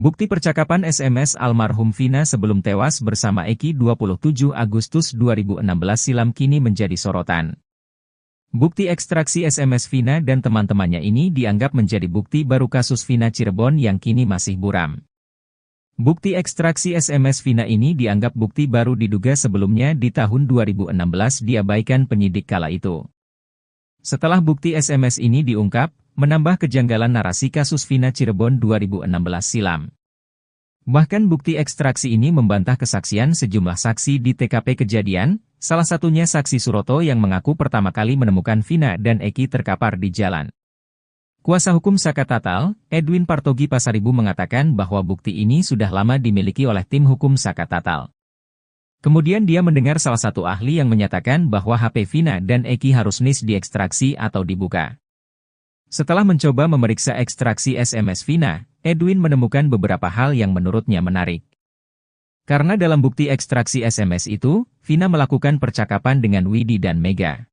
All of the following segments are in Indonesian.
Bukti percakapan SMS almarhum Vina sebelum tewas bersama Eki 27 Agustus 2016 silam kini menjadi sorotan. Bukti ekstraksi SMS Vina dan teman-temannya ini dianggap menjadi bukti baru kasus Vina Cirebon yang kini masih buram. Bukti ekstraksi SMS Vina ini dianggap bukti baru diduga sebelumnya di tahun 2016 diabaikan penyidik kala itu. Setelah bukti SMS ini diungkap, menambah kejanggalan narasi kasus Vina Cirebon 2016 silam. Bahkan bukti ekstraksi ini membantah kesaksian sejumlah saksi di TKP kejadian, salah satunya saksi Suroto yang mengaku pertama kali menemukan Vina dan Eki terkapar di jalan. Kuasa hukum Saka Tatal, Edwin Partogi Pasaribu mengatakan bahwa bukti ini sudah lama dimiliki oleh tim hukum Saka Tatal. Kemudian dia mendengar salah satu ahli yang menyatakan bahwa HP Vina dan Eki harus diekstraksi atau dibuka. Setelah mencoba memeriksa ekstraksi SMS Vina, Edwin menemukan beberapa hal yang menurutnya menarik. Karena dalam bukti ekstraksi SMS itu, Vina melakukan percakapan dengan Widi dan Mega.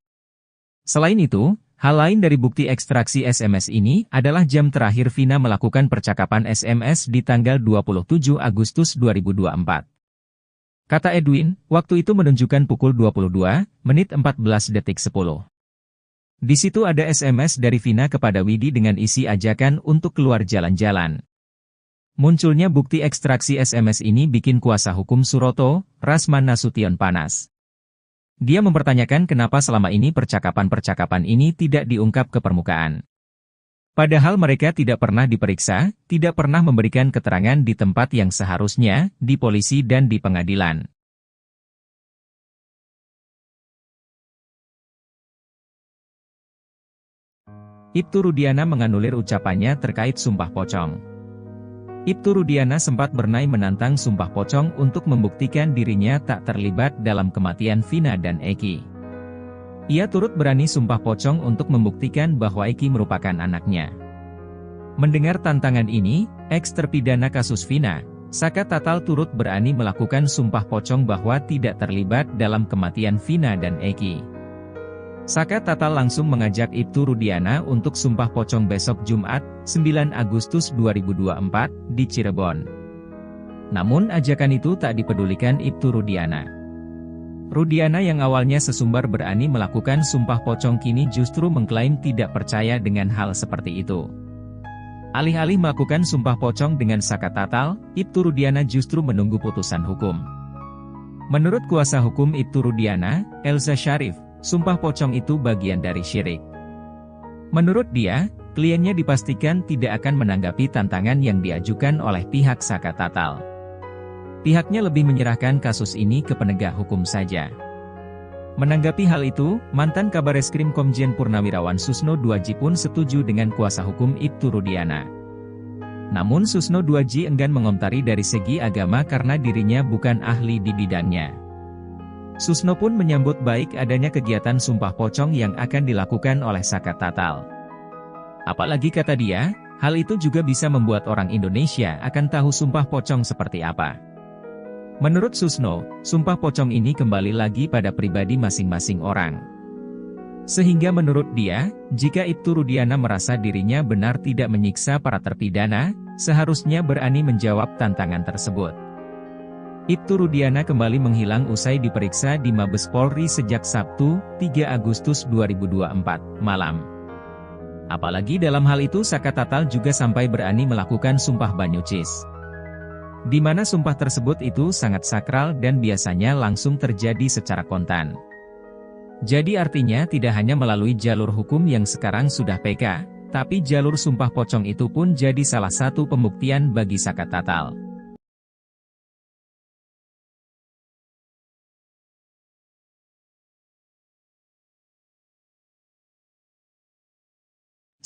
Selain itu, hal lain dari bukti ekstraksi SMS ini adalah jam terakhir Vina melakukan percakapan SMS di tanggal 27 Agustus 2024. Kata Edwin, waktu itu menunjukkan pukul 22:14:10. Di situ ada SMS dari Vina kepada Widi dengan isi ajakan untuk keluar jalan-jalan. Munculnya bukti ekstraksi SMS ini bikin kuasa hukum Suroto, Rasman Nasution panas. Dia mempertanyakan kenapa selama ini percakapan-percakapan ini tidak diungkap ke permukaan. Padahal mereka tidak pernah diperiksa, tidak pernah memberikan keterangan di tempat yang seharusnya, di polisi dan di pengadilan. Ibtu Rudiana menganulir ucapannya terkait sumpah pocong. Ibtu Rudiana sempat bernai menantang sumpah pocong untuk membuktikan dirinya tak terlibat dalam kematian Vina dan Eki. Ia turut berani sumpah pocong untuk membuktikan bahwa Eki merupakan anaknya. Mendengar tantangan ini, eks-terpidana kasus Vina, Saka Tatal turut berani melakukan sumpah pocong bahwa tidak terlibat dalam kematian Vina dan Eki. Saka Tatal langsung mengajak Ibtu Rudiana untuk sumpah pocong besok Jumat, 9 Agustus 2024, di Cirebon. Namun ajakan itu tak dipedulikan Ibtu Rudiana. Rudiana yang awalnya sesumbar berani melakukan sumpah pocong kini justru mengklaim tidak percaya dengan hal seperti itu. Alih-alih melakukan sumpah pocong dengan Saka Tatal, Ibtu Rudiana justru menunggu putusan hukum. Menurut kuasa hukum Ibtu Rudiana, Elza Syarif, sumpah pocong itu bagian dari syirik. Menurut dia, kliennya dipastikan tidak akan menanggapi tantangan yang diajukan oleh pihak Saka Tatal. Pihaknya lebih menyerahkan kasus ini ke penegak hukum saja. Menanggapi hal itu, mantan Kabareskrim Komjen Purnawirawan Susno Duaji pun setuju dengan kuasa hukum Ibtu Rudiana. Namun Susno Duaji enggan mengomentari dari segi agama karena dirinya bukan ahli di bidangnya. Susno pun menyambut baik adanya kegiatan sumpah pocong yang akan dilakukan oleh Saka Tatal. Apalagi kata dia, hal itu juga bisa membuat orang Indonesia akan tahu sumpah pocong seperti apa. Menurut Susno, sumpah pocong ini kembali lagi pada pribadi masing-masing orang. Sehingga menurut dia, jika Ibtu Rudiana merasa dirinya benar tidak menyiksa para terpidana, seharusnya berani menjawab tantangan tersebut. Ibtu Rudiana kembali menghilang usai diperiksa di Mabes Polri sejak Sabtu, 3 Agustus 2024, malam. Apalagi dalam hal itu Saka Tatal juga sampai berani melakukan sumpah banyucis. Di mana sumpah tersebut itu sangat sakral dan biasanya langsung terjadi secara kontan. Jadi artinya tidak hanya melalui jalur hukum yang sekarang sudah PK, tapi jalur sumpah pocong itu pun jadi salah satu pembuktian bagi Saka Tatal.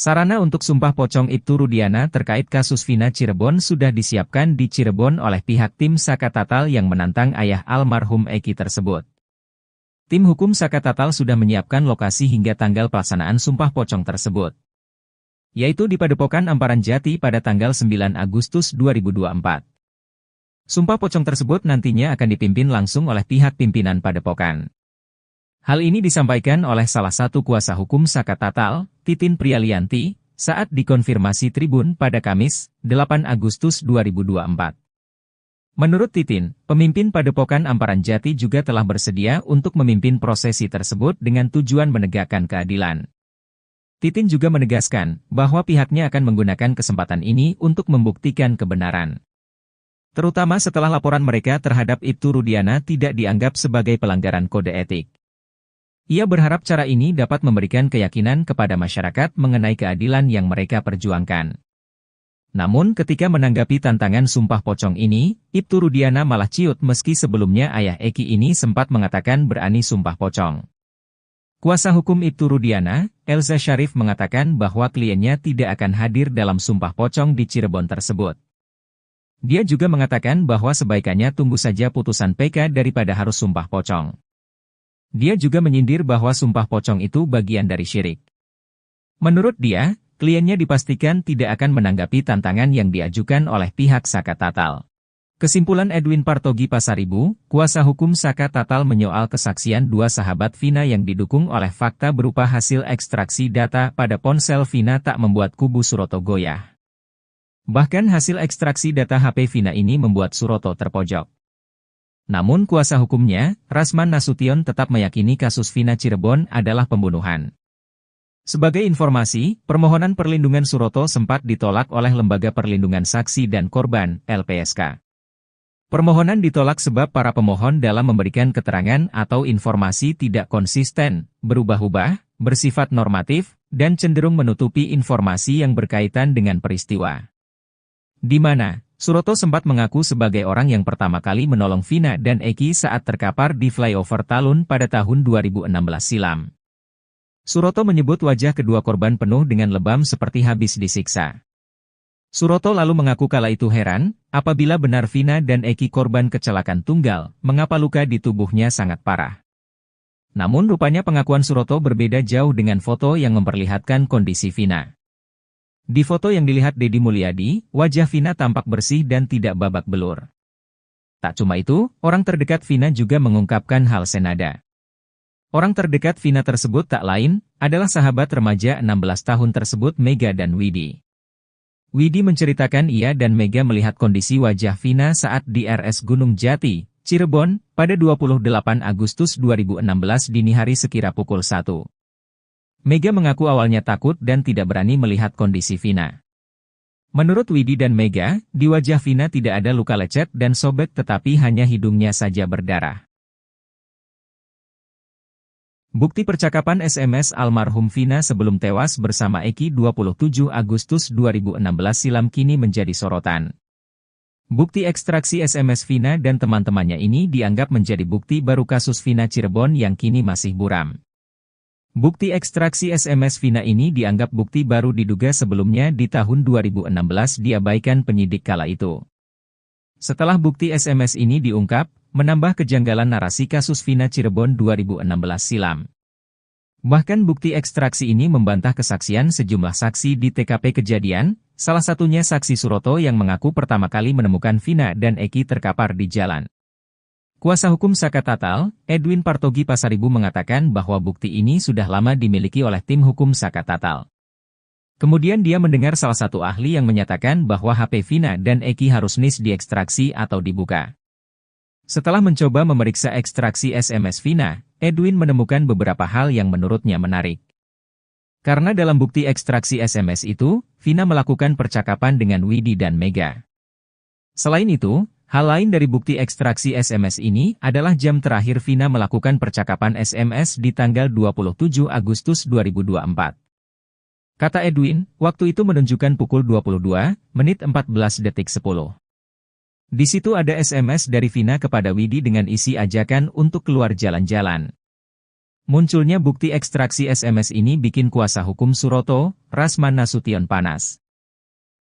Sarana untuk sumpah pocong Ibtu Rudiana terkait kasus Vina Cirebon sudah disiapkan di Cirebon oleh pihak tim Saka Tatal yang menantang ayah almarhum Eki tersebut. Tim hukum Saka Tatal sudah menyiapkan lokasi hingga tanggal pelaksanaan sumpah pocong tersebut, yaitu di Padepokan Amparan Jati pada tanggal 9 Agustus 2024. Sumpah pocong tersebut nantinya akan dipimpin langsung oleh pihak pimpinan Padepokan. Hal ini disampaikan oleh salah satu kuasa hukum Saka Tatal, Titin Prialianti, saat dikonfirmasi Tribun pada Kamis, 8 Agustus 2024. Menurut Titin, pemimpin Padepokan Amparan Jati juga telah bersedia untuk memimpin prosesi tersebut dengan tujuan menegakkan keadilan. Titin juga menegaskan bahwa pihaknya akan menggunakan kesempatan ini untuk membuktikan kebenaran. Terutama setelah laporan mereka terhadap Ibtu Rudiana tidak dianggap sebagai pelanggaran kode etik. Ia berharap cara ini dapat memberikan keyakinan kepada masyarakat mengenai keadilan yang mereka perjuangkan. Namun ketika menanggapi tantangan sumpah pocong ini, Ibtu Rudiana malah ciut meski sebelumnya ayah Eki ini sempat mengatakan berani sumpah pocong. Kuasa hukum Ibtu Rudiana, Elza Syarif mengatakan bahwa kliennya tidak akan hadir dalam sumpah pocong di Cirebon tersebut. Dia juga mengatakan bahwa sebaikannya tunggu saja putusan PK daripada harus sumpah pocong. Dia juga menyindir bahwa sumpah pocong itu bagian dari syirik. Menurut dia, kliennya dipastikan tidak akan menanggapi tantangan yang diajukan oleh pihak Saka Tatal. Kesimpulan Edwin Partogi Pasaribu, kuasa hukum Saka Tatal menyoal kesaksian dua sahabat Vina yang didukung oleh fakta berupa hasil ekstraksi data pada ponsel Vina tak membuat kubu Suroto goyah. Bahkan hasil ekstraksi data HP Vina ini membuat Suroto terpojok. Namun kuasa hukumnya, Rasman Nasution tetap meyakini kasus Vina Cirebon adalah pembunuhan. Sebagai informasi, permohonan perlindungan Suroto sempat ditolak oleh Lembaga Perlindungan Saksi dan Korban, LPSK. Permohonan ditolak sebab para pemohon dalam memberikan keterangan atau informasi tidak konsisten, berubah-ubah, bersifat normatif, dan cenderung menutupi informasi yang berkaitan dengan peristiwa. Di mana, Suroto sempat mengaku sebagai orang yang pertama kali menolong Vina dan Eki saat terkapar di flyover Talun pada tahun 2016 silam. Suroto menyebut wajah kedua korban penuh dengan lebam seperti habis disiksa. Suroto lalu mengaku kala itu heran, apabila benar Vina dan Eki korban kecelakaan tunggal, mengapa luka di tubuhnya sangat parah. Namun rupanya pengakuan Suroto berbeda jauh dengan foto yang memperlihatkan kondisi Vina. Di foto yang dilihat Deddy Mulyadi, wajah Vina tampak bersih dan tidak babak belur. Tak cuma itu, orang terdekat Vina juga mengungkapkan hal senada. Orang terdekat Vina tersebut tak lain, adalah sahabat remaja 16 tahun tersebut Mega dan Widi. Widi menceritakan ia dan Mega melihat kondisi wajah Vina saat di RS Gunung Jati, Cirebon, pada 28 Agustus 2016 dini hari sekira pukul 1. Mega mengaku awalnya takut dan tidak berani melihat kondisi Vina. Menurut Widi dan Mega, di wajah Vina tidak ada luka lecet dan sobek tetapi hanya hidungnya saja berdarah. Bukti percakapan SMS almarhum Vina sebelum tewas bersama Eki 27 Agustus 2016 silam kini menjadi sorotan. Bukti ekstraksi SMS Vina dan teman-temannya ini dianggap menjadi bukti baru kasus Vina Cirebon yang kini masih buram. Bukti ekstraksi SMS Vina ini dianggap bukti baru diduga sebelumnya di tahun 2016 diabaikan penyidik kala itu. Setelah bukti SMS ini diungkap, menambah kejanggalan narasi kasus Vina Cirebon 2016 silam. Bahkan bukti ekstraksi ini membantah kesaksian sejumlah saksi di TKP kejadian, salah satunya saksi Suroto yang mengaku pertama kali menemukan Vina dan Eki terkapar di jalan. Kuasa hukum Saka Tatal, Edwin Partogi Pasaribu mengatakan bahwa bukti ini sudah lama dimiliki oleh tim hukum Saka Tatal. Kemudian dia mendengar salah satu ahli yang menyatakan bahwa HP Vina dan Eki harus diekstraksi atau dibuka. Setelah mencoba memeriksa ekstraksi SMS Vina, Edwin menemukan beberapa hal yang menurutnya menarik. Karena dalam bukti ekstraksi SMS itu, Vina melakukan percakapan dengan Widi dan Mega. Selain itu, hal lain dari bukti ekstraksi SMS ini adalah jam terakhir Vina melakukan percakapan SMS di tanggal 27 Agustus 2024. Kata Edwin, waktu itu menunjukkan pukul 22, menit 14 detik 10. Di situ ada SMS dari Vina kepada Widi dengan isi ajakan untuk keluar jalan-jalan. Munculnya bukti ekstraksi SMS ini bikin kuasa hukum Suroto, Rasman Nasution panas.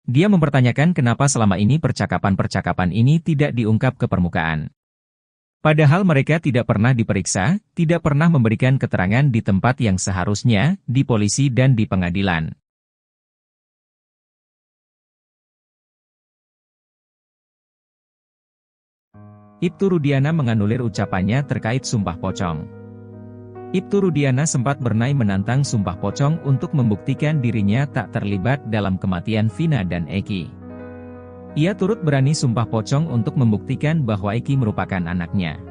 Dia mempertanyakan kenapa selama ini percakapan-percakapan ini tidak diungkap ke permukaan. Padahal mereka tidak pernah diperiksa, tidak pernah memberikan keterangan di tempat yang seharusnya, di polisi dan di pengadilan. Ibtu Rudiana menganulir ucapannya terkait sumpah pocong. Ibtu Rudiana sempat bernai menantang Sumpah Pocong untuk membuktikan dirinya tak terlibat dalam kematian Vina dan Eki. Ia turut berani Sumpah Pocong untuk membuktikan bahwa Eki merupakan anaknya.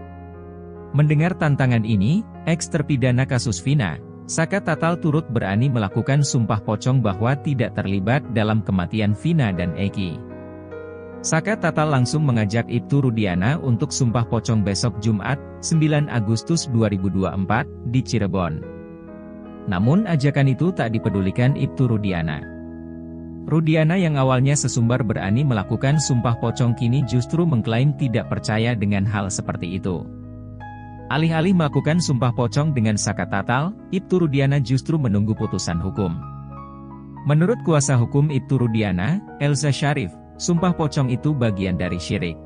Mendengar tantangan ini, eks-terpidana kasus Vina, Saka Tatal turut berani melakukan Sumpah Pocong bahwa tidak terlibat dalam kematian Vina dan Eki. Saka Tatal langsung mengajak Ibtu Rudiana untuk Sumpah Pocong besok Jumat, 9 Agustus 2024, di Cirebon. Namun ajakan itu tak dipedulikan Ibtu Rudiana. Rudiana yang awalnya sesumbar berani melakukan Sumpah Pocong kini justru mengklaim tidak percaya dengan hal seperti itu. Alih-alih melakukan Sumpah Pocong dengan Saka Tatal, Ibtu Rudiana justru menunggu putusan hukum. Menurut kuasa hukum Ibtu Rudiana, Elza Syarif, Sumpah Pocong itu bagian dari syirik.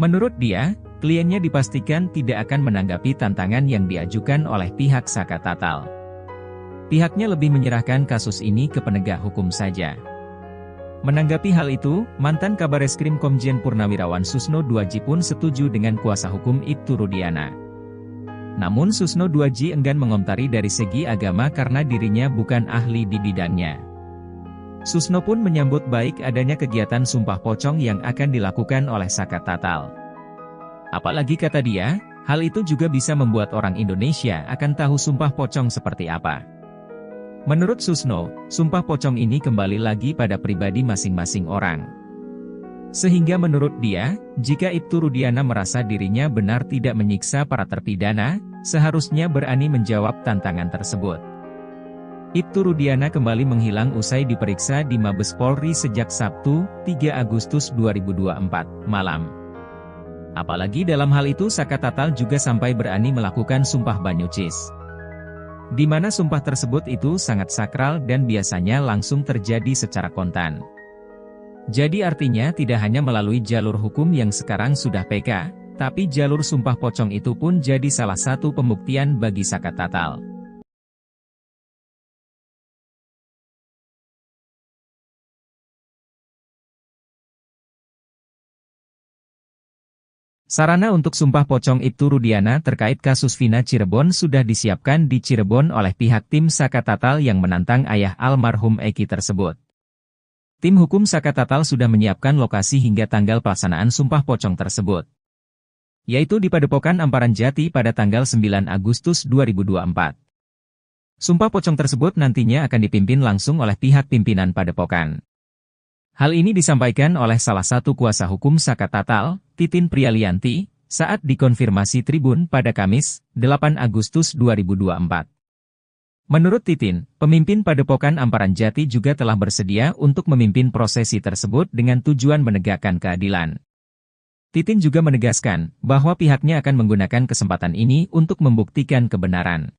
Menurut dia, kliennya dipastikan tidak akan menanggapi tantangan yang diajukan oleh pihak Saka Tatal. Pihaknya lebih menyerahkan kasus ini ke penegak hukum saja. Menanggapi hal itu, mantan Kabareskrim Komjen Purnawirawan Susno Duaji pun setuju dengan kuasa hukum Ibtu Rudiana. Namun Susno Duaji enggan mengomentari dari segi agama karena dirinya bukan ahli di bidangnya. Susno pun menyambut baik adanya kegiatan Sumpah Pocong yang akan dilakukan oleh Saka Tatal. Apalagi kata dia, hal itu juga bisa membuat orang Indonesia akan tahu Sumpah Pocong seperti apa. Menurut Susno, Sumpah Pocong ini kembali lagi pada pribadi masing-masing orang. Sehingga menurut dia, jika Ibtu Rudiana merasa dirinya benar tidak menyiksa para terpidana, seharusnya berani menjawab tantangan tersebut. Ibtu Rudiana kembali menghilang usai diperiksa di Mabes Polri sejak Sabtu, 3 Agustus 2024, malam. Apalagi dalam hal itu Saka Tatal juga sampai berani melakukan Sumpah Banyucis, di mana sumpah tersebut itu sangat sakral dan biasanya langsung terjadi secara kontan. Jadi artinya tidak hanya melalui jalur hukum yang sekarang sudah PK, tapi jalur Sumpah Pocong itu pun jadi salah satu pembuktian bagi Saka Tatal. Sarana untuk Sumpah Pocong Ibtu Rudiana terkait kasus Vina Cirebon sudah disiapkan di Cirebon oleh pihak tim Saka Tatal yang menantang ayah almarhum Eki tersebut. Tim hukum Saka Tatal sudah menyiapkan lokasi hingga tanggal pelaksanaan Sumpah Pocong tersebut, yaitu di Padepokan Amparan Jati pada tanggal 9 Agustus 2024. Sumpah Pocong tersebut nantinya akan dipimpin langsung oleh pihak pimpinan Padepokan. Hal ini disampaikan oleh salah satu kuasa hukum Saka Tatal, Titin Prialianti, saat dikonfirmasi Tribun pada Kamis, 8 Agustus 2024. Menurut Titin, pemimpin Padepokan Amparan Jati juga telah bersedia untuk memimpin prosesi tersebut dengan tujuan menegakkan keadilan. Titin juga menegaskan bahwa pihaknya akan menggunakan kesempatan ini untuk membuktikan kebenaran,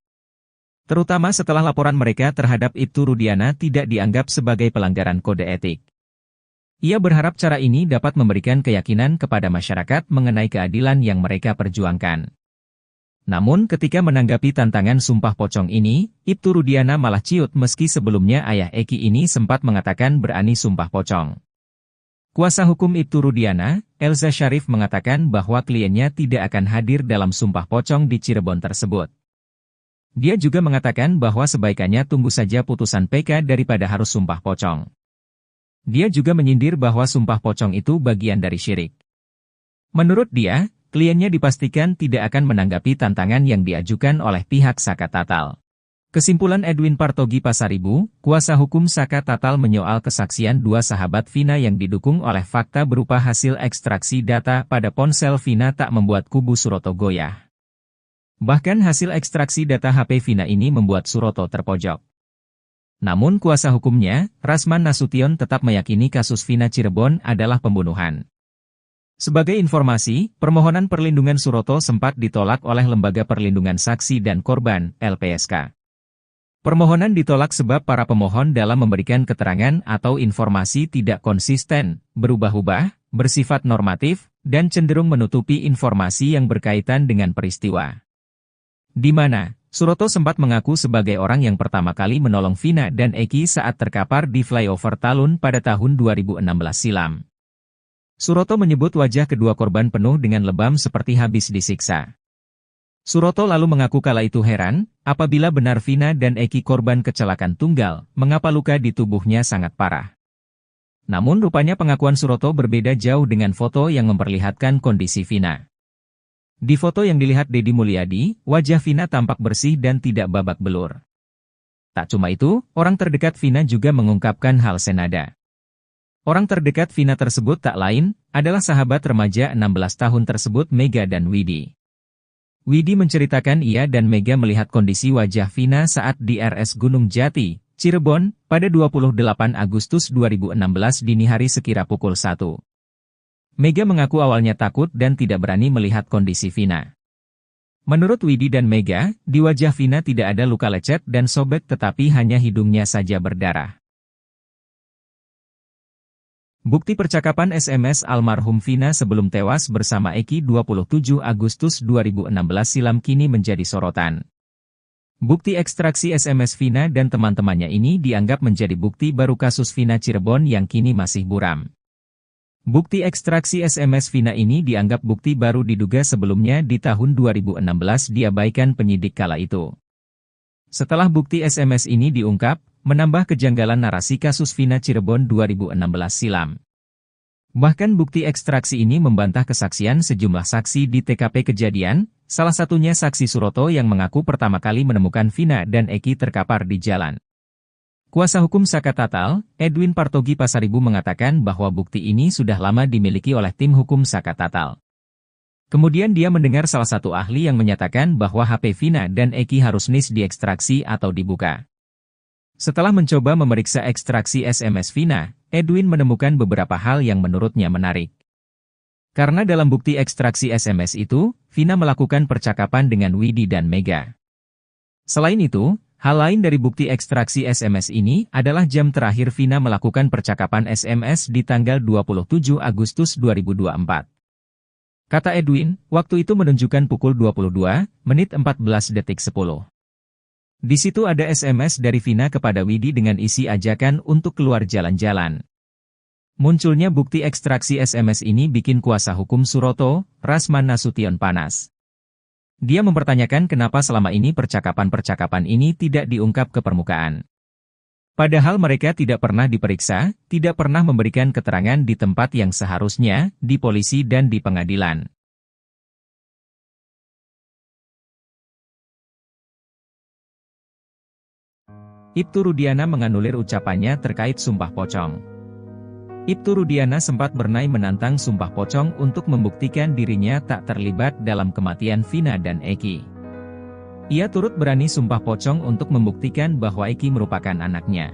terutama setelah laporan mereka terhadap Ibtu Rudiana tidak dianggap sebagai pelanggaran kode etik. Ia berharap cara ini dapat memberikan keyakinan kepada masyarakat mengenai keadilan yang mereka perjuangkan. Namun ketika menanggapi tantangan Sumpah Pocong ini, Ibtu Rudiana malah ciut meski sebelumnya ayah Eki ini sempat mengatakan berani Sumpah Pocong. Kuasa hukum Ibtu Rudiana, Elza Syarif mengatakan bahwa kliennya tidak akan hadir dalam Sumpah Pocong di Cirebon tersebut. Dia juga mengatakan bahwa sebaikannya tunggu saja putusan PK daripada harus Sumpah Pocong. Dia juga menyindir bahwa Sumpah Pocong itu bagian dari syirik. Menurut dia, kliennya dipastikan tidak akan menanggapi tantangan yang diajukan oleh pihak Saka Tatal. Kesimpulan Edwin Partogi Pasaribu, kuasa hukum Saka Tatal menyoal kesaksian dua sahabat Vina yang didukung oleh fakta berupa hasil ekstraksi data pada ponsel Vina tak membuat kubu Suroto goyah. Bahkan hasil ekstraksi data HP Vina ini membuat Suroto terpojok. Namun kuasa hukumnya, Rasman Nasution tetap meyakini kasus Vina Cirebon adalah pembunuhan. Sebagai informasi, permohonan perlindungan Suroto sempat ditolak oleh Lembaga Perlindungan Saksi dan Korban, LPSK. Permohonan ditolak sebab para pemohon dalam memberikan keterangan atau informasi tidak konsisten, berubah-ubah, bersifat normatif, dan cenderung menutupi informasi yang berkaitan dengan peristiwa. Di mana Suroto sempat mengaku sebagai orang yang pertama kali menolong Vina dan Eki saat terkapar di flyover Talun pada tahun 2016 silam. Suroto menyebut wajah kedua korban penuh dengan lebam seperti habis disiksa. Suroto lalu mengaku kala itu heran, apabila benar Vina dan Eki korban kecelakaan tunggal, mengapa luka di tubuhnya sangat parah. Namun rupanya pengakuan Suroto berbeda jauh dengan foto yang memperlihatkan kondisi Vina. Di foto yang dilihat Deddy Mulyadi, wajah Vina tampak bersih dan tidak babak belur. Tak cuma itu, orang terdekat Vina juga mengungkapkan hal senada. Orang terdekat Vina tersebut tak lain, adalah sahabat remaja 16 tahun tersebut Mega dan Widi. Widi menceritakan ia dan Mega melihat kondisi wajah Vina saat di RS Gunung Jati, Cirebon, pada 28 Agustus 2016 dini hari sekira pukul 1. Mega mengaku awalnya takut dan tidak berani melihat kondisi Vina. Menurut Widi dan Mega, di wajah Vina tidak ada luka lecet dan sobek tetapi hanya hidungnya saja berdarah. Bukti percakapan SMS almarhum Vina sebelum tewas bersama Eki 27 Agustus 2016 silam kini menjadi sorotan. Bukti ekstraksi SMS Vina dan teman-temannya ini dianggap menjadi bukti baru kasus Vina Cirebon yang kini masih buram. Bukti ekstraksi SMS Vina ini dianggap bukti baru diduga sebelumnya di tahun 2016 diabaikan penyidik kala itu. Setelah bukti SMS ini diungkap, menambah kejanggalan narasi kasus Vina Cirebon 2016 silam. Bahkan bukti ekstraksi ini membantah kesaksian sejumlah saksi di TKP kejadian, salah satunya saksi Suroto yang mengaku pertama kali menemukan Vina dan Eki terkapar di jalan. Kuasa hukum Saka Tatal, Edwin Partogi Pasaribu mengatakan bahwa bukti ini sudah lama dimiliki oleh tim hukum Saka Tatal. Kemudian dia mendengar salah satu ahli yang menyatakan bahwa HP Vina dan Eki harus diekstraksi atau dibuka. Setelah mencoba memeriksa ekstraksi SMS Vina, Edwin menemukan beberapa hal yang menurutnya menarik. Karena dalam bukti ekstraksi SMS itu, Vina melakukan percakapan dengan Widi dan Mega. Selain itu, hal lain dari bukti ekstraksi SMS ini adalah jam terakhir Vina melakukan percakapan SMS di tanggal 27 Agustus 2024. Kata Edwin, waktu itu menunjukkan pukul 22:14:10. Di situ ada SMS dari Vina kepada Widi dengan isi ajakan untuk keluar jalan-jalan. Munculnya bukti ekstraksi SMS ini bikin kuasa hukum Suroto, Rasman Nasution panas. Dia mempertanyakan kenapa selama ini percakapan-percakapan ini tidak diungkap ke permukaan. Padahal mereka tidak pernah diperiksa, tidak pernah memberikan keterangan di tempat yang seharusnya, di polisi dan di pengadilan. Ibtu Rudiana menganulir ucapannya terkait sumpah pocong. Ibtu Rudiana sempat bernai menantang sumpah pocong untuk membuktikan dirinya tak terlibat dalam kematian Vina dan Eki. Ia turut berani sumpah pocong untuk membuktikan bahwa Eki merupakan anaknya.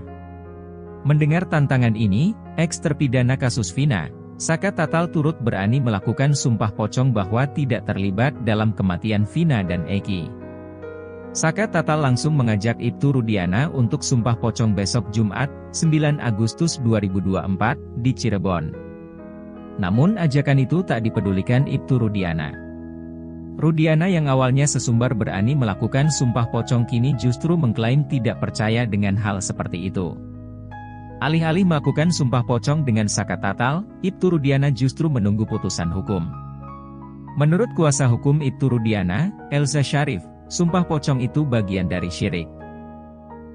Mendengar tantangan ini, eks-terpidana kasus Vina, Saka Tatal turut berani melakukan sumpah pocong bahwa tidak terlibat dalam kematian Vina dan Eki. Saka Tatal langsung mengajak Ibtu Rudiana untuk sumpah pocong besok Jumat, 9 Agustus 2024, di Cirebon. Namun ajakan itu tak dipedulikan Ibtu Rudiana. Rudiana yang awalnya sesumbar berani melakukan sumpah pocong kini justru mengklaim tidak percaya dengan hal seperti itu. Alih-alih melakukan sumpah pocong dengan Saka Tatal, Ibtu Rudiana justru menunggu putusan hukum. Menurut kuasa hukum Ibtu Rudiana, Elza Syarif, sumpah pocong itu bagian dari syirik.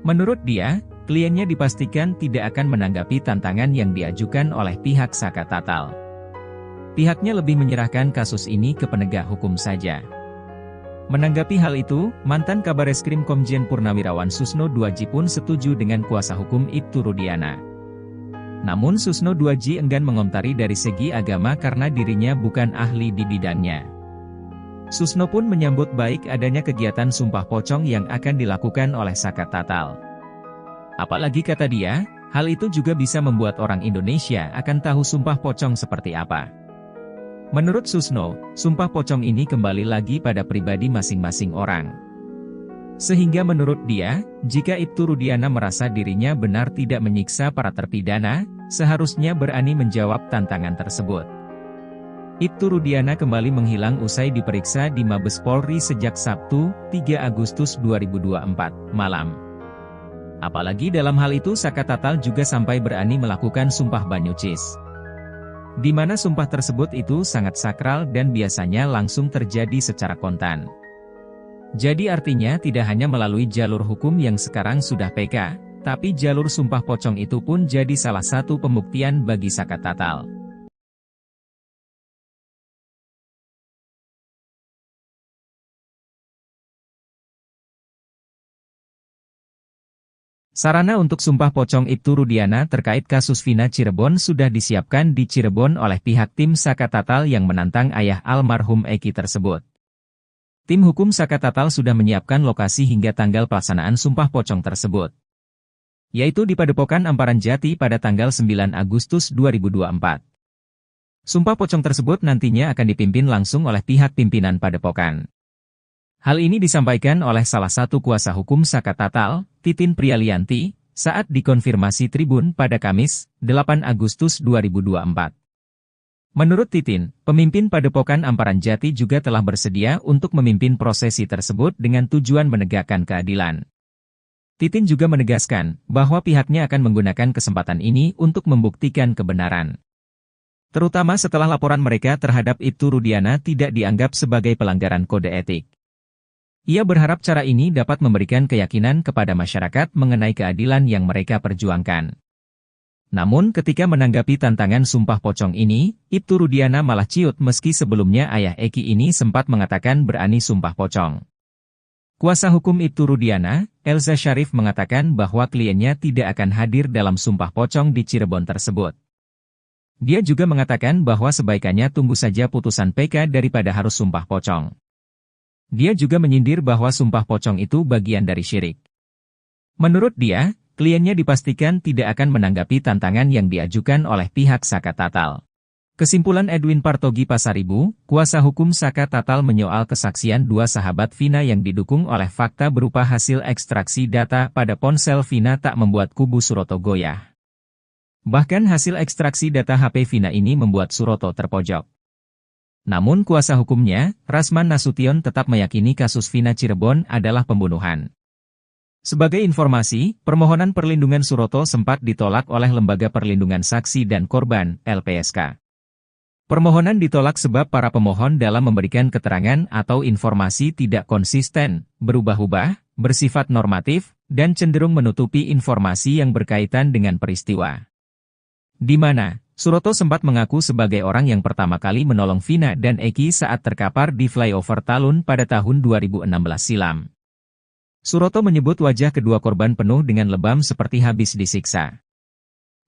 Menurut dia, kliennya dipastikan tidak akan menanggapi tantangan yang diajukan oleh pihak Saka Tatal. Pihaknya lebih menyerahkan kasus ini ke penegak hukum saja. Menanggapi hal itu, mantan Kabareskrim Komjen Purnawirawan Susno Duaji pun setuju dengan kuasa hukum Ibtu Rudiana. Namun Susno Duaji enggan mengomentari dari segi agama karena dirinya bukan ahli di bidangnya. Susno pun menyambut baik adanya kegiatan sumpah pocong yang akan dilakukan oleh Saka Tatal. Apalagi kata dia, hal itu juga bisa membuat orang Indonesia akan tahu sumpah pocong seperti apa. Menurut Susno, sumpah pocong ini kembali lagi pada pribadi masing-masing orang. Sehingga menurut dia, jika Ibtu Rudiana merasa dirinya benar tidak menyiksa para terpidana, seharusnya berani menjawab tantangan tersebut. Ibtu Rudiana kembali menghilang usai diperiksa di Mabes Polri sejak Sabtu, 3 Agustus 2024, malam. Apalagi dalam hal itu Saka Tatal juga sampai berani melakukan sumpah banyucis. Di mana sumpah tersebut itu sangat sakral dan biasanya langsung terjadi secara kontan. Jadi artinya tidak hanya melalui jalur hukum yang sekarang sudah PK, tapi jalur sumpah pocong itu pun jadi salah satu pembuktian bagi Saka Tatal. Sarana untuk sumpah pocong Ibtu Rudiana terkait kasus Vina Cirebon sudah disiapkan di Cirebon oleh pihak tim Saka Tatal yang menantang ayah almarhum Eki tersebut. Tim hukum Saka Tatal sudah menyiapkan lokasi hingga tanggal pelaksanaan sumpah pocong tersebut, yaitu di Padepokan Amparan Jati pada tanggal 9 Agustus 2024. Sumpah pocong tersebut nantinya akan dipimpin langsung oleh pihak pimpinan Padepokan. Hal ini disampaikan oleh salah satu kuasa hukum Saka Tatal, Titin Prialianti, saat dikonfirmasi Tribun pada Kamis, 8 Agustus 2024. Menurut Titin, pemimpin Padepokan Amparan Jati juga telah bersedia untuk memimpin prosesi tersebut dengan tujuan menegakkan keadilan. Titin juga menegaskan bahwa pihaknya akan menggunakan kesempatan ini untuk membuktikan kebenaran, terutama setelah laporan mereka terhadap Ibtu Rudiana tidak dianggap sebagai pelanggaran kode etik. Ia berharap cara ini dapat memberikan keyakinan kepada masyarakat mengenai keadilan yang mereka perjuangkan. Namun ketika menanggapi tantangan sumpah pocong ini, Ibtu Rudiana malah ciut meski sebelumnya ayah Eki ini sempat mengatakan berani sumpah pocong. Kuasa hukum Ibtu Rudiana, Elza Syarif mengatakan bahwa kliennya tidak akan hadir dalam sumpah pocong di Cirebon tersebut. Dia juga mengatakan bahwa sebaikannya tunggu saja putusan PK daripada harus sumpah pocong. Dia juga menyindir bahwa sumpah pocong itu bagian dari syirik. Menurut dia, kliennya dipastikan tidak akan menanggapi tantangan yang diajukan oleh pihak Saka Tatal. Kesimpulan Edwin Partogi Pasaribu, kuasa hukum Saka Tatal menyoal kesaksian dua sahabat Vina yang didukung oleh fakta berupa hasil ekstraksi data pada ponsel Vina tak membuat kubu Suroto goyah. Bahkan hasil ekstraksi data HP Vina ini membuat Suroto terpojok. Namun kuasa hukumnya, Rasman Nasution tetap meyakini kasus Vina Cirebon adalah pembunuhan. Sebagai informasi, permohonan perlindungan Suroto sempat ditolak oleh Lembaga Perlindungan Saksi dan Korban, LPSK. Permohonan ditolak sebab para pemohon dalam memberikan keterangan atau informasi tidak konsisten, berubah-ubah, bersifat normatif, dan cenderung menutupi informasi yang berkaitan dengan peristiwa. Di mana, Suroto sempat mengaku sebagai orang yang pertama kali menolong Vina dan Eki saat terkapar di flyover Talun pada tahun 2016 silam. Suroto menyebut wajah kedua korban penuh dengan lebam seperti habis disiksa.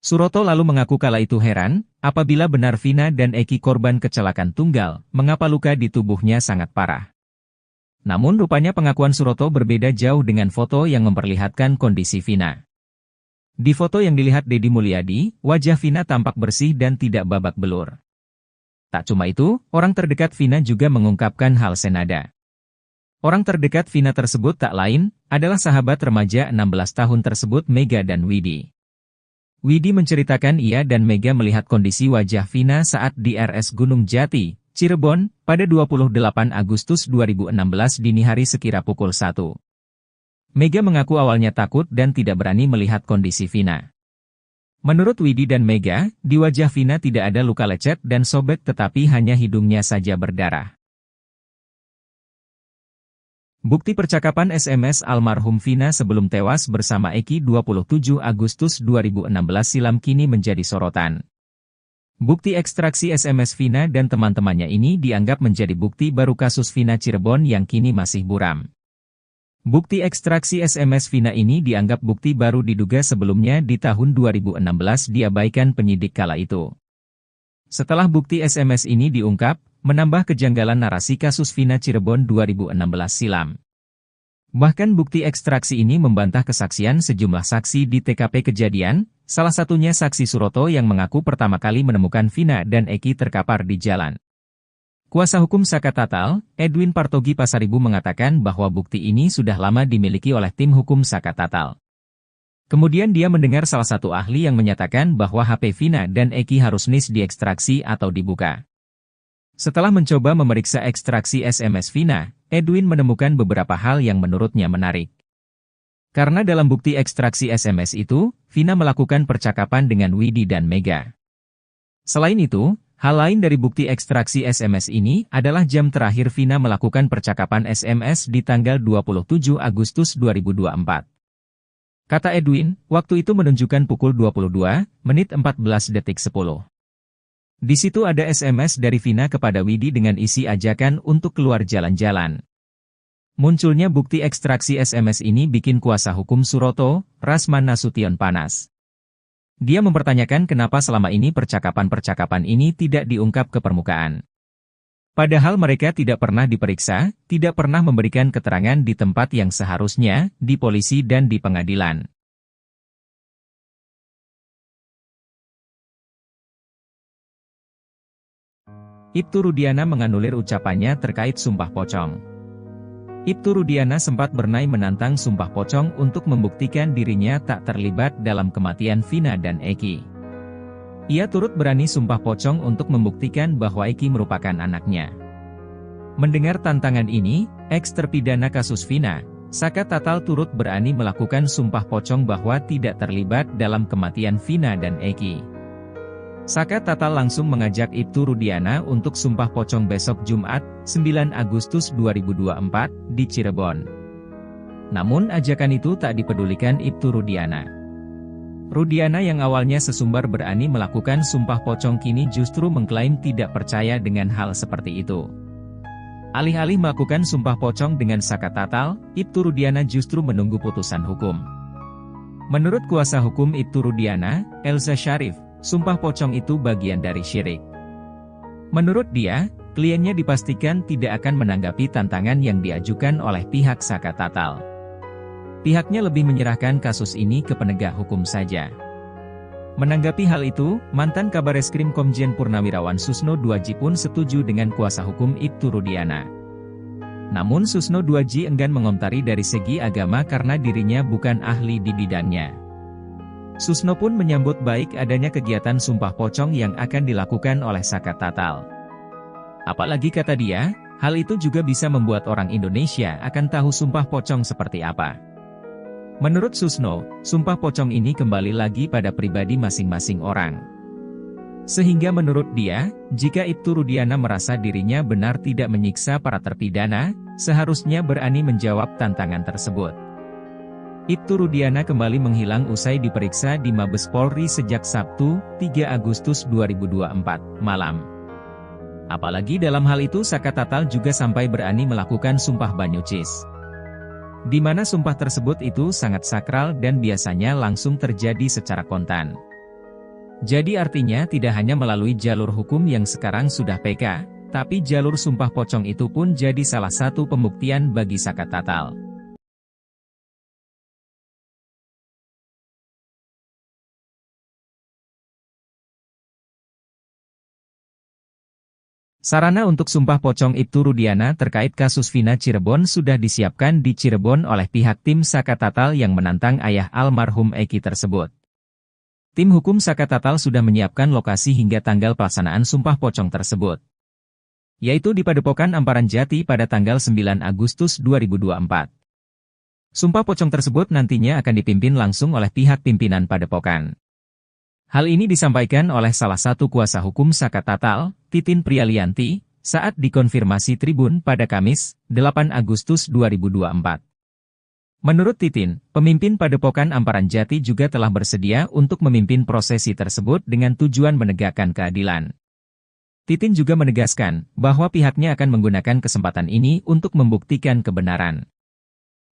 Suroto lalu mengaku kala itu heran, apabila benar Vina dan Eki korban kecelakaan tunggal, mengapa luka di tubuhnya sangat parah. Namun rupanya pengakuan Suroto berbeda jauh dengan foto yang memperlihatkan kondisi Vina. Di foto yang dilihat Deddy Mulyadi, wajah Vina tampak bersih dan tidak babak belur. Tak cuma itu, orang terdekat Vina juga mengungkapkan hal senada. Orang terdekat Vina tersebut tak lain, adalah sahabat remaja 16 tahun tersebut Mega dan Widi. Widi menceritakan ia dan Mega melihat kondisi wajah Vina saat di RS Gunung Jati, Cirebon, pada 28 Agustus 2016 dini hari sekira pukul 1. Mega mengaku awalnya takut dan tidak berani melihat kondisi Vina. Menurut Widi dan Mega, di wajah Vina tidak ada luka lecet dan sobek tetapi hanya hidungnya saja berdarah. Bukti percakapan SMS almarhum Vina sebelum tewas bersama Eki 27 Agustus 2016 silam kini menjadi sorotan. Bukti ekstraksi SMS Vina dan teman-temannya ini dianggap menjadi bukti baru kasus Vina Cirebon yang kini masih buram. Bukti ekstraksi SMS Vina ini dianggap bukti baru diduga sebelumnya di tahun 2016 diabaikan penyidik kala itu. Setelah bukti SMS ini diungkap, menambah kejanggalan narasi kasus Vina Cirebon 2016 silam. Bahkan bukti ekstraksi ini membantah kesaksian sejumlah saksi di TKP kejadian, salah satunya saksi Suroto yang mengaku pertama kali menemukan Vina dan Eki terkapar di jalan. Kuasa hukum Saka Tatal, Edwin Partogi Pasaribu mengatakan bahwa bukti ini sudah lama dimiliki oleh tim hukum Saka Tatal. Kemudian dia mendengar salah satu ahli yang menyatakan bahwa HP Vina dan Eki harus diekstraksi atau dibuka. Setelah mencoba memeriksa ekstraksi SMS Vina, Edwin menemukan beberapa hal yang menurutnya menarik. Karena dalam bukti ekstraksi SMS itu, Vina melakukan percakapan dengan Widi dan Mega. Selain itu, Hal lain dari bukti ekstraksi SMS ini adalah jam terakhir Vina melakukan percakapan SMS di tanggal 27 Agustus 2024. Kata Edwin, waktu itu menunjukkan pukul 22 menit 14 detik 10. Di situ ada SMS dari Vina kepada Widi dengan isi ajakan untuk keluar jalan-jalan. Munculnya bukti ekstraksi SMS ini bikin kuasa hukum Suroto, Rasman Nasution panas. Dia mempertanyakan kenapa selama ini percakapan-percakapan ini tidak diungkap ke permukaan. Padahal mereka tidak pernah diperiksa, tidak pernah memberikan keterangan di tempat yang seharusnya, di polisi dan di pengadilan. Ibtu Rudiana menganulir ucapannya terkait sumpah pocong. Ibtu Rudiana sempat bernai menantang sumpah pocong untuk membuktikan dirinya tak terlibat dalam kematian Vina dan Eki. Ia turut berani sumpah pocong untuk membuktikan bahwa Eki merupakan anaknya. Mendengar tantangan ini, eks-terpidana kasus Vina, Saka Tatal turut berani melakukan sumpah pocong bahwa tidak terlibat dalam kematian Vina dan Eki. Saka Tatal langsung mengajak Ibtu Rudiana untuk sumpah pocong besok Jumat, 9 Agustus 2024, di Cirebon. Namun ajakan itu tak dipedulikan Ibtu Rudiana. Rudiana yang awalnya sesumbar berani melakukan sumpah pocong kini justru mengklaim tidak percaya dengan hal seperti itu. Alih-alih melakukan sumpah pocong dengan Saka Tatal, Ibtu Rudiana justru menunggu putusan hukum. Menurut kuasa hukum Ibtu Rudiana, Elza Syarif, sumpah pocong itu bagian dari syirik. Menurut dia, kliennya dipastikan tidak akan menanggapi tantangan yang diajukan oleh pihak Saka Tatal. Pihaknya lebih menyerahkan kasus ini ke penegak hukum saja. Menanggapi hal itu, mantan Kabareskrim Komjen Purnawirawan Susno Duaji pun setuju dengan kuasa hukum Ibtu Rudiana. Namun Susno Duaji enggan mengomentari dari segi agama karena dirinya bukan ahli di bidangnya. Susno pun menyambut baik adanya kegiatan sumpah pocong yang akan dilakukan oleh Saka Tatal. Apalagi kata dia, hal itu juga bisa membuat orang Indonesia akan tahu sumpah pocong seperti apa. Menurut Susno, sumpah pocong ini kembali lagi pada pribadi masing-masing orang. Sehingga menurut dia, jika Ibtu Rudiana merasa dirinya benar tidak menyiksa para terpidana, seharusnya berani menjawab tantangan tersebut. Ibtu Rudiana kembali menghilang usai diperiksa di Mabes Polri sejak Sabtu, 3 Agustus 2024, malam. Apalagi dalam hal itu Saka Tatal juga sampai berani melakukan sumpah banyucis. Di mana sumpah tersebut itu sangat sakral dan biasanya langsung terjadi secara kontan. Jadi artinya tidak hanya melalui jalur hukum yang sekarang sudah PK, tapi jalur sumpah pocong itu pun jadi salah satu pembuktian bagi Saka Tatal. Sarana untuk sumpah pocong Ibtu Rudiana terkait kasus Vina Cirebon sudah disiapkan di Cirebon oleh pihak tim Saka Tatal yang menantang ayah almarhum Eki tersebut. Tim hukum Saka Tatal sudah menyiapkan lokasi hingga tanggal pelaksanaan sumpah pocong tersebut, yaitu di Padepokan Amparan Jati pada tanggal 9 Agustus 2024. Sumpah pocong tersebut nantinya akan dipimpin langsung oleh pihak pimpinan Padepokan. Hal ini disampaikan oleh salah satu kuasa hukum Saka Tatal, Titin Prialianti, saat dikonfirmasi Tribun pada Kamis, 8 Agustus 2024. Menurut Titin, pemimpin Padepokan Amparan Jati juga telah bersedia untuk memimpin prosesi tersebut dengan tujuan menegakkan keadilan. Titin juga menegaskan bahwa pihaknya akan menggunakan kesempatan ini untuk membuktikan kebenaran.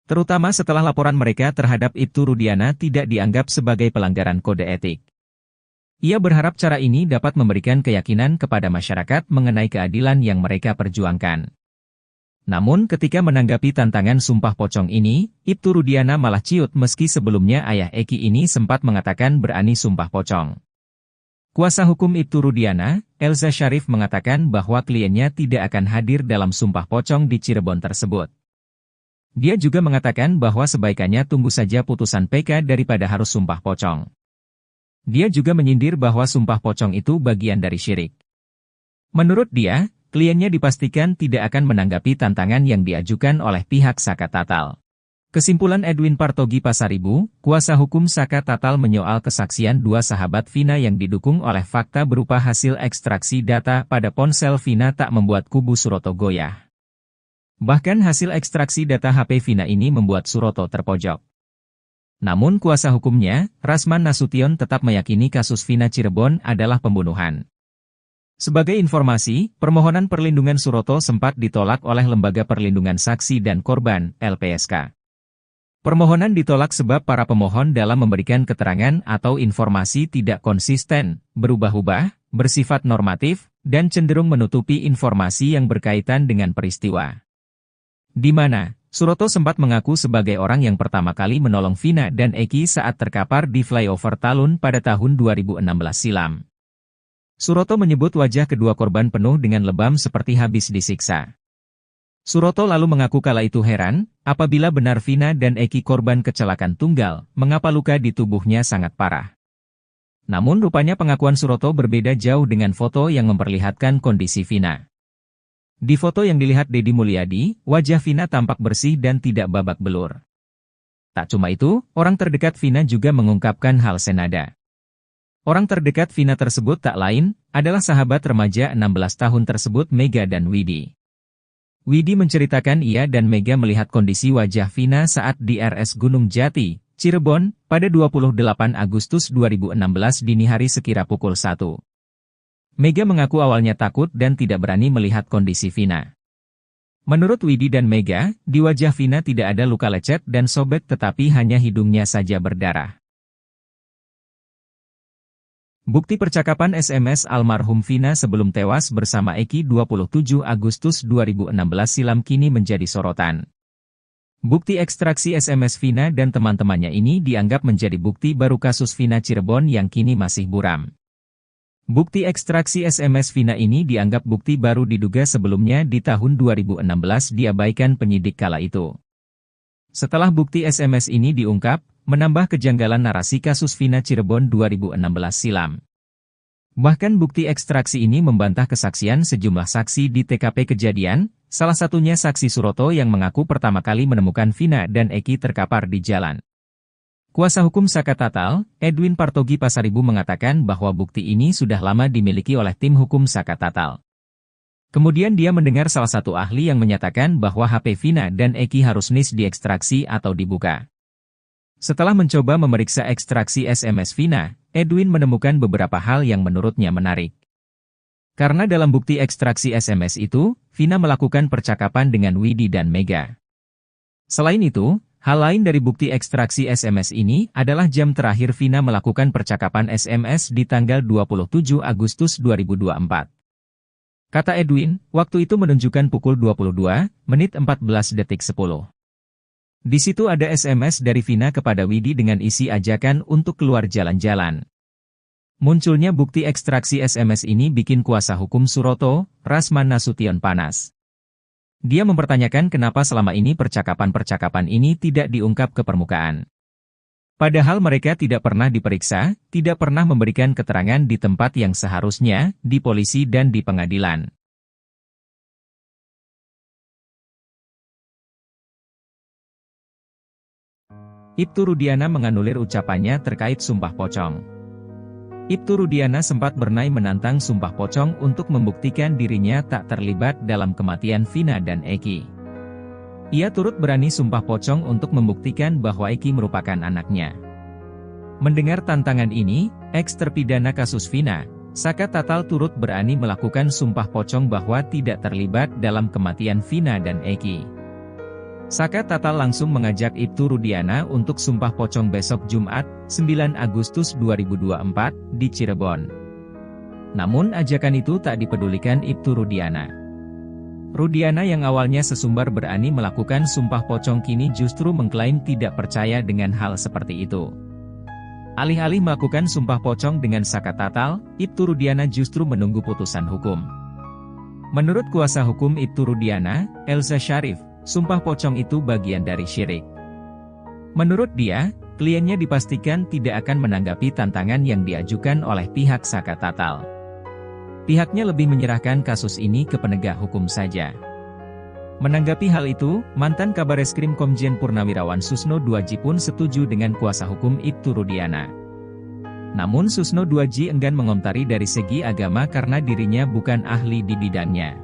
Terutama setelah laporan mereka terhadap Ibtu Rudiana tidak dianggap sebagai pelanggaran kode etik. Ia berharap cara ini dapat memberikan keyakinan kepada masyarakat mengenai keadilan yang mereka perjuangkan. Namun ketika menanggapi tantangan sumpah pocong ini, Ibtu Rudiana malah ciut meski sebelumnya ayah Eki ini sempat mengatakan berani sumpah pocong. Kuasa hukum Ibtu Rudiana, Elza Syarif mengatakan bahwa kliennya tidak akan hadir dalam sumpah pocong di Cirebon tersebut. Dia juga mengatakan bahwa sebaikannya tunggu saja putusan PK daripada harus sumpah pocong. Dia juga menyindir bahwa sumpah pocong itu bagian dari syirik. Menurut dia, kliennya dipastikan tidak akan menanggapi tantangan yang diajukan oleh pihak Saka Tatal. Kesimpulan Edwin Partogi Pasaribu, kuasa hukum Saka Tatal menyoal kesaksian dua sahabat Vina yang didukung oleh fakta berupa hasil ekstraksi data pada ponsel Vina tak membuat kubu Suroto goyah. Bahkan hasil ekstraksi data HP Vina ini membuat Suroto terpojok. Namun kuasa hukumnya, Rasman Nasution tetap meyakini kasus Vina Cirebon adalah pembunuhan. Sebagai informasi, permohonan perlindungan Suroto sempat ditolak oleh Lembaga Perlindungan Saksi dan Korban, LPSK. Permohonan ditolak sebab para pemohon dalam memberikan keterangan atau informasi tidak konsisten, berubah-ubah, bersifat normatif, dan cenderung menutupi informasi yang berkaitan dengan peristiwa. Di mana, Suroto sempat mengaku sebagai orang yang pertama kali menolong Vina dan Eki saat terkapar di flyover Talun pada tahun 2016 silam. Suroto menyebut wajah kedua korban penuh dengan lebam seperti habis disiksa. Suroto lalu mengaku kala itu heran, apabila benar Vina dan Eki korban kecelakaan tunggal, mengapa luka di tubuhnya sangat parah. Namun rupanya pengakuan Suroto berbeda jauh dengan foto yang memperlihatkan kondisi Vina. Di foto yang dilihat Deddy Mulyadi, wajah Vina tampak bersih dan tidak babak belur. Tak cuma itu, orang terdekat Vina juga mengungkapkan hal senada. Orang terdekat Vina tersebut tak lain, adalah sahabat remaja 16 tahun tersebut Mega dan Widi. Widi menceritakan ia dan Mega melihat kondisi wajah Vina saat di RS Gunung Jati, Cirebon, pada 28 Agustus 2016 dini hari sekira pukul 1. Mega mengaku awalnya takut dan tidak berani melihat kondisi Vina. Menurut Widi dan Mega, di wajah Vina tidak ada luka lecet dan sobek tetapi hanya hidungnya saja berdarah. Bukti percakapan SMS almarhum Vina sebelum tewas bersama Eki 27 Agustus 2016 silam kini menjadi sorotan. Bukti ekstraksi SMS Vina dan teman-temannya ini dianggap menjadi bukti baru kasus Vina Cirebon yang kini masih buram. Bukti ekstraksi SMS Vina ini dianggap bukti baru diduga sebelumnya di tahun 2016 diabaikan penyidik kala itu. Setelah bukti SMS ini diungkap, menambah kejanggalan narasi kasus Vina Cirebon 2016 silam. Bahkan bukti ekstraksi ini membantah kesaksian sejumlah saksi di TKP kejadian, salah satunya saksi Suroto yang mengaku pertama kali menemukan Vina dan Eki terkapar di jalan. Kuasa hukum Saka Tatal, Edwin Partogi Pasaribu mengatakan bahwa bukti ini sudah lama dimiliki oleh tim hukum Saka Tatal. Kemudian dia mendengar salah satu ahli yang menyatakan bahwa HP Vina dan Eki harus diekstraksi atau dibuka. Setelah mencoba memeriksa ekstraksi SMS Vina, Edwin menemukan beberapa hal yang menurutnya menarik. Karena dalam bukti ekstraksi SMS itu, Vina melakukan percakapan dengan Widi dan Mega. Selain itu, hal lain dari bukti ekstraksi SMS ini adalah jam terakhir Vina melakukan percakapan SMS di tanggal 27 Agustus 2024. Kata Edwin, waktu itu menunjukkan pukul 22:14:10. Di situ ada SMS dari Vina kepada Widi dengan isi ajakan untuk keluar jalan-jalan. Munculnya bukti ekstraksi SMS ini bikin kuasa hukum Suroto, Rasman Nasution panas. Dia mempertanyakan kenapa selama ini percakapan-percakapan ini tidak diungkap ke permukaan. Padahal mereka tidak pernah diperiksa, tidak pernah memberikan keterangan di tempat yang seharusnya, di polisi dan di pengadilan. Ibtu Rudiana menganulir ucapannya terkait sumpah pocong. Ibtu Rudiana sempat bernai menantang sumpah pocong untuk membuktikan dirinya tak terlibat dalam kematian Vina dan Eki. Ia turut berani sumpah pocong untuk membuktikan bahwa Eki merupakan anaknya. Mendengar tantangan ini, eks-terpidana kasus Vina, Saka Tatal turut berani melakukan sumpah pocong bahwa tidak terlibat dalam kematian Vina dan Eki. Saka Tatal langsung mengajak Ibtu Rudiana untuk sumpah pocong besok Jumat, 9 Agustus 2024, di Cirebon. Namun ajakan itu tak dipedulikan Ibtu Rudiana. Rudiana yang awalnya sesumbar berani melakukan sumpah pocong kini justru mengklaim tidak percaya dengan hal seperti itu. Alih-alih melakukan sumpah pocong dengan Saka Tatal, Ibtu Rudiana justru menunggu putusan hukum. Menurut kuasa hukum Ibtu Rudiana, Elza Syarif, sumpah pocong itu bagian dari syirik. Menurut dia, kliennya dipastikan tidak akan menanggapi tantangan yang diajukan oleh pihak Saka Tatal. Pihaknya lebih menyerahkan kasus ini ke penegak hukum saja. Menanggapi hal itu, mantan Kabareskrim Komjen Purnawirawan Susno Duaji pun setuju dengan kuasa hukum Ibtu Rudiana. Namun Susno Duaji enggan mengomentari dari segi agama karena dirinya bukan ahli di bidangnya.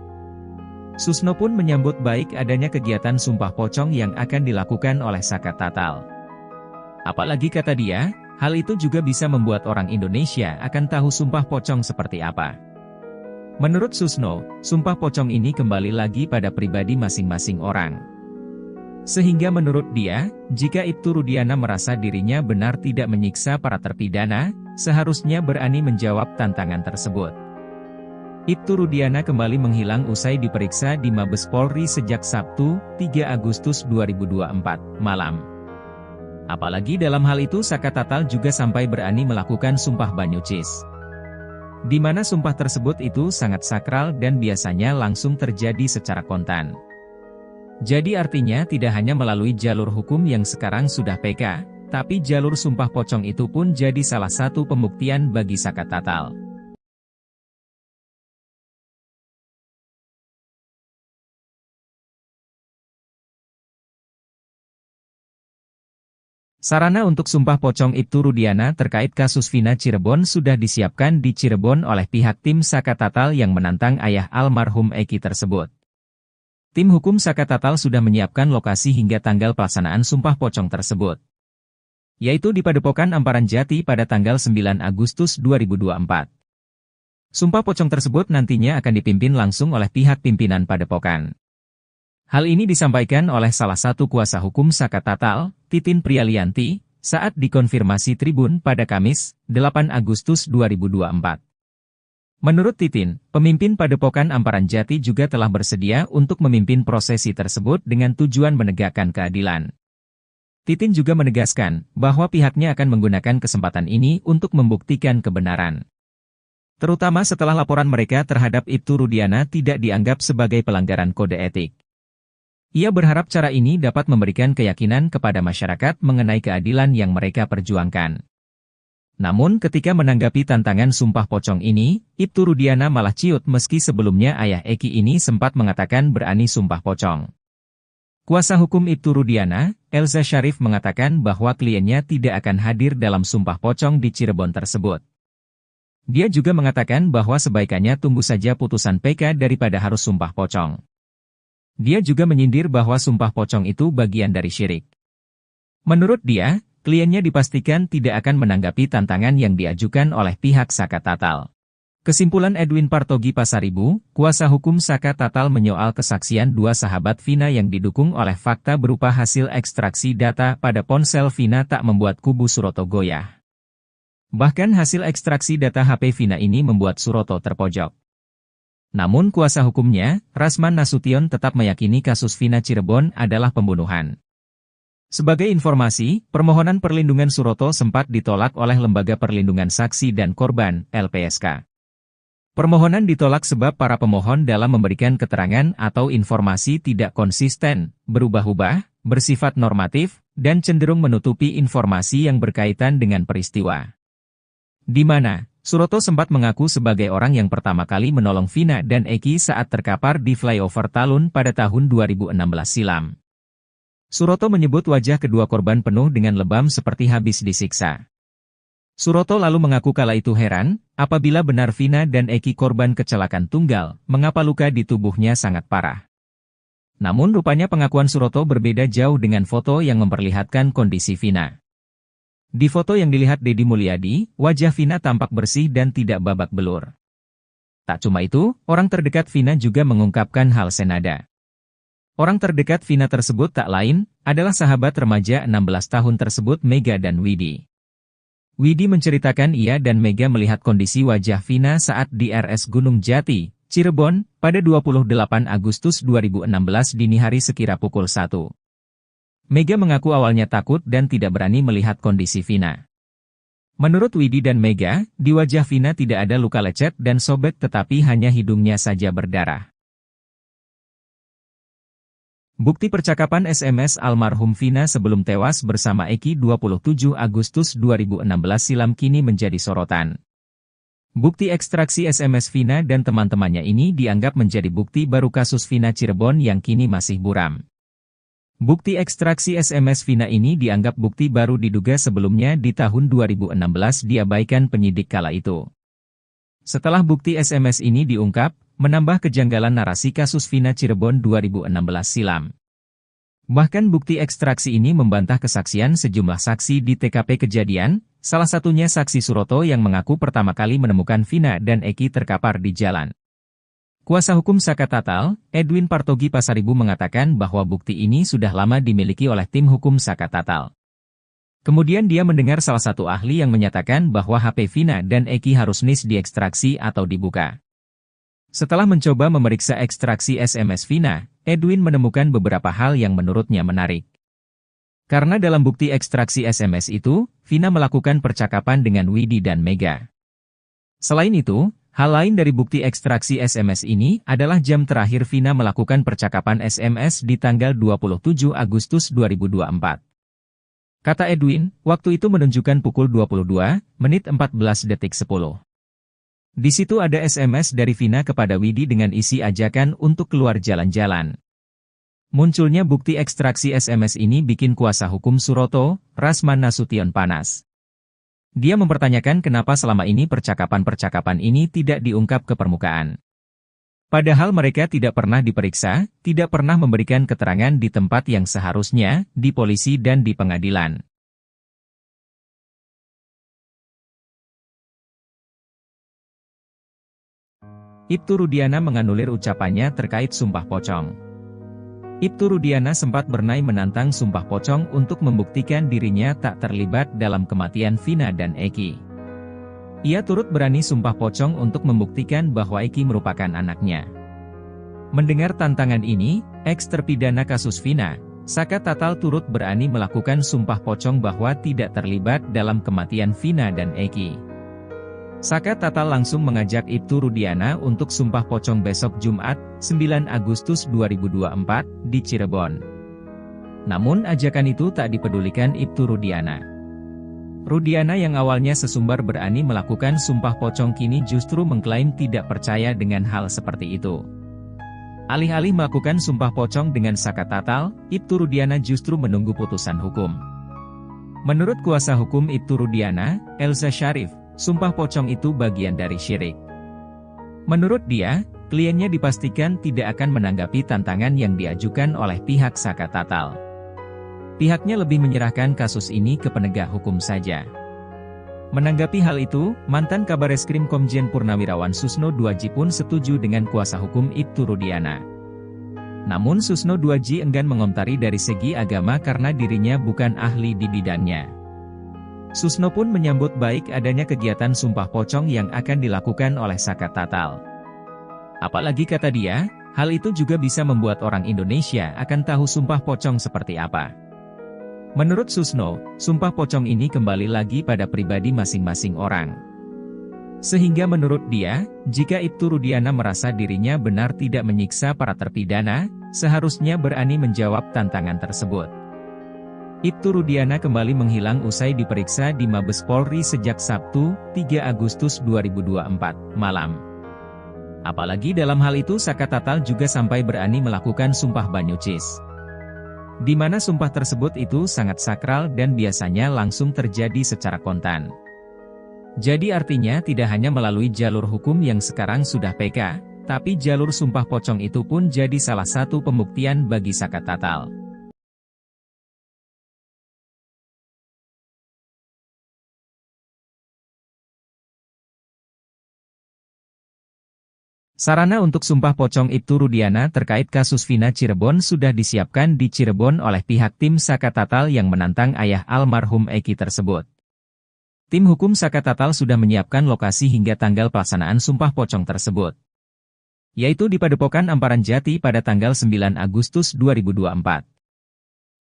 Susno pun menyambut baik adanya kegiatan sumpah pocong yang akan dilakukan oleh Saka Tatal. Apalagi kata dia, hal itu juga bisa membuat orang Indonesia akan tahu sumpah pocong seperti apa. Menurut Susno, sumpah pocong ini kembali lagi pada pribadi masing-masing orang. Sehingga menurut dia, jika Ibtu Rudiana merasa dirinya benar tidak menyiksa para terpidana, seharusnya berani menjawab tantangan tersebut. Ibtu Rudiana kembali menghilang usai diperiksa di Mabes Polri sejak Sabtu, 3 Agustus 2024, malam. Apalagi dalam hal itu Saka Tatal juga sampai berani melakukan sumpah banyucis. Di mana sumpah tersebut itu sangat sakral dan biasanya langsung terjadi secara kontan. Jadi artinya tidak hanya melalui jalur hukum yang sekarang sudah PK, tapi jalur sumpah pocong itu pun jadi salah satu pembuktian bagi Saka Tatal. Sarana untuk sumpah pocong Ibtu Rudiana terkait kasus Vina Cirebon sudah disiapkan di Cirebon oleh pihak tim Saka Tatal yang menantang ayah almarhum Eki tersebut. Tim hukum Saka Tatal sudah menyiapkan lokasi hingga tanggal pelaksanaan sumpah pocong tersebut, yaitu di Padepokan Amparan Jati pada tanggal 9 Agustus 2024. Sumpah pocong tersebut nantinya akan dipimpin langsung oleh pihak pimpinan Padepokan. Hal ini disampaikan oleh salah satu kuasa hukum Saka Tatal, Titin Prialianti, saat dikonfirmasi Tribun pada Kamis, 8 Agustus 2024. Menurut Titin, pemimpin Padepokan Amparan Jati juga telah bersedia untuk memimpin prosesi tersebut dengan tujuan menegakkan keadilan. Titin juga menegaskan bahwa pihaknya akan menggunakan kesempatan ini untuk membuktikan kebenaran. Terutama setelah laporan mereka terhadap Ibtu Rudiana tidak dianggap sebagai pelanggaran kode etik. Ia berharap cara ini dapat memberikan keyakinan kepada masyarakat mengenai keadilan yang mereka perjuangkan. Namun ketika menanggapi tantangan sumpah pocong ini, Ibtu Rudiana malah ciut meski sebelumnya ayah Eki ini sempat mengatakan berani sumpah pocong. Kuasa hukum Ibtu Rudiana, Elza Syarif mengatakan bahwa kliennya tidak akan hadir dalam sumpah pocong di Cirebon tersebut. Dia juga mengatakan bahwa sebaikannya tunggu saja putusan PK daripada harus sumpah pocong. Dia juga menyindir bahwa sumpah pocong itu bagian dari syirik. Menurut dia, kliennya dipastikan tidak akan menanggapi tantangan yang diajukan oleh pihak Saka Tatal. Kesimpulan Edwin Partogi Pasaribu, kuasa hukum Saka Tatal menyoal kesaksian dua sahabat Vina yang didukung oleh fakta berupa hasil ekstraksi data pada ponsel Vina tak membuat kubu Suroto goyah. Bahkan hasil ekstraksi data HP Vina ini membuat Suroto terpojok. Namun kuasa hukumnya, Rasman Nasution tetap meyakini kasus Vina Cirebon adalah pembunuhan. Sebagai informasi, permohonan perlindungan Suroto sempat ditolak oleh Lembaga Perlindungan Saksi dan Korban, LPSK. Permohonan ditolak sebab para pemohon dalam memberikan keterangan atau informasi tidak konsisten, berubah-ubah, bersifat normatif, dan cenderung menutupi informasi yang berkaitan dengan peristiwa. Di mana Suroto sempat mengaku sebagai orang yang pertama kali menolong Vina dan Eki saat terkapar di flyover Talun pada tahun 2016 silam. Suroto menyebut wajah kedua korban penuh dengan lebam seperti habis disiksa. Suroto lalu mengaku kala itu heran, apabila benar Vina dan Eki korban kecelakaan tunggal, mengapa luka di tubuhnya sangat parah. Namun rupanya pengakuan Suroto berbeda jauh dengan foto yang memperlihatkan kondisi Vina. Di foto yang dilihat Deddy Mulyadi, wajah Vina tampak bersih dan tidak babak belur. Tak cuma itu, orang terdekat Vina juga mengungkapkan hal senada. Orang terdekat Vina tersebut tak lain, adalah sahabat remaja 16 tahun tersebut Mega dan Widi. Widi menceritakan ia dan Mega melihat kondisi wajah Vina saat di RS Gunung Jati, Cirebon, pada 28 Agustus 2016 dini hari sekira pukul 1. Mega mengaku awalnya takut dan tidak berani melihat kondisi Vina. Menurut Widi dan Mega, di wajah Vina tidak ada luka lecet dan sobek tetapi hanya hidungnya saja berdarah. Bukti percakapan SMS almarhum Vina sebelum tewas bersama Eki 27 Agustus 2016 silam kini menjadi sorotan. Bukti ekstraksi SMS Vina dan teman-temannya ini dianggap menjadi bukti baru kasus Vina Cirebon yang kini masih buram. Bukti ekstraksi SMS Vina ini dianggap bukti baru diduga sebelumnya di tahun 2016 diabaikan penyidik kala itu. Setelah bukti SMS ini diungkap, menambah kejanggalan narasi kasus Vina Cirebon 2016 silam. Bahkan bukti ekstraksi ini membantah kesaksian sejumlah saksi di TKP kejadian, salah satunya saksi Suroto yang mengaku pertama kali menemukan Vina dan Eki terkapar di jalan. Kuasa hukum Saka Tatal, Edwin Partogi Pasaribu mengatakan bahwa bukti ini sudah lama dimiliki oleh tim hukum Saka Tatal. Kemudian dia mendengar salah satu ahli yang menyatakan bahwa HP Vina dan Eki harus diekstraksi atau dibuka. Setelah mencoba memeriksa ekstraksi SMS Vina, Edwin menemukan beberapa hal yang menurutnya menarik. Karena dalam bukti ekstraksi SMS itu, Vina melakukan percakapan dengan Widi dan Mega. Selain itu, hal lain dari bukti ekstraksi SMS ini adalah jam terakhir Vina melakukan percakapan SMS di tanggal 27 Agustus 2024. Kata Edwin, waktu itu menunjukkan pukul 22:14:10. Di situ ada SMS dari Vina kepada Widi dengan isi ajakan untuk keluar jalan-jalan. Munculnya bukti ekstraksi SMS ini bikin kuasa hukum Suroto, Rasman Nasution panas. Dia mempertanyakan kenapa selama ini percakapan-percakapan ini tidak diungkap ke permukaan. Padahal mereka tidak pernah diperiksa, tidak pernah memberikan keterangan di tempat yang seharusnya, di polisi dan di pengadilan. Ibtu Rudiana menganulir ucapannya terkait Sumpah Pocong. Ibtu Rudiana sempat bernai menantang Sumpah Pocong untuk membuktikan dirinya tak terlibat dalam kematian Vina dan Eki. Ia turut berani Sumpah Pocong untuk membuktikan bahwa Eki merupakan anaknya. Mendengar tantangan ini, eks-terpidana kasus Vina, Saka Tatal turut berani melakukan Sumpah Pocong bahwa tidak terlibat dalam kematian Vina dan Eki. Saka Tatal langsung mengajak Ibtu Rudiana untuk Sumpah Pocong besok Jumat, 9 Agustus 2024, di Cirebon. Namun ajakan itu tak dipedulikan Ibtu Rudiana. Rudiana yang awalnya sesumbar berani melakukan Sumpah Pocong kini justru mengklaim tidak percaya dengan hal seperti itu. Alih-alih melakukan Sumpah Pocong dengan Saka Tatal, Ibtu Rudiana justru menunggu putusan hukum. Menurut kuasa hukum Ibtu Rudiana, Elza Syarif, Sumpah Pocong itu bagian dari syirik. Menurut dia, kliennya dipastikan tidak akan menanggapi tantangan yang diajukan oleh pihak Saka Tatal. Pihaknya lebih menyerahkan kasus ini ke penegak hukum saja. Menanggapi hal itu, mantan Kabareskrim Komjen Purnawirawan Susno Duaji pun setuju dengan kuasa hukum Ibtu Rudiana. Namun Susno Duaji enggan mengomentari dari segi agama karena dirinya bukan ahli di bidangnya. Susno pun menyambut baik adanya kegiatan Sumpah Pocong yang akan dilakukan oleh Saka Tatal. Apalagi kata dia, hal itu juga bisa membuat orang Indonesia akan tahu Sumpah Pocong seperti apa. Menurut Susno, Sumpah Pocong ini kembali lagi pada pribadi masing-masing orang. Sehingga menurut dia, jika Ibtu Rudiana merasa dirinya benar tidak menyiksa para terpidana, seharusnya berani menjawab tantangan tersebut. Ibtu Rudiana kembali menghilang usai diperiksa di Mabes Polri sejak Sabtu, 3 Agustus 2024, malam. Apalagi dalam hal itu Saka Tatal juga sampai berani melakukan Sumpah Banyucis. Di mana sumpah tersebut itu sangat sakral dan biasanya langsung terjadi secara kontan. Jadi artinya tidak hanya melalui jalur hukum yang sekarang sudah PK, tapi jalur Sumpah Pocong itu pun jadi salah satu pembuktian bagi Saka Tatal. Sarana untuk Sumpah Pocong Ibtu Rudiana terkait kasus Vina Cirebon sudah disiapkan di Cirebon oleh pihak tim Saka Tatal yang menantang ayah almarhum Eki tersebut. Tim hukum Saka Tatal sudah menyiapkan lokasi hingga tanggal pelaksanaan Sumpah Pocong tersebut, yaitu di Padepokan Amparan Jati pada tanggal 9 Agustus 2024.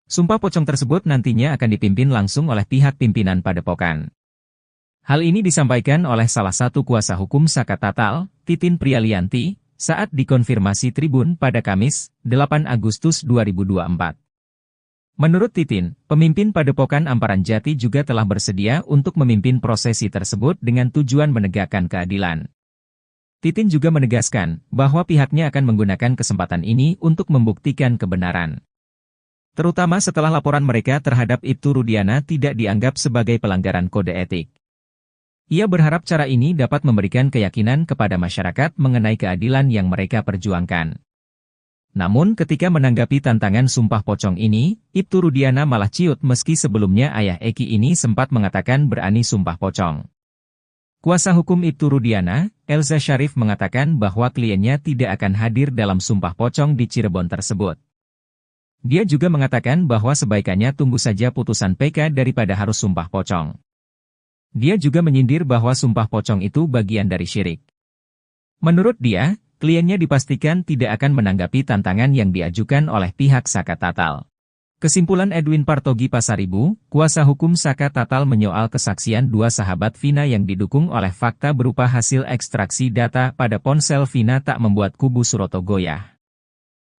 Sumpah Pocong tersebut nantinya akan dipimpin langsung oleh pihak pimpinan Padepokan. Hal ini disampaikan oleh salah satu kuasa hukum Saka Tatal, Titin Prialianti, saat dikonfirmasi Tribun pada Kamis, 8 Agustus 2024. Menurut Titin, pemimpin Padepokan Amparan Jati juga telah bersedia untuk memimpin prosesi tersebut dengan tujuan menegakkan keadilan. Titin juga menegaskan bahwa pihaknya akan menggunakan kesempatan ini untuk membuktikan kebenaran. Terutama setelah laporan mereka terhadap Ibtu Rudiana tidak dianggap sebagai pelanggaran kode etik. Ia berharap cara ini dapat memberikan keyakinan kepada masyarakat mengenai keadilan yang mereka perjuangkan. Namun ketika menanggapi tantangan sumpah pocong ini, Ibtu Rudiana malah ciut meski sebelumnya ayah Eki ini sempat mengatakan berani sumpah pocong. Kuasa hukum Ibtu Rudiana, Elza Syarif mengatakan bahwa kliennya tidak akan hadir dalam sumpah pocong di Cirebon tersebut. Dia juga mengatakan bahwa sebaikannya tunggu saja putusan PK daripada harus sumpah pocong. Dia juga menyindir bahwa sumpah pocong itu bagian dari syirik. Menurut dia, kliennya dipastikan tidak akan menanggapi tantangan yang diajukan oleh pihak Saka Tatal. Kesimpulan Edwin Partogi Pasaribu, kuasa hukum Saka Tatal menyoal kesaksian dua sahabat Vina yang didukung oleh fakta berupa hasil ekstraksi data pada ponsel Vina tak membuat kubu Suroto goyah.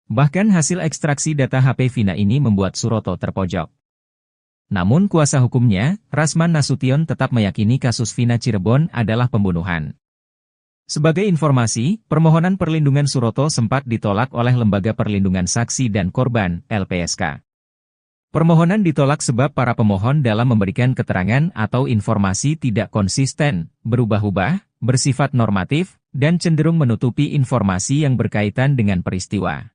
Bahkan hasil ekstraksi data HP Vina ini membuat Suroto terpojok. Namun kuasa hukumnya, Rasman Nasution tetap meyakini kasus Vina Cirebon adalah pembunuhan. Sebagai informasi, permohonan perlindungan Suroto sempat ditolak oleh Lembaga Perlindungan Saksi dan Korban, LPSK. Permohonan ditolak sebab para pemohon dalam memberikan keterangan atau informasi tidak konsisten, berubah-ubah, bersifat normatif, dan cenderung menutupi informasi yang berkaitan dengan peristiwa.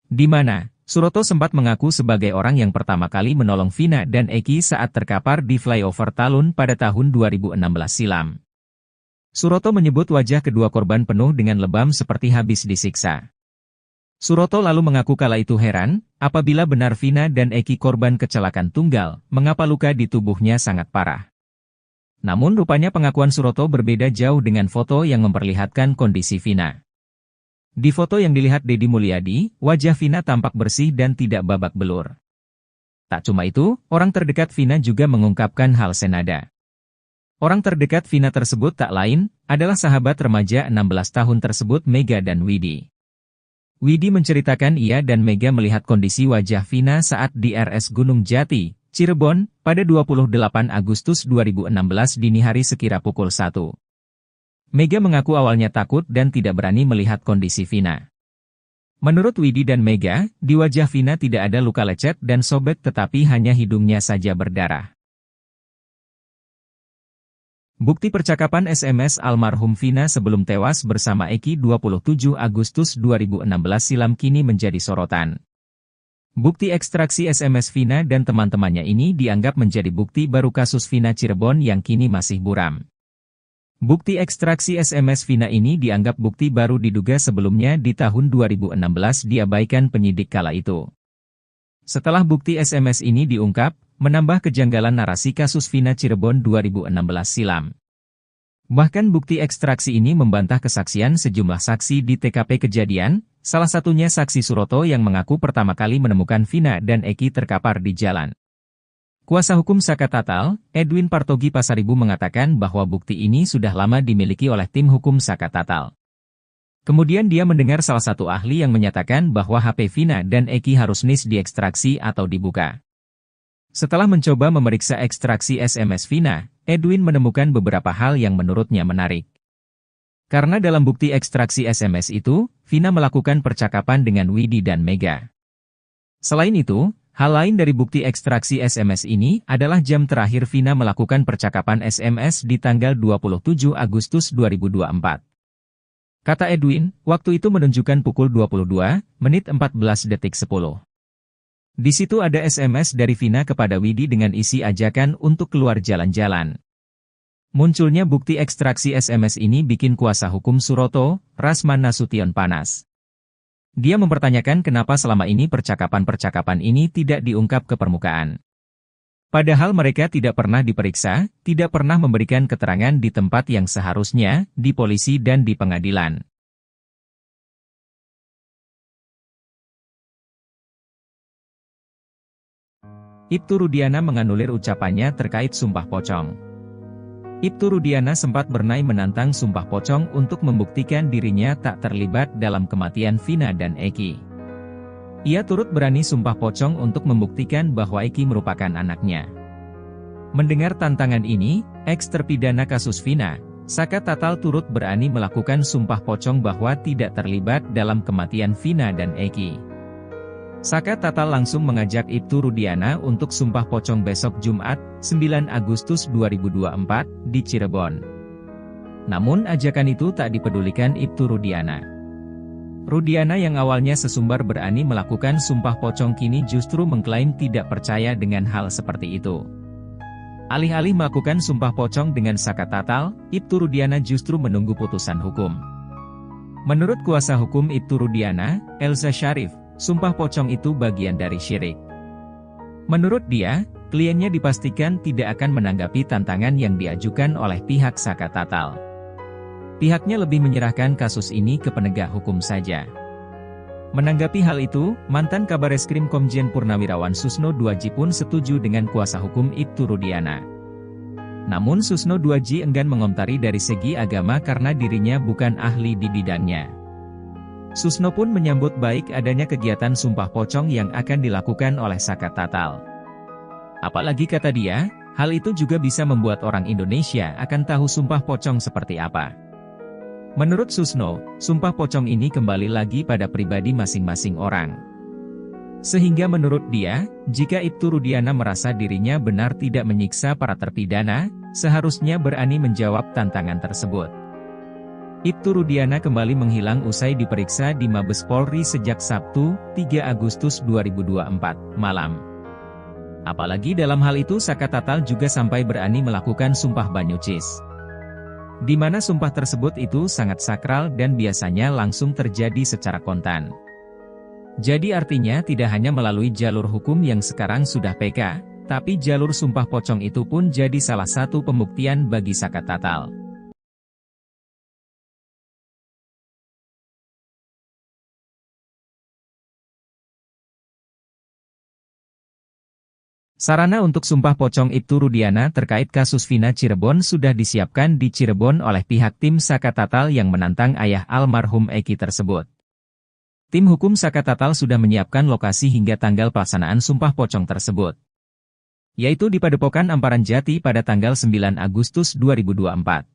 Di mana, Suroto sempat mengaku sebagai orang yang pertama kali menolong Vina dan Eki saat terkapar di flyover Talun pada tahun 2016 silam. Suroto menyebut wajah kedua korban penuh dengan lebam seperti habis disiksa. Suroto lalu mengaku kala itu heran, apabila benar Vina dan Eki korban kecelakaan tunggal, mengapa luka di tubuhnya sangat parah. Namun rupanya pengakuan Suroto berbeda jauh dengan foto yang memperlihatkan kondisi Vina. Di foto yang dilihat Deddy Mulyadi, wajah Vina tampak bersih dan tidak babak belur. Tak cuma itu, orang terdekat Vina juga mengungkapkan hal senada. Orang terdekat Vina tersebut tak lain, adalah sahabat remaja 16 tahun tersebut Mega dan Widi. Widi menceritakan ia dan Mega melihat kondisi wajah Vina saat di RS Gunung Jati, Cirebon, pada 28 Agustus 2016 dini hari sekira pukul 1. Mega mengaku awalnya takut dan tidak berani melihat kondisi Vina. Menurut Widi dan Mega, di wajah Vina tidak ada luka lecet dan sobek tetapi hanya hidungnya saja berdarah. Bukti percakapan SMS almarhum Vina sebelum tewas bersama Eki 27 Agustus 2016 silam kini menjadi sorotan. Bukti ekstraksi SMS Vina dan teman-temannya ini dianggap menjadi bukti baru kasus Vina Cirebon yang kini masih buram. Bukti ekstraksi SMS Vina ini dianggap bukti baru diduga sebelumnya di tahun 2016 diabaikan penyidik kala itu. Setelah bukti SMS ini diungkap, menambah kejanggalan narasi kasus Vina Cirebon 2016 silam. Bahkan bukti ekstraksi ini membantah kesaksian sejumlah saksi di TKP kejadian, salah satunya saksi Suroto yang mengaku pertama kali menemukan Vina dan Eki terkapar di jalan. Kuasa hukum Saka Tatal, Edwin Partogi Pasaribu mengatakan bahwa bukti ini sudah lama dimiliki oleh tim hukum Saka Tatal. Kemudian dia mendengar salah satu ahli yang menyatakan bahwa HP Vina dan Eki harus diekstraksi atau dibuka. Setelah mencoba memeriksa ekstraksi SMS Vina, Edwin menemukan beberapa hal yang menurutnya menarik. Karena dalam bukti ekstraksi SMS itu, Vina melakukan percakapan dengan Widi dan Mega. Selain itu, hal lain dari bukti ekstraksi SMS ini adalah jam terakhir Vina melakukan percakapan SMS di tanggal 27 Agustus 2024. Kata Edwin, waktu itu menunjukkan pukul 22:14:10. Di situ ada SMS dari Vina kepada Widi dengan isi ajakan untuk keluar jalan-jalan. Munculnya bukti ekstraksi SMS ini bikin kuasa hukum Suroto, Rasman Nasution panas. Dia mempertanyakan kenapa selama ini percakapan-percakapan ini tidak diungkap ke permukaan. Padahal mereka tidak pernah diperiksa, tidak pernah memberikan keterangan di tempat yang seharusnya, di polisi dan di pengadilan. Ibtu Rudiana menganulir ucapannya terkait sumpah pocong. Ibtu Rudiana sempat bernai menantang sumpah pocong untuk membuktikan dirinya tak terlibat dalam kematian Vina dan Eki. Ia turut berani sumpah pocong untuk membuktikan bahwa Eki merupakan anaknya. Mendengar tantangan ini, eks-terpidana kasus Vina, Saka Tatal turut berani melakukan sumpah pocong bahwa tidak terlibat dalam kematian Vina dan Eki. Saka Tatal langsung mengajak Ibtu Rudiana untuk sumpah pocong besok Jumat, 9 Agustus 2024, di Cirebon. Namun ajakan itu tak dipedulikan Ibtu Rudiana. Rudiana yang awalnya sesumbar berani melakukan sumpah pocong kini justru mengklaim tidak percaya dengan hal seperti itu. Alih-alih melakukan sumpah pocong dengan Saka Tatal, Ibtu Rudiana justru menunggu putusan hukum. Menurut kuasa hukum Ibtu Rudiana, Elza Syarif, sumpah pocong itu bagian dari syirik. Menurut dia, kliennya dipastikan tidak akan menanggapi tantangan yang diajukan oleh pihak Saka Tatal. Pihaknya lebih menyerahkan kasus ini ke penegak hukum saja. Menanggapi hal itu, mantan Kabareskrim Komjen Purnawirawan Susno Duaji pun setuju dengan kuasa hukum Ibtu Rudiana. Namun Susno Duaji enggan mengomentari dari segi agama karena dirinya bukan ahli di bidangnya. Susno pun menyambut baik adanya kegiatan sumpah pocong yang akan dilakukan oleh Saka Tatal. Apalagi kata dia, hal itu juga bisa membuat orang Indonesia akan tahu sumpah pocong seperti apa. Menurut Susno, sumpah pocong ini kembali lagi pada pribadi masing-masing orang. Sehingga menurut dia, jika Ibtu Rudiana merasa dirinya benar tidak menyiksa para terpidana, seharusnya berani menjawab tantangan tersebut. Ibtu Rudiana kembali menghilang usai diperiksa di Mabes Polri sejak Sabtu, 3 Agustus 2024, malam. Apalagi dalam hal itu Saka Tatal juga sampai berani melakukan sumpah banyucis. Di mana sumpah tersebut itu sangat sakral dan biasanya langsung terjadi secara kontan. Jadi artinya tidak hanya melalui jalur hukum yang sekarang sudah PK, tapi jalur sumpah pocong itu pun jadi salah satu pembuktian bagi Saka Tatal. Sarana untuk sumpah pocong Ibtu Rudiana terkait kasus Vina Cirebon sudah disiapkan di Cirebon oleh pihak tim Saka Tatal yang menantang ayah almarhum Eki tersebut. Tim hukum Saka Tatal sudah menyiapkan lokasi hingga tanggal pelaksanaan sumpah pocong tersebut, yaitu di Padepokan Amparan Jati pada tanggal 9 Agustus 2024.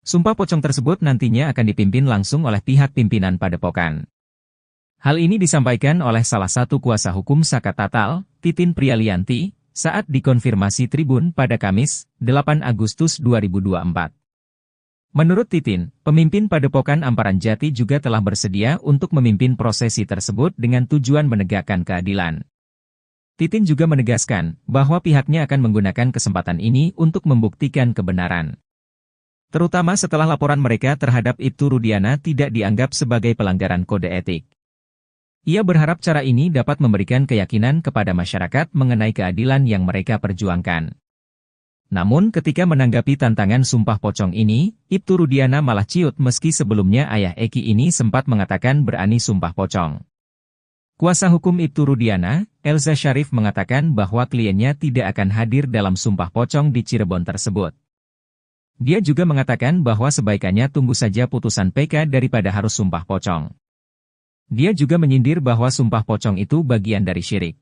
Sumpah pocong tersebut nantinya akan dipimpin langsung oleh pihak pimpinan Padepokan. Hal ini disampaikan oleh salah satu kuasa hukum Saka Tatal, Titin Prialianti, saat dikonfirmasi Tribun pada Kamis, 8 Agustus 2024. Menurut Titin, pemimpin Padepokan Amparan Jati juga telah bersedia untuk memimpin prosesi tersebut dengan tujuan menegakkan keadilan. Titin juga menegaskan bahwa pihaknya akan menggunakan kesempatan ini untuk membuktikan kebenaran. Terutama setelah laporan mereka terhadap Ibtu Rudiana tidak dianggap sebagai pelanggaran kode etik. Ia berharap cara ini dapat memberikan keyakinan kepada masyarakat mengenai keadilan yang mereka perjuangkan. Namun ketika menanggapi tantangan sumpah pocong ini, Ibtu Rudiana malah ciut meski sebelumnya ayah Eki ini sempat mengatakan berani sumpah pocong. Kuasa hukum Ibtu Rudiana, Elza Syarif mengatakan bahwa kliennya tidak akan hadir dalam sumpah pocong di Cirebon tersebut. Dia juga mengatakan bahwa sebaikannya tunggu saja putusan PK daripada harus sumpah pocong. Dia juga menyindir bahwa sumpah pocong itu bagian dari syirik.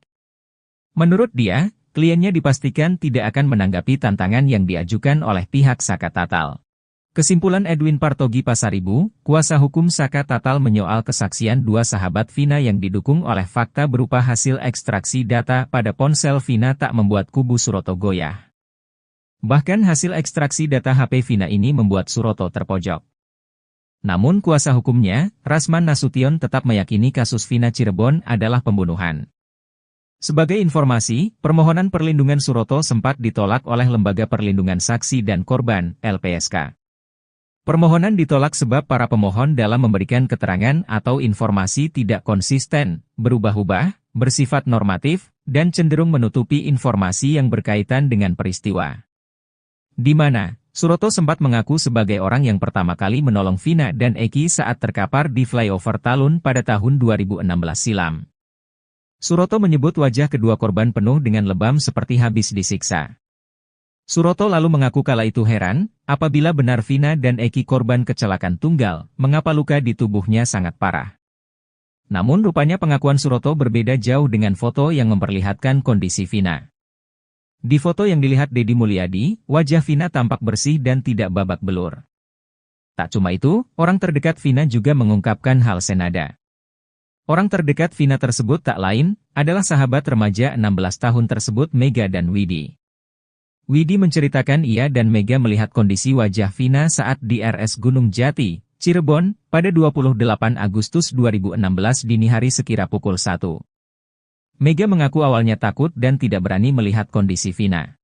Menurut dia, kliennya dipastikan tidak akan menanggapi tantangan yang diajukan oleh pihak Saka Tatal. Kesimpulan Edwin Partogi Pasaribu, kuasa hukum Saka Tatal menyoal kesaksian dua sahabat Vina yang didukung oleh fakta berupa hasil ekstraksi data pada ponsel Vina tak membuat kubu Suroto goyah. Bahkan hasil ekstraksi data HP Vina ini membuat Suroto terpojok. Namun kuasa hukumnya, Rasman Nasution tetap meyakini kasus Vina Cirebon adalah pembunuhan. Sebagai informasi, permohonan perlindungan Suroto sempat ditolak oleh Lembaga Perlindungan Saksi dan Korban, LPSK. Permohonan ditolak sebab para pemohon dalam memberikan keterangan atau informasi tidak konsisten, berubah-ubah, bersifat normatif, dan cenderung menutupi informasi yang berkaitan dengan peristiwa. Di mana Suroto sempat mengaku sebagai orang yang pertama kali menolong Vina dan Eki saat terkapar di flyover Talun pada tahun 2016 silam. Suroto menyebut wajah kedua korban penuh dengan lebam seperti habis disiksa. Suroto lalu mengaku kala itu heran, apabila benar Vina dan Eki korban kecelakaan tunggal, mengapa luka di tubuhnya sangat parah. Namun rupanya pengakuan Suroto berbeda jauh dengan foto yang memperlihatkan kondisi Vina. Di foto yang dilihat Deddy Mulyadi, wajah Vina tampak bersih dan tidak babak belur. Tak cuma itu, orang terdekat Vina juga mengungkapkan hal senada. Orang terdekat Vina tersebut tak lain, adalah sahabat remaja 16 tahun tersebut Mega dan Widi. Widi menceritakan ia dan Mega melihat kondisi wajah Vina saat di RS Gunung Jati, Cirebon, pada 28 Agustus 2016 dini hari sekira pukul 1. Mega mengaku awalnya takut dan tidak berani melihat kondisi Vina.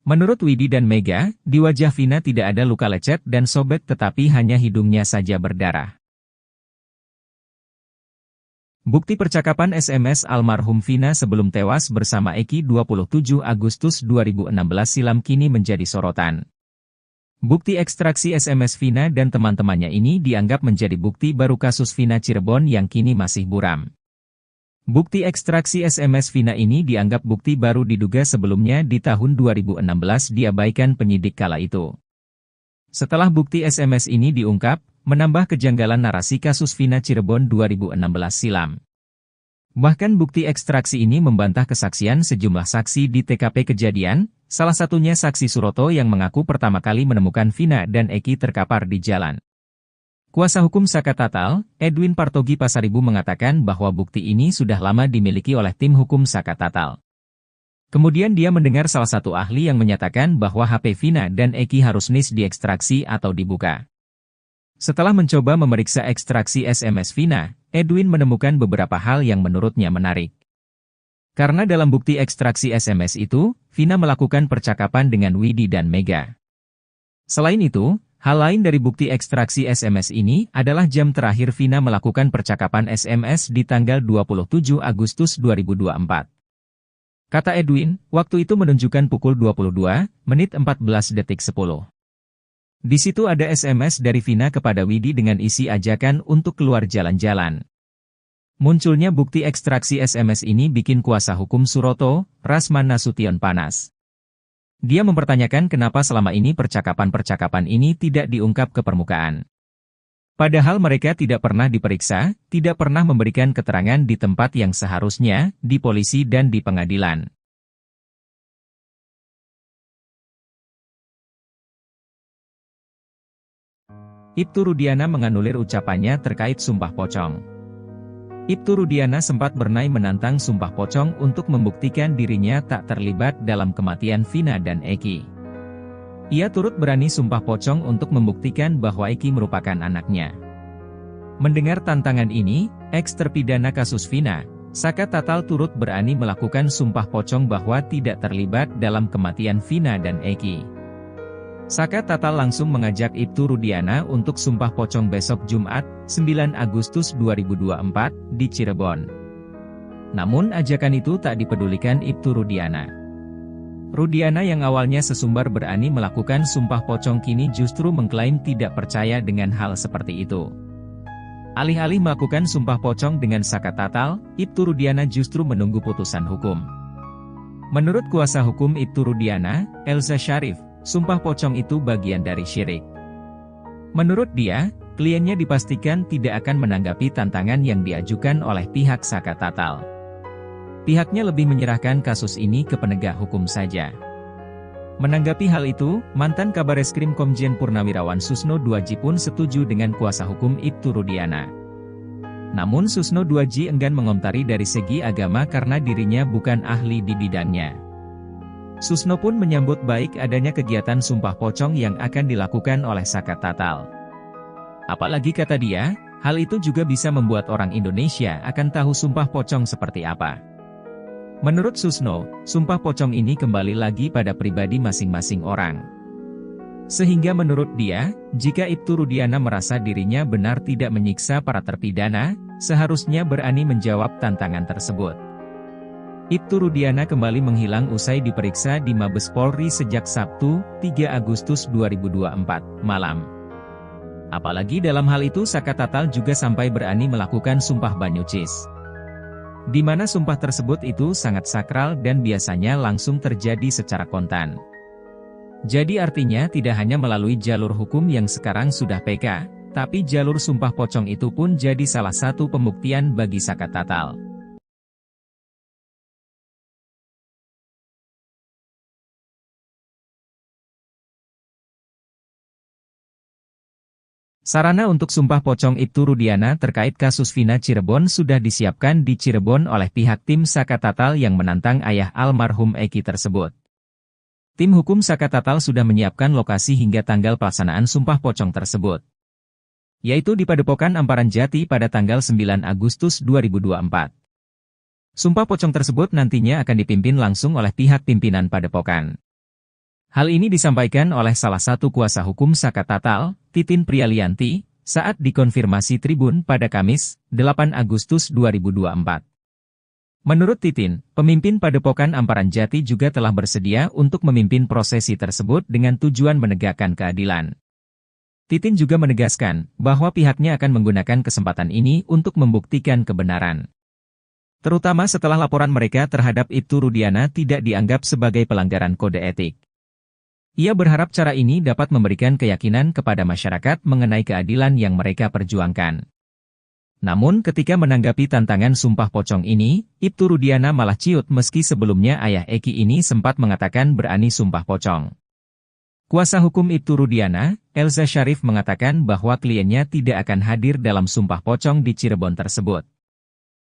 Menurut Widi dan Mega, di wajah Vina tidak ada luka lecet dan sobek tetapi hanya hidungnya saja berdarah. Bukti percakapan SMS almarhum Vina sebelum tewas bersama Eki 27 Agustus 2016 silam kini menjadi sorotan. Bukti ekstraksi SMS Vina dan teman-temannya ini dianggap menjadi bukti baru kasus Vina Cirebon yang kini masih buram. Bukti ekstraksi SMS Vina ini dianggap bukti baru diduga sebelumnya di tahun 2016 diabaikan penyidik kala itu. Setelah bukti SMS ini diungkap, menambah kejanggalan narasi kasus Vina Cirebon 2016 silam. Bahkan bukti ekstraksi ini membantah kesaksian sejumlah saksi di TKP kejadian, salah satunya saksi Suroto yang mengaku pertama kali menemukan Vina dan Eki terkapar di jalan. Kuasa hukum Saka Tatal, Edwin Partogi Pasaribu mengatakan bahwa bukti ini sudah lama dimiliki oleh tim hukum Saka Tatal. Kemudian dia mendengar salah satu ahli yang menyatakan bahwa HP Vina dan Eki harus diekstraksi atau dibuka. Setelah mencoba memeriksa ekstraksi SMS Vina, Edwin menemukan beberapa hal yang menurutnya menarik. Karena dalam bukti ekstraksi SMS itu, Vina melakukan percakapan dengan Widi dan Mega. Selain itu, hal lain dari bukti ekstraksi SMS ini adalah jam terakhir Vina melakukan percakapan SMS di tanggal 27 Agustus 2024. Kata Edwin, waktu itu menunjukkan pukul 22:14:10. Di situ ada SMS dari Vina kepada Widi dengan isi ajakan untuk keluar jalan-jalan. Munculnya bukti ekstraksi SMS ini bikin kuasa hukum Suroto, Rasman Nasution panas. Dia mempertanyakan kenapa selama ini percakapan-percakapan ini tidak diungkap ke permukaan. Padahal mereka tidak pernah diperiksa, tidak pernah memberikan keterangan di tempat yang seharusnya, di polisi dan di pengadilan. Ibtu Rudiana menganulir ucapannya terkait Sumpah Pocong. Ibtu Rudiana sempat bernai menantang Sumpah Pocong untuk membuktikan dirinya tak terlibat dalam kematian Vina dan Eki. Ia turut berani Sumpah Pocong untuk membuktikan bahwa Eki merupakan anaknya. Mendengar tantangan ini, eks-terpidana kasus Vina, Saka Tatal turut berani melakukan Sumpah Pocong bahwa tidak terlibat dalam kematian Vina dan Eki. Saka Tatal langsung mengajak Ibtu Rudiana untuk Sumpah Pocong besok Jumat, 9 Agustus 2024, di Cirebon. Namun ajakan itu tak dipedulikan Ibtu Rudiana. Rudiana yang awalnya sesumbar berani melakukan Sumpah Pocong kini justru mengklaim tidak percaya dengan hal seperti itu. Alih-alih melakukan Sumpah Pocong dengan Saka Tatal, Ibtu Rudiana justru menunggu putusan hukum. Menurut kuasa hukum Ibtu Rudiana, Elza Syarif, Sumpah Pocong itu bagian dari syirik. Menurut dia, kliennya dipastikan tidak akan menanggapi tantangan yang diajukan oleh pihak Saka Tatal. Pihaknya lebih menyerahkan kasus ini ke penegak hukum saja. Menanggapi hal itu, mantan Kabareskrim Komjen Purnawirawan Susno Duaji pun setuju dengan kuasa hukum Ibtu Rudiana. Namun Susno Duaji enggan mengomentari dari segi agama karena dirinya bukan ahli di bidangnya. Susno pun menyambut baik adanya kegiatan Sumpah Pocong yang akan dilakukan oleh Saka Tatal. Apalagi kata dia, hal itu juga bisa membuat orang Indonesia akan tahu Sumpah Pocong seperti apa. Menurut Susno, Sumpah Pocong ini kembali lagi pada pribadi masing-masing orang. Sehingga menurut dia, jika Ibtu Rudiana merasa dirinya benar tidak menyiksa para terpidana, seharusnya berani menjawab tantangan tersebut. Ibtu Rudiana kembali menghilang usai diperiksa di Mabes Polri sejak Sabtu, 3 Agustus 2024, malam. Apalagi dalam hal itu Saka Tatal juga sampai berani melakukan Sumpah Banyucis. Di mana sumpah tersebut itu sangat sakral dan biasanya langsung terjadi secara kontan. Jadi artinya tidak hanya melalui jalur hukum yang sekarang sudah PK, Tapi jalur sumpah pocong itu pun jadi salah satu pembuktian bagi Saka Tatal. Sarana untuk sumpah pocong Ibtu Rudiana terkait kasus Vina Cirebon sudah disiapkan di Cirebon oleh pihak tim Saka Tatal yang menantang ayah almarhum Eki tersebut. Tim hukum Saka Tatal sudah menyiapkan lokasi hingga tanggal pelaksanaan sumpah pocong tersebut, yaitu di Padepokan Amparan Jati pada tanggal 9 Agustus 2024. Sumpah pocong tersebut nantinya akan dipimpin langsung oleh pihak pimpinan Padepokan. Hal ini disampaikan oleh salah satu kuasa hukum Saka Tatal, Titin Prialianti, saat dikonfirmasi Tribun pada Kamis, 8 Agustus 2024. Menurut Titin, pemimpin Padepokan Amparan Jati juga telah bersedia untuk memimpin prosesi tersebut dengan tujuan menegakkan keadilan. Titin juga menegaskan bahwa pihaknya akan menggunakan kesempatan ini untuk membuktikan kebenaran, terutama setelah laporan mereka terhadap Ibtu Rudiana tidak dianggap sebagai pelanggaran kode etik. Ia berharap cara ini dapat memberikan keyakinan kepada masyarakat mengenai keadilan yang mereka perjuangkan. Namun ketika menanggapi tantangan sumpah pocong ini, Ibtu Rudiana malah ciut meski sebelumnya ayah Eki ini sempat mengatakan berani sumpah pocong. Kuasa hukum Ibtu Rudiana, Elza Syarif mengatakan bahwa kliennya tidak akan hadir dalam sumpah pocong di Cirebon tersebut.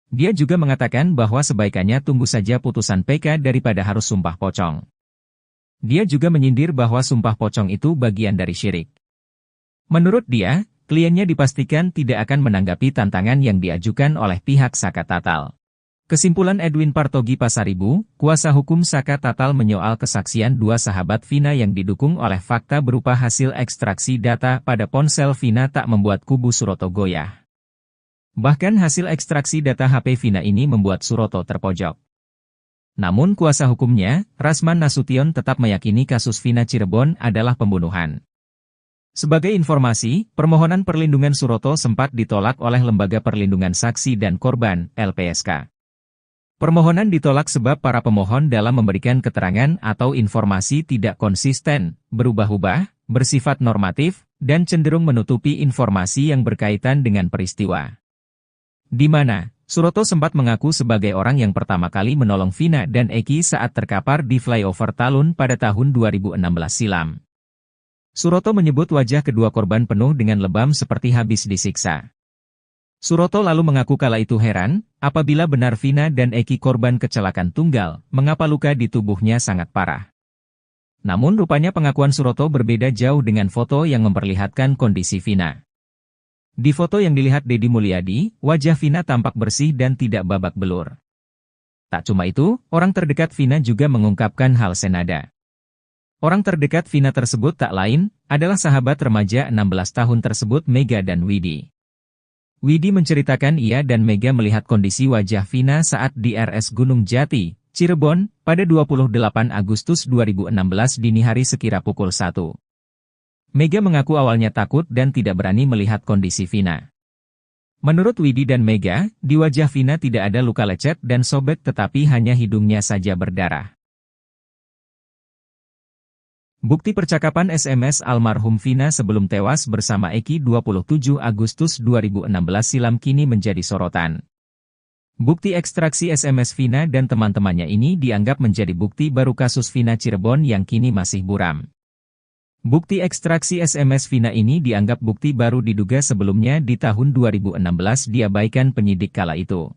Dia juga mengatakan bahwa sebaikannya tunggu saja putusan PK daripada harus sumpah pocong. Dia juga menyindir bahwa sumpah pocong itu bagian dari syirik. Menurut dia, kliennya dipastikan tidak akan menanggapi tantangan yang diajukan oleh pihak Saka Tatal. Kesimpulan Edwin Partogi Pasaribu, kuasa hukum Saka Tatal menyoal kesaksian dua sahabat Vina yang didukung oleh fakta berupa hasil ekstraksi data pada ponsel Vina tak membuat kubu Suroto goyah. Bahkan hasil ekstraksi data HP Vina ini membuat Suroto terpojok. Namun kuasa hukumnya, Rasman Nasution tetap meyakini kasus Vina Cirebon adalah pembunuhan. Sebagai informasi, permohonan perlindungan Suroto sempat ditolak oleh Lembaga Perlindungan Saksi dan Korban, LPSK. Permohonan ditolak sebab para pemohon dalam memberikan keterangan atau informasi tidak konsisten, berubah-ubah, bersifat normatif, dan cenderung menutupi informasi yang berkaitan dengan peristiwa. Di mana Suroto sempat mengaku sebagai orang yang pertama kali menolong Vina dan Eki saat terkapar di flyover Talun pada tahun 2016 silam. Suroto menyebut wajah kedua korban penuh dengan lebam seperti habis disiksa. Suroto lalu mengaku kala itu heran, apabila benar Vina dan Eki korban kecelakaan tunggal, mengapa luka di tubuhnya sangat parah. Namun rupanya pengakuan Suroto berbeda jauh dengan foto yang memperlihatkan kondisi Vina. Di foto yang dilihat Deddy Mulyadi, wajah Vina tampak bersih dan tidak babak belur. Tak cuma itu, orang terdekat Vina juga mengungkapkan hal senada. Orang terdekat Vina tersebut tak lain, adalah sahabat remaja 16 tahun tersebut Mega dan Widi. Widi menceritakan ia dan Mega melihat kondisi wajah Vina saat di RS Gunung Jati, Cirebon, pada 28 Agustus 2016 dini hari sekira pukul 1. Mega mengaku awalnya takut dan tidak berani melihat kondisi Vina. Menurut Widi dan Mega, di wajah Vina tidak ada luka lecet dan sobek tetapi hanya hidungnya saja berdarah. Bukti percakapan SMS almarhum Vina sebelum tewas bersama Eki 27 Agustus 2016 silam kini menjadi sorotan. Bukti ekstraksi SMS Vina dan teman-temannya ini dianggap menjadi bukti baru kasus Vina Cirebon yang kini masih buram. Bukti ekstraksi SMS Vina ini dianggap bukti baru diduga sebelumnya di tahun 2016 diabaikan penyidik kala itu.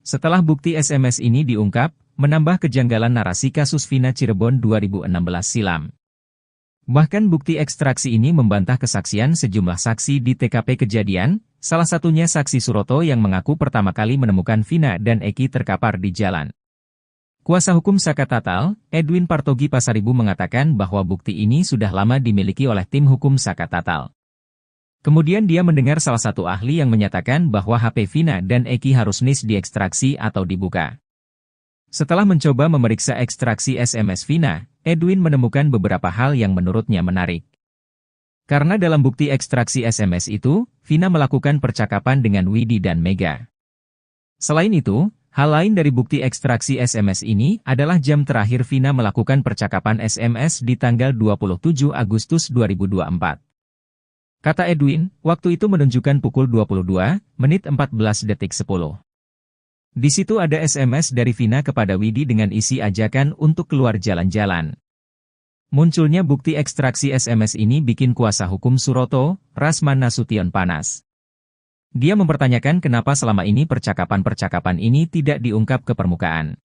Setelah bukti SMS ini diungkap, menambah kejanggalan narasi kasus Vina Cirebon 2016 silam. Bahkan bukti ekstraksi ini membantah kesaksian sejumlah saksi di TKP kejadian, salah satunya saksi Suroto yang mengaku pertama kali menemukan Vina dan Eki terkapar di jalan. Kuasa hukum Saka Tatal, Edwin Partogi Pasaribu mengatakan bahwa bukti ini sudah lama dimiliki oleh tim hukum Saka Tatal. Kemudian dia mendengar salah satu ahli yang menyatakan bahwa HP Vina dan Eki harus diekstraksi atau dibuka. Setelah mencoba memeriksa ekstraksi SMS Vina, Edwin menemukan beberapa hal yang menurutnya menarik. Karena dalam bukti ekstraksi SMS itu, Vina melakukan percakapan dengan Widi dan Mega. Selain itu, hal lain dari bukti ekstraksi SMS ini adalah jam terakhir Vina melakukan percakapan SMS di tanggal 27 Agustus 2024. Kata Edwin, waktu itu menunjukkan pukul 22, menit 14 detik 10. Di situ ada SMS dari Vina kepada Widi dengan isi ajakan untuk keluar jalan-jalan. Munculnya bukti ekstraksi SMS ini bikin kuasa hukum Suroto, Rasman Nasution panas. Dia mempertanyakan kenapa selama ini percakapan-percakapan ini tidak diungkap ke permukaan.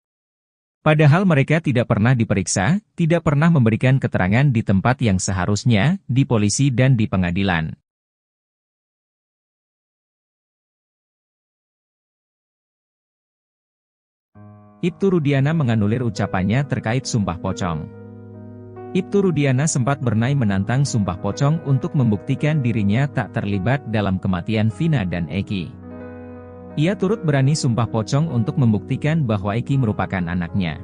Padahal mereka tidak pernah diperiksa, tidak pernah memberikan keterangan di tempat yang seharusnya, di polisi dan di pengadilan. Ibtu Rudiana menganulir ucapannya terkait sumpah pocong. Ibtu Rudiana sempat bernai menantang sumpah pocong untuk membuktikan dirinya tak terlibat dalam kematian Vina dan Eki. Ia turut berani sumpah pocong untuk membuktikan bahwa Eki merupakan anaknya.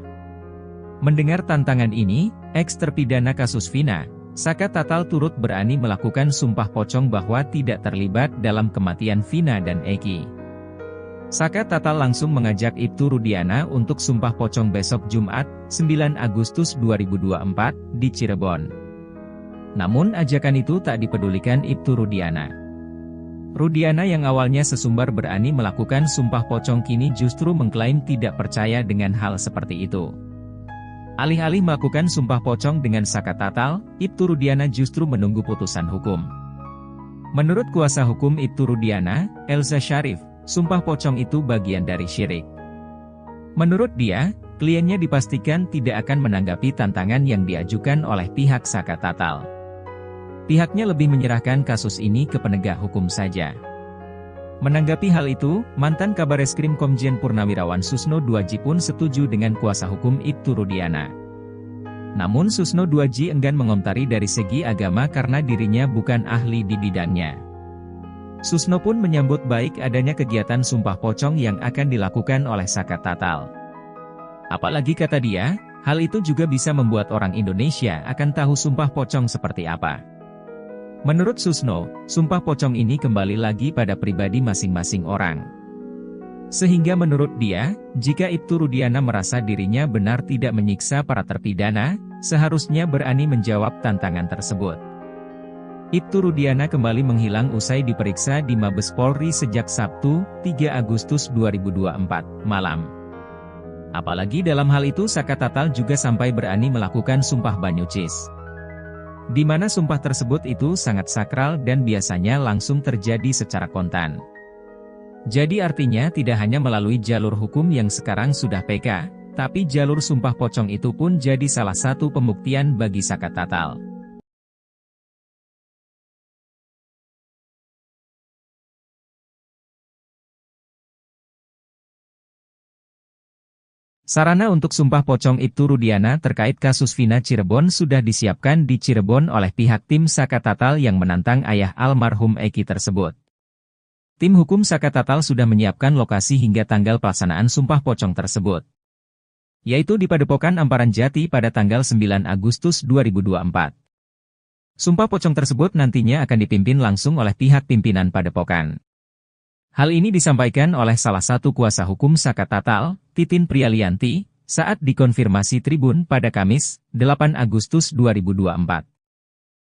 Mendengar tantangan ini, eks-terpidana kasus Vina, Saka Tatal turut berani melakukan sumpah pocong bahwa tidak terlibat dalam kematian Vina dan Eki. Saka Tatal langsung mengajak Ibtu Rudiana untuk sumpah pocong besok Jumat, 9 Agustus 2024, di Cirebon. Namun ajakan itu tak dipedulikan Ibtu Rudiana. Rudiana yang awalnya sesumbar berani melakukan sumpah pocong kini justru mengklaim tidak percaya dengan hal seperti itu. Alih-alih melakukan sumpah pocong dengan Saka Tatal, Ibtu Rudiana justru menunggu putusan hukum. Menurut kuasa hukum Ibtu Rudiana, Elza Syarif, sumpah pocong itu bagian dari syirik. Menurut dia, kliennya dipastikan tidak akan menanggapi tantangan yang diajukan oleh pihak Saka Tatal. Pihaknya lebih menyerahkan kasus ini ke penegak hukum saja. Menanggapi hal itu, mantan Kabareskrim Komjen Purnawirawan Susno Duaji pun setuju dengan kuasa hukum Ibtu Rudiana. Namun Susno Duaji enggan mengomentari dari segi agama karena dirinya bukan ahli di bidangnya. Susno pun menyambut baik adanya kegiatan sumpah pocong yang akan dilakukan oleh Saka Tatal. Apalagi kata dia, hal itu juga bisa membuat orang Indonesia akan tahu sumpah pocong seperti apa. Menurut Susno, sumpah pocong ini kembali lagi pada pribadi masing-masing orang. Sehingga menurut dia, jika Ibtu Rudiana merasa dirinya benar tidak menyiksa para terpidana, seharusnya berani menjawab tantangan tersebut. Ibtu Rudiana kembali menghilang usai diperiksa di Mabes Polri sejak Sabtu, 3 Agustus 2024, malam. Apalagi dalam hal itu Saka Tatal juga sampai berani melakukan sumpah banyucis. Di mana sumpah tersebut itu sangat sakral dan biasanya langsung terjadi secara kontan. Jadi artinya tidak hanya melalui jalur hukum yang sekarang sudah PK, tapi jalur sumpah pocong itu pun jadi salah satu pembuktian bagi Saka Tatal. Sarana untuk sumpah pocong Ibtu Rudiana terkait kasus Vina Cirebon sudah disiapkan di Cirebon oleh pihak tim Saka Tatal yang menantang ayah almarhum Eki tersebut. Tim hukum Saka Tatal sudah menyiapkan lokasi hingga tanggal pelaksanaan sumpah pocong tersebut, yaitu di Padepokan Amparan Jati pada tanggal 9 Agustus 2024. Sumpah pocong tersebut nantinya akan dipimpin langsung oleh pihak pimpinan Padepokan. Hal ini disampaikan oleh salah satu kuasa hukum Saka Tatal, Titin Prialianti, saat dikonfirmasi Tribun pada Kamis, 8 Agustus 2024.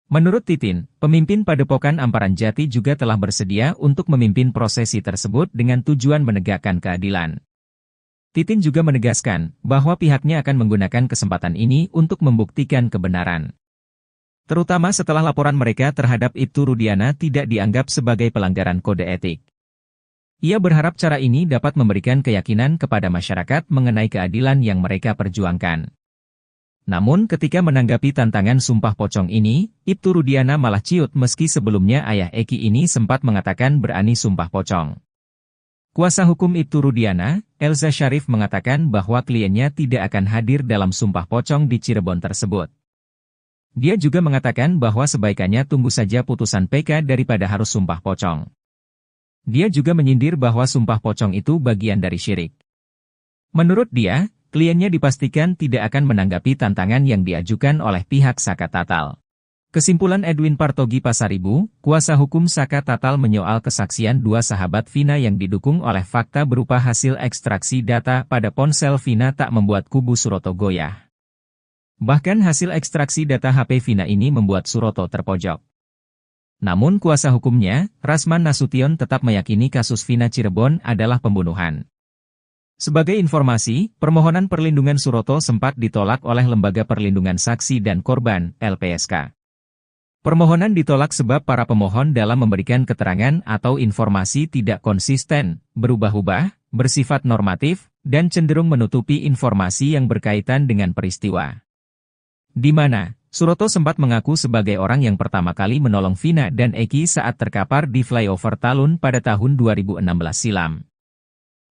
Menurut Titin, pemimpin Padepokan Amparan Jati juga telah bersedia untuk memimpin prosesi tersebut dengan tujuan menegakkan keadilan. Titin juga menegaskan bahwa pihaknya akan menggunakan kesempatan ini untuk membuktikan kebenaran. Terutama setelah laporan mereka terhadap Ibtu Rudiana tidak dianggap sebagai pelanggaran kode etik. Ia berharap cara ini dapat memberikan keyakinan kepada masyarakat mengenai keadilan yang mereka perjuangkan. Namun ketika menanggapi tantangan sumpah pocong ini, Ibtu Rudiana malah ciut meski sebelumnya ayah Eki ini sempat mengatakan berani sumpah pocong. Kuasa hukum Ibtu Rudiana, Elza Syarif mengatakan bahwa kliennya tidak akan hadir dalam sumpah pocong di Cirebon tersebut. Dia juga mengatakan bahwa sebaikannya tunggu saja putusan PK daripada harus sumpah pocong. Dia juga menyindir bahwa sumpah pocong itu bagian dari syirik. Menurut dia, kliennya dipastikan tidak akan menanggapi tantangan yang diajukan oleh pihak Saka Tatal. Kesimpulan Edwin Partogi Pasaribu, kuasa hukum Saka Tatal menyoal kesaksian dua sahabat Vina yang didukung oleh fakta berupa hasil ekstraksi data pada ponsel Vina tak membuat kubu Suroto goyah. Bahkan hasil ekstraksi data HP Vina ini membuat Suroto terpojok. Namun kuasa hukumnya, Rasman Nasution tetap meyakini kasus Vina Cirebon adalah pembunuhan. Sebagai informasi, permohonan perlindungan Suroto sempat ditolak oleh Lembaga Perlindungan Saksi dan Korban, LPSK. Permohonan ditolak sebab para pemohon dalam memberikan keterangan atau informasi tidak konsisten, berubah-ubah, bersifat normatif, dan cenderung menutupi informasi yang berkaitan dengan peristiwa. Di mana Suroto sempat mengaku sebagai orang yang pertama kali menolong Vina dan Eki saat terkapar di flyover Talun pada tahun 2016 silam.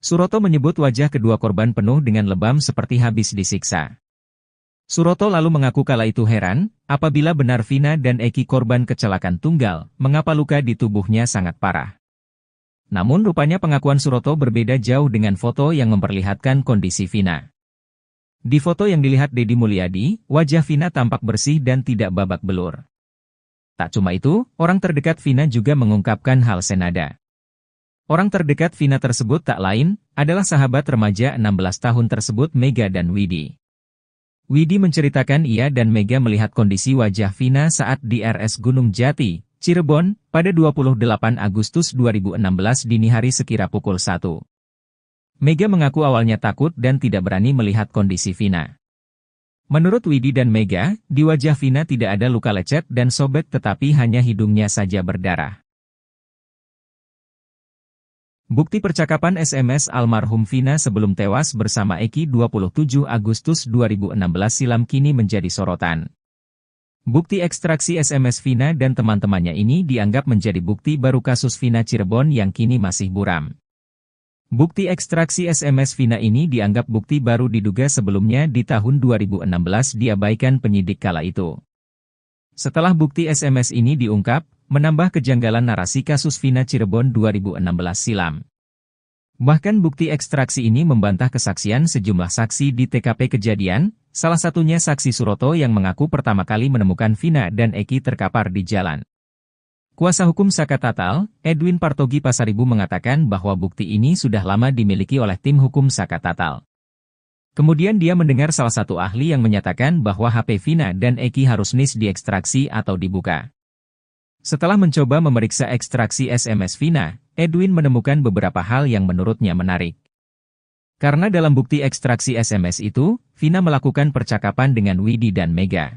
Suroto menyebut wajah kedua korban penuh dengan lebam seperti habis disiksa. Suroto lalu mengaku kala itu heran, apabila benar Vina dan Eki korban kecelakaan tunggal, mengapa luka di tubuhnya sangat parah. Namun rupanya pengakuan Suroto berbeda jauh dengan foto yang memperlihatkan kondisi Vina. Di foto yang dilihat Deddy Mulyadi, wajah Vina tampak bersih dan tidak babak belur. Tak cuma itu, orang terdekat Vina juga mengungkapkan hal senada. Orang terdekat Vina tersebut tak lain, adalah sahabat remaja 16 tahun tersebut Mega dan Widi. Widi menceritakan ia dan Mega melihat kondisi wajah Vina saat di RS Gunung Jati, Cirebon, pada 28 Agustus 2016 dini hari sekira pukul 1. Mega mengaku awalnya takut dan tidak berani melihat kondisi Vina. Menurut Widi dan Mega, di wajah Vina tidak ada luka lecet dan sobek tetapi hanya hidungnya saja berdarah. Bukti percakapan SMS almarhum Vina sebelum tewas bersama Eki 27 Agustus 2016 silam kini menjadi sorotan. Bukti ekstraksi SMS Vina dan teman-temannya ini dianggap menjadi bukti baru kasus Vina Cirebon yang kini masih buram. Bukti ekstraksi SMS Vina ini dianggap bukti baru diduga sebelumnya di tahun 2016 diabaikan penyidik kala itu. Setelah bukti SMS ini diungkap, menambah kejanggalan narasi kasus Vina Cirebon 2016 silam. Bahkan bukti ekstraksi ini membantah kesaksian sejumlah saksi di TKP kejadian, salah satunya saksi Suroto yang mengaku pertama kali menemukan Vina dan Eki terkapar di jalan. Kuasa hukum Saka Tatal, Edwin Partogi Pasaribu mengatakan bahwa bukti ini sudah lama dimiliki oleh tim hukum Saka Tatal. Kemudian dia mendengar salah satu ahli yang menyatakan bahwa HP Vina dan Eki harus diekstraksi atau dibuka. Setelah mencoba memeriksa ekstraksi SMS Vina, Edwin menemukan beberapa hal yang menurutnya menarik. Karena dalam bukti ekstraksi SMS itu, Vina melakukan percakapan dengan Widi dan Mega.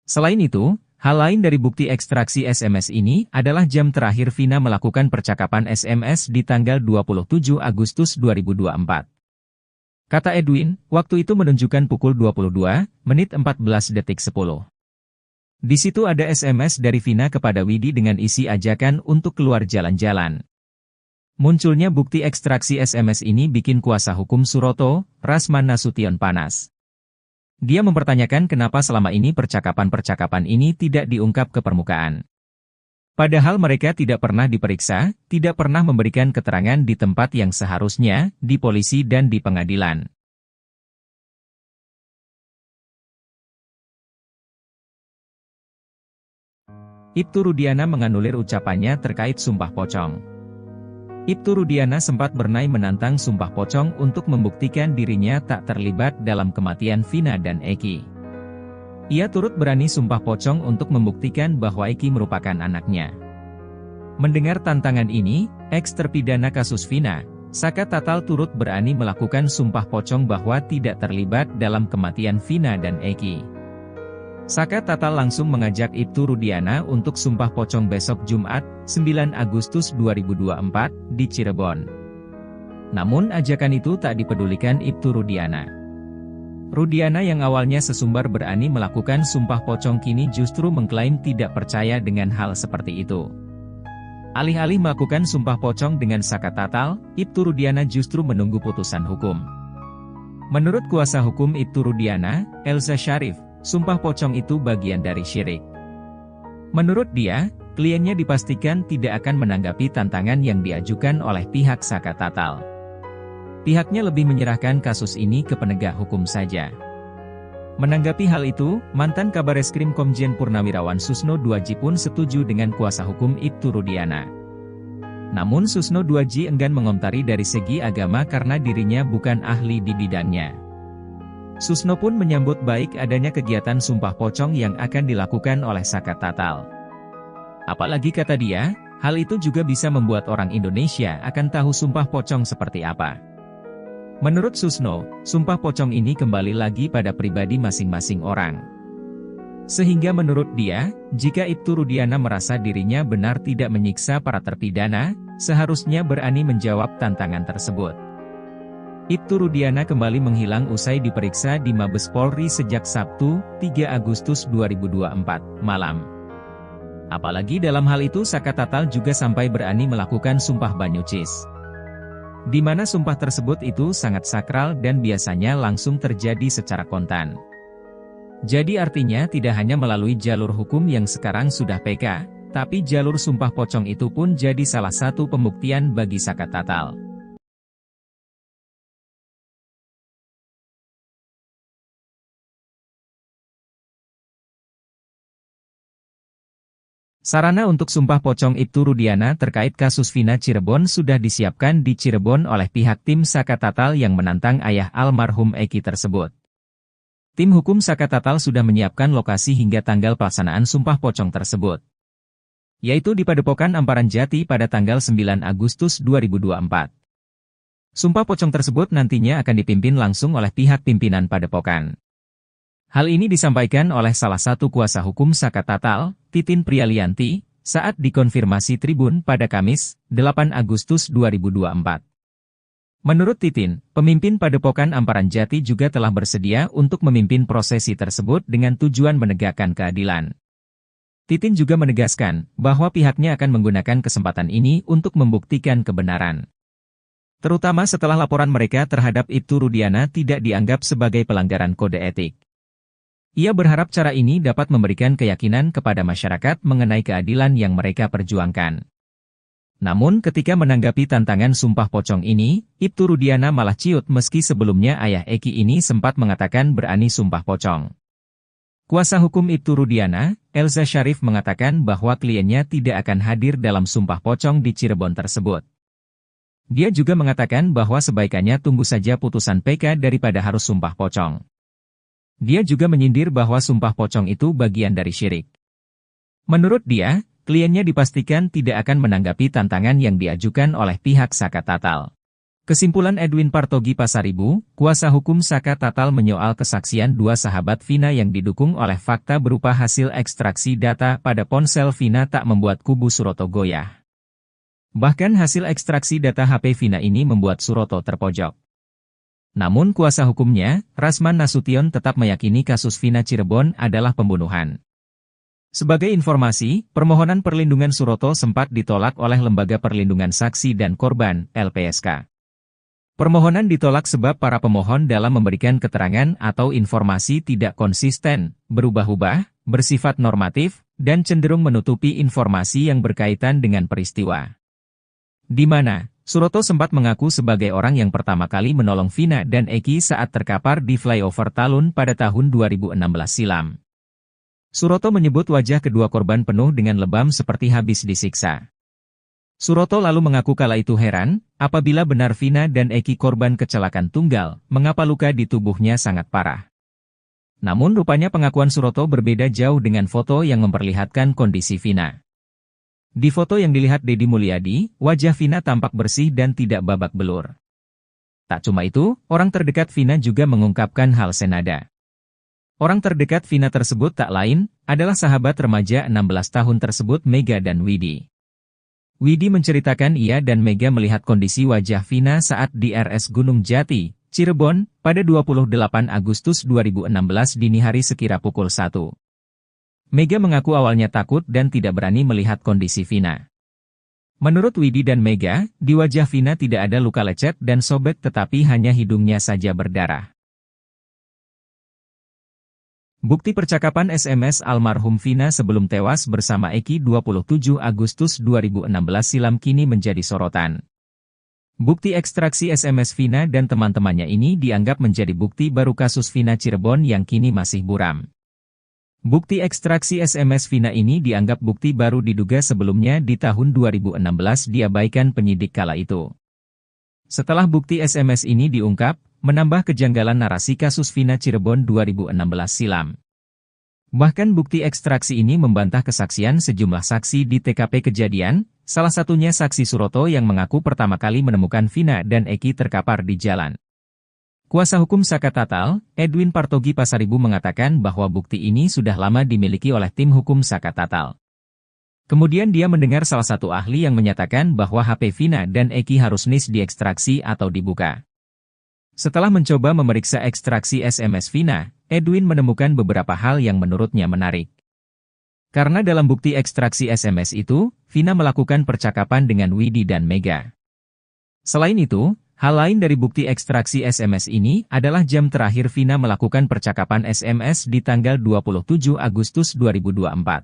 Selain itu, hal lain dari bukti ekstraksi SMS ini adalah jam terakhir Vina melakukan percakapan SMS di tanggal 27 Agustus 2024. Kata Edwin, waktu itu menunjukkan pukul 22:14:10. Di situ ada SMS dari Vina kepada Widi dengan isi ajakan untuk keluar jalan-jalan. Munculnya bukti ekstraksi SMS ini bikin kuasa hukum Suroto, Rasman Nasution panas. Dia mempertanyakan kenapa selama ini percakapan-percakapan ini tidak diungkap ke permukaan. Padahal mereka tidak pernah diperiksa, tidak pernah memberikan keterangan di tempat yang seharusnya, di polisi dan di pengadilan. Ibtu Rudiana menganulir ucapannya terkait sumpah pocong. Ibtu Rudiana sempat bernai menantang sumpah pocong untuk membuktikan dirinya tak terlibat dalam kematian Vina dan Eki. Ia turut berani sumpah pocong untuk membuktikan bahwa Eki merupakan anaknya. Mendengar tantangan ini, eks-terpidana kasus Vina, Saka Tatal turut berani melakukan sumpah pocong bahwa tidak terlibat dalam kematian Vina dan Eki. Saka Tatal langsung mengajak Ibtu Rudiana untuk sumpah pocong besok Jumat, 9 Agustus 2024, di Cirebon. Namun ajakan itu tak dipedulikan Ibtu Rudiana. Rudiana yang awalnya sesumbar berani melakukan sumpah pocong kini justru mengklaim tidak percaya dengan hal seperti itu. Alih-alih melakukan sumpah pocong dengan Saka Tatal, Ibtu Rudiana justru menunggu putusan hukum. Menurut kuasa hukum Ibtu Rudiana, Elza Syarif, sumpah pocong itu bagian dari syirik. Menurut dia, kliennya dipastikan tidak akan menanggapi tantangan yang diajukan oleh pihak Saka Tatal. Pihaknya lebih menyerahkan kasus ini ke penegak hukum saja. Menanggapi hal itu, mantan Kabareskrim Komjen Purnawirawan Susno Duaji pun setuju dengan kuasa hukum Ibtu Rudiana. Namun Susno Duaji enggan mengomentari dari segi agama karena dirinya bukan ahli di bidangnya. Susno pun menyambut baik adanya kegiatan sumpah pocong yang akan dilakukan oleh Saka Tatal. Apalagi kata dia, hal itu juga bisa membuat orang Indonesia akan tahu sumpah pocong seperti apa. Menurut Susno, sumpah pocong ini kembali lagi pada pribadi masing-masing orang. Sehingga menurut dia, jika Ibtu Rudiana merasa dirinya benar tidak menyiksa para terpidana, seharusnya berani menjawab tantangan tersebut. Ibtu Rudiana kembali menghilang usai diperiksa di Mabes Polri sejak Sabtu, 3 Agustus 2024, malam. Apalagi dalam hal itu Saka Tatal juga sampai berani melakukan sumpah banyucis. Di mana sumpah tersebut itu sangat sakral dan biasanya langsung terjadi secara kontan. Jadi artinya tidak hanya melalui jalur hukum yang sekarang sudah PK, tapi jalur sumpah pocong itu pun jadi salah satu pembuktian bagi Saka Tatal. Sarana untuk sumpah pocong Ibtu Rudiana terkait kasus Vina Cirebon sudah disiapkan di Cirebon oleh pihak tim Saka Tatal yang menantang ayah almarhum Eki tersebut. Tim hukum Saka Tatal sudah menyiapkan lokasi hingga tanggal pelaksanaan sumpah pocong tersebut, yaitu di Padepokan Amparan Jati pada tanggal 9 Agustus 2024. Sumpah pocong tersebut nantinya akan dipimpin langsung oleh pihak pimpinan Padepokan. Hal ini disampaikan oleh salah satu kuasa hukum Saka Tatal, Titin Prialianti, saat dikonfirmasi Tribun pada Kamis, 8 Agustus 2024. Menurut Titin, pemimpin Padepokan Amparan Jati juga telah bersedia untuk memimpin prosesi tersebut dengan tujuan menegakkan keadilan. Titin juga menegaskan bahwa pihaknya akan menggunakan kesempatan ini untuk membuktikan kebenaran. Terutama setelah laporan mereka terhadap Ibtu Rudiana tidak dianggap sebagai pelanggaran kode etik. Ia berharap cara ini dapat memberikan keyakinan kepada masyarakat mengenai keadilan yang mereka perjuangkan. Namun ketika menanggapi tantangan sumpah pocong ini, Ibtu Rudiana malah ciut meski sebelumnya ayah Eki ini sempat mengatakan berani sumpah pocong. Kuasa hukum Ibtu Rudiana, Elza Syarif mengatakan bahwa kliennya tidak akan hadir dalam sumpah pocong di Cirebon tersebut. Dia juga mengatakan bahwa sebaikannya tunggu saja putusan PK daripada harus sumpah pocong. Dia juga menyindir bahwa sumpah pocong itu bagian dari syirik. Menurut dia, kliennya dipastikan tidak akan menanggapi tantangan yang diajukan oleh pihak Saka Tatal. Kesimpulan Edwin Partogi Pasaribu, kuasa hukum Saka Tatal menyoal kesaksian dua sahabat Vina yang didukung oleh fakta berupa hasil ekstraksi data pada ponsel Vina tak membuat kubu Suroto goyah. Bahkan hasil ekstraksi data HP Vina ini membuat Suroto terpojok. Namun kuasa hukumnya, Rasman Nasution tetap meyakini kasus Vina Cirebon adalah pembunuhan. Sebagai informasi, permohonan perlindungan Suroto sempat ditolak oleh Lembaga Perlindungan Saksi dan Korban, LPSK. Permohonan ditolak sebab para pemohon dalam memberikan keterangan atau informasi tidak konsisten, berubah-ubah, bersifat normatif, dan cenderung menutupi informasi yang berkaitan dengan peristiwa. Di mana Suroto sempat mengaku sebagai orang yang pertama kali menolong Vina dan Eki saat terkapar di flyover Talun pada tahun 2016 silam. Suroto menyebut wajah kedua korban penuh dengan lebam seperti habis disiksa. Suroto lalu mengaku kala itu heran, apabila benar Vina dan Eki korban kecelakaan tunggal, mengapa luka di tubuhnya sangat parah. Namun rupanya pengakuan Suroto berbeda jauh dengan foto yang memperlihatkan kondisi Vina. Di foto yang dilihat Deddy Mulyadi, wajah Vina tampak bersih dan tidak babak belur. Tak cuma itu, orang terdekat Vina juga mengungkapkan hal senada. Orang terdekat Vina tersebut tak lain, adalah sahabat remaja 16 tahun tersebut Mega dan Widi. Widi menceritakan ia dan Mega melihat kondisi wajah Vina saat di RS Gunung Jati, Cirebon, pada 28 Agustus 2016 dini hari sekira pukul 1. Mega mengaku awalnya takut dan tidak berani melihat kondisi Vina. Menurut Widi dan Mega, di wajah Vina tidak ada luka lecet dan sobek tetapi hanya hidungnya saja berdarah. Bukti percakapan SMS almarhum Vina sebelum tewas bersama Eki 27 Agustus 2016 silam kini menjadi sorotan. Bukti ekstraksi SMS Vina dan teman-temannya ini dianggap menjadi bukti baru kasus Vina Cirebon yang kini masih buram. Bukti ekstraksi SMS Vina ini dianggap bukti baru diduga sebelumnya di tahun 2016 diabaikan penyidik kala itu. Setelah bukti SMS ini diungkap, menambah kejanggalan narasi kasus Vina Cirebon 2016 silam. Bahkan bukti ekstraksi ini membantah kesaksian sejumlah saksi di TKP kejadian, salah satunya saksi Suroto yang mengaku pertama kali menemukan Vina dan Eki terkapar di jalan. Kuasa hukum Saka Tatal, Edwin Partogi Pasaribu mengatakan bahwa bukti ini sudah lama dimiliki oleh tim hukum Saka Tatal. Kemudian dia mendengar salah satu ahli yang menyatakan bahwa HP Vina dan Eki harus diekstraksi atau dibuka. Setelah mencoba memeriksa ekstraksi SMS Vina, Edwin menemukan beberapa hal yang menurutnya menarik. Karena dalam bukti ekstraksi SMS itu, Vina melakukan percakapan dengan Widi dan Mega. Selain itu, hal lain dari bukti ekstraksi SMS ini adalah jam terakhir Vina melakukan percakapan SMS di tanggal 27 Agustus 2024.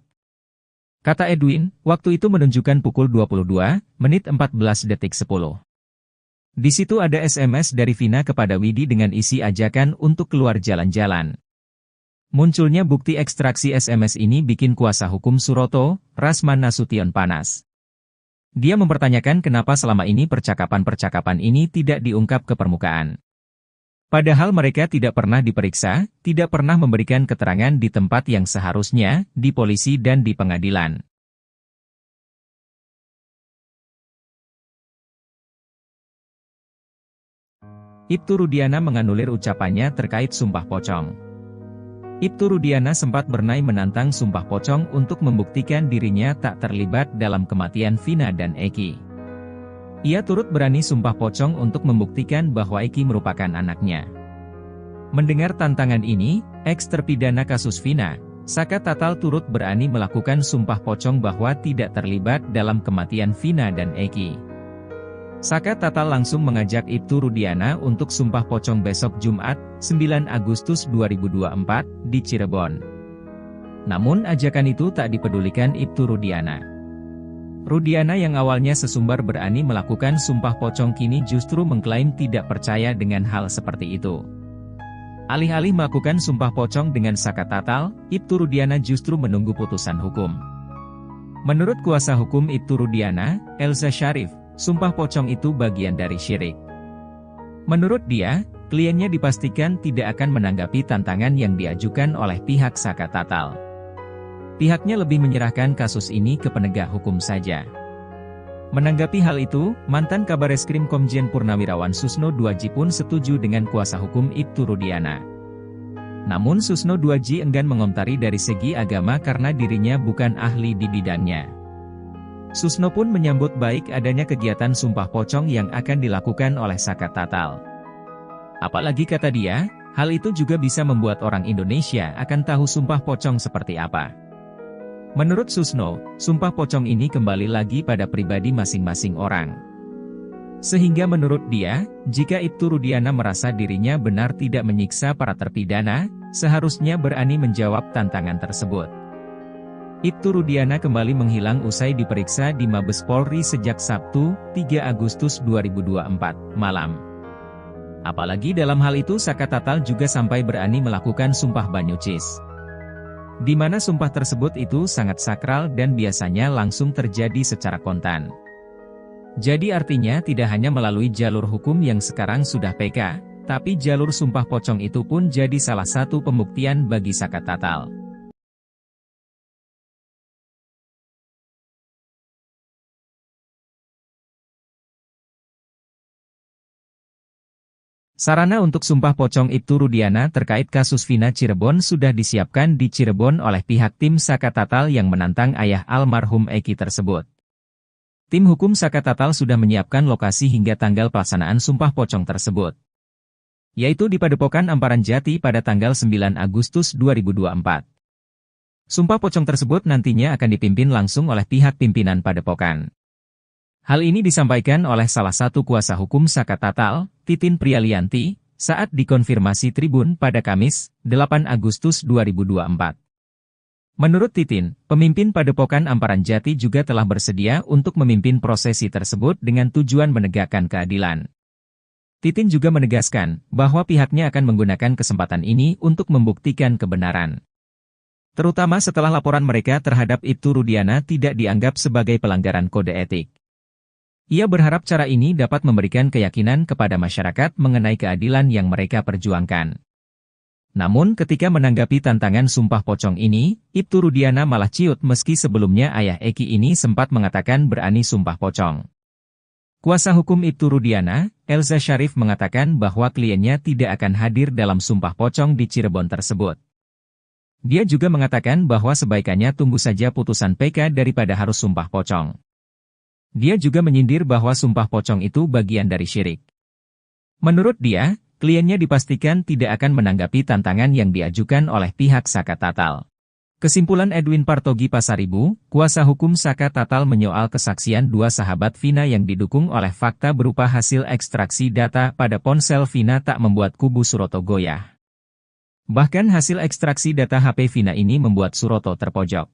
Kata Edwin, waktu itu menunjukkan pukul 22:14:10. Di situ ada SMS dari Vina kepada Widi dengan isi ajakan untuk keluar jalan-jalan. Munculnya bukti ekstraksi SMS ini bikin kuasa hukum Suroto, Rasman Nasution panas. Dia mempertanyakan kenapa selama ini percakapan-percakapan ini tidak diungkap ke permukaan. Padahal mereka tidak pernah diperiksa, tidak pernah memberikan keterangan di tempat yang seharusnya, di polisi dan di pengadilan. Ibtu Rudiana menganulir ucapannya terkait Sumpah Pocong. Ibtu Rudiana sempat bernai menantang Sumpah Pocong untuk membuktikan dirinya tak terlibat dalam kematian Vina dan Eki. Ia turut berani Sumpah Pocong untuk membuktikan bahwa Eki merupakan anaknya. Mendengar tantangan ini, eks-terpidana kasus Vina, Saka Tatal turut berani melakukan Sumpah Pocong bahwa tidak terlibat dalam kematian Vina dan Eki. Saka Tatal langsung mengajak Ibtu Rudiana untuk Sumpah Pocong besok Jumat, 9 Agustus 2024, di Cirebon. Namun ajakan itu tak dipedulikan Ibtu Rudiana. Rudiana yang awalnya sesumbar berani melakukan Sumpah Pocong kini justru mengklaim tidak percaya dengan hal seperti itu. Alih-alih melakukan Sumpah Pocong dengan Saka Tatal, Ibtu Rudiana justru menunggu putusan hukum. Menurut kuasa hukum Ibtu Rudiana, Elza Syarif, Sumpah Pocong itu bagian dari syirik. Menurut dia, kliennya dipastikan tidak akan menanggapi tantangan yang diajukan oleh pihak Saka Tatal. Pihaknya lebih menyerahkan kasus ini ke penegak hukum saja. Menanggapi hal itu, mantan Kabareskrim Komjen Purnawirawan Susno Duaji pun setuju dengan kuasa hukum Ibtu Rudiana. Namun Susno Duaji enggan mengomentari dari segi agama karena dirinya bukan ahli di bidangnya. Susno pun menyambut baik adanya kegiatan Sumpah Pocong yang akan dilakukan oleh Saka Tatal. Apalagi kata dia, hal itu juga bisa membuat orang Indonesia akan tahu Sumpah Pocong seperti apa. Menurut Susno, Sumpah Pocong ini kembali lagi pada pribadi masing-masing orang. Sehingga menurut dia, jika Ibtu Rudiana merasa dirinya benar tidak menyiksa para terpidana, seharusnya berani menjawab tantangan tersebut. Ibtu Rudiana kembali menghilang usai diperiksa di Mabes Polri sejak Sabtu, 3 Agustus 2024, malam. Apalagi dalam hal itu Saka Tatal juga sampai berani melakukan Sumpah Banyucis. Di mana sumpah tersebut itu sangat sakral dan biasanya langsung terjadi secara kontan. Jadi artinya tidak hanya melalui jalur hukum yang sekarang sudah PK, tapi jalur Sumpah Pocong itu pun jadi salah satu pembuktian bagi Saka Tatal. Sarana untuk Sumpah Pocong Ibtu Rudiana terkait kasus Vina Cirebon sudah disiapkan di Cirebon oleh pihak tim Saka Tatal yang menantang ayah almarhum Eki tersebut. Tim hukum Saka Tatal sudah menyiapkan lokasi hingga tanggal pelaksanaan Sumpah Pocong tersebut, yaitu di Padepokan Amparan Jati pada tanggal 9 Agustus 2024. Sumpah Pocong tersebut nantinya akan dipimpin langsung oleh pihak pimpinan Padepokan. Hal ini disampaikan oleh salah satu kuasa hukum Saka Tatal, Titin Prialianti, saat dikonfirmasi Tribun pada Kamis, 8 Agustus 2024. Menurut Titin, pemimpin Padepokan Amparan Jati juga telah bersedia untuk memimpin prosesi tersebut dengan tujuan menegakkan keadilan. Titin juga menegaskan bahwa pihaknya akan menggunakan kesempatan ini untuk membuktikan kebenaran. Terutama setelah laporan mereka terhadap Ibtu Rudiana tidak dianggap sebagai pelanggaran kode etik. Ia berharap cara ini dapat memberikan keyakinan kepada masyarakat mengenai keadilan yang mereka perjuangkan. Namun ketika menanggapi tantangan sumpah pocong ini, Ibtu Rudiana malah ciut meski sebelumnya ayah Eki ini sempat mengatakan berani sumpah pocong. Kuasa hukum Ibtu Rudiana, Elza Syarif mengatakan bahwa kliennya tidak akan hadir dalam sumpah pocong di Cirebon tersebut. Dia juga mengatakan bahwa sebaikannya tunggu saja putusan PK daripada harus sumpah pocong. Dia juga menyindir bahwa sumpah pocong itu bagian dari syirik. Menurut dia, kliennya dipastikan tidak akan menanggapi tantangan yang diajukan oleh pihak Saka Tatal. Kesimpulan Edwin Partogi Pasaribu, kuasa hukum Saka Tatal menyoal kesaksian dua sahabat Vina yang didukung oleh fakta berupa hasil ekstraksi data pada ponsel Vina tak membuat kubu Suroto goyah. Bahkan hasil ekstraksi data HP Vina ini membuat Suroto terpojok.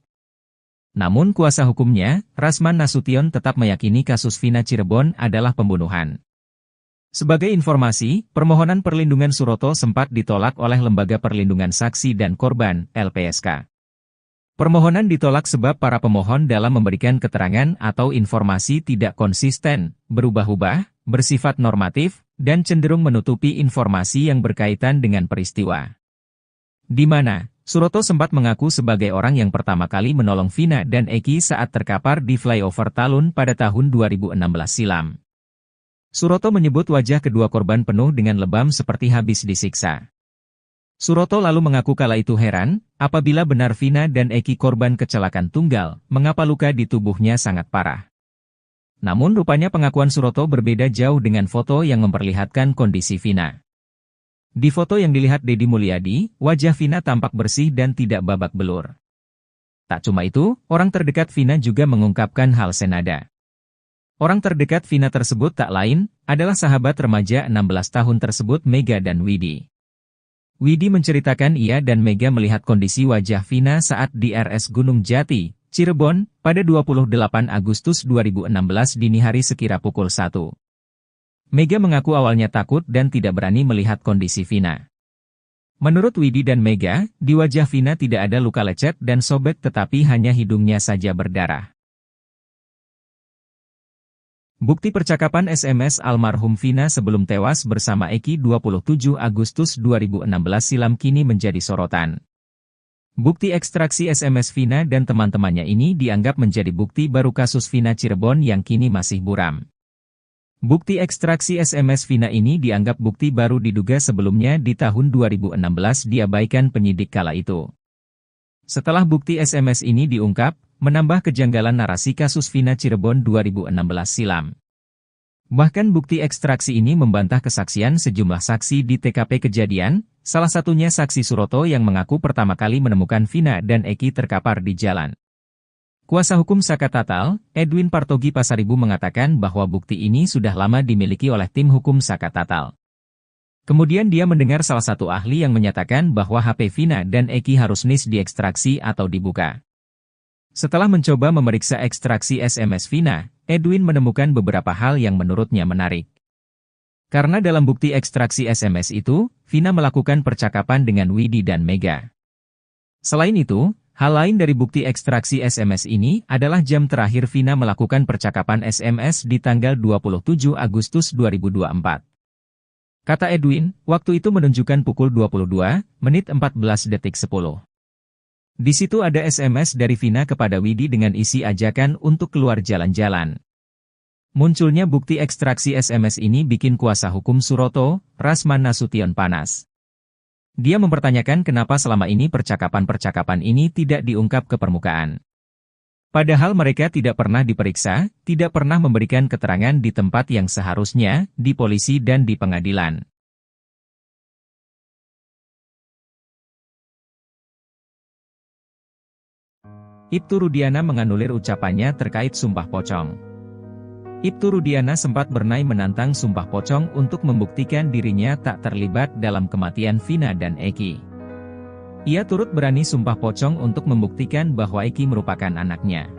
Namun kuasa hukumnya, Rasman Nasution tetap meyakini kasus Vina Cirebon adalah pembunuhan. Sebagai informasi, permohonan perlindungan Suroto sempat ditolak oleh Lembaga Perlindungan Saksi dan Korban, LPSK. Permohonan ditolak sebab para pemohon dalam memberikan keterangan atau informasi tidak konsisten, berubah-ubah, bersifat normatif, dan cenderung menutupi informasi yang berkaitan dengan peristiwa. Di mana, Suroto sempat mengaku sebagai orang yang pertama kali menolong Vina dan Eki saat terkapar di flyover Talun pada tahun 2016 silam. Suroto menyebut wajah kedua korban penuh dengan lebam seperti habis disiksa. Suroto lalu mengaku kala itu heran, apabila benar Vina dan Eki korban kecelakaan tunggal, mengapa luka di tubuhnya sangat parah. Namun rupanya pengakuan Suroto berbeda jauh dengan foto yang memperlihatkan kondisi Vina. Di foto yang dilihat Deddy Mulyadi, wajah Vina tampak bersih dan tidak babak belur. Tak cuma itu, orang terdekat Vina juga mengungkapkan hal senada. Orang terdekat Vina tersebut tak lain, adalah sahabat remaja 16 tahun tersebut Mega dan Widi. Widi menceritakan ia dan Mega melihat kondisi wajah Vina saat di RS Gunung Jati, Cirebon, pada 28 Agustus 2016 dini hari sekira pukul 1. Mega mengaku awalnya takut dan tidak berani melihat kondisi Vina. Menurut Widi dan Mega, di wajah Vina tidak ada luka lecet dan sobek tetapi hanya hidungnya saja berdarah. Bukti percakapan SMS almarhum Vina sebelum tewas bersama Eki 27 Agustus 2016 silam kini menjadi sorotan. Bukti ekstraksi SMS Vina dan teman-temannya ini dianggap menjadi bukti baru kasus Vina Cirebon yang kini masih buram. Bukti ekstraksi SMS Vina ini dianggap bukti baru diduga sebelumnya di tahun 2016 diabaikan penyidik kala itu. Setelah bukti SMS ini diungkap, menambah kejanggalan narasi kasus Vina Cirebon 2016 silam. Bahkan bukti ekstraksi ini membantah kesaksian sejumlah saksi di TKP kejadian, salah satunya saksi Suroto yang mengaku pertama kali menemukan Vina dan Eki terkapar di jalan. Kuasa hukum Saka Tatal, Edwin Partogi Pasaribu mengatakan bahwa bukti ini sudah lama dimiliki oleh tim hukum Saka Tatal. Kemudian dia mendengar salah satu ahli yang menyatakan bahwa HP Vina dan Eki harus diekstraksi atau dibuka. Setelah mencoba memeriksa ekstraksi SMS Vina, Edwin menemukan beberapa hal yang menurutnya menarik. Karena dalam bukti ekstraksi SMS itu, Vina melakukan percakapan dengan Widi dan Mega. Selain itu, hal lain dari bukti ekstraksi SMS ini adalah jam terakhir Vina melakukan percakapan SMS di tanggal 27 Agustus 2024. Kata Edwin, waktu itu menunjukkan pukul 22, menit 14 detik 10. Di situ ada SMS dari Vina kepada Widi dengan isi ajakan untuk keluar jalan-jalan. Munculnya bukti ekstraksi SMS ini bikin kuasa hukum Suroto, Rasman Nasution panas. Dia mempertanyakan kenapa selama ini percakapan-percakapan ini tidak diungkap ke permukaan. Padahal mereka tidak pernah diperiksa, tidak pernah memberikan keterangan di tempat yang seharusnya, di polisi dan di pengadilan. Ibtu Rudiana menganulir ucapannya terkait sumpah pocong. Ibtu Rudiana sempat bernai menantang sumpah pocong untuk membuktikan dirinya tak terlibat dalam kematian Vina dan Eki. Ia turut berani sumpah pocong untuk membuktikan bahwa Eki merupakan anaknya.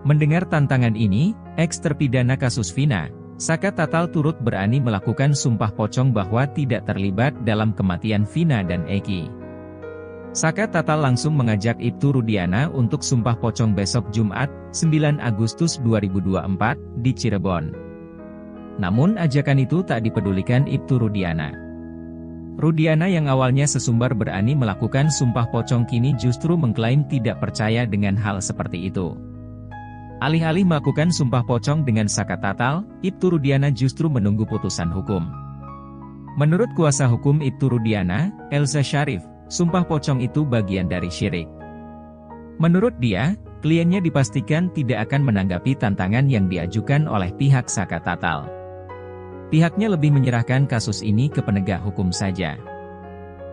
Mendengar tantangan ini, eks-terpidana kasus Vina, Saka Tatal turut berani melakukan sumpah pocong bahwa tidak terlibat dalam kematian Vina dan Eki. Saka Tatal langsung mengajak Ibtu Rudiana untuk sumpah pocong besok Jumat, 9 Agustus 2024, di Cirebon. Namun ajakan itu tak dipedulikan Ibtu Rudiana. Rudiana yang awalnya sesumbar berani melakukan sumpah pocong kini justru mengklaim tidak percaya dengan hal seperti itu. Alih-alih melakukan sumpah pocong dengan Saka Tatal, Ibtu Rudiana justru menunggu putusan hukum. Menurut kuasa hukum Ibtu Rudiana, Elza Syarif, sumpah pocong itu bagian dari syirik. Menurut dia, kliennya dipastikan tidak akan menanggapi tantangan yang diajukan oleh pihak Saka Tatal. Pihaknya lebih menyerahkan kasus ini ke penegak hukum saja.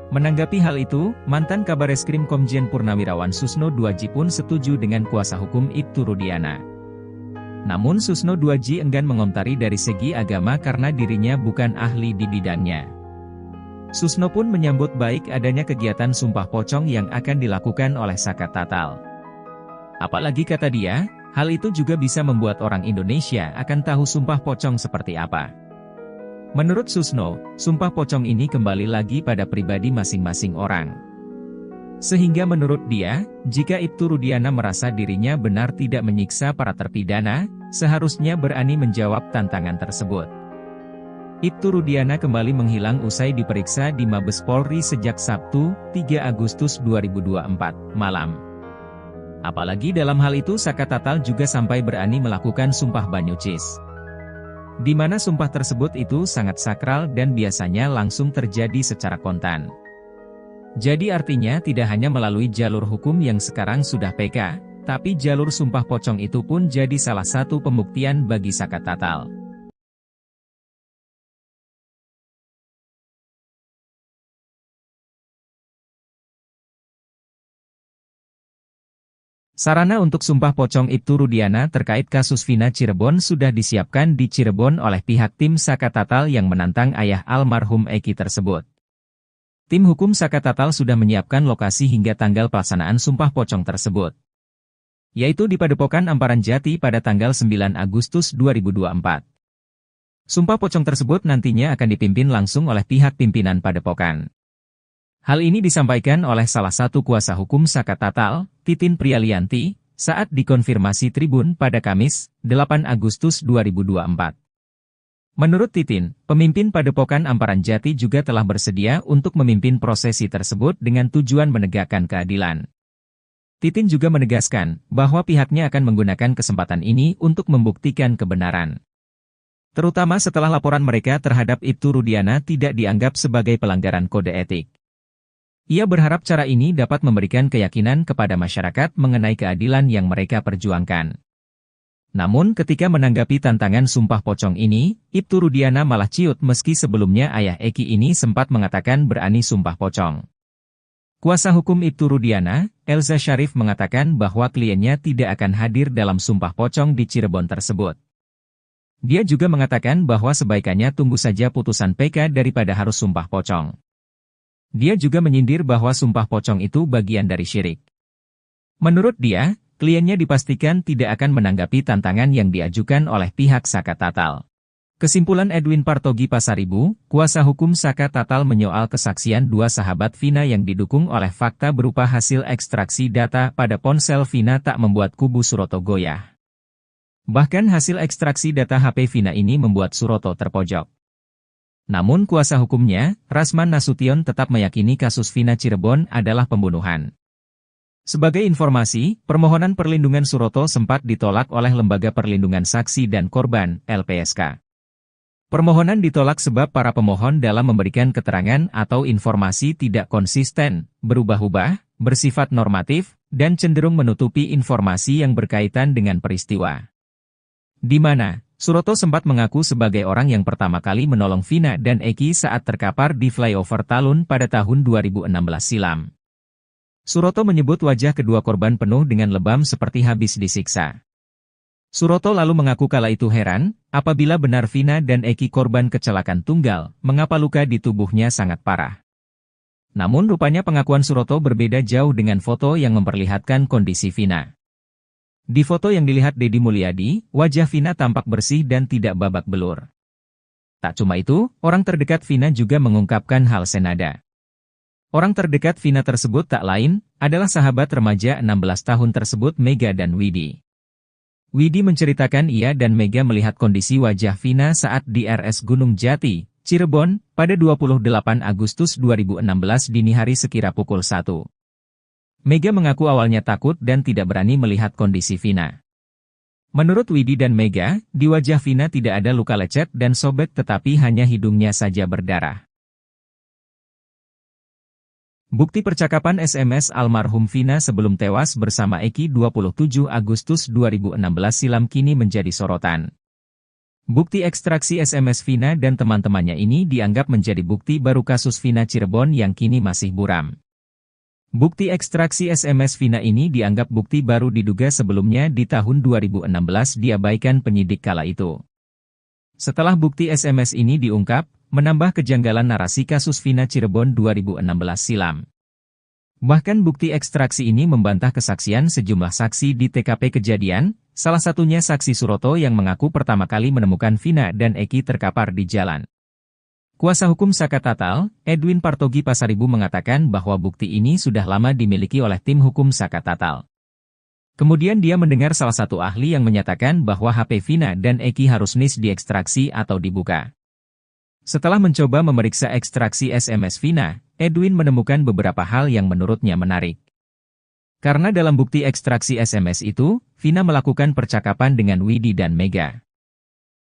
Menanggapi hal itu, mantan Kabareskrim Komjen Purnawirawan Susno Duaji pun setuju dengan kuasa hukum Ibtu Rudiana. Namun Susno Duaji enggan mengomentari dari segi agama karena dirinya bukan ahli di bidangnya. Susno pun menyambut baik adanya kegiatan sumpah pocong yang akan dilakukan oleh Saka Tatal. Apalagi kata dia, hal itu juga bisa membuat orang Indonesia akan tahu sumpah pocong seperti apa. Menurut Susno, sumpah pocong ini kembali lagi pada pribadi masing-masing orang. Sehingga menurut dia, jika Ibtu Rudiana merasa dirinya benar tidak menyiksa para terpidana, seharusnya berani menjawab tantangan tersebut. Ibtu Rudiana kembali menghilang usai diperiksa di Mabes Polri sejak Sabtu, 3 Agustus 2024, malam. Apalagi dalam hal itu Saka Tatal juga sampai berani melakukan sumpah banyucis. Di mana sumpah tersebut itu sangat sakral dan biasanya langsung terjadi secara kontan. Jadi artinya tidak hanya melalui jalur hukum yang sekarang sudah PK, tapi jalur sumpah pocong itu pun jadi salah satu pembuktian bagi Saka Tatal. Sarana untuk sumpah pocong Ibtu Rudiana terkait kasus Vina Cirebon sudah disiapkan di Cirebon oleh pihak tim Saka Tatal yang menantang ayah almarhum Eki tersebut. Tim hukum Saka Tatal sudah menyiapkan lokasi hingga tanggal pelaksanaan sumpah pocong tersebut, yaitu di Padepokan Amparan Jati pada tanggal 9 Agustus 2024. Sumpah pocong tersebut nantinya akan dipimpin langsung oleh pihak pimpinan Padepokan. Hal ini disampaikan oleh salah satu kuasa hukum Saka Tatal, Titin Prialianti, saat dikonfirmasi Tribun pada Kamis, 8 Agustus 2024. Menurut Titin, pemimpin Padepokan Amparan Jati juga telah bersedia untuk memimpin prosesi tersebut dengan tujuan menegakkan keadilan. Titin juga menegaskan bahwa pihaknya akan menggunakan kesempatan ini untuk membuktikan kebenaran. Terutama setelah laporan mereka terhadap Ibtu Rudiana tidak dianggap sebagai pelanggaran kode etik. Ia berharap cara ini dapat memberikan keyakinan kepada masyarakat mengenai keadilan yang mereka perjuangkan. Namun ketika menanggapi tantangan sumpah pocong ini, Ibtu Rudiana malah ciut meski sebelumnya ayah Eki ini sempat mengatakan berani sumpah pocong. Kuasa hukum Ibtu Rudiana, Elza Syarif mengatakan bahwa kliennya tidak akan hadir dalam sumpah pocong di Cirebon tersebut. Dia juga mengatakan bahwa sebaikannya tunggu saja putusan PK daripada harus sumpah pocong. Dia juga menyindir bahwa sumpah pocong itu bagian dari syirik. Menurut dia, kliennya dipastikan tidak akan menanggapi tantangan yang diajukan oleh pihak Saka Tatal. Kesimpulan Edwin Partogi Pasaribu, kuasa hukum Saka Tatal menyoal kesaksian dua sahabat Vina yang didukung oleh fakta berupa hasil ekstraksi data pada ponsel Vina tak membuat kubu Suroto goyah. Bahkan hasil ekstraksi data HP Vina ini membuat Suroto terpojok. Namun kuasa hukumnya, Rasman Nasution tetap meyakini kasus Vina Cirebon adalah pembunuhan. Sebagai informasi, permohonan perlindungan Suroto sempat ditolak oleh Lembaga Perlindungan Saksi dan Korban, LPSK. Permohonan ditolak sebab para pemohon dalam memberikan keterangan atau informasi tidak konsisten, berubah-ubah, bersifat normatif, dan cenderung menutupi informasi yang berkaitan dengan peristiwa. Di mana Suroto sempat mengaku sebagai orang yang pertama kali menolong Vina dan Eki saat terkapar di flyover Talun pada tahun 2016 silam. Suroto menyebut wajah kedua korban penuh dengan lebam seperti habis disiksa. Suroto lalu mengaku kala itu heran, apabila benar Vina dan Eki korban kecelakaan tunggal, mengapa luka di tubuhnya sangat parah. Namun rupanya pengakuan Suroto berbeda jauh dengan foto yang memperlihatkan kondisi Vina. Di foto yang dilihat Deddy Mulyadi, wajah Vina tampak bersih dan tidak babak belur. Tak cuma itu, orang terdekat Vina juga mengungkapkan hal senada. Orang terdekat Vina tersebut tak lain, adalah sahabat remaja 16 tahun tersebut Mega dan Widi. Widi menceritakan ia dan Mega melihat kondisi wajah Vina saat di RS Gunung Jati, Cirebon, pada 28 Agustus 2016 dini hari sekira pukul 1. Mega mengaku awalnya takut dan tidak berani melihat kondisi Vina. Menurut Widi dan Mega, di wajah Vina tidak ada luka lecet dan sobek tetapi hanya hidungnya saja berdarah. Bukti percakapan SMS almarhum Vina sebelum tewas bersama Eki 27 Agustus 2016 silam kini menjadi sorotan. Bukti ekstraksi SMS Vina dan teman-temannya ini dianggap menjadi bukti baru kasus Vina Cirebon yang kini masih buram. Bukti ekstraksi SMS Vina ini dianggap bukti baru diduga sebelumnya di tahun 2016 diabaikan penyidik kala itu. Setelah bukti SMS ini diungkap, menambah kejanggalan narasi kasus Vina Cirebon 2016 silam. Bahkan bukti ekstraksi ini membantah kesaksian sejumlah saksi di TKP kejadian, salah satunya saksi Suroto yang mengaku pertama kali menemukan Vina dan Eki terkapar di jalan. Kuasa hukum Saka Tatal, Edwin Partogi Pasaribu mengatakan bahwa bukti ini sudah lama dimiliki oleh tim hukum Saka Tatal. Kemudian dia mendengar salah satu ahli yang menyatakan bahwa HP Vina dan Eki harus diekstraksi atau dibuka. Setelah mencoba memeriksa ekstraksi SMS Vina, Edwin menemukan beberapa hal yang menurutnya menarik. Karena dalam bukti ekstraksi SMS itu, Vina melakukan percakapan dengan Widi dan Mega.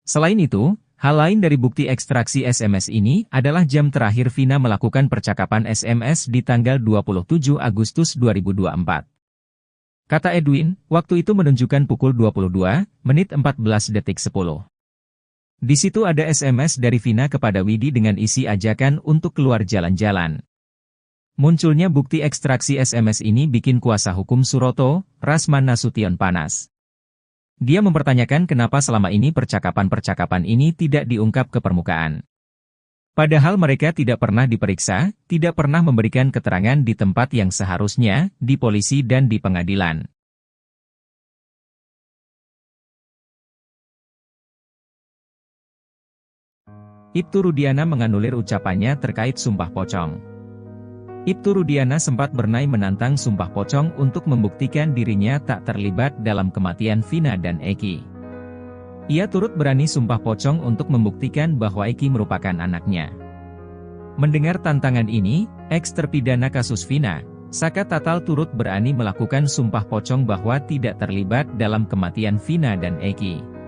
Selain itu, hal lain dari bukti ekstraksi SMS ini adalah jam terakhir Vina melakukan percakapan SMS di tanggal 27 Agustus 2024. Kata Edwin, waktu itu menunjukkan pukul 22, menit 14 detik 10. Di situ ada SMS dari Vina kepada Widi dengan isi ajakan untuk keluar jalan-jalan. Munculnya bukti ekstraksi SMS ini bikin kuasa hukum Suroto, Rasman Nasution panas. Dia mempertanyakan kenapa selama ini percakapan-percakapan ini tidak diungkap ke permukaan. Padahal mereka tidak pernah diperiksa, tidak pernah memberikan keterangan di tempat yang seharusnya, di polisi dan di pengadilan. Ibtu Rudiana menganulir ucapannya terkait sumpah pocong. Ibtu Rudiana sempat bernai menantang sumpah pocong untuk membuktikan dirinya tak terlibat dalam kematian Vina dan Eki. Ia turut berani sumpah pocong untuk membuktikan bahwa Eki merupakan anaknya. Mendengar tantangan ini, eks-terpidana kasus Vina, Saka Tatal turut berani melakukan sumpah pocong bahwa tidak terlibat dalam kematian Vina dan Eki.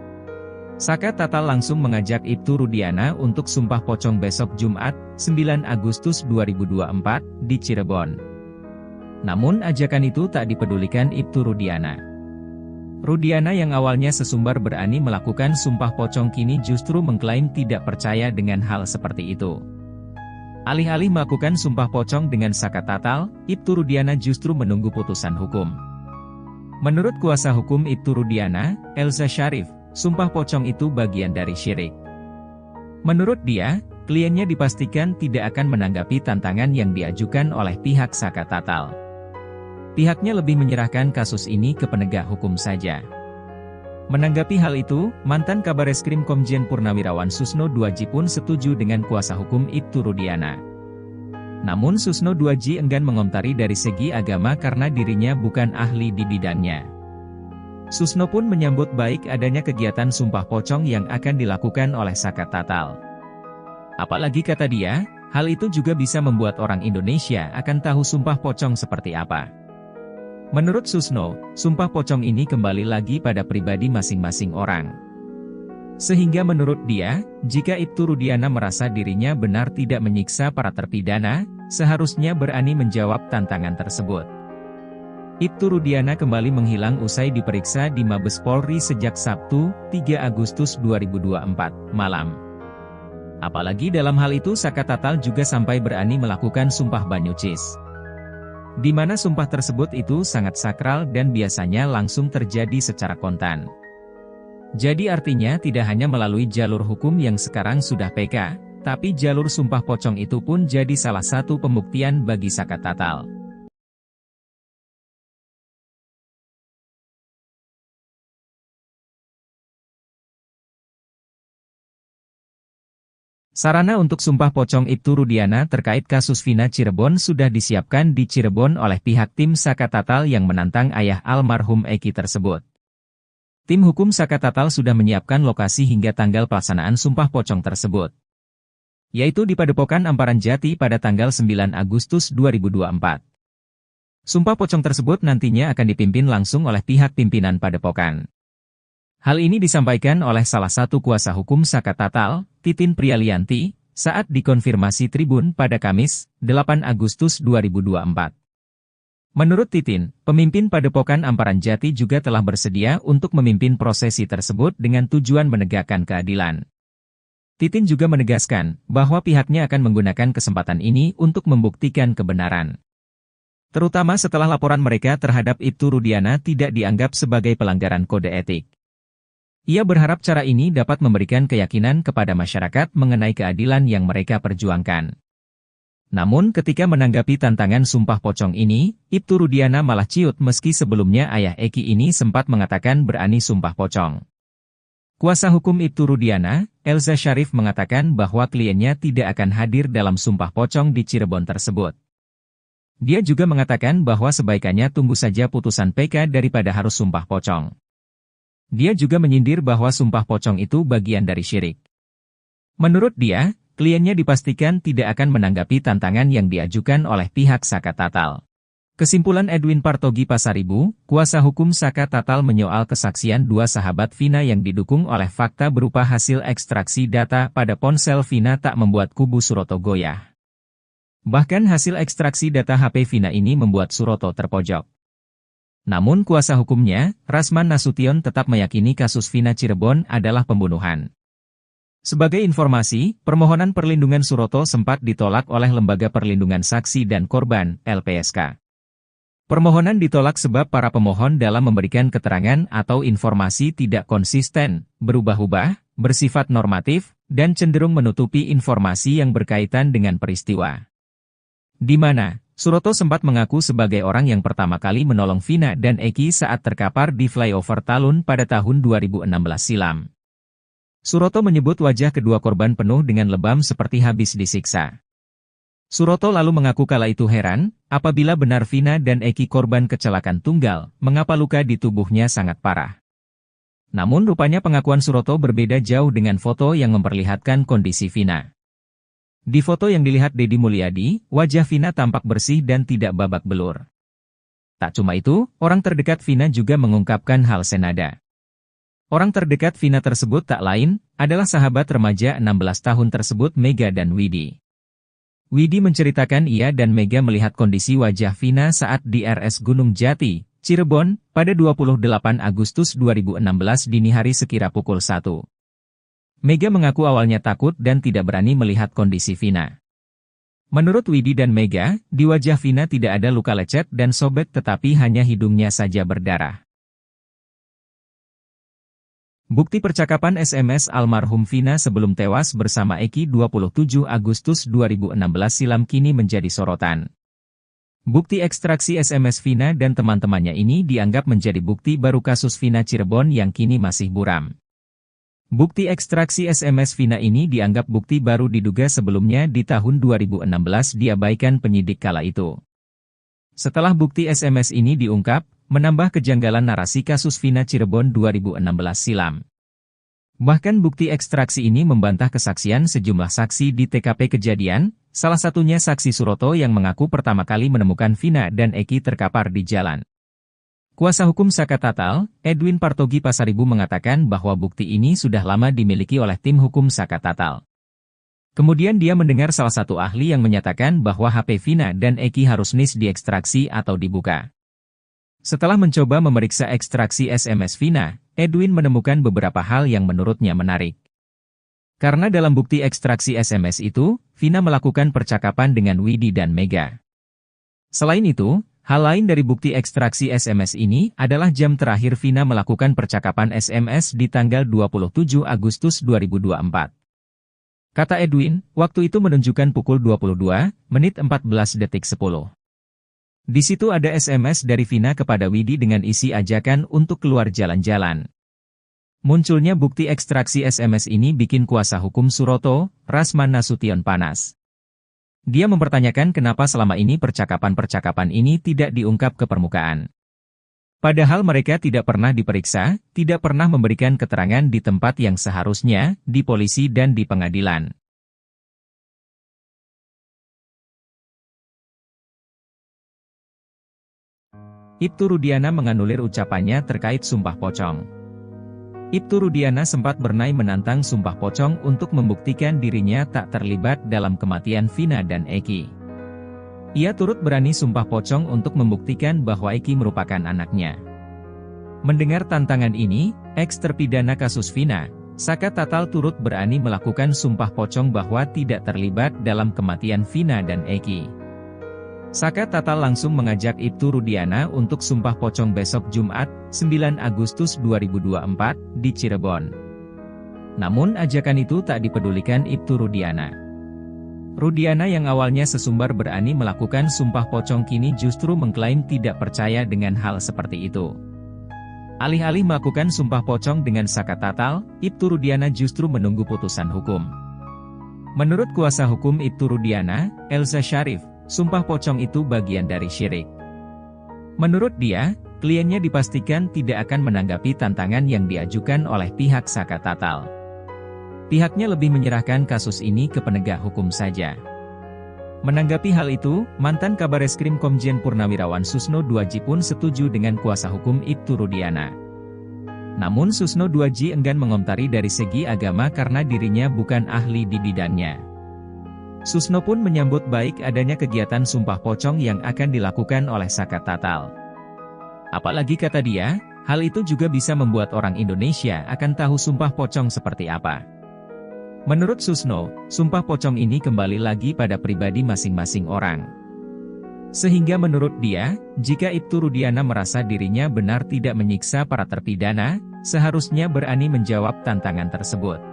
Saka Tatal langsung mengajak Ibtu Rudiana untuk sumpah pocong besok Jumat, 9 Agustus 2024, di Cirebon. Namun ajakan itu tak dipedulikan Ibtu Rudiana. Rudiana yang awalnya sesumbar berani melakukan sumpah pocong kini justru mengklaim tidak percaya dengan hal seperti itu. Alih-alih melakukan sumpah pocong dengan Saka Tatal, Ibtu Rudiana justru menunggu putusan hukum. Menurut kuasa hukum Ibtu Rudiana, Elza Syarif, sumpah pocong itu bagian dari syirik. Menurut dia, kliennya dipastikan tidak akan menanggapi tantangan yang diajukan oleh pihak Saka Tatal. Pihaknya lebih menyerahkan kasus ini ke penegak hukum saja. Menanggapi hal itu, mantan Kabareskrim Komjen Purnawirawan Susno Duaji pun setuju dengan kuasa hukum Ibtu Rudiana. Namun Susno Duaji enggan mengomentari dari segi agama karena dirinya bukan ahli di bidangnya. Susno pun menyambut baik adanya kegiatan sumpah pocong yang akan dilakukan oleh Saka Tatal. Apalagi kata dia, hal itu juga bisa membuat orang Indonesia akan tahu sumpah pocong seperti apa. Menurut Susno, sumpah pocong ini kembali lagi pada pribadi masing-masing orang. Sehingga menurut dia, jika Ibtu Rudiana merasa dirinya benar tidak menyiksa para terpidana, seharusnya berani menjawab tantangan tersebut. Ibtu Rudiana kembali menghilang usai diperiksa di Mabes Polri sejak Sabtu, 3 Agustus 2024, malam. Apalagi dalam hal itu Saka Tatal juga sampai berani melakukan sumpah banyucis. Di mana sumpah tersebut itu sangat sakral dan biasanya langsung terjadi secara kontan. Jadi artinya tidak hanya melalui jalur hukum yang sekarang sudah PK, tapi jalur sumpah pocong itu pun jadi salah satu pembuktian bagi Saka Tatal. Sarana untuk sumpah pocong Ibtu Rudiana terkait kasus Vina Cirebon sudah disiapkan di Cirebon oleh pihak tim Saka Tatal yang menantang ayah almarhum Eki tersebut. Tim hukum Saka Tatal sudah menyiapkan lokasi hingga tanggal pelaksanaan sumpah pocong tersebut. yaitu di Padepokan Amparan Jati pada tanggal 9 Agustus 2024. Sumpah pocong tersebut nantinya akan dipimpin langsung oleh pihak pimpinan Padepokan. Hal ini disampaikan oleh salah satu kuasa hukum Saka Tatal, Titin Prialianti, saat dikonfirmasi Tribun pada Kamis, 8 Agustus 2024. Menurut Titin, pemimpin Padepokan Amparan Jati juga telah bersedia untuk memimpin prosesi tersebut dengan tujuan menegakkan keadilan. Titin juga menegaskan bahwa pihaknya akan menggunakan kesempatan ini untuk membuktikan kebenaran. Terutama setelah laporan mereka terhadap Ibtu Rudiana tidak dianggap sebagai pelanggaran kode etik. Ia berharap cara ini dapat memberikan keyakinan kepada masyarakat mengenai keadilan yang mereka perjuangkan. Namun ketika menanggapi tantangan sumpah pocong ini, Ibtu Rudiana malah ciut meski sebelumnya ayah Eki ini sempat mengatakan berani sumpah pocong. Kuasa hukum Ibtu Rudiana, Elza Syarif mengatakan bahwa kliennya tidak akan hadir dalam sumpah pocong di Cirebon tersebut. Dia juga mengatakan bahwa sebaikannya tunggu saja putusan PK daripada harus sumpah pocong. Dia juga menyindir bahwa sumpah pocong itu bagian dari syirik. Menurut dia, kliennya dipastikan tidak akan menanggapi tantangan yang diajukan oleh pihak Saka Tatal. Kesimpulan Edwin Partogi Pasaribu, kuasa hukum Saka Tatal menyoal kesaksian dua sahabat Vina yang didukung oleh fakta berupa hasil ekstraksi data pada ponsel Vina tak membuat kubu Suroto goyah. Bahkan hasil ekstraksi data HP Vina ini membuat Suroto terpojok. Namun kuasa hukumnya, Rasman Nasution tetap meyakini kasus Vina Cirebon adalah pembunuhan. Sebagai informasi, permohonan perlindungan Suroto sempat ditolak oleh Lembaga Perlindungan Saksi dan Korban, LPSK. Permohonan ditolak sebab para pemohon dalam memberikan keterangan atau informasi tidak konsisten, berubah-ubah, bersifat normatif, dan cenderung menutupi informasi yang berkaitan dengan peristiwa. Di mana, Suroto sempat mengaku sebagai orang yang pertama kali menolong Vina dan Eki saat terkapar di flyover Talun pada tahun 2016 silam. Suroto menyebut wajah kedua korban penuh dengan lebam seperti habis disiksa. Suroto lalu mengaku kala itu heran, apabila benar Vina dan Eki korban kecelakaan tunggal, mengapa luka di tubuhnya sangat parah. Namun rupanya pengakuan Suroto berbeda jauh dengan foto yang memperlihatkan kondisi Vina. Di foto yang dilihat Deddy Mulyadi, wajah Vina tampak bersih dan tidak babak belur. Tak cuma itu, orang terdekat Vina juga mengungkapkan hal senada. Orang terdekat Vina tersebut tak lain, adalah sahabat remaja 16 tahun tersebut Mega dan Widi. Widi menceritakan ia dan Mega melihat kondisi wajah Vina saat di RS Gunung Jati, Cirebon, pada 28 Agustus 2016 dini hari sekira pukul 1. Mega mengaku awalnya takut dan tidak berani melihat kondisi Vina. Menurut Widi dan Mega, di wajah Vina tidak ada luka lecet dan sobek tetapi hanya hidungnya saja berdarah. Bukti percakapan SMS almarhum Vina sebelum tewas bersama Eki 27 Agustus 2016 silam kini menjadi sorotan. Bukti ekstraksi SMS Vina dan teman-temannya ini dianggap menjadi bukti baru kasus Vina Cirebon yang kini masih buram. Bukti ekstraksi SMS Vina ini dianggap bukti baru diduga sebelumnya di tahun 2016 diabaikan penyidik kala itu. Setelah bukti SMS ini diungkap, menambah kejanggalan narasi kasus Vina Cirebon 2016 silam. Bahkan bukti ekstraksi ini membantah kesaksian sejumlah saksi di TKP kejadian, salah satunya saksi Suroto yang mengaku pertama kali menemukan Vina dan Eki terkapar di jalan. Kuasa hukum Saka Tatal, Edwin Partogi Pasaribu mengatakan bahwa bukti ini sudah lama dimiliki oleh tim hukum Saka Tatal. Kemudian dia mendengar salah satu ahli yang menyatakan bahwa HP Vina dan Eki harus diekstraksi atau dibuka. Setelah mencoba memeriksa ekstraksi SMS Vina, Edwin menemukan beberapa hal yang menurutnya menarik. Karena dalam bukti ekstraksi SMS itu, Vina melakukan percakapan dengan Widi dan Mega. Selain itu, hal lain dari bukti ekstraksi SMS ini adalah jam terakhir Vina melakukan percakapan SMS di tanggal 27 Agustus 2024. Kata Edwin, waktu itu menunjukkan pukul 22:14:10. Di situ ada SMS dari Vina kepada Widi dengan isi ajakan untuk keluar jalan-jalan. Munculnya bukti ekstraksi SMS ini bikin kuasa hukum Suroto, Rasman Nasution panas. Dia mempertanyakan kenapa selama ini percakapan-percakapan ini tidak diungkap ke permukaan. Padahal mereka tidak pernah diperiksa, tidak pernah memberikan keterangan di tempat yang seharusnya, di polisi dan di pengadilan. Ibtu Rudiana menganulir ucapannya terkait sumpah pocong. Ibtu Rudiana sempat bernai menantang sumpah pocong untuk membuktikan dirinya tak terlibat dalam kematian Vina dan Eki. Ia turut berani sumpah pocong untuk membuktikan bahwa Eki merupakan anaknya. Mendengar tantangan ini, eks-terpidana kasus Vina, Saka Tatal turut berani melakukan sumpah pocong bahwa tidak terlibat dalam kematian Vina dan Eki. Saka Tatal langsung mengajak Ibtu Rudiana untuk sumpah pocong besok Jumat, 9 Agustus 2024, di Cirebon. Namun ajakan itu tak dipedulikan Ibtu Rudiana. Rudiana yang awalnya sesumbar berani melakukan sumpah pocong kini justru mengklaim tidak percaya dengan hal seperti itu. Alih-alih melakukan sumpah pocong dengan Saka Tatal, Ibtu Rudiana justru menunggu putusan hukum. Menurut kuasa hukum Ibtu Rudiana, Elza Syarif, sumpah pocong itu bagian dari syirik. Menurut dia, kliennya dipastikan tidak akan menanggapi tantangan yang diajukan oleh pihak Saka Tatal. Pihaknya lebih menyerahkan kasus ini ke penegak hukum saja. Menanggapi hal itu, mantan Kabareskrim Komjen Purnawirawan Susno Duaji pun setuju dengan kuasa hukum Ibtu Rudiana. Namun Susno Duaji enggan mengomentari dari segi agama karena dirinya bukan ahli di bidangnya. Susno pun menyambut baik adanya kegiatan sumpah pocong yang akan dilakukan oleh Saka Tatal. Apalagi kata dia, hal itu juga bisa membuat orang Indonesia akan tahu sumpah pocong seperti apa. Menurut Susno, sumpah pocong ini kembali lagi pada pribadi masing-masing orang. Sehingga menurut dia, jika Ibtu Rudiana merasa dirinya benar tidak menyiksa para terpidana, seharusnya berani menjawab tantangan tersebut.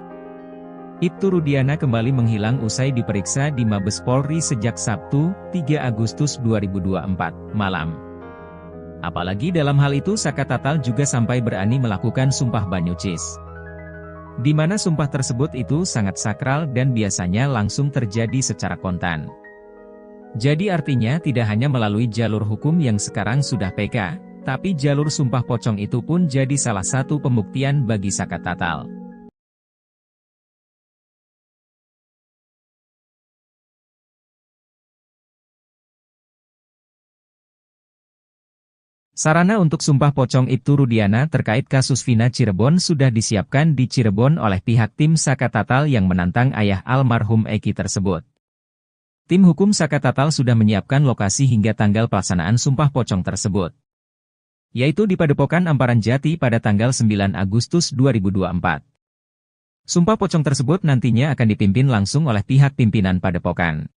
Ibtu Rudiana kembali menghilang usai diperiksa di Mabes Polri sejak Sabtu, 3 Agustus 2024, malam. Apalagi dalam hal itu Saka Tatal juga sampai berani melakukan sumpah banyucis. Di mana sumpah tersebut itu sangat sakral dan biasanya langsung terjadi secara kontan. Jadi artinya tidak hanya melalui jalur hukum yang sekarang sudah PK, tapi jalur sumpah pocong itu pun jadi salah satu pembuktian bagi Saka Tatal. Sarana untuk sumpah pocong Ibtu Rudiana terkait kasus Vina Cirebon sudah disiapkan di Cirebon oleh pihak tim Saka Tatal yang menantang ayah almarhum Eki tersebut. Tim hukum Saka Tatal sudah menyiapkan lokasi hingga tanggal pelaksanaan sumpah pocong tersebut, yaitu di Padepokan Amparan Jati pada tanggal 9 Agustus 2024. Sumpah pocong tersebut nantinya akan dipimpin langsung oleh pihak pimpinan Padepokan.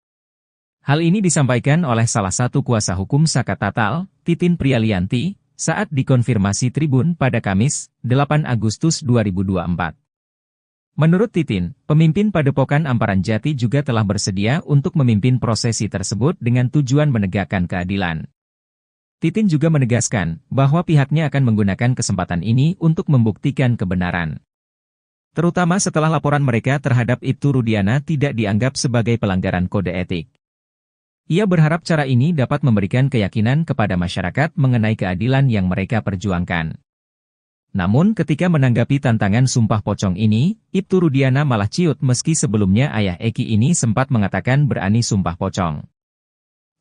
Hal ini disampaikan oleh salah satu kuasa hukum Saka Tatal, Titin Prialianti, saat dikonfirmasi Tribun pada Kamis, 8 Agustus 2024. Menurut Titin, pemimpin Padepokan Amparan Jati juga telah bersedia untuk memimpin prosesi tersebut dengan tujuan menegakkan keadilan. Titin juga menegaskan bahwa pihaknya akan menggunakan kesempatan ini untuk membuktikan kebenaran. Terutama setelah laporan mereka terhadap Ibtu Rudiana tidak dianggap sebagai pelanggaran kode etik. Ia berharap cara ini dapat memberikan keyakinan kepada masyarakat mengenai keadilan yang mereka perjuangkan. Namun ketika menanggapi tantangan sumpah pocong ini, Ibtu Rudiana malah ciut meski sebelumnya ayah Eki ini sempat mengatakan berani sumpah pocong.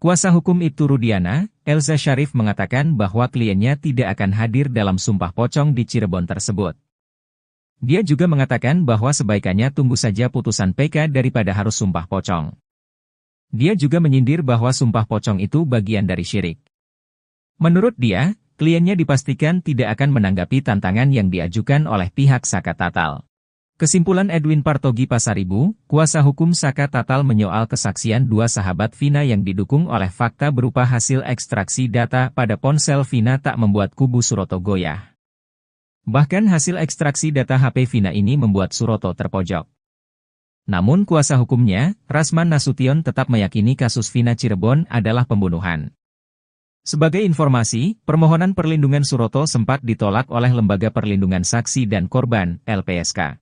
Kuasa hukum Ibtu Rudiana, Elza Syarif mengatakan bahwa kliennya tidak akan hadir dalam sumpah pocong di Cirebon tersebut. Dia juga mengatakan bahwa sebaikannya tunggu saja putusan PK daripada harus sumpah pocong. Dia juga menyindir bahwa sumpah pocong itu bagian dari syirik. Menurut dia, kliennya dipastikan tidak akan menanggapi tantangan yang diajukan oleh pihak Saka Tatal. Kesimpulan Edwin Partogi Pasaribu, kuasa hukum Saka Tatal menyoal kesaksian dua sahabat Vina yang didukung oleh fakta berupa hasil ekstraksi data pada ponsel Vina tak membuat kubu Suroto goyah. Bahkan hasil ekstraksi data HP Vina ini membuat Suroto terpojok. Namun kuasa hukumnya, Rasman Nasution tetap meyakini kasus Vina Cirebon adalah pembunuhan. Sebagai informasi, permohonan perlindungan Suroto sempat ditolak oleh Lembaga Perlindungan Saksi dan Korban, LPSK.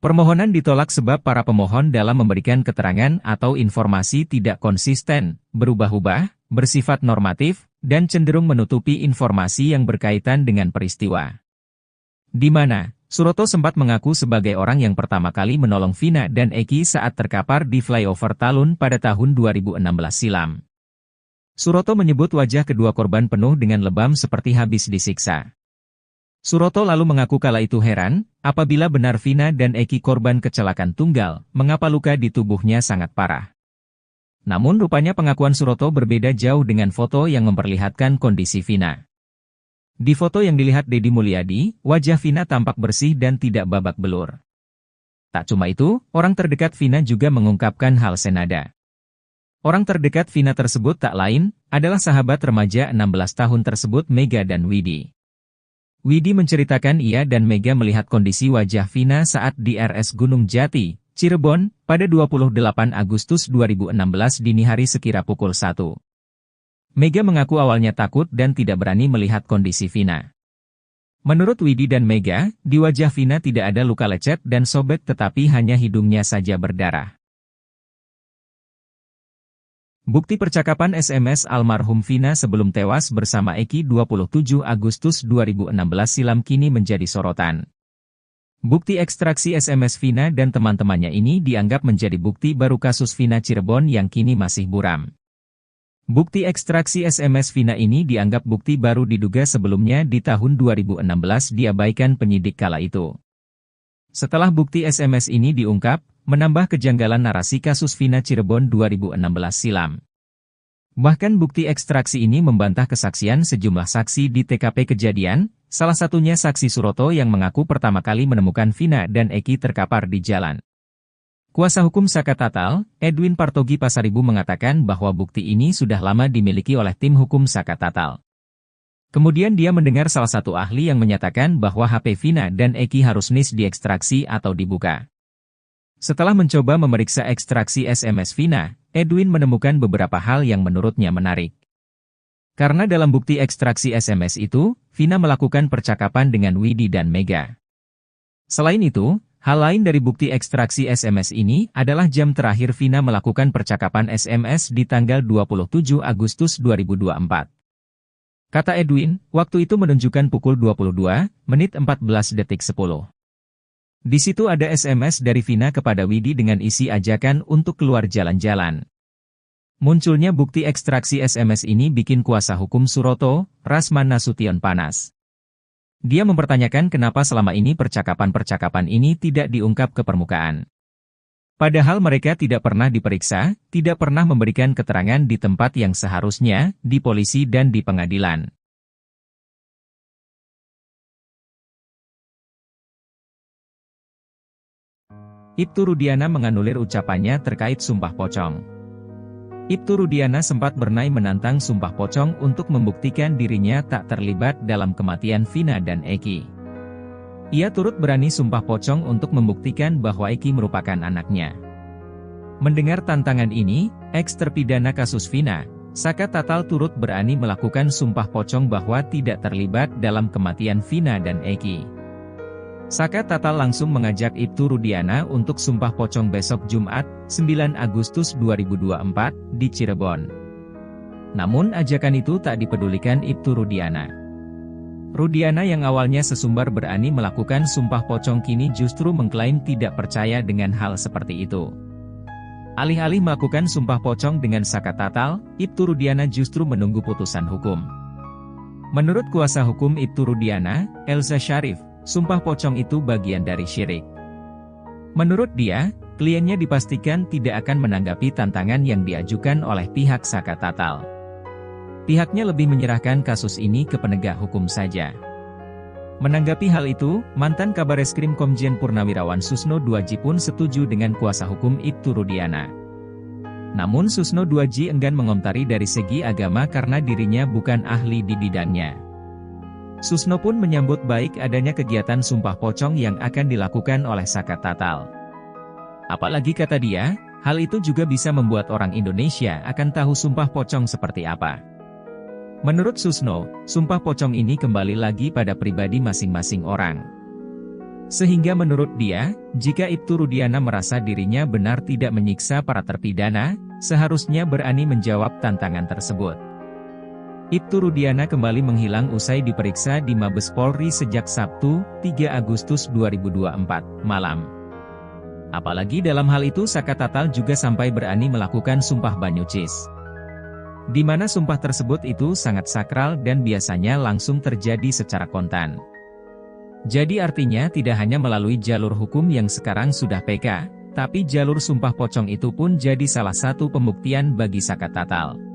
Permohonan ditolak sebab para pemohon dalam memberikan keterangan atau informasi tidak konsisten, berubah-ubah, bersifat normatif, dan cenderung menutupi informasi yang berkaitan dengan peristiwa. Di mana Suroto sempat mengaku sebagai orang yang pertama kali menolong Vina dan Eki saat terkapar di flyover Talun pada tahun 2016 silam. Suroto menyebut wajah kedua korban penuh dengan lebam seperti habis disiksa. Suroto lalu mengaku kala itu heran, apabila benar Vina dan Eki korban kecelakaan tunggal, mengapa luka di tubuhnya sangat parah. Namun rupanya pengakuan Suroto berbeda jauh dengan foto yang memperlihatkan kondisi Vina. Di foto yang dilihat Deddy Mulyadi, wajah Vina tampak bersih dan tidak babak belur. Tak cuma itu, orang terdekat Vina juga mengungkapkan hal senada. Orang terdekat Vina tersebut tak lain, adalah sahabat remaja 16 tahun tersebut Mega dan Widi. Widi menceritakan ia dan Mega melihat kondisi wajah Vina saat di RS Gunung Jati, Cirebon, pada 28 Agustus 2016 dini hari sekira pukul 1. Mega mengaku awalnya takut dan tidak berani melihat kondisi Vina. Menurut Widi dan Mega, di wajah Vina tidak ada luka lecet dan sobek tetapi hanya hidungnya saja berdarah. Bukti percakapan SMS almarhum Vina sebelum tewas bersama Eki 27 Agustus 2016 silam kini menjadi sorotan. Bukti ekstraksi SMS Vina dan teman-temannya ini dianggap menjadi bukti baru kasus Vina Cirebon yang kini masih buram. Bukti ekstraksi SMS Vina ini dianggap bukti baru diduga sebelumnya di tahun 2016 diabaikan penyidik kala itu. Setelah bukti SMS ini diungkap, menambah kejanggalan narasi kasus Vina Cirebon 2016 silam. Bahkan bukti ekstraksi ini membantah kesaksian sejumlah saksi di TKP kejadian, salah satunya saksi Suroto yang mengaku pertama kali menemukan Vina dan Eki terkapar di jalan. Kuasa hukum Saka Tatal, Edwin Partogi Pasaribu mengatakan bahwa bukti ini sudah lama dimiliki oleh tim hukum Saka Tatal. Kemudian dia mendengar salah satu ahli yang menyatakan bahwa HP Vina dan Eki harus diekstraksi atau dibuka. Setelah mencoba memeriksa ekstraksi SMS Vina, Edwin menemukan beberapa hal yang menurutnya menarik. Karena dalam bukti ekstraksi SMS itu, Vina melakukan percakapan dengan Widi dan Mega. Selain itu, hal lain dari bukti ekstraksi SMS ini adalah jam terakhir Vina melakukan percakapan SMS di tanggal 27 Agustus 2024. Kata Edwin, waktu itu menunjukkan pukul 22:14:10. Di situ ada SMS dari Vina kepada Widi dengan isi ajakan untuk keluar jalan-jalan. Munculnya bukti ekstraksi SMS ini bikin kuasa hukum Suroto, Rasman Nasution panas. Dia mempertanyakan kenapa selama ini percakapan-percakapan ini tidak diungkap ke permukaan. Padahal mereka tidak pernah diperiksa, tidak pernah memberikan keterangan di tempat yang seharusnya, di polisi dan di pengadilan. Ibtu Rudiana menganulir ucapannya terkait sumpah pocong. Ibtu Rudiana sempat bernai menantang sumpah pocong untuk membuktikan dirinya tak terlibat dalam kematian Vina dan Eki. Ia turut berani sumpah pocong untuk membuktikan bahwa Eki merupakan anaknya. Mendengar tantangan ini, eks-terpidana kasus Vina, Saka Tatal turut berani melakukan sumpah pocong bahwa tidak terlibat dalam kematian Vina dan Eki. Saka Tatal langsung mengajak Ibtu Rudiana untuk sumpah pocong besok Jumat, 9 Agustus 2024, di Cirebon. Namun ajakan itu tak dipedulikan Ibtu Rudiana. Rudiana yang awalnya sesumbar berani melakukan sumpah pocong kini justru mengklaim tidak percaya dengan hal seperti itu. Alih-alih melakukan sumpah pocong dengan Saka Tatal, Ibtu Rudiana justru menunggu putusan hukum. Menurut kuasa hukum Ibtu Rudiana, Elza Syarif, sumpah pocong itu bagian dari syirik. Menurut dia, kliennya dipastikan tidak akan menanggapi tantangan yang diajukan oleh pihak Saka Tatal. Pihaknya lebih menyerahkan kasus ini ke penegak hukum saja. Menanggapi hal itu, mantan Kabareskrim Komjen Purnawirawan Susno Duaji pun setuju dengan kuasa hukum Ibtu Rudiana. Namun Susno Duaji enggan mengomentari dari segi agama karena dirinya bukan ahli di bidangnya. Susno pun menyambut baik adanya kegiatan sumpah pocong yang akan dilakukan oleh Saka Tatal. Apalagi kata dia, hal itu juga bisa membuat orang Indonesia akan tahu sumpah pocong seperti apa. Menurut Susno, sumpah pocong ini kembali lagi pada pribadi masing-masing orang. Sehingga menurut dia, jika Ibtu Rudiana merasa dirinya benar tidak menyiksa para terpidana, seharusnya berani menjawab tantangan tersebut. Ibtu Rudiana kembali menghilang usai diperiksa di Mabes Polri sejak Sabtu, 3 Agustus 2024, malam. Apalagi dalam hal itu Saka Tatal juga sampai berani melakukan sumpah banyucis. di mana sumpah tersebut itu sangat sakral dan biasanya langsung terjadi secara kontan. Jadi artinya tidak hanya melalui jalur hukum yang sekarang sudah PK, tapi jalur sumpah pocong itu pun jadi salah satu pembuktian bagi zakat tatal.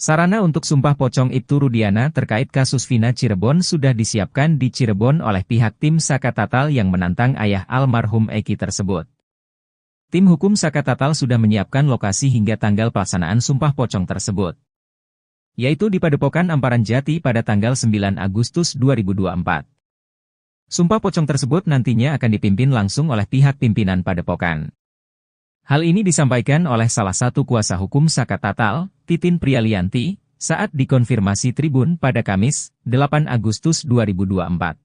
Sarana untuk sumpah pocong Ibtu Rudiana terkait kasus Vina Cirebon sudah disiapkan di Cirebon oleh pihak tim zakat tatal yang menantang ayah almarhum Eki tersebut. Tim hukum zakat tatal sudah menyiapkan lokasi hingga tanggal pelaksanaan sumpah pocong tersebut, yaitu di Padepokan Amparan Jati pada tanggal 9 Agustus 2024. Sumpah pocong tersebut nantinya akan dipimpin langsung oleh pihak pimpinan Padepokan. Hal ini disampaikan oleh salah satu kuasa hukum zakat tatal, Titin Prialianti, saat dikonfirmasi Tribun pada Kamis, 8 Agustus 2024.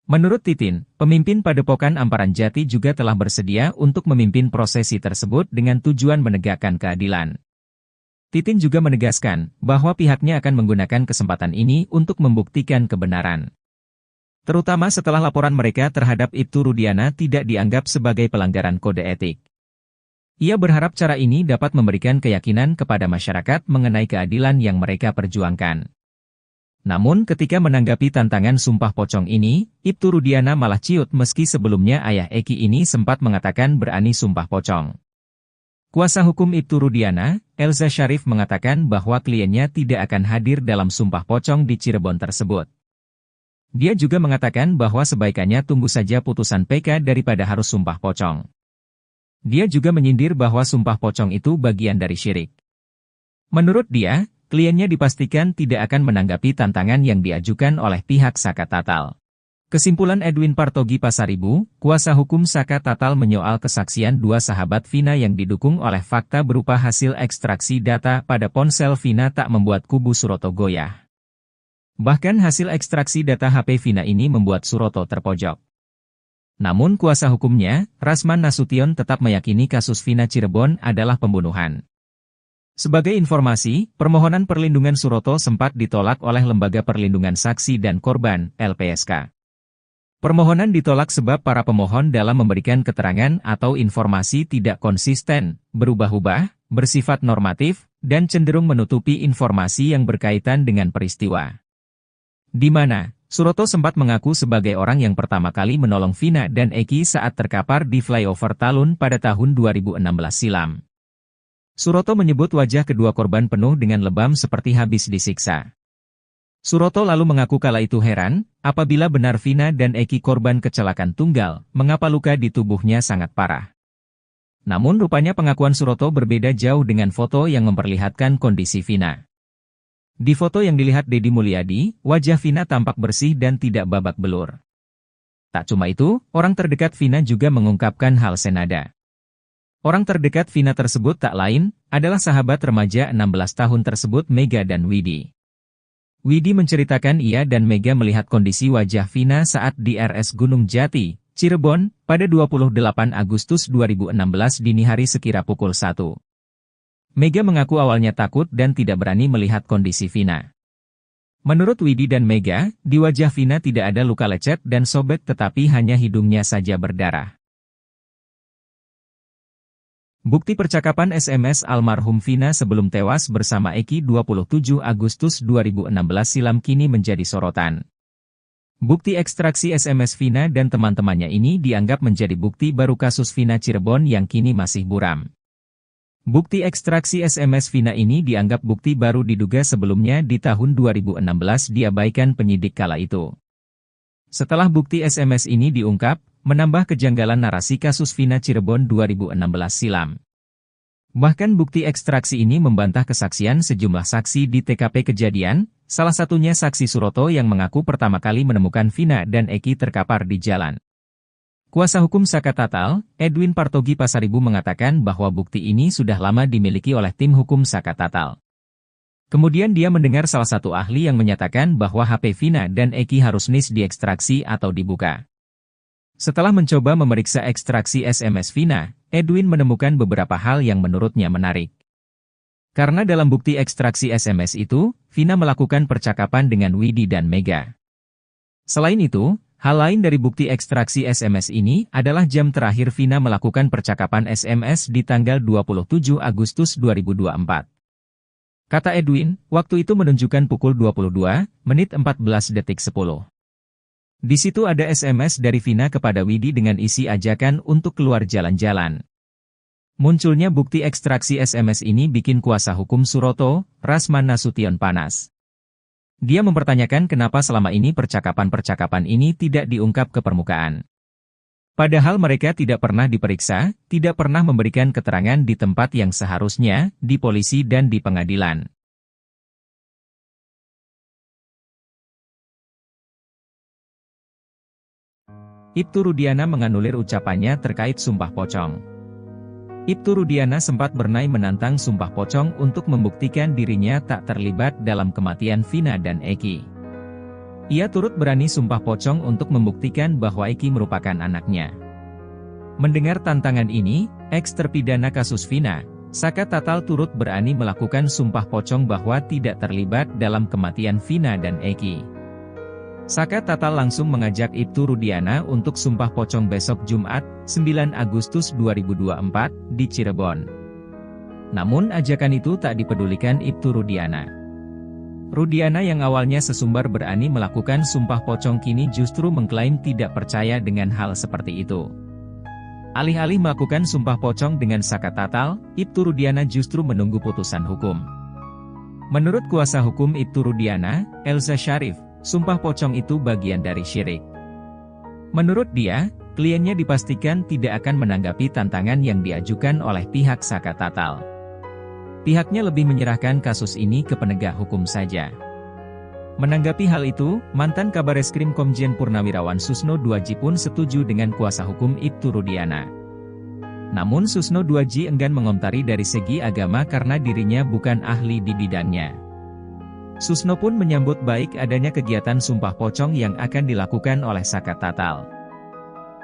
Menurut Titin, pemimpin Padepokan Amparan Jati juga telah bersedia untuk memimpin prosesi tersebut dengan tujuan menegakkan keadilan. Titin juga menegaskan bahwa pihaknya akan menggunakan kesempatan ini untuk membuktikan kebenaran, terutama setelah laporan mereka terhadap Ibtu Rudiana tidak dianggap sebagai pelanggaran kode etik. Ia berharap cara ini dapat memberikan keyakinan kepada masyarakat mengenai keadilan yang mereka perjuangkan. Namun ketika menanggapi tantangan sumpah pocong ini, Ibtu Rudiana malah ciut meski sebelumnya ayah Eki ini sempat mengatakan berani sumpah pocong. Kuasa hukum Ibtu Rudiana, Elza Syarif mengatakan bahwa kliennya tidak akan hadir dalam sumpah pocong di Cirebon tersebut. Dia juga mengatakan bahwa sebaikannya tunggu saja putusan PK daripada harus sumpah pocong. Dia juga menyindir bahwa sumpah pocong itu bagian dari syirik. Menurut dia, kliennya dipastikan tidak akan menanggapi tantangan yang diajukan oleh pihak zakat tatal. Kesimpulan Edwin Partogi Pasaribu, kuasa hukum zakat tatal menyoal kesaksian dua sahabat Vina yang didukung oleh fakta berupa hasil ekstraksi data pada ponsel Vina tak membuat kubu Suroto goyah. Bahkan hasil ekstraksi data HP Vina ini membuat Suroto terpojok. Namun kuasa hukumnya, Rasman Nasution tetap meyakini kasus Vina Cirebon adalah pembunuhan. Sebagai informasi, permohonan perlindungan Suroto sempat ditolak oleh Lembaga Perlindungan Saksi dan Korban, LPSK. Permohonan ditolak sebab para pemohon dalam memberikan keterangan atau informasi tidak konsisten, berubah-ubah, bersifat normatif, dan cenderung menutupi informasi yang berkaitan dengan peristiwa. Di mana Suroto sempat mengaku sebagai orang yang pertama kali menolong Vina dan Eki saat terkapar di flyover Talun pada tahun 2016 silam. Suroto menyebut wajah kedua korban penuh dengan lebam seperti habis disiksa. Suroto lalu mengaku kala itu heran, apabila benar Vina dan Eki korban kecelakaan tunggal, mengapa luka di tubuhnya sangat parah. Namun rupanya pengakuan Suroto berbeda jauh dengan foto yang memperlihatkan kondisi Vina. Di foto yang dilihat Deddy Mulyadi, wajah Vina tampak bersih dan tidak babak belur. Tak cuma itu, orang terdekat Vina juga mengungkapkan hal senada. Orang terdekat Vina tersebut tak lain, adalah sahabat remaja 16 tahun tersebut Mega dan Widi. Widi menceritakan ia dan Mega melihat kondisi wajah Vina saat di RS Gunung Jati, Cirebon, pada 28 Agustus 2016 dini hari sekira pukul 1. Mega mengaku awalnya takut dan tidak berani melihat kondisi Vina. Menurut Widi dan Mega, di wajah Vina tidak ada luka lecet dan sobek tetapi hanya hidungnya saja berdarah. Bukti percakapan SMS almarhum Vina sebelum tewas bersama Eki 27 Agustus 2016 silam kini menjadi sorotan. Bukti ekstraksi SMS Vina dan teman-temannya ini dianggap menjadi bukti baru kasus Vina Cirebon yang kini masih buram. Bukti ekstraksi SMS Vina ini dianggap bukti baru diduga sebelumnya di tahun 2016 diabaikan penyidik kala itu. Setelah bukti SMS ini diungkap, menambah kejanggalan narasi kasus Vina Cirebon 2016 silam. Bahkan bukti ekstraksi ini membantah kesaksian sejumlah saksi di TKP kejadian, salah satunya saksi Suroto yang mengaku pertama kali menemukan Vina dan Eki terkapar di jalan. Kuasa hukum zakat tatal, Edwin Partogi Pasaribu mengatakan bahwa bukti ini sudah lama dimiliki oleh tim hukum zakat tatal. Kemudian dia mendengar salah satu ahli yang menyatakan bahwa HP Vina dan Eki harus diekstraksi atau dibuka. Setelah mencoba memeriksa ekstraksi SMS Vina, Edwin menemukan beberapa hal yang menurutnya menarik. Karena dalam bukti ekstraksi SMS itu, Vina melakukan percakapan dengan Widi dan Mega. Selain itu, hal lain dari bukti ekstraksi SMS ini adalah jam terakhir Vina melakukan percakapan SMS di tanggal 27 Agustus 2024. Kata Edwin, waktu itu menunjukkan pukul 22 menit 14 detik 10. Di situ ada SMS dari Vina kepada Widi dengan isi ajakan untuk keluar jalan-jalan. Munculnya bukti ekstraksi SMS ini bikin kuasa hukum Suroto, Rasman Nasution panas. Dia mempertanyakan kenapa selama ini percakapan-percakapan ini tidak diungkap ke permukaan. Padahal mereka tidak pernah diperiksa, tidak pernah memberikan keterangan di tempat yang seharusnya, di polisi dan di pengadilan. Ibtu Rudiana menganulir ucapannya terkait Sumpah Pocong. Ibtu Rudiana sempat bernai menantang Sumpah Pocong untuk membuktikan dirinya tak terlibat dalam kematian Vina dan Eki. Ia turut berani Sumpah Pocong untuk membuktikan bahwa Eki merupakan anaknya. Mendengar tantangan ini, eks-terpidana kasus Vina, Saka Tatal turut berani melakukan Sumpah Pocong bahwa tidak terlibat dalam kematian Vina dan Eki. Saka Tatal langsung mengajak Ibtu Rudiana untuk Sumpah Pocong besok Jumat, 9 Agustus 2024, di Cirebon. Namun ajakan itu tak dipedulikan Ibtu Rudiana. Rudiana yang awalnya sesumbar berani melakukan Sumpah Pocong kini justru mengklaim tidak percaya dengan hal seperti itu. Alih-alih melakukan Sumpah Pocong dengan Saka Tatal, Ibtu Rudiana justru menunggu putusan hukum. Menurut kuasa hukum Ibtu Rudiana, Elza Syarif, Sumpah Pocong itu bagian dari syirik. Menurut dia, kliennya dipastikan tidak akan menanggapi tantangan yang diajukan oleh pihak Saka Tatal. Pihaknya lebih menyerahkan kasus ini ke penegak hukum saja. Menanggapi hal itu, mantan Kabareskrim Komjen Purnawirawan Susno Duaji pun setuju dengan kuasa hukum Ibtu Rudiana. Namun Susno Duaji enggan mengomentari dari segi agama karena dirinya bukan ahli di bidangnya. Susno pun menyambut baik adanya kegiatan Sumpah Pocong yang akan dilakukan oleh Saka Tatal.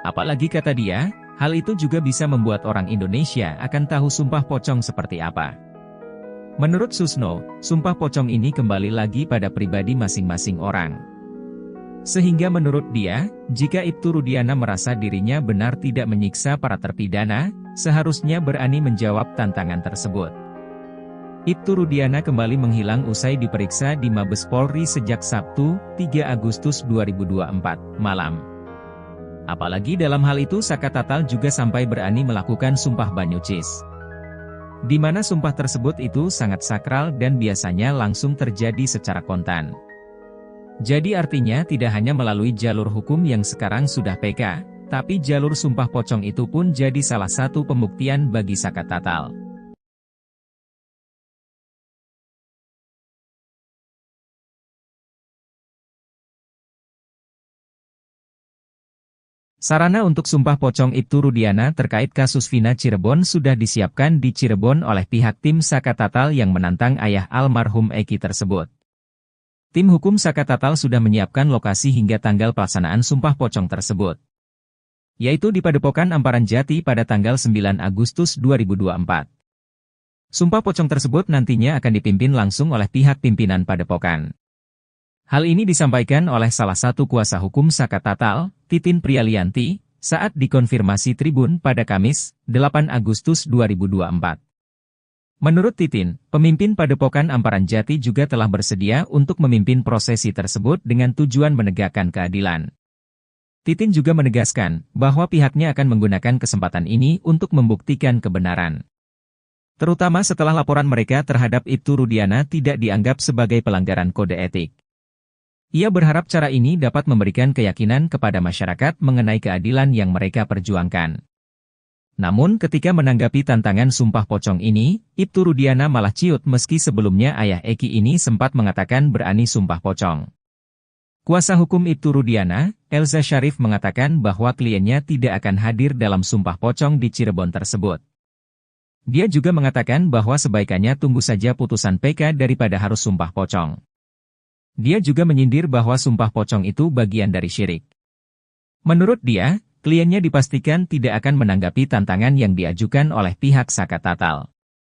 Apalagi kata dia, hal itu juga bisa membuat orang Indonesia akan tahu Sumpah Pocong seperti apa. Menurut Susno, Sumpah Pocong ini kembali lagi pada pribadi masing-masing orang. Sehingga menurut dia, jika Ibtu Rudiana merasa dirinya benar tidak menyiksa para terpidana, seharusnya berani menjawab tantangan tersebut. Ibtu Rudiana kembali menghilang usai diperiksa di Mabes Polri sejak Sabtu, 3 Agustus 2024, malam. Apalagi dalam hal itu Saka Tatal juga sampai berani melakukan Sumpah Banyucis. Di mana sumpah tersebut itu sangat sakral dan biasanya langsung terjadi secara kontan. Jadi artinya tidak hanya melalui jalur hukum yang sekarang sudah PK, tapi jalur Sumpah Pocong itu pun jadi salah satu pembuktian bagi Saka Tatal. Sarana untuk Sumpah Pocong Ibtu Rudiana terkait kasus Vina Cirebon sudah disiapkan di Cirebon oleh pihak tim Saka Tatal yang menantang ayah almarhum Eki tersebut. Tim hukum Saka Tatal sudah menyiapkan lokasi hingga tanggal pelaksanaan Sumpah Pocong tersebut, yaitu di Padepokan Amparan Jati pada tanggal 9 Agustus 2024. Sumpah Pocong tersebut nantinya akan dipimpin langsung oleh pihak pimpinan Padepokan. Hal ini disampaikan oleh salah satu kuasa hukum Saka Tatal, Titin Prialianti, saat dikonfirmasi Tribun pada Kamis, 8 Agustus 2024. Menurut Titin, pemimpin Padepokan Amparan Jati juga telah bersedia untuk memimpin prosesi tersebut dengan tujuan menegakkan keadilan. Titin juga menegaskan bahwa pihaknya akan menggunakan kesempatan ini untuk membuktikan kebenaran. Terutama setelah laporan mereka terhadap Ibtu Rudiana tidak dianggap sebagai pelanggaran kode etik. Ia berharap cara ini dapat memberikan keyakinan kepada masyarakat mengenai keadilan yang mereka perjuangkan. Namun ketika menanggapi tantangan Sumpah Pocong ini, Ibtu Rudiana malah ciut meski sebelumnya ayah Eki ini sempat mengatakan berani Sumpah Pocong. Kuasa hukum Ibtu Rudiana, Elza Syarif mengatakan bahwa kliennya tidak akan hadir dalam Sumpah Pocong di Cirebon tersebut. Dia juga mengatakan bahwa sebaikannya tunggu saja putusan PK daripada harus Sumpah Pocong. Dia juga menyindir bahwa Sumpah Pocong itu bagian dari syirik. Menurut dia, kliennya dipastikan tidak akan menanggapi tantangan yang diajukan oleh pihak Saka Tatal.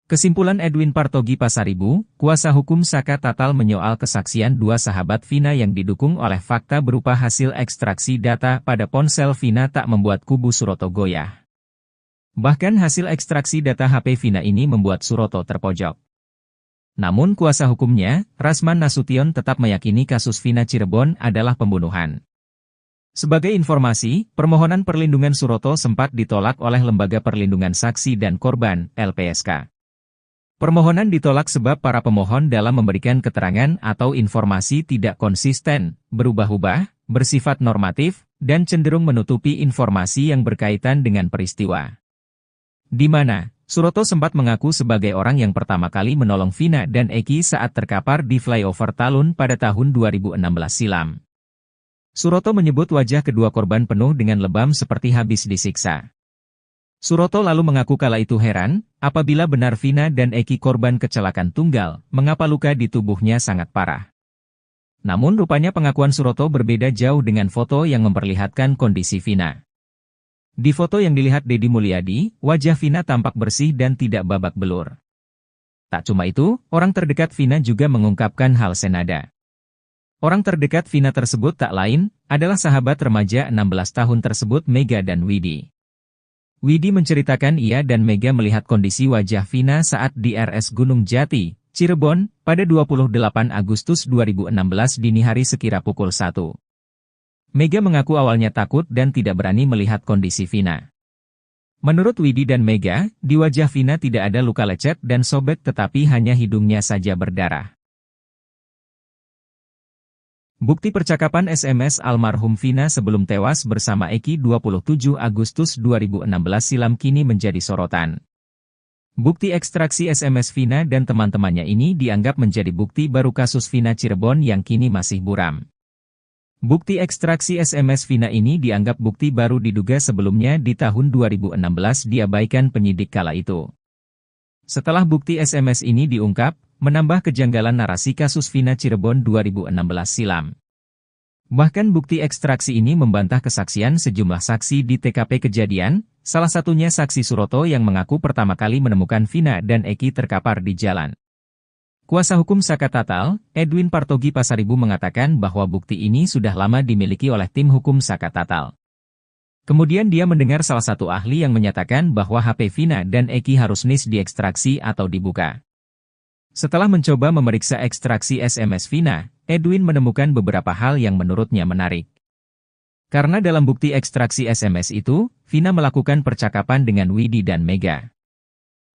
Kesimpulan Edwin Partogi Pasaribu, kuasa hukum Saka Tatal menyoal kesaksian dua sahabat Vina yang didukung oleh fakta berupa hasil ekstraksi data pada ponsel Vina tak membuat kubu Suroto goyah. Bahkan hasil ekstraksi data HP Vina ini membuat Suroto terpojok. Namun kuasa hukumnya, Rasman Nasution tetap meyakini kasus Vina Cirebon adalah pembunuhan. Sebagai informasi, permohonan perlindungan Suroto sempat ditolak oleh Lembaga Perlindungan Saksi dan Korban, LPSK. Permohonan ditolak sebab para pemohon dalam memberikan keterangan atau informasi tidak konsisten, berubah-ubah, bersifat normatif, dan cenderung menutupi informasi yang berkaitan dengan peristiwa. Di mana, Suroto sempat mengaku sebagai orang yang pertama kali menolong Vina dan Eki saat terkapar di flyover Talun pada tahun 2016 silam. Suroto menyebut wajah kedua korban penuh dengan lebam seperti habis disiksa. Suroto lalu mengaku kala itu heran, apabila benar Vina dan Eki korban kecelakaan tunggal, mengapa luka di tubuhnya sangat parah. Namun rupanya pengakuan Suroto berbeda jauh dengan foto yang memperlihatkan kondisi Vina. Di foto yang dilihat Deddy Mulyadi, wajah Vina tampak bersih dan tidak babak belur. Tak cuma itu, orang terdekat Vina juga mengungkapkan hal senada. Orang terdekat Vina tersebut tak lain, adalah sahabat remaja 16 tahun tersebut Mega dan Widi. Widi menceritakan ia dan Mega melihat kondisi wajah Vina saat di RS Gunung Jati, Cirebon, pada 28 Agustus 2016 dini hari sekira pukul 1. Mega mengaku awalnya takut dan tidak berani melihat kondisi Vina. Menurut Widi dan Mega, di wajah Vina tidak ada luka lecet dan sobek tetapi hanya hidungnya saja berdarah. Bukti percakapan SMS almarhum Vina sebelum tewas bersama Eki 27 Agustus 2016 silam kini menjadi sorotan. Bukti ekstraksi SMS Vina dan teman-temannya ini dianggap menjadi bukti baru kasus Vina Cirebon yang kini masih buram. Bukti ekstraksi SMS Vina ini dianggap bukti baru diduga sebelumnya di tahun 2016 diabaikan penyidik kala itu. Setelah bukti SMS ini diungkap, menambah kejanggalan narasi kasus Vina Cirebon 2016 silam. Bahkan bukti ekstraksi ini membantah kesaksian sejumlah saksi di TKP kejadian, salah satunya saksi Suroto yang mengaku pertama kali menemukan Vina dan Eki terkapar di jalan. Kuasa hukum Saka Tatal, Edwin Partogi Pasaribu mengatakan bahwa bukti ini sudah lama dimiliki oleh tim hukum Saka Tatal. Kemudian dia mendengar salah satu ahli yang menyatakan bahwa HP Vina dan Eki harus diekstraksi atau dibuka. Setelah mencoba memeriksa ekstraksi SMS Vina, Edwin menemukan beberapa hal yang menurutnya menarik. Karena dalam bukti ekstraksi SMS itu, Vina melakukan percakapan dengan Widi dan Mega.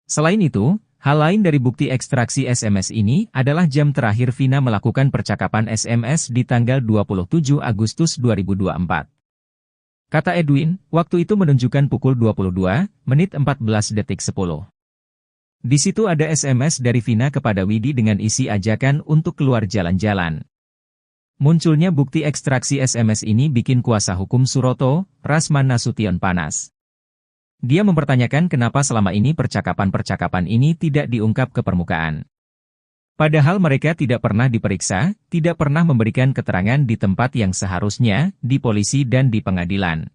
Selain itu, hal lain dari bukti ekstraksi SMS ini adalah jam terakhir Vina melakukan percakapan SMS di tanggal 27 Agustus 2024. Kata Edwin, waktu itu menunjukkan pukul 22:14:10. Di situ ada SMS dari Vina kepada Widi dengan isi ajakan untuk keluar jalan-jalan. Munculnya bukti ekstraksi SMS ini bikin kuasa hukum Suroto, Rasman Nasution panas. Dia mempertanyakan kenapa selama ini percakapan-percakapan ini tidak diungkap ke permukaan. Padahal mereka tidak pernah diperiksa, tidak pernah memberikan keterangan di tempat yang seharusnya, di polisi dan di pengadilan.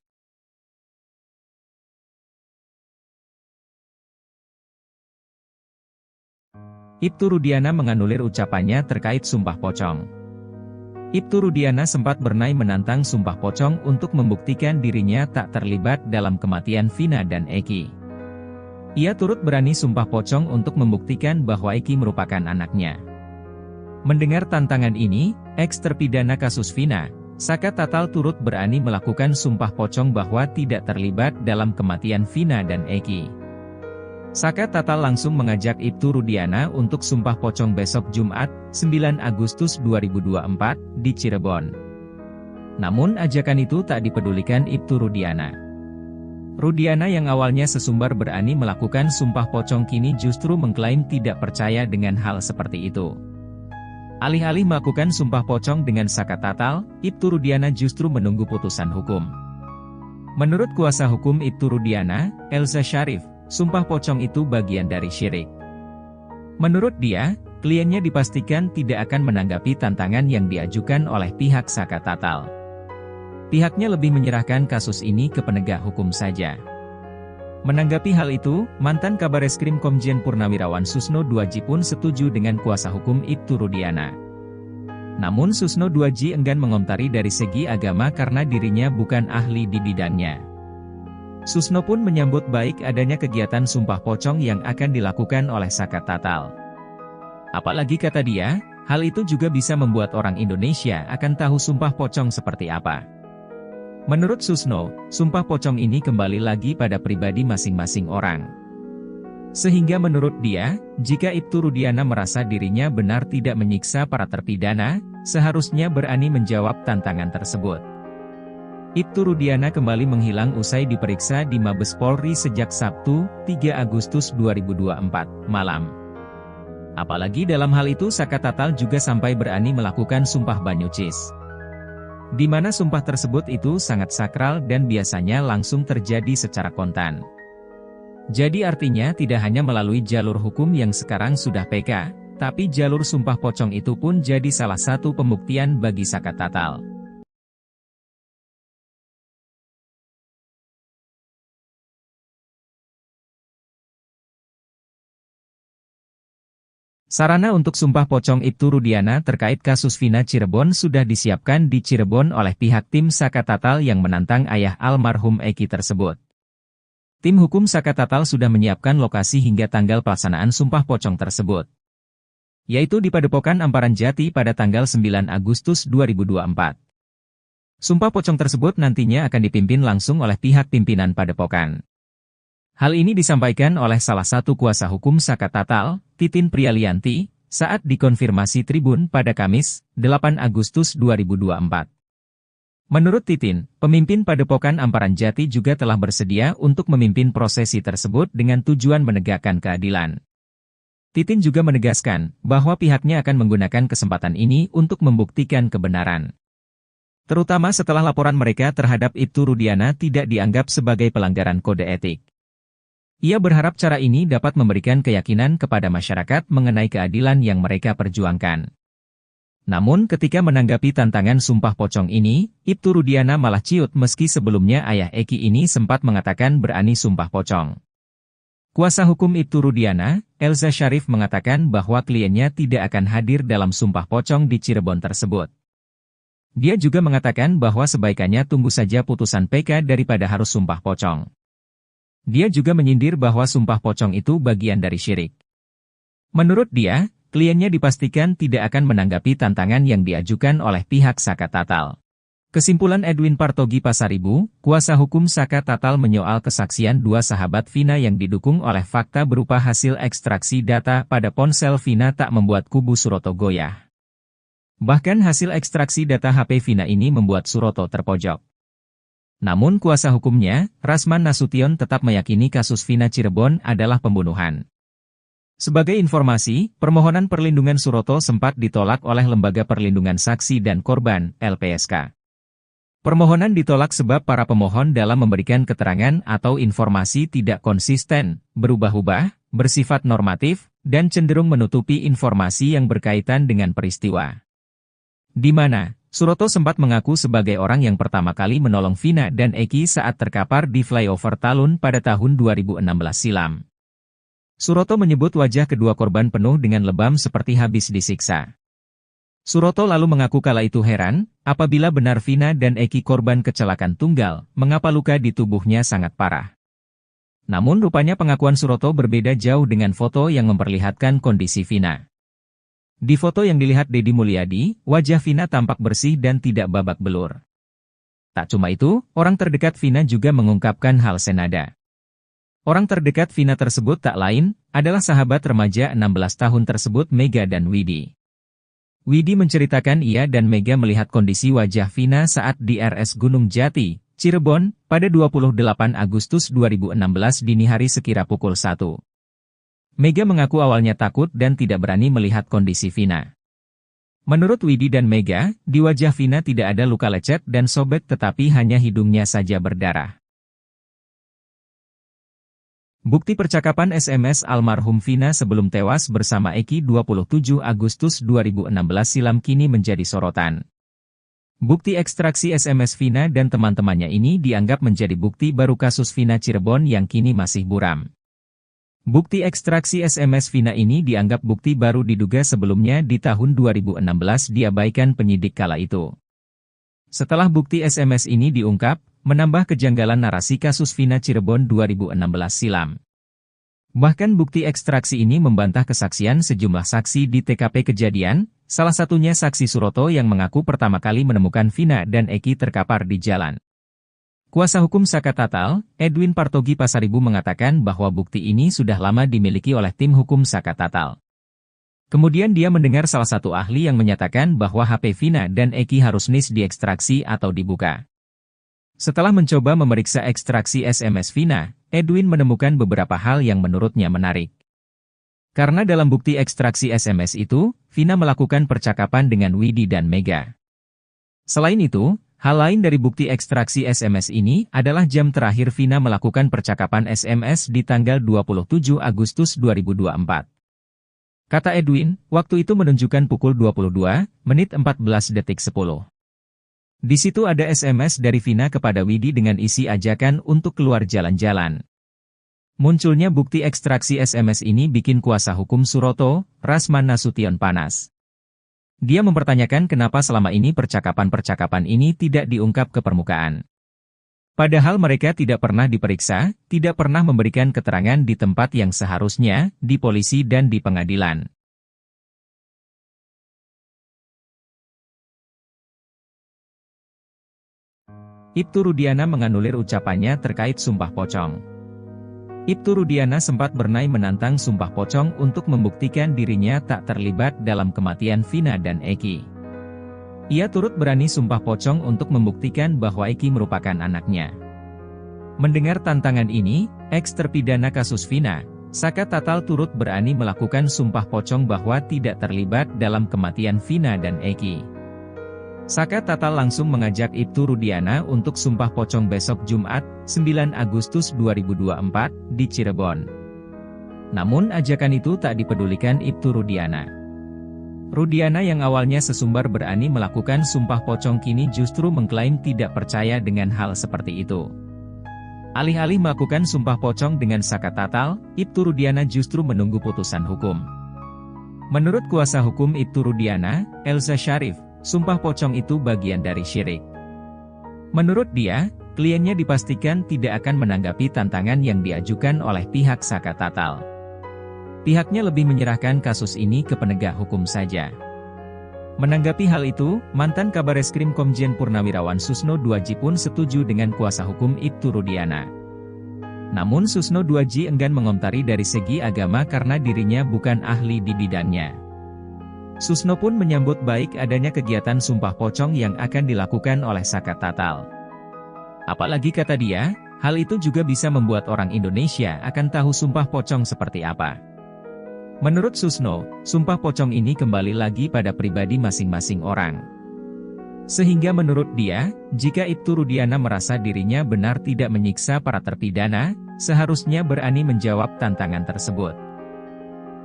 Ibtu Rudiana menganulir ucapannya terkait sumpah pocong. Ibtu Rudiana sempat bernai menantang sumpah pocong untuk membuktikan dirinya tak terlibat dalam kematian Vina dan Eki. Ia turut berani sumpah pocong untuk membuktikan bahwa Eki merupakan anaknya. Mendengar tantangan ini, eks-terpidana kasus Vina, Saka Tatal turut berani melakukan sumpah pocong bahwa tidak terlibat dalam kematian Vina dan Eki. Saka Tatal langsung mengajak Ibtu Rudiana untuk sumpah pocong besok Jumat, 9 Agustus 2024, di Cirebon. Namun ajakan itu tak dipedulikan Ibtu Rudiana. Rudiana yang awalnya sesumbar berani melakukan sumpah pocong kini justru mengklaim tidak percaya dengan hal seperti itu. Alih-alih melakukan sumpah pocong dengan Saka Tatal, Ibtu Rudiana justru menunggu putusan hukum. Menurut kuasa hukum Ibtu Rudiana, Elza Syarif, sumpah pocong itu bagian dari syirik. Menurut dia, kliennya dipastikan tidak akan menanggapi tantangan yang diajukan oleh pihak Saka Tatal. Pihaknya lebih menyerahkan kasus ini ke penegak hukum saja. Menanggapi hal itu, mantan Kabareskrim Komjen Purnawirawan Susno Duaji pun setuju dengan kuasa hukum Ibtu Rudiana. Namun Susno Duaji enggan mengomentari dari segi agama karena dirinya bukan ahli di bidangnya. Susno pun menyambut baik adanya kegiatan sumpah pocong yang akan dilakukan oleh Sakat Tatal. Apalagi kata dia, hal itu juga bisa membuat orang Indonesia akan tahu sumpah pocong seperti apa. Menurut Susno, sumpah pocong ini kembali lagi pada pribadi masing-masing orang. Sehingga menurut dia, jika Ibtu Rudiana merasa dirinya benar tidak menyiksa para terpidana, seharusnya berani menjawab tantangan tersebut. Ibtu Rudiana kembali menghilang usai diperiksa di Mabes Polri sejak Sabtu, 3 Agustus 2024, malam. Apalagi dalam hal itu Sakat Tatal juga sampai berani melakukan sumpah banyucis. Di mana sumpah tersebut itu sangat sakral dan biasanya langsung terjadi secara kontan. Jadi artinya tidak hanya melalui jalur hukum yang sekarang sudah PK, tapi jalur sumpah pocong itu pun jadi salah satu pembuktian bagi Sakat Tatal. Sarana untuk sumpah pocong Ibtu Rudiana terkait kasus Vina Cirebon sudah disiapkan di Cirebon oleh pihak tim Sakat Tatal yang menantang ayah almarhum Eki tersebut. Tim hukum Sakat Tatal sudah menyiapkan lokasi hingga tanggal pelaksanaan sumpah pocong tersebut, yaitu di Padepokan Amparan Jati pada tanggal 9 Agustus 2024. Sumpah pocong tersebut nantinya akan dipimpin langsung oleh pihak pimpinan Padepokan. Hal ini disampaikan oleh salah satu kuasa hukum Sakat Tatal, Titin Prialianti, saat dikonfirmasi Tribun pada Kamis, 8 Agustus 2024. Menurut Titin, pemimpin Padepokan Amparan Jati juga telah bersedia untuk memimpin prosesi tersebut dengan tujuan menegakkan keadilan. Titin juga menegaskan bahwa pihaknya akan menggunakan kesempatan ini untuk membuktikan kebenaran. Terutama setelah laporan mereka terhadap Ibtu Rudiana tidak dianggap sebagai pelanggaran kode etik. Ia berharap cara ini dapat memberikan keyakinan kepada masyarakat mengenai keadilan yang mereka perjuangkan. Namun ketika menanggapi tantangan sumpah pocong ini, Ibtu Rudiana malah ciut meski sebelumnya ayah Eki ini sempat mengatakan berani sumpah pocong. Kuasa hukum Ibtu Rudiana, Elza Syarif mengatakan bahwa kliennya tidak akan hadir dalam sumpah pocong di Cirebon tersebut. Dia juga mengatakan bahwa sebaikannya tunggu saja putusan PK daripada harus sumpah pocong. Dia juga menyindir bahwa sumpah pocong itu bagian dari syirik. Menurut dia, kliennya dipastikan tidak akan menanggapi tantangan yang diajukan oleh pihak Sakat Tatal. Kesimpulan Edwin Partogi Pasaribu, kuasa hukum Sakat Tatal menyoal kesaksian dua sahabat Vina yang didukung oleh fakta berupa hasil ekstraksi data pada ponsel Vina tak membuat kubu Suroto goyah. Bahkan hasil ekstraksi data HP Vina ini membuat Suroto terpojok. Namun kuasa hukumnya, Rasman Nasution tetap meyakini kasus Vina Cirebon adalah pembunuhan. Sebagai informasi, permohonan perlindungan Suroto sempat ditolak oleh Lembaga Perlindungan Saksi dan Korban, LPSK. Permohonan ditolak sebab para pemohon dalam memberikan keterangan atau informasi tidak konsisten, berubah-ubah, bersifat normatif, dan cenderung menutupi informasi yang berkaitan dengan peristiwa. Di mana Suroto sempat mengaku sebagai orang yang pertama kali menolong Vina dan Eki saat terkapar di flyover Talun pada tahun 2016 silam. Suroto menyebut wajah kedua korban penuh dengan lebam seperti habis disiksa. Suroto lalu mengaku kala itu heran, apabila benar Vina dan Eki korban kecelakaan tunggal, mengapa luka di tubuhnya sangat parah. Namun rupanya pengakuan Suroto berbeda jauh dengan foto yang memperlihatkan kondisi Vina. Di foto yang dilihat Deddy Mulyadi, wajah Vina tampak bersih dan tidak babak belur. Tak cuma itu, orang terdekat Vina juga mengungkapkan hal senada. Orang terdekat Vina tersebut tak lain, adalah sahabat remaja 16 tahun tersebut Mega dan Widi. Widi menceritakan ia dan Mega melihat kondisi wajah Vina saat di RS Gunung Jati, Cirebon, pada 28 Agustus 2016 dini hari sekira pukul 1. Mega mengaku awalnya takut dan tidak berani melihat kondisi Vina. Menurut Widi dan Mega, di wajah Vina tidak ada luka lecet dan sobek tetapi hanya hidungnya saja berdarah. Bukti percakapan SMS almarhum Vina sebelum tewas bersama Eki 27 Agustus 2016 silam kini menjadi sorotan. Bukti ekstraksi SMS Vina dan teman-temannya ini dianggap menjadi bukti baru kasus Vina Cirebon yang kini masih buram. Bukti ekstraksi SMS Vina ini dianggap bukti baru diduga sebelumnya di tahun 2016 diabaikan penyidik kala itu. Setelah bukti SMS ini diungkap, menambah kejanggalan narasi kasus Vina Cirebon 2016 silam. Bahkan bukti ekstraksi ini membantah kesaksian sejumlah saksi di TKP kejadian, salah satunya saksi Suroto yang mengaku pertama kali menemukan Vina dan Eki terkapar di jalan. Kuasa hukum Saka Tatal, Edwin Partogi Pasaribu mengatakan bahwa bukti ini sudah lama dimiliki oleh tim hukum Saka Tatal. Kemudian dia mendengar salah satu ahli yang menyatakan bahwa HP Vina dan Eki harus diekstraksi atau dibuka. Setelah mencoba memeriksa ekstraksi SMS Vina, Edwin menemukan beberapa hal yang menurutnya menarik. Karena dalam bukti ekstraksi SMS itu, Vina melakukan percakapan dengan Widi dan Mega. Selain itu, hal lain dari bukti ekstraksi SMS ini adalah jam terakhir Vina melakukan percakapan SMS di tanggal 27 Agustus 2024. Kata Edwin, waktu itu menunjukkan pukul 22:14:10. Di situ ada SMS dari Vina kepada Widi dengan isi ajakan untuk keluar jalan-jalan. Munculnya bukti ekstraksi SMS ini bikin kuasa hukum Suroto, Rasman Nasution panas. Dia mempertanyakan kenapa selama ini percakapan-percakapan ini tidak diungkap ke permukaan. Padahal mereka tidak pernah diperiksa, tidak pernah memberikan keterangan di tempat yang seharusnya, di polisi dan di pengadilan. Ibtu Rudiana menganulir ucapannya terkait sumpah pocong. Ibtu Rudiana sempat bernai menantang sumpah pocong untuk membuktikan dirinya tak terlibat dalam kematian Vina dan Eki. Ia turut berani sumpah pocong untuk membuktikan bahwa Eki merupakan anaknya. Mendengar tantangan ini, eks-terpidana kasus Vina, Saka Tatal turut berani melakukan sumpah pocong bahwa tidak terlibat dalam kematian Vina dan Eki. Saka Tatal langsung mengajak Ibtu Rudiana untuk sumpah pocong besok Jumat, 9 Agustus 2024, di Cirebon. Namun ajakan itu tak dipedulikan Ibtu Rudiana. Rudiana yang awalnya sesumbar berani melakukan sumpah pocong kini justru mengklaim tidak percaya dengan hal seperti itu. Alih-alih melakukan sumpah pocong dengan Saka Tatal, Ibtu Rudiana justru menunggu putusan hukum. Menurut kuasa hukum Ibtu Rudiana, Elza Syarif, sumpah pocong itu bagian dari syirik. Menurut dia, kliennya dipastikan tidak akan menanggapi tantangan yang diajukan oleh pihak Saka Tatal. Pihaknya lebih menyerahkan kasus ini ke penegak hukum saja. Menanggapi hal itu, mantan Kabareskrim Komjen Purnawirawan Susno Duaji pun setuju dengan kuasa hukum Ibtu Rudiana. Namun Susno Duaji enggan mengomentari dari segi agama karena dirinya bukan ahli di bidangnya. Susno pun menyambut baik adanya kegiatan sumpah pocong yang akan dilakukan oleh Saka Tatal. Apalagi kata dia, hal itu juga bisa membuat orang Indonesia akan tahu sumpah pocong seperti apa. Menurut Susno, sumpah pocong ini kembali lagi pada pribadi masing-masing orang. Sehingga menurut dia, jika Ibtu Rudiana merasa dirinya benar tidak menyiksa para terpidana, seharusnya berani menjawab tantangan tersebut.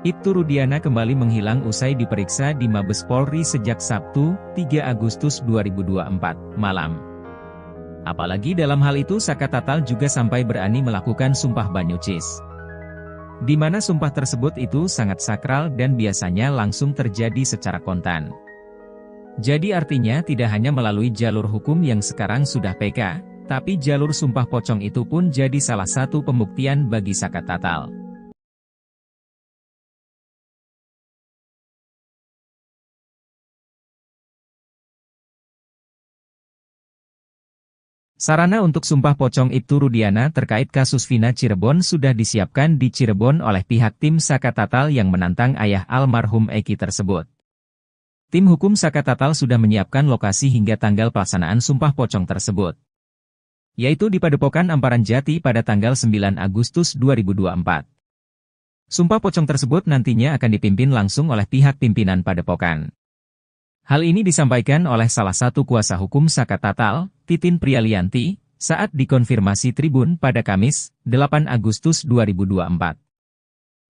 Ibtu Rudiana kembali menghilang usai diperiksa di Mabes Polri sejak Sabtu, 3 Agustus 2024, malam. Apalagi dalam hal itu Saka Tatal juga sampai berani melakukan sumpah banyucis. Di mana sumpah tersebut itu sangat sakral dan biasanya langsung terjadi secara kontan. Jadi artinya tidak hanya melalui jalur hukum yang sekarang sudah PK, tapi jalur sumpah pocong itu pun jadi salah satu pembuktian bagi Saka Tatal. Sarana untuk sumpah pocong Ibtu Rudiana terkait kasus Vina Cirebon sudah disiapkan di Cirebon oleh pihak tim Saka Tatal yang menantang ayah almarhum Eki tersebut. Tim hukum Saka Tatal sudah menyiapkan lokasi hingga tanggal pelaksanaan sumpah pocong tersebut, yaitu di Padepokan Amparan Jati pada tanggal 9 Agustus 2024. Sumpah pocong tersebut nantinya akan dipimpin langsung oleh pihak pimpinan Padepokan. Hal ini disampaikan oleh salah satu kuasa hukum Saka Tatal, Titin Prialianti, saat dikonfirmasi Tribun pada Kamis, 8 Agustus 2024.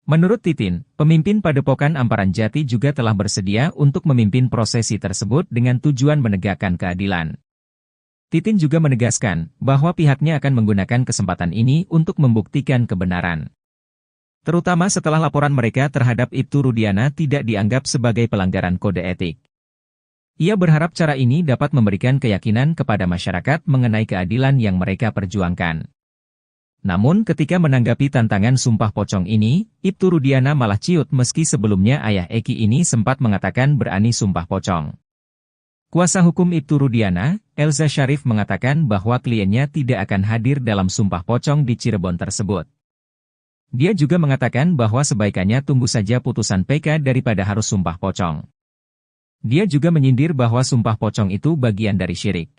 Menurut Titin, pemimpin Padepokan Amparan Jati juga telah bersedia untuk memimpin prosesi tersebut dengan tujuan menegakkan keadilan. Titin juga menegaskan bahwa pihaknya akan menggunakan kesempatan ini untuk membuktikan kebenaran. Terutama setelah laporan mereka terhadap Ibtu Rudiana tidak dianggap sebagai pelanggaran kode etik. Ia berharap cara ini dapat memberikan keyakinan kepada masyarakat mengenai keadilan yang mereka perjuangkan. Namun ketika menanggapi tantangan sumpah pocong ini, Ibtu Rudiana malah ciut meski sebelumnya ayah Eki ini sempat mengatakan berani sumpah pocong. Kuasa hukum Ibtu Rudiana, Elza Syarif mengatakan bahwa kliennya tidak akan hadir dalam sumpah pocong di Cirebon tersebut. Dia juga mengatakan bahwa sebaikannya tunggu saja putusan PK daripada harus sumpah pocong. Dia juga menyindir bahwa sumpah pocong itu bagian dari syirik.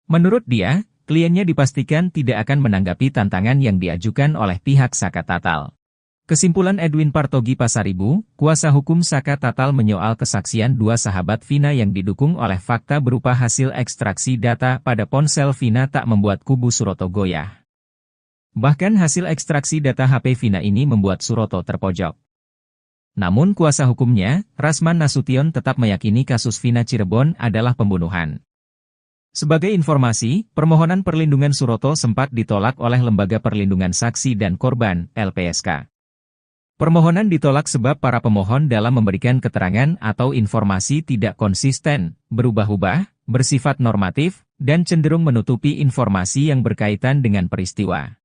Menurut dia, kliennya dipastikan tidak akan menanggapi tantangan yang diajukan oleh pihak Saka Tatal. Kesimpulan Edwin Partogi Pasaribu, kuasa hukum Saka Tatal menyoal kesaksian dua sahabat Vina yang didukung oleh fakta berupa hasil ekstraksi data pada ponsel Vina tak membuat kubu Suroto goyah. Bahkan hasil ekstraksi data HP Vina ini membuat Suroto terpojok. Namun kuasa hukumnya, Rasman Nasution tetap meyakini kasus Vina Cirebon adalah pembunuhan. Sebagai informasi, permohonan perlindungan Suroto sempat ditolak oleh Lembaga Perlindungan Saksi dan Korban, LPSK. Permohonan ditolak sebab para pemohon dalam memberikan keterangan atau informasi tidak konsisten, berubah-ubah, bersifat normatif, dan cenderung menutupi informasi yang berkaitan dengan peristiwa.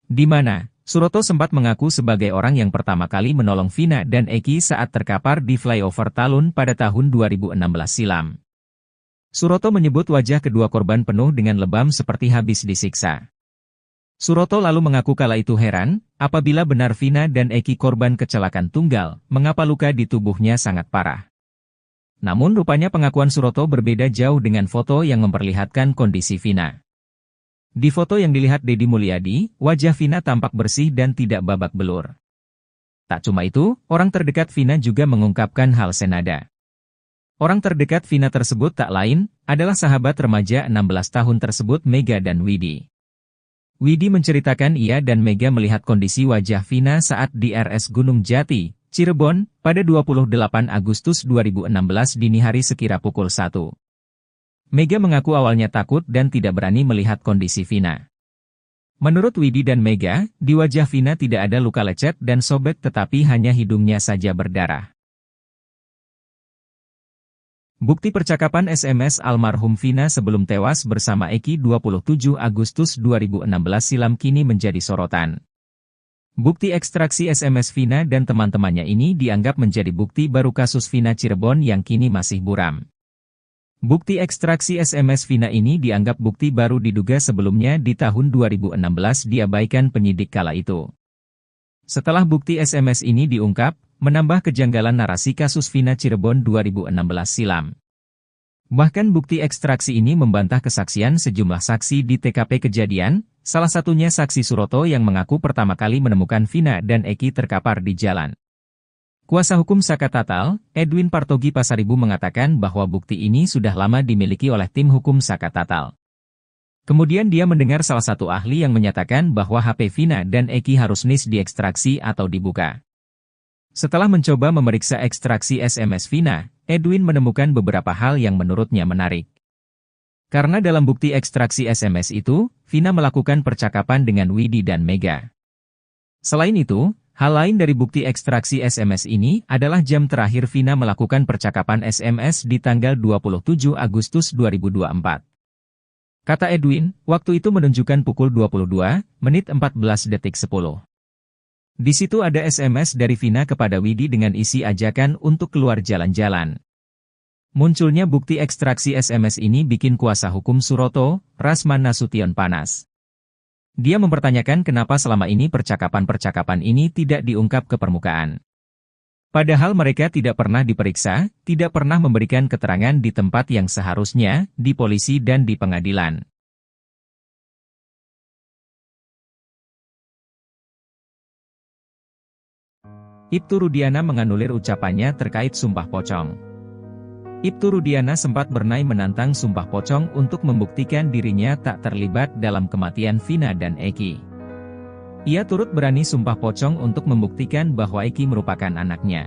Di mana Suroto sempat mengaku sebagai orang yang pertama kali menolong Vina dan Eki saat terkapar di flyover Talun pada tahun 2016 silam. Suroto menyebut wajah kedua korban penuh dengan lebam seperti habis disiksa. Suroto lalu mengaku kala itu heran, apabila benar Vina dan Eki korban kecelakaan tunggal, mengapa luka di tubuhnya sangat parah. Namun rupanya pengakuan Suroto berbeda jauh dengan foto yang memperlihatkan kondisi Vina. Di foto yang dilihat Deddy Mulyadi, wajah Vina tampak bersih dan tidak babak belur. Tak cuma itu, orang terdekat Vina juga mengungkapkan hal senada. Orang terdekat Vina tersebut tak lain, adalah sahabat remaja 16 tahun tersebut Mega dan Widi. Widi menceritakan ia dan Mega melihat kondisi wajah Vina saat di RS Gunung Jati, Cirebon, pada 28 Agustus 2016 dini hari sekira pukul 1. Mega mengaku awalnya takut dan tidak berani melihat kondisi Vina. Menurut Widi dan Mega, di wajah Vina tidak ada luka lecet dan sobek tetapi hanya hidungnya saja berdarah. Bukti percakapan SMS almarhum Vina sebelum tewas bersama Eki 27 Agustus 2016 silam kini menjadi sorotan. Bukti ekstraksi SMS Vina dan teman-temannya ini dianggap menjadi bukti baru kasus Vina Cirebon yang kini masih buram. Bukti ekstraksi SMS Vina ini dianggap bukti baru diduga sebelumnya di tahun 2016 diabaikan penyidik kala itu. Setelah bukti SMS ini diungkap, menambah kejanggalan narasi kasus Vina Cirebon 2016 silam. Bahkan bukti ekstraksi ini membantah kesaksian sejumlah saksi di TKP kejadian, salah satunya saksi Suroto yang mengaku pertama kali menemukan Vina dan Eki terkapar di jalan. Kuasa hukum Saka Tatal, Edwin Partogi Pasaribu mengatakan bahwa bukti ini sudah lama dimiliki oleh tim hukum Saka Tatal. Kemudian dia mendengar salah satu ahli yang menyatakan bahwa HP Vina dan Eki harus diekstraksi atau dibuka. Setelah mencoba memeriksa ekstraksi SMS Vina, Edwin menemukan beberapa hal yang menurutnya menarik. Karena dalam bukti ekstraksi SMS itu, Vina melakukan percakapan dengan Widi dan Mega. Selain itu, hal lain dari bukti ekstraksi SMS ini adalah jam terakhir Vina melakukan percakapan SMS di tanggal 27 Agustus 2024. Kata Edwin, waktu itu menunjukkan pukul 22:14:10. Di situ ada SMS dari Vina kepada Widi dengan isi ajakan untuk keluar jalan-jalan. Munculnya bukti ekstraksi SMS ini bikin kuasa hukum Suroto, Rasman Nasution panas. Dia mempertanyakan kenapa selama ini percakapan-percakapan ini tidak diungkap ke permukaan. Padahal mereka tidak pernah diperiksa, tidak pernah memberikan keterangan di tempat yang seharusnya, di polisi dan di pengadilan. Ibtu Rudiana menganulir ucapannya terkait sumpah pocong. Ibtu Rudiana sempat bernai menantang sumpah pocong untuk membuktikan dirinya tak terlibat dalam kematian Vina dan Eki. Ia turut berani sumpah pocong untuk membuktikan bahwa Eki merupakan anaknya.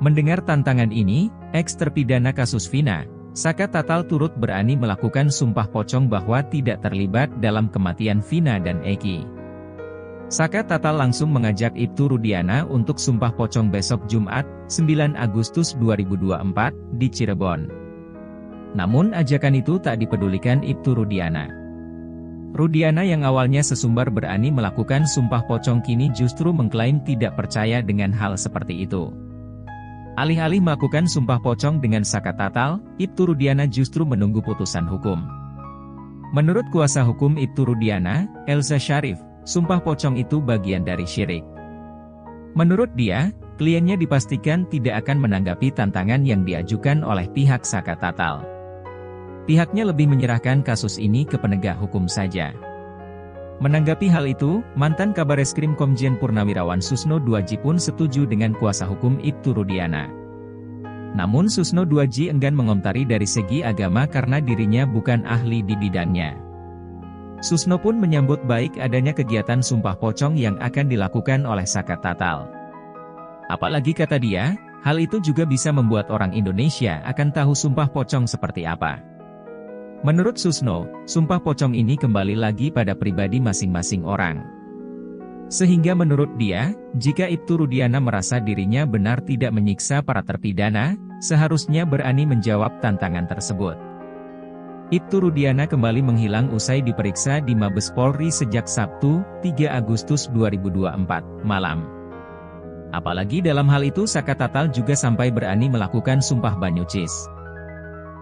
Mendengar tantangan ini, eks-terpidana kasus Vina, Saka Tatal turut berani melakukan sumpah pocong bahwa tidak terlibat dalam kematian Vina dan Eki. Saka Tatal langsung mengajak Ibtu Rudiana untuk sumpah pocong besok Jumat, 9 Agustus 2024, di Cirebon. Namun ajakan itu tak dipedulikan Ibtu Rudiana. Rudiana yang awalnya sesumbar berani melakukan sumpah pocong kini justru mengklaim tidak percaya dengan hal seperti itu. Alih-alih melakukan sumpah pocong dengan Saka Tatal, Ibtu Rudiana justru menunggu putusan hukum. Menurut kuasa hukum Ibtu Rudiana, Elza Syarif, sumpah pocong itu bagian dari syirik. Menurut dia, kliennya dipastikan tidak akan menanggapi tantangan yang diajukan oleh pihak Saka Tatal. Pihaknya lebih menyerahkan kasus ini ke penegak hukum saja. Menanggapi hal itu, mantan Kabareskrim Komjen Purnawirawan Susno Duaji pun setuju dengan kuasa hukum Ibtu Rudiana. Namun Susno Duaji enggan mengomentari dari segi agama karena dirinya bukan ahli di bidangnya. Susno pun menyambut baik adanya kegiatan sumpah pocong yang akan dilakukan oleh Saka Tatal. Apalagi kata dia, hal itu juga bisa membuat orang Indonesia akan tahu sumpah pocong seperti apa. Menurut Susno, sumpah pocong ini kembali lagi pada pribadi masing-masing orang. Sehingga menurut dia, jika Ibtu Rudiana merasa dirinya benar tidak menyiksa para terpidana, seharusnya berani menjawab tantangan tersebut. Ibtu Rudiana kembali menghilang usai diperiksa di Mabes Polri sejak Sabtu, 3 Agustus 2024, malam. Apalagi dalam hal itu Saka Tatal juga sampai berani melakukan sumpah banyucis.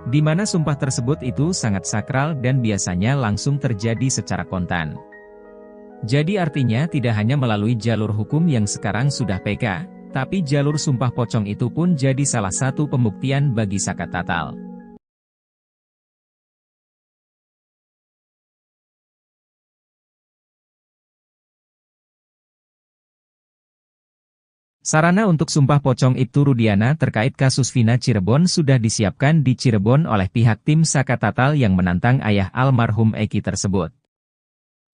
Di mana sumpah tersebut itu sangat sakral dan biasanya langsung terjadi secara kontan. Jadi artinya tidak hanya melalui jalur hukum yang sekarang sudah PK, tapi jalur sumpah pocong itu pun jadi salah satu pembuktian bagi Saka Tatal. Sarana untuk sumpah pocong Ibtu Rudiana terkait kasus Vina Cirebon sudah disiapkan di Cirebon oleh pihak tim Saka Tatal yang menantang ayah almarhum Eki tersebut.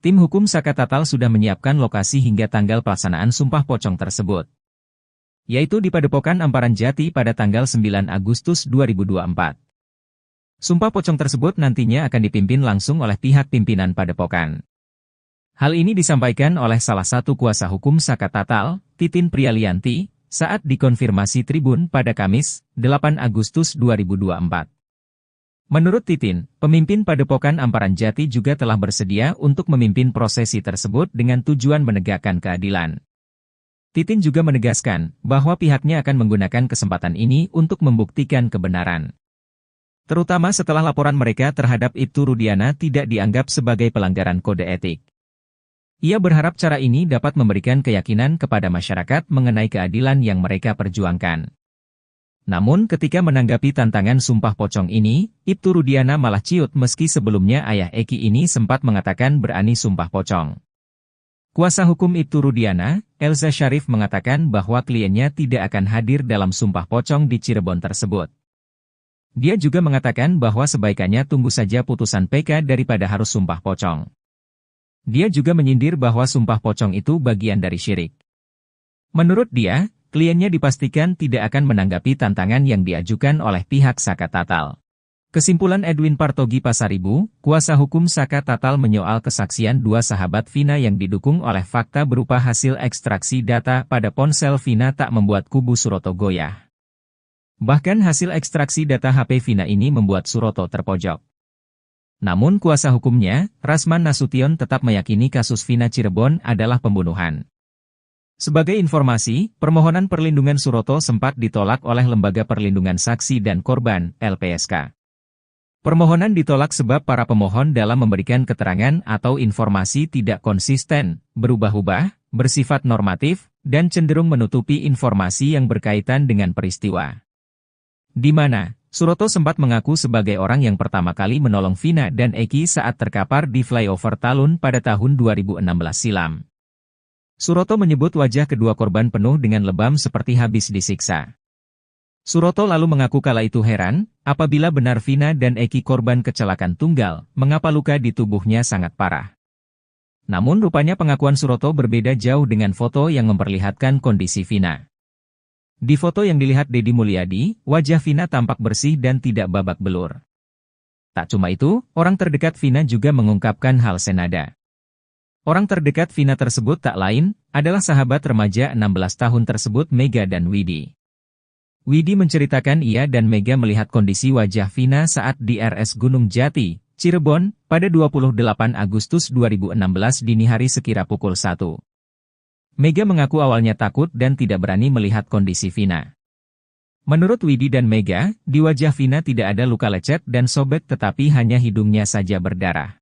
Tim hukum Saka Tatal sudah menyiapkan lokasi hingga tanggal pelaksanaan sumpah pocong tersebut, yaitu di Padepokan Amparan Jati pada tanggal 9 Agustus 2024. Sumpah pocong tersebut nantinya akan dipimpin langsung oleh pihak pimpinan Padepokan. Hal ini disampaikan oleh salah satu kuasa hukum Saka Tatal, Titin Prialianti, saat dikonfirmasi Tribun pada Kamis, 8 Agustus 2024. Menurut Titin, pemimpin Padepokan Amparan Jati juga telah bersedia untuk memimpin prosesi tersebut dengan tujuan menegakkan keadilan. Titin juga menegaskan bahwa pihaknya akan menggunakan kesempatan ini untuk membuktikan kebenaran. Terutama setelah laporan mereka terhadap Ibtu Rudiana tidak dianggap sebagai pelanggaran kode etik. Ia berharap cara ini dapat memberikan keyakinan kepada masyarakat mengenai keadilan yang mereka perjuangkan. Namun ketika menanggapi tantangan sumpah pocong ini, Ibtu Rudiana malah ciut meski sebelumnya ayah Eki ini sempat mengatakan berani sumpah pocong. Kuasa hukum Ibtu Rudiana, Elza Syarif mengatakan bahwa kliennya tidak akan hadir dalam sumpah pocong di Cirebon tersebut. Dia juga mengatakan bahwa sebaikannya tunggu saja putusan PK daripada harus sumpah pocong. Dia juga menyindir bahwa sumpah pocong itu bagian dari syirik. Menurut dia, kliennya dipastikan tidak akan menanggapi tantangan yang diajukan oleh pihak Saka Tatal. Kesimpulan Edwin Partogi Pasaribu, kuasa hukum Saka Tatal menyoal kesaksian dua sahabat Vina yang didukung oleh fakta berupa hasil ekstraksi data pada ponsel Vina tak membuat kubu Suroto goyah. Bahkan hasil ekstraksi data HP Vina ini membuat Suroto terpojok. Namun kuasa hukumnya, Rasman Nasution tetap meyakini kasus Vina Cirebon adalah pembunuhan. Sebagai informasi, permohonan perlindungan Suroto sempat ditolak oleh Lembaga Perlindungan Saksi dan Korban, LPSK. Permohonan ditolak sebab para pemohon dalam memberikan keterangan atau informasi tidak konsisten, berubah-ubah, bersifat normatif, dan cenderung menutupi informasi yang berkaitan dengan peristiwa. Di mana Suroto sempat mengaku sebagai orang yang pertama kali menolong Vina dan Eki saat terkapar di flyover Talun pada tahun 2016 silam. Suroto menyebut wajah kedua korban penuh dengan lebam seperti habis disiksa. Suroto lalu mengaku kala itu heran, apabila benar Vina dan Eki korban kecelakaan tunggal, mengapa luka di tubuhnya sangat parah. Namun rupanya pengakuan Suroto berbeda jauh dengan foto yang memperlihatkan kondisi Vina. Di foto yang dilihat Deddy Mulyadi, wajah Vina tampak bersih dan tidak babak belur. Tak cuma itu, orang terdekat Vina juga mengungkapkan hal senada. Orang terdekat Vina tersebut tak lain, adalah sahabat remaja 16 tahun tersebut Mega dan Widi. Widi menceritakan ia dan Mega melihat kondisi wajah Vina saat di RS Gunung Jati, Cirebon, pada 28 Agustus 2016 dini hari sekira pukul 1. Mega mengaku awalnya takut dan tidak berani melihat kondisi Vina. Menurut Widi dan Mega, di wajah Vina tidak ada luka lecet dan sobek tetapi hanya hidungnya saja berdarah.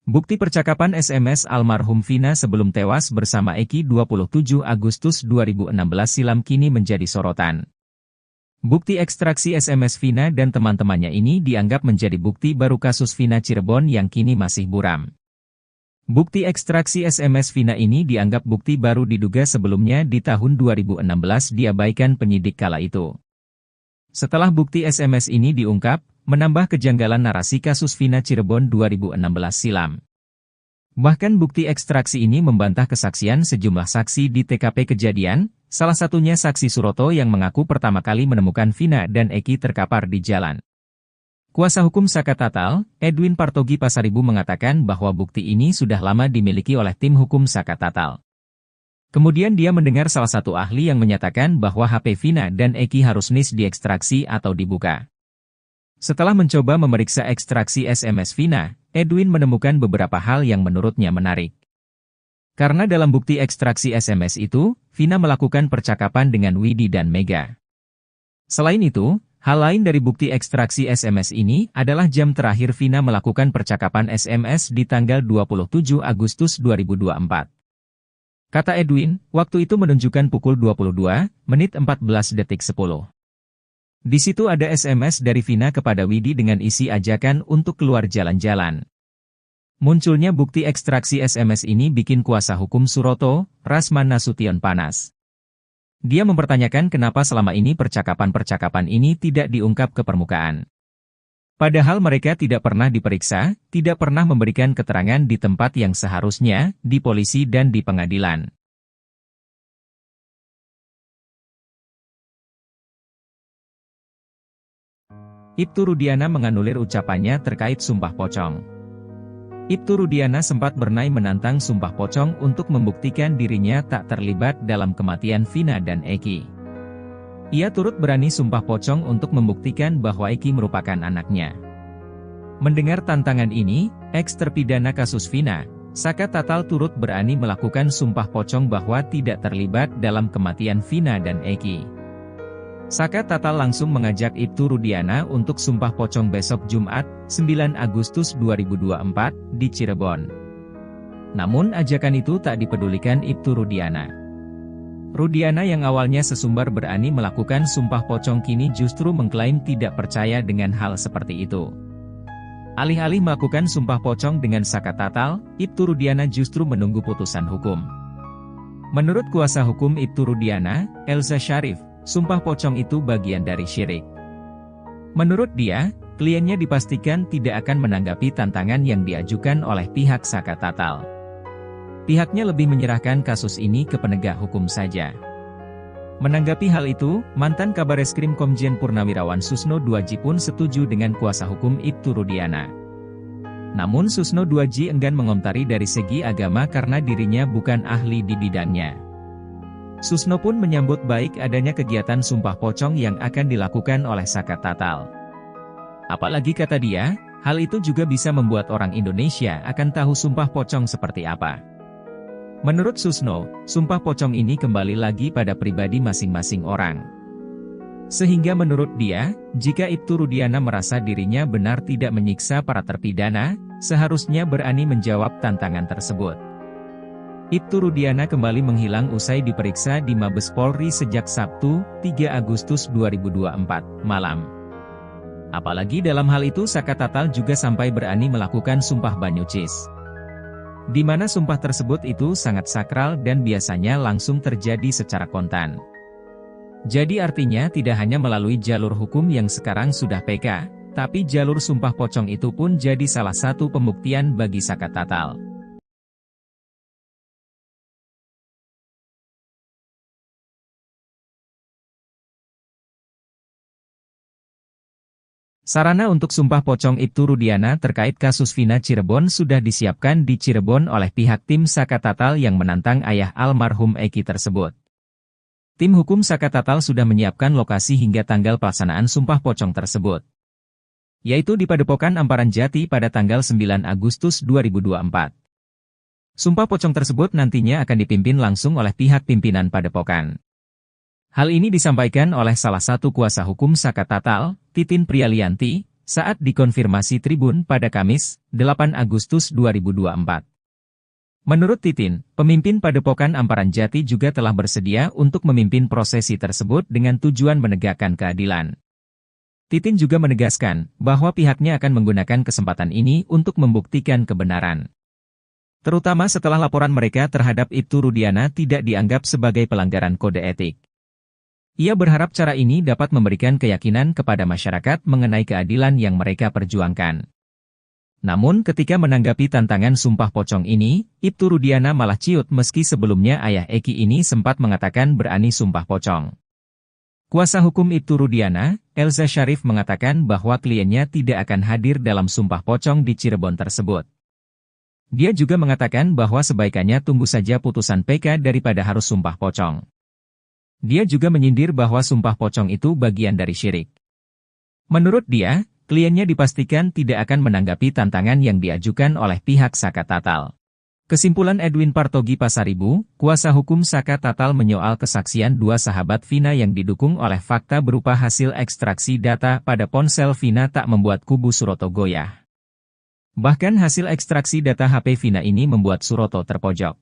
Bukti percakapan SMS almarhum Vina sebelum tewas bersama Eki 27 Agustus 2016 silam kini menjadi sorotan. Bukti ekstraksi SMS Vina dan teman-temannya ini dianggap menjadi bukti baru kasus Vina Cirebon yang kini masih buram. Bukti ekstraksi SMS Vina ini dianggap bukti baru diduga sebelumnya di tahun 2016 diabaikan penyidik kala itu. Setelah bukti SMS ini diungkap, menambah kejanggalan narasi kasus Vina Cirebon 2016 silam. Bahkan bukti ekstraksi ini membantah kesaksian sejumlah saksi di TKP kejadian, salah satunya saksi Suroto yang mengaku pertama kali menemukan Vina dan Eki terkapar di jalan. Kuasa hukum Saka Tatal, Edwin Partogi Pasaribu mengatakan bahwa bukti ini sudah lama dimiliki oleh tim hukum Saka Tatal. Kemudian dia mendengar salah satu ahli yang menyatakan bahwa HP Vina dan Eki harus diekstraksi atau dibuka. Setelah mencoba memeriksa ekstraksi SMS Vina, Edwin menemukan beberapa hal yang menurutnya menarik. Karena dalam bukti ekstraksi SMS itu, Vina melakukan percakapan dengan Widi dan Mega. Selain itu, hal lain dari bukti ekstraksi SMS ini adalah jam terakhir Vina melakukan percakapan SMS di tanggal 27 Agustus 2024. Kata Edwin, waktu itu menunjukkan pukul 22:14:10. Di situ ada SMS dari Vina kepada Widi dengan isi ajakan untuk keluar jalan-jalan. Munculnya bukti ekstraksi SMS ini bikin kuasa hukum Suroto, Rasman Nasution panas. Dia mempertanyakan kenapa selama ini percakapan-percakapan ini tidak diungkap ke permukaan. Padahal mereka tidak pernah diperiksa, tidak pernah memberikan keterangan di tempat yang seharusnya, di polisi dan di pengadilan. Ibtu Rudiana menganulir ucapannya terkait sumpah pocong. Ibtu Rudiana sempat bernai menantang sumpah pocong untuk membuktikan dirinya tak terlibat dalam kematian Vina dan Eki. Ia turut berani sumpah pocong untuk membuktikan bahwa Eki merupakan anaknya. Mendengar tantangan ini, eks-terpidana kasus Vina, Saka Tatal turut berani melakukan sumpah pocong bahwa tidak terlibat dalam kematian Vina dan Eki. Saka Tatal langsung mengajak Ibtu Rudiana untuk sumpah pocong besok Jumat, 9 Agustus 2024, di Cirebon. Namun ajakan itu tak dipedulikan Ibtu Rudiana. Rudiana yang awalnya sesumbar berani melakukan sumpah pocong kini justru mengklaim tidak percaya dengan hal seperti itu. Alih-alih melakukan sumpah pocong dengan Saka Tatal, Ibtu Rudiana justru menunggu putusan hukum. Menurut kuasa hukum Ibtu Rudiana, Elza Syarif, sumpah pocong itu bagian dari syirik. Menurut dia, kliennya dipastikan tidak akan menanggapi tantangan yang diajukan oleh pihak Saka Tatal. Pihaknya lebih menyerahkan kasus ini ke penegak hukum saja. Menanggapi hal itu, mantan Kabareskrim Komjen Purnawirawan Susno Duaji pun setuju dengan kuasa hukum Ibtu Rudiana. Namun Susno Duaji enggan mengomentari dari segi agama karena dirinya bukan ahli di bidangnya. Susno pun menyambut baik adanya kegiatan sumpah pocong yang akan dilakukan oleh Saka Tatal. Apalagi kata dia, hal itu juga bisa membuat orang Indonesia akan tahu sumpah pocong seperti apa. Menurut Susno, sumpah pocong ini kembali lagi pada pribadi masing-masing orang. Sehingga menurut dia, jika Ibtu Rudiana merasa dirinya benar tidak menyiksa para terpidana, seharusnya berani menjawab tantangan tersebut. Ibtu Rudiana kembali menghilang usai diperiksa di Mabes Polri sejak Sabtu, 3 Agustus 2024, malam. Apalagi dalam hal itu Saka Tatal juga sampai berani melakukan sumpah banyucis. Di mana sumpah tersebut itu sangat sakral dan biasanya langsung terjadi secara kontan. Jadi artinya tidak hanya melalui jalur hukum yang sekarang sudah PK, Tapi jalur sumpah pocong itu pun jadi salah satu pembuktian bagi Saka Tatal. Sarana untuk sumpah pocong Ibtu Rudiana terkait kasus Vina Cirebon sudah disiapkan di Cirebon oleh pihak tim Saka Tatal yang menantang ayah almarhum Eki tersebut. Tim hukum Saka Tatal sudah menyiapkan lokasi hingga tanggal pelaksanaan sumpah pocong tersebut, yaitu di Padepokan Amparan Jati pada tanggal 9 Agustus 2024. Sumpah pocong tersebut nantinya akan dipimpin langsung oleh pihak pimpinan Padepokan. Hal ini disampaikan oleh salah satu kuasa hukum Saka Tatal, Titin Prialianti, saat dikonfirmasi Tribun pada Kamis, 8 Agustus 2024. Menurut Titin, pemimpin Padepokan Amparan Jati juga telah bersedia untuk memimpin prosesi tersebut dengan tujuan menegakkan keadilan. Titin juga menegaskan bahwa pihaknya akan menggunakan kesempatan ini untuk membuktikan kebenaran, terutama setelah laporan mereka terhadap Ibtu Rudiana tidak dianggap sebagai pelanggaran kode etik. Ia berharap cara ini dapat memberikan keyakinan kepada masyarakat mengenai keadilan yang mereka perjuangkan. Namun ketika menanggapi tantangan sumpah pocong ini, Ibtu Rudiana malah ciut meski sebelumnya ayah Eki ini sempat mengatakan berani sumpah pocong. Kuasa hukum Ibtu Rudiana, Elza Syarif mengatakan bahwa kliennya tidak akan hadir dalam sumpah pocong di Cirebon tersebut. Dia juga mengatakan bahwa sebaikannya tunggu saja putusan PK daripada harus sumpah pocong. Dia juga menyindir bahwa sumpah pocong itu bagian dari syirik. Menurut dia, kliennya dipastikan tidak akan menanggapi tantangan yang diajukan oleh pihak Saka Tatal. Kesimpulan Edwin Partogi Pasaribu, kuasa hukum Saka Tatal menyoal kesaksian dua sahabat Vina yang didukung oleh fakta berupa hasil ekstraksi data pada ponsel Vina tak membuat kubu Suroto goyah. Bahkan hasil ekstraksi data HP Vina ini membuat Suroto terpojok.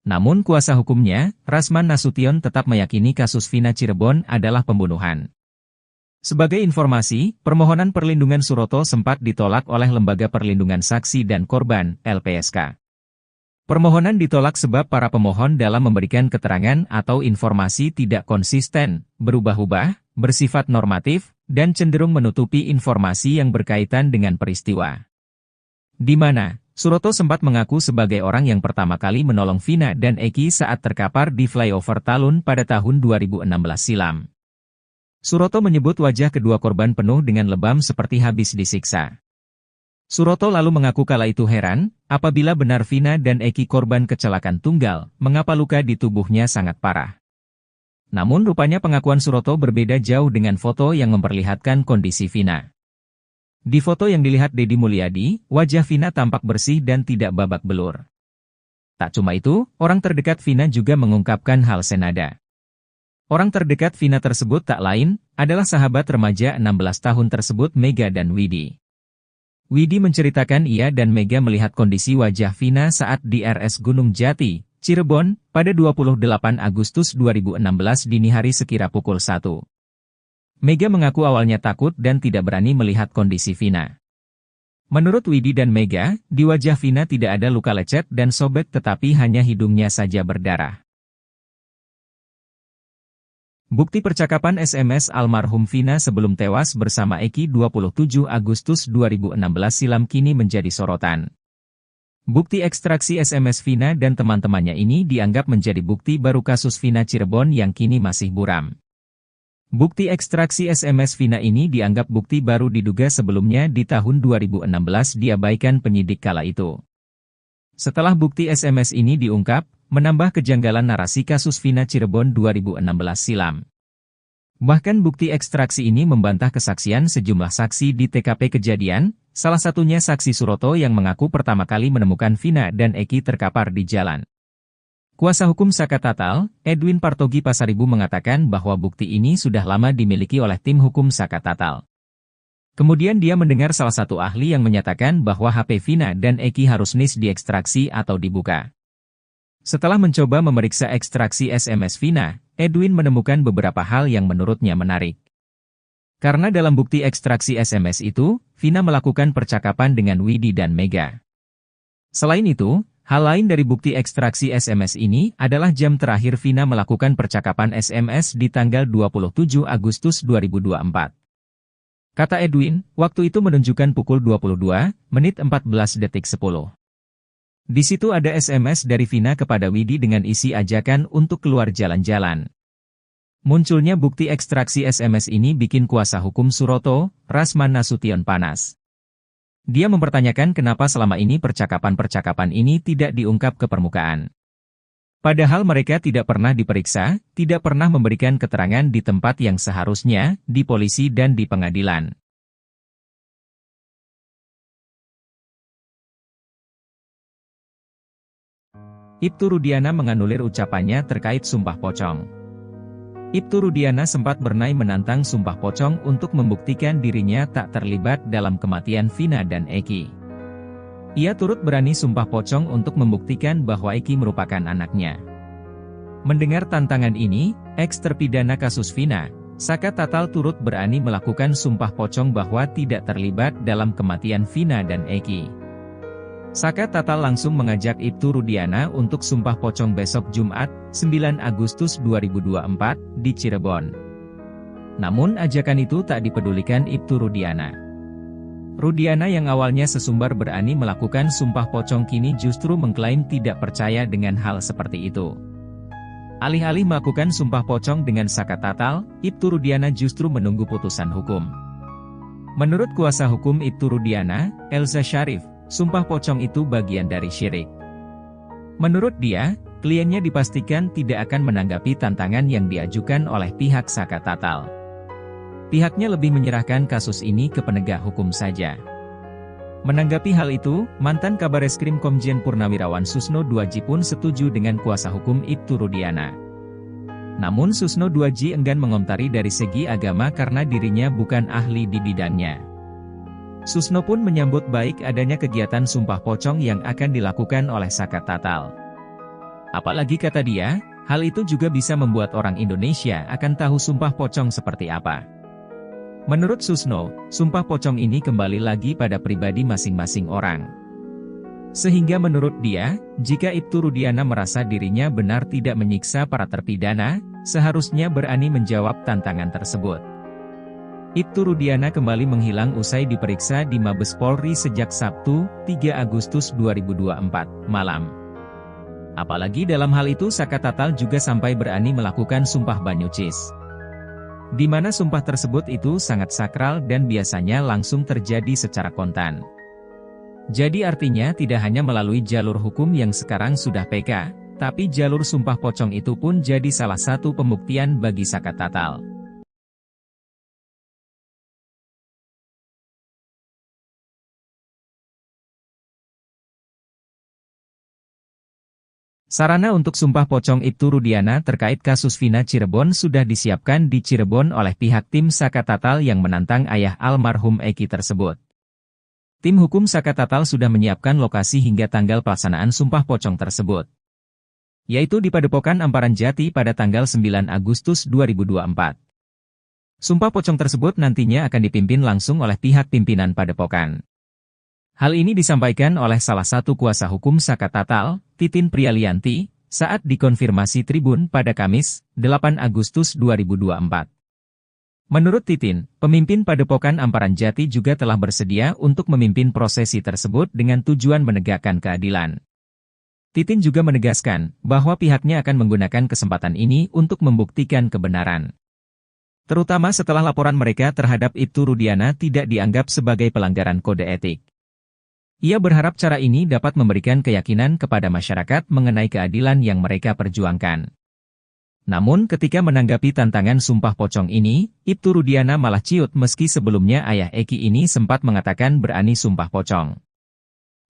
Namun kuasa hukumnya, Rasman Nasution tetap meyakini kasus Vina Cirebon adalah pembunuhan. Sebagai informasi, permohonan perlindungan Suroto sempat ditolak oleh Lembaga Perlindungan Saksi dan Korban, LPSK. Permohonan ditolak sebab para pemohon dalam memberikan keterangan atau informasi tidak konsisten, berubah-ubah, bersifat normatif, dan cenderung menutupi informasi yang berkaitan dengan peristiwa. Di mana Suroto sempat mengaku sebagai orang yang pertama kali menolong Vina dan Eki saat terkapar di flyover Talun pada tahun 2016 silam. Suroto menyebut wajah kedua korban penuh dengan lebam seperti habis disiksa. Suroto lalu mengaku kala itu heran, apabila benar Vina dan Eki korban kecelakaan tunggal, mengapa luka di tubuhnya sangat parah. Namun rupanya pengakuan Suroto berbeda jauh dengan foto yang memperlihatkan kondisi Vina. Di foto yang dilihat Deddy Mulyadi, wajah Vina tampak bersih dan tidak babak belur. Tak cuma itu, orang terdekat Vina juga mengungkapkan hal senada. Orang terdekat Vina tersebut tak lain, adalah sahabat remaja 16 tahun tersebut Mega dan Widi. Widi menceritakan ia dan Mega melihat kondisi wajah Vina saat di RS Gunung Jati, Cirebon, pada 28 Agustus 2016 dini hari sekira pukul 1. Mega mengaku awalnya takut dan tidak berani melihat kondisi Vina. Menurut Widi dan Mega, di wajah Vina tidak ada luka lecet dan sobek tetapi hanya hidungnya saja berdarah. Bukti percakapan SMS almarhum Vina sebelum tewas bersama Eki 27 Agustus 2016 silam kini menjadi sorotan. Bukti ekstraksi SMS Vina dan teman-temannya ini dianggap menjadi bukti baru kasus Vina Cirebon yang kini masih buram. Bukti ekstraksi SMS Vina ini dianggap bukti baru diduga sebelumnya di tahun 2016 diabaikan penyidik kala itu. Setelah bukti SMS ini diungkap, menambah kejanggalan narasi kasus Vina Cirebon 2016 silam. Bahkan bukti ekstraksi ini membantah kesaksian sejumlah saksi di TKP kejadian, salah satunya saksi Suroto yang mengaku pertama kali menemukan Vina dan Eki terkapar di jalan. Kuasa hukum Saka Tatal, Edwin Partogi Pasaribu mengatakan bahwa bukti ini sudah lama dimiliki oleh tim hukum Saka Tatal. Kemudian dia mendengar salah satu ahli yang menyatakan bahwa HP Vina dan Eki harus diekstraksi atau dibuka. Setelah mencoba memeriksa ekstraksi SMS Vina, Edwin menemukan beberapa hal yang menurutnya menarik. Karena dalam bukti ekstraksi SMS itu, Vina melakukan percakapan dengan Widi dan Mega. Selain itu, hal lain dari bukti ekstraksi SMS ini adalah jam terakhir Vina melakukan percakapan SMS di tanggal 27 Agustus 2024. Kata Edwin, waktu itu menunjukkan pukul 22:14:10. Di situ ada SMS dari Vina kepada Widi dengan isi ajakan untuk keluar jalan-jalan. Munculnya bukti ekstraksi SMS ini bikin kuasa hukum Suroto, Rasman Nasution panas. Dia mempertanyakan kenapa selama ini percakapan-percakapan ini tidak diungkap ke permukaan. Padahal mereka tidak pernah diperiksa, tidak pernah memberikan keterangan di tempat yang seharusnya, di polisi dan di pengadilan. Ibtu Rudiana menganulir ucapannya terkait sumpah pocong. Ibtu Rudiana sempat bernai menantang sumpah pocong untuk membuktikan dirinya tak terlibat dalam kematian Vina dan Eki. Ia turut berani sumpah pocong untuk membuktikan bahwa Eki merupakan anaknya. Mendengar tantangan ini, eks-terpidana kasus Vina, Saka Tatal turut berani melakukan sumpah pocong bahwa tidak terlibat dalam kematian Vina dan Eki. Saka Tatal langsung mengajak Ibtu Rudiana untuk sumpah pocong besok Jumat, 9 Agustus 2024, di Cirebon. Namun ajakan itu tak dipedulikan Ibtu Rudiana. Rudiana yang awalnya sesumbar berani melakukan sumpah pocong kini justru mengklaim tidak percaya dengan hal seperti itu. Alih-alih melakukan sumpah pocong dengan Saka Tatal, Ibtu Rudiana justru menunggu putusan hukum. Menurut kuasa hukum Ibtu Rudiana, Elza Syarif, sumpah pocong itu bagian dari syirik. Menurut dia, kliennya dipastikan tidak akan menanggapi tantangan yang diajukan oleh pihak Saka Tatal. Pihaknya lebih menyerahkan kasus ini ke penegak hukum saja. Menanggapi hal itu, mantan Kabareskrim Komjen Purnawirawan Susno Duaji pun setuju dengan kuasa hukum Ibtu Rudiana. Namun Susno Duaji enggan mengomentari dari segi agama karena dirinya bukan ahli di bidangnya. Susno pun menyambut baik adanya kegiatan sumpah pocong yang akan dilakukan oleh Saka Tatal. Apalagi kata dia, hal itu juga bisa membuat orang Indonesia akan tahu sumpah pocong seperti apa. Menurut Susno, sumpah pocong ini kembali lagi pada pribadi masing-masing orang. Sehingga menurut dia, jika Ibtu Rudiana merasa dirinya benar tidak menyiksa para terpidana, seharusnya berani menjawab tantangan tersebut. Ibtu Rudiana kembali menghilang usai diperiksa di Mabes Polri sejak Sabtu, 3 Agustus 2024, malam. Apalagi dalam hal itu Saka Tatal juga sampai berani melakukan sumpah banyucis. Di mana sumpah tersebut itu sangat sakral dan biasanya langsung terjadi secara kontan. Jadi artinya tidak hanya melalui jalur hukum yang sekarang sudah PK, tapi jalur sumpah pocong itu pun jadi salah satu pembuktian bagi Saka Tatal. Sarana untuk sumpah pocong Ibtu Rudiana terkait kasus Vina Cirebon sudah disiapkan di Cirebon oleh pihak tim Saka Tatal yang menantang ayah almarhum Eki tersebut. Tim hukum Saka Tatal sudah menyiapkan lokasi hingga tanggal pelaksanaan sumpah pocong tersebut, yaitu di Padepokan Amparan Jati pada tanggal 9 Agustus 2024. Sumpah pocong tersebut nantinya akan dipimpin langsung oleh pihak pimpinan Padepokan. Hal ini disampaikan oleh salah satu kuasa hukum Saka Tatal, Titin Prialianti, saat dikonfirmasi Tribun pada Kamis, 8 Agustus 2024. Menurut Titin, pemimpin Padepokan Amparan Jati juga telah bersedia untuk memimpin prosesi tersebut dengan tujuan menegakkan keadilan. Titin juga menegaskan bahwa pihaknya akan menggunakan kesempatan ini untuk membuktikan kebenaran. Terutama setelah laporan mereka terhadap Ibtu Rudiana tidak dianggap sebagai pelanggaran kode etik. Ia berharap cara ini dapat memberikan keyakinan kepada masyarakat mengenai keadilan yang mereka perjuangkan. Namun ketika menanggapi tantangan sumpah pocong ini, Ibtu Rudiana malah ciut meski sebelumnya ayah Eki ini sempat mengatakan berani sumpah pocong.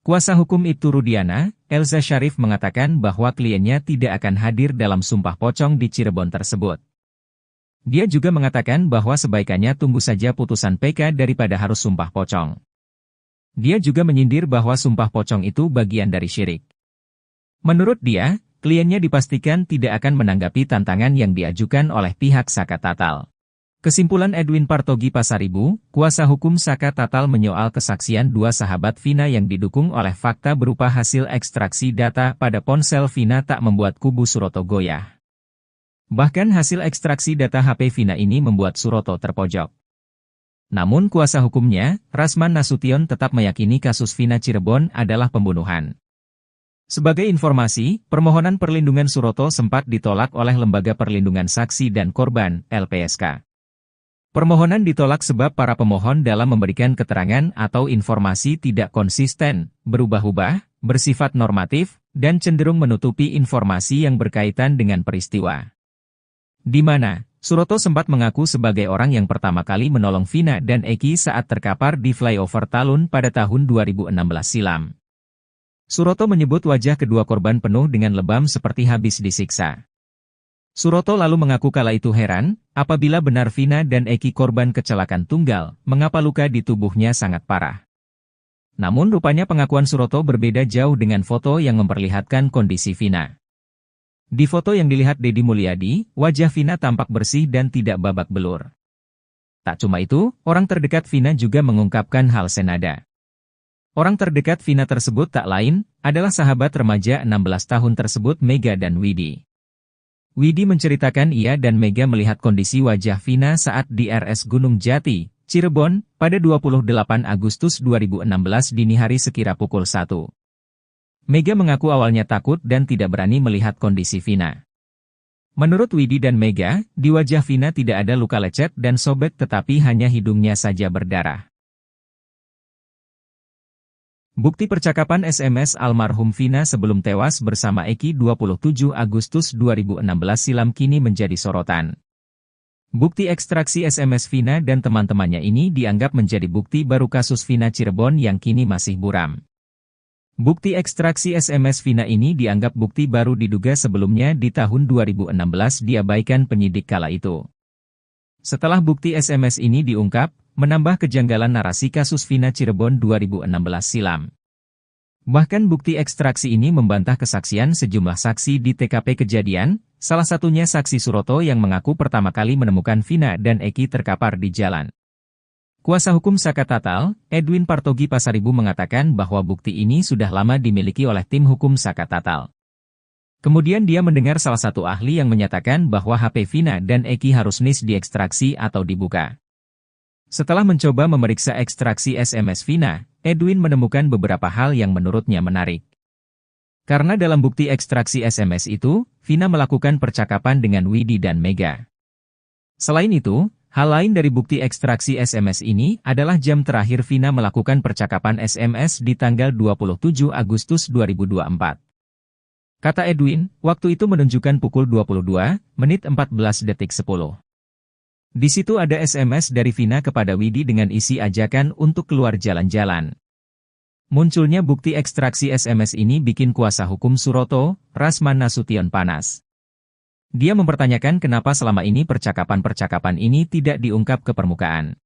Kuasa hukum Ibtu Rudiana, Elza Syarif mengatakan bahwa kliennya tidak akan hadir dalam sumpah pocong di Cirebon tersebut. Dia juga mengatakan bahwa sebaikannya tunggu saja putusan PK daripada harus sumpah pocong. Dia juga menyindir bahwa sumpah pocong itu bagian dari syirik. Menurut dia, kliennya dipastikan tidak akan menanggapi tantangan yang diajukan oleh pihak Saka Tatal. Kesimpulan Edwin Partogi Pasaribu, kuasa hukum Saka Tatal menyoal kesaksian dua sahabat Vina yang didukung oleh fakta berupa hasil ekstraksi data pada ponsel Vina tak membuat kubu Suroto goyah. Bahkan hasil ekstraksi data HP Vina ini membuat Suroto terpojok. Namun kuasa hukumnya, Rasman Nasution tetap meyakini kasus Vina Cirebon adalah pembunuhan. Sebagai informasi, permohonan perlindungan Suroto sempat ditolak oleh Lembaga Perlindungan Saksi dan Korban, LPSK. Permohonan ditolak sebab para pemohon dalam memberikan keterangan atau informasi tidak konsisten, berubah-ubah, bersifat normatif, dan cenderung menutupi informasi yang berkaitan dengan peristiwa. Di mana, Suroto sempat mengaku sebagai orang yang pertama kali menolong Vina dan Eki saat terkapar di flyover Talun pada tahun 2016 silam. Suroto menyebut wajah kedua korban penuh dengan lebam seperti habis disiksa. Suroto lalu mengaku kala itu heran, apabila benar Vina dan Eki korban kecelakaan tunggal, mengapa luka di tubuhnya sangat parah. Namun rupanya pengakuan Suroto berbeda jauh dengan foto yang memperlihatkan kondisi Vina. Di foto yang dilihat Deddy Mulyadi, wajah Vina tampak bersih dan tidak babak belur. Tak cuma itu, orang terdekat Vina juga mengungkapkan hal senada. Orang terdekat Vina tersebut tak lain, adalah sahabat remaja 16 tahun tersebut Mega dan Widi. Widi menceritakan ia dan Mega melihat kondisi wajah Vina saat di RS Gunung Jati, Cirebon, pada 28 Agustus 2016 dini hari sekira pukul 1. Mega mengaku awalnya takut dan tidak berani melihat kondisi Vina. Menurut Widi dan Mega, di wajah Vina tidak ada luka lecet dan sobek tetapi hanya hidungnya saja berdarah. Bukti percakapan SMS almarhum Vina sebelum tewas bersama Eki 27 Agustus 2016 silam kini menjadi sorotan. Bukti ekstraksi SMS Vina dan teman-temannya ini dianggap menjadi bukti baru kasus Vina Cirebon yang kini masih buram. Bukti ekstraksi SMS Vina ini dianggap bukti baru diduga sebelumnya di tahun 2016 diabaikan penyidik kala itu. Setelah bukti SMS ini diungkap, menambah kejanggalan narasi kasus Vina Cirebon 2016 silam. Bahkan bukti ekstraksi ini membantah kesaksian sejumlah saksi di TKP kejadian, salah satunya saksi Suroto yang mengaku pertama kali menemukan Vina dan Eki terkapar di jalan. Kuasa hukum Saka Tatal, Edwin Partogi Pasaribu mengatakan bahwa bukti ini sudah lama dimiliki oleh tim hukum Saka Tatal. Kemudian dia mendengar salah satu ahli yang menyatakan bahwa HP Vina dan Eki harus diekstraksi atau dibuka. Setelah mencoba memeriksa ekstraksi SMS Vina, Edwin menemukan beberapa hal yang menurutnya menarik. Karena dalam bukti ekstraksi SMS itu, Vina melakukan percakapan dengan Widi dan Mega. Selain itu, hal lain dari bukti ekstraksi SMS ini adalah jam terakhir Vina melakukan percakapan SMS di tanggal 27 Agustus 2024. Kata Edwin, waktu itu menunjukkan pukul 22:14:10. Di situ ada SMS dari Vina kepada Widi dengan isi ajakan untuk keluar jalan-jalan. Munculnya bukti ekstraksi SMS ini bikin kuasa hukum Suroto, Rasman Nasution panas. Dia mempertanyakan kenapa selama ini percakapan-percakapan ini tidak diungkap ke permukaan.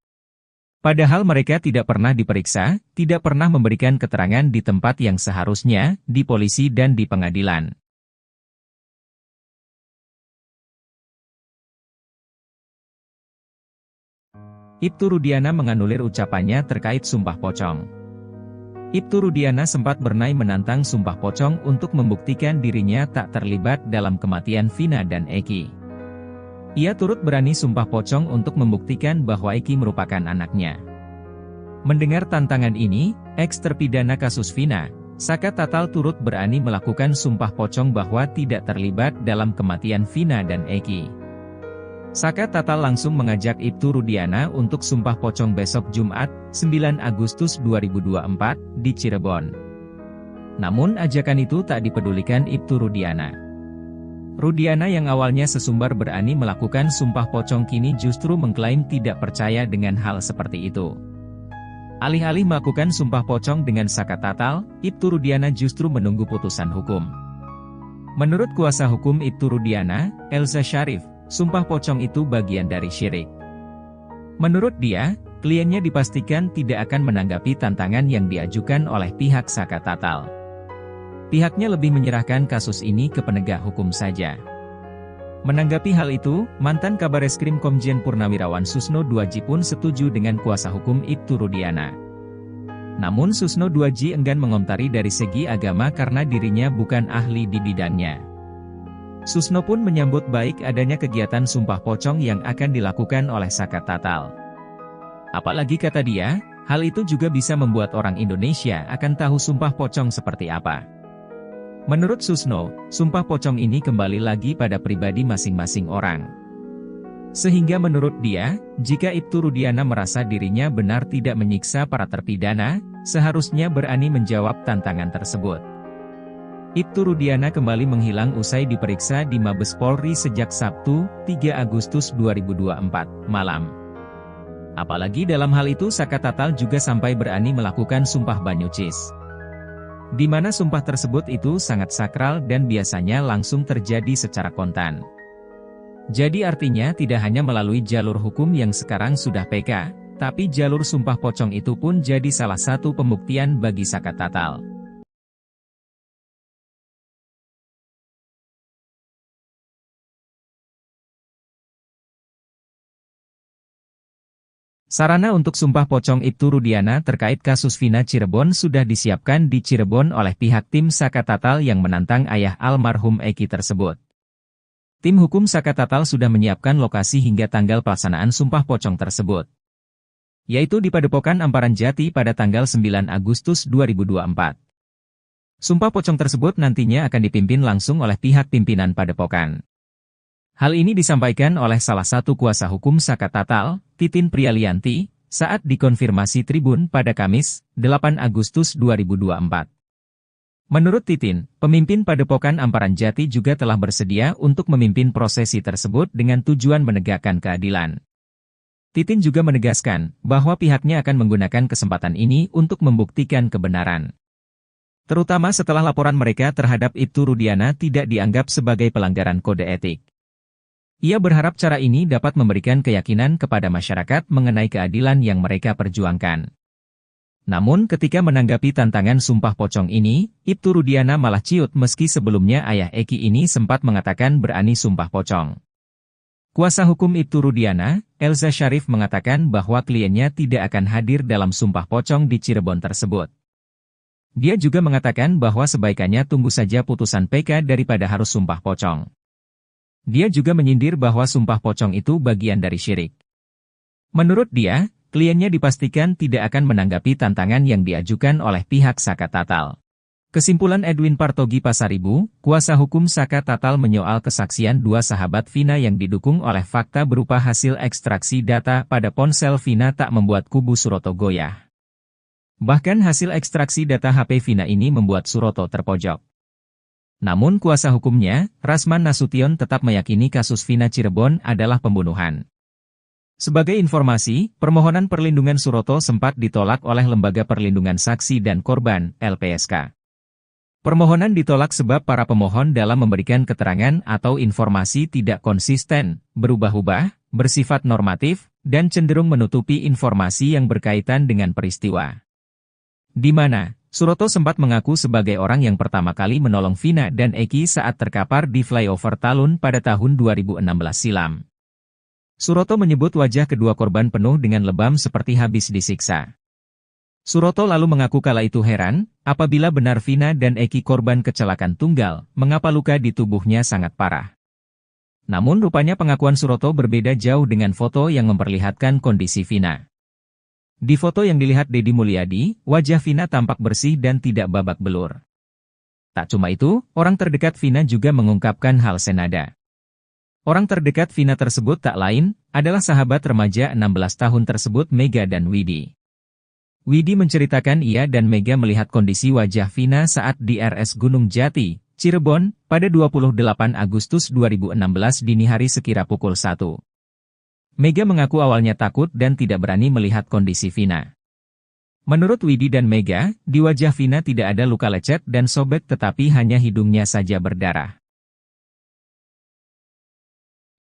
Padahal mereka tidak pernah diperiksa, tidak pernah memberikan keterangan di tempat yang seharusnya, di polisi dan di pengadilan. Ibtu Rudiana menganulir ucapannya terkait Sumpah Pocong. Ibtu Rudiana sempat bernai menantang Sumpah Pocong untuk membuktikan dirinya tak terlibat dalam kematian Vina dan Eki. Ia turut berani Sumpah Pocong untuk membuktikan bahwa Eki merupakan anaknya. Mendengar tantangan ini, eks-terpidana kasus Vina, Saka Tatal turut berani melakukan Sumpah Pocong bahwa tidak terlibat dalam kematian Vina dan Eki. Saka Tatal langsung mengajak Ibtu Rudiana untuk Sumpah Pocong besok Jumat, 9 Agustus 2024, di Cirebon. Namun ajakan itu tak dipedulikan Ibtu Rudiana. Rudiana yang awalnya sesumbar berani melakukan Sumpah Pocong kini justru mengklaim tidak percaya dengan hal seperti itu. Alih-alih melakukan Sumpah Pocong dengan Saka Tatal, Ibtu Rudiana justru menunggu putusan hukum. Menurut kuasa hukum Ibtu Rudiana, Elza Syarif, Sumpah Pocong itu bagian dari syirik. Menurut dia, kliennya dipastikan tidak akan menanggapi tantangan yang diajukan oleh pihak Saka Tatal. Pihaknya lebih menyerahkan kasus ini ke penegak hukum saja. Menanggapi hal itu, mantan Kabareskrim Komjen Purnawirawan Susno Duaji pun setuju dengan kuasa hukum Ibtu Rudiana. Namun Susno Duaji enggan mengomentari dari segi agama karena dirinya bukan ahli di bidangnya. Susno pun menyambut baik adanya kegiatan Sumpah Pocong yang akan dilakukan oleh Saka Tatal. Apalagi kata dia, hal itu juga bisa membuat orang Indonesia akan tahu sumpah pocong seperti apa. Menurut Susno, sumpah pocong ini kembali lagi pada pribadi masing-masing orang. Sehingga menurut dia, jika Ibtu Rudiana merasa dirinya benar tidak menyiksa para terpidana, seharusnya berani menjawab tantangan tersebut. Ibtu Rudiana kembali menghilang usai diperiksa di Mabes Polri sejak Sabtu, 3 Agustus 2024, malam. Apalagi dalam hal itu Saka Tatal juga sampai berani melakukan sumpah Banyucis. Di mana sumpah tersebut itu sangat sakral dan biasanya langsung terjadi secara kontan. Jadi artinya tidak hanya melalui jalur hukum yang sekarang sudah PK, tapi jalur sumpah pocong itu pun jadi salah satu pembuktian bagi Saka Tatal. Sarana untuk sumpah pocong Ibtu Rudiana terkait kasus Vina Cirebon sudah disiapkan di Cirebon oleh pihak tim Saka Tatal yang menantang ayah almarhum Eki tersebut. Tim hukum Saka Tatal sudah menyiapkan lokasi hingga tanggal pelaksanaan sumpah pocong tersebut, yaitu di Padepokan Amparan Jati pada tanggal 9 Agustus 2024. Sumpah pocong tersebut nantinya akan dipimpin langsung oleh pihak pimpinan Padepokan. Hal ini disampaikan oleh salah satu kuasa hukum Saka Tatal, Titin Prialianti, saat dikonfirmasi Tribun pada Kamis, 8 Agustus 2024. Menurut Titin, pemimpin Padepokan Amparan Jati juga telah bersedia untuk memimpin prosesi tersebut dengan tujuan menegakkan keadilan. Titin juga menegaskan bahwa pihaknya akan menggunakan kesempatan ini untuk membuktikan kebenaran. Terutama setelah laporan mereka terhadap Ibtu Rudiana tidak dianggap sebagai pelanggaran kode etik. Ia berharap cara ini dapat memberikan keyakinan kepada masyarakat mengenai keadilan yang mereka perjuangkan. Namun ketika menanggapi tantangan sumpah pocong ini, Ibtu Rudiana malah ciut meski sebelumnya ayah Eki ini sempat mengatakan berani sumpah pocong. Kuasa hukum Ibtu Rudiana, Elza Syarif mengatakan bahwa kliennya tidak akan hadir dalam sumpah pocong di Cirebon tersebut. Dia juga mengatakan bahwa sebaikannya tunggu saja putusan PK daripada harus sumpah pocong. Dia juga menyindir bahwa sumpah pocong itu bagian dari syirik. Menurut dia, kliennya dipastikan tidak akan menanggapi tantangan yang diajukan oleh pihak Saka Tatal. Kesimpulan Edwin Partogi Pasaribu, kuasa hukum Saka Tatal menyoal kesaksian dua sahabat Vina yang didukung oleh fakta berupa hasil ekstraksi data pada ponsel Vina tak membuat kubu Suroto goyah. Bahkan hasil ekstraksi data HP Vina ini membuat Suroto terpojok. Namun kuasa hukumnya, Rasman Nasution tetap meyakini kasus Vina Cirebon adalah pembunuhan. Sebagai informasi, permohonan perlindungan Suroto sempat ditolak oleh Lembaga Perlindungan Saksi dan Korban, LPSK. Permohonan ditolak sebab para pemohon dalam memberikan keterangan atau informasi tidak konsisten, berubah-ubah, bersifat normatif, dan cenderung menutupi informasi yang berkaitan dengan peristiwa. Di mana Suroto sempat mengaku sebagai orang yang pertama kali menolong Vina dan Eki saat terkapar di flyover Talun pada tahun 2016 silam. Suroto menyebut wajah kedua korban penuh dengan lebam seperti habis disiksa. Suroto lalu mengaku kala itu heran, apabila benar Vina dan Eki korban kecelakaan tunggal, mengapa luka di tubuhnya sangat parah. Namun rupanya pengakuan Suroto berbeda jauh dengan foto yang memperlihatkan kondisi Vina. Di foto yang dilihat Deddy Mulyadi, wajah Vina tampak bersih dan tidak babak belur. Tak cuma itu, orang terdekat Vina juga mengungkapkan hal senada. Orang terdekat Vina tersebut tak lain, adalah sahabat remaja 16 tahun tersebut Mega dan Widi. Widi menceritakan ia dan Mega melihat kondisi wajah Vina saat di RS Gunung Jati, Cirebon, pada 28 Agustus 2016 dini hari sekira pukul 1. Mega mengaku awalnya takut dan tidak berani melihat kondisi Vina. Menurut Widi dan Mega, di wajah Vina tidak ada luka lecet dan sobek tetapi hanya hidungnya saja berdarah.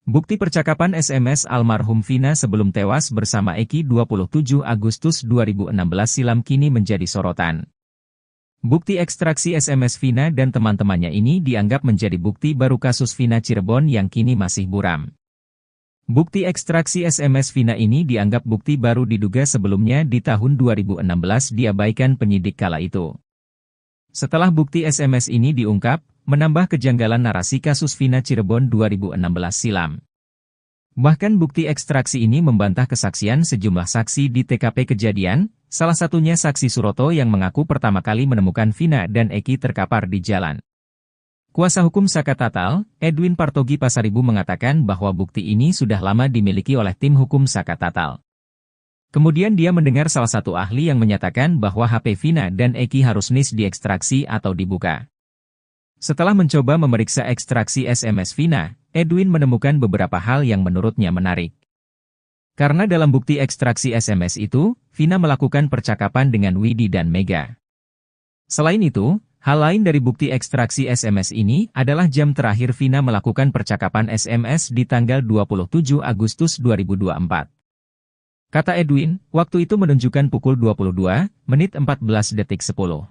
Bukti percakapan SMS almarhum Vina sebelum tewas bersama Eki 27 Agustus 2016 silam kini menjadi sorotan. Bukti ekstraksi SMS Vina dan teman-temannya ini dianggap menjadi bukti baru kasus Vina Cirebon yang kini masih buram. Bukti ekstraksi SMS Vina ini dianggap bukti baru diduga sebelumnya di tahun 2016 diabaikan penyidik kala itu. Setelah bukti SMS ini diungkap, menambah kejanggalan narasi kasus Vina Cirebon 2016 silam. Bahkan bukti ekstraksi ini membantah kesaksian sejumlah saksi di TKP kejadian, salah satunya saksi Suroto yang mengaku pertama kali menemukan Vina dan Eki terkapar di jalan. Kuasa hukum Saka Tatal, Edwin Partogi Pasaribu mengatakan bahwa bukti ini sudah lama dimiliki oleh tim hukum Saka Tatal. Kemudian dia mendengar salah satu ahli yang menyatakan bahwa HP Vina dan Eki harus diekstraksi atau dibuka. Setelah mencoba memeriksa ekstraksi SMS Vina, Edwin menemukan beberapa hal yang menurutnya menarik. Karena dalam bukti ekstraksi SMS itu, Vina melakukan percakapan dengan Widi dan Mega. Selain itu, hal lain dari bukti ekstraksi SMS ini adalah jam terakhir Vina melakukan percakapan SMS di tanggal 27 Agustus 2024. Kata Edwin, waktu itu menunjukkan pukul 22, menit 14 detik 10.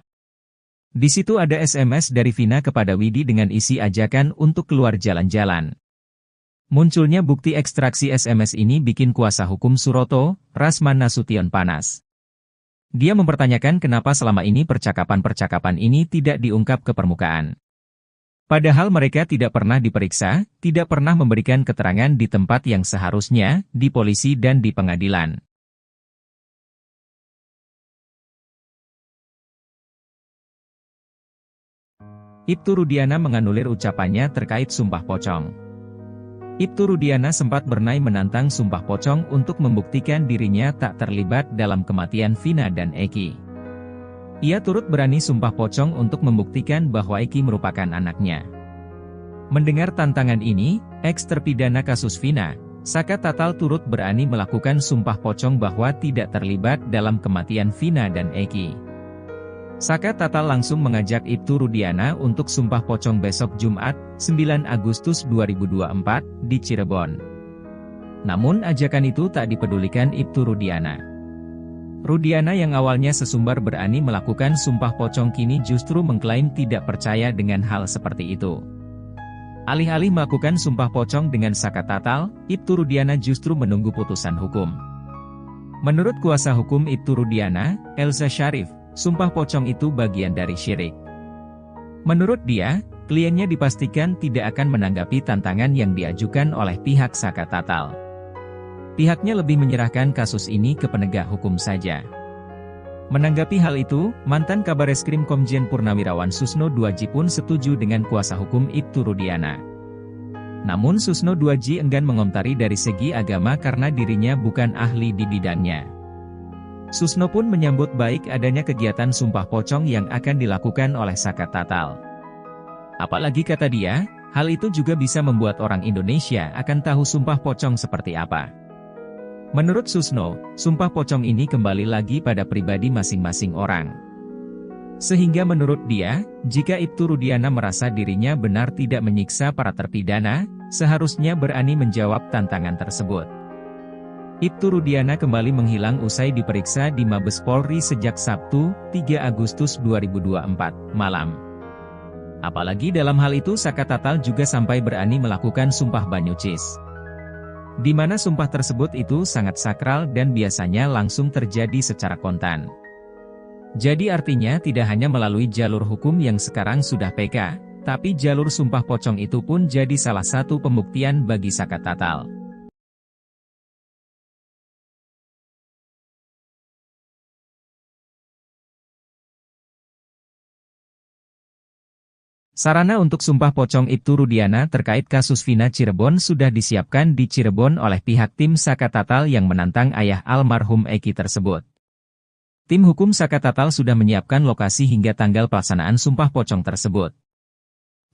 Di situ ada SMS dari Vina kepada Widi dengan isi ajakan untuk keluar jalan-jalan. Munculnya bukti ekstraksi SMS ini bikin kuasa hukum Suroto, Rasman Nasution panas. Dia mempertanyakan kenapa selama ini percakapan-percakapan ini tidak diungkap ke permukaan. Padahal mereka tidak pernah diperiksa, tidak pernah memberikan keterangan di tempat yang seharusnya, di polisi dan di pengadilan. Ibtu Rudiana menganulir ucapannya terkait sumpah pocong. Ibtu Rudiana sempat bernai menantang sumpah pocong untuk membuktikan dirinya tak terlibat dalam kematian Vina dan Eki. Ia turut berani sumpah pocong untuk membuktikan bahwa Eki merupakan anaknya. Mendengar tantangan ini, eks-terpidana kasus Vina, Saka Tatal turut berani melakukan sumpah pocong bahwa tidak terlibat dalam kematian Vina dan Eki. Saka Tatal langsung mengajak Ibtu Rudiana untuk sumpah pocong besok Jumat, 9 Agustus 2024, di Cirebon. Namun ajakan itu tak dipedulikan Ibtu Rudiana. Rudiana yang awalnya sesumbar berani melakukan sumpah pocong kini justru mengklaim tidak percaya dengan hal seperti itu. Alih-alih melakukan sumpah pocong dengan Saka Tatal, Ibtu Rudiana justru menunggu putusan hukum. Menurut kuasa hukum Ibtu Rudiana, Elza Syarif, sumpah pocong itu bagian dari syirik. Menurut dia, kliennya dipastikan tidak akan menanggapi tantangan yang diajukan oleh pihak Saka Tatal. Pihaknya lebih menyerahkan kasus ini ke penegak hukum saja. Menanggapi hal itu, mantan Kabareskrim Komjen Purnawirawan Susno Duaji pun setuju dengan kuasa hukum Ibtu Rudiana. Namun Susno Duaji enggan mengomentari dari segi agama karena dirinya bukan ahli di bidangnya. Susno pun menyambut baik adanya kegiatan sumpah pocong yang akan dilakukan oleh Saka Tatal. Apalagi kata dia, hal itu juga bisa membuat orang Indonesia akan tahu sumpah pocong seperti apa. Menurut Susno, sumpah pocong ini kembali lagi pada pribadi masing-masing orang. Sehingga menurut dia, jika Ibtu Rudiana merasa dirinya benar tidak menyiksa para terpidana, seharusnya berani menjawab tantangan tersebut. Ibtu Rudiana kembali menghilang usai diperiksa di Mabes Polri sejak Sabtu, 3 Agustus 2024, malam. Apalagi dalam hal itu Saka Tatal juga sampai berani melakukan sumpah banyucis. Di mana sumpah tersebut itu sangat sakral dan biasanya langsung terjadi secara kontan. Jadi artinya tidak hanya melalui jalur hukum yang sekarang sudah PK, tapi jalur sumpah pocong itu pun jadi salah satu pembuktian bagi Saka Tatal. Sarana untuk sumpah pocong Ibtu Rudiana terkait kasus Vina Cirebon sudah disiapkan di Cirebon oleh pihak tim Saka Tatal yang menantang ayah almarhum Eki tersebut. Tim hukum Saka Tatal sudah menyiapkan lokasi hingga tanggal pelaksanaan sumpah pocong tersebut,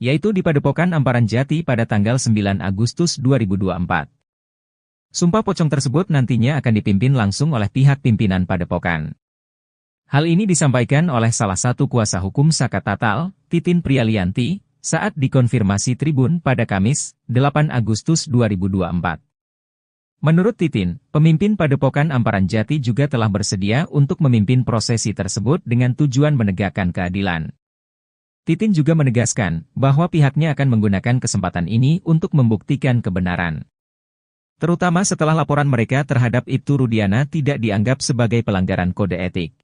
yaitu di Padepokan Amparan Jati pada tanggal 9 Agustus 2024. Sumpah pocong tersebut nantinya akan dipimpin langsung oleh pihak pimpinan Padepokan. Hal ini disampaikan oleh salah satu kuasa hukum Saka Tatal, Titin Prialianti, saat dikonfirmasi Tribun pada Kamis, 8 Agustus 2024. Menurut Titin, pemimpin Padepokan Amparan Jati juga telah bersedia untuk memimpin prosesi tersebut dengan tujuan menegakkan keadilan. Titin juga menegaskan bahwa pihaknya akan menggunakan kesempatan ini untuk membuktikan kebenaran. Terutama setelah laporan mereka terhadap Ibtu Rudiana tidak dianggap sebagai pelanggaran kode etik.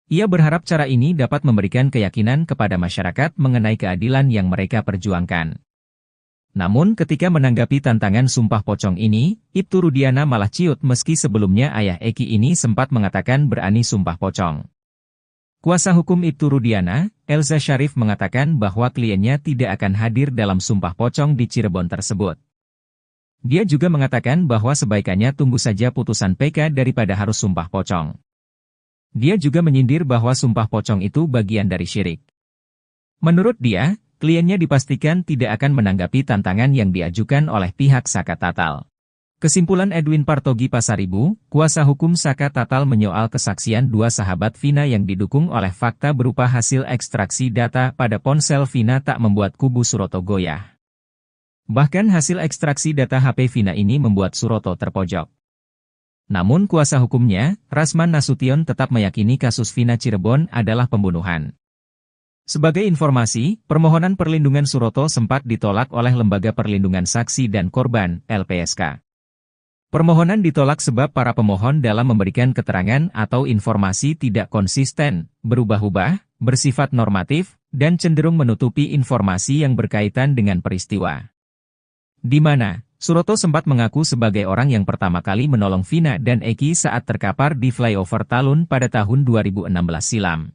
Ia berharap cara ini dapat memberikan keyakinan kepada masyarakat mengenai keadilan yang mereka perjuangkan. Namun ketika menanggapi tantangan sumpah pocong ini, Ibtu Rudiana malah ciut meski sebelumnya ayah Eki ini sempat mengatakan berani sumpah pocong. Kuasa hukum Ibtu Rudiana, Elza Syarif mengatakan bahwa kliennya tidak akan hadir dalam sumpah pocong di Cirebon tersebut. Dia juga mengatakan bahwa sebaikannya tunggu saja putusan PK daripada harus sumpah pocong. Dia juga menyindir bahwa sumpah pocong itu bagian dari syirik. Menurut dia, kliennya dipastikan tidak akan menanggapi tantangan yang diajukan oleh pihak Saka Tatal. Kesimpulan Edwin Partogi Pasaribu, kuasa hukum Saka Tatal menyoal kesaksian dua sahabat Vina yang didukung oleh fakta berupa hasil ekstraksi data pada ponsel Vina tak membuat kubu Suroto goyah. Bahkan hasil ekstraksi data HP Vina ini membuat Suroto terpojok. Namun kuasa hukumnya, Rasman Nasution tetap meyakini kasus Vina Cirebon adalah pembunuhan. Sebagai informasi, permohonan perlindungan Suroto sempat ditolak oleh Lembaga Perlindungan Saksi dan Korban, LPSK. Permohonan ditolak sebab para pemohon dalam memberikan keterangan atau informasi tidak konsisten, berubah-ubah, bersifat normatif, dan cenderung menutupi informasi yang berkaitan dengan peristiwa. Di mana, Suroto sempat mengaku sebagai orang yang pertama kali menolong Vina dan Eki saat terkapar di flyover Talun pada tahun 2016 silam.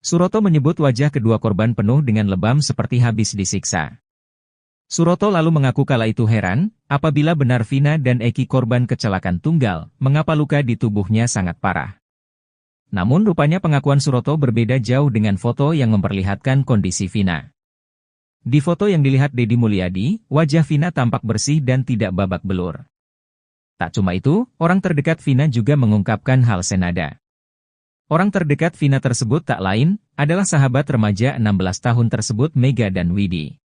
Suroto menyebut wajah kedua korban penuh dengan lebam seperti habis disiksa. Suroto lalu mengaku kala itu heran, apabila benar Vina dan Eki korban kecelakaan tunggal, mengapa luka di tubuhnya sangat parah. Namun rupanya pengakuan Suroto berbeda jauh dengan foto yang memperlihatkan kondisi Vina. Di foto yang dilihat Deddy Mulyadi, wajah Vina tampak bersih dan tidak babak belur. Tak cuma itu, orang terdekat Vina juga mengungkapkan hal senada. Orang terdekat Vina tersebut tak lain, adalah sahabat remaja 16 tahun tersebut Mega dan Widi.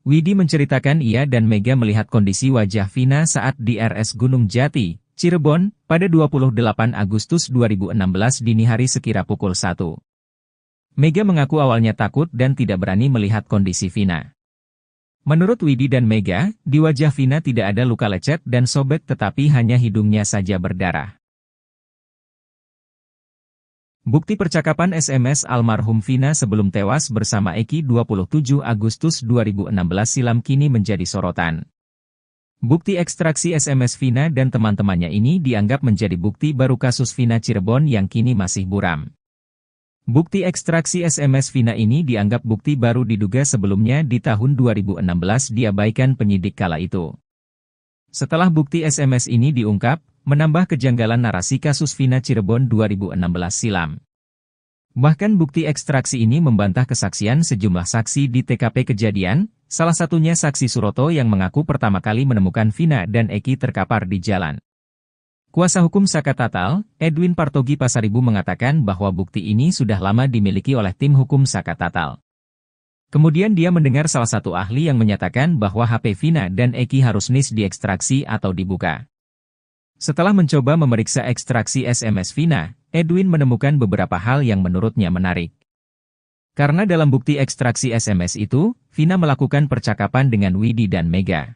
Widi menceritakan ia dan Mega melihat kondisi wajah Vina saat di RS Gunung Jati, Cirebon, pada 28 Agustus 2016 dini hari sekira pukul 1. Mega mengaku awalnya takut dan tidak berani melihat kondisi Vina. Menurut Widi dan Mega, di wajah Vina tidak ada luka lecet dan sobek tetapi hanya hidungnya saja berdarah. Bukti percakapan SMS almarhum Vina sebelum tewas bersama Eki 27 Agustus 2016 silam kini menjadi sorotan. Bukti ekstraksi SMS Vina dan teman-temannya ini dianggap menjadi bukti baru kasus Vina Cirebon yang kini masih buram. Bukti ekstraksi SMS Vina ini dianggap bukti baru diduga sebelumnya di tahun 2016 diabaikan penyidik kala itu. Setelah bukti SMS ini diungkap, menambah kejanggalan narasi kasus Vina Cirebon 2016 silam. Bahkan bukti ekstraksi ini membantah kesaksian sejumlah saksi di TKP kejadian, salah satunya saksi Suroto yang mengaku pertama kali menemukan Vina dan Eki terkapar di jalan. Kuasa hukum Saka Tatal, Edwin Partogi Pasaribu mengatakan bahwa bukti ini sudah lama dimiliki oleh tim hukum Saka Tatal. Kemudian dia mendengar salah satu ahli yang menyatakan bahwa HP Vina dan Eki harus diekstraksi atau dibuka. Setelah mencoba memeriksa ekstraksi SMS Vina, Edwin menemukan beberapa hal yang menurutnya menarik. Karena dalam bukti ekstraksi SMS itu, Vina melakukan percakapan dengan Widi dan Mega.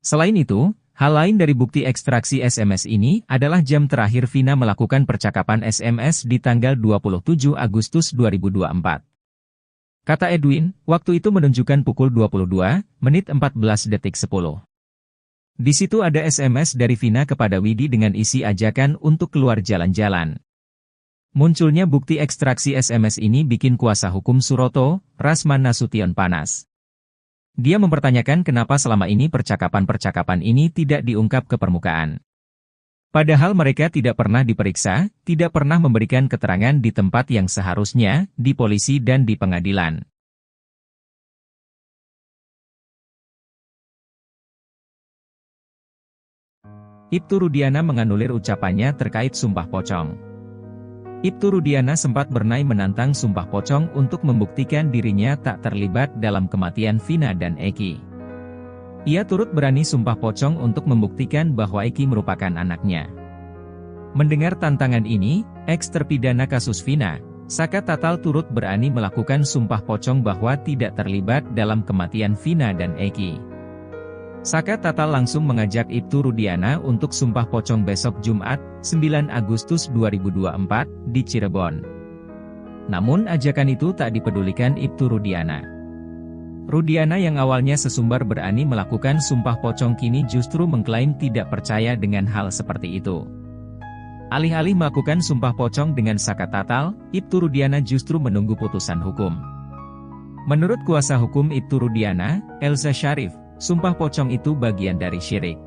Selain itu, hal lain dari bukti ekstraksi SMS ini adalah jam terakhir Vina melakukan percakapan SMS di tanggal 27 Agustus 2024. Kata Edwin, waktu itu menunjukkan pukul 22:14:10. Di situ ada SMS dari Vina kepada Widi dengan isi ajakan untuk keluar jalan-jalan. Munculnya bukti ekstraksi SMS ini bikin kuasa hukum Suroto, Rasman Nasution panas. Dia mempertanyakan kenapa selama ini percakapan-percakapan ini tidak diungkap ke permukaan. Padahal mereka tidak pernah diperiksa, tidak pernah memberikan keterangan di tempat yang seharusnya, di polisi dan di pengadilan. Ibtu Rudiana menganulir ucapannya terkait sumpah pocong. Ibtu Rudiana sempat bernai menantang sumpah pocong untuk membuktikan dirinya tak terlibat dalam kematian Vina dan Eki. Ia turut berani sumpah pocong untuk membuktikan bahwa Eki merupakan anaknya. Mendengar tantangan ini, eks-terpidana kasus Vina, Saka Tatal turut berani melakukan sumpah pocong bahwa tidak terlibat dalam kematian Vina dan Eki. Saka Tatal langsung mengajak Ibtu Rudiana untuk sumpah pocong besok Jumat, 9 Agustus 2024, di Cirebon. Namun ajakan itu tak dipedulikan Ibtu Rudiana. Rudiana yang awalnya sesumbar berani melakukan sumpah pocong kini justru mengklaim tidak percaya dengan hal seperti itu. Alih-alih melakukan sumpah pocong dengan Saka Tatal, Ibtu Rudiana justru menunggu putusan hukum. Menurut kuasa hukum Ibtu Rudiana, Elza Syarif, sumpah pocong itu bagian dari syirik.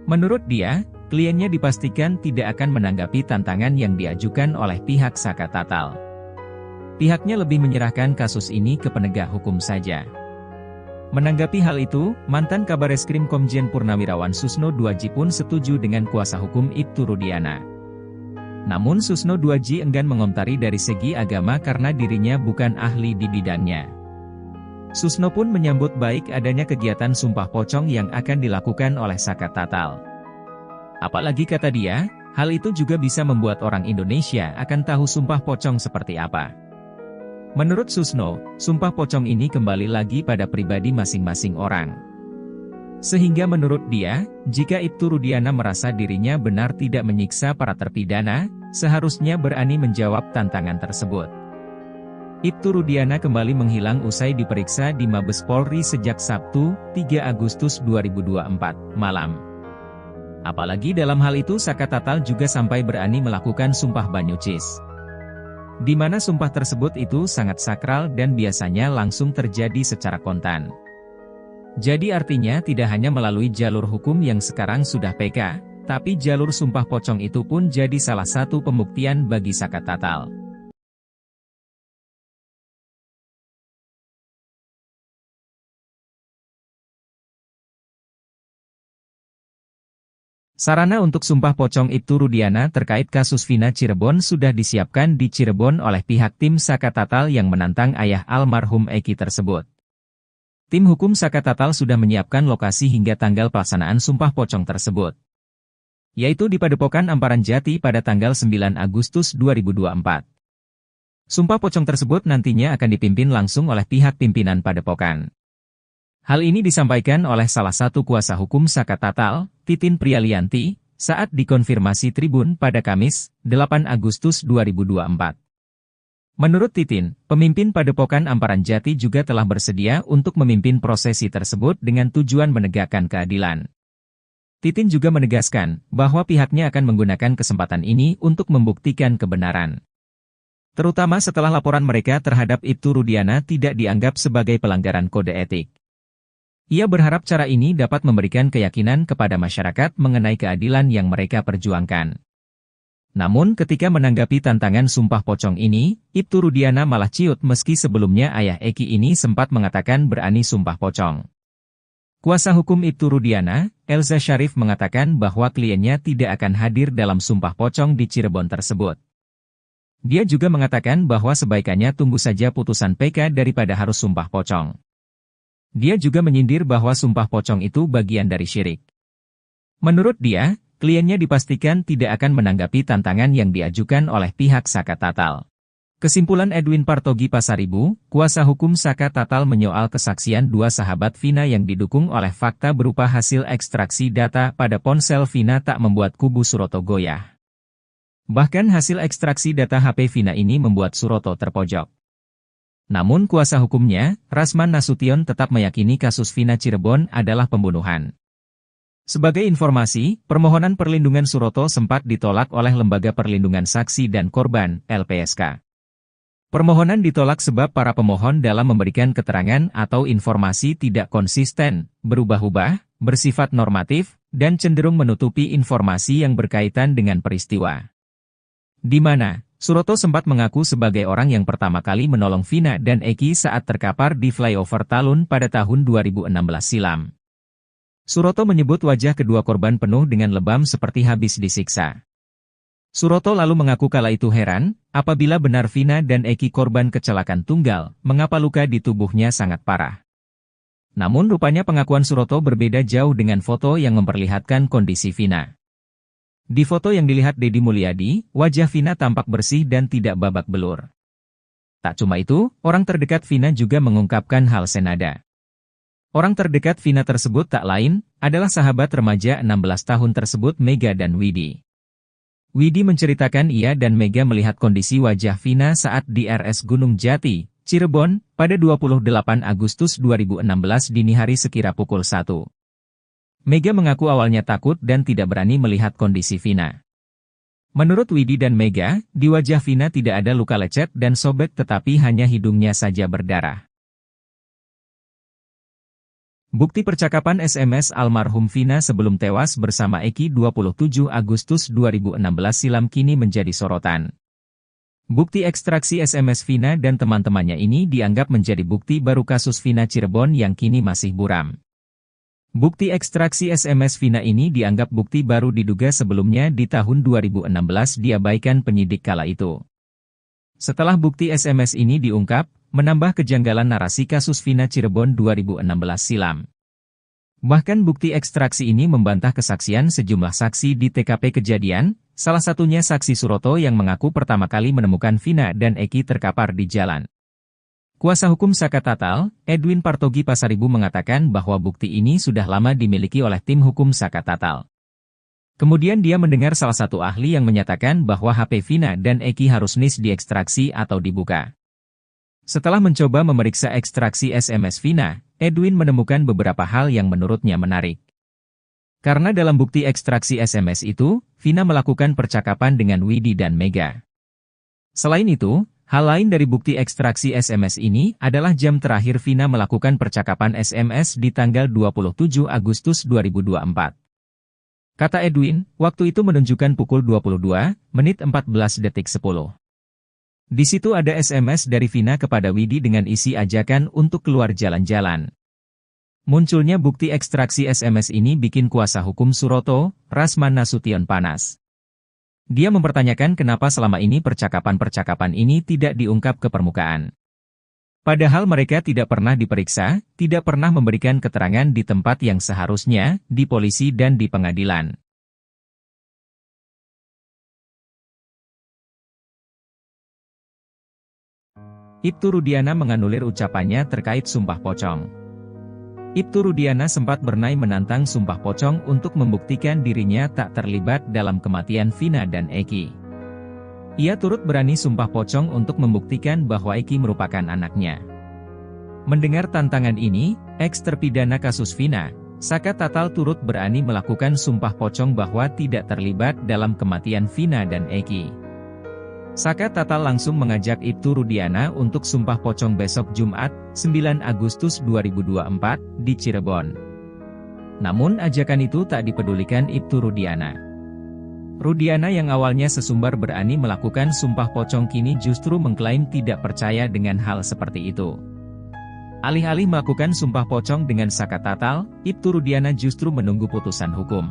Menurut dia, kliennya dipastikan tidak akan menanggapi tantangan yang diajukan oleh pihak Saka Tatal. Pihaknya lebih menyerahkan kasus ini ke penegak hukum saja. Menanggapi hal itu, mantan Kabareskrim Komjen Purnawirawan Susno Duaji pun setuju dengan kuasa hukum Ibtu Rudiana. Namun Susno Duaji enggan mengomentari dari segi agama karena dirinya bukan ahli di bidangnya. Susno pun menyambut baik adanya kegiatan sumpah pocong yang akan dilakukan oleh Saka Tatal. Apalagi kata dia, hal itu juga bisa membuat orang Indonesia akan tahu sumpah pocong seperti apa. Menurut Susno, sumpah pocong ini kembali lagi pada pribadi masing-masing orang. Sehingga menurut dia, jika Ibtu Rudiana merasa dirinya benar tidak menyiksa para terpidana, seharusnya berani menjawab tantangan tersebut. Ibtu Rudiana kembali menghilang usai diperiksa di Mabes Polri sejak Sabtu, 3 Agustus 2024, malam. Apalagi dalam hal itu Saka Tatal juga sampai berani melakukan sumpah banyucis. Di mana sumpah tersebut itu sangat sakral dan biasanya langsung terjadi secara kontan. Jadi artinya tidak hanya melalui jalur hukum yang sekarang sudah PK, tapi jalur sumpah pocong itu pun jadi salah satu pembuktian bagi Saka Tatal. Sarana untuk sumpah pocong Ibtu Rudiana terkait kasus Vina Cirebon sudah disiapkan di Cirebon oleh pihak tim Saka Tatal yang menantang ayah almarhum Eki tersebut. Tim hukum Saka Tatal sudah menyiapkan lokasi hingga tanggal pelaksanaan sumpah pocong tersebut, yaitu di Padepokan Amparan Jati pada tanggal 9 Agustus 2024. Sumpah pocong tersebut nantinya akan dipimpin langsung oleh pihak pimpinan Padepokan. Hal ini disampaikan oleh salah satu kuasa hukum Saka Tatal, Titin Prialianti, saat dikonfirmasi Tribun pada Kamis, 8 Agustus 2024. Menurut Titin, pemimpin Padepokan Amparan Jati juga telah bersedia untuk memimpin prosesi tersebut dengan tujuan menegakkan keadilan. Titin juga menegaskan bahwa pihaknya akan menggunakan kesempatan ini untuk membuktikan kebenaran. Terutama setelah laporan mereka terhadap Ibtu Rudiana tidak dianggap sebagai pelanggaran kode etik. Ia berharap cara ini dapat memberikan keyakinan kepada masyarakat mengenai keadilan yang mereka perjuangkan. Namun ketika menanggapi tantangan sumpah pocong ini, Ibtu Rudiana malah ciut meski sebelumnya ayah Eki ini sempat mengatakan berani sumpah pocong. Kuasa hukum Ibtu Rudiana, Elza Syarif mengatakan bahwa kliennya tidak akan hadir dalam sumpah pocong di Cirebon tersebut. Dia juga mengatakan bahwa sebaikannya tunggu saja putusan PK daripada harus sumpah pocong. Dia juga menyindir bahwa sumpah pocong itu bagian dari syirik. Menurut dia, kliennya dipastikan tidak akan menanggapi tantangan yang diajukan oleh pihak Saka Tatal. Kesimpulan Edwin Partogi Pasaribu, kuasa hukum Saka Tatal menyoal kesaksian dua sahabat Vina yang didukung oleh fakta berupa hasil ekstraksi data pada ponsel Vina tak membuat kubu Suroto goyah. Bahkan hasil ekstraksi data HP Vina ini membuat Suroto terpojok. Namun kuasa hukumnya, Rasman Nasution tetap meyakini kasus Vina Cirebon adalah pembunuhan. Sebagai informasi, permohonan perlindungan Suroto sempat ditolak oleh Lembaga Perlindungan Saksi dan Korban, LPSK. Permohonan ditolak sebab para pemohon dalam memberikan keterangan atau informasi tidak konsisten, berubah-ubah, bersifat normatif, dan cenderung menutupi informasi yang berkaitan dengan peristiwa. Di mana Suroto sempat mengaku sebagai orang yang pertama kali menolong Vina dan Eki saat terkapar di flyover Talun pada tahun 2016 silam. Suroto menyebut wajah kedua korban penuh dengan lebam seperti habis disiksa. Suroto lalu mengaku kala itu heran, apabila benar Vina dan Eki korban kecelakaan tunggal, mengapa luka di tubuhnya sangat parah. Namun rupanya pengakuan Suroto berbeda jauh dengan foto yang memperlihatkan kondisi Vina. Di foto yang dilihat Deddy Mulyadi, wajah Vina tampak bersih dan tidak babak belur. Tak cuma itu, orang terdekat Vina juga mengungkapkan hal senada. Orang terdekat Vina tersebut tak lain, adalah sahabat remaja 16 tahun tersebut Mega dan Widi. Widi menceritakan ia dan Mega melihat kondisi wajah Vina saat di RS Gunung Jati, Cirebon, pada 28 Agustus 2016 dini hari sekira pukul 1. Mega mengaku awalnya takut dan tidak berani melihat kondisi Vina. Menurut Widi dan Mega, di wajah Vina tidak ada luka lecet dan sobek tetapi hanya hidungnya saja berdarah. Bukti percakapan SMS almarhum Vina sebelum tewas bersama Eki 27 Agustus 2016 silam kini menjadi sorotan. Bukti ekstraksi SMS Vina dan teman-temannya ini dianggap menjadi bukti baru kasus Vina Cirebon yang kini masih buram. Bukti ekstraksi SMS Vina ini dianggap bukti baru diduga sebelumnya di tahun 2016 diabaikan penyidik kala itu. Setelah bukti SMS ini diungkap, menambah kejanggalan narasi kasus Vina Cirebon 2016 silam. Bahkan bukti ekstraksi ini membantah kesaksian sejumlah saksi di TKP kejadian, salah satunya saksi Suroto yang mengaku pertama kali menemukan Vina dan Eki terkapar di jalan. Kuasa hukum Saka Tatal, Edwin Partogi Pasaribu mengatakan bahwa bukti ini sudah lama dimiliki oleh tim hukum Saka Tatal. Kemudian dia mendengar salah satu ahli yang menyatakan bahwa HP Vina dan Eki harus diekstraksi atau dibuka. Setelah mencoba memeriksa ekstraksi SMS Vina, Edwin menemukan beberapa hal yang menurutnya menarik. Karena dalam bukti ekstraksi SMS itu, Vina melakukan percakapan dengan Widi dan Mega. Selain itu, hal lain dari bukti ekstraksi SMS ini adalah jam terakhir Vina melakukan percakapan SMS di tanggal 27 Agustus 2024. Kata Edwin, waktu itu menunjukkan pukul 22 menit 14 detik 10. Di situ ada SMS dari Vina kepada Widi dengan isi ajakan untuk keluar jalan-jalan. Munculnya bukti ekstraksi SMS ini bikin kuasa hukum Suroto, Rasman Nasution panas. Dia mempertanyakan kenapa selama ini percakapan-percakapan ini tidak diungkap ke permukaan. Padahal mereka tidak pernah diperiksa, tidak pernah memberikan keterangan di tempat yang seharusnya, di polisi dan di pengadilan. Ibtu Rudiana menganulir ucapannya terkait sumpah pocong. Ibtu Rudiana sempat bernai menantang sumpah pocong untuk membuktikan dirinya tak terlibat dalam kematian Vina dan Eki. Ia turut berani sumpah pocong untuk membuktikan bahwa Eki merupakan anaknya. Mendengar tantangan ini, eks-terpidana kasus Vina, Saka Tatal turut berani melakukan sumpah pocong bahwa tidak terlibat dalam kematian Vina dan Eki. Saka Tatal langsung mengajak Ibtu Rudiana untuk sumpah pocong besok Jumat, 9 Agustus 2024, di Cirebon. Namun ajakan itu tak dipedulikan Ibtu Rudiana. Rudiana yang awalnya sesumbar berani melakukan sumpah pocong kini justru mengklaim tidak percaya dengan hal seperti itu. Alih-alih melakukan sumpah pocong dengan Saka Tatal, Ibtu Rudiana justru menunggu putusan hukum.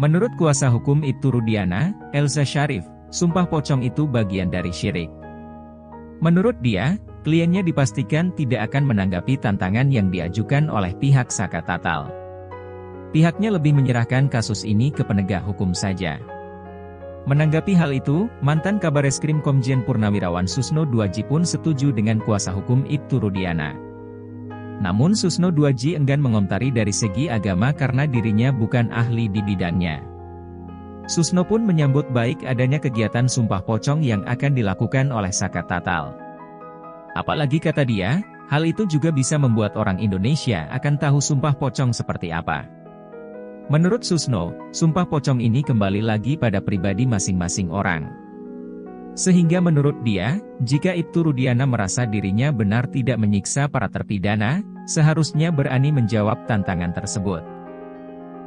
Menurut kuasa hukum Ibtu Rudiana, Elza Syarif, sumpah pocong itu bagian dari syirik. Menurut dia, kliennya dipastikan tidak akan menanggapi tantangan yang diajukan oleh pihak Saka Tatal. Pihaknya lebih menyerahkan kasus ini ke penegak hukum saja. Menanggapi hal itu, mantan Kabareskrim Komjen Purnawirawan Susno Duaji pun setuju dengan kuasa hukum Ibtu Rudiana. Namun Susno Duaji enggan mengomentari dari segi agama karena dirinya bukan ahli di bidangnya. Susno pun menyambut baik adanya kegiatan sumpah pocong yang akan dilakukan oleh Saka Tatal. Apalagi kata dia, hal itu juga bisa membuat orang Indonesia akan tahu sumpah pocong seperti apa. Menurut Susno, sumpah pocong ini kembali lagi pada pribadi masing-masing orang. Sehingga menurut dia, jika Ibtu Rudiana merasa dirinya benar tidak menyiksa para terpidana, seharusnya berani menjawab tantangan tersebut.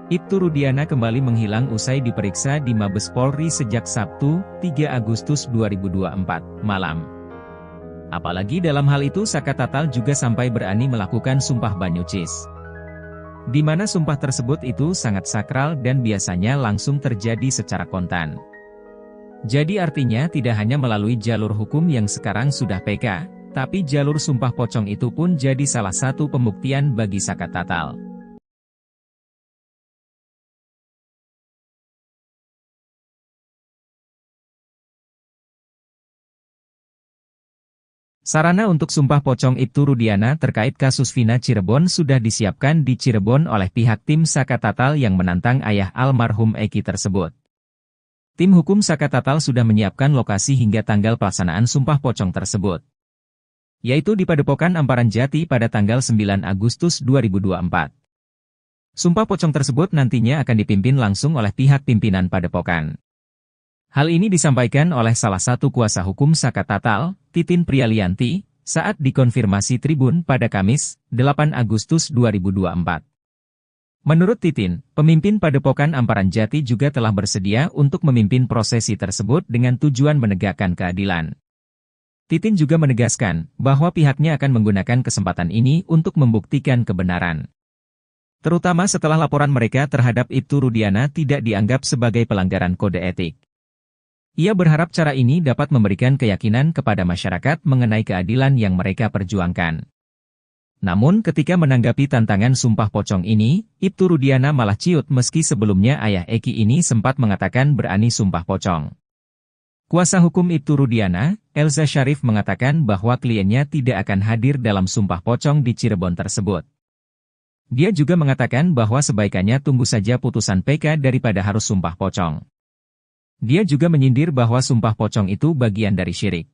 Ibtu Rudiana kembali menghilang usai diperiksa di Mabes Polri sejak Sabtu, 3 Agustus 2024, malam. Apalagi dalam hal itu Saka Tatal juga sampai berani melakukan sumpah banyucis. Di mana sumpah tersebut itu sangat sakral dan biasanya langsung terjadi secara kontan. Jadi artinya tidak hanya melalui jalur hukum yang sekarang sudah PK, tapi jalur sumpah pocong itu pun jadi salah satu pembuktian bagi Saka Tatal. Sarana untuk sumpah pocong Ibtu Rudiana terkait kasus Vina Cirebon sudah disiapkan di Cirebon oleh pihak tim Saka Tatal yang menantang ayah almarhum Eki tersebut. Tim hukum Saka Tatal sudah menyiapkan lokasi hingga tanggal pelaksanaan sumpah pocong tersebut. yaitu di Padepokan Amparan Jati pada tanggal 9 Agustus 2024. Sumpah pocong tersebut nantinya akan dipimpin langsung oleh pihak pimpinan Padepokan. Hal ini disampaikan oleh salah satu kuasa hukum Saka Tatal, Titin Prialianti, saat dikonfirmasi Tribun pada Kamis, 8 Agustus 2024. Menurut Titin, pemimpin Padepokan Amparan Jati juga telah bersedia untuk memimpin prosesi tersebut dengan tujuan menegakkan keadilan. Titin juga menegaskan bahwa pihaknya akan menggunakan kesempatan ini untuk membuktikan kebenaran. Terutama setelah laporan mereka terhadap Ibtu Rudiana tidak dianggap sebagai pelanggaran kode etik. Ia berharap cara ini dapat memberikan keyakinan kepada masyarakat mengenai keadilan yang mereka perjuangkan. Namun ketika menanggapi tantangan sumpah pocong ini, Ibtu Rudiana malah ciut meski sebelumnya ayah Eki ini sempat mengatakan berani sumpah pocong. Kuasa hukum Ibtu Rudiana, Elza Syarif mengatakan bahwa kliennya tidak akan hadir dalam sumpah pocong di Cirebon tersebut. Dia juga mengatakan bahwa sebaikannya tunggu saja putusan PK daripada harus sumpah pocong. Dia juga menyindir bahwa sumpah pocong itu bagian dari syirik.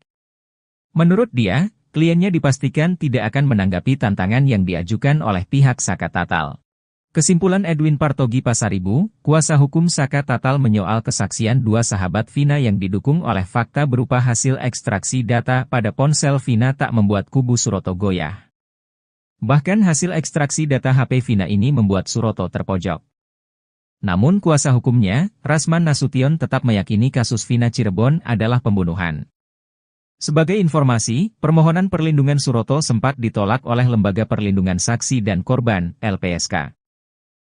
Menurut dia, kliennya dipastikan tidak akan menanggapi tantangan yang diajukan oleh pihak Saka Tatal. Kesimpulan Edwin Partogi Pasaribu, kuasa hukum Saka Tatal menyoal kesaksian dua sahabat Vina yang didukung oleh fakta berupa hasil ekstraksi data pada ponsel Vina tak membuat kubu Suroto goyah. Bahkan hasil ekstraksi data HP Vina ini membuat Suroto terpojok. Namun kuasa hukumnya, Rasman Nasution tetap meyakini kasus Vina Cirebon adalah pembunuhan. Sebagai informasi, permohonan perlindungan Suroto sempat ditolak oleh Lembaga Perlindungan Saksi dan Korban, LPSK.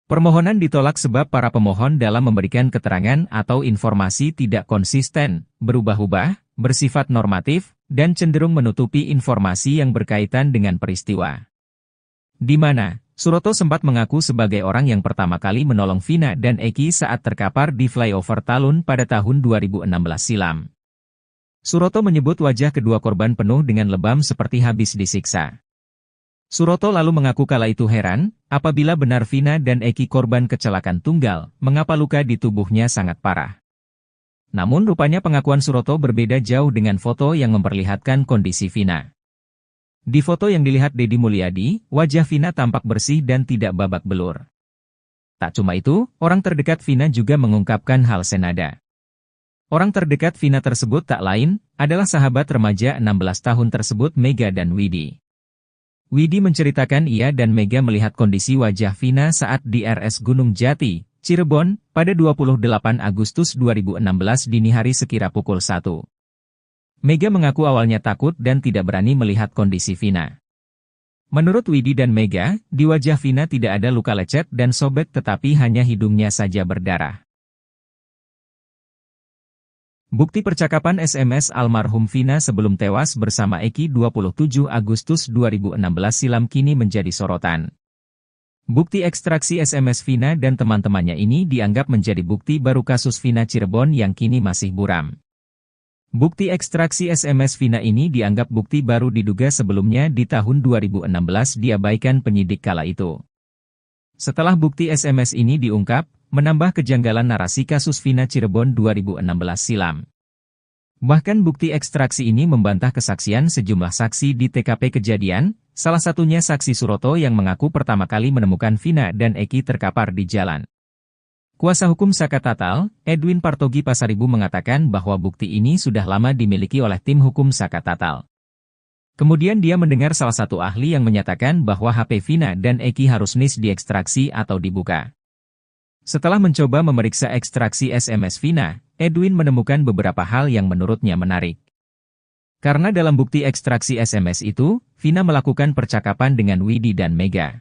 Permohonan ditolak sebab para pemohon dalam memberikan keterangan atau informasi tidak konsisten, berubah-ubah, bersifat normatif, dan cenderung menutupi informasi yang berkaitan dengan peristiwa. Di mana, Suroto sempat mengaku sebagai orang yang pertama kali menolong Vina dan Eki saat terkapar di flyover Talun pada tahun 2016 silam. Suroto menyebut wajah kedua korban penuh dengan lebam seperti habis disiksa. Suroto lalu mengaku kala itu heran, apabila benar Vina dan Eki korban kecelakaan tunggal, mengapa luka di tubuhnya sangat parah. Namun rupanya pengakuan Suroto berbeda jauh dengan foto yang memperlihatkan kondisi Vina. Di foto yang dilihat Deddy Mulyadi, wajah Vina tampak bersih dan tidak babak belur. Tak cuma itu, orang terdekat Vina juga mengungkapkan hal senada. Orang terdekat Vina tersebut tak lain, adalah sahabat remaja 16 tahun tersebut Mega dan Widi. Widi menceritakan ia dan Mega melihat kondisi wajah Vina saat di RS Gunung Jati, Cirebon, pada 28 Agustus 2016 dini hari sekira pukul 1. Mega mengaku awalnya takut dan tidak berani melihat kondisi Vina. Menurut Widi dan Mega, di wajah Vina tidak ada luka lecet dan sobek tetapi hanya hidungnya saja berdarah. Bukti percakapan SMS almarhum Vina sebelum tewas bersama Eki 27 Agustus 2016 silam kini menjadi sorotan. Bukti ekstraksi SMS Vina dan teman-temannya ini dianggap menjadi bukti baru kasus Vina Cirebon yang kini masih buram. Bukti ekstraksi SMS Vina ini dianggap bukti baru diduga sebelumnya di tahun 2016 diabaikan penyidik kala itu. Setelah bukti SMS ini diungkap, menambah kejanggalan narasi kasus Vina Cirebon 2016 silam. Bahkan bukti ekstraksi ini membantah kesaksian sejumlah saksi di TKP kejadian, salah satunya saksi Suroto yang mengaku pertama kali menemukan Vina dan Eki terkapar di jalan. Kuasa hukum Saka Tatal, Edwin Partogi Pasaribu mengatakan bahwa bukti ini sudah lama dimiliki oleh tim hukum Saka Tatal. Kemudian dia mendengar salah satu ahli yang menyatakan bahwa HP Vina dan Eki harus diekstraksi atau dibuka. Setelah mencoba memeriksa ekstraksi SMS Vina, Edwin menemukan beberapa hal yang menurutnya menarik. Karena dalam bukti ekstraksi SMS itu, Vina melakukan percakapan dengan Widi dan Mega.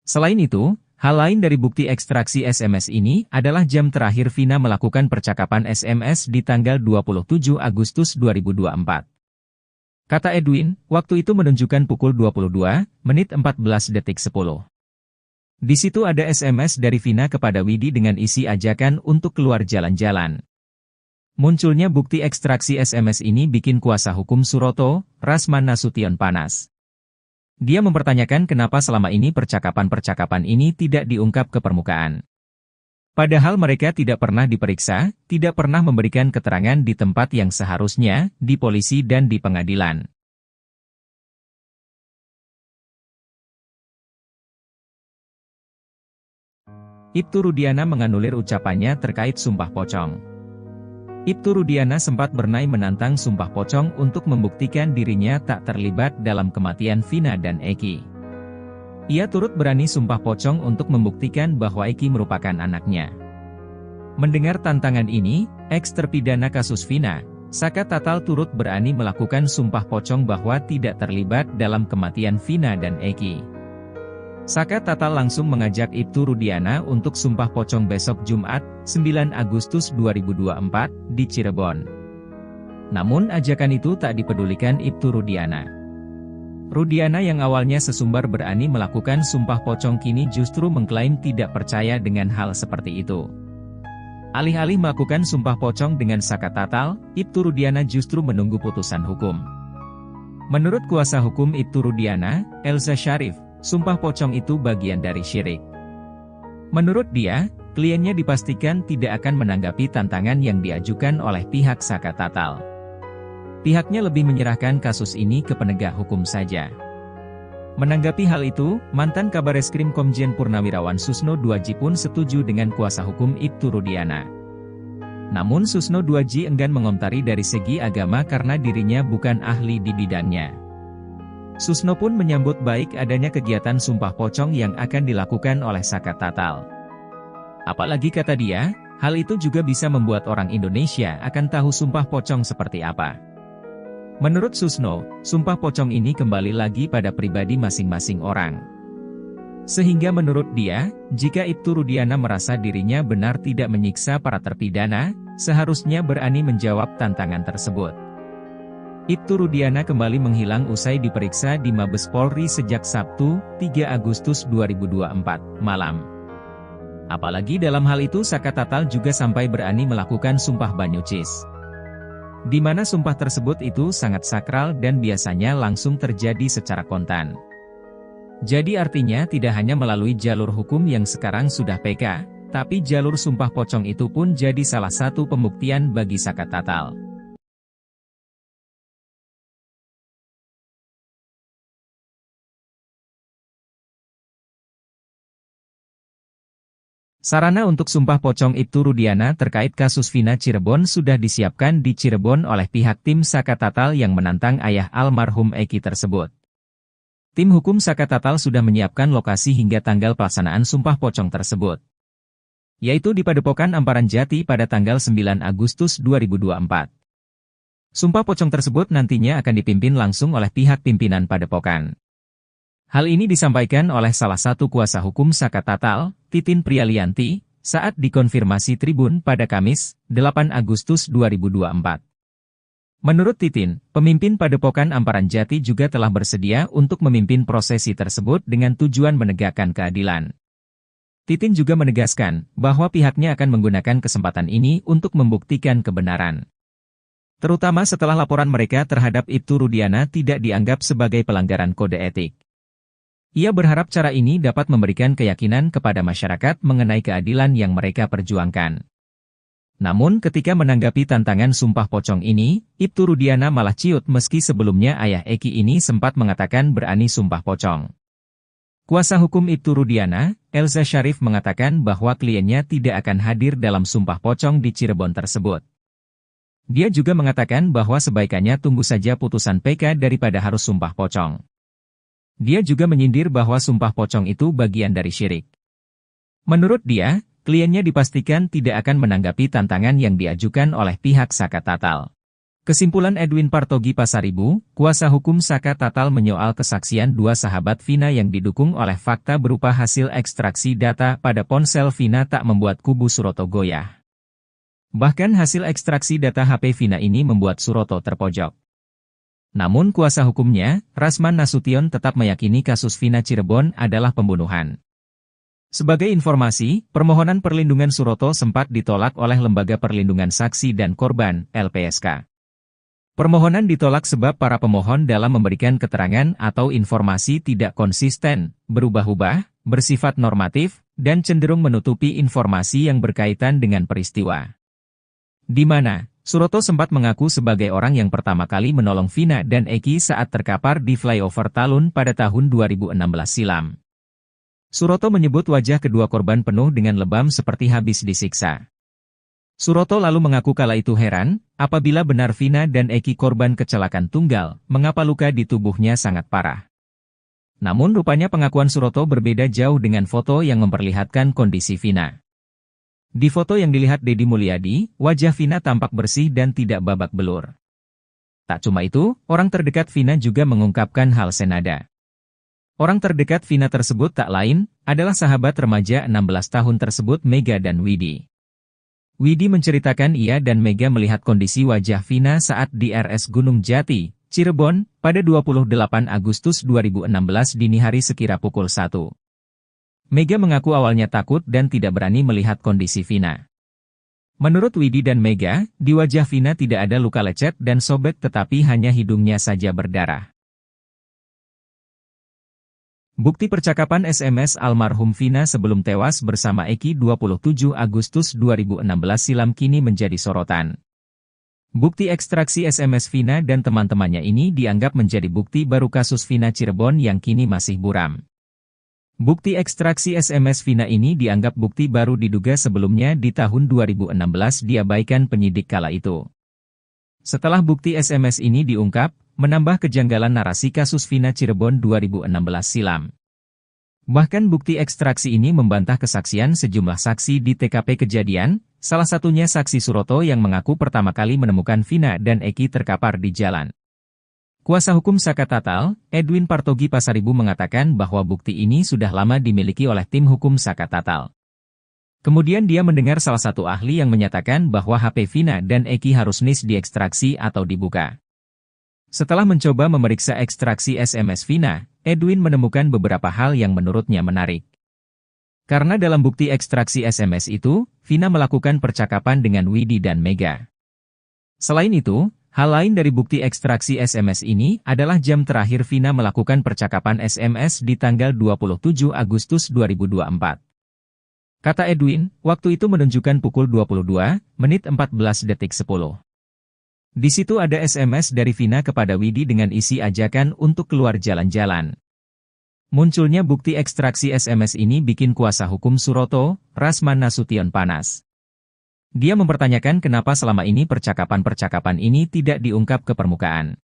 Selain itu, hal lain dari bukti ekstraksi SMS ini adalah jam terakhir Vina melakukan percakapan SMS di tanggal 27 Agustus 2024. Kata Edwin, waktu itu menunjukkan pukul 22:14:10. Di situ ada SMS dari Vina kepada Widi dengan isi ajakan untuk keluar jalan-jalan. Munculnya bukti ekstraksi SMS ini bikin kuasa hukum Suroto, Rasman Nasution panas. Dia mempertanyakan kenapa selama ini percakapan-percakapan ini tidak diungkap ke permukaan. Padahal mereka tidak pernah diperiksa, tidak pernah memberikan keterangan di tempat yang seharusnya, di polisi dan di pengadilan. Ibtu Rudiana menganulir ucapannya terkait sumpah pocong. Ibtu Rudiana sempat bernai menantang sumpah pocong untuk membuktikan dirinya tak terlibat dalam kematian Vina dan Eki. Ia turut berani sumpah pocong untuk membuktikan bahwa Eki merupakan anaknya. Mendengar tantangan ini, eks-terpidana kasus Vina, Saka Tatal turut berani melakukan sumpah pocong bahwa tidak terlibat dalam kematian Vina dan Eki. Saka Tatal langsung mengajak Ibtu Rudiana untuk sumpah pocong besok Jumat, 9 Agustus 2024, di Cirebon. Namun ajakan itu tak dipedulikan Ibtu Rudiana. Rudiana yang awalnya sesumbar berani melakukan sumpah pocong kini justru mengklaim tidak percaya dengan hal seperti itu. Alih-alih melakukan sumpah pocong dengan Saka Tatal, Ibtu Rudiana justru menunggu putusan hukum. Menurut kuasa hukum Ibtu Rudiana, Elza Syarif, sumpah pocong itu bagian dari syirik. Menurut dia, kliennya dipastikan tidak akan menanggapi tantangan yang diajukan oleh pihak Saka Tatal. Pihaknya lebih menyerahkan kasus ini ke penegak hukum saja. Menanggapi hal itu, mantan Kabareskrim Komjen Purnawirawan Susno Duaji pun setuju dengan kuasa hukum Ibtu Rudiana. Namun Susno Duaji enggan mengomentari dari segi agama karena dirinya bukan ahli di bidangnya. Susno pun menyambut baik adanya kegiatan sumpah pocong yang akan dilakukan oleh Saka Tatal. Apalagi kata dia, hal itu juga bisa membuat orang Indonesia akan tahu sumpah pocong seperti apa. Menurut Susno, sumpah pocong ini kembali lagi pada pribadi masing-masing orang. Sehingga menurut dia, jika Ibtu Rudiana merasa dirinya benar tidak menyiksa para terpidana, seharusnya berani menjawab tantangan tersebut. Ibtu Rudiana kembali menghilang usai diperiksa di Mabes Polri sejak Sabtu, 3 Agustus 2024, malam. Apalagi dalam hal itu Saka Tatal juga sampai berani melakukan sumpah banyucis. Di mana sumpah tersebut itu sangat sakral dan biasanya langsung terjadi secara kontan. Jadi artinya tidak hanya melalui jalur hukum yang sekarang sudah PK, tapi jalur sumpah pocong itu pun jadi salah satu pembuktian bagi Saka Tatal. Sarana untuk sumpah pocong Ibtu Rudiana terkait kasus Vina Cirebon sudah disiapkan di Cirebon oleh pihak tim Saka Tatal yang menantang ayah almarhum Eki tersebut. Tim hukum Saka Tatal sudah menyiapkan lokasi hingga tanggal pelaksanaan sumpah pocong tersebut, yaitu di Padepokan Amparan Jati pada tanggal 9 Agustus 2024. Sumpah pocong tersebut nantinya akan dipimpin langsung oleh pihak pimpinan Padepokan. Hal ini disampaikan oleh salah satu kuasa hukum Saka Tatal, Titin Prialianti, saat dikonfirmasi Tribun pada Kamis, 8 Agustus 2024. Menurut Titin, pemimpin Padepokan Amparan Jati juga telah bersedia untuk memimpin prosesi tersebut dengan tujuan menegakkan keadilan. Titin juga menegaskan bahwa pihaknya akan menggunakan kesempatan ini untuk membuktikan kebenaran. Terutama setelah laporan mereka terhadap Ibtu Rudiana tidak dianggap sebagai pelanggaran kode etik. Ia berharap cara ini dapat memberikan keyakinan kepada masyarakat mengenai keadilan yang mereka perjuangkan. Namun ketika menanggapi tantangan sumpah pocong ini, Ibtu Rudiana malah ciut meski sebelumnya ayah Eki ini sempat mengatakan berani sumpah pocong. Kuasa hukum Ibtu Rudiana, Elza Syarif mengatakan bahwa kliennya tidak akan hadir dalam sumpah pocong di Cirebon tersebut. Dia juga mengatakan bahwa sebaikannya tunggu saja putusan PK daripada harus sumpah pocong. Dia juga menyindir bahwa sumpah pocong itu bagian dari syirik. Menurut dia, kliennya dipastikan tidak akan menanggapi tantangan yang diajukan oleh pihak Saka Tatal. Kesimpulan Edwin Partogi Pasaribu, kuasa hukum Saka Tatal menyoal kesaksian dua sahabat Vina yang didukung oleh fakta berupa hasil ekstraksi data pada ponsel Vina tak membuat kubu Suroto goyah. Bahkan hasil ekstraksi data HP Vina ini membuat Suroto terpojok. Namun kuasa hukumnya, Rasman Nasution tetap meyakini kasus Vina Cirebon adalah pembunuhan. Sebagai informasi, permohonan perlindungan Suroto sempat ditolak oleh Lembaga Perlindungan Saksi dan Korban, LPSK. Permohonan ditolak sebab para pemohon dalam memberikan keterangan atau informasi tidak konsisten, berubah-ubah, bersifat normatif, dan cenderung menutupi informasi yang berkaitan dengan peristiwa. Di mana Suroto sempat mengaku sebagai orang yang pertama kali menolong Vina dan Eki saat terkapar di flyover Talun pada tahun 2016 silam. Suroto menyebut wajah kedua korban penuh dengan lebam seperti habis disiksa. Suroto lalu mengaku kala itu heran, apabila benar Vina dan Eki korban kecelakaan tunggal, mengapa luka di tubuhnya sangat parah. Namun rupanya pengakuan Suroto berbeda jauh dengan foto yang memperlihatkan kondisi Vina. Di foto yang dilihat Deddy Mulyadi, wajah Vina tampak bersih dan tidak babak belur. Tak cuma itu, orang terdekat Vina juga mengungkapkan hal senada. Orang terdekat Vina tersebut tak lain, adalah sahabat remaja 16 tahun tersebut Mega dan Widi. Widi menceritakan ia dan Mega melihat kondisi wajah Vina saat di RS Gunung Jati, Cirebon, pada 28 Agustus 2016 dini hari sekira pukul 1. Mega mengaku awalnya takut dan tidak berani melihat kondisi Vina. Menurut Widi dan Mega, di wajah Vina tidak ada luka lecet dan sobek tetapi hanya hidungnya saja berdarah. Bukti percakapan SMS almarhum Vina sebelum tewas bersama Eki 27 Agustus 2016 silam kini menjadi sorotan. Bukti ekstraksi SMS Vina dan teman-temannya ini dianggap menjadi bukti baru kasus Vina Cirebon yang kini masih buram. Bukti ekstraksi SMS Vina ini dianggap bukti baru diduga sebelumnya di tahun 2016 diabaikan penyidik kala itu. Setelah bukti SMS ini diungkap, menambah kejanggalan narasi kasus Vina Cirebon 2016 silam. Bahkan bukti ekstraksi ini membantah kesaksian sejumlah saksi di TKP kejadian, salah satunya saksi Suroto yang mengaku pertama kali menemukan Vina dan Eki terkapar di jalan. Kuasa hukum Saka Tatal, Edwin Partogi Pasaribu mengatakan bahwa bukti ini sudah lama dimiliki oleh tim hukum Saka Tatal. Kemudian dia mendengar salah satu ahli yang menyatakan bahwa HP Vina dan Eki harus diekstraksi atau dibuka. Setelah mencoba memeriksa ekstraksi SMS Vina, Edwin menemukan beberapa hal yang menurutnya menarik. Karena dalam bukti ekstraksi SMS itu, Vina melakukan percakapan dengan Widi dan Mega. Selain itu, hal lain dari bukti ekstraksi SMS ini adalah jam terakhir Vina melakukan percakapan SMS di tanggal 27 Agustus 2024. Kata Edwin, waktu itu menunjukkan pukul 22:14:10. Di situ ada SMS dari Vina kepada Widi dengan isi ajakan untuk keluar jalan-jalan. Munculnya bukti ekstraksi SMS ini bikin kuasa hukum Suroto, Rasman Nasution panas. Dia mempertanyakan kenapa selama ini percakapan-percakapan ini tidak diungkap ke permukaan.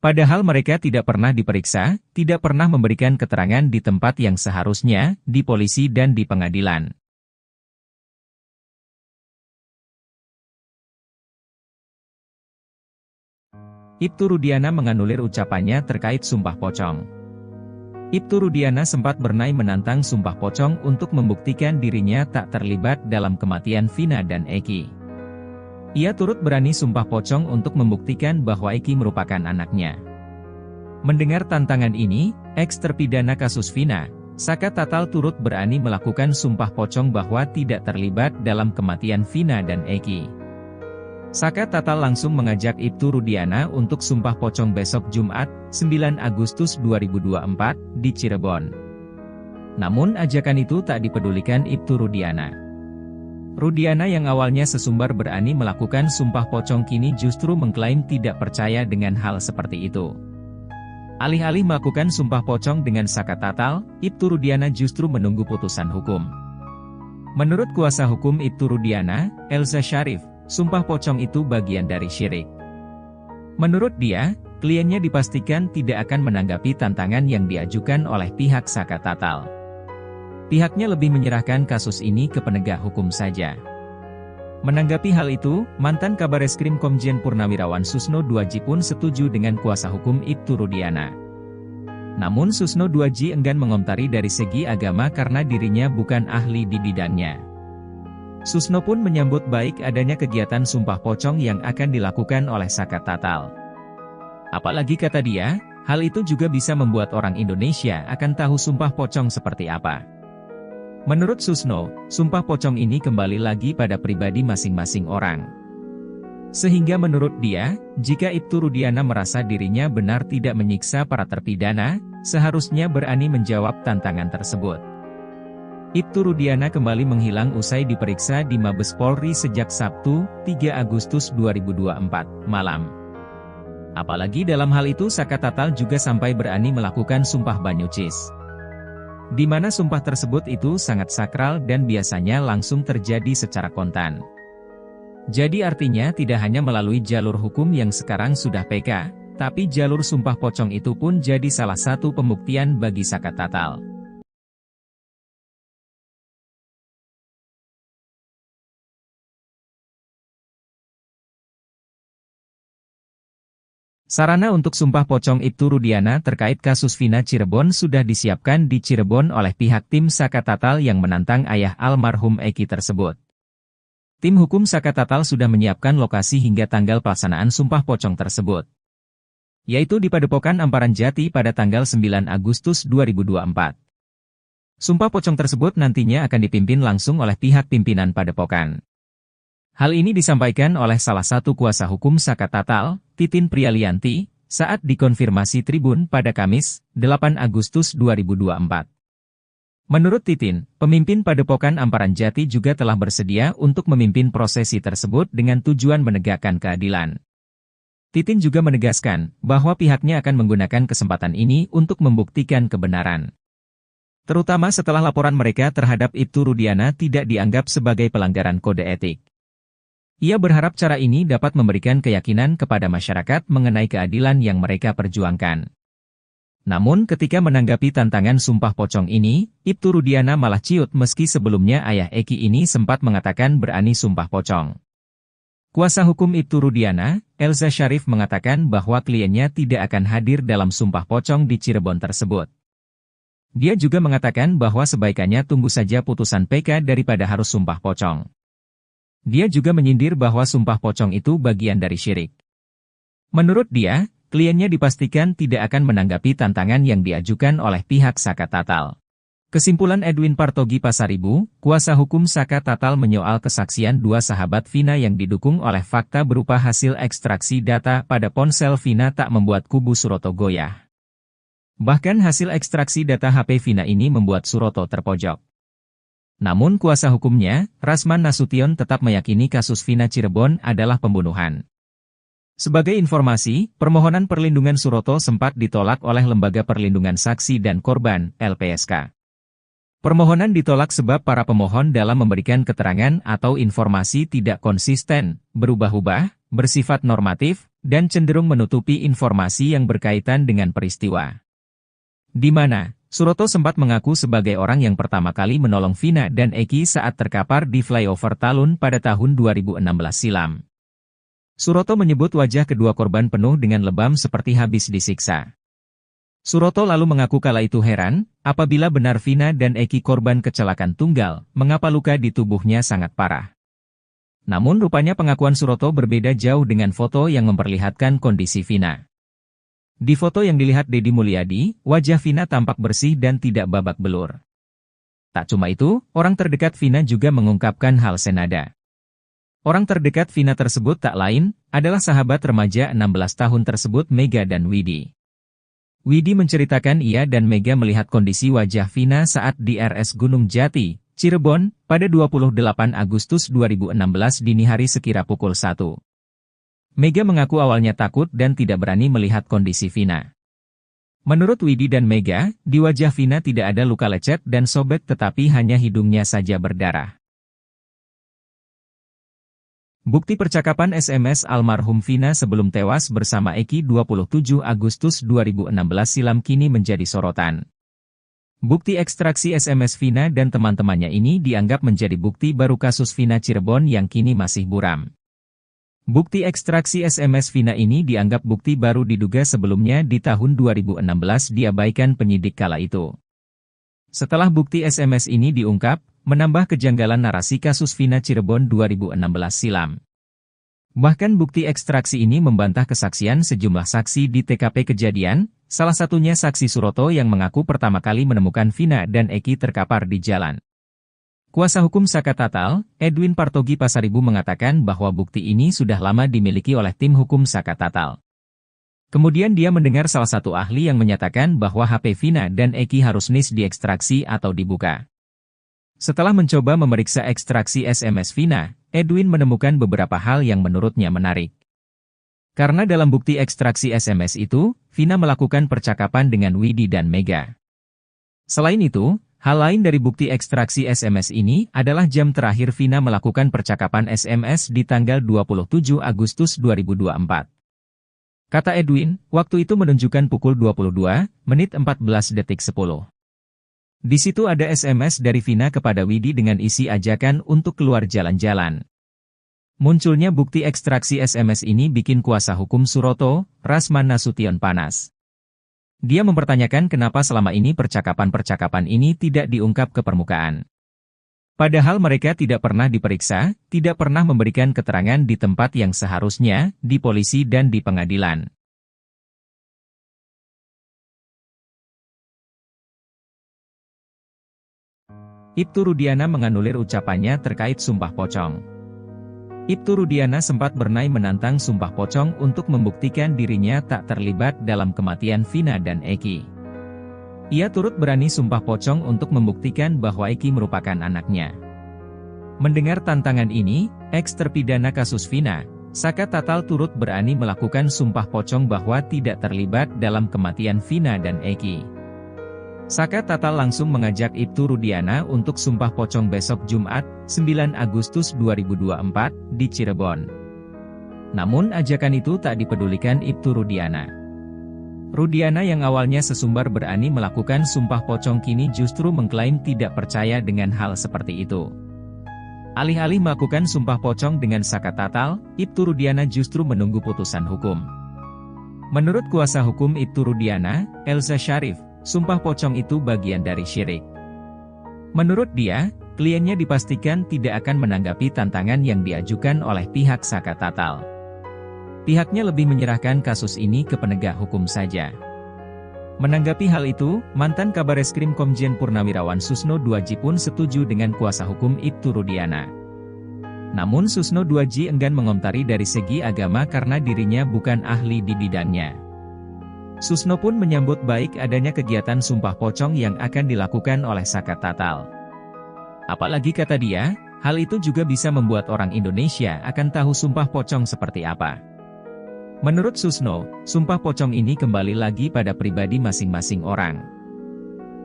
Padahal mereka tidak pernah diperiksa, tidak pernah memberikan keterangan di tempat yang seharusnya, di polisi dan di pengadilan. Ibtu Rudiana menganulir ucapannya terkait sumpah pocong. Ibtu Rudiana sempat bernai menantang sumpah pocong untuk membuktikan dirinya tak terlibat dalam kematian Vina dan Eki. Ia turut berani sumpah pocong untuk membuktikan bahwa Eki merupakan anaknya. Mendengar tantangan ini, eks-terpidana kasus Vina, Saka Tatal turut berani melakukan sumpah pocong bahwa tidak terlibat dalam kematian Vina dan Eki. Saka Tatal langsung mengajak Ibtu Rudiana untuk sumpah pocong besok Jumat, 9 Agustus 2024, di Cirebon. Namun ajakan itu tak dipedulikan Ibtu Rudiana. Rudiana yang awalnya sesumbar berani melakukan sumpah pocong kini justru mengklaim tidak percaya dengan hal seperti itu. Alih-alih melakukan sumpah pocong dengan Saka Tatal, Ibtu Rudiana justru menunggu putusan hukum. Menurut kuasa hukum Ibtu Rudiana, Elza Syarif, sumpah pocong itu bagian dari syirik. Menurut dia, kliennya dipastikan tidak akan menanggapi tantangan yang diajukan oleh pihak Saka Tatal. Pihaknya lebih menyerahkan kasus ini ke penegak hukum saja. Menanggapi hal itu, mantan Kabareskrim Komjen Purnawirawan Susno Duaji pun setuju dengan kuasa hukum Ibtu Rudiana. Namun Susno Duaji enggan mengomentari dari segi agama karena dirinya bukan ahli di bidangnya. Susno pun menyambut baik adanya kegiatan sumpah pocong yang akan dilakukan oleh Saka Tatal. Apalagi kata dia, hal itu juga bisa membuat orang Indonesia akan tahu sumpah pocong seperti apa. Menurut Susno, sumpah pocong ini kembali lagi pada pribadi masing-masing orang. Sehingga menurut dia, jika Ibtu Rudiana merasa dirinya benar tidak menyiksa para terpidana, seharusnya berani menjawab tantangan tersebut. Ibtu Rudiana kembali menghilang usai diperiksa di Mabes Polri sejak Sabtu, 3 Agustus 2024, malam. Apalagi dalam hal itu Saka Tatal juga sampai berani melakukan sumpah banyucis. di mana sumpah tersebut itu sangat sakral dan biasanya langsung terjadi secara kontan. Jadi artinya tidak hanya melalui jalur hukum yang sekarang sudah PK, tapi jalur sumpah pocong itu pun jadi salah satu pembuktian bagi Saka Tatal. Sarana untuk sumpah pocong Ibtu Rudiana terkait kasus Vina Cirebon sudah disiapkan di Cirebon oleh pihak tim Saka Tatal yang menantang ayah almarhum Eki tersebut. Tim hukum Saka Tatal sudah menyiapkan lokasi hingga tanggal pelaksanaan sumpah pocong tersebut, yaitu di Padepokan Amparan Jati pada tanggal 9 Agustus 2024. Sumpah pocong tersebut nantinya akan dipimpin langsung oleh pihak pimpinan Padepokan. Hal ini disampaikan oleh salah satu kuasa hukum Saka Tatal, Titin Prialianti, saat dikonfirmasi Tribun pada Kamis, 8 Agustus 2024. Menurut Titin, pemimpin Padepokan Amparan Jati juga telah bersedia untuk memimpin prosesi tersebut dengan tujuan menegakkan keadilan. Titin juga menegaskan bahwa pihaknya akan menggunakan kesempatan ini untuk membuktikan kebenaran. Terutama setelah laporan mereka terhadap Ibtu Rudiana tidak dianggap sebagai pelanggaran kode etik. Ia berharap cara ini dapat memberikan keyakinan kepada masyarakat mengenai keadilan yang mereka perjuangkan. Namun ketika menanggapi tantangan sumpah pocong ini, Ibtu Rudiana malah ciut meski sebelumnya ayah Eki ini sempat mengatakan berani sumpah pocong. Kuasa hukum Ibtu Rudiana, Elza Syarif mengatakan bahwa kliennya tidak akan hadir dalam sumpah pocong di Cirebon tersebut. Dia juga mengatakan bahwa sebaikannya tunggu saja putusan PK daripada harus sumpah pocong. Dia juga menyindir bahwa sumpah pocong itu bagian dari syirik. Menurut dia, kliennya dipastikan tidak akan menanggapi tantangan yang diajukan oleh pihak Saka Tatal. Kesimpulan Edwin Partogi Pasaribu, kuasa hukum Saka Tatal menyoal kesaksian dua sahabat Vina yang didukung oleh fakta berupa hasil ekstraksi data pada ponsel Vina tak membuat kubu Suroto goyah. Bahkan hasil ekstraksi data HP Vina ini membuat Suroto terpojok. Namun kuasa hukumnya, Rasman Nasution tetap meyakini kasus Vina Cirebon adalah pembunuhan. Sebagai informasi, permohonan perlindungan Suroto sempat ditolak oleh Lembaga Perlindungan Saksi dan Korban, LPSK. Permohonan ditolak sebab para pemohon dalam memberikan keterangan atau informasi tidak konsisten, berubah-ubah, bersifat normatif, dan cenderung menutupi informasi yang berkaitan dengan peristiwa. Di mana Suroto sempat mengaku sebagai orang yang pertama kali menolong Vina dan Eki saat terkapar di flyover Talun pada tahun 2016 silam. Suroto menyebut wajah kedua korban penuh dengan lebam seperti habis disiksa. Suroto lalu mengaku kala itu heran, apabila benar Vina dan Eki korban kecelakaan tunggal, mengapa luka di tubuhnya sangat parah. Namun rupanya pengakuan Suroto berbeda jauh dengan foto yang memperlihatkan kondisi Vina. Di foto yang dilihat Deddy Mulyadi, wajah Vina tampak bersih dan tidak babak belur. Tak cuma itu, orang terdekat Vina juga mengungkapkan hal senada. Orang terdekat Vina tersebut tak lain, adalah sahabat remaja 16 tahun tersebut Mega dan Widi. Widi menceritakan ia dan Mega melihat kondisi wajah Vina saat di RS Gunung Jati, Cirebon, pada 28 Agustus 2016 dini hari sekira pukul 1. Mega mengaku awalnya takut dan tidak berani melihat kondisi Vina. Menurut Widi dan Mega, di wajah Vina tidak ada luka lecet dan sobek tetapi hanya hidungnya saja berdarah. Bukti percakapan SMS almarhum Vina sebelum tewas bersama Eki 27 Agustus 2016 silam kini menjadi sorotan. Bukti ekstraksi SMS Vina dan teman-temannya ini dianggap menjadi bukti baru kasus Vina Cirebon yang kini masih buram. Bukti ekstraksi SMS Vina ini dianggap bukti baru diduga sebelumnya di tahun 2016 diabaikan penyidik kala itu. Setelah bukti SMS ini diungkap, menambah kejanggalan narasi kasus Vina Cirebon 2016 silam. Bahkan bukti ekstraksi ini membantah kesaksian sejumlah saksi di TKP kejadian, salah satunya saksi Suroto yang mengaku pertama kali menemukan Vina dan Eki terkapar di jalan. Kuasa hukum Saka Tatal, Edwin Partogi Pasaribu mengatakan bahwa bukti ini sudah lama dimiliki oleh tim hukum Saka Tatal. Kemudian dia mendengar salah satu ahli yang menyatakan bahwa HP Vina dan Eki harus diekstraksi atau dibuka. Setelah mencoba memeriksa ekstraksi SMS Vina, Edwin menemukan beberapa hal yang menurutnya menarik. Karena dalam bukti ekstraksi SMS itu, Vina melakukan percakapan dengan Widi dan Mega. Selain itu, hal lain dari bukti ekstraksi SMS ini adalah jam terakhir Vina melakukan percakapan SMS di tanggal 27 Agustus 2024. Kata Edwin, waktu itu menunjukkan pukul 22, menit 14 detik 10. Di situ ada SMS dari Vina kepada Widi dengan isi ajakan untuk keluar jalan-jalan. Munculnya bukti ekstraksi SMS ini bikin kuasa hukum Suroto, Rasman Nasution panas. Dia mempertanyakan kenapa selama ini percakapan-percakapan ini tidak diungkap ke permukaan. Padahal mereka tidak pernah diperiksa, tidak pernah memberikan keterangan di tempat yang seharusnya, di polisi dan di pengadilan. Ibtu Rudiana menganulir ucapannya terkait sumpah pocong. Ibtu Rudiana sempat bernai menantang sumpah pocong untuk membuktikan dirinya tak terlibat dalam kematian Vina dan Eki. Ia turut berani sumpah pocong untuk membuktikan bahwa Eki merupakan anaknya. Mendengar tantangan ini, eks-terpidana kasus Vina, Saka Tatal turut berani melakukan sumpah pocong bahwa tidak terlibat dalam kematian Vina dan Eki. Saka Tatal langsung mengajak Ibtu Rudiana untuk sumpah pocong besok Jumat, 9 Agustus 2024, di Cirebon. Namun ajakan itu tak dipedulikan Ibtu Rudiana. Rudiana yang awalnya sesumbar berani melakukan sumpah pocong kini justru mengklaim tidak percaya dengan hal seperti itu. Alih-alih melakukan sumpah pocong dengan Saka Tatal, Ibtu Rudiana justru menunggu putusan hukum. Menurut kuasa hukum Ibtu Rudiana, Elza Syarif, sumpah pocong itu bagian dari syirik. Menurut dia, kliennya dipastikan tidak akan menanggapi tantangan yang diajukan oleh pihak Saka Tatal. Pihaknya lebih menyerahkan kasus ini ke penegak hukum saja. Menanggapi hal itu, mantan Kabareskrim Komjen Purnawirawan Susno Duaji pun setuju dengan kuasa hukum Ibtu Rudiana. Namun Susno Duaji enggan mengomentari dari segi agama karena dirinya bukan ahli di bidangnya. Susno pun menyambut baik adanya kegiatan sumpah pocong yang akan dilakukan oleh Saka Tatal. Apalagi kata dia, hal itu juga bisa membuat orang Indonesia akan tahu sumpah pocong seperti apa. Menurut Susno, sumpah pocong ini kembali lagi pada pribadi masing-masing orang.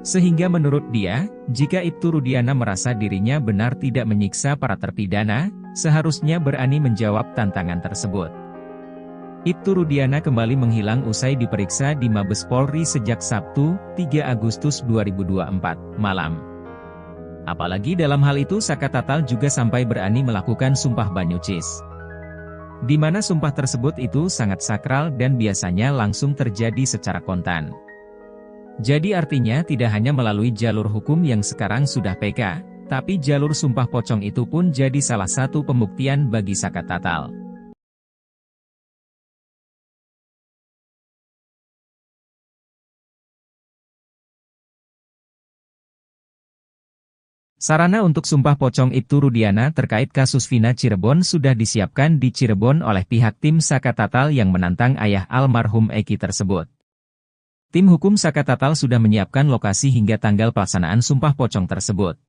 Sehingga menurut dia, jika Ibtu Rudiana merasa dirinya benar tidak menyiksa para terpidana, seharusnya berani menjawab tantangan tersebut. Ibtu Rudiana kembali menghilang usai diperiksa di Mabes Polri sejak Sabtu, 3 Agustus 2024, malam. Apalagi dalam hal itu Saka Tatal juga sampai berani melakukan sumpah banyucis. Di mana sumpah tersebut itu sangat sakral dan biasanya langsung terjadi secara kontan. Jadi artinya tidak hanya melalui jalur hukum yang sekarang sudah PK, tapi jalur sumpah pocong itu pun jadi salah satu pembuktian bagi Saka Tatal. Sarana untuk sumpah pocong Ibtu Rudiana terkait kasus Vina Cirebon sudah disiapkan di Cirebon oleh pihak tim Saka Tatal yang menantang ayah almarhum Eki tersebut. Tim hukum Saka Tatal sudah menyiapkan lokasi hingga tanggal pelaksanaan sumpah pocong tersebut,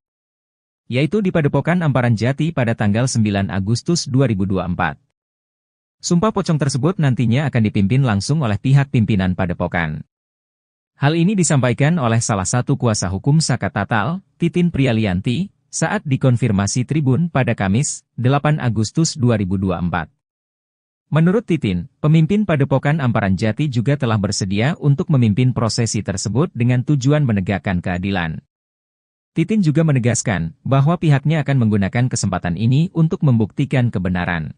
yaitu di Padepokan Amparan Jati pada tanggal 9 Agustus 2024. Sumpah pocong tersebut nantinya akan dipimpin langsung oleh pihak pimpinan Padepokan. Hal ini disampaikan oleh salah satu kuasa hukum Saka Tatal, Titin Prialianti, saat dikonfirmasi Tribun pada Kamis, 8 Agustus 2024. Menurut Titin, pemimpin Padepokan Amparan Jati juga telah bersedia untuk memimpin prosesi tersebut dengan tujuan menegakkan keadilan. Titin juga menegaskan bahwa pihaknya akan menggunakan kesempatan ini untuk membuktikan kebenaran.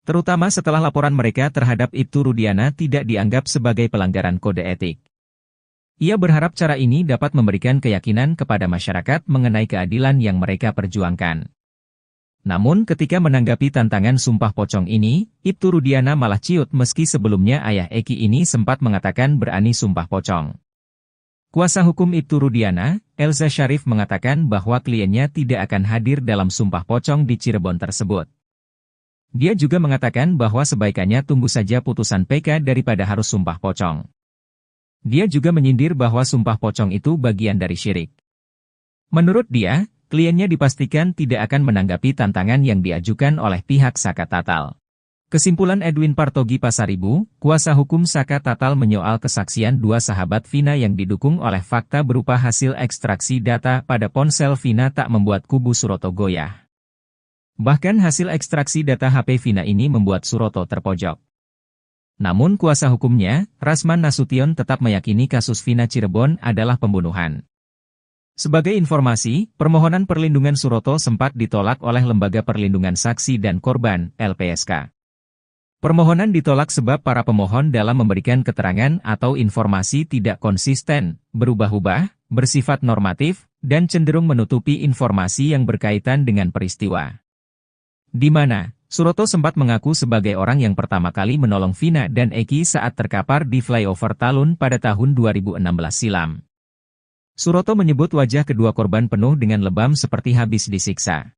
Terutama setelah laporan mereka terhadap Ibtu Rudiana tidak dianggap sebagai pelanggaran kode etik. Ia berharap cara ini dapat memberikan keyakinan kepada masyarakat mengenai keadilan yang mereka perjuangkan. Namun ketika menanggapi tantangan sumpah pocong ini, Ibtu Rudiana malah ciut meski sebelumnya ayah Eki ini sempat mengatakan berani sumpah pocong. Kuasa hukum Ibtu Rudiana, Elza Syarif mengatakan bahwa kliennya tidak akan hadir dalam sumpah pocong di Cirebon tersebut. Dia juga mengatakan bahwa sebaikannya tunggu saja putusan PK daripada harus sumpah pocong. Dia juga menyindir bahwa sumpah pocong itu bagian dari syirik. Menurut dia, kliennya dipastikan tidak akan menanggapi tantangan yang diajukan oleh pihak Saka Tatal. Kesimpulan Edwin Partogi Pasaribu, kuasa hukum Saka Tatal menyoal kesaksian dua sahabat Vina yang didukung oleh fakta berupa hasil ekstraksi data pada ponsel Vina tak membuat kubu Suroto goyah. Bahkan hasil ekstraksi data HP Vina ini membuat Suroto terpojok. Namun kuasa hukumnya, Rasman Nasution tetap meyakini kasus Vina Cirebon adalah pembunuhan. Sebagai informasi, permohonan perlindungan Suroto sempat ditolak oleh Lembaga Perlindungan Saksi dan Korban, LPSK. Permohonan ditolak sebab para pemohon dalam memberikan keterangan atau informasi tidak konsisten, berubah-ubah, bersifat normatif, dan cenderung menutupi informasi yang berkaitan dengan peristiwa. Di mana, Suroto sempat mengaku sebagai orang yang pertama kali menolong Vina dan Eki saat terkapar di flyover Talun pada tahun 2016 silam. Suroto menyebut wajah kedua korban penuh dengan lebam seperti habis disiksa.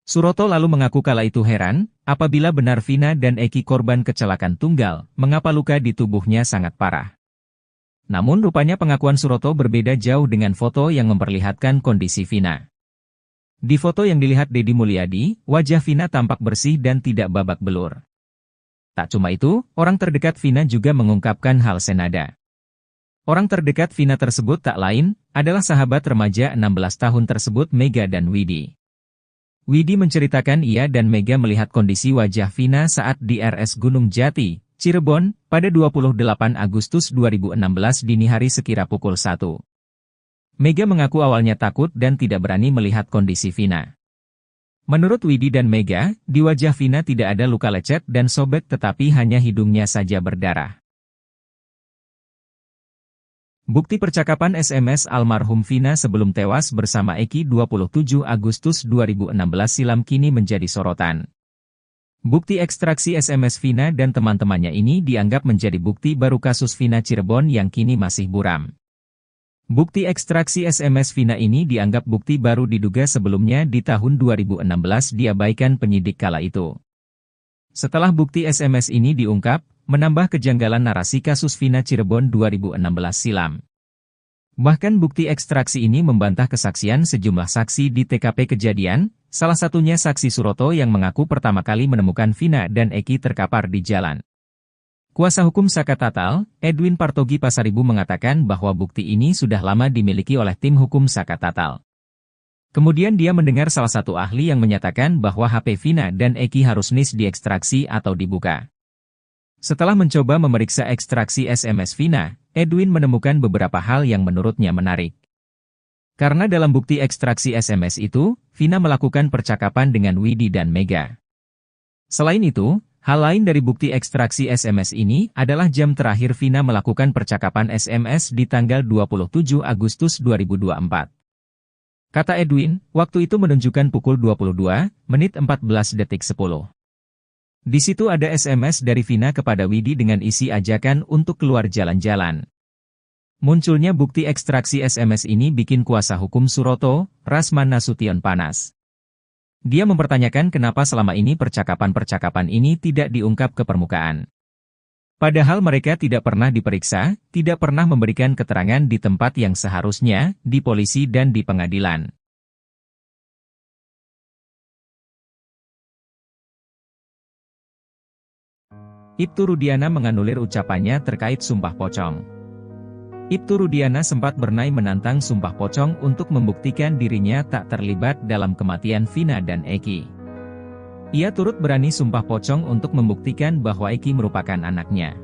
Suroto lalu mengaku kala itu heran, apabila benar Vina dan Eki korban kecelakaan tunggal, mengapa luka di tubuhnya sangat parah. Namun rupanya pengakuan Suroto berbeda jauh dengan foto yang memperlihatkan kondisi Vina. Di foto yang dilihat Deddy Mulyadi, wajah Vina tampak bersih dan tidak babak belur. Tak cuma itu, orang terdekat Vina juga mengungkapkan hal senada. Orang terdekat Vina tersebut tak lain, adalah sahabat remaja 16 tahun tersebut Mega dan Widi. Widi menceritakan ia dan Mega melihat kondisi wajah Vina saat di RS Gunung Jati, Cirebon, pada 28 Agustus 2016 dini hari sekira pukul 1. Mega mengaku awalnya takut dan tidak berani melihat kondisi Vina. Menurut Widi dan Mega, di wajah Vina tidak ada luka lecet dan sobek tetapi hanya hidungnya saja berdarah. Bukti percakapan SMS almarhum Vina sebelum tewas bersama Eki 27 Agustus 2016 silam kini menjadi sorotan. Bukti ekstraksi SMS Vina dan teman-temannya ini dianggap menjadi bukti baru kasus Vina Cirebon yang kini masih buram. Bukti ekstraksi SMS Vina ini dianggap bukti baru diduga sebelumnya di tahun 2016 diabaikan penyidik kala itu. Setelah bukti SMS ini diungkap, menambah kejanggalan narasi kasus Vina Cirebon 2016 silam. Bahkan bukti ekstraksi ini membantah kesaksian sejumlah saksi di TKP kejadian, salah satunya saksi Suroto yang mengaku pertama kali menemukan Vina dan Eki terkapar di jalan. Kuasa hukum Saka Tatal, Edwin Partogi Pasaribu mengatakan bahwa bukti ini sudah lama dimiliki oleh tim hukum Saka Tatal. Kemudian dia mendengar salah satu ahli yang menyatakan bahwa HP Vina dan Eki harus diekstraksi atau dibuka. Setelah mencoba memeriksa ekstraksi SMS Vina, Edwin menemukan beberapa hal yang menurutnya menarik. Karena dalam bukti ekstraksi SMS itu, Vina melakukan percakapan dengan Widi dan Mega. Selain itu, hal lain dari bukti ekstraksi SMS ini adalah jam terakhir Vina melakukan percakapan SMS di tanggal 27 Agustus 2024. Kata Edwin, waktu itu menunjukkan pukul 22:14:10. Di situ ada SMS dari Vina kepada Widi dengan isi ajakan untuk keluar jalan-jalan. Munculnya bukti ekstraksi SMS ini bikin kuasa hukum Suroto, Rasman Nasution panas. Dia mempertanyakan kenapa selama ini percakapan-percakapan ini tidak diungkap ke permukaan. Padahal mereka tidak pernah diperiksa, tidak pernah memberikan keterangan di tempat yang seharusnya, di polisi dan di pengadilan. Ibtu Rudiana menganulir ucapannya terkait Sumpah Pocong. Ibtu Rudiana sempat bernai menantang Sumpah Pocong untuk membuktikan dirinya tak terlibat dalam kematian Vina dan Eki. Ia turut berani Sumpah Pocong untuk membuktikan bahwa Eki merupakan anaknya.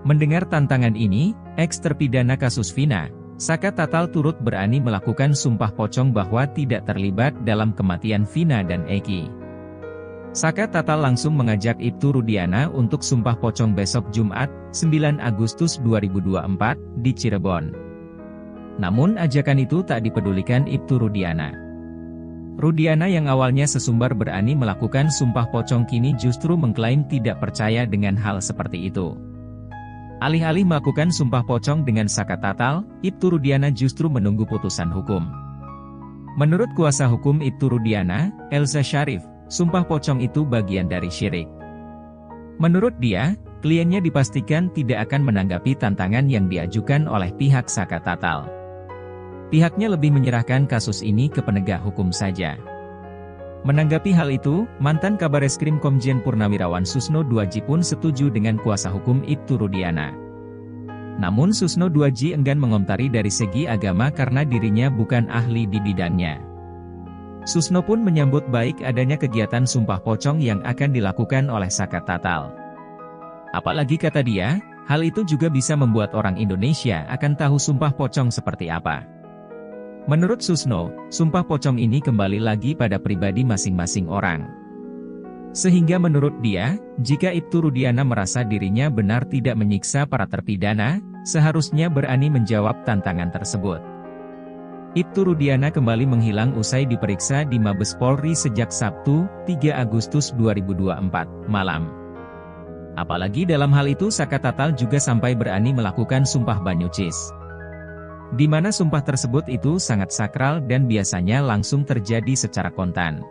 Mendengar tantangan ini, eks-terpidana kasus Vina, Saka Tatal turut berani melakukan Sumpah Pocong bahwa tidak terlibat dalam kematian Vina dan Eki. Saka Tatal langsung mengajak Ibtu Rudiana untuk Sumpah Pocong besok Jumat, 9 Agustus 2024, di Cirebon. Namun ajakan itu tak dipedulikan Ibtu Rudiana. Rudiana yang awalnya sesumbar berani melakukan Sumpah Pocong kini justru mengklaim tidak percaya dengan hal seperti itu. Alih-alih melakukan Sumpah Pocong dengan Saka Tatal, Ibtu Rudiana justru menunggu putusan hukum. Menurut kuasa hukum Ibtu Rudiana, Elza Syarif, Sumpah Pocong itu bagian dari syirik. Menurut dia, kliennya dipastikan tidak akan menanggapi tantangan yang diajukan oleh pihak Saka Tatal. Pihaknya lebih menyerahkan kasus ini ke penegak hukum saja. Menanggapi hal itu, mantan Kabareskrim Komjen Purnawirawan Susno Duaji pun setuju dengan kuasa hukum Ibtu Rudiana. Namun Susno Duaji enggan mengomentari dari segi agama karena dirinya bukan ahli di bidangnya. Susno pun menyambut baik adanya kegiatan sumpah pocong yang akan dilakukan oleh Saka Tatal. Apalagi kata dia, hal itu juga bisa membuat orang Indonesia akan tahu sumpah pocong seperti apa. Menurut Susno, sumpah pocong ini kembali lagi pada pribadi masing-masing orang. Sehingga menurut dia, jika Ibtu Rudiana merasa dirinya benar tidak menyiksa para terpidana, seharusnya berani menjawab tantangan tersebut. Ibtu Rudiana kembali menghilang usai diperiksa di Mabes Polri sejak Sabtu, 3 Agustus 2024, malam. Apalagi dalam hal itu Saka Tatal juga sampai berani melakukan sumpah banyucis. Di mana sumpah tersebut itu sangat sakral dan biasanya langsung terjadi secara kontan.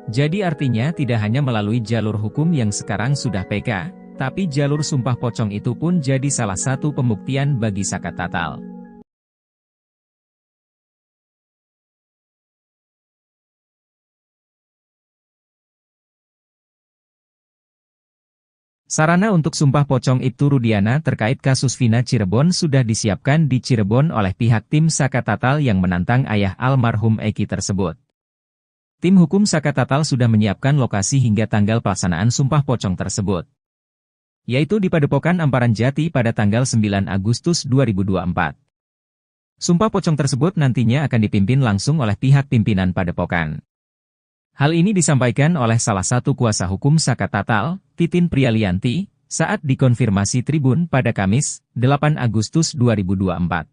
Jadi artinya tidak hanya melalui jalur hukum yang sekarang sudah PK, tapi jalur sumpah pocong itu pun jadi salah satu pembuktian bagi Saka Tatal. Sarana untuk sumpah pocong Ibtu Rudiana terkait kasus Vina Cirebon sudah disiapkan di Cirebon oleh pihak tim Saka Tatal yang menantang ayah almarhum Eki tersebut. Tim hukum Saka Tatal sudah menyiapkan lokasi hingga tanggal pelaksanaan sumpah pocong tersebut, yaitu di Padepokan Amparan Jati pada tanggal 9 Agustus 2024. Sumpah pocong tersebut nantinya akan dipimpin langsung oleh pihak pimpinan Padepokan. Hal ini disampaikan oleh salah satu kuasa hukum Saka Tatal, Titin Prialianti, saat dikonfirmasi Tribun pada Kamis, 8 Agustus 2024.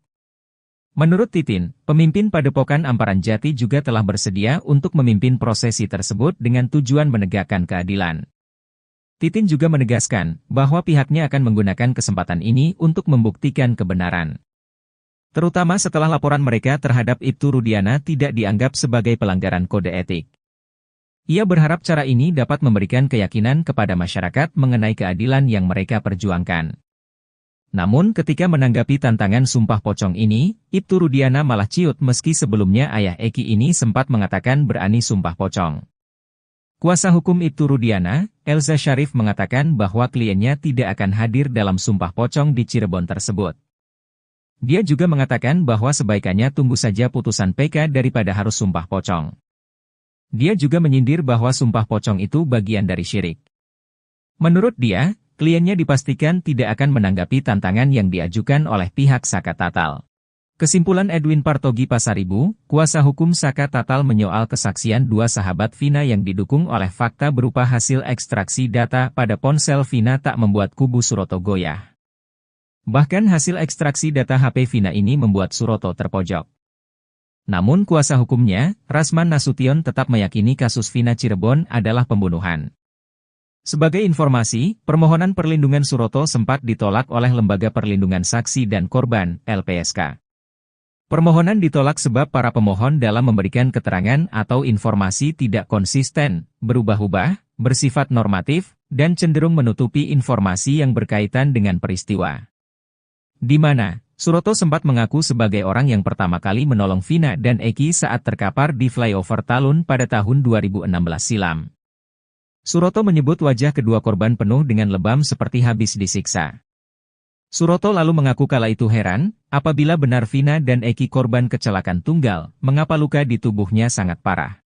Menurut Titin, pemimpin Padepokan Amparan Jati juga telah bersedia untuk memimpin prosesi tersebut dengan tujuan menegakkan keadilan. Titin juga menegaskan bahwa pihaknya akan menggunakan kesempatan ini untuk membuktikan kebenaran. Terutama setelah laporan mereka terhadap Ibtu Rudiana tidak dianggap sebagai pelanggaran kode etik. Ia berharap cara ini dapat memberikan keyakinan kepada masyarakat mengenai keadilan yang mereka perjuangkan. Namun ketika menanggapi tantangan sumpah pocong ini, Ibtu Rudiana malah ciut meski sebelumnya ayah Eki ini sempat mengatakan berani sumpah pocong. Kuasa hukum Ibtu Rudiana, Elza Syarif mengatakan bahwa kliennya tidak akan hadir dalam sumpah pocong di Cirebon tersebut. Dia juga mengatakan bahwa sebaikannya tunggu saja putusan PK daripada harus sumpah pocong. Dia juga menyindir bahwa sumpah pocong itu bagian dari syirik. Menurut dia, kliennya dipastikan tidak akan menanggapi tantangan yang diajukan oleh pihak Saka Tatal. Kesimpulan Edwin Partogi Pasaribu, kuasa hukum Saka Tatal menyoal kesaksian dua sahabat Vina yang didukung oleh fakta berupa hasil ekstraksi data pada ponsel Vina tak membuat kubu Suroto goyah. Bahkan hasil ekstraksi data HP Vina ini membuat Suroto terpojok. Namun kuasa hukumnya, Rasman Nasution tetap meyakini kasus Vina Cirebon adalah pembunuhan. Sebagai informasi, permohonan perlindungan Suroto sempat ditolak oleh Lembaga Perlindungan Saksi dan Korban, LPSK. Permohonan ditolak sebab para pemohon dalam memberikan keterangan atau informasi tidak konsisten, berubah-ubah, bersifat normatif, dan cenderung menutupi informasi yang berkaitan dengan peristiwa. Di mana Suroto sempat mengaku sebagai orang yang pertama kali menolong Vina dan Eki saat terkapar di flyover Talun pada tahun 2016 silam. Suroto menyebut wajah kedua korban penuh dengan lebam seperti habis disiksa. Suroto lalu mengaku kala itu heran, apabila benar Vina dan Eki korban kecelakaan tunggal, mengapa luka di tubuhnya sangat parah.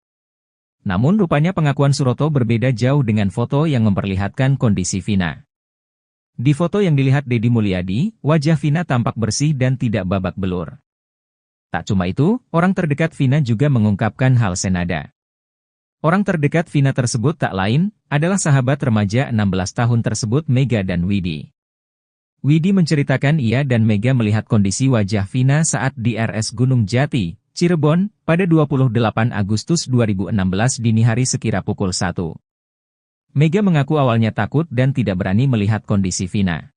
Namun rupanya pengakuan Suroto berbeda jauh dengan foto yang memperlihatkan kondisi Vina. Di foto yang dilihat Deddy Mulyadi, wajah Vina tampak bersih dan tidak babak belur. Tak cuma itu, orang terdekat Vina juga mengungkapkan hal senada. Orang terdekat Vina tersebut tak lain, adalah sahabat remaja 16 tahun tersebut Mega dan Widi. Widi menceritakan ia dan Mega melihat kondisi wajah Vina saat di RS Gunung Jati, Cirebon, pada 28 Agustus 2016 dini hari sekira pukul 1. Mega mengaku awalnya takut dan tidak berani melihat kondisi Vina.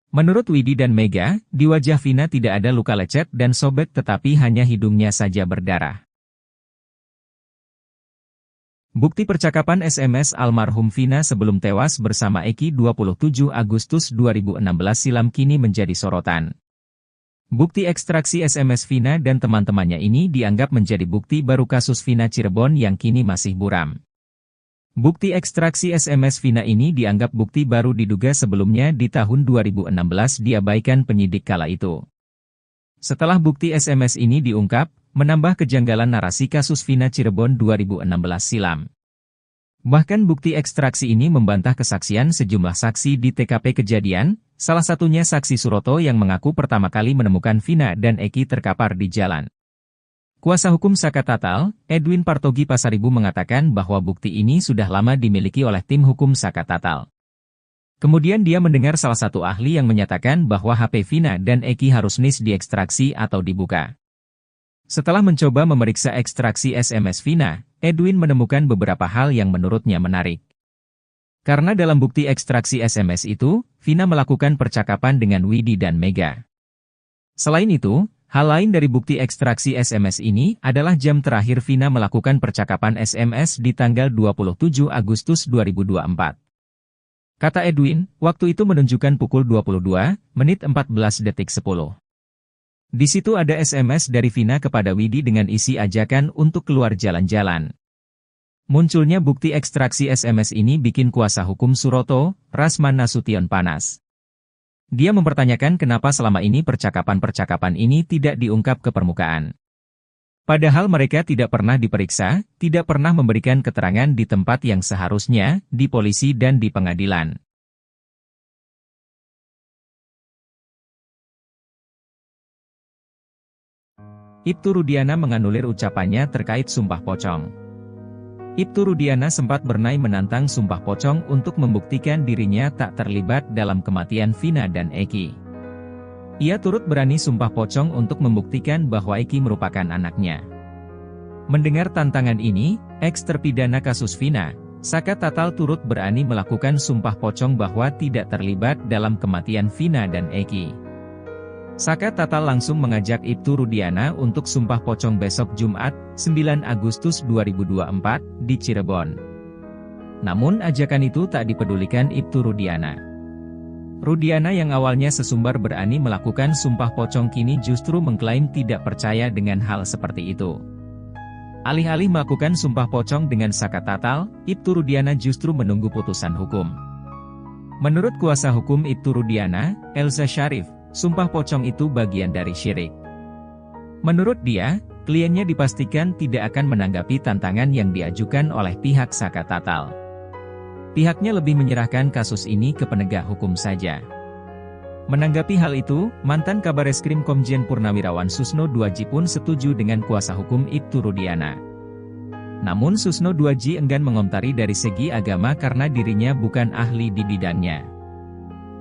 Menurut Widi dan Mega, di wajah Vina tidak ada luka lecet dan sobek tetapi hanya hidungnya saja berdarah. Bukti percakapan SMS almarhum Vina sebelum tewas bersama Eki 27 Agustus 2016 silam kini menjadi sorotan. Bukti ekstraksi SMS Vina dan teman-temannya ini dianggap menjadi bukti baru kasus Vina Cirebon yang kini masih buram. Bukti ekstraksi SMS Vina ini dianggap bukti baru diduga sebelumnya di tahun 2016 diabaikan penyidik kala itu. Setelah bukti SMS ini diungkap, menambah kejanggalan narasi kasus Vina Cirebon 2016 silam. Bahkan bukti ekstraksi ini membantah kesaksian sejumlah saksi di TKP kejadian, salah satunya saksi Suroto yang mengaku pertama kali menemukan Vina dan Eki terkapar di jalan. Kuasa hukum Saka Tatal, Edwin Partogi Pasaribu mengatakan bahwa bukti ini sudah lama dimiliki oleh tim hukum Saka Tatal. Kemudian dia mendengar salah satu ahli yang menyatakan bahwa HP Vina dan Eki harus diekstraksi atau dibuka. Setelah mencoba memeriksa ekstraksi SMS Vina, Edwin menemukan beberapa hal yang menurutnya menarik. Karena dalam bukti ekstraksi SMS itu, Vina melakukan percakapan dengan Widi dan Mega. Selain itu, hal lain dari bukti ekstraksi SMS ini adalah jam terakhir Vina melakukan percakapan SMS di tanggal 27 Agustus 2024. Kata Edwin, waktu itu menunjukkan pukul 22:14:10. Di situ ada SMS dari Vina kepada Widi dengan isi ajakan untuk keluar jalan-jalan. Munculnya bukti ekstraksi SMS ini bikin kuasa hukum Suroto, Rasman Nasution panas. Dia mempertanyakan kenapa selama ini percakapan-percakapan ini tidak diungkap ke permukaan. Padahal mereka tidak pernah diperiksa, tidak pernah memberikan keterangan di tempat yang seharusnya, di polisi dan di pengadilan. Ibtu Rudiana menganulir ucapannya terkait sumpah pocong. Ibtu Rudiana sempat bernai menantang sumpah pocong untuk membuktikan dirinya tak terlibat dalam kematian Vina dan Eki. Ia turut berani sumpah pocong untuk membuktikan bahwa Eki merupakan anaknya. Mendengar tantangan ini, eks-terpidana kasus Vina, Saka Tatal turut berani melakukan sumpah pocong bahwa tidak terlibat dalam kematian Vina dan Eki. Saka Tatal langsung mengajak Ibtu Rudiana untuk sumpah pocong besok Jumat, 9 Agustus 2024, di Cirebon. Namun ajakan itu tak dipedulikan Ibtu Rudiana. Rudiana yang awalnya sesumbar berani melakukan sumpah pocong kini justru mengklaim tidak percaya dengan hal seperti itu. Alih-alih melakukan sumpah pocong dengan Saka Tatal, Ibtu Rudiana justru menunggu putusan hukum. Menurut kuasa hukum Ibtu Rudiana, Elza Syarif, sumpah pocong itu bagian dari syirik. Menurut dia, kliennya dipastikan tidak akan menanggapi tantangan yang diajukan oleh pihak Saka Tatal. Pihaknya lebih menyerahkan kasus ini ke penegak hukum saja. Menanggapi hal itu, mantan Kabareskrim Komjen Purnawirawan Susno Duaji pun setuju dengan kuasa hukum Ibtu Rudiana. Namun Susno Duaji enggan mengomentari dari segi agama karena dirinya bukan ahli di bidangnya.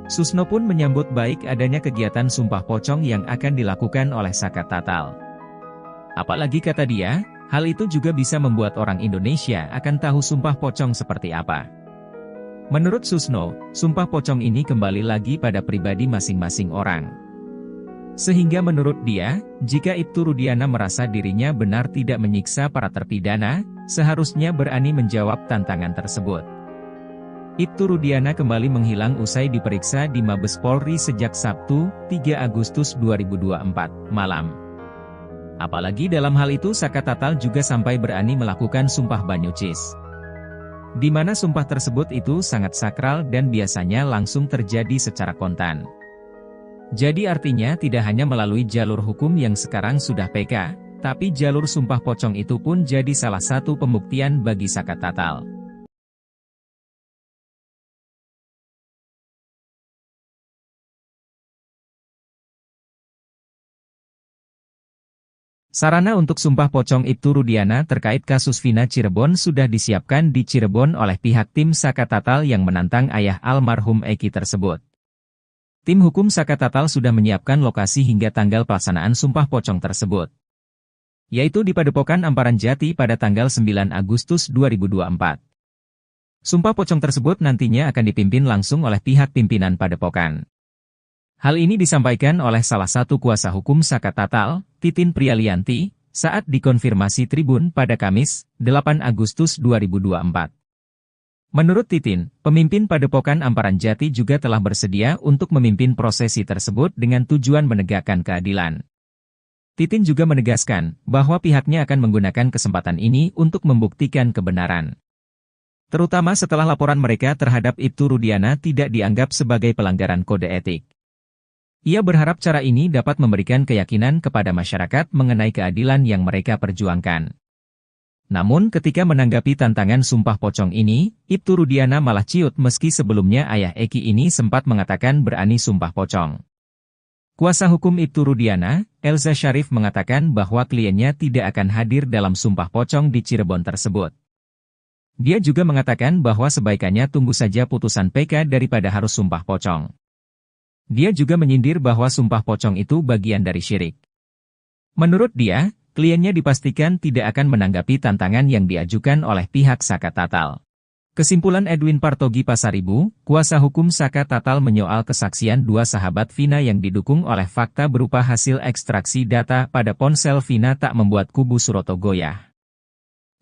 Susno pun menyambut baik adanya kegiatan sumpah pocong yang akan dilakukan oleh Saka Tatal. Apalagi kata dia, hal itu juga bisa membuat orang Indonesia akan tahu sumpah pocong seperti apa. Menurut Susno, sumpah pocong ini kembali lagi pada pribadi masing-masing orang. Sehingga menurut dia, jika Ibtu Rudiana merasa dirinya benar tidak menyiksa para terpidana, seharusnya berani menjawab tantangan tersebut. Ibtu Rudiana kembali menghilang usai diperiksa di Mabes Polri sejak Sabtu, 3 Agustus 2024, malam. Apalagi dalam hal itu Saka Tatal juga sampai berani melakukan sumpah banyucis. Di mana sumpah tersebut itu sangat sakral dan biasanya langsung terjadi secara kontan. Jadi artinya tidak hanya melalui jalur hukum yang sekarang sudah PK, tapi jalur sumpah pocong itu pun jadi salah satu pembuktian bagi Saka Tatal. Sarana untuk sumpah pocong Ibtu Rudiana terkait kasus Vina Cirebon sudah disiapkan di Cirebon oleh pihak tim Saka Tatal yang menantang ayah almarhum Eki tersebut. Tim hukum Saka Tatal sudah menyiapkan lokasi hingga tanggal pelaksanaan sumpah pocong tersebut, yaitu di Padepokan Amparan Jati pada tanggal 9 Agustus 2024. Sumpah pocong tersebut nantinya akan dipimpin langsung oleh pihak pimpinan Padepokan. Hal ini disampaikan oleh salah satu kuasa hukum Saka Tatal, Titin Prialianti, saat dikonfirmasi Tribun pada Kamis, 8 Agustus 2024. Menurut Titin, pemimpin Padepokan Amparan Jati juga telah bersedia untuk memimpin prosesi tersebut dengan tujuan menegakkan keadilan. Titin juga menegaskan bahwa pihaknya akan menggunakan kesempatan ini untuk membuktikan kebenaran. Terutama setelah laporan mereka terhadap Ibtu Rudiana tidak dianggap sebagai pelanggaran kode etik. Ia berharap cara ini dapat memberikan keyakinan kepada masyarakat mengenai keadilan yang mereka perjuangkan. Namun ketika menanggapi tantangan sumpah pocong ini, Ibtu Rudiana malah ciut meski sebelumnya ayah Eki ini sempat mengatakan berani sumpah pocong. Kuasa hukum Ibtu Rudiana, Elza Syarif mengatakan bahwa kliennya tidak akan hadir dalam sumpah pocong di Cirebon tersebut. Dia juga mengatakan bahwa sebaikannya tunggu saja putusan PK daripada harus sumpah pocong. Dia juga menyindir bahwa sumpah pocong itu bagian dari syirik. Menurut dia, kliennya dipastikan tidak akan menanggapi tantangan yang diajukan oleh pihak Saka Tatal. Kesimpulan Edwin Partogi Pasaribu, kuasa hukum Saka Tatal menyoal kesaksian dua sahabat Vina yang didukung oleh fakta berupa hasil ekstraksi data pada ponsel Vina tak membuat kubu Suroto goyah.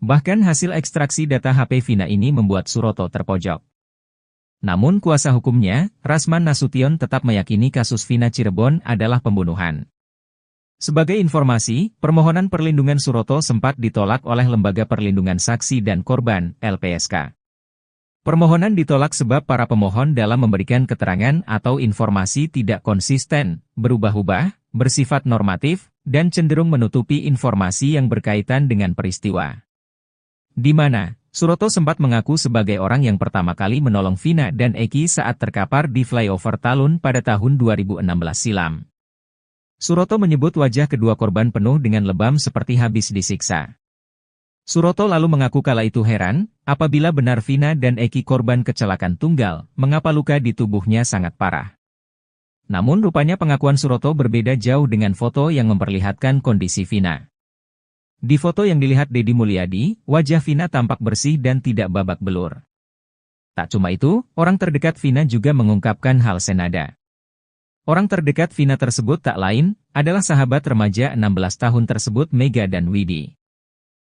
Bahkan hasil ekstraksi data HP Vina ini membuat Suroto terpojok. Namun kuasa hukumnya, Rasman Nasution tetap meyakini kasus Vina Cirebon adalah pembunuhan. Sebagai informasi, permohonan perlindungan Suroto sempat ditolak oleh Lembaga Perlindungan Saksi dan Korban, LPSK. Permohonan ditolak sebab para pemohon dalam memberikan keterangan atau informasi tidak konsisten, berubah-ubah, bersifat normatif, dan cenderung menutupi informasi yang berkaitan dengan peristiwa. Di mana Suroto sempat mengaku sebagai orang yang pertama kali menolong Vina dan Eki saat terkapar di flyover Talun pada tahun 2016 silam. Suroto menyebut wajah kedua korban penuh dengan lebam seperti habis disiksa. Suroto lalu mengaku kala itu heran, apabila benar Vina dan Eki korban kecelakaan tunggal, mengapa luka di tubuhnya sangat parah. Namun rupanya pengakuan Suroto berbeda jauh dengan foto yang memperlihatkan kondisi Vina. Di foto yang dilihat Deddy Mulyadi, wajah Vina tampak bersih dan tidak babak belur. Tak cuma itu, orang terdekat Vina juga mengungkapkan hal senada. Orang terdekat Vina tersebut tak lain, adalah sahabat remaja 16 tahun tersebut Mega dan Widi.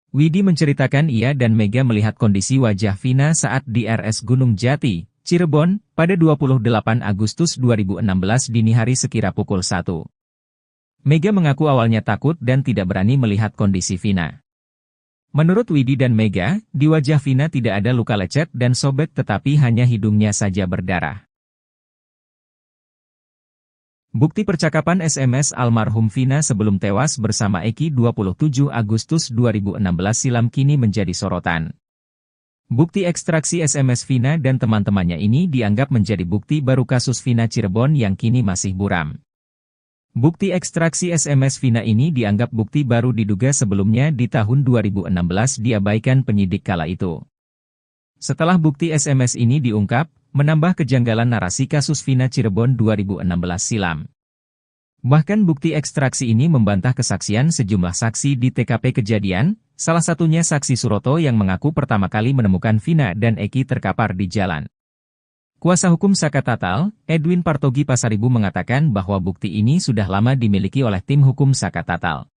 Widi menceritakan ia dan Mega melihat kondisi wajah Vina saat di RS Gunung Jati, Cirebon, pada 28 Agustus 2016 dini hari sekira pukul 1. Mega mengaku awalnya takut dan tidak berani melihat kondisi Vina. Menurut Widi dan Mega, di wajah Vina tidak ada luka lecet dan sobek tetapi hanya hidungnya saja berdarah. Bukti percakapan SMS almarhum Vina sebelum tewas bersama Eki 27 Agustus 2016 silam kini menjadi sorotan. Bukti ekstraksi SMS Vina dan teman-temannya ini dianggap menjadi bukti baru kasus Vina Cirebon yang kini masih buram. Bukti ekstraksi SMS Vina ini dianggap bukti baru diduga sebelumnya di tahun 2016 diabaikan penyidik kala itu. Setelah bukti SMS ini diungkap, menambah kejanggalan narasi kasus Vina Cirebon 2016 silam. Bahkan bukti ekstraksi ini membantah kesaksian sejumlah saksi di TKP kejadian, salah satunya saksi Suroto yang mengaku pertama kali menemukan Vina dan Eki terkapar di jalan. Kuasa hukum Saka Tatal, Edwin Partogi Pasaribu mengatakan bahwa bukti ini sudah lama dimiliki oleh tim hukum Saka Tatal.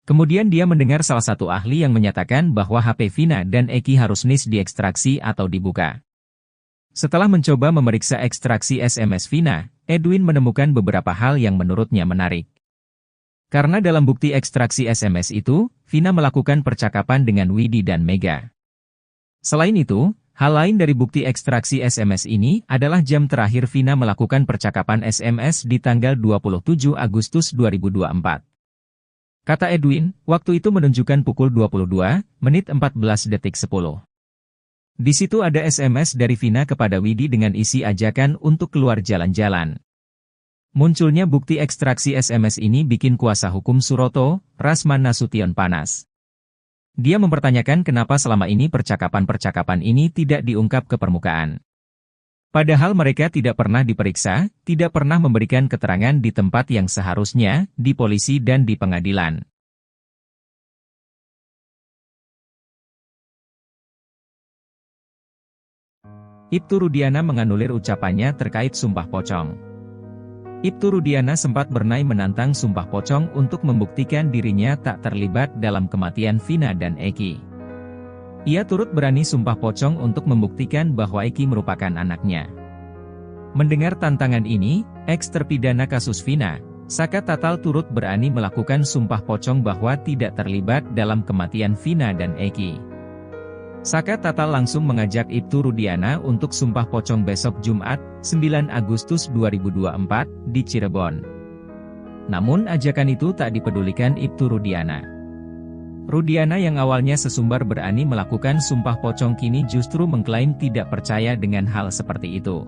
Kemudian dia mendengar salah satu ahli yang menyatakan bahwa HP Vina dan Eki harus diekstraksi atau dibuka. Setelah mencoba memeriksa ekstraksi SMS Vina, Edwin menemukan beberapa hal yang menurutnya menarik. Karena dalam bukti ekstraksi SMS itu, Vina melakukan percakapan dengan Widi dan Mega. Selain itu, hal lain dari bukti ekstraksi SMS ini adalah jam terakhir Vina melakukan percakapan SMS di tanggal 27 Agustus 2024. Kata Edwin, waktu itu menunjukkan pukul 22:14:10. Di situ ada SMS dari Vina kepada Widi dengan isi ajakan untuk keluar jalan-jalan. Munculnya bukti ekstraksi SMS ini bikin kuasa hukum Suroto, Rasman Nasution panas. Dia mempertanyakan kenapa selama ini percakapan-percakapan ini tidak diungkap ke permukaan. Padahal mereka tidak pernah diperiksa, tidak pernah memberikan keterangan di tempat yang seharusnya, di polisi dan di pengadilan. Ibtu Rudiana menganulir ucapannya terkait sumpah pocong. Ibtu Rudiana sempat bernai menantang sumpah pocong untuk membuktikan dirinya tak terlibat dalam kematian Vina dan Eki. Ia turut berani sumpah pocong untuk membuktikan bahwa Eki merupakan anaknya. Mendengar tantangan ini, eks-terpidana kasus Vina, Saka Tatal turut berani melakukan sumpah pocong bahwa tidak terlibat dalam kematian Vina dan Eki. Saka Tatal langsung mengajak Ibtu Rudiana untuk sumpah pocong besok Jumat, 9 Agustus 2024, di Cirebon. Namun ajakan itu tak dipedulikan Ibtu Rudiana. Rudiana yang awalnya sesumbar berani melakukan sumpah pocong kini justru mengklaim tidak percaya dengan hal seperti itu.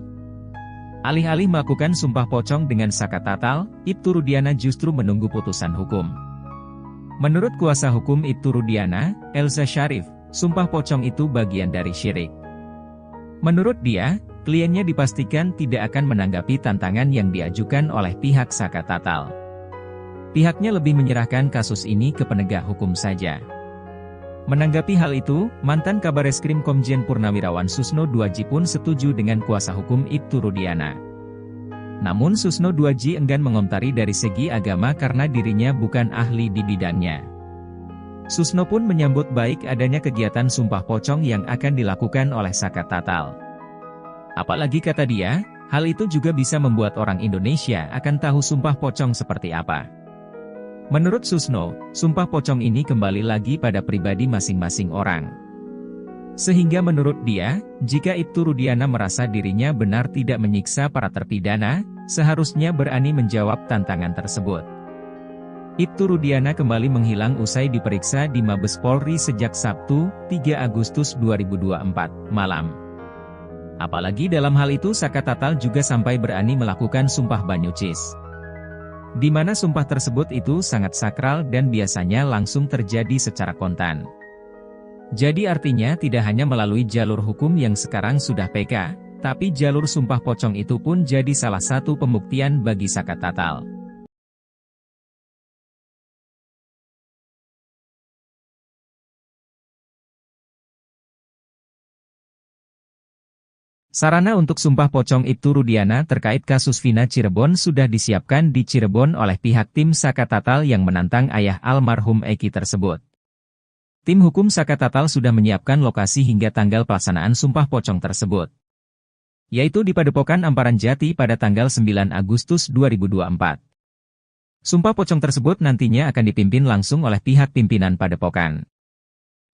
Alih-alih melakukan sumpah pocong dengan Saka Tatal, Ibtu Rudiana justru menunggu putusan hukum. Menurut kuasa hukum Ibtu Rudiana, Elza Syarif, sumpah pocong itu bagian dari syirik. Menurut dia, kliennya dipastikan tidak akan menanggapi tantangan yang diajukan oleh pihak Saka Tatal. Pihaknya lebih menyerahkan kasus ini ke penegak hukum saja. Menanggapi hal itu, mantan Kabareskrim Komjen Purnawirawan Susno Duaji pun setuju dengan kuasa hukum Ibtu Rudiana. Namun Susno Duaji enggan mengomentari dari segi agama karena dirinya bukan ahli di bidangnya. Susno pun menyambut baik adanya kegiatan sumpah pocong yang akan dilakukan oleh Saka Tatal. Apalagi kata dia, hal itu juga bisa membuat orang Indonesia akan tahu sumpah pocong seperti apa. Menurut Susno, sumpah pocong ini kembali lagi pada pribadi masing-masing orang. Sehingga menurut dia, jika Ibtu Rudiana merasa dirinya benar tidak menyiksa para terpidana, seharusnya berani menjawab tantangan tersebut. Ibtu Rudiana kembali menghilang usai diperiksa di Mabes Polri sejak Sabtu, 3 Agustus 2024, malam. Apalagi dalam hal itu Saka Tatal juga sampai berani melakukan sumpah banyucis. Di mana sumpah tersebut itu sangat sakral dan biasanya langsung terjadi secara kontan. Jadi artinya tidak hanya melalui jalur hukum yang sekarang sudah PK, tapi jalur sumpah pocong itu pun jadi salah satu pembuktian bagi Saka Tatal. Sarana untuk sumpah pocong Ibtu Rudiana terkait kasus Vina Cirebon sudah disiapkan di Cirebon oleh pihak tim Saka Tatal yang menantang ayah almarhum Eki tersebut. Tim hukum Saka Tatal sudah menyiapkan lokasi hingga tanggal pelaksanaan sumpah pocong tersebut, yaitu di Padepokan Amparan Jati pada tanggal 9 Agustus 2024. Sumpah pocong tersebut nantinya akan dipimpin langsung oleh pihak pimpinan Padepokan.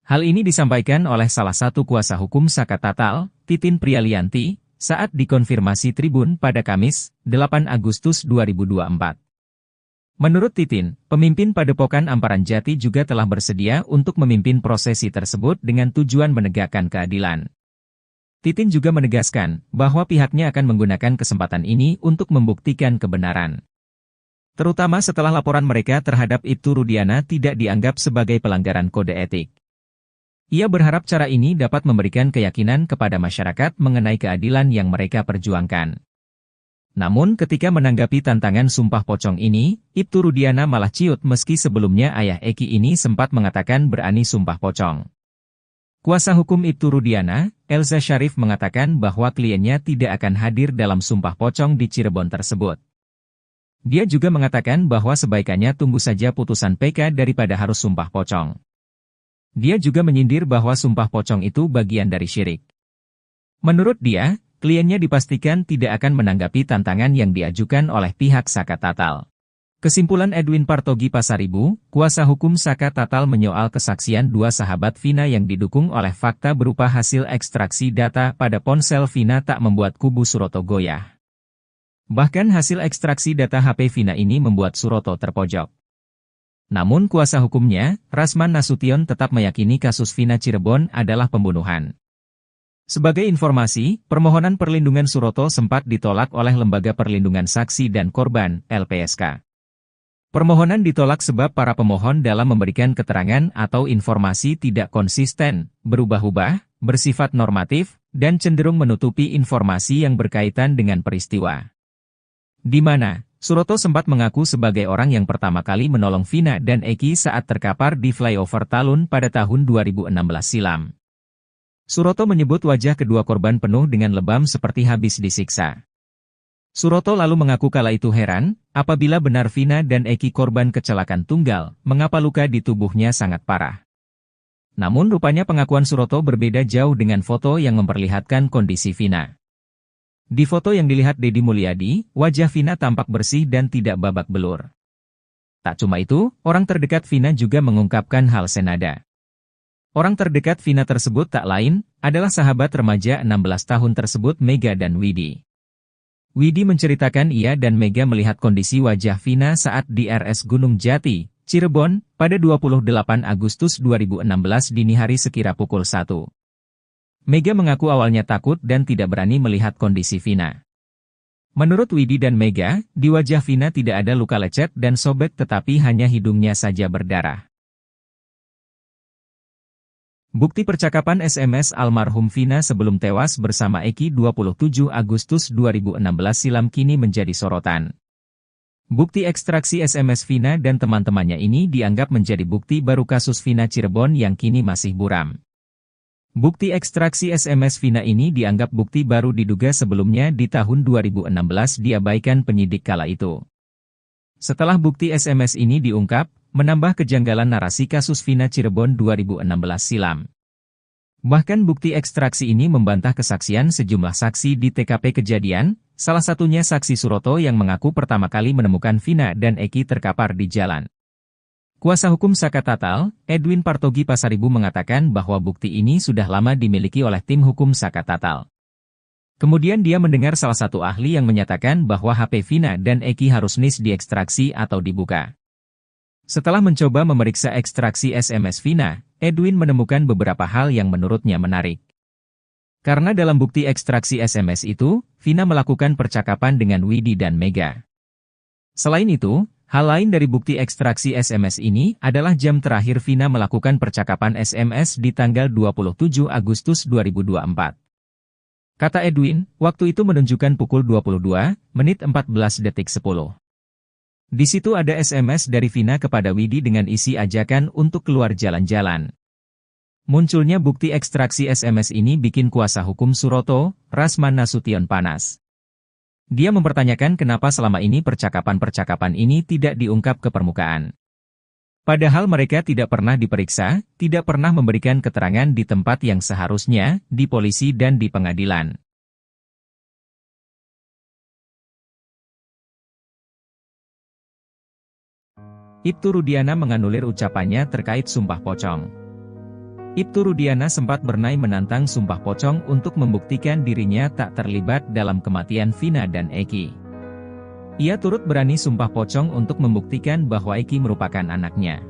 Hal ini disampaikan oleh salah satu kuasa hukum Saka Tatal, Titin Prialianti, saat dikonfirmasi Tribun pada Kamis, 8 Agustus 2024. Menurut Titin, pemimpin Padepokan Amparan Jati juga telah bersedia untuk memimpin prosesi tersebut dengan tujuan menegakkan keadilan. Titin juga menegaskan bahwa pihaknya akan menggunakan kesempatan ini untuk membuktikan kebenaran. Terutama setelah laporan mereka terhadap Ibtu Rudiana tidak dianggap sebagai pelanggaran kode etik. Ia berharap cara ini dapat memberikan keyakinan kepada masyarakat mengenai keadilan yang mereka perjuangkan. Namun ketika menanggapi tantangan sumpah pocong ini, Ibtu Rudiana malah ciut meski sebelumnya ayah Eki ini sempat mengatakan berani sumpah pocong. Kuasa hukum Ibtu Rudiana, Elza Syarif mengatakan bahwa kliennya tidak akan hadir dalam sumpah pocong di Cirebon tersebut. Dia juga mengatakan bahwa sebaikannya tunggu saja putusan PK daripada harus sumpah pocong. Dia juga menyindir bahwa sumpah pocong itu bagian dari syirik. Menurut dia, kliennya dipastikan tidak akan menanggapi tantangan yang diajukan oleh pihak Saka Tatal. Kesimpulan Edwin Partogi Pasaribu, kuasa hukum Saka Tatal menyoal kesaksian dua sahabat Vina yang didukung oleh fakta berupa hasil ekstraksi data pada ponsel Vina tak membuat kubu Suroto goyah. Bahkan hasil ekstraksi data HP Vina ini membuat Suroto terpojok. Namun kuasa hukumnya, Rasman Nasution tetap meyakini kasus Vina Cirebon adalah pembunuhan. Sebagai informasi, permohonan perlindungan Suroto sempat ditolak oleh Lembaga Perlindungan Saksi dan Korban, LPSK. Permohonan ditolak sebab para pemohon dalam memberikan keterangan atau informasi tidak konsisten, berubah-ubah, bersifat normatif, dan cenderung menutupi informasi yang berkaitan dengan peristiwa. Di mana Suroto sempat mengaku sebagai orang yang pertama kali menolong Vina dan Eki saat terkapar di flyover Talun pada tahun 2016 silam. Suroto menyebut wajah kedua korban penuh dengan lebam seperti habis disiksa. Suroto lalu mengaku kala itu heran, apabila benar Vina dan Eki korban kecelakaan tunggal, mengapa luka di tubuhnya sangat parah. Namun rupanya pengakuan Suroto berbeda jauh dengan foto yang memperlihatkan kondisi Vina. Di foto yang dilihat Deddy Mulyadi, wajah Vina tampak bersih dan tidak babak belur. Tak cuma itu, orang terdekat Vina juga mengungkapkan hal senada. Orang terdekat Vina tersebut tak lain, adalah sahabat remaja 16 tahun tersebut Mega dan Widi. Widi menceritakan ia dan Mega melihat kondisi wajah Vina saat di RS Gunung Jati, Cirebon, pada 28 Agustus 2016 dini hari sekira pukul 1. Mega mengaku awalnya takut dan tidak berani melihat kondisi Vina. Menurut Widi dan Mega, di wajah Vina tidak ada luka lecet dan sobek tetapi hanya hidungnya saja berdarah. Bukti percakapan SMS almarhum Vina sebelum tewas bersama Eki 27 Agustus 2016 silam kini menjadi sorotan. Bukti ekstraksi SMS Vina dan teman-temannya ini dianggap menjadi bukti baru kasus Vina Cirebon yang kini masih buram. Bukti ekstraksi SMS Vina ini dianggap bukti baru diduga sebelumnya di tahun 2016 diabaikan penyidik kala itu. Setelah bukti SMS ini diungkap, menambah kejanggalan narasi kasus Vina Cirebon 2016 silam. Bahkan bukti ekstraksi ini membantah kesaksian sejumlah saksi di TKP kejadian, salah satunya saksi Suroto yang mengaku pertama kali menemukan Vina dan Eki terkapar di jalan. Kuasa hukum Saka Tatal, Edwin Partogi Pasaribu mengatakan bahwa bukti ini sudah lama dimiliki oleh tim hukum Saka Tatal. Kemudian dia mendengar salah satu ahli yang menyatakan bahwa HP Vina dan Eki harus diekstraksi atau dibuka. Setelah mencoba memeriksa ekstraksi SMS Vina, Edwin menemukan beberapa hal yang menurutnya menarik. Karena dalam bukti ekstraksi SMS itu, Vina melakukan percakapan dengan Widi dan Mega. Selain itu, hal lain dari bukti ekstraksi SMS ini adalah jam terakhir Vina melakukan percakapan SMS di tanggal 27 Agustus 2024. Kata Edwin, waktu itu menunjukkan pukul 22:14:10. Di situ ada SMS dari Vina kepada Widi dengan isi ajakan untuk keluar jalan-jalan. Munculnya bukti ekstraksi SMS ini bikin kuasa hukum Suroto, Rasman Nasution panas. Dia mempertanyakan kenapa selama ini percakapan-percakapan ini tidak diungkap ke permukaan. Padahal mereka tidak pernah diperiksa, tidak pernah memberikan keterangan di tempat yang seharusnya, di polisi dan di pengadilan. Ibtu Rudiana menganulir ucapannya terkait sumpah pocong. Ibtu Rudiana sempat bernai menantang sumpah pocong untuk membuktikan dirinya tak terlibat dalam kematian Vina dan Eki. Ia turut berani sumpah pocong untuk membuktikan bahwa Eki merupakan anaknya.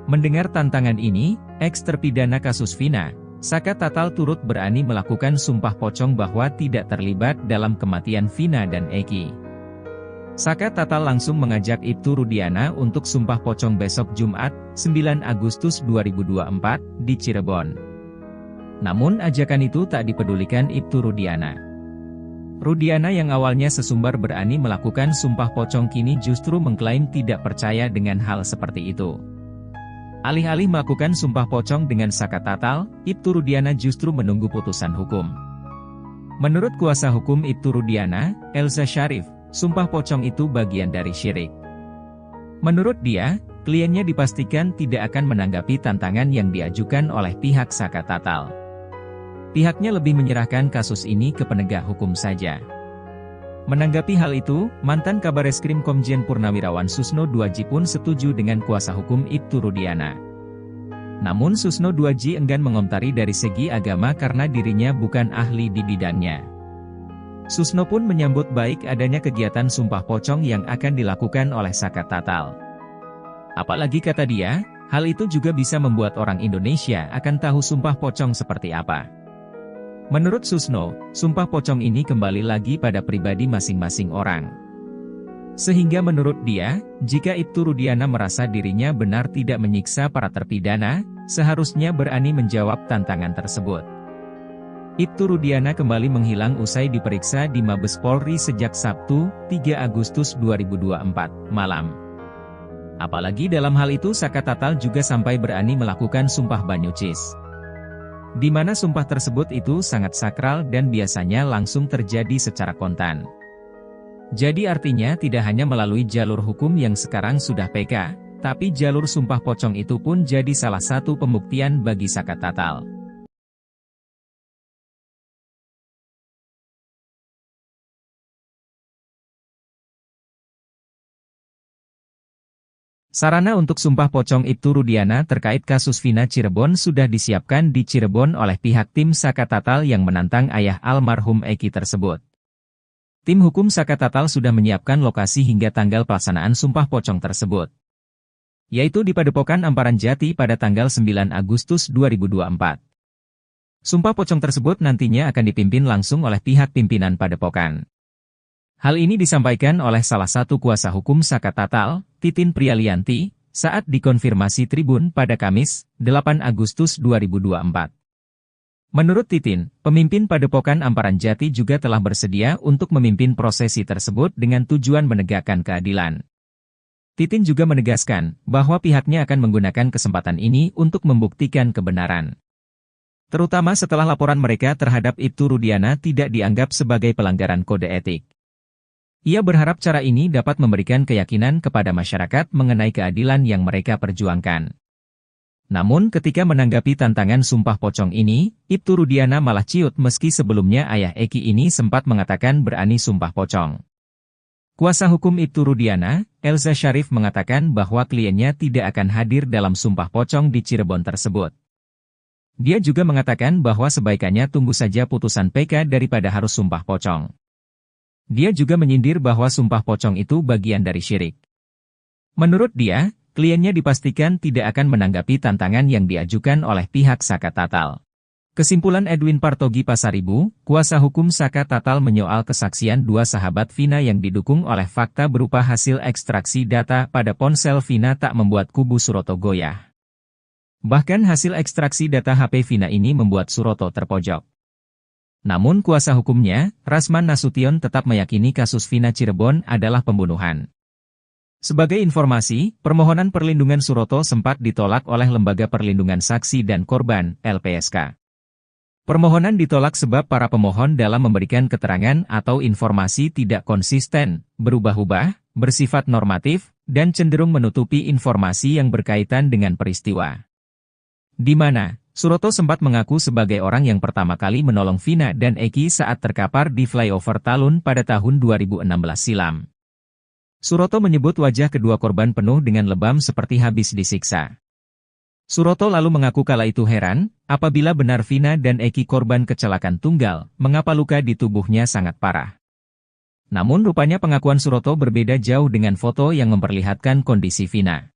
Mendengar tantangan ini, eks-terpidana kasus Vina, Saka Tatal turut berani melakukan sumpah pocong bahwa tidak terlibat dalam kematian Vina dan Eki. Saka Tatal langsung mengajak Ibtu Rudiana untuk sumpah pocong besok Jumat, 9 Agustus 2024, di Cirebon. Namun ajakan itu tak dipedulikan Ibtu Rudiana. Rudiana yang awalnya sesumbar berani melakukan sumpah pocong kini justru mengklaim tidak percaya dengan hal seperti itu. Alih-alih melakukan sumpah pocong dengan Saka Tatal, Ibtu Rudiana justru menunggu putusan hukum. Menurut kuasa hukum Ibtu Rudiana, Elza Syarif, sumpah pocong itu bagian dari syirik. Menurut dia, kliennya dipastikan tidak akan menanggapi tantangan yang diajukan oleh pihak Saka Tatal. Pihaknya lebih menyerahkan kasus ini ke penegak hukum saja. Menanggapi hal itu, mantan Kabareskrim Komjen Purnawirawan Susno Duaji pun setuju dengan kuasa hukum Ibtu Rudiana. Namun Susno Duaji enggan mengomentari dari segi agama karena dirinya bukan ahli di bidangnya. Susno pun menyambut baik adanya kegiatan sumpah pocong yang akan dilakukan oleh Saka Tatal. Apalagi kata dia, hal itu juga bisa membuat orang Indonesia akan tahu sumpah pocong seperti apa. Menurut Susno, sumpah pocong ini kembali lagi pada pribadi masing-masing orang. Sehingga menurut dia, jika Ibtu Rudiana merasa dirinya benar tidak menyiksa para terpidana, seharusnya berani menjawab tantangan tersebut. Ibtu Rudiana kembali menghilang usai diperiksa di Mabes Polri sejak Sabtu, 3 Agustus 2024, malam. Apalagi dalam hal itu Saka Tatal juga sampai berani melakukan sumpah banyucis. Di mana sumpah tersebut itu sangat sakral dan biasanya langsung terjadi secara kontan. Jadi artinya tidak hanya melalui jalur hukum yang sekarang sudah PK, Tapi jalur sumpah pocong itu pun jadi salah satu pembuktian bagi Saka Tatal. Sarana untuk sumpah pocong Ibtu Rudiana terkait kasus Vina Cirebon sudah disiapkan di Cirebon oleh pihak tim Saka Tatal yang menantang ayah almarhum Eki tersebut. Tim hukum Saka Tatal sudah menyiapkan lokasi hingga tanggal pelaksanaan sumpah pocong tersebut, yaitu di Padepokan Amparan Jati pada tanggal 9 Agustus 2024. Sumpah pocong tersebut nantinya akan dipimpin langsung oleh pihak pimpinan Padepokan. Hal ini disampaikan oleh salah satu kuasa hukum Saka Tatal, Titin Prialianti, saat dikonfirmasi Tribun pada Kamis, 8 Agustus 2024. Menurut Titin, pemimpin Padepokan Amparan Jati juga telah bersedia untuk memimpin prosesi tersebut dengan tujuan menegakkan keadilan. Titin juga menegaskan bahwa pihaknya akan menggunakan kesempatan ini untuk membuktikan kebenaran, terutama setelah laporan mereka terhadap Ibtu Rudiana tidak dianggap sebagai pelanggaran kode etik. Ia berharap cara ini dapat memberikan keyakinan kepada masyarakat mengenai keadilan yang mereka perjuangkan. Namun ketika menanggapi tantangan sumpah pocong ini, Ibtu Rudiana malah ciut meski sebelumnya ayah Eki ini sempat mengatakan berani sumpah pocong. Kuasa hukum Ibtu Rudiana, Elza Syarif mengatakan bahwa kliennya tidak akan hadir dalam sumpah pocong di Cirebon tersebut. Dia juga mengatakan bahwa sebaikannya tunggu saja putusan PK daripada harus sumpah pocong. Dia juga menyindir bahwa sumpah pocong itu bagian dari syirik. Menurut dia, kliennya dipastikan tidak akan menanggapi tantangan yang diajukan oleh pihak Saka Tatal. Kesimpulan Edwin Partogi Pasaribu, kuasa hukum Saka Tatal menyoal kesaksian dua sahabat Vina yang didukung oleh fakta berupa hasil ekstraksi data pada ponsel Vina tak membuat kubu Suroto goyah. Bahkan hasil ekstraksi data HP Vina ini membuat Suroto terpojok. Namun kuasa hukumnya, Rasman Nasution tetap meyakini kasus Vina Cirebon adalah pembunuhan. Sebagai informasi, permohonan perlindungan Suroto sempat ditolak oleh Lembaga Perlindungan Saksi dan Korban, LPSK. Permohonan ditolak sebab para pemohon dalam memberikan keterangan atau informasi tidak konsisten, berubah-ubah, bersifat normatif, dan cenderung menutupi informasi yang berkaitan dengan peristiwa. Di mana Suroto sempat mengaku sebagai orang yang pertama kali menolong Vina dan Eki saat terkapar di flyover Talun pada tahun 2016 silam. Suroto menyebut wajah kedua korban penuh dengan lebam seperti habis disiksa. Suroto lalu mengaku kala itu heran, apabila benar Vina dan Eki korban kecelakaan tunggal, mengapa luka di tubuhnya sangat parah. Namun rupanya pengakuan Suroto berbeda jauh dengan foto yang memperlihatkan kondisi Vina.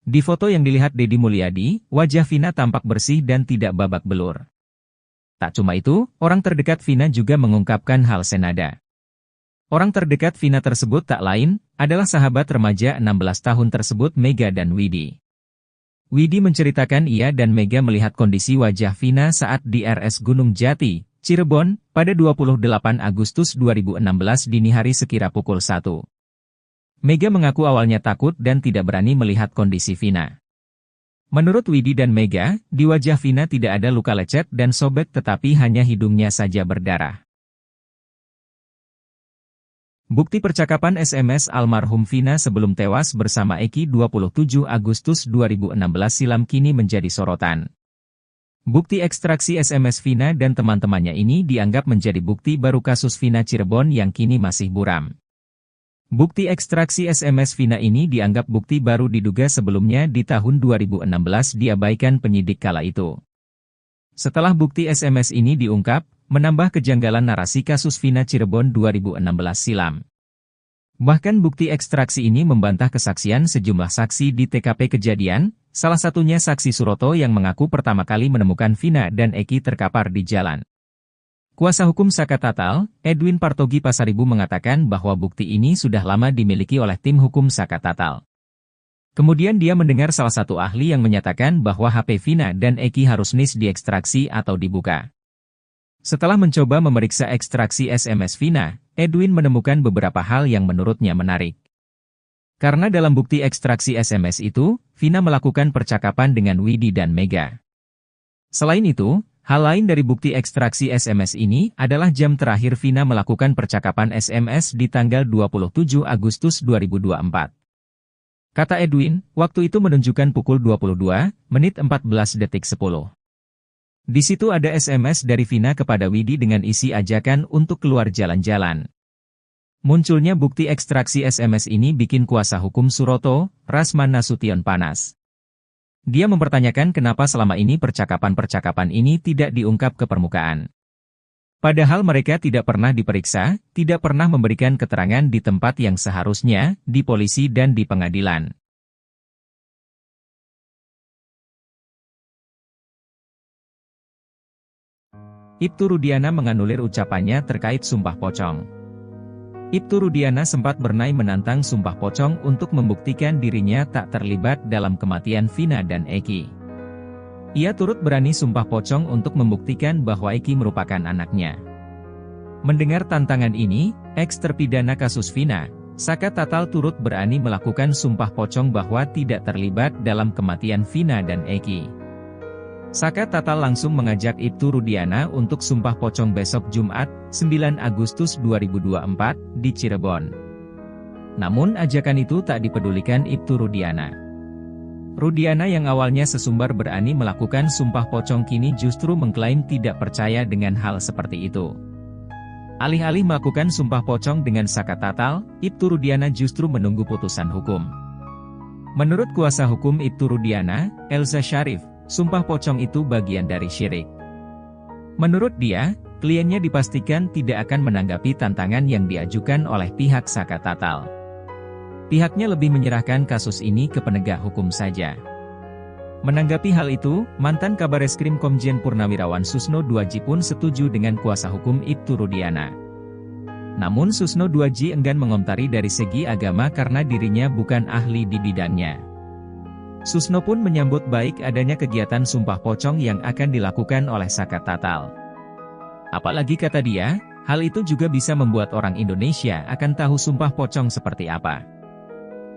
Di foto yang dilihat Deddy Mulyadi, wajah Vina tampak bersih dan tidak babak belur. Tak cuma itu, orang terdekat Vina juga mengungkapkan hal senada. Orang terdekat Vina tersebut tak lain, adalah sahabat remaja 16 tahun tersebut Mega dan Widi. Widi menceritakan ia dan Mega melihat kondisi wajah Vina saat di RS Gunung Jati, Cirebon, pada 28 Agustus 2016 dini hari sekira pukul 1. Mega mengaku awalnya takut dan tidak berani melihat kondisi Vina. Menurut Widi dan Mega, di wajah Vina tidak ada luka lecet dan sobek tetapi hanya hidungnya saja berdarah. Bukti percakapan SMS almarhum Vina sebelum tewas bersama Eki 27 Agustus 2016 silam kini menjadi sorotan. Bukti ekstraksi SMS Vina dan teman-temannya ini dianggap menjadi bukti baru kasus Vina Cirebon yang kini masih buram. Bukti ekstraksi SMS Vina ini dianggap bukti baru diduga sebelumnya di tahun 2016 diabaikan penyidik kala itu. Setelah bukti SMS ini diungkap, menambah kejanggalan narasi kasus Vina Cirebon 2016 silam. Bahkan bukti ekstraksi ini membantah kesaksian sejumlah saksi di TKP kejadian, salah satunya saksi Suroto yang mengaku pertama kali menemukan Vina dan Eki terkapar di jalan. Kuasa hukum Saka Tatal, Edwin Partogi Pasaribu mengatakan bahwa bukti ini sudah lama dimiliki oleh tim hukum Saka Tatal. Kemudian dia mendengar salah satu ahli yang menyatakan bahwa HP Vina dan Eki harus diekstraksi atau dibuka. Setelah mencoba memeriksa ekstraksi SMS Vina, Edwin menemukan beberapa hal yang menurutnya menarik. Karena dalam bukti ekstraksi SMS itu, Vina melakukan percakapan dengan Widi dan Mega. Selain itu, hal lain dari bukti ekstraksi SMS ini adalah jam terakhir Vina melakukan percakapan SMS di tanggal 27 Agustus 2024. Kata Edwin, waktu itu menunjukkan pukul 22:14:10. Di situ ada SMS dari Vina kepada Widi dengan isi ajakan untuk keluar jalan-jalan. Munculnya bukti ekstraksi SMS ini bikin kuasa hukum Suroto, Rasman Nasution panas. Dia mempertanyakan kenapa selama ini percakapan-percakapan ini tidak diungkap ke permukaan. Padahal mereka tidak pernah diperiksa, tidak pernah memberikan keterangan di tempat yang seharusnya, di polisi dan di pengadilan. Ibtu Rudiana menganulir ucapannya terkait sumpah pocong. Ibtu Rudiana sempat bernai menantang sumpah pocong untuk membuktikan dirinya tak terlibat dalam kematian Vina dan Eki. Ia turut berani sumpah pocong untuk membuktikan bahwa Eki merupakan anaknya. Mendengar tantangan ini, eks-terpidana kasus Vina, Saka Tatal turut berani melakukan sumpah pocong bahwa tidak terlibat dalam kematian Vina dan Eki. Saka Tatal langsung mengajak Ibtu Rudiana untuk sumpah pocong besok Jumat, 9 Agustus 2024, di Cirebon. Namun ajakan itu tak dipedulikan Ibtu Rudiana. Rudiana yang awalnya sesumbar berani melakukan sumpah pocong kini justru mengklaim tidak percaya dengan hal seperti itu. Alih-alih melakukan sumpah pocong dengan Saka Tatal, Ibtu Rudiana justru menunggu putusan hukum. Menurut kuasa hukum Ibtu Rudiana, Elza Syarif, sumpah pocong itu bagian dari syirik. Menurut dia, kliennya dipastikan tidak akan menanggapi tantangan yang diajukan oleh pihak Saka Tatal. Pihaknya lebih menyerahkan kasus ini ke penegak hukum saja. Menanggapi hal itu, mantan Kabareskrim Komjen Purnawirawan Susno Duaji pun setuju dengan kuasa hukum Ibtu Rudiana. Namun Susno Duaji enggan mengomentari dari segi agama karena dirinya bukan ahli di bidangnya. Susno pun menyambut baik adanya kegiatan sumpah pocong yang akan dilakukan oleh Saka Tatal. Apalagi kata dia, hal itu juga bisa membuat orang Indonesia akan tahu sumpah pocong seperti apa.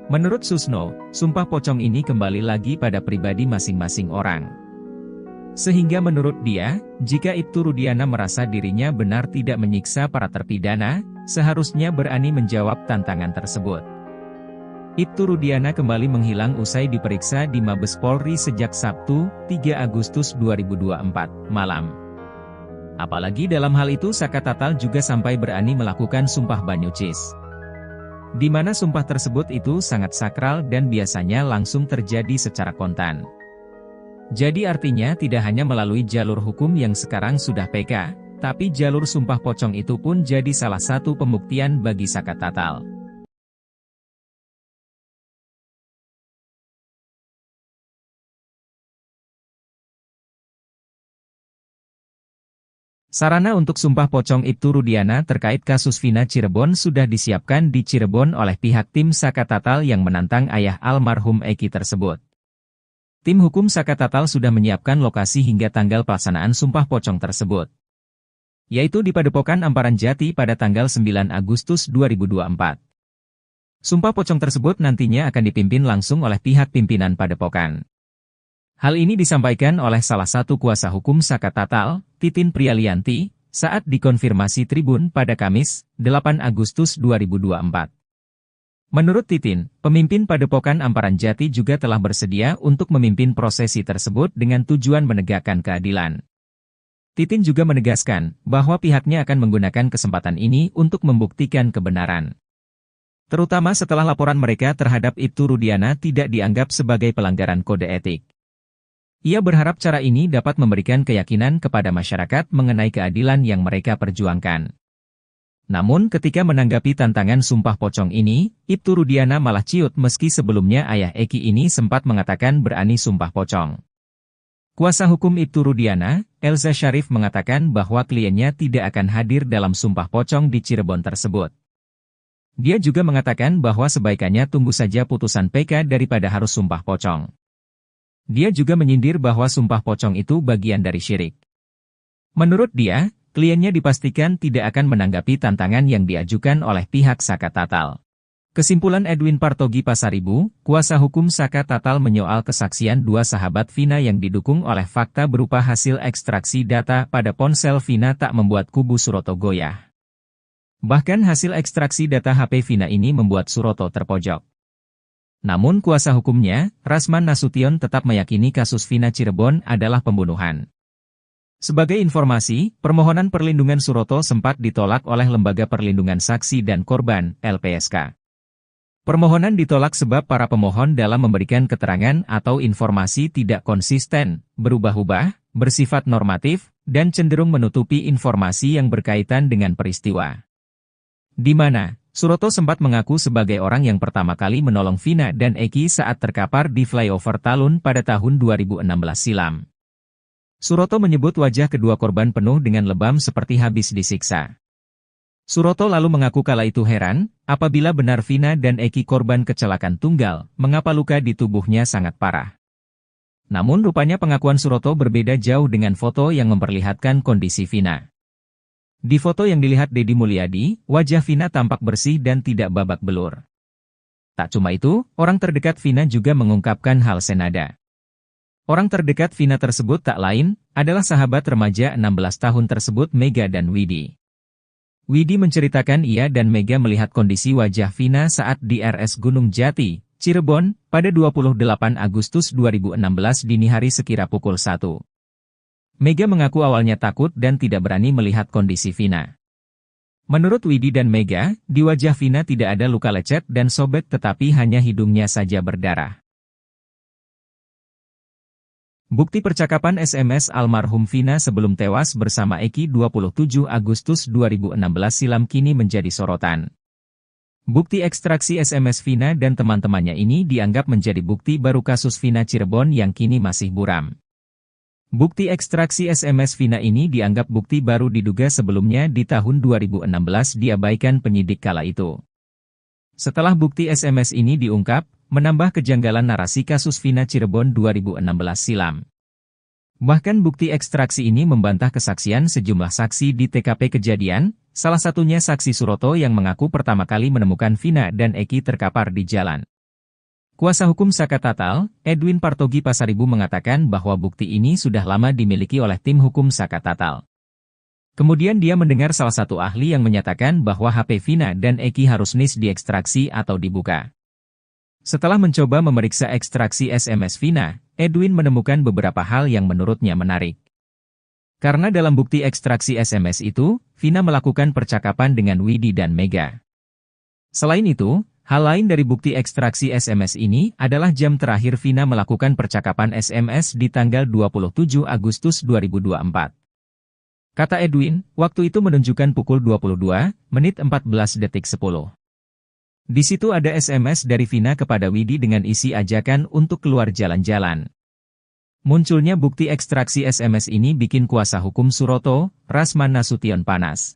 Menurut Susno, sumpah pocong ini kembali lagi pada pribadi masing-masing orang. Sehingga menurut dia, jika Ibtu Rudiana merasa dirinya benar tidak menyiksa para terpidana, seharusnya berani menjawab tantangan tersebut. Ibtu Rudiana kembali menghilang usai diperiksa di Mabes Polri sejak Sabtu, 3 Agustus 2024, malam. Apalagi dalam hal itu Saka Tatal juga sampai berani melakukan sumpah banyucis. Di mana sumpah tersebut itu sangat sakral dan biasanya langsung terjadi secara kontan. Jadi artinya tidak hanya melalui jalur hukum yang sekarang sudah PK, tapi jalur sumpah pocong itu pun jadi salah satu pembuktian bagi Saka Tatal. Sarana untuk sumpah pocong Ibtu Rudiana terkait kasus Vina Cirebon sudah disiapkan di Cirebon oleh pihak tim Saka Tatal yang menantang ayah almarhum Eki tersebut. Tim hukum Saka Tatal sudah menyiapkan lokasi hingga tanggal pelaksanaan sumpah pocong tersebut, yaitu di Padepokan Amparan Jati pada tanggal 9 Agustus 2024. Sumpah pocong tersebut nantinya akan dipimpin langsung oleh pihak pimpinan Padepokan. Hal ini disampaikan oleh salah satu kuasa hukum Saka Tatal, Titin Prialianti, saat dikonfirmasi Tribun pada Kamis, 8 Agustus 2024. Menurut Titin, pemimpin Padepokan Amparan Jati juga telah bersedia untuk memimpin prosesi tersebut dengan tujuan menegakkan keadilan. Titin juga menegaskan bahwa pihaknya akan menggunakan kesempatan ini untuk membuktikan kebenaran. Terutama setelah laporan mereka terhadap Ibtu Rudiana tidak dianggap sebagai pelanggaran kode etik. Ia berharap cara ini dapat memberikan keyakinan kepada masyarakat mengenai keadilan yang mereka perjuangkan. Namun ketika menanggapi tantangan sumpah pocong ini, Ibtu Rudiana malah ciut meski sebelumnya ayah Eki ini sempat mengatakan berani sumpah pocong. Kuasa hukum Ibtu Rudiana, Elza Syarif mengatakan bahwa kliennya tidak akan hadir dalam sumpah pocong di Cirebon tersebut. Dia juga mengatakan bahwa sebaikannya tunggu saja putusan PK daripada harus sumpah pocong. Dia juga menyindir bahwa sumpah pocong itu bagian dari syirik. Menurut dia, kliennya dipastikan tidak akan menanggapi tantangan yang diajukan oleh pihak Saka Tatal. Kesimpulan Edwin Partogi Pasaribu, kuasa hukum Saka Tatal menyoal kesaksian dua sahabat Vina yang didukung oleh fakta berupa hasil ekstraksi data pada ponsel Vina tak membuat kubu Suroto goyah. Bahkan hasil ekstraksi data HP Vina ini membuat Suroto terpojok. Namun kuasa hukumnya, Rasman Nasution tetap meyakini kasus Vina Cirebon adalah pembunuhan. Sebagai informasi, permohonan perlindungan Suroto sempat ditolak oleh Lembaga Perlindungan Saksi dan Korban, LPSK. Permohonan ditolak sebab para pemohon dalam memberikan keterangan atau informasi tidak konsisten, berubah-ubah, bersifat normatif, dan cenderung menutupi informasi yang berkaitan dengan peristiwa. Di mana, Suroto sempat mengaku sebagai orang yang pertama kali menolong Vina dan Eki saat terkapar di flyover Talun pada tahun 2016 silam. Suroto menyebut wajah kedua korban penuh dengan lebam seperti habis disiksa. Suroto lalu mengaku kala itu heran, apabila benar Vina dan Eki korban kecelakaan tunggal, mengapa luka di tubuhnya sangat parah. Namun rupanya pengakuan Suroto berbeda jauh dengan foto yang memperlihatkan kondisi Vina. Di foto yang dilihat Deddy Mulyadi, wajah Vina tampak bersih dan tidak babak belur. Tak cuma itu, orang terdekat Vina juga mengungkapkan hal senada. Orang terdekat Vina tersebut tak lain, adalah sahabat remaja 16 tahun tersebut Mega dan Widi. Widi menceritakan ia dan Mega melihat kondisi wajah Vina saat di RS Gunung Jati, Cirebon, pada 28 Agustus 2016 dini hari sekira pukul 1. Mega mengaku awalnya takut dan tidak berani melihat kondisi Vina. Menurut Widi dan Mega, di wajah Vina tidak ada luka lecet dan sobek tetapi hanya hidungnya saja berdarah. Bukti percakapan SMS almarhum Vina sebelum tewas bersama Eki 27 Agustus 2016 silam kini menjadi sorotan. Bukti ekstraksi SMS Vina dan teman-temannya ini dianggap menjadi bukti baru kasus Vina Cirebon yang kini masih buram. Bukti ekstraksi SMS Vina ini dianggap bukti baru diduga sebelumnya di tahun 2016 diabaikan penyidik kala itu. Setelah bukti SMS ini diungkap, menambah kejanggalan narasi kasus Vina Cirebon 2016 silam. Bahkan bukti ekstraksi ini membantah kesaksian sejumlah saksi di TKP kejadian, salah satunya saksi Suroto yang mengaku pertama kali menemukan Vina dan Eki terkapar di jalan. Kuasa hukum Saka Tatal, Edwin Partogi Pasaribu mengatakan bahwa bukti ini sudah lama dimiliki oleh tim hukum Saka Tatal. Kemudian dia mendengar salah satu ahli yang menyatakan bahwa HP Vina dan Eki harus diekstraksi atau dibuka. Setelah mencoba memeriksa ekstraksi SMS Vina, Edwin menemukan beberapa hal yang menurutnya menarik. Karena dalam bukti ekstraksi SMS itu, Vina melakukan percakapan dengan Widi dan Mega. Selain itu, hal lain dari bukti ekstraksi SMS ini adalah jam terakhir Vina melakukan percakapan SMS di tanggal 27 Agustus 2024. Kata Edwin, waktu itu menunjukkan pukul 22 menit 14 detik 10. Di situ ada SMS dari Vina kepada Widi dengan isi ajakan untuk keluar jalan-jalan. Munculnya bukti ekstraksi SMS ini bikin kuasa hukum Suroto, Rasman Nasution panas.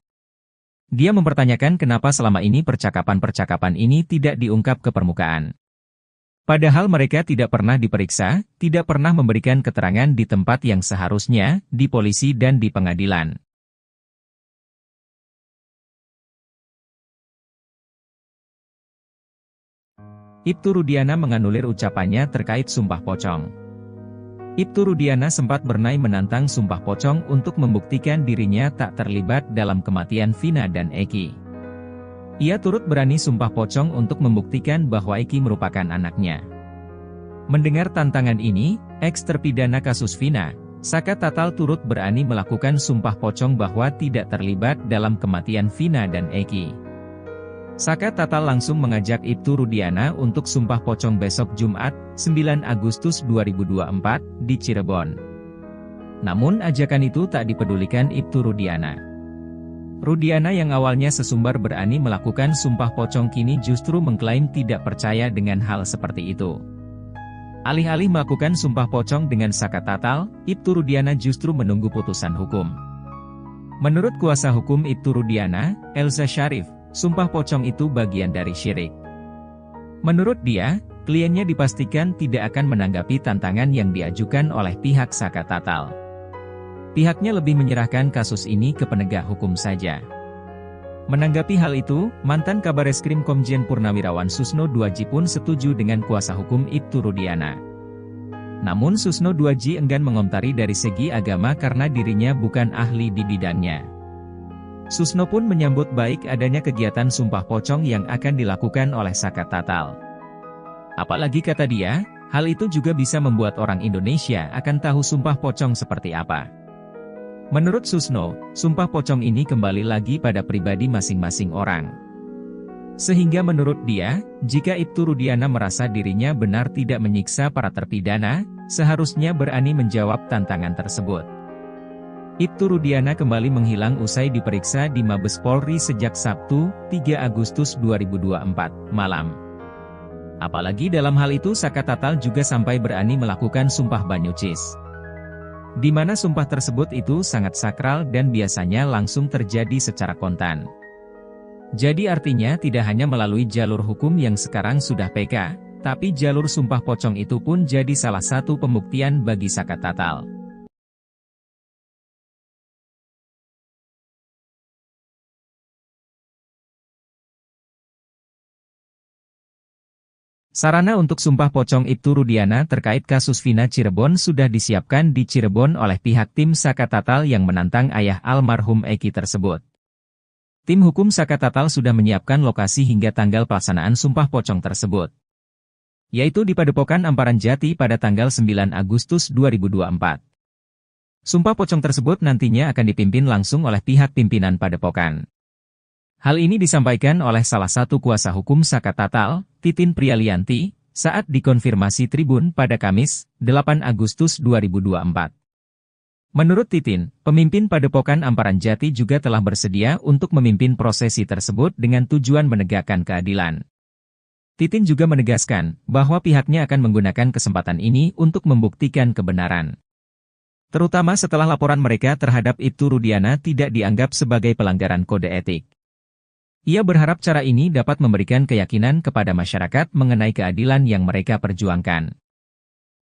Dia mempertanyakan kenapa selama ini percakapan-percakapan ini tidak diungkap ke permukaan. Padahal mereka tidak pernah diperiksa, tidak pernah memberikan keterangan di tempat yang seharusnya, di polisi dan di pengadilan. Ibtu Rudiana menganulir ucapannya terkait Sumpah Pocong. Ibtu Rudiana sempat bernai menantang Sumpah Pocong untuk membuktikan dirinya tak terlibat dalam kematian Vina dan Eki. Ia turut berani Sumpah Pocong untuk membuktikan bahwa Eki merupakan anaknya. Mendengar tantangan ini, eks-terpidana kasus Vina, Saka Tatal turut berani melakukan Sumpah Pocong bahwa tidak terlibat dalam kematian Vina dan Eki. Saka Tatal langsung mengajak Ibtu Rudiana untuk Sumpah Pocong besok Jumat, 9 Agustus 2024, di Cirebon. Namun ajakan itu tak dipedulikan Ibtu Rudiana. Rudiana yang awalnya sesumbar berani melakukan Sumpah Pocong kini justru mengklaim tidak percaya dengan hal seperti itu. Alih-alih melakukan Sumpah Pocong dengan Saka Tatal, Ibtu Rudiana justru menunggu putusan hukum. Menurut kuasa hukum Ibtu Rudiana, Elza Syarif, Sumpah Pocong itu bagian dari syirik. Menurut dia, kliennya dipastikan tidak akan menanggapi tantangan yang diajukan oleh pihak Saka Tatal. Pihaknya lebih menyerahkan kasus ini ke penegak hukum saja. Menanggapi hal itu, mantan Kabareskrim Komjen Purnawirawan Susno Duaji pun setuju dengan kuasa hukum Ibtu Rudiana. Namun Susno Duaji enggan mengomentari dari segi agama karena dirinya bukan ahli di bidangnya. Susno pun menyambut baik adanya kegiatan Sumpah Pocong yang akan dilakukan oleh Saka Tatal. Apalagi kata dia, hal itu juga bisa membuat orang Indonesia akan tahu sumpah pocong seperti apa. Menurut Susno, sumpah pocong ini kembali lagi pada pribadi masing-masing orang. Sehingga menurut dia, jika Ibtu Rudiana merasa dirinya benar tidak menyiksa para terpidana, seharusnya berani menjawab tantangan tersebut. Ibtu Rudiana kembali menghilang usai diperiksa di Mabes Polri sejak Sabtu, 3 Agustus 2024, malam. Apalagi dalam hal itu Saka Tatal juga sampai berani melakukan sumpah Banyucis. Di mana sumpah tersebut itu sangat sakral dan biasanya langsung terjadi secara kontan. Jadi artinya tidak hanya melalui jalur hukum yang sekarang sudah PK, tapi jalur sumpah pocong itu pun jadi salah satu pembuktian bagi Saka Tatal. Sarana untuk sumpah pocong Ibtu Rudiana terkait kasus Vina Cirebon sudah disiapkan di Cirebon oleh pihak tim Saka Tatal yang menantang ayah almarhum Eki tersebut. Tim hukum Saka Tatal sudah menyiapkan lokasi hingga tanggal pelaksanaan sumpah pocong tersebut, yaitu di Padepokan Amparan Jati pada tanggal 9 Agustus 2024. Sumpah pocong tersebut nantinya akan dipimpin langsung oleh pihak pimpinan Padepokan. Hal ini disampaikan oleh salah satu kuasa hukum Saka Tatal, Titin Prialianti, saat dikonfirmasi Tribun pada Kamis, 8 Agustus 2024. Menurut Titin, pemimpin Padepokan Amparan Jati juga telah bersedia untuk memimpin prosesi tersebut dengan tujuan menegakkan keadilan. Titin juga menegaskan bahwa pihaknya akan menggunakan kesempatan ini untuk membuktikan kebenaran. Terutama setelah laporan mereka terhadap Ibtu Rudiana tidak dianggap sebagai pelanggaran kode etik. Ia berharap cara ini dapat memberikan keyakinan kepada masyarakat mengenai keadilan yang mereka perjuangkan.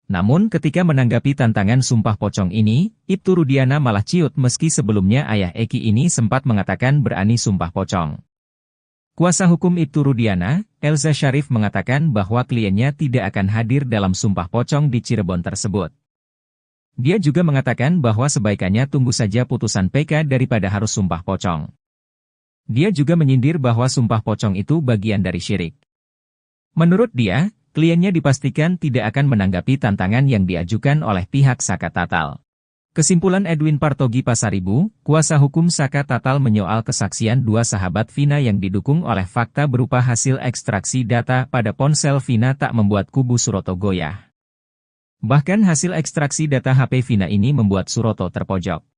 Namun ketika menanggapi tantangan sumpah pocong ini, Ibtu Rudiana malah ciut meski sebelumnya ayah Eki ini sempat mengatakan berani sumpah pocong. Kuasa hukum Ibtu Rudiana, Elza Syarif mengatakan bahwa kliennya tidak akan hadir dalam sumpah pocong di Cirebon tersebut. Dia juga mengatakan bahwa sebaikannya tunggu saja putusan PK daripada harus sumpah pocong. Dia juga menyindir bahwa sumpah pocong itu bagian dari syirik. Menurut dia, kliennya dipastikan tidak akan menanggapi tantangan yang diajukan oleh pihak Saka Tatal. Kesimpulan Edwin Partogi Pasaribu, kuasa hukum Saka Tatal menyoal kesaksian dua sahabat Vina yang didukung oleh fakta berupa hasil ekstraksi data pada ponsel Vina tak membuat kubu Suroto goyah. Bahkan hasil ekstraksi data HP Vina ini membuat Suroto terpojok.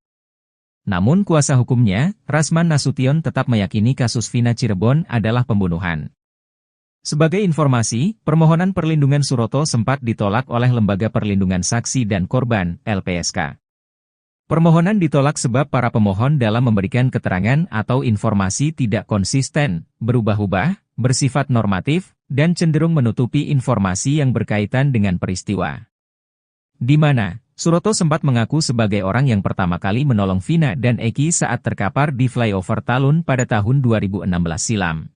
Namun kuasa hukumnya, Rasman Nasution tetap meyakini kasus Vina Cirebon adalah pembunuhan. Sebagai informasi, permohonan perlindungan Suroto sempat ditolak oleh Lembaga Perlindungan Saksi dan Korban, LPSK. Permohonan ditolak sebab para pemohon dalam memberikan keterangan atau informasi tidak konsisten, berubah-ubah, bersifat normatif, dan cenderung menutupi informasi yang berkaitan dengan peristiwa. Di mana Suroto sempat mengaku sebagai orang yang pertama kali menolong Vina dan Eki saat terkapar di flyover Talun pada tahun 2016 silam.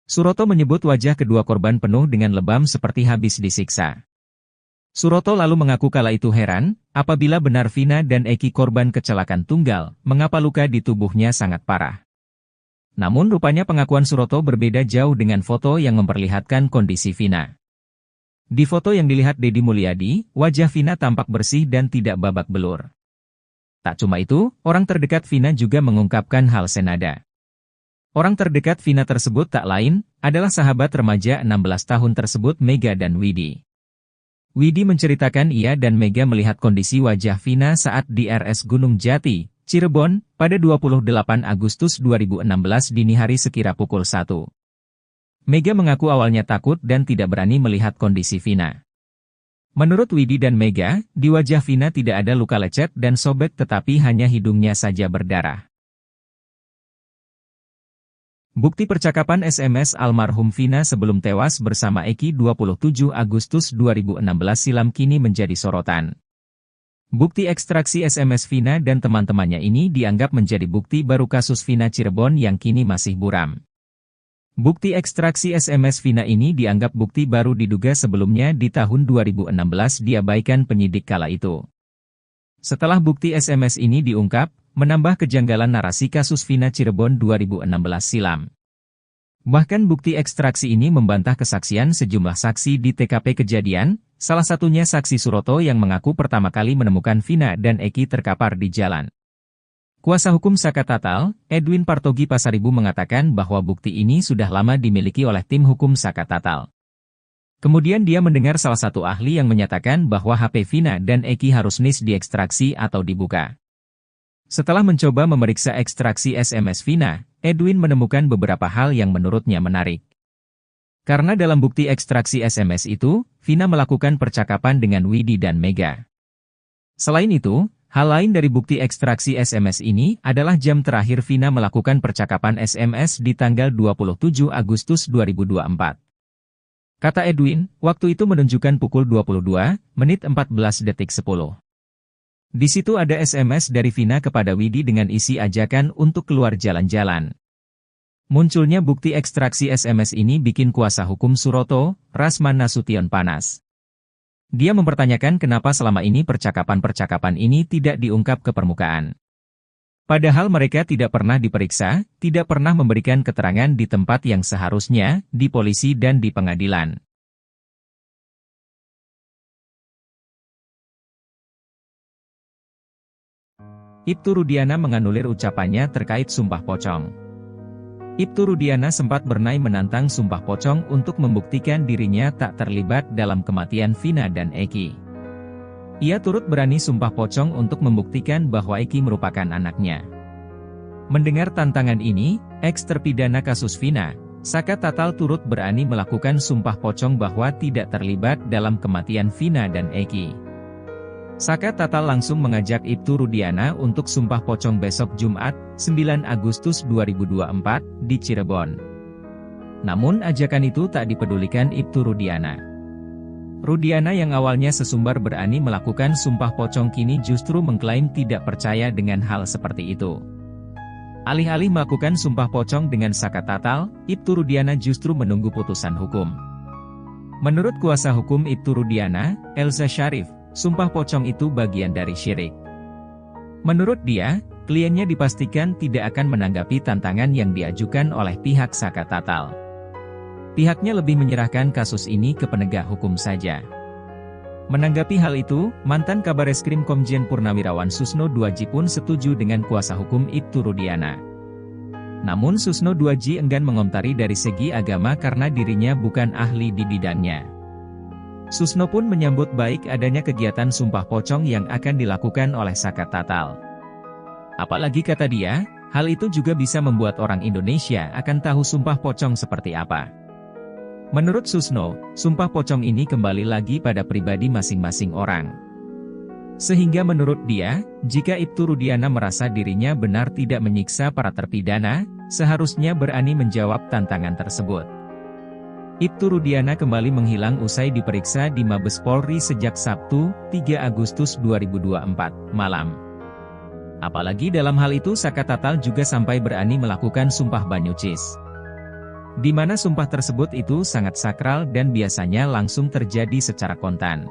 Suroto menyebut wajah kedua korban penuh dengan lebam seperti habis disiksa. Suroto lalu mengaku kala itu heran, apabila benar Vina dan Eki korban kecelakaan tunggal, mengapa luka di tubuhnya sangat parah. Namun rupanya pengakuan Suroto berbeda jauh dengan foto yang memperlihatkan kondisi Vina. Di foto yang dilihat Deddy Mulyadi, wajah Vina tampak bersih dan tidak babak belur. Tak cuma itu, orang terdekat Vina juga mengungkapkan hal senada. Orang terdekat Vina tersebut tak lain, adalah sahabat remaja 16 tahun tersebut Mega dan Widi. Widi menceritakan ia dan Mega melihat kondisi wajah Vina saat di RS Gunung Jati, Cirebon, pada 28 Agustus 2016 dini hari sekira pukul 1. Mega mengaku awalnya takut dan tidak berani melihat kondisi Vina. Menurut Widi dan Mega, di wajah Vina tidak ada luka lecet dan sobek tetapi hanya hidungnya saja berdarah. Bukti percakapan SMS almarhum Vina sebelum tewas bersama Eki 27 Agustus 2016 silam kini menjadi sorotan. Bukti ekstraksi SMS Vina dan teman-temannya ini dianggap menjadi bukti baru kasus Vina Cirebon yang kini masih buram. Bukti ekstraksi SMS Vina ini dianggap bukti baru diduga sebelumnya di tahun 2016 diabaikan penyidik kala itu. Setelah bukti SMS ini diungkap, menambah kejanggalan narasi kasus Vina Cirebon 2016 silam. Bahkan bukti ekstraksi ini membantah kesaksian sejumlah saksi di TKP kejadian, salah satunya saksi Suroto yang mengaku pertama kali menemukan Vina dan Eki terkapar di jalan. Kuasa hukum Saka Tatal, Edwin Partogi Pasaribu mengatakan bahwa bukti ini sudah lama dimiliki oleh tim hukum Saka Tatal. Kemudian dia mendengar salah satu ahli yang menyatakan bahwa HP Vina dan Eki harus diekstraksi atau dibuka. Setelah mencoba memeriksa ekstraksi SMS Vina, Edwin menemukan beberapa hal yang menurutnya menarik. Karena dalam bukti ekstraksi SMS itu, Vina melakukan percakapan dengan Widi dan Mega. Selain itu, hal lain dari bukti ekstraksi SMS ini adalah jam terakhir Vina melakukan percakapan SMS di tanggal 27 Agustus 2024. Kata Edwin, waktu itu menunjukkan pukul 22:14:10. Di situ ada SMS dari Vina kepada Widi dengan isi ajakan untuk keluar jalan-jalan. Munculnya bukti ekstraksi SMS ini bikin kuasa hukum Suroto, Rasman Nasution panas. Dia mempertanyakan kenapa selama ini percakapan-percakapan ini tidak diungkap ke permukaan. Padahal mereka tidak pernah diperiksa, tidak pernah memberikan keterangan di tempat yang seharusnya, di polisi dan di pengadilan. Ibtu Rudiana menganulir ucapannya terkait sumpah pocong. Ibtu Rudiana sempat bernai menantang sumpah pocong untuk membuktikan dirinya tak terlibat dalam kematian Vina dan Eki. Ia turut berani sumpah pocong untuk membuktikan bahwa Eki merupakan anaknya. Mendengar tantangan ini, eks-terpidana kasus Vina, Saka Tatal turut berani melakukan sumpah pocong bahwa tidak terlibat dalam kematian Vina dan Eki. Saka Tatal langsung mengajak Ibtu Rudiana untuk sumpah pocong besok Jumat, 9 Agustus 2024, di Cirebon. Namun ajakan itu tak dipedulikan Ibtu Rudiana. Rudiana yang awalnya sesumbar berani melakukan sumpah pocong kini justru mengklaim tidak percaya dengan hal seperti itu. Alih-alih melakukan sumpah pocong dengan Saka Tatal, Ibtu Rudiana justru menunggu putusan hukum. Menurut kuasa hukum Ibtu Rudiana, Elza Syarif, sumpah pocong itu bagian dari syirik. Menurut dia, kliennya dipastikan tidak akan menanggapi tantangan yang diajukan oleh pihak Saka Tatal. Pihaknya lebih menyerahkan kasus ini ke penegak hukum saja. Menanggapi hal itu, mantan Kabareskrim Komjen Purnawirawan Susno Duaji pun setuju dengan kuasa hukum Ibtu Rudiana. Namun Susno Duaji enggan mengomentari dari segi agama karena dirinya bukan ahli di bidangnya. Susno pun menyambut baik adanya kegiatan sumpah pocong yang akan dilakukan oleh Saka Tatal. Apalagi kata dia, hal itu juga bisa membuat orang Indonesia akan tahu sumpah pocong seperti apa. Menurut Susno, sumpah pocong ini kembali lagi pada pribadi masing-masing orang. Sehingga menurut dia, jika Ibtu Rudiana merasa dirinya benar tidak menyiksa para terpidana, seharusnya berani menjawab tantangan tersebut. Ibtu Rudiana kembali menghilang usai diperiksa di Mabes Polri sejak Sabtu, 3 Agustus 2024, malam. Apalagi dalam hal itu Saka Tatal juga sampai berani melakukan sumpah banyucis. Di mana sumpah tersebut itu sangat sakral dan biasanya langsung terjadi secara kontan.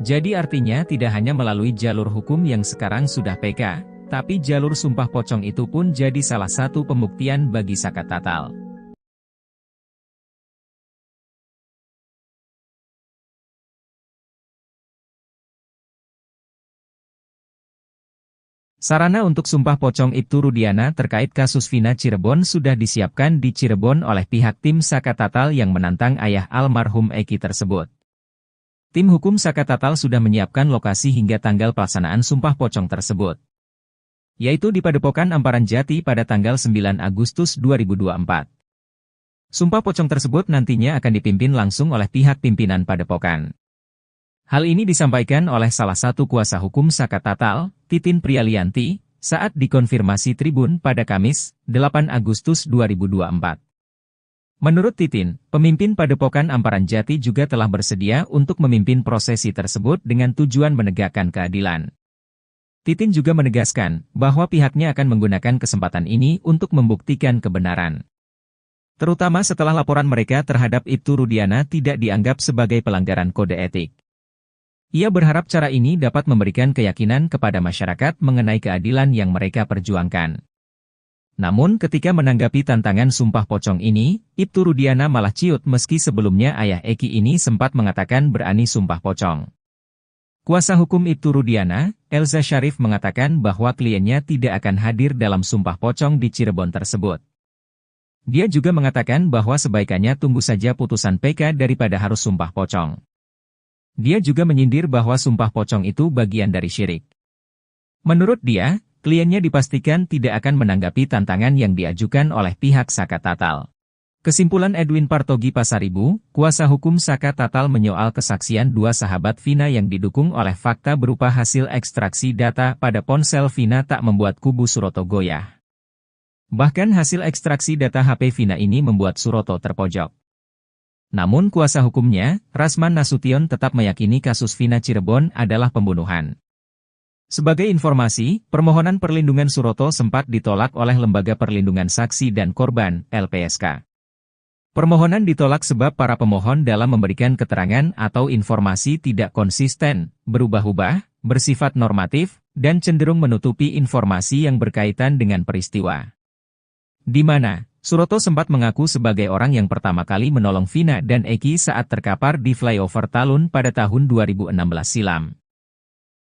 Jadi artinya tidak hanya melalui jalur hukum yang sekarang sudah PK, tapi jalur sumpah pocong itu pun jadi salah satu pembuktian bagi Saka Tatal. Sarana untuk sumpah pocong Ibtu Rudiana terkait kasus Vina Cirebon sudah disiapkan di Cirebon oleh pihak tim Saka Tatal yang menantang ayah almarhum Eki tersebut. Tim hukum Saka Tatal sudah menyiapkan lokasi hingga tanggal pelaksanaan sumpah pocong tersebut, yaitu di Padepokan Amparan Jati pada tanggal 9 Agustus 2024. Sumpah pocong tersebut nantinya akan dipimpin langsung oleh pihak pimpinan Padepokan. Hal ini disampaikan oleh salah satu kuasa hukum Saka Tatal, Titin Prialianti, saat dikonfirmasi Tribun pada Kamis, 8 Agustus 2024. Menurut Titin, pemimpin Padepokan Amparan Jati juga telah bersedia untuk memimpin prosesi tersebut dengan tujuan menegakkan keadilan. Titin juga menegaskan bahwa pihaknya akan menggunakan kesempatan ini untuk membuktikan kebenaran. Terutama setelah laporan mereka terhadap Ibtu Rudiana tidak dianggap sebagai pelanggaran kode etik. Ia berharap cara ini dapat memberikan keyakinan kepada masyarakat mengenai keadilan yang mereka perjuangkan. Namun ketika menanggapi tantangan sumpah pocong ini, Ibtu Rudiana malah ciut meski sebelumnya ayah Eki ini sempat mengatakan berani sumpah pocong. Kuasa hukum Ibtu Rudiana, Elza Syarif mengatakan bahwa kliennya tidak akan hadir dalam sumpah pocong di Cirebon tersebut. Dia juga mengatakan bahwa sebaikannya tunggu saja putusan PK daripada harus sumpah pocong. Dia juga menyindir bahwa sumpah pocong itu bagian dari syirik. Menurut dia, kliennya dipastikan tidak akan menanggapi tantangan yang diajukan oleh pihak Saka Tatal. Kesimpulan Edwin Partogi Pasaribu, kuasa hukum Saka Tatal menyoal kesaksian dua sahabat Vina yang didukung oleh fakta berupa hasil ekstraksi data pada ponsel Vina tak membuat kubu Suroto goyah. Bahkan hasil ekstraksi data HP Vina ini membuat Suroto terpojok. Namun kuasa hukumnya, Rasman Nasution tetap meyakini kasus Vina Cirebon adalah pembunuhan. Sebagai informasi, permohonan perlindungan Suroto sempat ditolak oleh Lembaga Perlindungan Saksi dan Korban, LPSK. Permohonan ditolak sebab para pemohon dalam memberikan keterangan atau informasi tidak konsisten, berubah-ubah, bersifat normatif, dan cenderung menutupi informasi yang berkaitan dengan peristiwa. Di mana, Suroto sempat mengaku sebagai orang yang pertama kali menolong Vina dan Eki saat terkapar di flyover Talun pada tahun 2016 silam.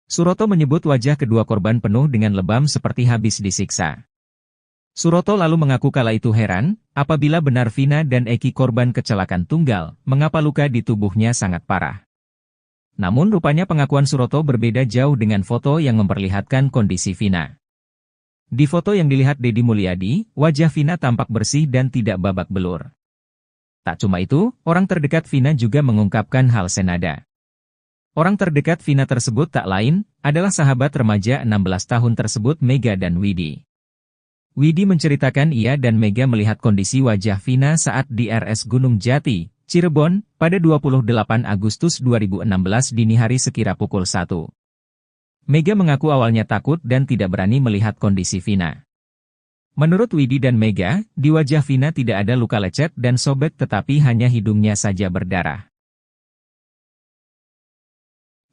Suroto menyebut wajah kedua korban penuh dengan lebam seperti habis disiksa. Suroto lalu mengaku kala itu heran, apabila benar Vina dan Eki korban kecelakaan tunggal, mengapa luka di tubuhnya sangat parah. Namun rupanya pengakuan Suroto berbeda jauh dengan foto yang memperlihatkan kondisi Vina. Di foto yang dilihat Deddy Mulyadi, wajah Vina tampak bersih dan tidak babak belur. Tak cuma itu, orang terdekat Vina juga mengungkapkan hal senada. Orang terdekat Vina tersebut tak lain, adalah sahabat remaja 16 tahun tersebut Mega dan Widi. Widi menceritakan ia dan Mega melihat kondisi wajah Vina saat di RS Gunung Jati, Cirebon, pada 28 Agustus 2016 dini hari sekira pukul 1. Mega mengaku awalnya takut dan tidak berani melihat kondisi Vina. Menurut Widi dan Mega, di wajah Vina tidak ada luka lecet dan sobek tetapi hanya hidungnya saja berdarah.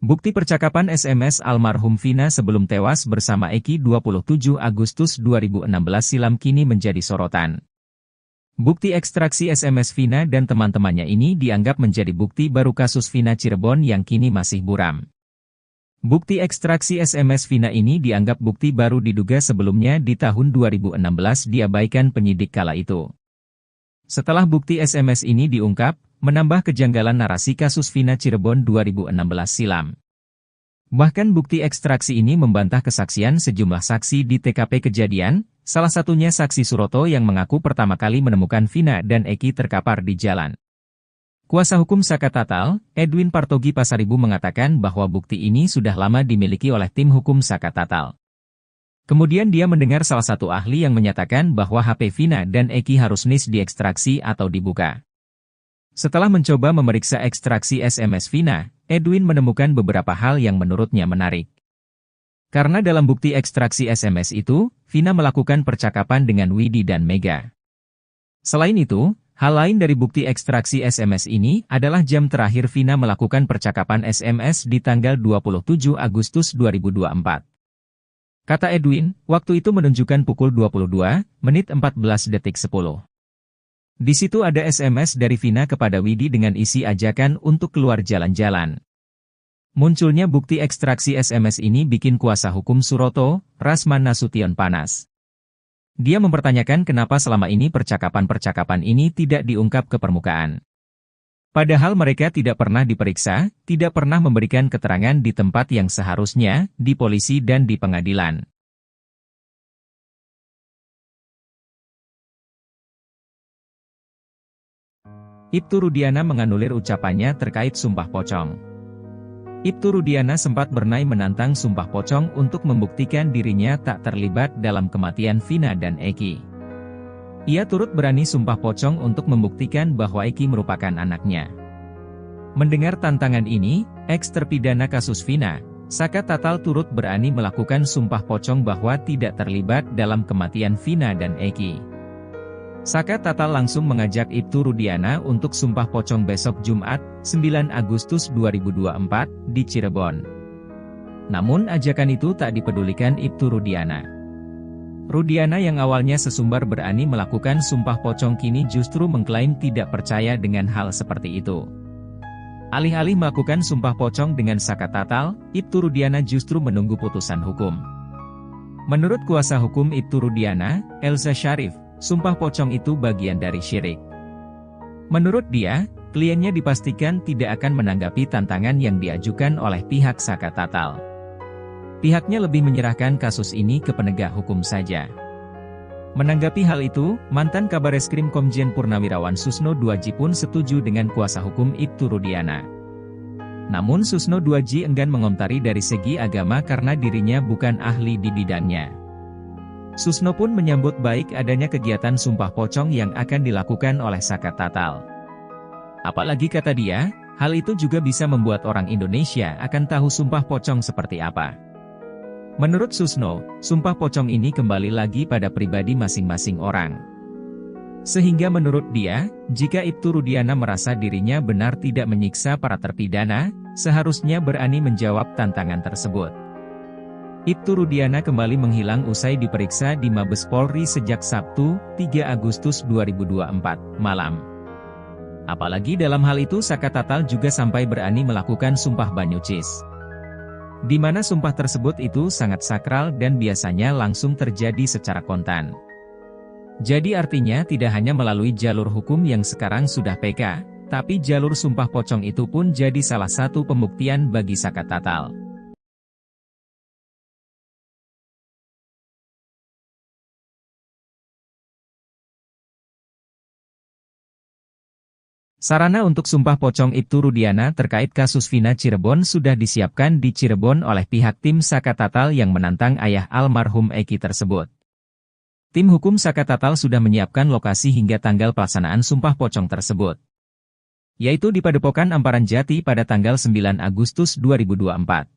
Bukti percakapan SMS almarhum Vina sebelum tewas bersama Eki 27 Agustus 2016 silam kini menjadi sorotan. Bukti ekstraksi SMS Vina dan teman-temannya ini dianggap menjadi bukti baru kasus Vina Cirebon yang kini masih buram. Bukti ekstraksi SMS Vina ini dianggap bukti baru diduga sebelumnya di tahun 2016 diabaikan penyidik kala itu. Setelah bukti SMS ini diungkap, menambah kejanggalan narasi kasus Vina Cirebon 2016 silam. Bahkan bukti ekstraksi ini membantah kesaksian sejumlah saksi di TKP kejadian, salah satunya saksi Suroto yang mengaku pertama kali menemukan Vina dan Eki terkapar di jalan. Kuasa hukum Saka Tatal, Edwin Partogi Pasaribu mengatakan bahwa bukti ini sudah lama dimiliki oleh tim hukum Saka Tatal. Kemudian dia mendengar salah satu ahli yang menyatakan bahwa HP Vina dan Eki harus NIS diekstraksi atau dibuka. Setelah mencoba memeriksa ekstraksi SMS Vina, Edwin menemukan beberapa hal yang menurutnya menarik. Karena dalam bukti ekstraksi SMS itu, Vina melakukan percakapan dengan Widi dan Mega. Selain itu, hal lain dari bukti ekstraksi SMS ini adalah jam terakhir Vina melakukan percakapan SMS di tanggal 27 Agustus 2024. Kata Edwin, waktu itu menunjukkan pukul 22:14:10. Di situ ada SMS dari Vina kepada Widi dengan isi ajakan untuk keluar jalan-jalan. Munculnya bukti ekstraksi SMS ini bikin kuasa hukum Suroto, Rasman Nasution panas. Dia mempertanyakan kenapa selama ini percakapan-percakapan ini tidak diungkap ke permukaan. Padahal mereka tidak pernah diperiksa, tidak pernah memberikan keterangan di tempat yang seharusnya, di polisi dan di pengadilan. Ibtu Rudiana menganulir ucapannya terkait sumpah pocong. Ibtu Rudiana sempat bernai menantang sumpah pocong untuk membuktikan dirinya tak terlibat dalam kematian Vina dan Eki. Ia turut berani sumpah pocong untuk membuktikan bahwa Eki merupakan anaknya. Mendengar tantangan ini, eks-terpidana kasus Vina, Saka Tatal turut berani melakukan sumpah pocong bahwa tidak terlibat dalam kematian Vina dan Eki. Saka Tatal langsung mengajak Ibtu Rudiana untuk sumpah pocong besok Jumat, 9 Agustus 2024, di Cirebon. Namun ajakan itu tak dipedulikan Ibtu Rudiana. Rudiana yang awalnya sesumbar berani melakukan sumpah pocong kini justru mengklaim tidak percaya dengan hal seperti itu. Alih-alih melakukan sumpah pocong dengan Saka Tatal, Ibtu Rudiana justru menunggu putusan hukum. Menurut kuasa hukum Ibtu Rudiana, Elza Syarif, sumpah pocong itu bagian dari syirik. Menurut dia, kliennya dipastikan tidak akan menanggapi tantangan yang diajukan oleh pihak Saka Tatal. Pihaknya lebih menyerahkan kasus ini ke penegak hukum saja. Menanggapi hal itu, mantan Kabareskrim Komjen Purnawirawan Susno Duaji pun setuju dengan kuasa hukum Ibtu Rudiana. Namun Susno Duaji enggan mengomentari dari segi agama karena dirinya bukan ahli di bidangnya. Susno pun menyambut baik adanya kegiatan sumpah pocong yang akan dilakukan oleh Saka Tatal. Apalagi kata dia, hal itu juga bisa membuat orang Indonesia akan tahu sumpah pocong seperti apa. Menurut Susno, sumpah pocong ini kembali lagi pada pribadi masing-masing orang. Sehingga menurut dia, jika Ibtu Rudiana merasa dirinya benar tidak menyiksa para terpidana, seharusnya berani menjawab tantangan tersebut. Ibtu Rudiana kembali menghilang usai diperiksa di Mabes Polri sejak Sabtu, 3 Agustus 2024, malam. Apalagi dalam hal itu Saka Tatal juga sampai berani melakukan sumpah banyucis. Di mana sumpah tersebut itu sangat sakral dan biasanya langsung terjadi secara kontan. Jadi artinya tidak hanya melalui jalur hukum yang sekarang sudah PK, tapi jalur sumpah pocong itu pun jadi salah satu pembuktian bagi Saka Tatal. Sarana untuk sumpah pocong Ibtu Rudiana terkait kasus Vina Cirebon sudah disiapkan di Cirebon oleh pihak tim Saka Tatal yang menantang ayah almarhum Eki tersebut. Tim hukum Saka Tatal sudah menyiapkan lokasi hingga tanggal pelaksanaan sumpah pocong tersebut, yaitu di Padepokan Amparan Jati pada tanggal 9 Agustus 2024.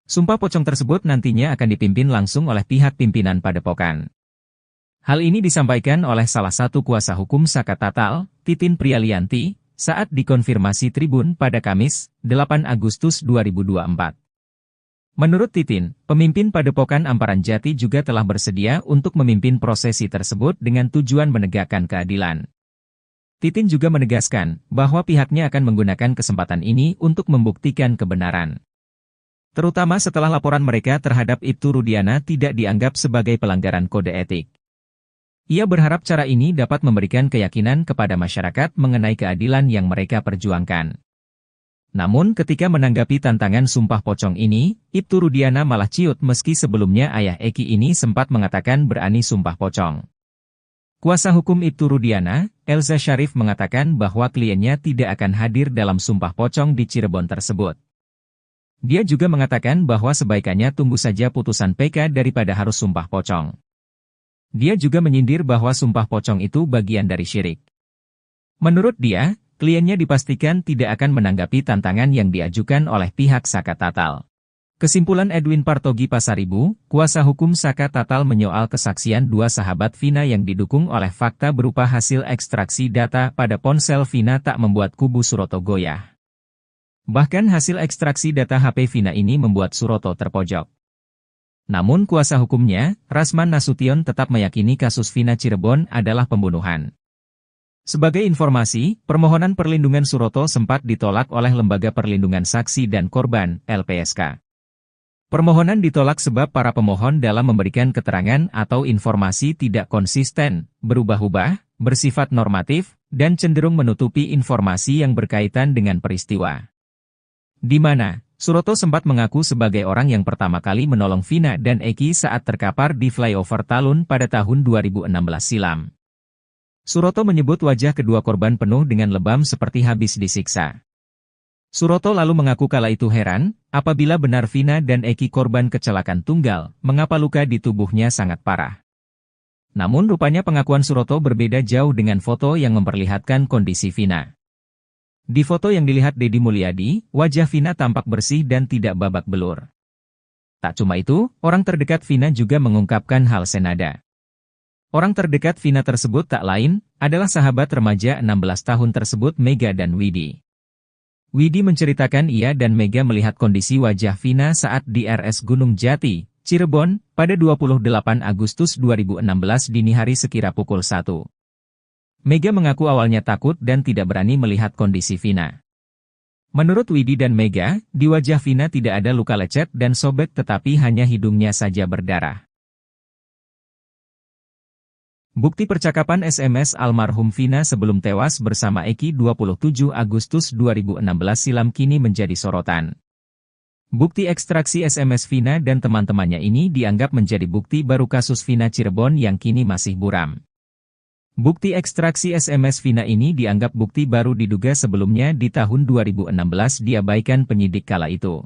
Sumpah pocong tersebut nantinya akan dipimpin langsung oleh pihak pimpinan Padepokan. Hal ini disampaikan oleh salah satu kuasa hukum Saka Tatal, Titin Prialianti, saat dikonfirmasi Tribun pada Kamis, 8 Agustus 2024. Menurut Titin, pemimpin Padepokan Amparan Jati juga telah bersedia untuk memimpin prosesi tersebut dengan tujuan menegakkan keadilan. Titin juga menegaskan bahwa pihaknya akan menggunakan kesempatan ini untuk membuktikan kebenaran. Terutama setelah laporan mereka terhadap Ibtu Rudiana tidak dianggap sebagai pelanggaran kode etik. Ia berharap cara ini dapat memberikan keyakinan kepada masyarakat mengenai keadilan yang mereka perjuangkan. Namun ketika menanggapi tantangan sumpah pocong ini, Ibtu Rudiana malah ciut meski sebelumnya ayah Eki ini sempat mengatakan berani sumpah pocong. Kuasa hukum Ibtu Rudiana, Elza Syarif mengatakan bahwa kliennya tidak akan hadir dalam sumpah pocong di Cirebon tersebut. Dia juga mengatakan bahwa sebaikannya tunggu saja putusan PK daripada harus sumpah pocong. Dia juga menyindir bahwa sumpah pocong itu bagian dari syirik. Menurut dia, kliennya dipastikan tidak akan menanggapi tantangan yang diajukan oleh pihak Saka Tatal. Kesimpulan Edwin Partogi Pasaribu, kuasa hukum Saka Tatal menyoal kesaksian dua sahabat Vina yang didukung oleh fakta berupa hasil ekstraksi data pada ponsel Vina tak membuat kubu Suroto goyah. Bahkan hasil ekstraksi data HP Vina ini membuat Suroto terpojok. Namun kuasa hukumnya, Rasman Nasution tetap meyakini kasus Vina Cirebon adalah pembunuhan. Sebagai informasi, permohonan perlindungan Suroto sempat ditolak oleh Lembaga Perlindungan Saksi dan Korban, LPSK. Permohonan ditolak sebab para pemohon dalam memberikan keterangan atau informasi tidak konsisten, berubah-ubah, bersifat normatif, dan cenderung menutupi informasi yang berkaitan dengan peristiwa. Di mana Suroto sempat mengaku sebagai orang yang pertama kali menolong Vina dan Eki saat terkapar di flyover Talun pada tahun 2016 silam. Suroto menyebut wajah kedua korban penuh dengan lebam seperti habis disiksa. Suroto lalu mengaku kala itu heran, apabila benar Vina dan Eki korban kecelakaan tunggal, mengapa luka di tubuhnya sangat parah. Namun rupanya pengakuan Suroto berbeda jauh dengan foto yang memperlihatkan kondisi Vina. Di foto yang dilihat Deddy Mulyadi, wajah Vina tampak bersih dan tidak babak belur. Tak cuma itu, orang terdekat Vina juga mengungkapkan hal senada. Orang terdekat Vina tersebut tak lain, adalah sahabat remaja 16 tahun tersebut Mega dan Widi. Widi menceritakan ia dan Mega melihat kondisi wajah Vina saat di RS Gunung Jati, Cirebon, pada 28 Agustus 2016 dini hari sekira pukul 1. Mega mengaku awalnya takut dan tidak berani melihat kondisi Vina. Menurut Widi dan Mega, di wajah Vina tidak ada luka lecet dan sobek tetapi hanya hidungnya saja berdarah. Bukti percakapan SMS almarhum Vina sebelum tewas bersama Eki 27 Agustus 2016 silam kini menjadi sorotan. Bukti ekstraksi SMS Vina dan teman-temannya ini dianggap menjadi bukti baru kasus Vina Cirebon yang kini masih buram. Bukti ekstraksi SMS Vina ini dianggap bukti baru diduga sebelumnya di tahun 2016 diabaikan penyidik kala itu.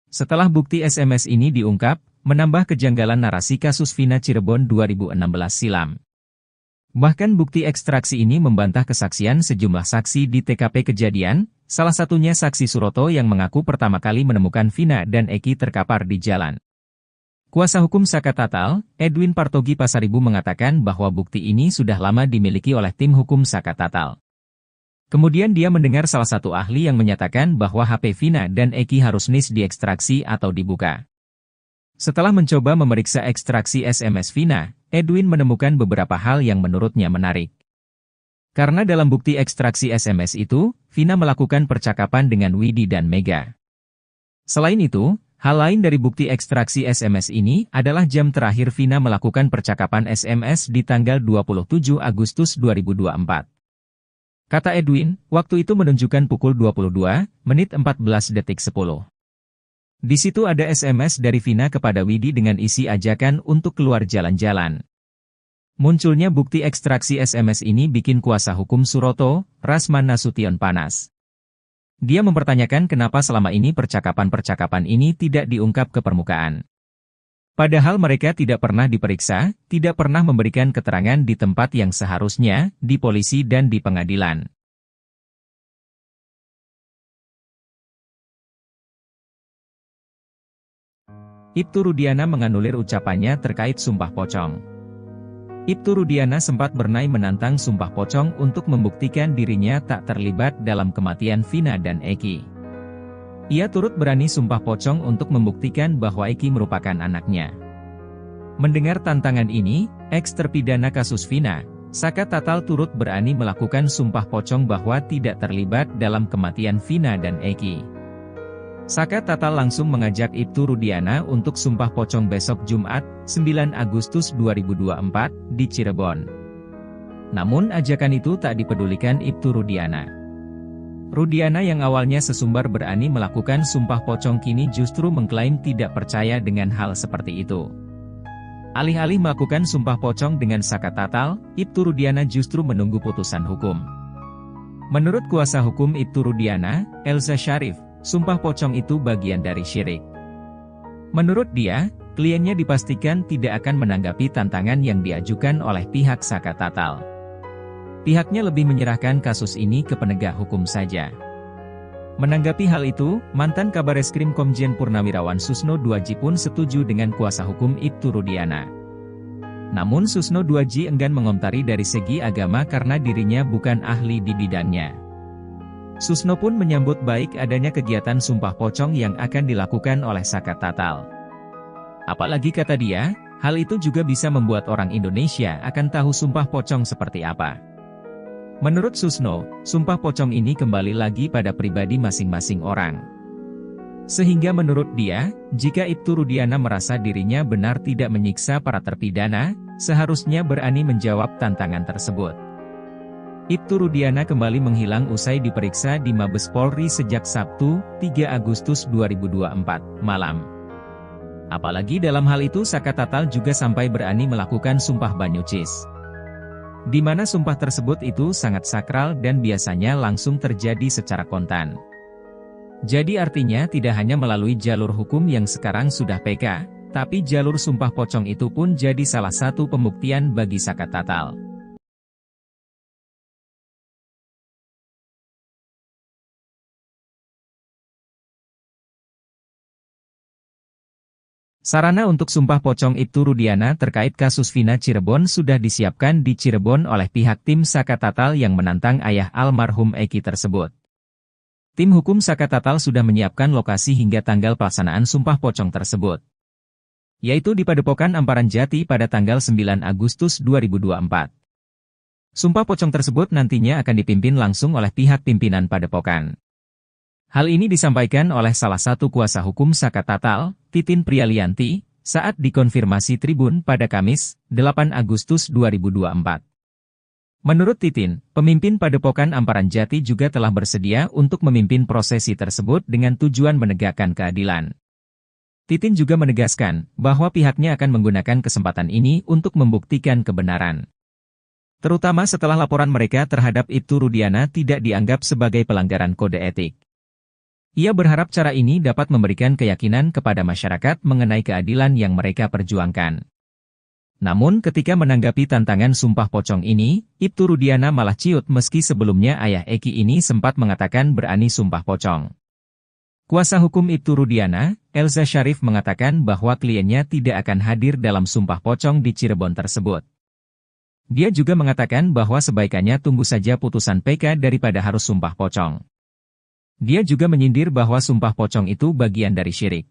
Setelah bukti SMS ini diungkap, menambah kejanggalan narasi kasus Vina Cirebon 2016 silam. Bahkan bukti ekstraksi ini membantah kesaksian sejumlah saksi di TKP kejadian, salah satunya saksi Suroto yang mengaku pertama kali menemukan Vina dan Eki terkapar di jalan. Kuasa hukum Saka Tatal, Edwin Partogi Pasaribu mengatakan bahwa bukti ini sudah lama dimiliki oleh tim hukum Saka Tatal. Kemudian dia mendengar salah satu ahli yang menyatakan bahwa HP Vina dan Eki harus diekstraksi atau dibuka. Setelah mencoba memeriksa ekstraksi SMS Vina, Edwin menemukan beberapa hal yang menurutnya menarik. Karena dalam bukti ekstraksi SMS itu, Vina melakukan percakapan dengan Widi dan Mega. Selain itu, hal lain dari bukti ekstraksi SMS ini adalah jam terakhir Vina melakukan percakapan SMS di tanggal 27 Agustus 2024. Kata Edwin, waktu itu menunjukkan pukul 22, menit 14 detik 10. Di situ ada SMS dari Vina kepada Widi dengan isi ajakan untuk keluar jalan-jalan. Munculnya bukti ekstraksi SMS ini bikin kuasa hukum Suroto, Rasman Nasution panas. Dia mempertanyakan kenapa selama ini percakapan-percakapan ini tidak diungkap ke permukaan. Padahal mereka tidak pernah diperiksa, tidak pernah memberikan keterangan di tempat yang seharusnya, di polisi dan di pengadilan. Ibtu Rudiana menganulir ucapannya terkait sumpah pocong. Ibtu Rudiana sempat bernai menantang sumpah pocong untuk membuktikan dirinya tak terlibat dalam kematian Vina dan Eki. Ia turut berani sumpah pocong untuk membuktikan bahwa Eki merupakan anaknya. Mendengar tantangan ini, eks-terpidana kasus Vina, Saka Tatal turut berani melakukan sumpah pocong bahwa tidak terlibat dalam kematian Vina dan Eki. Saka Tatal langsung mengajak Ibtu Rudiana untuk sumpah pocong besok Jumat, 9 Agustus 2024, di Cirebon. Namun ajakan itu tak dipedulikan Ibtu Rudiana. Rudiana yang awalnya sesumbar berani melakukan sumpah pocong kini justru mengklaim tidak percaya dengan hal seperti itu. Alih-alih melakukan sumpah pocong dengan Saka Tatal, Ibtu Rudiana justru menunggu putusan hukum. Menurut kuasa hukum Ibtu Rudiana, Elza Syarif, sumpah pocong itu bagian dari syirik. Menurut dia, kliennya dipastikan tidak akan menanggapi tantangan yang diajukan oleh pihak Saka Tatal. Pihaknya lebih menyerahkan kasus ini ke penegak hukum saja. Menanggapi hal itu, mantan Kabareskrim Komjen Purnawirawan Susno Duaji pun setuju dengan kuasa hukum Ibtu Rudiana. Namun Susno Duaji enggan mengomentari dari segi agama karena dirinya bukan ahli di bidangnya. Susno pun menyambut baik adanya kegiatan sumpah pocong yang akan dilakukan oleh Saka Tatal. Apalagi kata dia, hal itu juga bisa membuat orang Indonesia akan tahu sumpah pocong seperti apa. Menurut Susno, sumpah pocong ini kembali lagi pada pribadi masing-masing orang. Sehingga menurut dia, jika Ibtu Rudiana merasa dirinya benar tidak menyiksa para terpidana, seharusnya berani menjawab tantangan tersebut. Ibtu Rudiana kembali menghilang usai diperiksa di Mabes Polri sejak Sabtu, 3 Agustus 2024, malam. Apalagi dalam hal itu Saka Tatal juga sampai berani melakukan sumpah banyucis. Di mana sumpah tersebut itu sangat sakral dan biasanya langsung terjadi secara kontan. Jadi artinya tidak hanya melalui jalur hukum yang sekarang sudah PK, tapi jalur sumpah pocong itu pun jadi salah satu pembuktian bagi Saka Tatal. Sarana untuk sumpah pocong Ibtu Rudiana terkait kasus Vina Cirebon sudah disiapkan di Cirebon oleh pihak tim Saka Tatal yang menantang ayah almarhum Eki tersebut. Tim hukum Saka Tatal sudah menyiapkan lokasi hingga tanggal pelaksanaan sumpah pocong tersebut. yaitu di Padepokan Amparan Jati pada tanggal 9 Agustus 2024. Sumpah pocong tersebut nantinya akan dipimpin langsung oleh pihak pimpinan Padepokan. Hal ini disampaikan oleh salah satu kuasa hukum Saka Tatal, Titin Prialianti, saat dikonfirmasi Tribun pada Kamis, 8 Agustus 2024. Menurut Titin, pemimpin Padepokan Amparan Jati juga telah bersedia untuk memimpin prosesi tersebut dengan tujuan menegakkan keadilan. Titin juga menegaskan bahwa pihaknya akan menggunakan kesempatan ini untuk membuktikan kebenaran. Terutama setelah laporan mereka terhadap Ibtu Rudiana tidak dianggap sebagai pelanggaran kode etik. Ia berharap cara ini dapat memberikan keyakinan kepada masyarakat mengenai keadilan yang mereka perjuangkan. Namun ketika menanggapi tantangan sumpah pocong ini, Ibtu Rudiana malah ciut meski sebelumnya ayah Eki ini sempat mengatakan berani sumpah pocong. Kuasa hukum Ibtu Rudiana, Elza Syarif mengatakan bahwa kliennya tidak akan hadir dalam sumpah pocong di Cirebon tersebut. Dia juga mengatakan bahwa sebaikannya tunggu saja putusan PK daripada harus sumpah pocong. Dia juga menyindir bahwa sumpah pocong itu bagian dari syirik.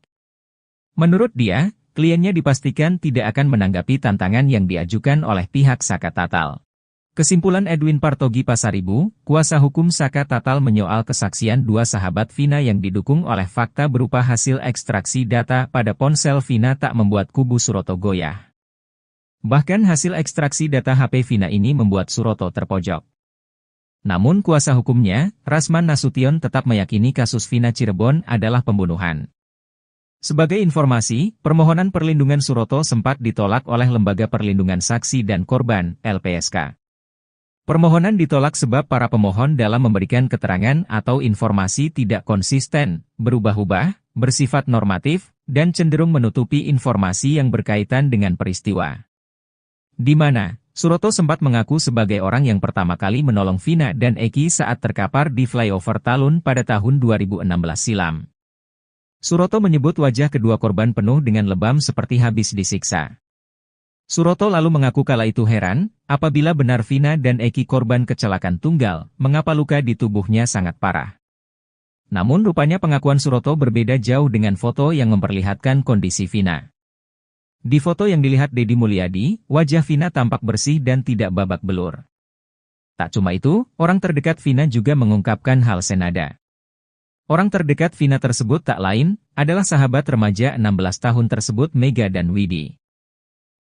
Menurut dia, kliennya dipastikan tidak akan menanggapi tantangan yang diajukan oleh pihak Saka Tatal. Kesimpulan Edwin Partogi Pasaribu, kuasa hukum Saka Tatal menyoal kesaksian dua sahabat Vina yang didukung oleh fakta berupa hasil ekstraksi data pada ponsel Vina tak membuat kubu Suroto goyah. Bahkan hasil ekstraksi data HP Vina ini membuat Suroto terpojok. Namun kuasa hukumnya, Rasman Nasution tetap meyakini kasus Vina Cirebon adalah pembunuhan. Sebagai informasi, permohonan perlindungan Suroto sempat ditolak oleh Lembaga Perlindungan Saksi dan Korban, LPSK. Permohonan ditolak sebab para pemohon dalam memberikan keterangan atau informasi tidak konsisten, berubah-ubah, bersifat normatif, dan cenderung menutupi informasi yang berkaitan dengan peristiwa. Di mana, Suroto sempat mengaku sebagai orang yang pertama kali menolong Vina dan Eki saat terkapar di flyover Talun pada tahun 2016 silam. Suroto menyebut wajah kedua korban penuh dengan lebam seperti habis disiksa. Suroto lalu mengaku kala itu heran, apabila benar Vina dan Eki korban kecelakaan tunggal, mengapa luka di tubuhnya sangat parah. Namun rupanya pengakuan Suroto berbeda jauh dengan foto yang memperlihatkan kondisi Vina. Di foto yang dilihat Deddy Mulyadi, wajah Vina tampak bersih dan tidak babak belur. Tak cuma itu, orang terdekat Vina juga mengungkapkan hal senada. Orang terdekat Vina tersebut tak lain, adalah sahabat remaja 16 tahun tersebut Mega dan Widi.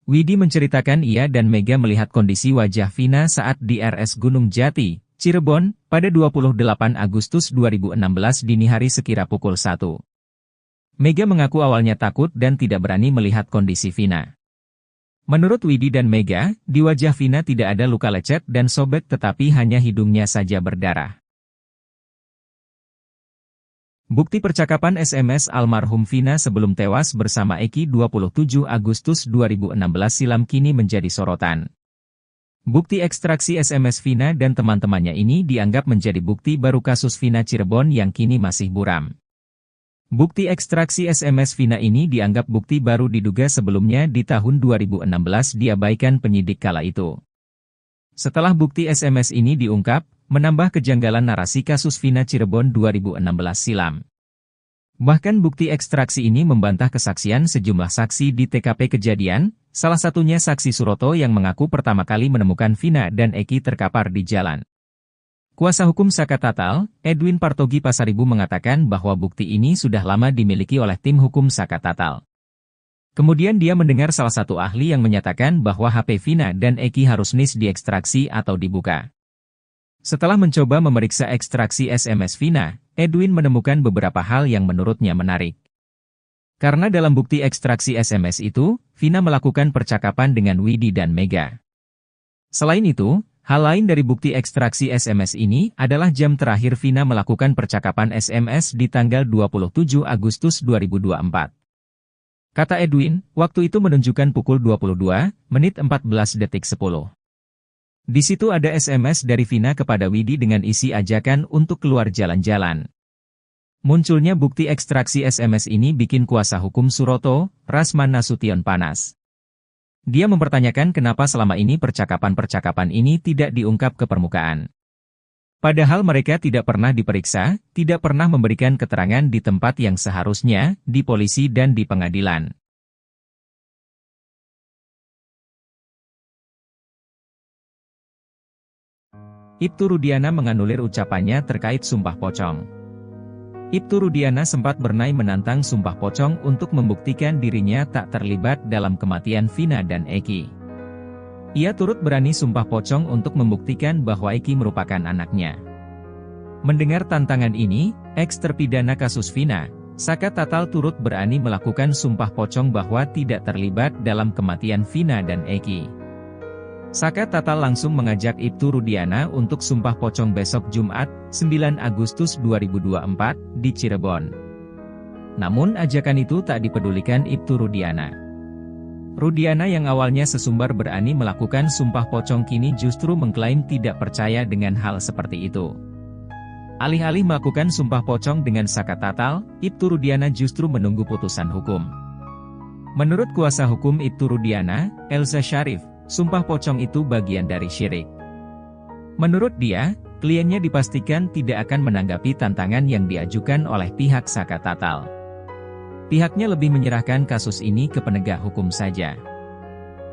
Widi menceritakan ia dan Mega melihat kondisi wajah Vina saat di RS Gunung Jati, Cirebon, pada 28 Agustus 2016 dini hari sekira pukul 1. Mega mengaku awalnya takut dan tidak berani melihat kondisi Vina. Menurut Widi dan Mega, di wajah Vina tidak ada luka lecet dan sobek tetapi hanya hidungnya saja berdarah. Bukti percakapan SMS almarhum Vina sebelum tewas bersama Eki 27 Agustus 2016 silam kini menjadi sorotan. Bukti ekstraksi SMS Vina dan teman-temannya ini dianggap menjadi bukti baru kasus Vina Cirebon yang kini masih buram. Bukti ekstraksi SMS Vina ini dianggap bukti baru diduga sebelumnya di tahun 2016 diabaikan penyidik kala itu. Setelah bukti SMS ini diungkap, menambah kejanggalan narasi kasus Vina Cirebon 2016 silam. Bahkan bukti ekstraksi ini membantah kesaksian sejumlah saksi di TKP kejadian, salah satunya saksi Suroto yang mengaku pertama kali menemukan Vina dan Eki terkapar di jalan. Kuasa hukum Saka Tatal, Edwin Partogi Pasaribu mengatakan bahwa bukti ini sudah lama dimiliki oleh tim hukum Saka Tatal. Kemudian dia mendengar salah satu ahli yang menyatakan bahwa HP Vina dan Eki harus diekstraksi atau dibuka. Setelah mencoba memeriksa ekstraksi SMS Vina, Edwin menemukan beberapa hal yang menurutnya menarik. Karena dalam bukti ekstraksi SMS itu, Vina melakukan percakapan dengan Widi dan Mega. Selain itu, hal lain dari bukti ekstraksi SMS ini adalah jam terakhir Vina melakukan percakapan SMS di tanggal 27 Agustus 2024. Kata Edwin, waktu itu menunjukkan pukul 22:14:10. Di situ ada SMS dari Vina kepada Widi dengan isi ajakan untuk keluar jalan-jalan. Munculnya bukti ekstraksi SMS ini bikin kuasa hukum Suroto, Rasman Nasution panas. Dia mempertanyakan kenapa selama ini percakapan-percakapan ini tidak diungkap ke permukaan. Padahal mereka tidak pernah diperiksa, tidak pernah memberikan keterangan di tempat yang seharusnya, di polisi dan di pengadilan. Ibtu Rudiana menganulir ucapannya terkait sumpah pocong. Ibtu Rudiana sempat bernai menantang sumpah pocong untuk membuktikan dirinya tak terlibat dalam kematian Vina dan Eki. Ia turut berani sumpah pocong untuk membuktikan bahwa Eki merupakan anaknya. Mendengar tantangan ini, eks-terpidana kasus Vina, Saka Tatal turut berani melakukan sumpah pocong bahwa tidak terlibat dalam kematian Vina dan Eki. Saka Tatal langsung mengajak Ibtu Rudiana untuk sumpah pocong besok Jumat, 9 Agustus 2024, di Cirebon. Namun ajakan itu tak dipedulikan Ibtu Rudiana. Rudiana yang awalnya sesumbar berani melakukan sumpah pocong kini justru mengklaim tidak percaya dengan hal seperti itu. Alih-alih melakukan sumpah pocong dengan Saka Tatal, Ibtu Rudiana justru menunggu putusan hukum. Menurut kuasa hukum Ibtu Rudiana, Elza Syarif, sumpah pocong itu bagian dari syirik. Menurut dia, kliennya dipastikan tidak akan menanggapi tantangan yang diajukan oleh pihak Saka Tatal. Pihaknya lebih menyerahkan kasus ini ke penegak hukum saja.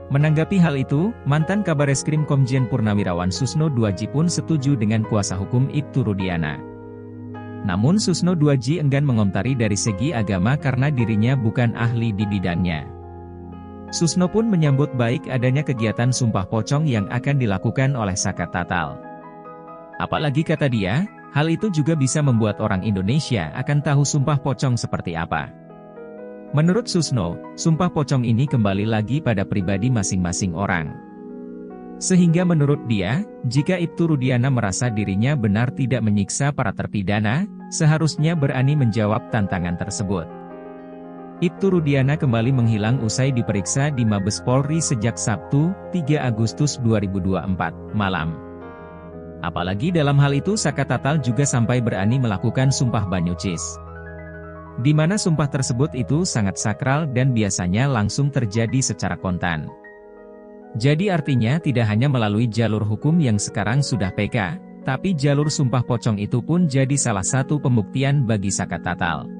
Menanggapi hal itu, mantan Kabareskrim Komjen Purnawirawan Susno Duaji pun setuju dengan kuasa hukum Ibtu Rudiana. Namun Susno Duaji enggan mengomentari dari segi agama karena dirinya bukan ahli di bidangnya. Susno pun menyambut baik adanya kegiatan sumpah pocong yang akan dilakukan oleh Saka Tatal. Apalagi kata dia, hal itu juga bisa membuat orang Indonesia akan tahu sumpah pocong seperti apa. Menurut Susno, sumpah pocong ini kembali lagi pada pribadi masing-masing orang. Sehingga menurut dia, jika Ibtu Rudiana merasa dirinya benar tidak menyiksa para terpidana, seharusnya berani menjawab tantangan tersebut. Ibtu Rudiana kembali menghilang usai diperiksa di Mabes Polri sejak Sabtu, 3 Agustus 2024, malam. Apalagi dalam hal itu Saka Tatal juga sampai berani melakukan sumpah banyucis. Di mana sumpah tersebut itu sangat sakral dan biasanya langsung terjadi secara kontan. Jadi artinya tidak hanya melalui jalur hukum yang sekarang sudah PK, tapi jalur sumpah pocong itu pun jadi salah satu pembuktian bagi Saka Tatal.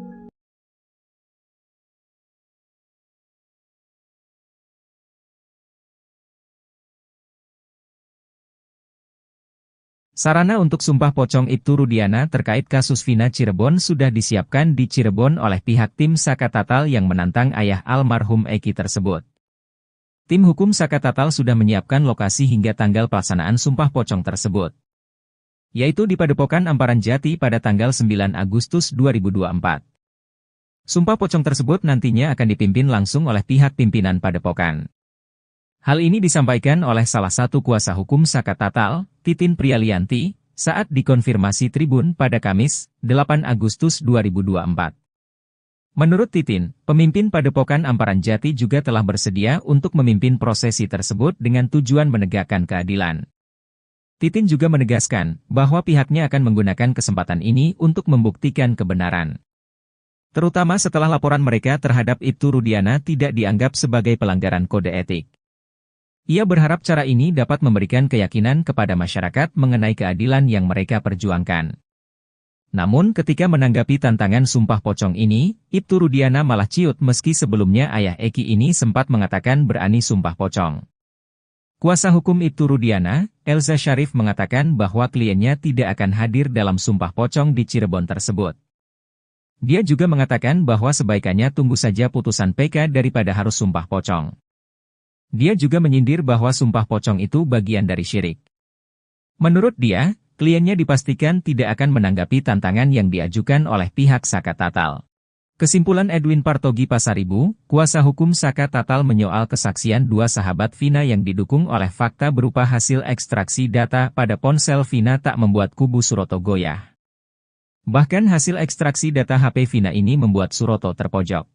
Sarana untuk sumpah pocong Ibtu Rudiana terkait kasus Vina Cirebon sudah disiapkan di Cirebon oleh pihak tim Saka Tatal yang menantang ayah almarhum Eki tersebut. Tim hukum Saka Tatal sudah menyiapkan lokasi hingga tanggal pelaksanaan sumpah pocong tersebut, yaitu di Padepokan Amparan Jati pada tanggal 9 Agustus 2024. Sumpah pocong tersebut nantinya akan dipimpin langsung oleh pihak pimpinan Padepokan. Hal ini disampaikan oleh salah satu kuasa hukum Saka Tatal, Titin Prialianti, saat dikonfirmasi Tribun pada Kamis, 8 Agustus 2024. Menurut Titin, pemimpin Padepokan Amparan Jati juga telah bersedia untuk memimpin prosesi tersebut dengan tujuan menegakkan keadilan. Titin juga menegaskan bahwa pihaknya akan menggunakan kesempatan ini untuk membuktikan kebenaran. Terutama setelah laporan mereka terhadap Ibtu Rudiana tidak dianggap sebagai pelanggaran kode etik. Ia berharap cara ini dapat memberikan keyakinan kepada masyarakat mengenai keadilan yang mereka perjuangkan. Namun ketika menanggapi tantangan sumpah pocong ini, Ibtu Rudiana malah ciut meski sebelumnya ayah Eki ini sempat mengatakan berani sumpah pocong. Kuasa hukum Ibtu Rudiana, Elza Syarif mengatakan bahwa kliennya tidak akan hadir dalam sumpah pocong di Cirebon tersebut. Dia juga mengatakan bahwa sebaikannya tunggu saja putusan PK daripada harus sumpah pocong. Dia juga menyindir bahwa sumpah pocong itu bagian dari syirik. Menurut dia, kliennya dipastikan tidak akan menanggapi tantangan yang diajukan oleh pihak Saka Tatal. Kesimpulan Edwin Partogi Pasaribu, kuasa hukum Saka Tatal menyoal kesaksian dua sahabat Vina yang didukung oleh fakta berupa hasil ekstraksi data pada ponsel Vina tak membuat kubu Suroto goyah. Bahkan hasil ekstraksi data HP Vina ini membuat Suroto terpojok.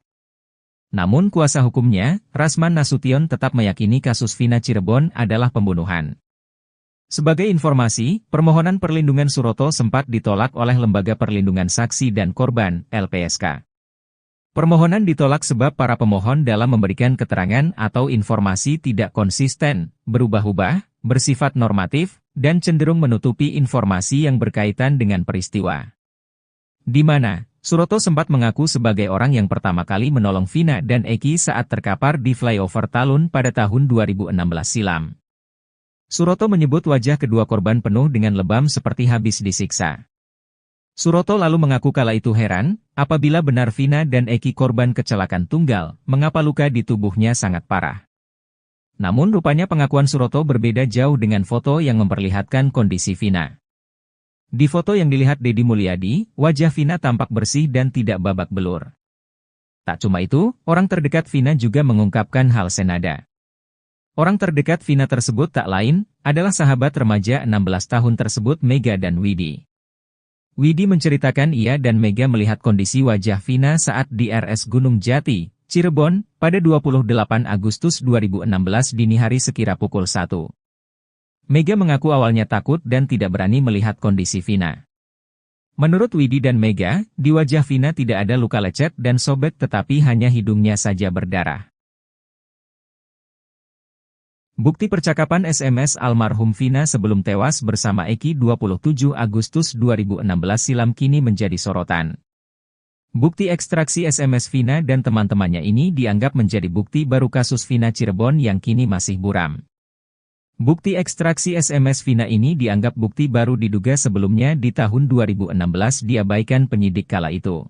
Namun kuasa hukumnya, Rasman Nasution tetap meyakini kasus Vina Cirebon adalah pembunuhan. Sebagai informasi, permohonan perlindungan Suroto sempat ditolak oleh Lembaga Perlindungan Saksi dan Korban, LPSK. Permohonan ditolak sebab para pemohon dalam memberikan keterangan atau informasi tidak konsisten, berubah-ubah, bersifat normatif, dan cenderung menutupi informasi yang berkaitan dengan peristiwa. Di mana Suroto sempat mengaku sebagai orang yang pertama kali menolong Vina dan Eki saat terkapar di flyover Talun pada tahun 2016 silam. Suroto menyebut wajah kedua korban penuh dengan lebam seperti habis disiksa. Suroto lalu mengaku kala itu heran, apabila benar Vina dan Eki korban kecelakaan tunggal, mengapa luka di tubuhnya sangat parah. Namun rupanya pengakuan Suroto berbeda jauh dengan foto yang memperlihatkan kondisi Vina. Di foto yang dilihat Deddy Mulyadi, wajah Vina tampak bersih dan tidak babak belur. Tak cuma itu, orang terdekat Vina juga mengungkapkan hal senada. Orang terdekat Vina tersebut tak lain, adalah sahabat remaja 16 tahun tersebut Mega dan Widi. Widi menceritakan ia dan Mega melihat kondisi wajah Vina saat di RS Gunung Jati, Cirebon, pada 28 Agustus 2016 dini hari sekira pukul 1. Mega mengaku awalnya takut dan tidak berani melihat kondisi Vina. Menurut Widi dan Mega, di wajah Vina tidak ada luka lecet dan sobek tetapi hanya hidungnya saja berdarah. Bukti percakapan SMS almarhum Vina sebelum tewas bersama Eki 27 Agustus 2016 silam kini menjadi sorotan. Bukti ekstraksi SMS Vina dan teman-temannya ini dianggap menjadi bukti baru kasus Vina Cirebon yang kini masih buram. Bukti ekstraksi SMS Vina ini dianggap bukti baru diduga sebelumnya di tahun 2016 diabaikan penyidik kala itu.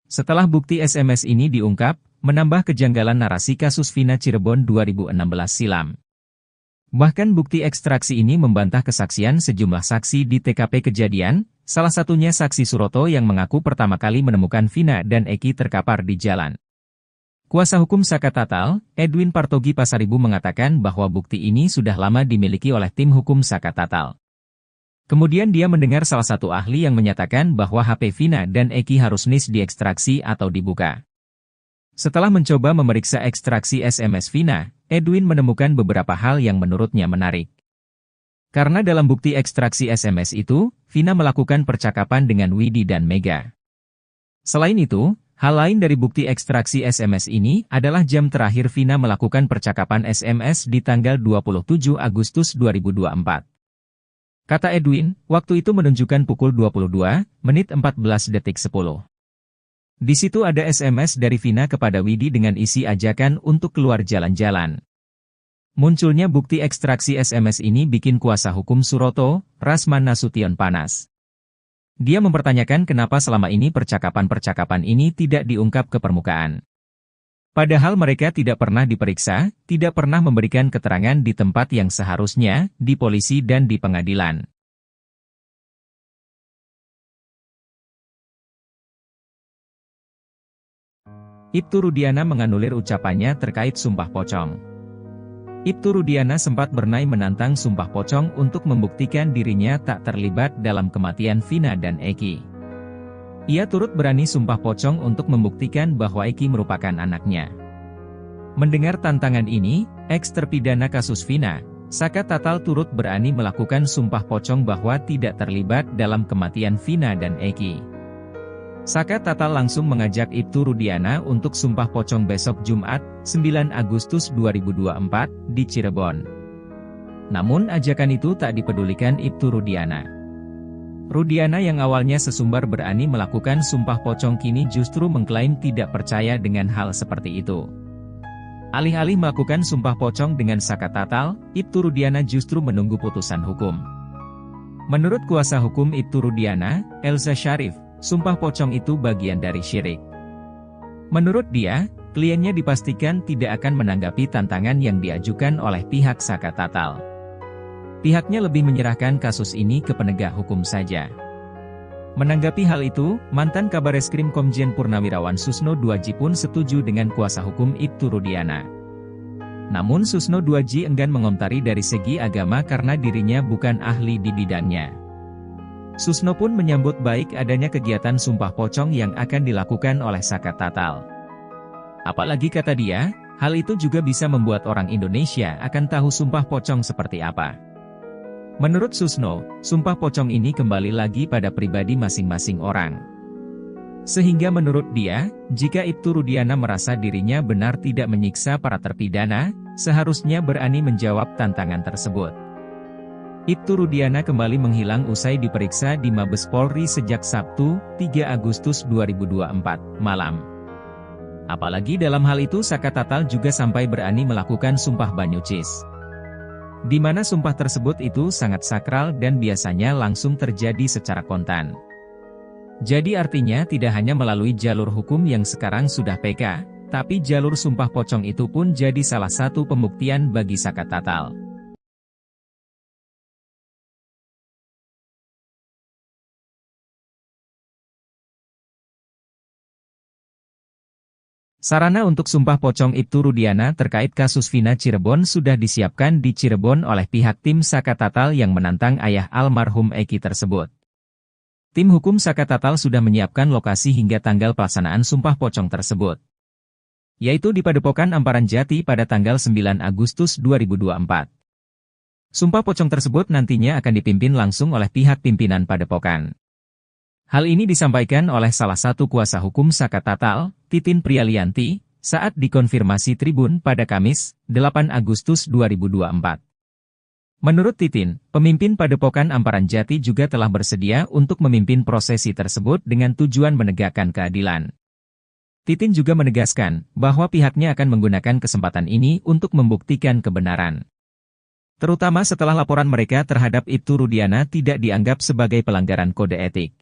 Setelah bukti SMS ini diungkap, menambah kejanggalan narasi kasus Vina Cirebon 2016 silam. Bahkan bukti ekstraksi ini membantah kesaksian sejumlah saksi di TKP kejadian, salah satunya saksi Suroto yang mengaku pertama kali menemukan Vina dan Eki terkapar di jalan. Kuasa hukum Saka Tatal, Edwin Partogi Pasaribu mengatakan bahwa bukti ini sudah lama dimiliki oleh tim hukum Saka Tatal. Kemudian dia mendengar salah satu ahli yang menyatakan bahwa HP Vina dan Eki harus NIS diekstraksi atau dibuka. Setelah mencoba memeriksa ekstraksi SMS Vina, Edwin menemukan beberapa hal yang menurutnya menarik. Karena dalam bukti ekstraksi SMS itu, Vina melakukan percakapan dengan Widi dan Mega. Selain itu, hal lain dari bukti ekstraksi SMS ini adalah jam terakhir Vina melakukan percakapan SMS di tanggal 27 Agustus 2024. Kata Edwin, waktu itu menunjukkan pukul 22 menit 14 detik 10. Di situ ada SMS dari Vina kepada Widi dengan isi ajakan untuk keluar jalan-jalan. Munculnya bukti ekstraksi SMS ini bikin kuasa hukum Suroto, Rasman Nasution panas. Dia mempertanyakan kenapa selama ini percakapan-percakapan ini tidak diungkap ke permukaan. Padahal mereka tidak pernah diperiksa, tidak pernah memberikan keterangan di tempat yang seharusnya, di polisi dan di pengadilan. Ibtu Rudiana menganulir ucapannya terkait Sumpah Pocong. Ibtu Rudiana sempat bernai menantang Sumpah Pocong untuk membuktikan dirinya tak terlibat dalam kematian Vina dan Eki. Ia turut berani Sumpah Pocong untuk membuktikan bahwa Eki merupakan anaknya. Mendengar tantangan ini, eks-terpidana kasus Vina, Saka Tatal turut berani melakukan Sumpah Pocong bahwa tidak terlibat dalam kematian Vina dan Eki. Saka Tatal langsung mengajak Ibtu Rudiana untuk Sumpah Pocong besok Jumat, 9 Agustus 2024, di Cirebon. Namun ajakan itu tak dipedulikan Ibtu Rudiana. Rudiana yang awalnya sesumbar berani melakukan Sumpah Pocong kini justru mengklaim tidak percaya dengan hal seperti itu. Alih-alih melakukan Sumpah Pocong dengan Saka Tatal, Ibtu Rudiana justru menunggu putusan hukum. Menurut kuasa hukum Ibtu Rudiana, Elza Syarif, Sumpah Pocong itu bagian dari syirik. Menurut dia, kliennya dipastikan tidak akan menanggapi tantangan yang diajukan oleh pihak Saka Tatal. Pihaknya lebih menyerahkan kasus ini ke penegak hukum saja. Menanggapi hal itu, mantan Kabareskrim Komjen Purnawirawan Susno Duaji pun setuju dengan kuasa hukum Ibtu Rudiana. Namun Susno Duaji enggan mengomentari dari segi agama karena dirinya bukan ahli di bidangnya. Susno pun menyambut baik adanya kegiatan Sumpah Pocong yang akan dilakukan oleh Saka Tatal. Apalagi kata dia, hal itu juga bisa membuat orang Indonesia akan tahu Sumpah Pocong seperti apa. Menurut Susno, Sumpah Pocong ini kembali lagi pada pribadi masing-masing orang. Sehingga menurut dia, jika Ibtu Rudiana merasa dirinya benar tidak menyiksa para terpidana, seharusnya berani menjawab tantangan tersebut. Ibtu Rudiana kembali menghilang usai diperiksa di Mabes Polri sejak Sabtu, 3 Agustus 2024, malam. Apalagi dalam hal itu Saka Tatal juga sampai berani melakukan sumpah banyucis. di mana sumpah tersebut itu sangat sakral dan biasanya langsung terjadi secara kontan. Jadi artinya tidak hanya melalui jalur hukum yang sekarang sudah PK, tapi jalur sumpah pocong itu pun jadi salah satu pembuktian bagi Saka Tatal. Sarana untuk sumpah pocong Ibtu Rudiana terkait kasus Vina Cirebon sudah disiapkan di Cirebon oleh pihak tim Saka Tatal yang menantang ayah almarhum Eki tersebut. Tim hukum Saka Tatal sudah menyiapkan lokasi hingga tanggal pelaksanaan sumpah pocong tersebut, yaitu di Padepokan Amparan Jati pada tanggal 9 Agustus 2024. Sumpah pocong tersebut nantinya akan dipimpin langsung oleh pihak pimpinan Padepokan. Hal ini disampaikan oleh salah satu kuasa hukum Saka Tatal, Titin Prialianti, saat dikonfirmasi Tribun pada Kamis, 8 Agustus 2024. Menurut Titin, pemimpin Padepokan Amparan Jati juga telah bersedia untuk memimpin prosesi tersebut dengan tujuan menegakkan keadilan. Titin juga menegaskan bahwa pihaknya akan menggunakan kesempatan ini untuk membuktikan kebenaran, terutama setelah laporan mereka terhadap Ibtu Rudiana tidak dianggap sebagai pelanggaran kode etik.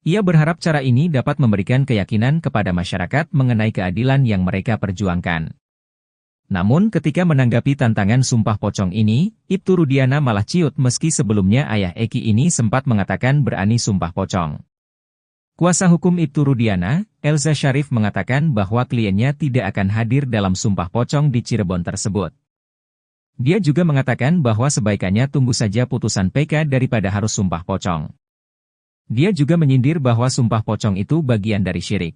Ia berharap cara ini dapat memberikan keyakinan kepada masyarakat mengenai keadilan yang mereka perjuangkan. Namun ketika menanggapi tantangan sumpah pocong ini, Ibtu Rudiana malah ciut meski sebelumnya ayah Eki ini sempat mengatakan berani sumpah pocong. Kuasa hukum Ibtu Rudiana, Elza Syarif mengatakan bahwa kliennya tidak akan hadir dalam sumpah pocong di Cirebon tersebut. Dia juga mengatakan bahwa sebaikannya tunggu saja putusan PK daripada harus sumpah pocong. Dia juga menyindir bahwa sumpah pocong itu bagian dari syirik.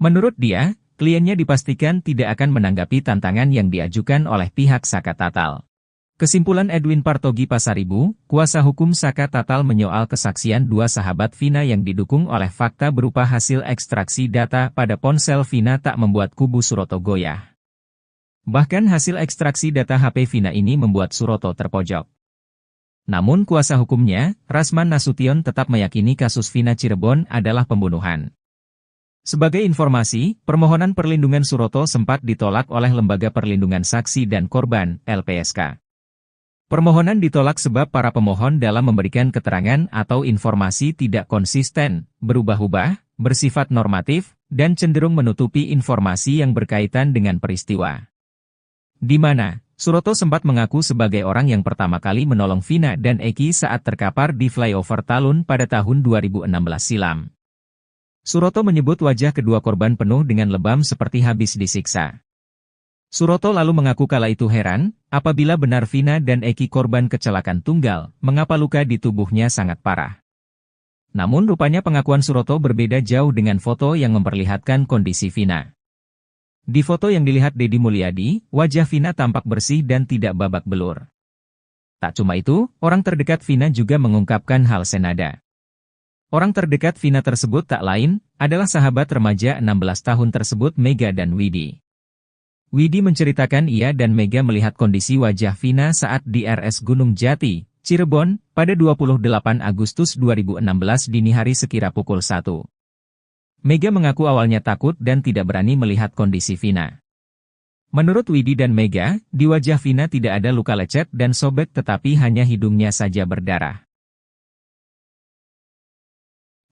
Menurut dia, kliennya dipastikan tidak akan menanggapi tantangan yang diajukan oleh pihak Saka Tatal. Kesimpulan Edwin Partogi Pasaribu, kuasa hukum Saka Tatal menyoal kesaksian dua sahabat Vina yang didukung oleh fakta berupa hasil ekstraksi data pada ponsel Vina tak membuat kubu Suroto goyah. Bahkan hasil ekstraksi data HP Vina ini membuat Suroto terpojok. Namun kuasa hukumnya, Rasman Nasution tetap meyakini kasus Vina Cirebon adalah pembunuhan. Sebagai informasi, permohonan perlindungan Suroto sempat ditolak oleh Lembaga Perlindungan Saksi dan Korban, LPSK. Permohonan ditolak sebab para pemohon dalam memberikan keterangan atau informasi tidak konsisten, berubah-ubah, bersifat normatif, dan cenderung menutupi informasi yang berkaitan dengan peristiwa. Di mana Suroto sempat mengaku sebagai orang yang pertama kali menolong Vina dan Eki saat terkapar di flyover Talun pada tahun 2016 silam. Suroto menyebut wajah kedua korban penuh dengan lebam seperti habis disiksa. Suroto lalu mengaku kala itu heran, apabila benar Vina dan Eki korban kecelakaan tunggal, mengapa luka di tubuhnya sangat parah. Namun rupanya pengakuan Suroto berbeda jauh dengan foto yang memperlihatkan kondisi Vina. Di foto yang dilihat Deddy Mulyadi, wajah Vina tampak bersih dan tidak babak belur. Tak cuma itu, orang terdekat Vina juga mengungkapkan hal senada. Orang terdekat Vina tersebut tak lain, adalah sahabat remaja 16 tahun tersebut Mega dan Widi. Widi menceritakan ia dan Mega melihat kondisi wajah Vina saat di RS Gunung Jati, Cirebon, pada 28 Agustus 2016 dini hari sekira pukul 1. Mega mengaku awalnya takut dan tidak berani melihat kondisi Vina. Menurut Widi dan Mega, di wajah Vina tidak ada luka lecet dan sobek tetapi hanya hidungnya saja berdarah.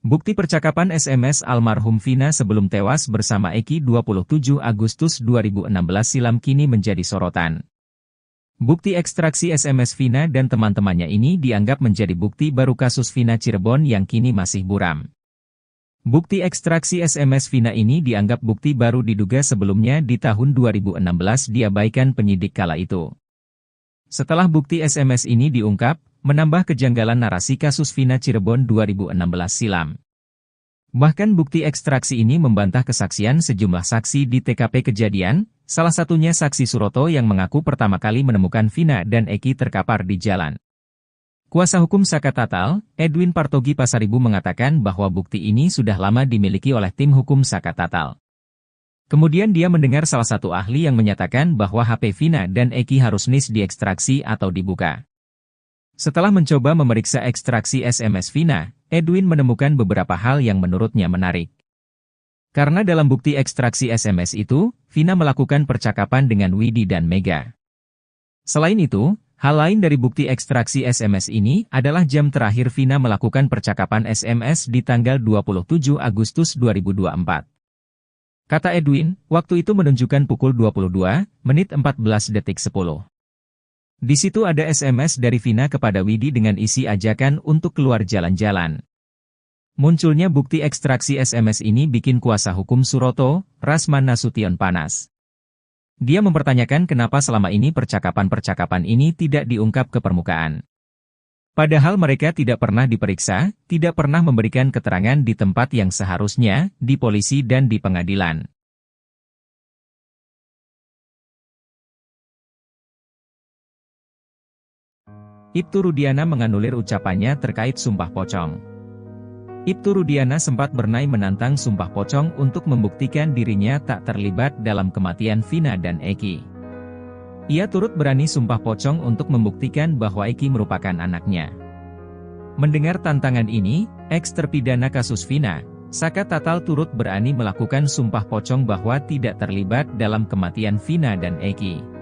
Bukti percakapan SMS almarhum Vina sebelum tewas bersama Eki 27 Agustus 2016 silam kini menjadi sorotan. Bukti ekstraksi SMS Vina dan teman-temannya ini dianggap menjadi bukti baru kasus Vina Cirebon yang kini masih buram. Bukti ekstraksi SMS Vina ini dianggap bukti baru diduga sebelumnya di tahun 2016 diabaikan penyidik kala itu. Setelah bukti SMS ini diungkap, menambah kejanggalan narasi kasus Vina Cirebon 2016 silam. Bahkan bukti ekstraksi ini membantah kesaksian sejumlah saksi di TKP kejadian, salah satunya saksi Suroto yang mengaku pertama kali menemukan Vina dan Eki terkapar di jalan. Kuasa hukum Saka Tatal, Edwin Partogi Pasaribu mengatakan bahwa bukti ini sudah lama dimiliki oleh tim hukum Saka Tatal. Kemudian dia mendengar salah satu ahli yang menyatakan bahwa HP Vina dan Eki harus diekstraksi atau dibuka. Setelah mencoba memeriksa ekstraksi SMS Vina, Edwin menemukan beberapa hal yang menurutnya menarik. Karena dalam bukti ekstraksi SMS itu, Vina melakukan percakapan dengan Widi dan Mega. Selain itu, hal lain dari bukti ekstraksi SMS ini adalah jam terakhir Vina melakukan percakapan SMS di tanggal 27 Agustus 2024. Kata Edwin, waktu itu menunjukkan pukul 22 menit 14 detik 10. Di situ ada SMS dari Vina kepada Widi dengan isi ajakan untuk keluar jalan-jalan. Munculnya bukti ekstraksi SMS ini bikin kuasa hukum Suroto, Rasman Nasution panas. Dia mempertanyakan kenapa selama ini percakapan-percakapan ini tidak diungkap ke permukaan. Padahal mereka tidak pernah diperiksa, tidak pernah memberikan keterangan di tempat yang seharusnya, di polisi dan di pengadilan. Ibtu Rudiana menganulir ucapannya terkait Sumpah Pocong. Ibtu Rudiana sempat bernai menantang Sumpah Pocong untuk membuktikan dirinya tak terlibat dalam kematian Vina dan Eki. Ia turut berani Sumpah Pocong untuk membuktikan bahwa Eki merupakan anaknya. Mendengar tantangan ini, eks-terpidana kasus Vina, Saka Tatal turut berani melakukan Sumpah Pocong bahwa tidak terlibat dalam kematian Vina dan Eki.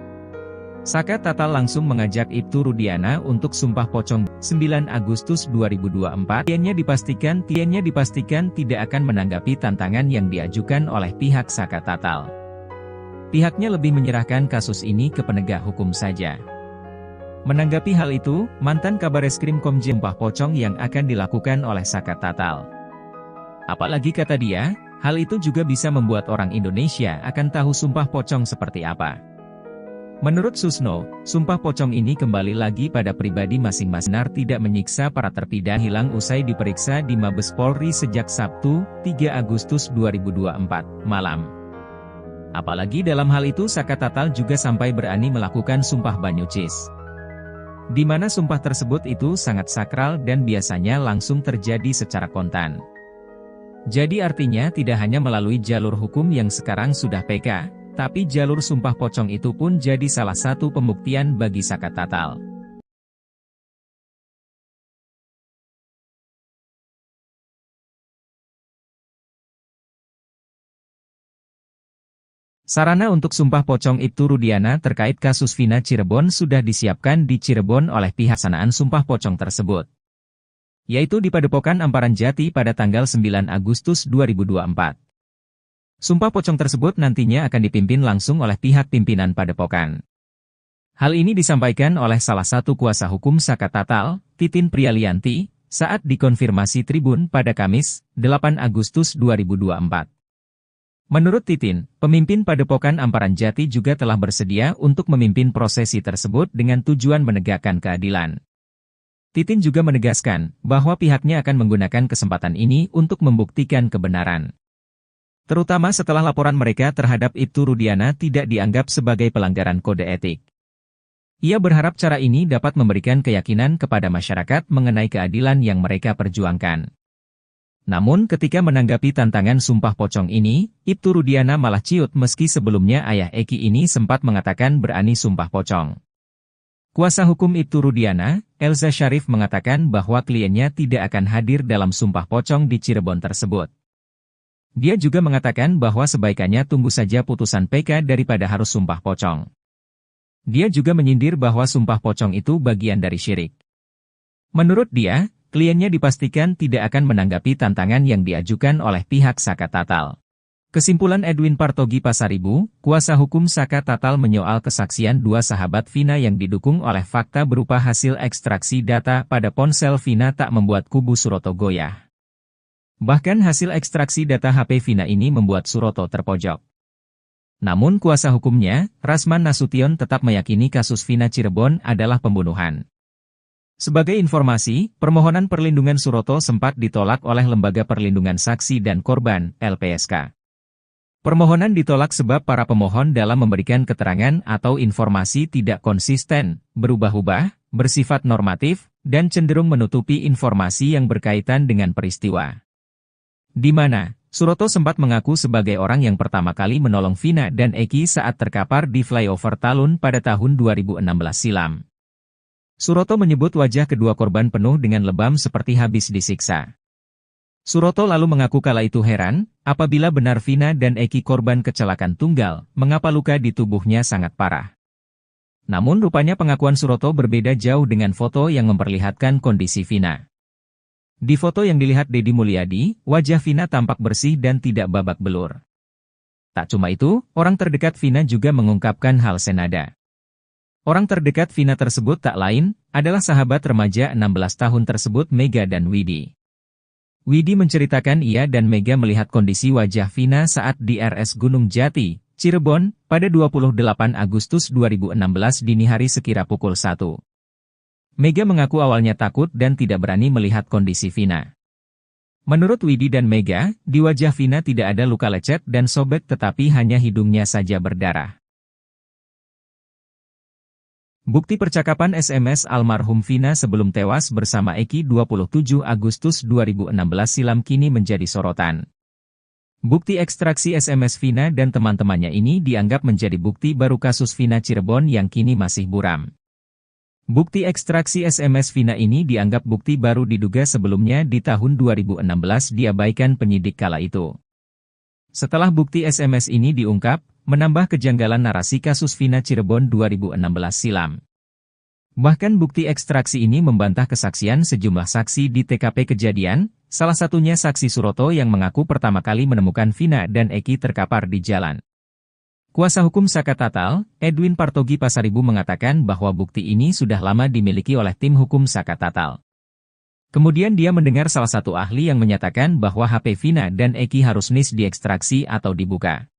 Saka Tatal langsung mengajak Ibtu Rudiana untuk Sumpah Pocong 9 Agustus 2024. Kliennya dipastikan tidak akan menanggapi tantangan yang diajukan oleh pihak Saka Tatal. Pihaknya lebih menyerahkan kasus ini ke penegak hukum saja. Menanggapi hal itu, mantan Kabareskrim Komjen Sumpah Pocong yang akan dilakukan oleh Saka Tatal. Apalagi kata dia, hal itu juga bisa membuat orang Indonesia akan tahu Sumpah Pocong seperti apa. Menurut Susno, Sumpah Pocong ini kembali lagi pada pribadi masing-masing. Tidak menyiksa para terpidana hilang usai diperiksa di Mabes Polri sejak Sabtu, 3 Agustus 2024, malam. Apalagi dalam hal itu Saka Tatal juga sampai berani melakukan Sumpah Banyucis. Di mana sumpah tersebut itu sangat sakral dan biasanya langsung terjadi secara kontan. Jadi artinya tidak hanya melalui jalur hukum yang sekarang sudah PK, tapi jalur Sumpah Pocong itu pun jadi salah satu pembuktian bagi Saka Tatal. Sarana untuk Sumpah Pocong Ibtu Rudiana terkait kasus Vina Cirebon sudah disiapkan di Cirebon oleh pihak sanaan Sumpah Pocong tersebut. Yaitu di Padepokan Amparan Jati pada tanggal 9 Agustus 2024. Sumpah Pocong tersebut nantinya akan dipimpin langsung oleh pihak pimpinan Padepokan. Hal ini disampaikan oleh salah satu kuasa hukum Saka Tatal, Titin Prialianti, saat dikonfirmasi Tribun pada Kamis, 8 Agustus 2024. Menurut Titin, pemimpin Padepokan Amparan Jati juga telah bersedia untuk memimpin prosesi tersebut dengan tujuan menegakkan keadilan. Titin juga menegaskan bahwa pihaknya akan menggunakan kesempatan ini untuk membuktikan kebenaran. Terutama setelah laporan mereka terhadap Ibtu Rudiana tidak dianggap sebagai pelanggaran kode etik. Ia berharap cara ini dapat memberikan keyakinan kepada masyarakat mengenai keadilan yang mereka perjuangkan. Namun ketika menanggapi tantangan Sumpah Pocong ini, Ibtu Rudiana malah ciut meski sebelumnya ayah Eki ini sempat mengatakan berani Sumpah Pocong. Kuasa hukum Ibtu Rudiana, Elza Syarif mengatakan bahwa kliennya tidak akan hadir dalam Sumpah Pocong di Cirebon tersebut. Dia juga mengatakan bahwa sebaikannya tunggu saja putusan PK daripada harus Sumpah Pocong. Dia juga menyindir bahwa Sumpah Pocong itu bagian dari syirik. Menurut dia, kliennya dipastikan tidak akan menanggapi tantangan yang diajukan oleh pihak Saka Tatal. Kesimpulan Edwin Partogi Pasaribu, kuasa hukum Saka Tatal menyoal kesaksian dua sahabat Vina yang didukung oleh fakta berupa hasil ekstraksi data pada ponsel Vina tak membuat kubu Suroto goyah. Bahkan hasil ekstraksi data HP Vina ini membuat Suroto terpojok. Namun kuasa hukumnya, Rasman Nasution tetap meyakini kasus Vina Cirebon adalah pembunuhan. Sebagai informasi, permohonan perlindungan Suroto sempat ditolak oleh Lembaga Perlindungan Saksi dan Korban, LPSK. Permohonan ditolak sebab para pemohon dalam memberikan keterangan atau informasi tidak konsisten, berubah-ubah, bersifat normatif, dan cenderung menutupi informasi yang berkaitan dengan peristiwa. Di mana, Suroto sempat mengaku sebagai orang yang pertama kali menolong Vina dan Eki saat terkapar di flyover Talun pada tahun 2016 silam. Suroto menyebut wajah kedua korban penuh dengan lebam seperti habis disiksa. Suroto lalu mengaku kala itu heran, apabila benar Vina dan Eki korban kecelakaan tunggal, mengapa luka di tubuhnya sangat parah. Namun rupanya pengakuan Suroto berbeda jauh dengan foto yang memperlihatkan kondisi Vina. Di foto yang dilihat Deddy Mulyadi, wajah Vina tampak bersih dan tidak babak belur. Tak cuma itu, orang terdekat Vina juga mengungkapkan hal senada. Orang terdekat Vina tersebut tak lain, adalah sahabat remaja 16 tahun tersebut Mega dan Widi. Widi menceritakan ia dan Mega melihat kondisi wajah Vina saat di RS Gunung Jati, Cirebon, pada 28 Agustus 2016 dini hari sekira pukul 1. Mega mengaku awalnya takut dan tidak berani melihat kondisi Vina. Menurut Widi dan Mega, di wajah Vina tidak ada luka lecet dan sobek tetapi hanya hidungnya saja berdarah. Bukti percakapan SMS almarhum Vina sebelum tewas bersama Eki 27 Agustus 2016 silam kini menjadi sorotan. Bukti ekstraksi SMS Vina dan teman-temannya ini dianggap menjadi bukti baru kasus Vina Cirebon yang kini masih buram. Bukti ekstraksi SMS Vina ini dianggap bukti baru diduga sebelumnya di tahun 2016 diabaikan penyidik kala itu. Setelah bukti SMS ini diungkap, menambah kejanggalan narasi kasus Vina Cirebon 2016 silam. Bahkan bukti ekstraksi ini membantah kesaksian sejumlah saksi di TKP kejadian, salah satunya saksi Suroto yang mengaku pertama kali menemukan Vina dan Eki terkapar di jalan. Kuasa hukum Saka Tatal, Edwin Partogi Pasaribu mengatakan bahwa bukti ini sudah lama dimiliki oleh tim hukum Saka Tatal. Kemudian dia mendengar salah satu ahli yang menyatakan bahwa HP Vina dan Eki harus diekstraksi atau dibuka.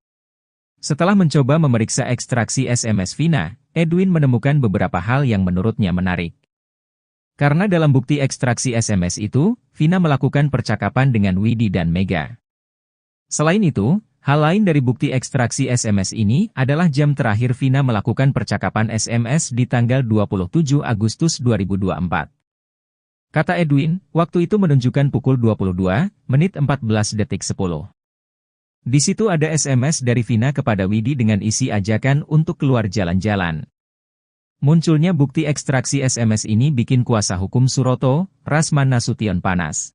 Setelah mencoba memeriksa ekstraksi SMS Vina, Edwin menemukan beberapa hal yang menurutnya menarik. Karena dalam bukti ekstraksi SMS itu, Vina melakukan percakapan dengan Widi dan Mega. Selain itu, hal lain dari bukti ekstraksi SMS ini adalah jam terakhir Vina melakukan percakapan SMS di tanggal 27 Agustus 2024. Kata Edwin, waktu itu menunjukkan pukul 22:14:10. Di situ ada SMS dari Vina kepada Widi dengan isi ajakan untuk keluar jalan-jalan. Munculnya bukti ekstraksi SMS ini bikin kuasa hukum Suroto, Rasman Nasution panas.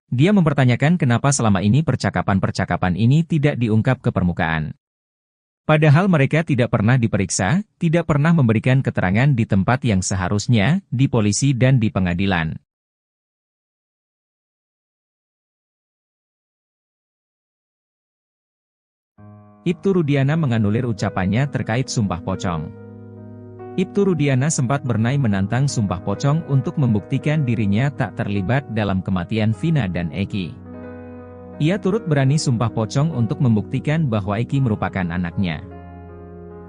Dia mempertanyakan kenapa selama ini percakapan-percakapan ini tidak diungkap ke permukaan. Padahal mereka tidak pernah diperiksa, tidak pernah memberikan keterangan di tempat yang seharusnya, di polisi dan di pengadilan. Ibtu Rudiana menganulir ucapannya terkait sumpah pocong. Ibtu Rudiana sempat bernai menantang sumpah pocong untuk membuktikan dirinya tak terlibat dalam kematian Vina dan Eki. Ia turut berani sumpah pocong untuk membuktikan bahwa Eki merupakan anaknya.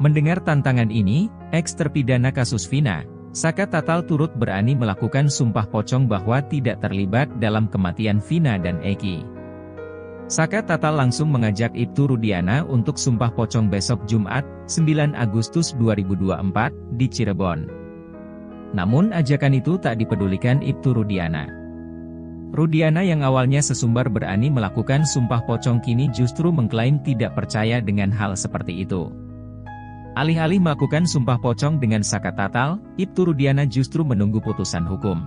Mendengar tantangan ini, eks-terpidana kasus Vina, Saka Tatal turut berani melakukan sumpah pocong bahwa tidak terlibat dalam kematian Vina dan Eki. Saka Tatal langsung mengajak Ibtu Rudiana untuk sumpah pocong besok Jumat, 9 Agustus 2024, di Cirebon. Namun ajakan itu tak dipedulikan Ibtu Rudiana. Rudiana yang awalnya sesumbar berani melakukan sumpah pocong kini justru mengklaim tidak percaya dengan hal seperti itu. Alih-alih melakukan sumpah pocong dengan Saka Tatal, Ibtu Rudiana justru menunggu putusan hukum.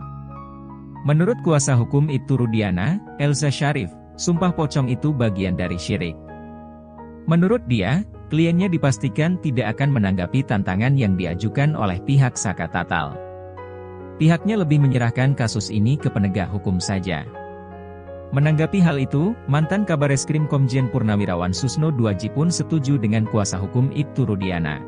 Menurut kuasa hukum Ibtu Rudiana, Elza Syarif, sumpah pocong itu bagian dari syirik. Menurut dia, kliennya dipastikan tidak akan menanggapi tantangan yang diajukan oleh pihak Saka Tatal. Pihaknya lebih menyerahkan kasus ini ke penegak hukum saja. Menanggapi hal itu, mantan Kabareskrim Komjen Purnawirawan Susno Duaji pun setuju dengan kuasa hukum Ibtu Rudiana.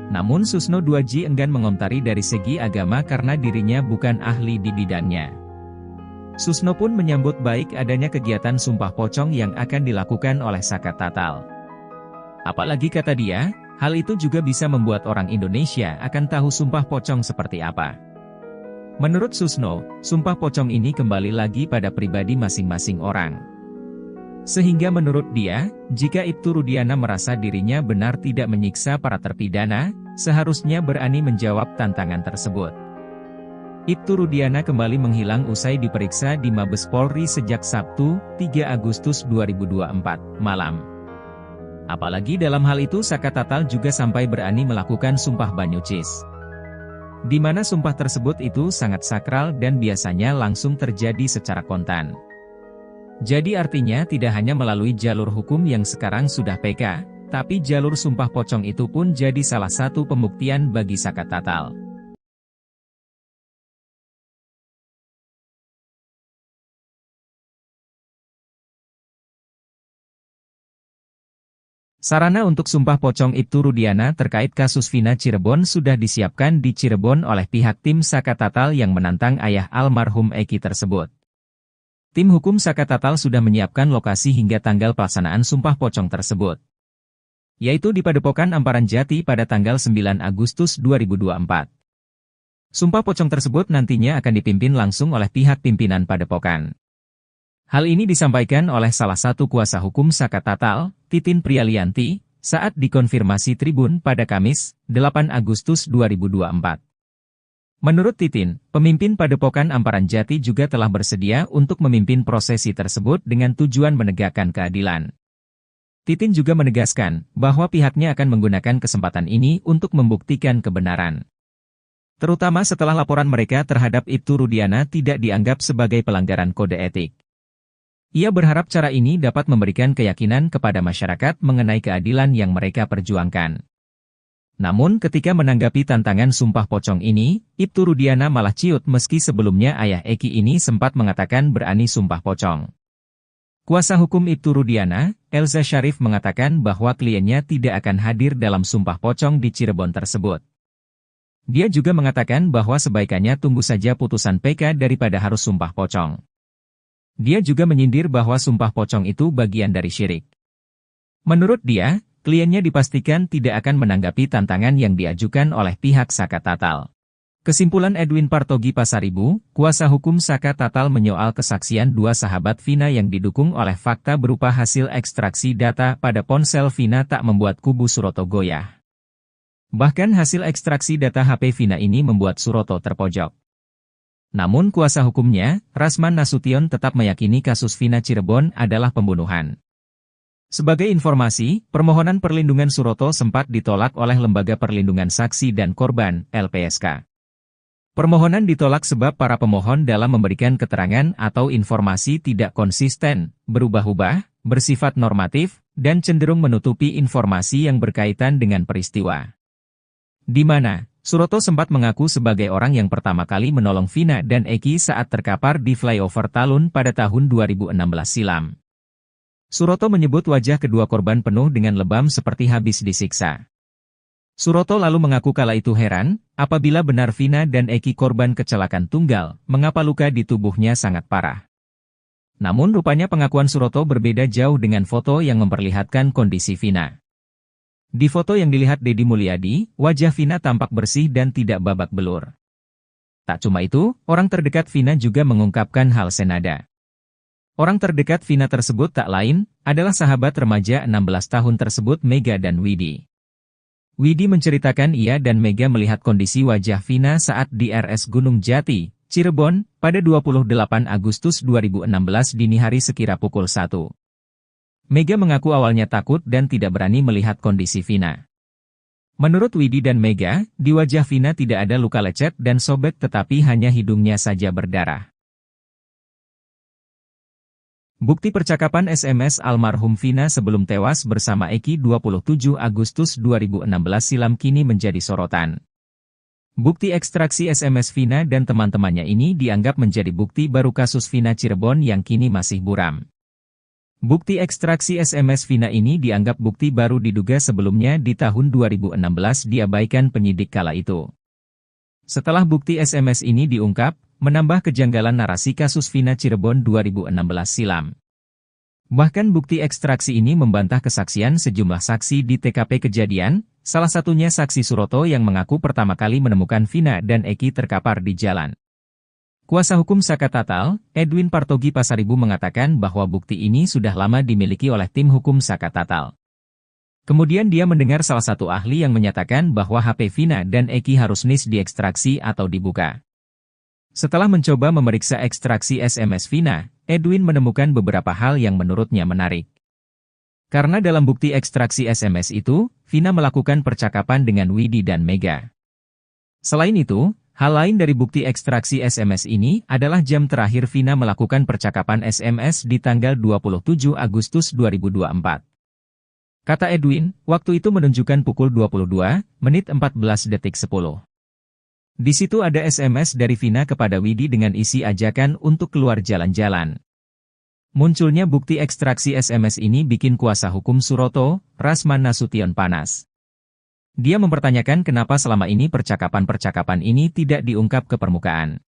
Namun Susno Duaji enggan mengomentari dari segi agama karena dirinya bukan ahli di bidangnya. Susno pun menyambut baik adanya kegiatan sumpah pocong yang akan dilakukan oleh Saka Tatal. Apalagi kata dia, hal itu juga bisa membuat orang Indonesia akan tahu sumpah pocong seperti apa. Menurut Susno, sumpah pocong ini kembali lagi pada pribadi masing-masing orang. Sehingga menurut dia, jika Ibtu Rudiana merasa dirinya benar tidak menyiksa para terpidana, seharusnya berani menjawab tantangan tersebut. Ibtu Rudiana kembali menghilang usai diperiksa di Mabes Polri sejak Sabtu, 3 Agustus 2024, malam. Apalagi dalam hal itu Saka Tatal juga sampai berani melakukan sumpah banyucis. Di mana sumpah tersebut itu sangat sakral dan biasanya langsung terjadi secara kontan. Jadi artinya tidak hanya melalui jalur hukum yang sekarang sudah PK, Tapi jalur sumpah pocong itu pun jadi salah satu pembuktian bagi Saka Tatal. Sarana untuk sumpah pocong Ibtu Rudiana terkait kasus Vina Cirebon sudah disiapkan di Cirebon oleh pihak tim Saka Tatal yang menantang ayah almarhum Eki tersebut. Tim hukum Saka Tatal sudah menyiapkan lokasi hingga tanggal pelaksanaan sumpah pocong tersebut, yaitu di Padepokan Amparan Jati pada tanggal 9 Agustus 2024. Sumpah pocong tersebut nantinya akan dipimpin langsung oleh pihak pimpinan Padepokan. Hal ini disampaikan oleh salah satu kuasa hukum Saka Tatal, Titin Prialianti, saat dikonfirmasi Tribun pada Kamis, 8 Agustus 2024. Menurut Titin, pemimpin Padepokan Amparan Jati juga telah bersedia untuk memimpin prosesi tersebut dengan tujuan menegakkan keadilan. Titin juga menegaskan bahwa pihaknya akan menggunakan kesempatan ini untuk membuktikan kebenaran, terutama setelah laporan mereka terhadap Ibtu Rudiana tidak dianggap sebagai pelanggaran kode etik. Ia berharap cara ini dapat memberikan keyakinan kepada masyarakat mengenai keadilan yang mereka perjuangkan. Namun ketika menanggapi tantangan sumpah pocong ini, Ibtu Rudiana malah ciut meski sebelumnya ayah Eki ini sempat mengatakan berani sumpah pocong. Kuasa hukum Ibtu Rudiana, Elza Syarif mengatakan bahwa kliennya tidak akan hadir dalam sumpah pocong di Cirebon tersebut. Dia juga mengatakan bahwa sebaikannya tunggu saja putusan PK daripada harus sumpah pocong. Dia juga menyindir bahwa sumpah pocong itu bagian dari syirik. Menurut dia, kliennya dipastikan tidak akan menanggapi tantangan yang diajukan oleh pihak Saka Tatal. Kesimpulan Edwin Partogi Pasaribu, kuasa hukum Saka Tatal menyoal kesaksian dua sahabat Vina yang didukung oleh fakta berupa hasil ekstraksi data pada ponsel Vina tak membuat kubu Suroto goyah. Bahkan hasil ekstraksi data HP Vina ini membuat Suroto terpojok. Namun kuasa hukumnya, Rasman Nasution tetap meyakini kasus Vina Cirebon adalah pembunuhan. Sebagai informasi, permohonan perlindungan Suroto sempat ditolak oleh Lembaga Perlindungan Saksi dan Korban, LPSK. Permohonan ditolak sebab para pemohon dalam memberikan keterangan atau informasi tidak konsisten, berubah-ubah, bersifat normatif, dan cenderung menutupi informasi yang berkaitan dengan peristiwa. Di mana Suroto sempat mengaku sebagai orang yang pertama kali menolong Vina dan Eki saat terkapar di flyover Talun pada tahun 2016 silam. Suroto menyebut wajah kedua korban penuh dengan lebam seperti habis disiksa. Suroto lalu mengaku kala itu heran, apabila benar Vina dan Eki korban kecelakaan tunggal, mengapa luka di tubuhnya sangat parah. Namun rupanya pengakuan Suroto berbeda jauh dengan foto yang memperlihatkan kondisi Vina. Di foto yang dilihat Deddy Mulyadi, wajah Vina tampak bersih dan tidak babak belur. Tak cuma itu, orang terdekat Vina juga mengungkapkan hal senada. Orang terdekat Vina tersebut tak lain, adalah sahabat remaja 16 tahun tersebut Mega dan Widi. Widi menceritakan ia dan Mega melihat kondisi wajah Vina saat di RS Gunung Jati, Cirebon, pada 28 Agustus 2016 dini hari sekira pukul 1. Mega mengaku awalnya takut dan tidak berani melihat kondisi Vina. Menurut Widi dan Mega, di wajah Vina tidak ada luka lecet dan sobek tetapi hanya hidungnya saja berdarah. Bukti percakapan SMS almarhum Vina sebelum tewas bersama Eki 27 Agustus 2016 silam kini menjadi sorotan. Bukti ekstraksi SMS Vina dan teman-temannya ini dianggap menjadi bukti baru kasus Vina Cirebon yang kini masih buram. Bukti ekstraksi SMS Vina ini dianggap bukti baru diduga sebelumnya di tahun 2016 diabaikan penyidik kala itu. Setelah bukti SMS ini diungkap, menambah kejanggalan narasi kasus Vina Cirebon 2016 silam. Bahkan bukti ekstraksi ini membantah kesaksian sejumlah saksi di TKP kejadian, salah satunya saksi Suroto yang mengaku pertama kali menemukan Vina dan Eki terkapar di jalan. Kuasa hukum Saka Tatal, Edwin Partogi Pasaribu mengatakan bahwa bukti ini sudah lama dimiliki oleh tim hukum Saka Tatal. Kemudian dia mendengar salah satu ahli yang menyatakan bahwa HP Vina dan Eki harus diekstraksi atau dibuka. Setelah mencoba memeriksa ekstraksi SMS Vina, Edwin menemukan beberapa hal yang menurutnya menarik. Karena dalam bukti ekstraksi SMS itu, Vina melakukan percakapan dengan Widi dan Mega. Selain itu, hal lain dari bukti ekstraksi SMS ini adalah jam terakhir Vina melakukan percakapan SMS di tanggal 27 Agustus 2024. Kata Edwin, waktu itu menunjukkan pukul 22:14:10. Di situ ada SMS dari Vina kepada Widi dengan isi ajakan untuk keluar jalan-jalan. Munculnya bukti ekstraksi SMS ini bikin kuasa hukum Suroto, Rasman Nasution panas. Dia mempertanyakan kenapa selama ini percakapan-percakapan ini tidak diungkap ke permukaan.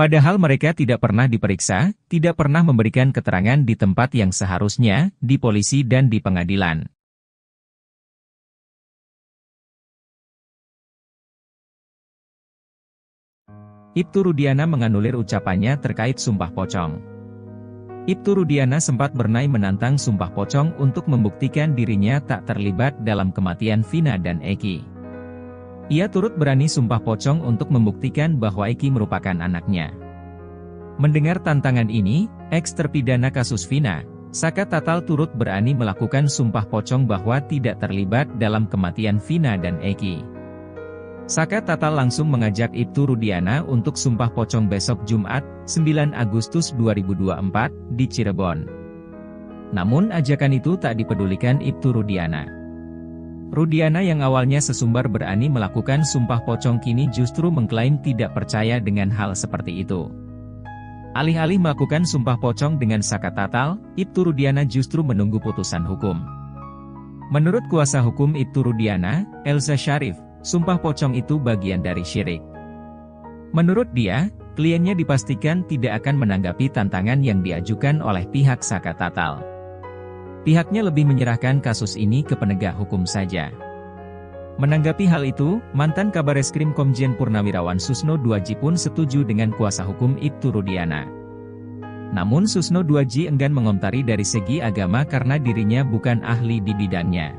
Padahal mereka tidak pernah diperiksa, tidak pernah memberikan keterangan di tempat yang seharusnya, di polisi dan di pengadilan. Ibtu Rudiana menganulir ucapannya terkait sumpah pocong. Ibtu Rudiana sempat bernai menantang sumpah pocong untuk membuktikan dirinya tak terlibat dalam kematian Vina dan Eki. Ia turut berani sumpah pocong untuk membuktikan bahwa Eki merupakan anaknya. Mendengar tantangan ini, eks-terpidana kasus Vina, Saka Tatal turut berani melakukan sumpah pocong bahwa tidak terlibat dalam kematian Vina dan Eki. Saka Tatal langsung mengajak Ibtu Rudiana untuk sumpah pocong besok Jumat, 9 Agustus 2024, di Cirebon. Namun ajakan itu tak dipedulikan Ibtu Rudiana. Rudiana yang awalnya sesumbar berani melakukan sumpah pocong kini justru mengklaim tidak percaya dengan hal seperti itu. Alih-alih melakukan sumpah pocong dengan Saka Tatal, Ibtu Rudiana justru menunggu putusan hukum. Menurut kuasa hukum Ibtu Rudiana, Elza Syarif, sumpah pocong itu bagian dari syirik. Menurut dia, kliennya dipastikan tidak akan menanggapi tantangan yang diajukan oleh pihak Saka Tatal. Pihaknya lebih menyerahkan kasus ini ke penegak hukum saja. Menanggapi hal itu, mantan Kabareskrim Komjen Purnawirawan Susno Duaji pun setuju dengan kuasa hukum Ibtu Rudiana. Namun Susno Duaji enggan mengomentari dari segi agama karena dirinya bukan ahli di bidangnya.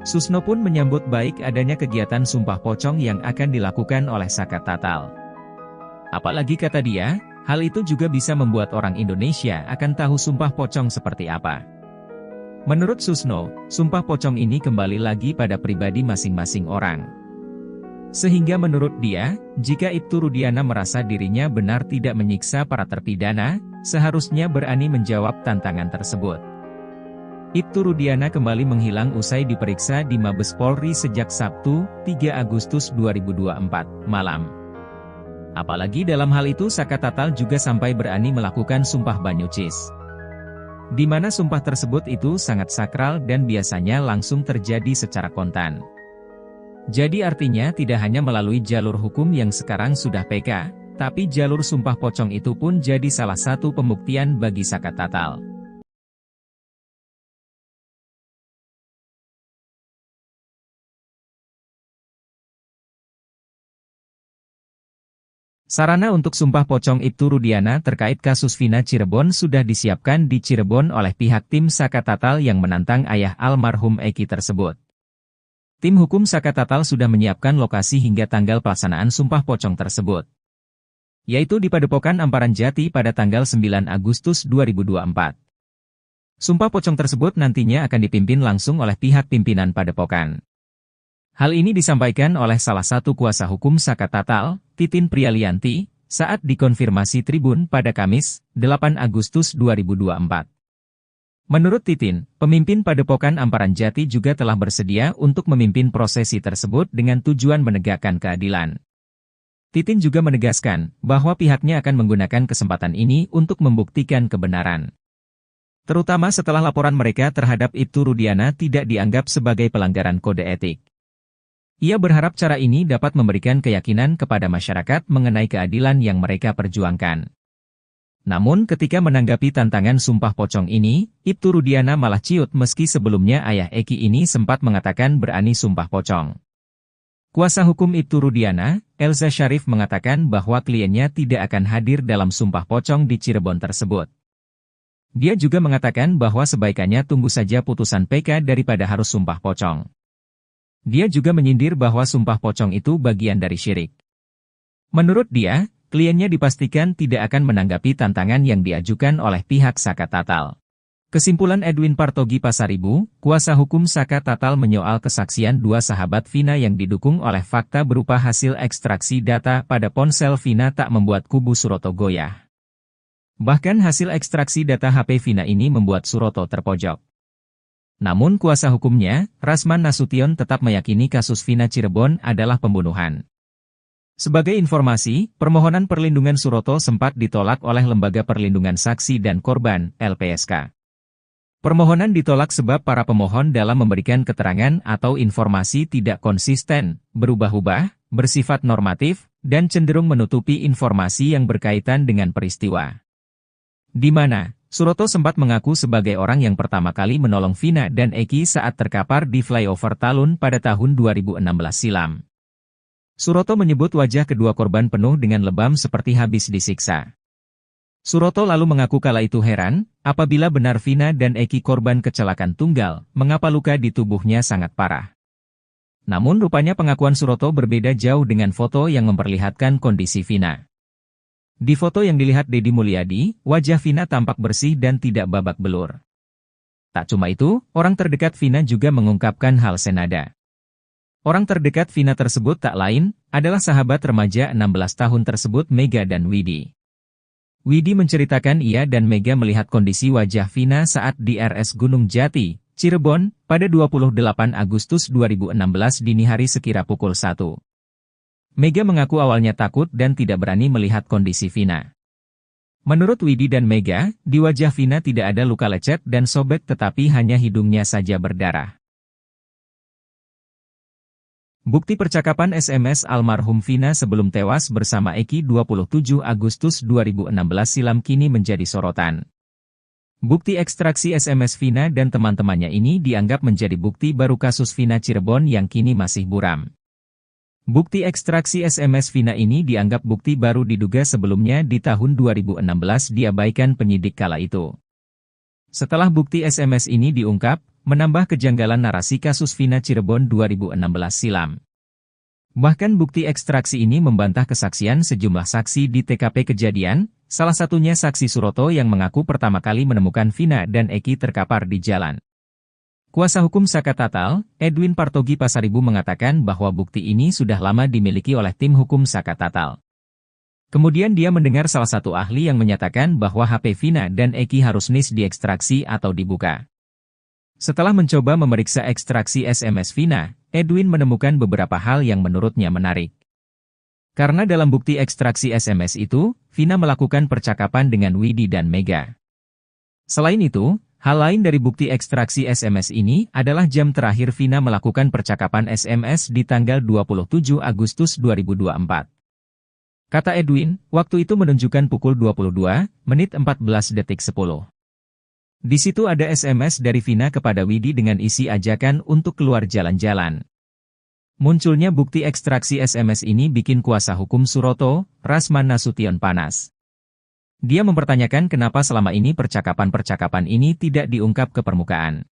Susno pun menyambut baik adanya kegiatan sumpah pocong yang akan dilakukan oleh Saka Tatal. Apalagi kata dia, hal itu juga bisa membuat orang Indonesia akan tahu sumpah pocong seperti apa. Menurut Susno, sumpah pocong ini kembali lagi pada pribadi masing-masing orang. Sehingga menurut dia, jika Ibtu Rudiana merasa dirinya benar tidak menyiksa para terpidana, seharusnya berani menjawab tantangan tersebut. Ibtu Rudiana kembali menghilang usai diperiksa di Mabes Polri sejak Sabtu, 3 Agustus 2024, malam. Apalagi dalam hal itu Saka Tatal juga sampai berani melakukan sumpah banyucis. Di mana sumpah tersebut itu sangat sakral dan biasanya langsung terjadi secara kontan. Jadi artinya tidak hanya melalui jalur hukum yang sekarang sudah PK, tapi jalur sumpah pocong itu pun jadi salah satu pembuktian bagi Saka Tatal. Sarana untuk sumpah pocong Ibtu Rudiana terkait kasus Vina Cirebon sudah disiapkan di Cirebon oleh pihak tim Saka Tatal yang menantang ayah almarhum Eki tersebut. Tim hukum Saka Tatal sudah menyiapkan lokasi hingga tanggal pelaksanaan sumpah pocong tersebut, yaitu di Padepokan Amparan Jati pada tanggal 9 Agustus 2024. Sumpah pocong tersebut nantinya akan dipimpin langsung oleh pihak pimpinan Padepokan. Hal ini disampaikan oleh salah satu kuasa hukum Saka Tatal, Titin Prialianti, saat dikonfirmasi Tribun pada Kamis, 8 Agustus 2024. Menurut Titin, pemimpin Padepokan Amparan Jati juga telah bersedia untuk memimpin prosesi tersebut dengan tujuan menegakkan keadilan. Titin juga menegaskan bahwa pihaknya akan menggunakan kesempatan ini untuk membuktikan kebenaran. Terutama setelah laporan mereka terhadap Ibtu Rudiana tidak dianggap sebagai pelanggaran kode etik. Ia berharap cara ini dapat memberikan keyakinan kepada masyarakat mengenai keadilan yang mereka perjuangkan. Namun ketika menanggapi tantangan sumpah pocong ini, Ibtu Rudiana malah ciut meski sebelumnya ayah Eki ini sempat mengatakan berani sumpah pocong. Kuasa hukum Ibtu Rudiana, Elza Syarif mengatakan bahwa kliennya tidak akan hadir dalam sumpah pocong di Cirebon tersebut. Dia juga mengatakan bahwa sebaikannya tunggu saja putusan PK daripada harus sumpah pocong. Dia juga menyindir bahwa sumpah pocong itu bagian dari syirik. Menurut dia, kliennya dipastikan tidak akan menanggapi tantangan yang diajukan oleh pihak Saka Tatal. Kesimpulan Edwin Partogi Pasaribu, kuasa hukum Saka Tatal menyoal kesaksian dua sahabat Vina yang didukung oleh fakta berupa hasil ekstraksi data pada ponsel Vina tak membuat kubu Suroto goyah. Bahkan hasil ekstraksi data HP Vina ini membuat Suroto terpojok. Namun kuasa hukumnya, Rasman Nasution tetap meyakini kasus Vina Cirebon adalah pembunuhan. Sebagai informasi, permohonan perlindungan Suroto sempat ditolak oleh Lembaga Perlindungan Saksi dan Korban, LPSK. Permohonan ditolak sebab para pemohon dalam memberikan keterangan atau informasi tidak konsisten, berubah-ubah, bersifat normatif, dan cenderung menutupi informasi yang berkaitan dengan peristiwa. Di mana, Suroto sempat mengaku sebagai orang yang pertama kali menolong Vina dan Eki saat terkapar di flyover Talun pada tahun 2016 silam. Suroto menyebut wajah kedua korban penuh dengan lebam seperti habis disiksa. Suroto lalu mengaku kala itu heran, apabila benar Vina dan Eki korban kecelakaan tunggal, mengapa luka di tubuhnya sangat parah. Namun rupanya pengakuan Suroto berbeda jauh dengan foto yang memperlihatkan kondisi Vina. Di foto yang dilihat Deddy Mulyadi, wajah Vina tampak bersih dan tidak babak belur. Tak cuma itu, orang terdekat Vina juga mengungkapkan hal senada. Orang terdekat Vina tersebut tak lain, adalah sahabat remaja 16 tahun tersebut Mega dan Widi. Widi menceritakan ia dan Mega melihat kondisi wajah Vina saat di RS Gunung Jati, Cirebon, pada 28 Agustus 2016 dini hari sekira pukul 1. Mega mengaku awalnya takut dan tidak berani melihat kondisi Vina. Menurut Widi dan Mega, di wajah Vina tidak ada luka lecet dan sobek tetapi hanya hidungnya saja berdarah. Bukti percakapan SMS almarhum Vina sebelum tewas bersama Eki 27 Agustus 2016 silam kini menjadi sorotan. Bukti ekstraksi SMS Vina dan teman-temannya ini dianggap menjadi bukti baru kasus Vina Cirebon yang kini masih buram. Bukti ekstraksi SMS Vina ini dianggap bukti baru diduga sebelumnya di tahun 2016 diabaikan penyidik kala itu. Setelah bukti SMS ini diungkap, menambah kejanggalan narasi kasus Vina Cirebon 2016 silam. Bahkan bukti ekstraksi ini membantah kesaksian sejumlah saksi di TKP kejadian, salah satunya saksi Suroto yang mengaku pertama kali menemukan Vina dan Eki terkapar di jalan. Kuasa hukum Saka Tatal, Edwin Partogi Pasaribu mengatakan bahwa bukti ini sudah lama dimiliki oleh tim hukum Saka Tatal. Kemudian dia mendengar salah satu ahli yang menyatakan bahwa HP Vina dan Eki harus diekstraksi atau dibuka. Setelah mencoba memeriksa ekstraksi SMS Vina, Edwin menemukan beberapa hal yang menurutnya menarik. Karena dalam bukti ekstraksi SMS itu, Vina melakukan percakapan dengan Widi dan Mega. Selain itu, hal lain dari bukti ekstraksi SMS ini adalah jam terakhir Vina melakukan percakapan SMS di tanggal 27 Agustus 2024. Kata Edwin, waktu itu menunjukkan pukul 22:14:10. Di situ ada SMS dari Vina kepada Widi dengan isi ajakan untuk keluar jalan-jalan. Munculnya bukti ekstraksi SMS ini bikin kuasa hukum Suroto, Rasman Nasution panas. Dia mempertanyakan kenapa selama ini percakapan-percakapan ini tidak diungkap ke permukaan.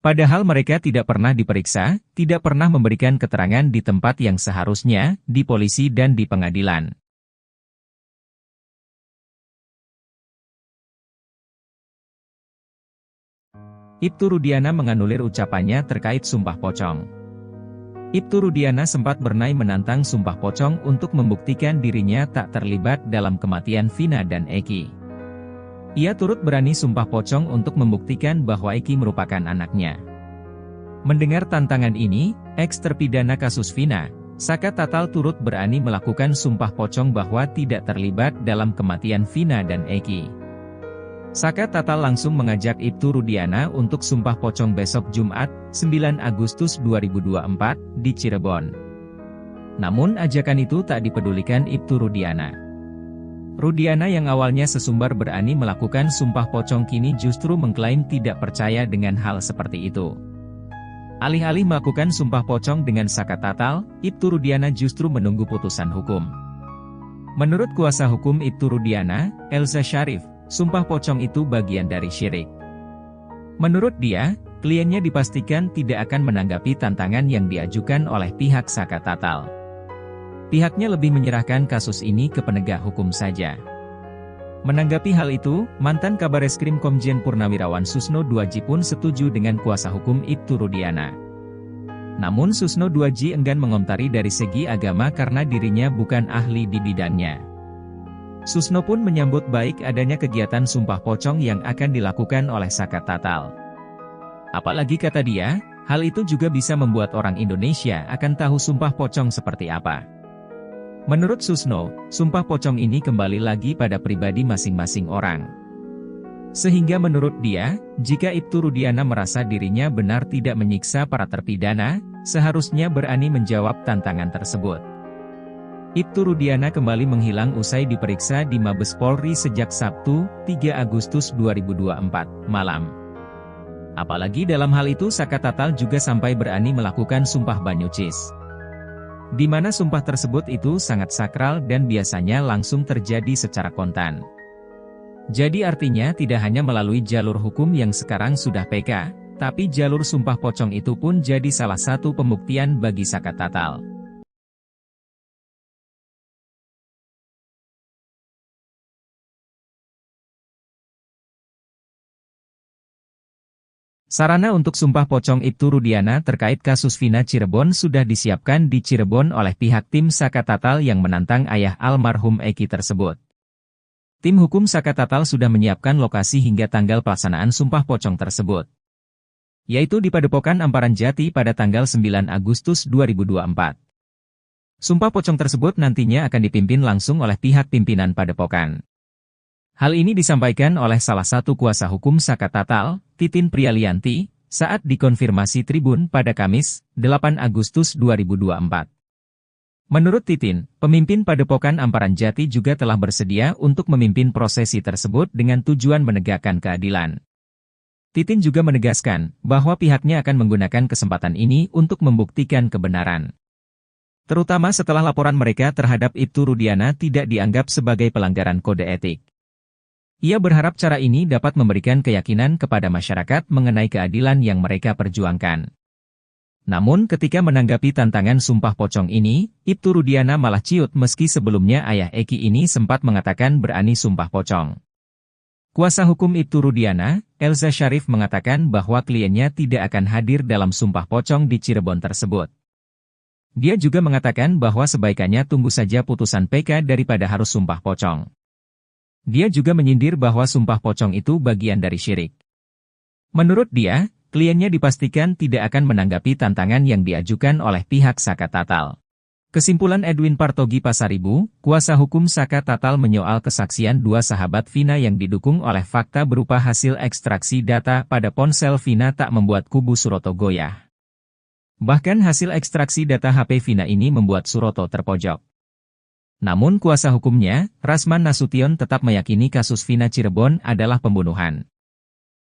Padahal mereka tidak pernah diperiksa, tidak pernah memberikan keterangan di tempat yang seharusnya, di polisi dan di pengadilan. Ibtu Rudiana menganulir ucapannya terkait sumpah pocong. Ibtu Rudiana sempat bernai menantang sumpah pocong untuk membuktikan dirinya tak terlibat dalam kematian Vina dan Eki. Ia turut berani sumpah pocong untuk membuktikan bahwa Eki merupakan anaknya. Mendengar tantangan ini, eks-terpidana kasus Vina, Saka Tatal turut berani melakukan sumpah pocong bahwa tidak terlibat dalam kematian Vina dan Eki. Saka Tatal langsung mengajak Ibtu Rudiana untuk sumpah pocong besok Jumat, 9 Agustus 2024, di Cirebon. Namun ajakan itu tak dipedulikan Ibtu Rudiana. Rudiana yang awalnya sesumbar berani melakukan sumpah pocong kini justru mengklaim tidak percaya dengan hal seperti itu. Alih-alih melakukan sumpah pocong dengan Saka Tatal, Ibtu Rudiana justru menunggu putusan hukum. Menurut kuasa hukum Ibtu Rudiana, Elza Syarif, sumpah pocong itu bagian dari syirik. Menurut dia, kliennya dipastikan tidak akan menanggapi tantangan yang diajukan oleh pihak Saka Tatal. Pihaknya lebih menyerahkan kasus ini ke penegak hukum saja. Menanggapi hal itu, mantan Kabareskrim Komjen Purnawirawan Susno Duaji pun setuju dengan kuasa hukum Ibtu Rudiana. Namun Susno Duaji enggan mengomentari dari segi agama karena dirinya bukan ahli di bidangnya. Susno pun menyambut baik adanya kegiatan sumpah pocong yang akan dilakukan oleh Saka Tatal. Apalagi kata dia, hal itu juga bisa membuat orang Indonesia akan tahu sumpah pocong seperti apa. Menurut Susno, sumpah pocong ini kembali lagi pada pribadi masing-masing orang. Sehingga menurut dia, jika Ibtu Rudiana merasa dirinya benar tidak menyiksa para terpidana, seharusnya berani menjawab tantangan tersebut. Ibtu Rudiana kembali menghilang usai diperiksa di Mabes Polri sejak Sabtu, 3 Agustus 2024, malam. Apalagi dalam hal itu Saka Tatal juga sampai berani melakukan sumpah Banyucis. Di mana sumpah tersebut itu sangat sakral dan biasanya langsung terjadi secara kontan. Jadi artinya tidak hanya melalui jalur hukum yang sekarang sudah PK, tapi jalur sumpah pocong itu pun jadi salah satu pembuktian bagi Saka Tatal. Sarana untuk sumpah pocong Ibtu Rudiana terkait kasus Vina Cirebon sudah disiapkan di Cirebon oleh pihak tim Saka Tatal yang menantang ayah almarhum Eki tersebut. Tim hukum Saka Tatal sudah menyiapkan lokasi hingga tanggal pelaksanaan sumpah pocong tersebut, yaitu di Padepokan Amparan Jati pada tanggal 9 Agustus 2024. Sumpah pocong tersebut nantinya akan dipimpin langsung oleh pihak pimpinan Padepokan. Hal ini disampaikan oleh salah satu kuasa hukum Saka Tatal, Titin Prialianti, saat dikonfirmasi Tribun pada Kamis, 8 Agustus 2024. Menurut Titin, pemimpin Padepokan Amparan Jati juga telah bersedia untuk memimpin prosesi tersebut dengan tujuan menegakkan keadilan. Titin juga menegaskan bahwa pihaknya akan menggunakan kesempatan ini untuk membuktikan kebenaran. Terutama setelah laporan mereka terhadap Ibtu Rudiana tidak dianggap sebagai pelanggaran kode etik. Ia berharap cara ini dapat memberikan keyakinan kepada masyarakat mengenai keadilan yang mereka perjuangkan. Namun ketika menanggapi tantangan sumpah pocong ini, Ibtu Rudiana malah ciut meski sebelumnya ayah Eki ini sempat mengatakan berani sumpah pocong. Kuasa hukum Ibtu Rudiana, Elza Syarif mengatakan bahwa kliennya tidak akan hadir dalam sumpah pocong di Cirebon tersebut. Dia juga mengatakan bahwa sebaikannya tunggu saja putusan PK daripada harus sumpah pocong. Dia juga menyindir bahwa sumpah pocong itu bagian dari syirik. Menurut dia, kliennya dipastikan tidak akan menanggapi tantangan yang diajukan oleh pihak Saka Tatal. Kesimpulan Edwin Partogi Pasaribu, kuasa hukum Saka Tatal menyoal kesaksian dua sahabat Vina yang didukung oleh fakta berupa hasil ekstraksi data pada ponsel Vina tak membuat kubu Suroto goyah. Bahkan hasil ekstraksi data HP Vina ini membuat Suroto terpojok. Namun kuasa hukumnya, Rasman Nasution tetap meyakini kasus Vina Cirebon adalah pembunuhan.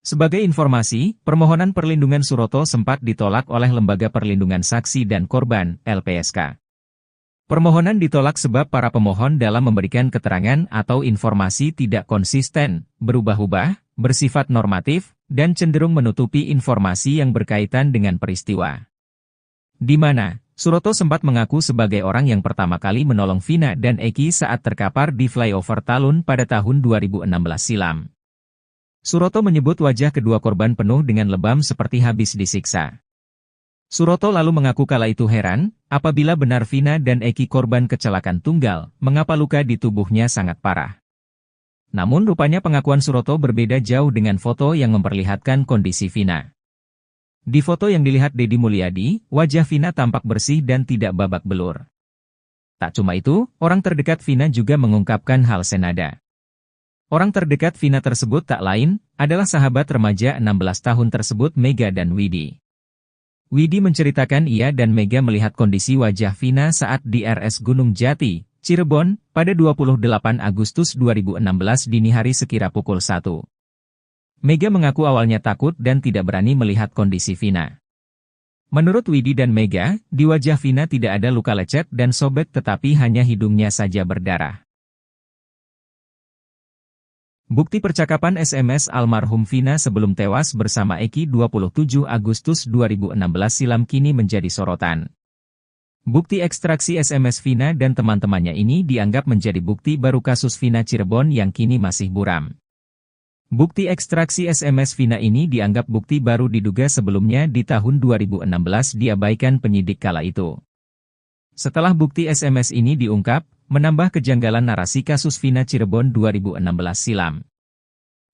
Sebagai informasi, permohonan perlindungan Suroto sempat ditolak oleh Lembaga Perlindungan Saksi dan Korban, LPSK. Permohonan ditolak sebab para pemohon dalam memberikan keterangan atau informasi tidak konsisten, berubah-ubah, bersifat normatif, dan cenderung menutupi informasi yang berkaitan dengan peristiwa. Di mana Suroto sempat mengaku sebagai orang yang pertama kali menolong Vina dan Eki saat terkapar di flyover Talun pada tahun 2016 silam. Suroto menyebut wajah kedua korban penuh dengan lebam seperti habis disiksa. Suroto lalu mengaku kala itu heran, apabila benar Vina dan Eki korban kecelakaan tunggal, mengapa luka di tubuhnya sangat parah. Namun rupanya pengakuan Suroto berbeda jauh dengan foto yang memperlihatkan kondisi Vina. Di foto yang dilihat Deddy Mulyadi, wajah Vina tampak bersih dan tidak babak belur. Tak cuma itu, orang terdekat Vina juga mengungkapkan hal senada. Orang terdekat Vina tersebut tak lain, adalah sahabat remaja 16 tahun tersebut Mega dan Widi. Widi menceritakan ia dan Mega melihat kondisi wajah Vina saat di RS Gunung Jati, Cirebon, pada 28 Agustus 2016 dini hari sekira pukul 1. Mega mengaku awalnya takut dan tidak berani melihat kondisi Vina. Menurut Widi dan Mega, di wajah Vina tidak ada luka lecet dan sobek tetapi hanya hidungnya saja berdarah. Bukti percakapan SMS almarhum Vina sebelum tewas bersama Eki 27 Agustus 2016 silam kini menjadi sorotan. Bukti ekstraksi SMS Vina dan teman-temannya ini dianggap menjadi bukti baru kasus Vina Cirebon yang kini masih buram. Bukti ekstraksi SMS Vina ini dianggap bukti baru diduga sebelumnya di tahun 2016 diabaikan penyidik kala itu. Setelah bukti SMS ini diungkap, menambah kejanggalan narasi kasus Vina Cirebon 2016 silam.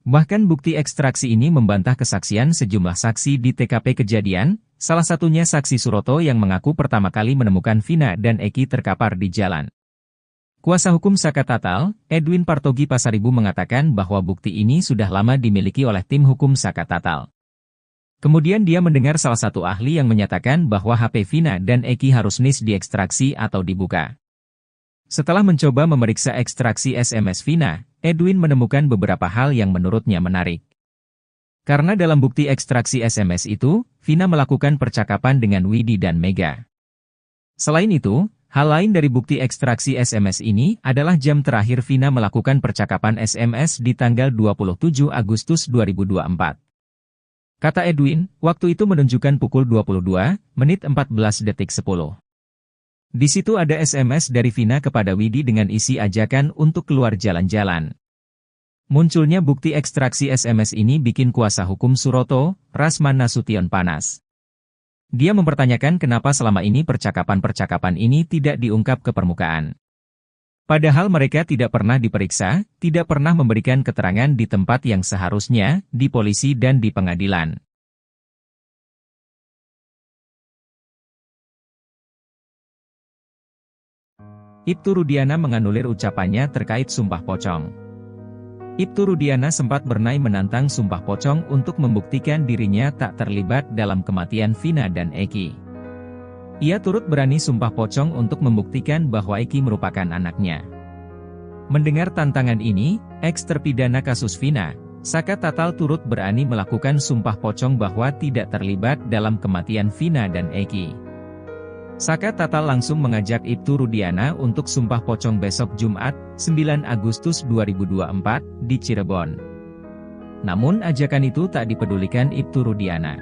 Bahkan bukti ekstraksi ini membantah kesaksian sejumlah saksi di TKP kejadian, salah satunya saksi Suroto yang mengaku pertama kali menemukan Vina dan Eki terkapar di jalan. Kuasa hukum Saka Tatal, Edwin Partogi Pasaribu mengatakan bahwa bukti ini sudah lama dimiliki oleh tim hukum Saka Tatal. Kemudian dia mendengar salah satu ahli yang menyatakan bahwa HP Vina dan Eki harus diekstraksi atau dibuka. Setelah mencoba memeriksa ekstraksi SMS Vina, Edwin menemukan beberapa hal yang menurutnya menarik. Karena dalam bukti ekstraksi SMS itu, Vina melakukan percakapan dengan Widi dan Mega. Selain itu, hal lain dari bukti ekstraksi SMS ini adalah jam terakhir Vina melakukan percakapan SMS di tanggal 27 Agustus 2024. Kata Edwin, waktu itu menunjukkan pukul 22 menit 14 detik 10. Di situ ada SMS dari Vina kepada Widi dengan isi ajakan untuk keluar jalan-jalan. Munculnya bukti ekstraksi SMS ini bikin kuasa hukum Suroto, Rasman Nasution panas. Dia mempertanyakan kenapa selama ini percakapan-percakapan ini tidak diungkap ke permukaan. Padahal mereka tidak pernah diperiksa, tidak pernah memberikan keterangan di tempat yang seharusnya, di polisi dan di pengadilan. Ibtu Rudiana menganulir ucapannya terkait sumpah pocong. Ibtu Rudiana sempat bernai menantang sumpah pocong untuk membuktikan dirinya tak terlibat dalam kematian Vina dan Eki. Ia turut berani sumpah pocong untuk membuktikan bahwa Eki merupakan anaknya. Mendengar tantangan ini, eks-terpidana kasus Vina, Saka Tatal turut berani melakukan sumpah pocong bahwa tidak terlibat dalam kematian Vina dan Eki. Saka Tatal langsung mengajak Ibtu Rudiana untuk sumpah pocong besok Jumat, 9 Agustus 2024, di Cirebon. Namun ajakan itu tak dipedulikan Ibtu Rudiana.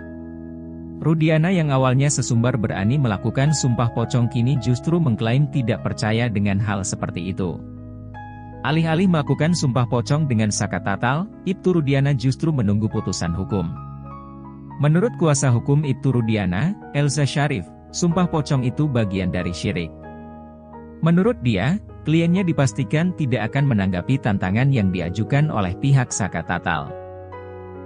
Rudiana yang awalnya sesumbar berani melakukan sumpah pocong kini justru mengklaim tidak percaya dengan hal seperti itu. Alih-alih melakukan sumpah pocong dengan Saka Tatal, Ibtu Rudiana justru menunggu putusan hukum. Menurut kuasa hukum Ibtu Rudiana, Elza Syarif, sumpah pocong itu bagian dari syirik. Menurut dia, kliennya dipastikan tidak akan menanggapi tantangan yang diajukan oleh pihak Saka Tatal.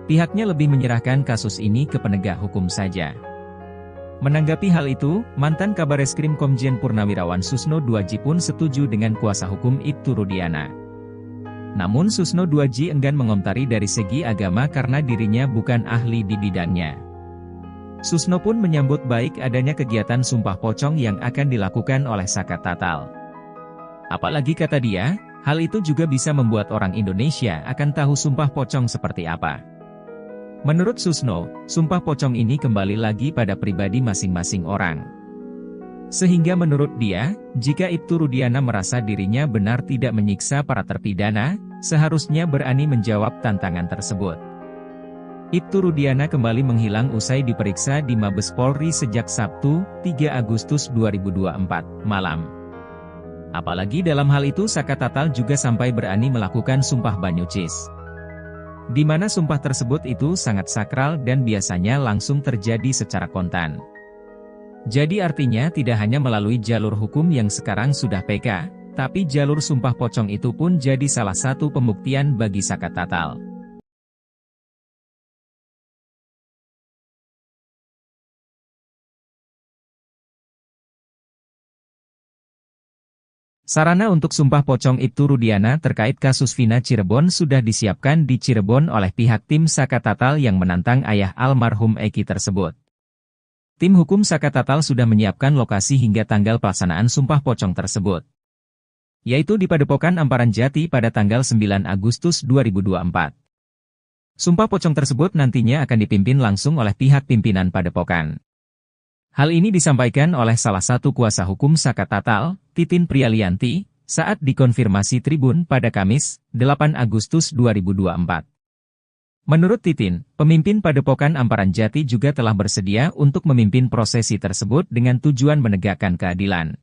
Pihaknya lebih menyerahkan kasus ini ke penegak hukum saja. Menanggapi hal itu, mantan Kabareskrim Komjen Purnawirawan Susno Duaji pun setuju dengan kuasa hukum Ibtu Rudiana. Namun Susno Duaji enggan mengomentari dari segi agama karena dirinya bukan ahli di bidangnya. Susno pun menyambut baik adanya kegiatan sumpah pocong yang akan dilakukan oleh Saka Tatal. Apalagi kata dia, hal itu juga bisa membuat orang Indonesia akan tahu sumpah pocong seperti apa. Menurut Susno, sumpah pocong ini kembali lagi pada pribadi masing-masing orang. Sehingga menurut dia, jika Ibtu Rudiana merasa dirinya benar tidak menyiksa para terpidana, seharusnya berani menjawab tantangan tersebut. Ibtu Rudiana kembali menghilang usai diperiksa di Mabes Polri sejak Sabtu, 3 Agustus 2024, malam. Apalagi dalam hal itu Saka Tatal juga sampai berani melakukan sumpah banyucis. Di mana sumpah tersebut itu sangat sakral dan biasanya langsung terjadi secara kontan. Jadi artinya tidak hanya melalui jalur hukum yang sekarang sudah PK, tapi jalur sumpah pocong itu pun jadi salah satu pembuktian bagi Saka Tatal. Sarana untuk sumpah pocong Ibtu Rudiana terkait kasus Vina Cirebon sudah disiapkan di Cirebon oleh pihak tim Saka Tatal yang menantang ayah almarhum Eki tersebut. Tim hukum Saka Tatal sudah menyiapkan lokasi hingga tanggal pelaksanaan sumpah pocong tersebut, yaitu di Padepokan Amparan Jati pada tanggal 9 Agustus 2024. Sumpah pocong tersebut nantinya akan dipimpin langsung oleh pihak pimpinan Padepokan. Hal ini disampaikan oleh salah satu kuasa hukum Saka Tatal, Titin Prialianti, saat dikonfirmasi Tribun pada Kamis, 8 Agustus 2024. Menurut Titin, pemimpin Padepokan Amparan Jati juga telah bersedia untuk memimpin prosesi tersebut dengan tujuan menegakkan keadilan.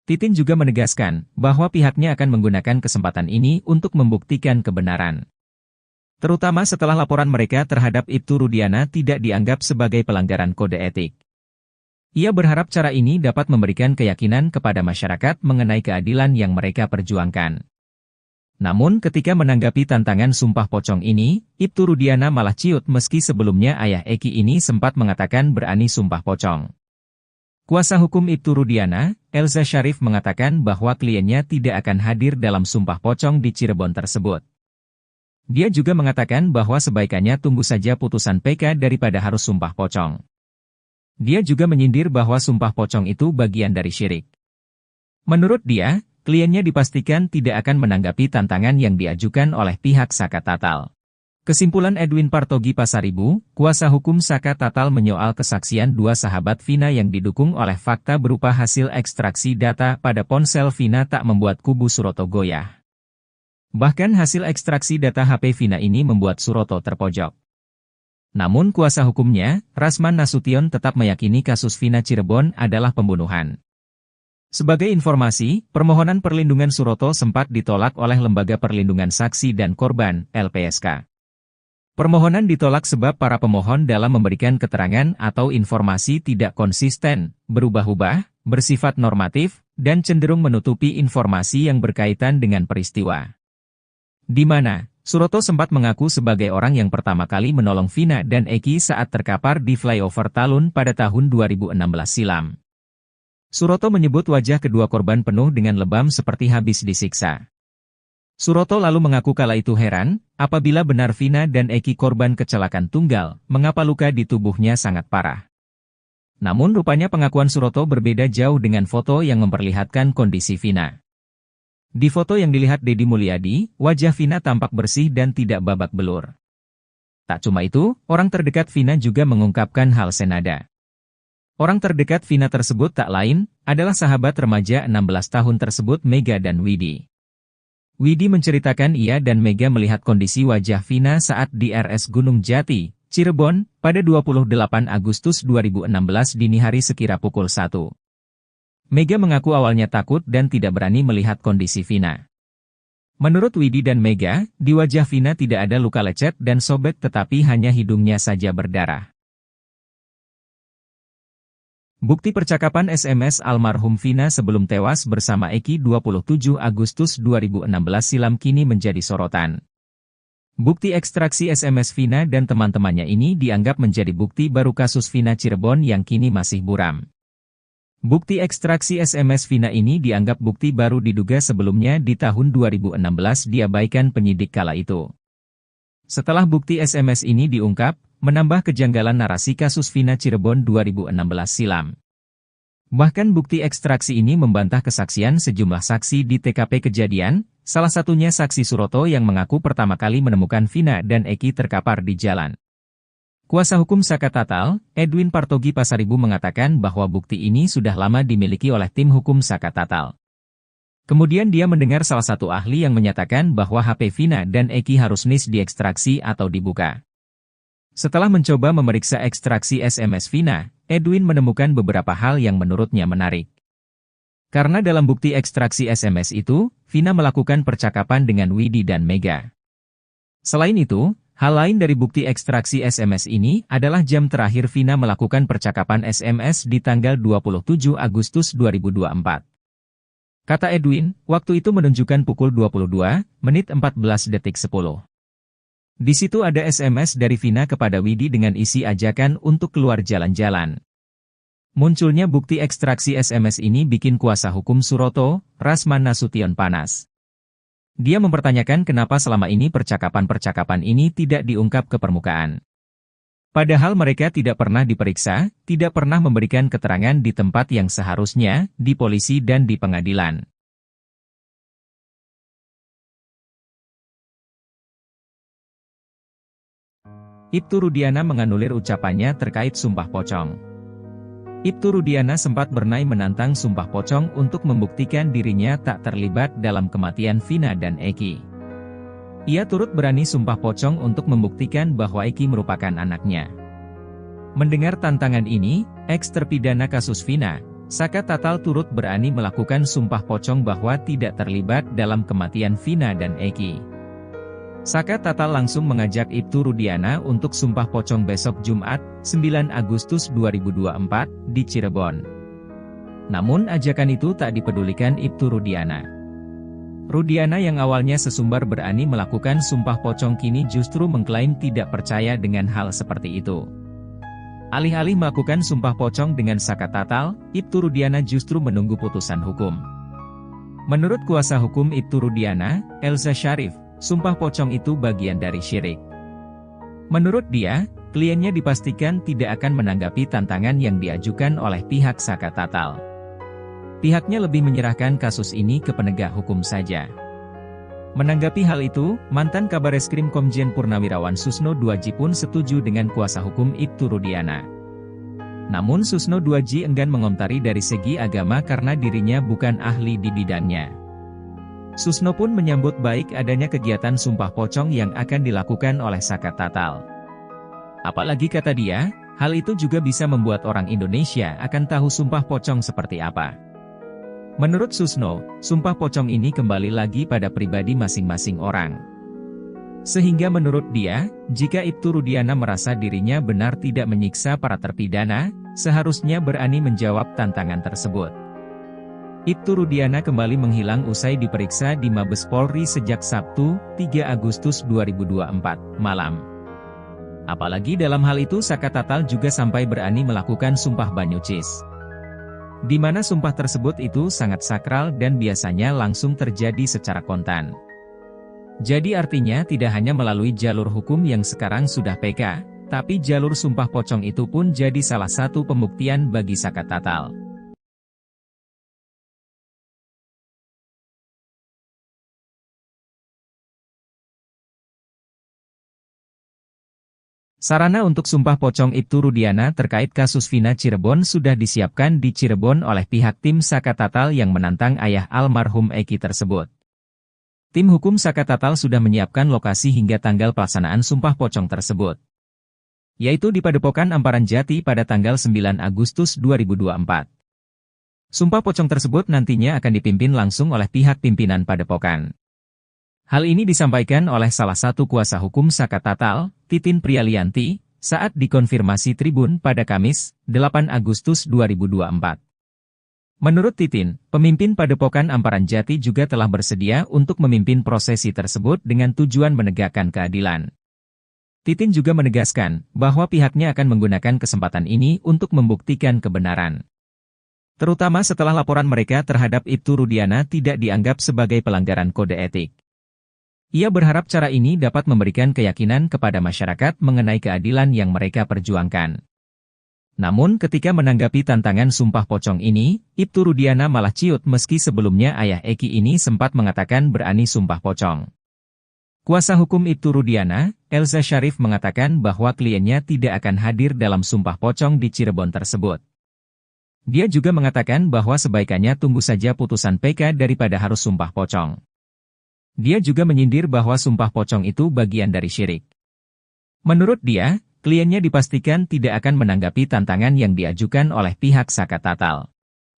Titin juga menegaskan bahwa pihaknya akan menggunakan kesempatan ini untuk membuktikan kebenaran. Terutama setelah laporan mereka terhadap Ibtu Rudiana tidak dianggap sebagai pelanggaran kode etik. Ia berharap cara ini dapat memberikan keyakinan kepada masyarakat mengenai keadilan yang mereka perjuangkan. Namun ketika menanggapi tantangan sumpah pocong ini, Ibtu Rudiana malah ciut meski sebelumnya ayah Eki ini sempat mengatakan berani sumpah pocong. Kuasa hukum Ibtu Rudiana, Elza Syarif mengatakan bahwa kliennya tidak akan hadir dalam sumpah pocong di Cirebon tersebut. Dia juga mengatakan bahwa sebaikannya tunggu saja putusan PK daripada harus sumpah pocong. Dia juga menyindir bahwa sumpah pocong itu bagian dari syirik. Menurut dia, kliennya dipastikan tidak akan menanggapi tantangan yang diajukan oleh pihak Saka Tatal. Kesimpulan Edwin Partogi Pasaribu, kuasa hukum Saka Tatal menyoal kesaksian dua sahabat Vina yang didukung oleh fakta berupa hasil ekstraksi data pada ponsel Vina tak membuat kubu Suroto goyah. Bahkan hasil ekstraksi data HP Vina ini membuat Suroto terpojok. Namun kuasa hukumnya, Rasman Nasution tetap meyakini kasus Vina Cirebon adalah pembunuhan. Sebagai informasi, permohonan perlindungan Suroto sempat ditolak oleh Lembaga Perlindungan Saksi dan Korban, LPSK. Permohonan ditolak sebab para pemohon dalam memberikan keterangan atau informasi tidak konsisten, berubah-ubah, bersifat normatif, dan cenderung menutupi informasi yang berkaitan dengan peristiwa. Di mana, Suroto sempat mengaku sebagai orang yang pertama kali menolong Vina dan Eki saat terkapar di flyover Talun pada tahun 2016 silam. Suroto menyebut wajah kedua korban penuh dengan lebam seperti habis disiksa. Suroto lalu mengaku kala itu heran, apabila benar Vina dan Eki korban kecelakaan tunggal, mengapa luka di tubuhnya sangat parah. Namun rupanya pengakuan Suroto berbeda jauh dengan foto yang memperlihatkan kondisi Vina. Di foto yang dilihat Deddy Mulyadi, wajah Vina tampak bersih dan tidak babak belur. Tak cuma itu, orang terdekat Vina juga mengungkapkan hal senada. Orang terdekat Vina tersebut tak lain, adalah sahabat remaja 16 tahun tersebut Mega dan Widi. Widi menceritakan ia dan Mega melihat kondisi wajah Vina saat di RS Gunung Jati, Cirebon, pada 28 Agustus 2016 dini hari sekira pukul 1. Mega mengaku awalnya takut dan tidak berani melihat kondisi Vina. Menurut Widi dan Mega, di wajah Vina tidak ada luka lecet dan sobek tetapi hanya hidungnya saja berdarah. Bukti percakapan SMS almarhum Vina sebelum tewas bersama Eki 27 Agustus 2016 silam kini menjadi sorotan. Bukti ekstraksi SMS Vina dan teman-temannya ini dianggap menjadi bukti baru kasus Vina Cirebon yang kini masih buram. Bukti ekstraksi SMS Vina ini dianggap bukti baru diduga sebelumnya di tahun 2016 diabaikan penyidik kala itu. Setelah bukti SMS ini diungkap, menambah kejanggalan narasi kasus Vina Cirebon 2016 silam. Bahkan bukti ekstraksi ini membantah kesaksian sejumlah saksi di TKP kejadian, salah satunya saksi Suroto yang mengaku pertama kali menemukan Vina dan Eki terkapar di jalan. Kuasa hukum Saka Tatal, Edwin Partogi Pasaribu mengatakan bahwa bukti ini sudah lama dimiliki oleh tim hukum Saka Tatal. Kemudian dia mendengar salah satu ahli yang menyatakan bahwa HP Vina dan Eki harus NIS diekstraksi atau dibuka. Setelah mencoba memeriksa ekstraksi SMS Vina, Edwin menemukan beberapa hal yang menurutnya menarik. Karena dalam bukti ekstraksi SMS itu, Vina melakukan percakapan dengan Widi dan Mega. Selain itu, hal lain dari bukti ekstraksi SMS ini adalah jam terakhir Vina melakukan percakapan SMS di tanggal 27 Agustus 2024. Kata Edwin, waktu itu menunjukkan pukul 22, menit 14 detik 10. Di situ ada SMS dari Vina kepada Widi dengan isi ajakan untuk keluar jalan-jalan. Munculnya bukti ekstraksi SMS ini bikin kuasa hukum Suroto, Rasman Nasution panas. Dia mempertanyakan kenapa selama ini percakapan-percakapan ini tidak diungkap ke permukaan. Padahal mereka tidak pernah diperiksa, tidak pernah memberikan keterangan di tempat yang seharusnya, di polisi dan di pengadilan. Ibtu Rudiana menganulir ucapannya terkait sumpah pocong. Ibtu Rudiana sempat bernai menantang sumpah pocong untuk membuktikan dirinya tak terlibat dalam kematian Vina dan Eki. Ia turut berani sumpah pocong untuk membuktikan bahwa Eki merupakan anaknya. Mendengar tantangan ini, eks-terpidana kasus Vina, Saka Tatal turut berani melakukan sumpah pocong bahwa tidak terlibat dalam kematian Vina dan Eki. Saka Tatal langsung mengajak Ibtu Rudiana untuk sumpah pocong besok Jumat, 9 Agustus 2024, di Cirebon. Namun ajakan itu tak dipedulikan Ibtu Rudiana. Rudiana yang awalnya sesumbar berani melakukan sumpah pocong kini justru mengklaim tidak percaya dengan hal seperti itu. Alih-alih melakukan sumpah pocong dengan Saka Tatal, Ibtu Rudiana justru menunggu putusan hukum. Menurut kuasa hukum Ibtu Rudiana, Elza Syarif, sumpah pocong itu bagian dari syirik. Menurut dia, kliennya dipastikan tidak akan menanggapi tantangan yang diajukan oleh pihak Saka Tatal. Pihaknya lebih menyerahkan kasus ini ke penegak hukum saja. Menanggapi hal itu, mantan Kabareskrim Komjen Purnawirawan Susno Duaji pun setuju dengan kuasa hukum Ibtu Rudiana. Namun Susno Duaji enggan mengomentari dari segi agama karena dirinya bukan ahli di bidangnya. Susno pun menyambut baik adanya kegiatan sumpah pocong yang akan dilakukan oleh Saka Tatal. Apalagi kata dia, hal itu juga bisa membuat orang Indonesia akan tahu sumpah pocong seperti apa. Menurut Susno, sumpah pocong ini kembali lagi pada pribadi masing-masing orang. Sehingga menurut dia, jika Ibtu Rudiana merasa dirinya benar tidak menyiksa para terpidana, seharusnya berani menjawab tantangan tersebut. Ibtu Rudiana kembali menghilang usai diperiksa di Mabes Polri sejak Sabtu, 3 Agustus 2024, malam. Apalagi dalam hal itu Saka Tatal juga sampai berani melakukan sumpah banyucis. Di mana sumpah tersebut itu sangat sakral dan biasanya langsung terjadi secara kontan. Jadi artinya tidak hanya melalui jalur hukum yang sekarang sudah PK, tapi jalur sumpah pocong itu pun jadi salah satu pembuktian bagi Saka Tatal. Sarana untuk sumpah pocong Ibtu Rudiana terkait kasus Vina Cirebon sudah disiapkan di Cirebon oleh pihak tim Saka Tatal yang menantang ayah almarhum Eki tersebut. Tim hukum Saka Tatal sudah menyiapkan lokasi hingga tanggal pelaksanaan sumpah pocong tersebut, yaitu di Padepokan Amparan Jati pada tanggal 9 Agustus 2024. Sumpah pocong tersebut nantinya akan dipimpin langsung oleh pihak pimpinan Padepokan. Hal ini disampaikan oleh salah satu kuasa hukum Saka Tatal, Titin Prialianti, saat dikonfirmasi Tribun pada Kamis, 8 Agustus 2024. Menurut Titin, pemimpin Padepokan Amparan Jati juga telah bersedia untuk memimpin prosesi tersebut dengan tujuan menegakkan keadilan. Titin juga menegaskan bahwa pihaknya akan menggunakan kesempatan ini untuk membuktikan kebenaran. Terutama setelah laporan mereka terhadap Ibtu Rudiana tidak dianggap sebagai pelanggaran kode etik. Ia berharap cara ini dapat memberikan keyakinan kepada masyarakat mengenai keadilan yang mereka perjuangkan. Namun ketika menanggapi tantangan sumpah pocong ini, Ibtu Rudiana malah ciut meski sebelumnya ayah Eki ini sempat mengatakan berani sumpah pocong. Kuasa hukum Ibtu Rudiana, Elza Syarif mengatakan bahwa kliennya tidak akan hadir dalam sumpah pocong di Cirebon tersebut. Dia juga mengatakan bahwa sebaikannya tunggu saja putusan PK daripada harus sumpah pocong. Dia juga menyindir bahwa sumpah pocong itu bagian dari syirik. Menurut dia, kliennya dipastikan tidak akan menanggapi tantangan yang diajukan oleh pihak Saka Tatal.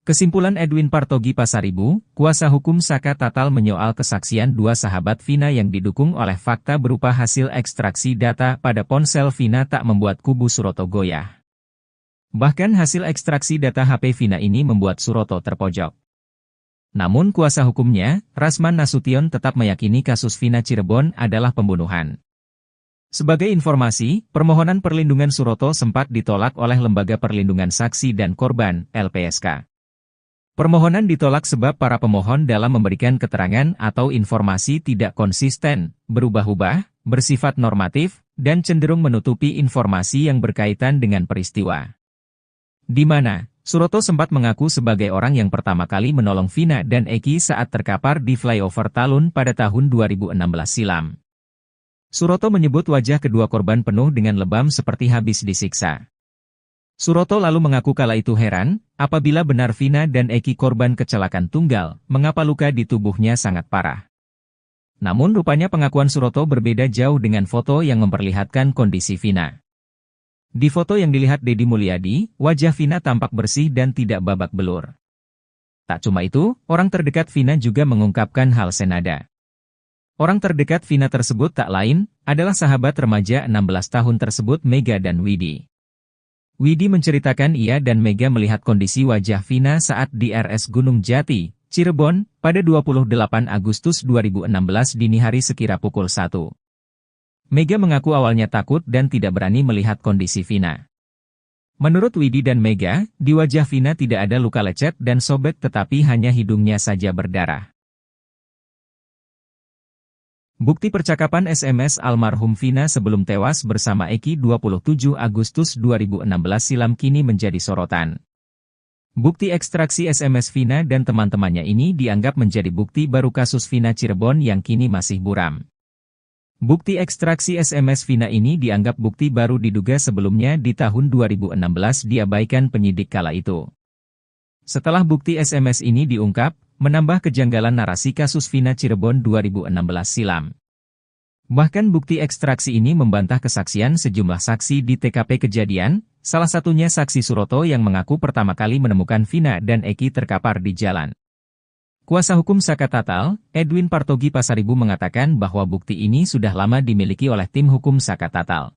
Kesimpulan Edwin Partogi Pasaribu, kuasa hukum Saka Tatal menyoal kesaksian dua sahabat Vina yang didukung oleh fakta berupa hasil ekstraksi data pada ponsel Vina tak membuat kubu Suroto goyah. Bahkan hasil ekstraksi data HP Vina ini membuat Suroto terpojok. Namun kuasa hukumnya, Rasman Nasution tetap meyakini kasus Vina Cirebon adalah pembunuhan. Sebagai informasi, permohonan perlindungan Suroto sempat ditolak oleh Lembaga Perlindungan Saksi dan Korban, LPSK. Permohonan ditolak sebab para pemohon dalam memberikan keterangan atau informasi tidak konsisten, berubah-ubah, bersifat normatif, dan cenderung menutupi informasi yang berkaitan dengan peristiwa. Di mana Suroto sempat mengaku sebagai orang yang pertama kali menolong Vina dan Eki saat terkapar di flyover Talun pada tahun 2016 silam. Suroto menyebut wajah kedua korban penuh dengan lebam seperti habis disiksa. Suroto lalu mengaku kala itu heran, apabila benar Vina dan Eki korban kecelakaan tunggal, mengapa luka di tubuhnya sangat parah. Namun rupanya pengakuan Suroto berbeda jauh dengan foto yang memperlihatkan kondisi Vina. Di foto yang dilihat Deddy Mulyadi, wajah Vina tampak bersih dan tidak babak belur. Tak cuma itu, orang terdekat Vina juga mengungkapkan hal senada. Orang terdekat Vina tersebut tak lain, adalah sahabat remaja 16 tahun tersebut Mega dan Widi. Widi menceritakan ia dan Mega melihat kondisi wajah Vina saat di RS Gunung Jati, Cirebon, pada 28 Agustus 2016 dini hari sekira pukul 1. Mega mengaku awalnya takut dan tidak berani melihat kondisi Vina. Menurut Widi dan Mega, di wajah Vina tidak ada luka lecet dan sobek tetapi hanya hidungnya saja berdarah. Bukti percakapan SMS almarhum Vina sebelum tewas bersama Eki 27 Agustus 2016 silam kini menjadi sorotan. Bukti ekstraksi SMS Vina dan teman-temannya ini dianggap menjadi bukti baru kasus Vina Cirebon yang kini masih buram. Bukti ekstraksi SMS Vina ini dianggap bukti baru diduga sebelumnya di tahun 2016 diabaikan penyidik kala itu. Setelah bukti SMS ini diungkap, menambah kejanggalan narasi kasus Vina Cirebon 2016 silam. Bahkan bukti ekstraksi ini membantah kesaksian sejumlah saksi di TKP kejadian, salah satunya saksi Suroto yang mengaku pertama kali menemukan Vina dan Eki terkapar di jalan. Kuasa hukum Saka Tatal, Edwin Partogi Pasaribu mengatakan bahwa bukti ini sudah lama dimiliki oleh tim hukum Saka Tatal.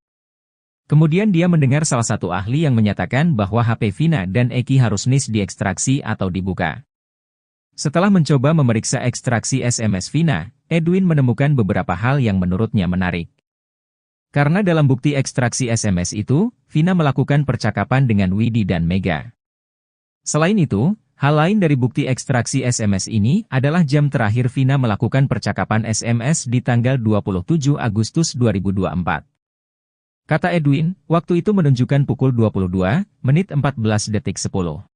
Kemudian dia mendengar salah satu ahli yang menyatakan bahwa HP Vina dan Eki harus diekstraksi atau dibuka. Setelah mencoba memeriksa ekstraksi SMS Vina, Edwin menemukan beberapa hal yang menurutnya menarik. Karena dalam bukti ekstraksi SMS itu, Vina melakukan percakapan dengan Widi dan Mega. Selain itu, hal lain dari bukti ekstraksi SMS ini adalah jam terakhir Vina melakukan percakapan SMS di tanggal 27 Agustus 2024. Kata Edwin, waktu itu menunjukkan pukul 22:14:10.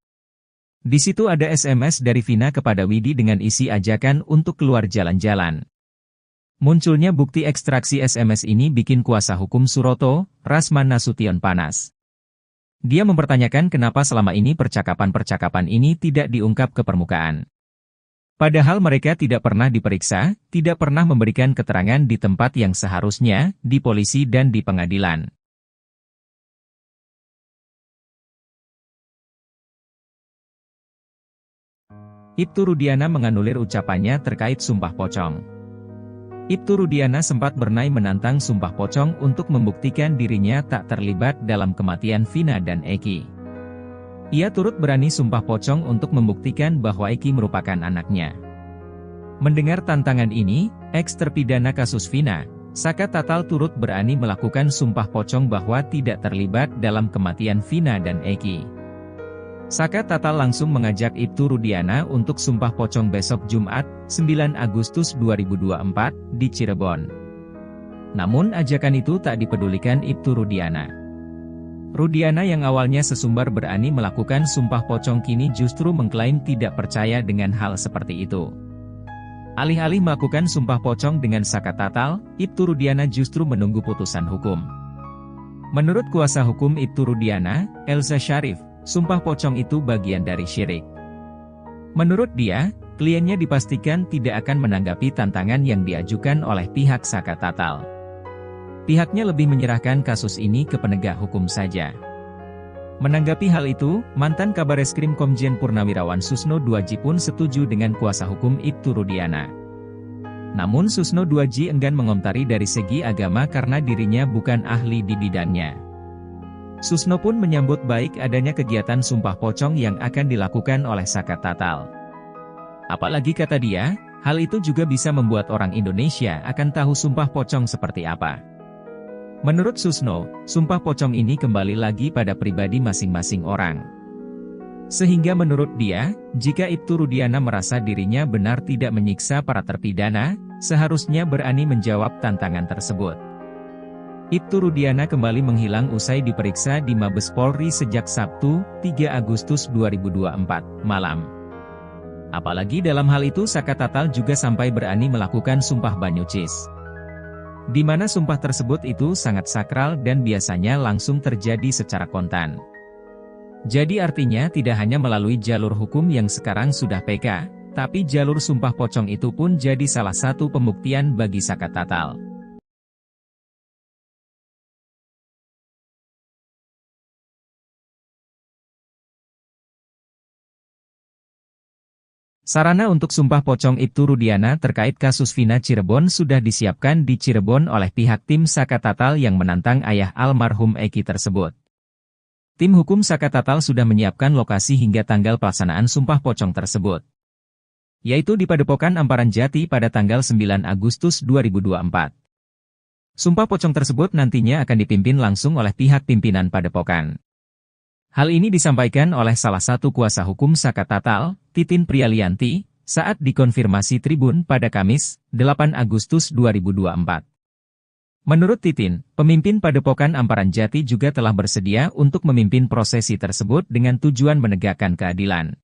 Di situ ada SMS dari Vina kepada Widi dengan isi ajakan untuk keluar jalan-jalan. Munculnya bukti ekstraksi SMS ini bikin kuasa hukum Suroto, Rasman Nasution panas. Dia mempertanyakan kenapa selama ini percakapan-percakapan ini tidak diungkap ke permukaan. Padahal mereka tidak pernah diperiksa, tidak pernah memberikan keterangan di tempat yang seharusnya, di polisi dan di pengadilan. Ibtu Rudiana menganulir ucapannya terkait sumpah pocong. Ibtu Rudiana sempat bernai menantang sumpah pocong untuk membuktikan dirinya tak terlibat dalam kematian Vina dan Eki. Ia turut berani sumpah pocong untuk membuktikan bahwa Eki merupakan anaknya. Mendengar tantangan ini, eks-terpidana kasus Vina, Saka Tatal turut berani melakukan sumpah pocong bahwa tidak terlibat dalam kematian Vina dan Eki. Saka Tatal langsung mengajak Ibtu Rudiana untuk sumpah pocong besok Jumat, 9 Agustus 2024, di Cirebon. Namun ajakan itu tak dipedulikan Ibtu Rudiana. Rudiana yang awalnya sesumbar berani melakukan sumpah pocong kini justru mengklaim tidak percaya dengan hal seperti itu. Alih-alih melakukan sumpah pocong dengan Saka Tatal, Ibtu Rudiana justru menunggu putusan hukum. Menurut kuasa hukum Ibtu Rudiana, Elza Syarif, sumpah pocong itu bagian dari syirik. Menurut dia, kliennya dipastikan tidak akan menanggapi tantangan yang diajukan oleh pihak Saka Tatal. Pihaknya lebih menyerahkan kasus ini ke penegak hukum saja. Menanggapi hal itu, mantan Kabareskrim Komjen Purnawirawan Susno Duaji pun setuju dengan kuasa hukum Ibtu Rudiana. Namun Susno Duaji enggan mengomentari dari segi agama karena dirinya bukan ahli di bidangnya. Susno pun menyambut baik adanya kegiatan sumpah pocong yang akan dilakukan oleh Saka Tatal. Apalagi kata dia, hal itu juga bisa membuat orang Indonesia akan tahu sumpah pocong seperti apa. Menurut Susno, sumpah pocong ini kembali lagi pada pribadi masing-masing orang. Sehingga menurut dia, jika Ibtu Rudiana merasa dirinya benar tidak menyiksa para terpidana, seharusnya berani menjawab tantangan tersebut. Ibtu Rudiana kembali menghilang usai diperiksa di Mabes Polri sejak Sabtu, 3 Agustus 2024, malam. Apalagi dalam hal itu Saka Tatal juga sampai berani melakukan sumpah banyucis. Di mana sumpah tersebut itu sangat sakral dan biasanya langsung terjadi secara kontan. Jadi artinya tidak hanya melalui jalur hukum yang sekarang sudah PK, tapi jalur sumpah pocong itu pun jadi salah satu pembuktian bagi Saka Tatal. Sarana untuk sumpah pocong Ibtu Rudiana terkait kasus Vina Cirebon sudah disiapkan di Cirebon oleh pihak tim Saka Tatal yang menantang ayah almarhum Eki tersebut. Tim hukum Saka Tatal sudah menyiapkan lokasi hingga tanggal pelaksanaan sumpah pocong tersebut. yaitu di Padepokan Amparan Jati pada tanggal 9 Agustus 2024. Sumpah pocong tersebut nantinya akan dipimpin langsung oleh pihak pimpinan Padepokan. Hal ini disampaikan oleh salah satu kuasa hukum Saka Tatal, Titin Prialianti, saat dikonfirmasi Tribun pada Kamis, 8 Agustus 2024. Menurut Titin, pemimpin Padepokan Amparan Jati juga telah bersedia untuk memimpin prosesi tersebut dengan tujuan menegakkan keadilan.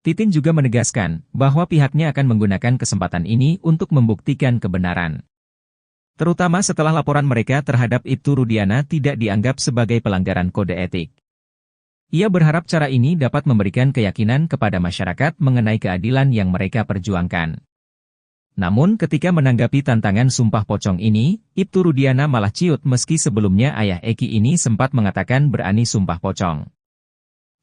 Titin juga menegaskan bahwa pihaknya akan menggunakan kesempatan ini untuk membuktikan kebenaran. Terutama setelah laporan mereka terhadap Ibtu Rudiana tidak dianggap sebagai pelanggaran kode etik. Ia berharap cara ini dapat memberikan keyakinan kepada masyarakat mengenai keadilan yang mereka perjuangkan. Namun ketika menanggapi tantangan sumpah pocong ini, Ibtu Rudiana malah ciut meski sebelumnya ayah Eki ini sempat mengatakan berani sumpah pocong.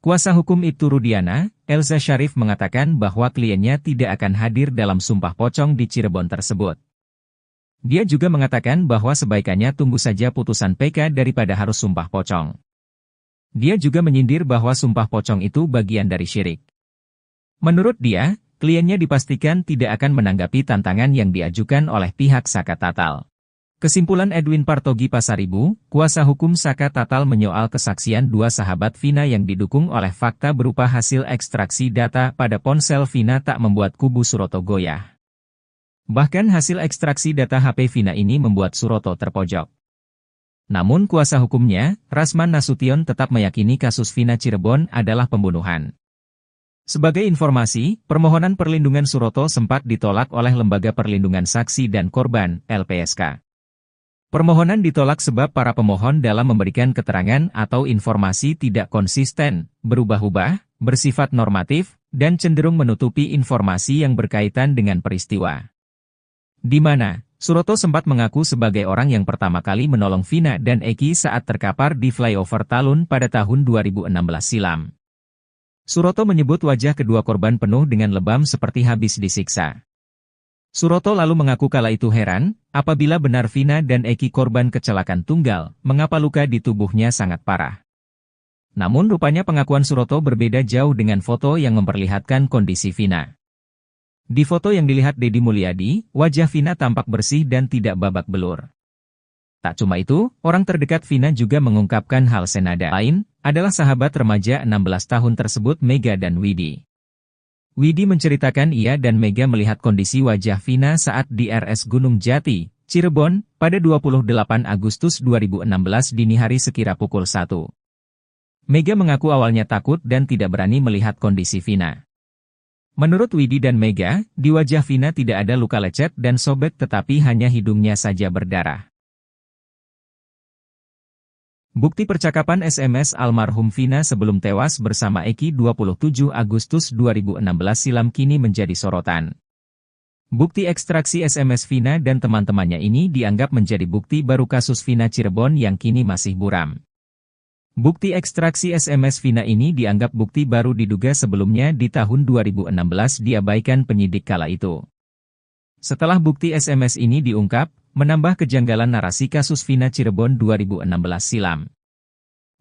Kuasa hukum Ibtu Rudiana, Elza Syarif mengatakan bahwa kliennya tidak akan hadir dalam sumpah pocong di Cirebon tersebut. Dia juga mengatakan bahwa sebaikannya tunggu saja putusan PK daripada harus sumpah pocong. Dia juga menyindir bahwa sumpah pocong itu bagian dari syirik. Menurut dia, kliennya dipastikan tidak akan menanggapi tantangan yang diajukan oleh pihak Saka Tatal. Kesimpulan Edwin Partogi Pasaribu, kuasa hukum Saka Tatal menyoal kesaksian dua sahabat Vina yang didukung oleh fakta berupa hasil ekstraksi data pada ponsel Vina tak membuat kubu Suroto goyah. Bahkan hasil ekstraksi data HP Vina ini membuat Suroto terpojok. Namun kuasa hukumnya, Rasman Nasution tetap meyakini kasus Vina Cirebon adalah pembunuhan. Sebagai informasi, permohonan perlindungan Suroto sempat ditolak oleh Lembaga Perlindungan Saksi dan Korban, LPSK. Permohonan ditolak sebab para pemohon dalam memberikan keterangan atau informasi tidak konsisten, berubah-ubah, bersifat normatif, dan cenderung menutupi informasi yang berkaitan dengan peristiwa. Di mana, Suroto sempat mengaku sebagai orang yang pertama kali menolong Vina dan Eki saat terkapar di flyover Talun pada tahun 2016 silam. Suroto menyebut wajah kedua korban penuh dengan lebam seperti habis disiksa. Suroto lalu mengaku kala itu heran, apabila benar Vina dan Eki korban kecelakaan tunggal, mengapa luka di tubuhnya sangat parah. Namun rupanya pengakuan Suroto berbeda jauh dengan foto yang memperlihatkan kondisi Vina. Di foto yang dilihat Deddy Mulyadi, wajah Vina tampak bersih dan tidak babak belur. Tak cuma itu, orang terdekat Vina juga mengungkapkan hal senada lain, adalah sahabat remaja 16 tahun tersebut Mega dan Widi. Widi menceritakan ia dan Mega melihat kondisi wajah Vina saat di RS Gunung Jati, Cirebon, pada 28 Agustus 2016 dini hari sekira pukul 1. Mega mengaku awalnya takut dan tidak berani melihat kondisi Vina. Menurut Widi dan Mega, di wajah Vina tidak ada luka lecet dan sobek tetapi hanya hidungnya saja berdarah. Bukti percakapan SMS almarhum Vina sebelum tewas bersama Eki 27 Agustus 2016 silam kini menjadi sorotan. Bukti ekstraksi SMS Vina dan teman-temannya ini dianggap menjadi bukti baru kasus Vina Cirebon yang kini masih buram. Bukti ekstraksi SMS Vina ini dianggap bukti baru diduga sebelumnya di tahun 2016 diabaikan penyidik kala itu. Setelah bukti SMS ini diungkap, menambah kejanggalan narasi kasus Vina Cirebon 2016 silam.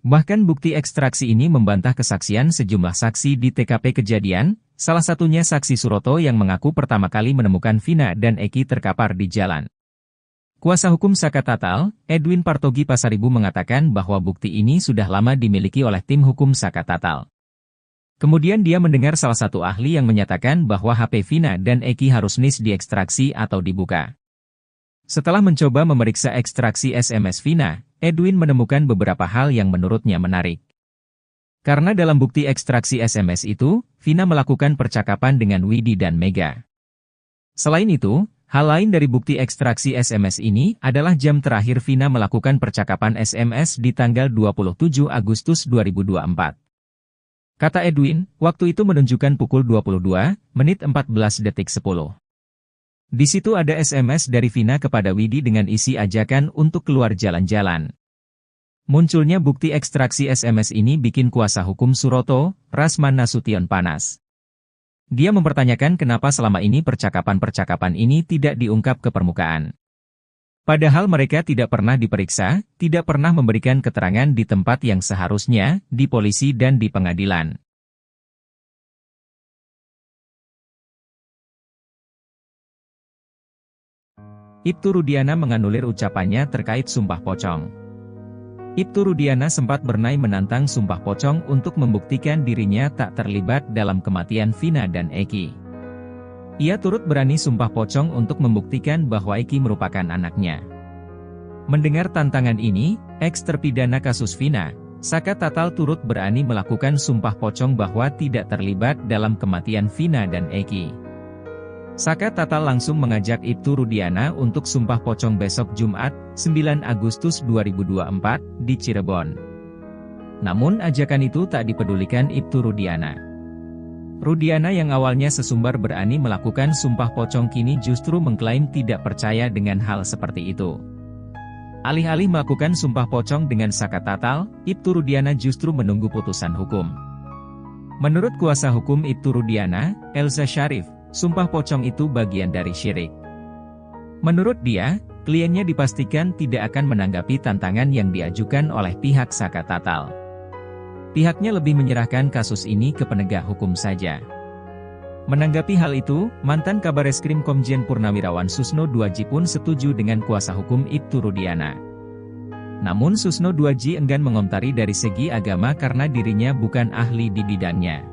Bahkan bukti ekstraksi ini membantah kesaksian sejumlah saksi di TKP kejadian, salah satunya saksi Suroto yang mengaku pertama kali menemukan Vina dan Eki terkapar di jalan. Kuasa hukum Saka Tatal, Edwin Partogi Pasaribu mengatakan bahwa bukti ini sudah lama dimiliki oleh tim hukum Saka Tatal. Kemudian dia mendengar salah satu ahli yang menyatakan bahwa HP Vina dan Eki harus diekstraksi atau dibuka. Setelah mencoba memeriksa ekstraksi SMS Vina, Edwin menemukan beberapa hal yang menurutnya menarik. Karena dalam bukti ekstraksi SMS itu, Vina melakukan percakapan dengan Widi dan Mega. Selain itu, hal lain dari bukti ekstraksi SMS ini adalah jam terakhir Vina melakukan percakapan SMS di tanggal 27 Agustus 2024. Kata Edwin, waktu itu menunjukkan pukul 22:14:10. Di situ ada SMS dari Vina kepada Widi dengan isi ajakan untuk keluar jalan-jalan. Munculnya bukti ekstraksi SMS ini bikin kuasa hukum Suroto, Rasman Nasution panas. Dia mempertanyakan kenapa selama ini percakapan-percakapan ini tidak diungkap ke permukaan. Padahal mereka tidak pernah diperiksa, tidak pernah memberikan keterangan di tempat yang seharusnya, di polisi dan di pengadilan. Ibtu Rudiana menganulir ucapannya terkait Sumpah Pocong. Ibtu Rudiana sempat bernai menantang Sumpah Pocong untuk membuktikan dirinya tak terlibat dalam kematian Vina dan Eki. Ia turut berani Sumpah Pocong untuk membuktikan bahwa Eki merupakan anaknya. Mendengar tantangan ini, eks-terpidana kasus Vina, Saka Tatal turut berani melakukan Sumpah Pocong bahwa tidak terlibat dalam kematian Vina dan Eki. Saka Tatal langsung mengajak Ibtu Rudiana untuk Sumpah Pocong besok Jumat, 9 Agustus 2024, di Cirebon. Namun ajakan itu tak dipedulikan Ibtu Rudiana. Rudiana yang awalnya sesumbar berani melakukan Sumpah Pocong kini justru mengklaim tidak percaya dengan hal seperti itu. Alih-alih melakukan Sumpah Pocong dengan Saka Tatal, Ibtu Rudiana justru menunggu putusan hukum. Menurut kuasa hukum Ibtu Rudiana, Elza Syarif, Sumpah Pocong itu bagian dari syirik. Menurut dia, kliennya dipastikan tidak akan menanggapi tantangan yang diajukan oleh pihak Saka Tatal. Pihaknya lebih menyerahkan kasus ini ke penegak hukum saja. Menanggapi hal itu, mantan Kabareskrim Komjen Purnawirawan Susno Duaji pun setuju dengan kuasa hukum Ibtu Rudiana. Namun Susno Duaji enggan mengomentari dari segi agama karena dirinya bukan ahli di bidangnya.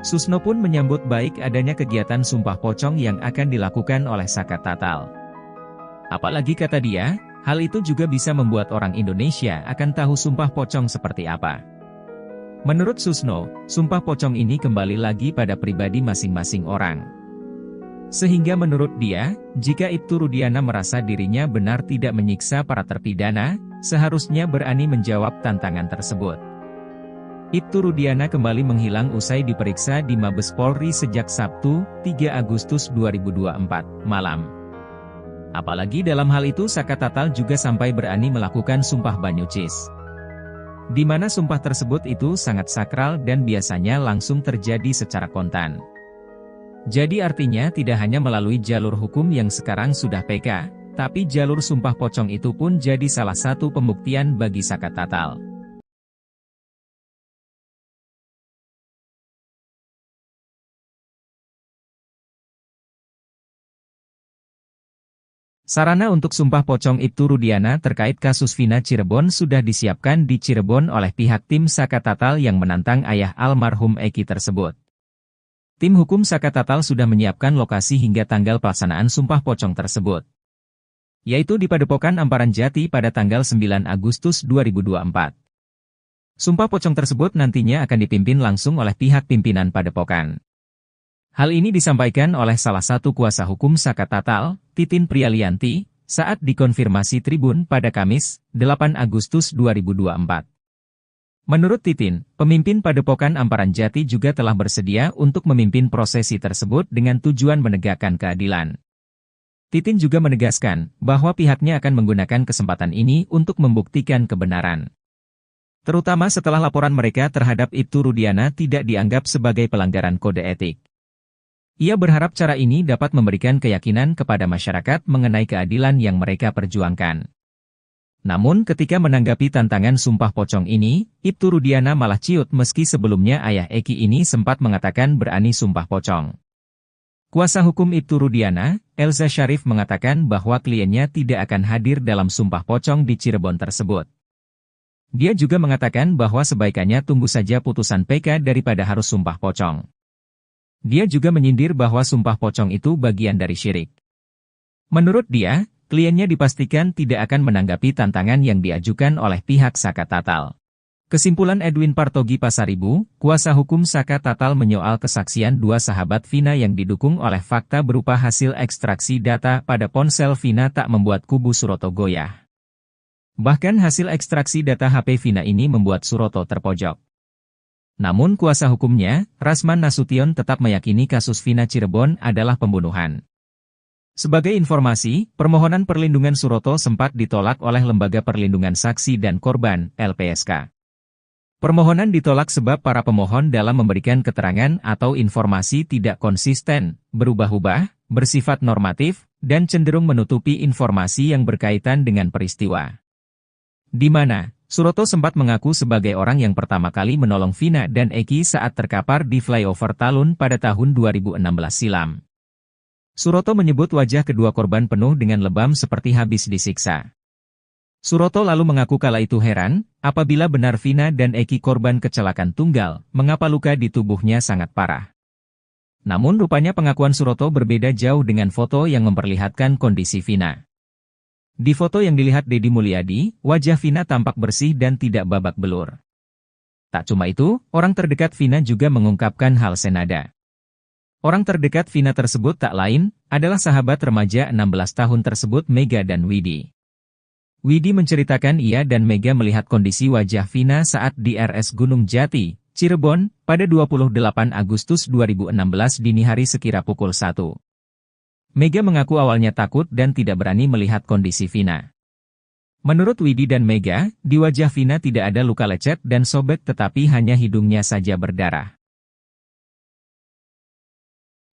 Susno pun menyambut baik adanya kegiatan Sumpah Pocong yang akan dilakukan oleh Saka Tatal. Apalagi kata dia, hal itu juga bisa membuat orang Indonesia akan tahu Sumpah Pocong seperti apa. Menurut Susno, Sumpah Pocong ini kembali lagi pada pribadi masing-masing orang. Sehingga menurut dia, jika Ibtu Rudiana merasa dirinya benar tidak menyiksa para terpidana, seharusnya berani menjawab tantangan tersebut. Ibtu Rudiana kembali menghilang usai diperiksa di Mabes Polri sejak Sabtu, 3 Agustus 2024, malam. Apalagi dalam hal itu Saka Tatal juga sampai berani melakukan Sumpah Banyucis. Di mana sumpah tersebut itu sangat sakral dan biasanya langsung terjadi secara kontan. Jadi artinya tidak hanya melalui jalur hukum yang sekarang sudah PK, tapi jalur Sumpah Pocong itu pun jadi salah satu pembuktian bagi Saka Tatal. Sarana untuk Sumpah Pocong Ibtu Rudiana terkait kasus Vina Cirebon sudah disiapkan di Cirebon oleh pihak tim Saka Tatal yang menantang ayah almarhum Eki tersebut. Tim hukum Saka Tatal sudah menyiapkan lokasi hingga tanggal pelaksanaan Sumpah Pocong tersebut, yaitu di Padepokan Amparan Jati pada tanggal 9 Agustus 2024. Sumpah Pocong tersebut nantinya akan dipimpin langsung oleh pihak pimpinan Padepokan. Hal ini disampaikan oleh salah satu kuasa hukum Saka Tatal, Titin Prialianti, saat dikonfirmasi Tribun pada Kamis, 8 Agustus 2024. Menurut Titin, pemimpin Padepokan Amparan Jati juga telah bersedia untuk memimpin prosesi tersebut dengan tujuan menegakkan keadilan. Titin juga menegaskan bahwa pihaknya akan menggunakan kesempatan ini untuk membuktikan kebenaran. Terutama setelah laporan mereka terhadap Ibtu Rudiana tidak dianggap sebagai pelanggaran kode etik. Ia berharap cara ini dapat memberikan keyakinan kepada masyarakat mengenai keadilan yang mereka perjuangkan. Namun ketika menanggapi tantangan Sumpah Pocong ini, Ibtu Rudiana malah ciut meski sebelumnya ayah Eki ini sempat mengatakan berani Sumpah Pocong. Kuasa hukum Ibtu Rudiana, Elza Syarif mengatakan bahwa kliennya tidak akan hadir dalam Sumpah Pocong di Cirebon tersebut. Dia juga mengatakan bahwa sebaikannya tunggu saja putusan PK daripada harus Sumpah Pocong. Dia juga menyindir bahwa Sumpah Pocong itu bagian dari syirik. Menurut dia, kliennya dipastikan tidak akan menanggapi tantangan yang diajukan oleh pihak Saka Tatal. Kesimpulan Edwin Partogi Pasaribu, kuasa hukum Saka Tatal menyoal kesaksian dua sahabat Vina yang didukung oleh fakta berupa hasil ekstraksi data pada ponsel Vina tak membuat kubu Suroto goyah. Bahkan hasil ekstraksi data HP Vina ini membuat Suroto terpojok. Namun kuasa hukumnya, Rasman Nasution tetap meyakini kasus Vina Cirebon adalah pembunuhan. Sebagai informasi, permohonan perlindungan Suroto sempat ditolak oleh Lembaga Perlindungan Saksi dan Korban, LPSK. Permohonan ditolak sebab para pemohon dalam memberikan keterangan atau informasi tidak konsisten, berubah-ubah, bersifat normatif, dan cenderung menutupi informasi yang berkaitan dengan peristiwa. Di mana Suroto sempat mengaku sebagai orang yang pertama kali menolong Vina dan Eki saat terkapar di flyover Talun pada tahun 2016 silam. Suroto menyebut wajah kedua korban penuh dengan lebam seperti habis disiksa. Suroto lalu mengaku kala itu heran, apabila benar Vina dan Eki korban kecelakaan tunggal, mengapa luka di tubuhnya sangat parah. Namun rupanya pengakuan Suroto berbeda jauh dengan foto yang memperlihatkan kondisi Vina. Di foto yang dilihat Deddy Mulyadi, wajah Vina tampak bersih dan tidak babak belur. Tak cuma itu, orang terdekat Vina juga mengungkapkan hal senada. Orang terdekat Vina tersebut tak lain, adalah sahabat remaja 16 tahun tersebut Mega dan Widi. Widi menceritakan ia dan Mega melihat kondisi wajah Vina saat di RS Gunung Jati, Cirebon, pada 28 Agustus 2016 dini hari sekira pukul 1. Mega mengaku awalnya takut dan tidak berani melihat kondisi Vina. Menurut Widi dan Mega, di wajah Vina tidak ada luka lecet dan sobek tetapi hanya hidungnya saja berdarah.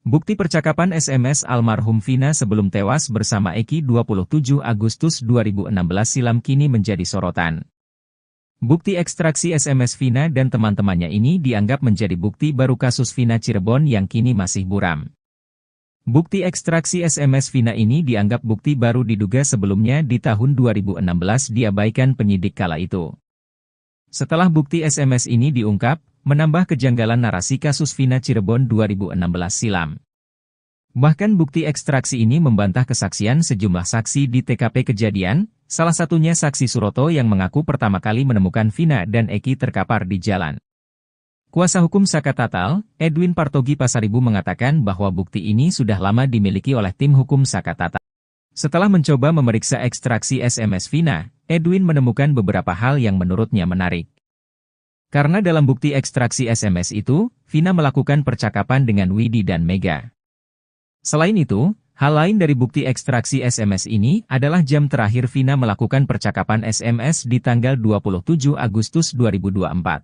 Bukti percakapan SMS almarhum Vina sebelum tewas bersama Eki 27 Agustus 2016 silam kini menjadi sorotan. Bukti ekstraksi SMS Vina dan teman-temannya ini dianggap menjadi bukti baru kasus Vina Cirebon yang kini masih buram. Bukti ekstraksi SMS Vina ini dianggap bukti baru diduga sebelumnya di tahun 2016 diabaikan penyidik kala itu. Setelah bukti SMS ini diungkap, menambah kejanggalan narasi kasus Vina Cirebon 2016 silam. Bahkan bukti ekstraksi ini membantah kesaksian sejumlah saksi di TKP kejadian, salah satunya saksi Suroto yang mengaku pertama kali menemukan Vina dan Eki terkapar di jalan. Kuasa hukum Saka Tatal, Edwin Partogi Pasaribu mengatakan bahwa bukti ini sudah lama dimiliki oleh tim hukum Saka Tatal. Setelah mencoba memeriksa ekstraksi SMS Vina, Edwin menemukan beberapa hal yang menurutnya menarik. Karena dalam bukti ekstraksi SMS itu, Vina melakukan percakapan dengan Widi dan Mega. Selain itu, hal lain dari bukti ekstraksi SMS ini adalah jam terakhir Vina melakukan percakapan SMS di tanggal 27 Agustus 2024.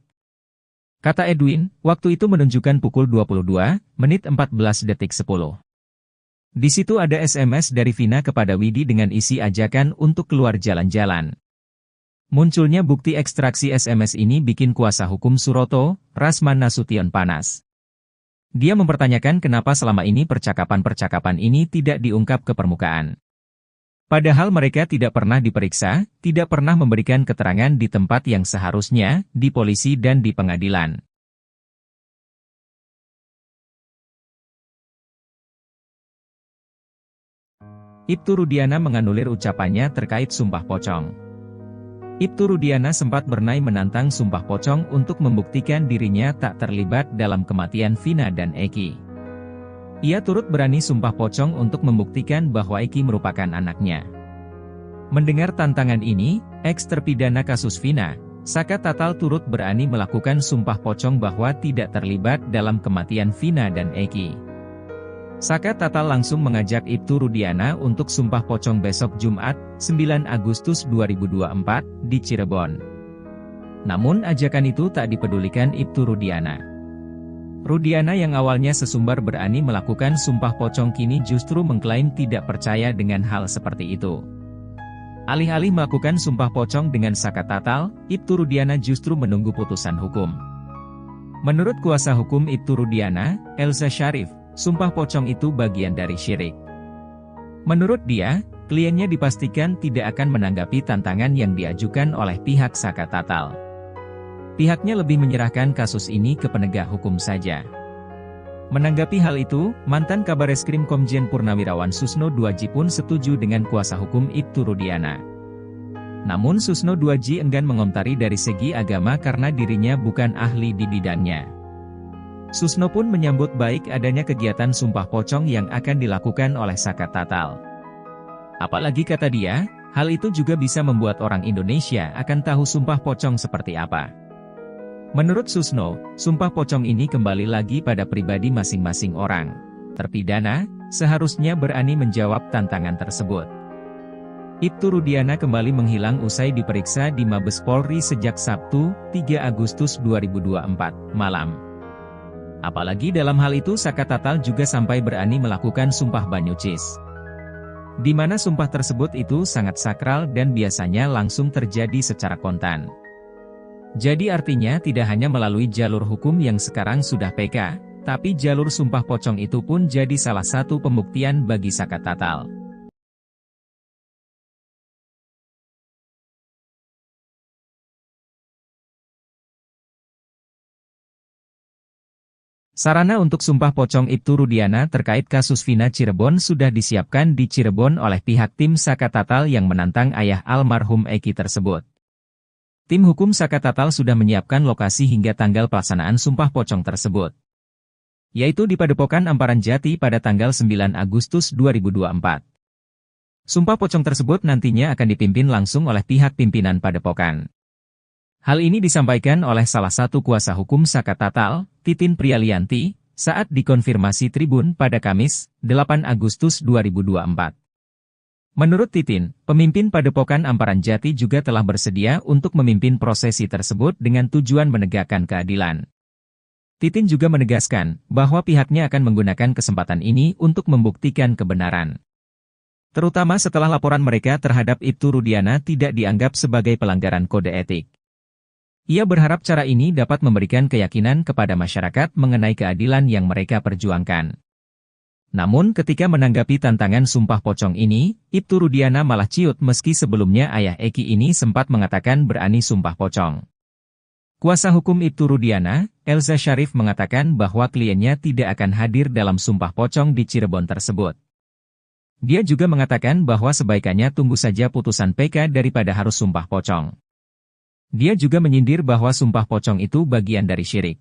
Kata Edwin, waktu itu menunjukkan pukul 22:14:10. Di situ ada SMS dari Vina kepada Widi dengan isi ajakan untuk keluar jalan-jalan. Munculnya bukti ekstraksi SMS ini bikin kuasa hukum Suroto, Rasman Nasution panas. Dia mempertanyakan kenapa selama ini percakapan-percakapan ini tidak diungkap ke permukaan. Padahal mereka tidak pernah diperiksa, tidak pernah memberikan keterangan di tempat yang seharusnya, di polisi dan di pengadilan. Ibtu Rudiana menganulir ucapannya terkait sumpah pocong. Ibtu Rudiana sempat bernai menantang sumpah pocong untuk membuktikan dirinya tak terlibat dalam kematian Vina dan Eki. Ia turut berani sumpah pocong untuk membuktikan bahwa Eki merupakan anaknya. Mendengar tantangan ini, eks-terpidana kasus Vina, Saka Tatal turut berani melakukan sumpah pocong bahwa tidak terlibat dalam kematian Vina dan Eki. Saka Tatal langsung mengajak Ibtu Rudiana untuk sumpah pocong besok Jumat, 9 Agustus 2024, di Cirebon. Namun ajakan itu tak dipedulikan Ibtu Rudiana. Rudiana yang awalnya sesumbar berani melakukan sumpah pocong kini justru mengklaim tidak percaya dengan hal seperti itu. Alih-alih melakukan sumpah pocong dengan Saka Tatal, Ibtu Rudiana justru menunggu putusan hukum. Menurut kuasa hukum Ibtu Rudiana, Elza Syarif, sumpah pocong itu bagian dari syirik. Menurut dia, kliennya dipastikan tidak akan menanggapi tantangan yang diajukan oleh pihak Saka Tatal. Pihaknya lebih menyerahkan kasus ini ke penegak hukum saja. Menanggapi hal itu, mantan Kabareskrim Komjen Purnawirawan Susno Duaji pun setuju dengan kuasa hukum Ibtu Rudiana. Namun Susno Duaji enggan mengomentari dari segi agama karena dirinya bukan ahli di bidangnya. Susno pun menyambut baik adanya kegiatan sumpah pocong yang akan dilakukan oleh Saka Tatal. Apalagi kata dia, hal itu juga bisa membuat orang Indonesia akan tahu sumpah pocong seperti apa. Menurut Susno, sumpah pocong ini kembali lagi pada pribadi masing-masing orang. Terpidana, seharusnya berani menjawab tantangan tersebut. Ibtu Rudiana kembali menghilang usai diperiksa di Mabes Polri sejak Sabtu, 3 Agustus 2024, malam. Apalagi dalam hal itu Saka Tatal juga sampai berani melakukan sumpah banyucis. Di mana sumpah tersebut itu sangat sakral dan biasanya langsung terjadi secara kontan. Jadi artinya tidak hanya melalui jalur hukum yang sekarang sudah PK, Tapi jalur sumpah pocong itu pun jadi salah satu pembuktian bagi Saka Tatal. Sarana untuk sumpah pocong Ibtu Rudiana terkait kasus Vina Cirebon sudah disiapkan di Cirebon oleh pihak tim Saka Tatal yang menantang ayah almarhum Eki tersebut. Tim hukum Saka Tatal sudah menyiapkan lokasi hingga tanggal pelaksanaan sumpah pocong tersebut, yaitu di Padepokan Amparan Jati pada tanggal 9 Agustus 2024. Sumpah pocong tersebut nantinya akan dipimpin langsung oleh pihak pimpinan Padepokan. Hal ini disampaikan oleh salah satu kuasa hukum Saka Tatal, Titin Prialianti, saat dikonfirmasi Tribun pada Kamis, 8 Agustus 2024. Menurut Titin, pemimpin Padepokan Amparan Jati juga telah bersedia untuk memimpin prosesi tersebut dengan tujuan menegakkan keadilan. Titin juga menegaskan bahwa pihaknya akan menggunakan kesempatan ini untuk membuktikan kebenaran, terutama setelah laporan mereka terhadap Ibtu Rudiana tidak dianggap sebagai pelanggaran kode etik. Ia berharap cara ini dapat memberikan keyakinan kepada masyarakat mengenai keadilan yang mereka perjuangkan. Namun ketika menanggapi tantangan sumpah pocong ini, Ibtu Rudiana malah ciut meski sebelumnya ayah Eki ini sempat mengatakan berani sumpah pocong. Kuasa hukum Ibtu Rudiana, Elza Syarif mengatakan bahwa kliennya tidak akan hadir dalam sumpah pocong di Cirebon tersebut. Dia juga mengatakan bahwa sebaikannya tunggu saja putusan PK daripada harus sumpah pocong. Dia juga menyindir bahwa sumpah pocong itu bagian dari syirik.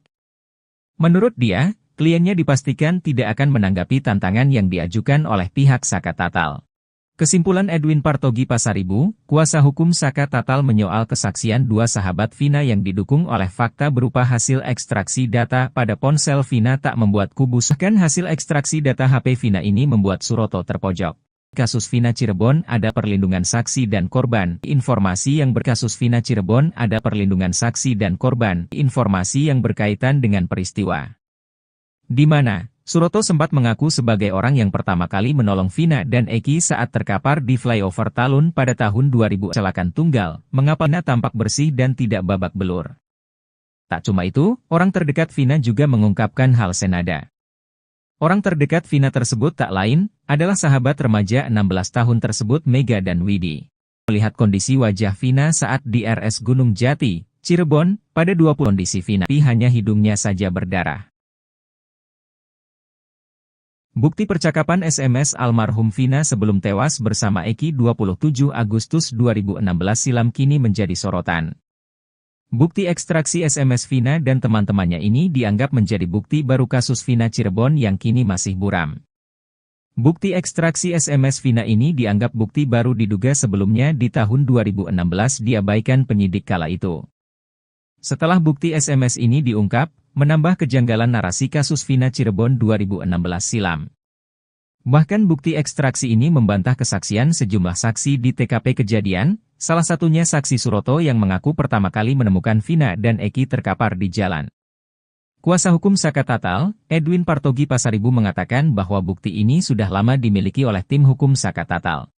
Menurut dia, kliennya dipastikan tidak akan menanggapi tantangan yang diajukan oleh pihak Saka Tatal. Kesimpulan Edwin Partogi Pasaribu, kuasa hukum Saka Tatal menyoal kesaksian dua sahabat Vina yang didukung oleh fakta berupa hasil ekstraksi data pada ponsel Vina tak membuat kubus. Bahkan hasil ekstraksi data HP Vina ini membuat Suroto terpojok. Kasus Vina Cirebon ada perlindungan saksi dan korban. Informasi yang berkasus Vina Cirebon ada perlindungan saksi dan korban. Informasi yang berkaitan dengan peristiwa di mana Suroto sempat mengaku sebagai orang yang pertama kali menolong Vina dan Eki saat terkapar di flyover Talun pada tahun 2000. Kecelakaan tunggal, mengapa Vina tampak bersih dan tidak babak belur. Tak cuma itu, orang terdekat Vina juga mengungkapkan hal senada. Orang terdekat Vina tersebut tak lain, adalah sahabat remaja 16 tahun tersebut Mega dan Widi. Melihat kondisi wajah Vina saat di RS Gunung Jati, Cirebon, pada 20 kondisi Vina, hanya hidungnya saja berdarah. Bukti percakapan SMS almarhum Vina sebelum tewas bersama Eki 27 Agustus 2016 silam kini menjadi sorotan. Bukti ekstraksi SMS Vina dan teman-temannya ini dianggap menjadi bukti baru kasus Vina Cirebon yang kini masih buram. Bukti ekstraksi SMS Vina ini dianggap bukti baru diduga sebelumnya di tahun 2016 diabaikan penyidik kala itu. Setelah bukti SMS ini diungkap, menambah kejanggalan narasi kasus Vina Cirebon 2016 silam. Bahkan bukti ekstraksi ini membantah kesaksian sejumlah saksi di TKP kejadian, salah satunya saksi Suroto yang mengaku pertama kali menemukan Vina dan Eki terkapar di jalan. Kuasa hukum Saka Tatal, Edwin Partogi Pasaribu mengatakan bahwa bukti ini sudah lama dimiliki oleh tim hukum Saka Tatal.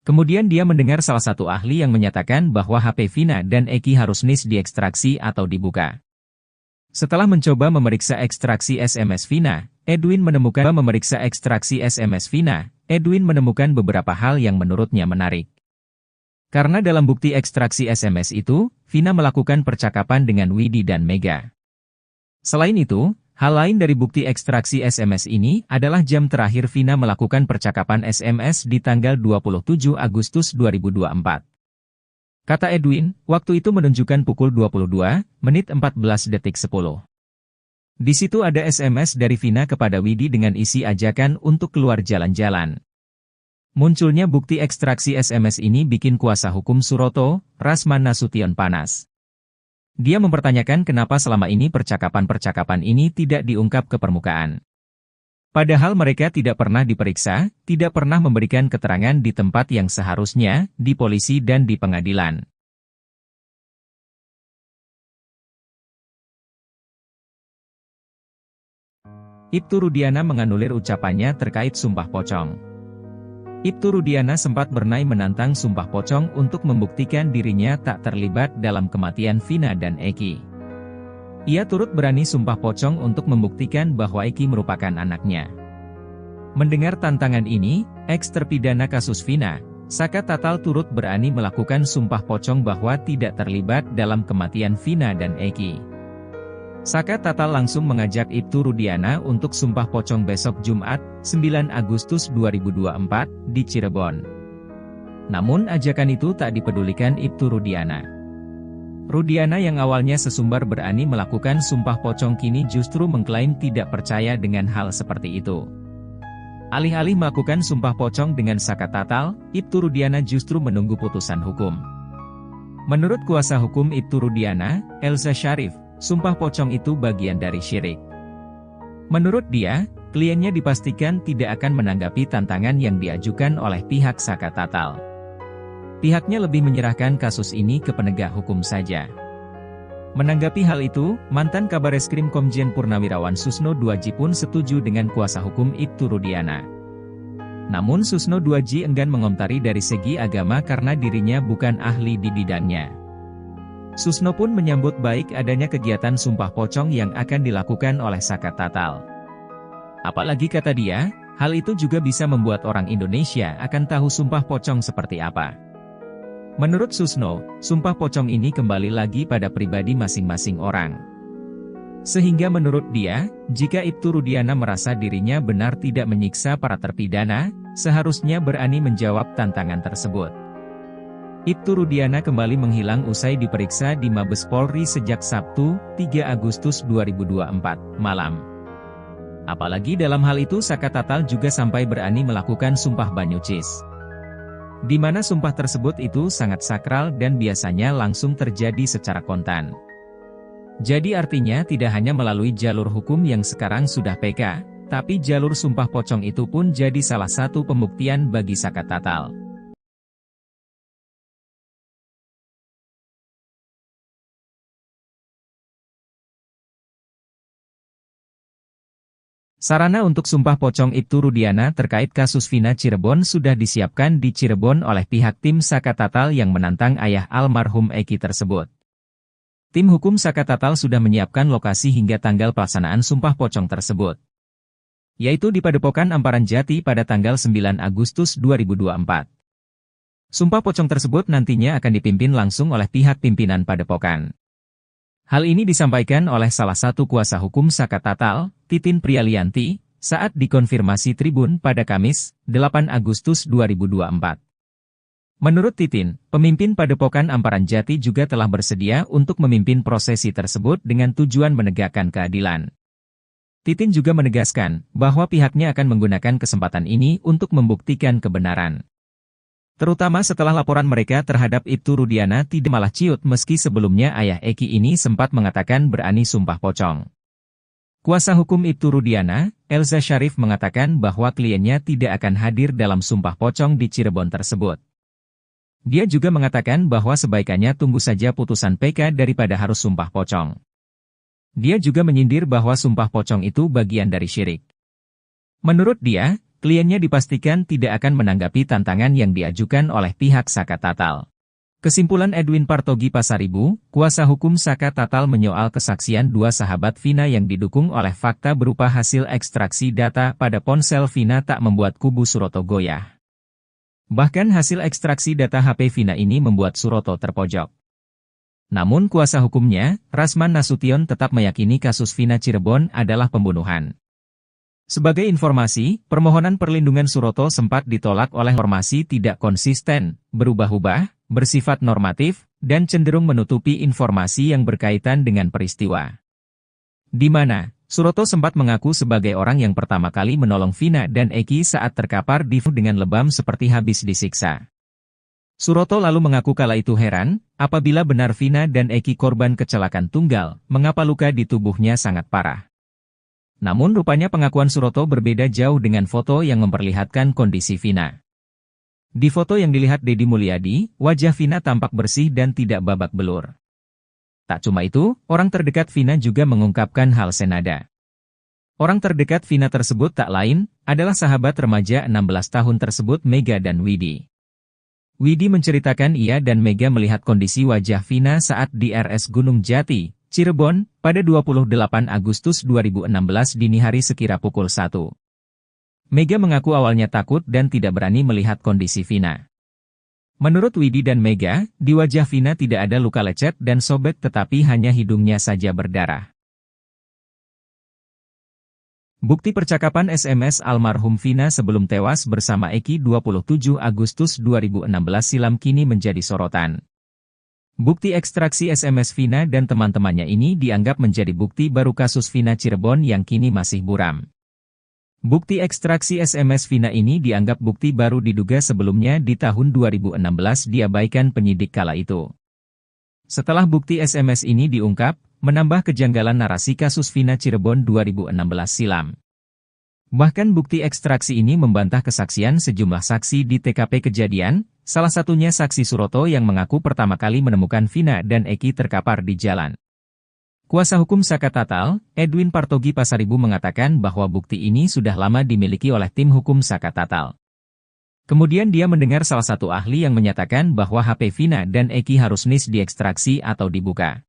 Kemudian dia mendengar salah satu ahli yang menyatakan bahwa HP Vina dan Eki harus diekstraksi atau dibuka. Setelah mencoba memeriksa ekstraksi SMS Vina, Edwin menemukan beberapa hal yang menurutnya menarik. Karena dalam bukti ekstraksi SMS itu, Vina melakukan percakapan dengan Widi dan Mega. Selain itu, hal lain dari bukti ekstraksi SMS ini adalah jam terakhir Vina melakukan percakapan SMS di tanggal 27 Agustus 2024. Kata Edwin, waktu itu menunjukkan pukul 22:14:10. Di situ ada SMS dari Vina kepada Widi dengan isi ajakan untuk keluar jalan-jalan. Munculnya bukti ekstraksi SMS ini bikin kuasa hukum Suroto, Rasman Nasution panas. Dia mempertanyakan kenapa selama ini percakapan-percakapan ini tidak diungkap ke permukaan. Padahal mereka tidak pernah diperiksa, tidak pernah memberikan keterangan di tempat yang seharusnya, di polisi dan di pengadilan. Ibtu Rudiana menganulir ucapannya terkait sumpah pocong. Ibtu Rudiana sempat bernai menantang sumpah pocong untuk membuktikan dirinya tak terlibat dalam kematian Vina dan Eki. Ia turut berani sumpah pocong untuk membuktikan bahwa Eki merupakan anaknya. Mendengar tantangan ini, eks-terpidana kasus Vina, Saka Tatal turut berani melakukan sumpah pocong bahwa tidak terlibat dalam kematian Vina dan Eki. Saka Tatal langsung mengajak Ibtu Rudiana untuk sumpah pocong besok Jumat, 9 Agustus 2024, di Cirebon. Namun ajakan itu tak dipedulikan Ibtu Rudiana. Rudiana yang awalnya sesumbar berani melakukan sumpah pocong kini justru mengklaim tidak percaya dengan hal seperti itu. Alih-alih melakukan sumpah pocong dengan Saka Tatal, Ibtu Rudiana justru menunggu putusan hukum. Menurut kuasa hukum Ibtu Rudiana, Elza Syarif, sumpah pocong itu bagian dari syirik. Menurut dia, kliennya dipastikan tidak akan menanggapi tantangan yang diajukan oleh pihak Saka Tatal. Pihaknya lebih menyerahkan kasus ini ke penegak hukum saja. Menanggapi hal itu, mantan Kabareskrim Komjen Purnawirawan Susno Duaji pun setuju dengan kuasa hukum Ibtu Rudiana. Namun Susno Duaji enggan mengomentari dari segi agama karena dirinya bukan ahli di bidangnya. Susno pun menyambut baik adanya kegiatan sumpah pocong yang akan dilakukan oleh Saka Tatal. Apalagi kata dia, hal itu juga bisa membuat orang Indonesia akan tahu sumpah pocong seperti apa. Menurut Susno, sumpah pocong ini kembali lagi pada pribadi masing-masing orang. Sehingga menurut dia, jika Ibtu Rudiana merasa dirinya benar tidak menyiksa para terpidana, seharusnya berani menjawab tantangan tersebut. Ibtu Rudiana kembali menghilang usai diperiksa di Mabes Polri sejak Sabtu, 3 Agustus 2024, malam. Apalagi dalam hal itu Saka Tatal juga sampai berani melakukan sumpah banyucis. Di mana sumpah tersebut itu sangat sakral dan biasanya langsung terjadi secara kontan. Jadi artinya tidak hanya melalui jalur hukum yang sekarang sudah PK, tapi jalur sumpah pocong itu pun jadi salah satu pembuktian bagi Saka Tatal. Sarana untuk sumpah pocong Ibtu Rudiana terkait kasus Vina Cirebon sudah disiapkan di Cirebon oleh pihak tim Saka Tatal yang menantang ayah almarhum Eki tersebut. Tim hukum Saka Tatal sudah menyiapkan lokasi hingga tanggal pelaksanaan sumpah pocong tersebut, yaitu di Padepokan Amparan Jati pada tanggal 9 Agustus 2024. Sumpah pocong tersebut nantinya akan dipimpin langsung oleh pihak pimpinan Padepokan. Hal ini disampaikan oleh salah satu kuasa hukum Saka Tatal, Titin Prialianti, saat dikonfirmasi Tribun pada Kamis, 8 Agustus 2024. Menurut Titin, pemimpin Padepokan Amparan Jati juga telah bersedia untuk memimpin prosesi tersebut dengan tujuan menegakkan keadilan. Titin juga menegaskan bahwa pihaknya akan menggunakan kesempatan ini untuk membuktikan kebenaran. Terutama setelah laporan mereka terhadap Ibtu Rudiana tidak malah ciut meski sebelumnya ayah Eki ini sempat mengatakan berani sumpah pocong. Kuasa hukum Ibtu Rudiana, Elza Syarif mengatakan bahwa kliennya tidak akan hadir dalam sumpah pocong di Cirebon tersebut. Dia juga mengatakan bahwa sebaikannya tunggu saja putusan PK daripada harus sumpah pocong. Dia juga menyindir bahwa sumpah pocong itu bagian dari syirik. Menurut dia, kliennya dipastikan tidak akan menanggapi tantangan yang diajukan oleh pihak Saka Tatal. Kesimpulan Edwin Partogi Pasaribu, kuasa hukum Saka Tatal menyoal kesaksian dua sahabat Vina yang didukung oleh fakta berupa hasil ekstraksi data pada ponsel Vina tak membuat kubu Suroto goyah. Bahkan hasil ekstraksi data HP Vina ini membuat Suroto terpojok. Namun kuasa hukumnya, Rasman Nasution tetap meyakini kasus Vina Cirebon adalah pembunuhan. Sebagai informasi, permohonan perlindungan Suroto sempat ditolak oleh formasi tidak konsisten, berubah-ubah, bersifat normatif, dan cenderung menutupi informasi yang berkaitan dengan peristiwa. Di mana, Suroto sempat mengaku sebagai orang yang pertama kali menolong Vina dan Eki saat terkapar dengan lebam seperti habis disiksa. Suroto lalu mengaku kala itu heran, apabila benar Vina dan Eki korban kecelakaan tunggal, mengapa luka di tubuhnya sangat parah. Namun rupanya pengakuan Suroto berbeda jauh dengan foto yang memperlihatkan kondisi Vina. Di foto yang dilihat Deddy Mulyadi, wajah Vina tampak bersih dan tidak babak belur. Tak cuma itu, orang terdekat Vina juga mengungkapkan hal senada. Orang terdekat Vina tersebut tak lain, adalah sahabat remaja 16 tahun tersebut Mega dan Widi. Widi menceritakan ia dan Mega melihat kondisi wajah Vina saat di RS Gunung Jati, Cirebon, pada 28 Agustus 2016 dini hari sekira pukul 1. Mega mengaku awalnya takut dan tidak berani melihat kondisi Vina. Menurut Widi dan Mega, di wajah Vina tidak ada luka lecet dan sobek tetapi hanya hidungnya saja berdarah. Bukti percakapan SMS almarhum Vina sebelum tewas bersama Eki 27 Agustus 2016 silam kini menjadi sorotan. Bukti ekstraksi SMS Vina dan teman-temannya ini dianggap menjadi bukti baru kasus Vina Cirebon yang kini masih buram. Bukti ekstraksi SMS Vina ini dianggap bukti baru diduga sebelumnya di tahun 2016 diabaikan penyidik kala itu. Setelah bukti SMS ini diungkap, menambah kejanggalan narasi kasus Vina Cirebon 2016 silam. Bahkan bukti ekstraksi ini membantah kesaksian sejumlah saksi di TKP kejadian, salah satunya saksi Suroto yang mengaku pertama kali menemukan Vina dan Eki terkapar di jalan. Kuasa hukum Saka Tatal, Edwin Partogi Pasaribu mengatakan bahwa bukti ini sudah lama dimiliki oleh tim hukum Saka Tatal. Kemudian dia mendengar salah satu ahli yang menyatakan bahwa HP Vina dan Eki harus diekstraksi atau dibuka.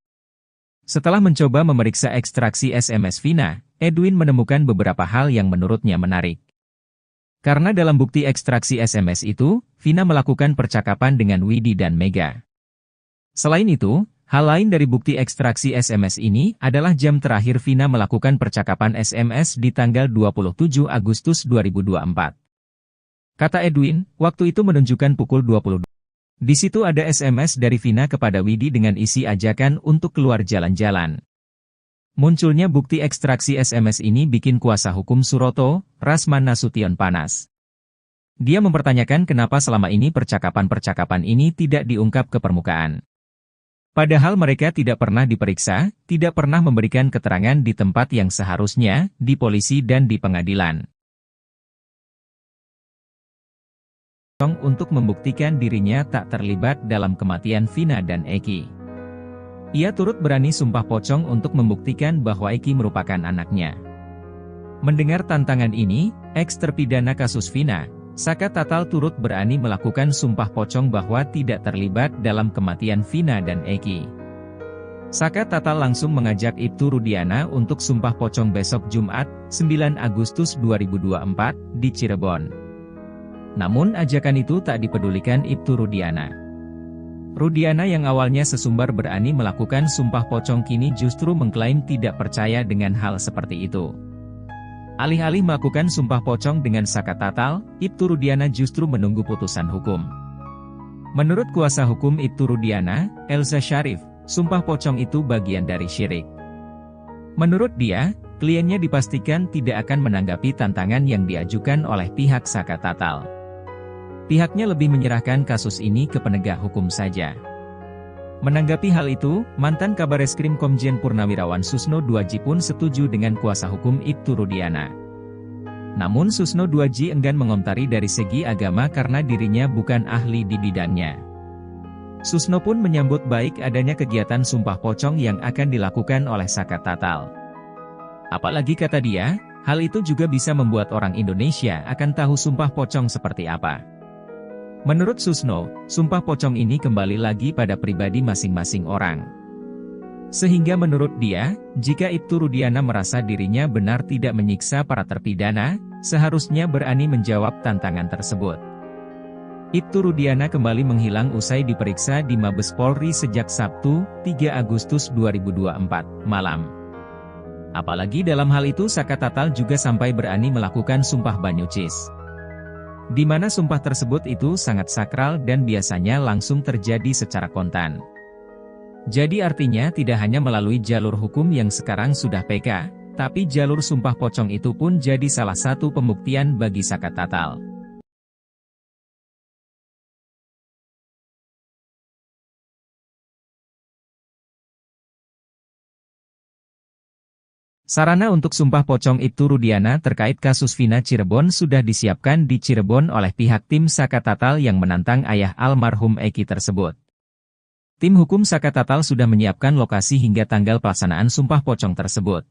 Setelah mencoba memeriksa ekstraksi SMS Vina, Edwin menemukan beberapa hal yang menurutnya menarik. Karena dalam bukti ekstraksi SMS itu, Vina melakukan percakapan dengan Widi dan Mega. Selain itu, hal lain dari bukti ekstraksi SMS ini adalah jam terakhir Vina melakukan percakapan SMS di tanggal 27 Agustus 2024. Kata Edwin, waktu itu menunjukkan pukul 22. Di situ ada SMS dari Vina kepada Widi dengan isi ajakan untuk keluar jalan-jalan. Munculnya bukti ekstraksi SMS ini bikin kuasa hukum Suroto, Rasman Nasution panas. Dia mempertanyakan kenapa selama ini percakapan-percakapan ini tidak diungkap ke permukaan. Padahal mereka tidak pernah diperiksa, tidak pernah memberikan keterangan di tempat yang seharusnya, di polisi dan di pengadilan. Untuk membuktikan dirinya tak terlibat dalam kematian Vina dan Eki. Ia turut berani sumpah pocong untuk membuktikan bahwa Eki merupakan anaknya. Mendengar tantangan ini, eks-terpidana kasus Vina, Saka Tatal turut berani melakukan sumpah pocong bahwa tidak terlibat dalam kematian Vina dan Eki. Saka Tatal langsung mengajak Ibtu Rudiana untuk sumpah pocong besok Jumat, 9 Agustus 2024, di Cirebon. Namun ajakan itu tak dipedulikan Ibtu Rudiana. Rudiana yang awalnya sesumbar berani melakukan sumpah pocong kini justru mengklaim tidak percaya dengan hal seperti itu. Alih-alih melakukan sumpah pocong dengan Saka Tatal, Ibtu Rudiana justru menunggu putusan hukum. Menurut kuasa hukum Ibtu Rudiana, Elza Syarif, sumpah pocong itu bagian dari syirik. Menurut dia, kliennya dipastikan tidak akan menanggapi tantangan yang diajukan oleh pihak Saka Tatal. Pihaknya lebih menyerahkan kasus ini ke penegak hukum saja. Menanggapi hal itu, mantan Kabareskrim Komjen Purnawirawan Susno Duaji pun setuju dengan kuasa hukum Ibtu Rudiana. Namun Susno Duaji enggan mengomentari dari segi agama karena dirinya bukan ahli di bidangnya. Susno pun menyambut baik adanya kegiatan sumpah pocong yang akan dilakukan oleh Saka Tatal. Apalagi kata dia, hal itu juga bisa membuat orang Indonesia akan tahu sumpah pocong seperti apa. Menurut Susno, sumpah pocong ini kembali lagi pada pribadi masing-masing orang. Sehingga menurut dia, jika Ibtu Rudiana merasa dirinya benar tidak menyiksa para terpidana, seharusnya berani menjawab tantangan tersebut. Ibtu Rudiana kembali menghilang usai diperiksa di Mabes Polri sejak Sabtu, 3 Agustus 2024, malam. Apalagi dalam hal itu Saka Tatal juga sampai berani melakukan sumpah banyucis. Di mana sumpah tersebut itu sangat sakral dan biasanya langsung terjadi secara kontan. Jadi artinya tidak hanya melalui jalur hukum yang sekarang sudah PK, tapi jalur sumpah pocong itu pun jadi salah satu pembuktian bagi Saka Tatal. Sarana untuk sumpah pocong Ibtu Rudiana terkait kasus Vina Cirebon sudah disiapkan di Cirebon oleh pihak tim Saka Tatal yang menantang ayah almarhum Eki tersebut. Tim hukum Saka Tatal sudah menyiapkan lokasi hingga tanggal pelaksanaan sumpah pocong tersebut,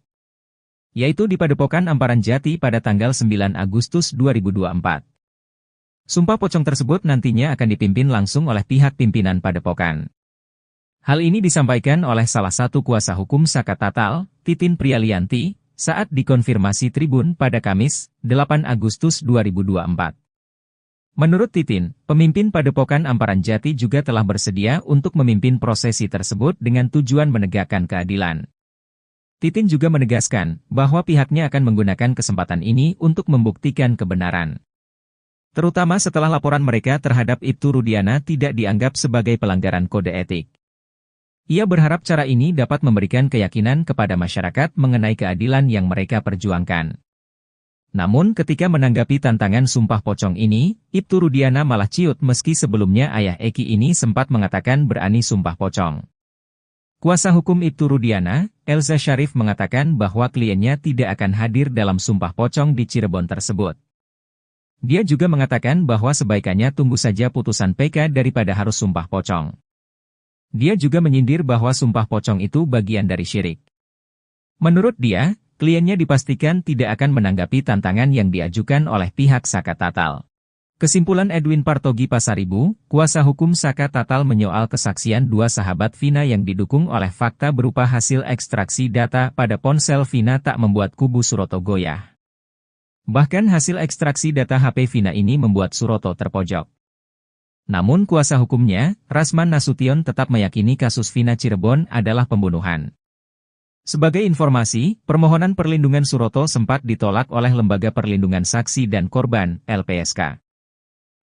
yaitu di Padepokan Amparan Jati pada tanggal 9 Agustus 2024. Sumpah pocong tersebut nantinya akan dipimpin langsung oleh pihak pimpinan Padepokan. Hal ini disampaikan oleh salah satu kuasa hukum Saka Tatal, Titin Prialianti, saat dikonfirmasi Tribun pada Kamis, 8 Agustus 2024. Menurut Titin, pemimpin Padepokan Amparan Jati juga telah bersedia untuk memimpin prosesi tersebut dengan tujuan menegakkan keadilan. Titin juga menegaskan bahwa pihaknya akan menggunakan kesempatan ini untuk membuktikan kebenaran. Terutama setelah laporan mereka terhadap Ibtu Rudiana tidak dianggap sebagai pelanggaran kode etik. Ia berharap cara ini dapat memberikan keyakinan kepada masyarakat mengenai keadilan yang mereka perjuangkan. Namun ketika menanggapi tantangan sumpah pocong ini, Ibtu Rudiana malah ciut meski sebelumnya ayah Eki ini sempat mengatakan berani sumpah pocong. Kuasa hukum Ibtu Rudiana, Elza Syarif mengatakan bahwa kliennya tidak akan hadir dalam sumpah pocong di Cirebon tersebut. Dia juga mengatakan bahwa sebaikannya tunggu saja putusan PK daripada harus sumpah pocong. Dia juga menyindir bahwa sumpah pocong itu bagian dari syirik. Menurut dia, kliennya dipastikan tidak akan menanggapi tantangan yang diajukan oleh pihak Saka Tatal. Kesimpulan Edwin Partogi Pasaribu, kuasa hukum Saka Tatal menyoal kesaksian dua sahabat Vina yang didukung oleh fakta berupa hasil ekstraksi data pada ponsel Vina tak membuat kubu Suroto goyah. Bahkan hasil ekstraksi data HP Vina ini membuat Suroto terpojok. Namun kuasa hukumnya, Rasman Nasution tetap meyakini kasus Vina Cirebon adalah pembunuhan. Sebagai informasi, permohonan perlindungan Suroto sempat ditolak oleh Lembaga Perlindungan Saksi dan Korban, LPSK.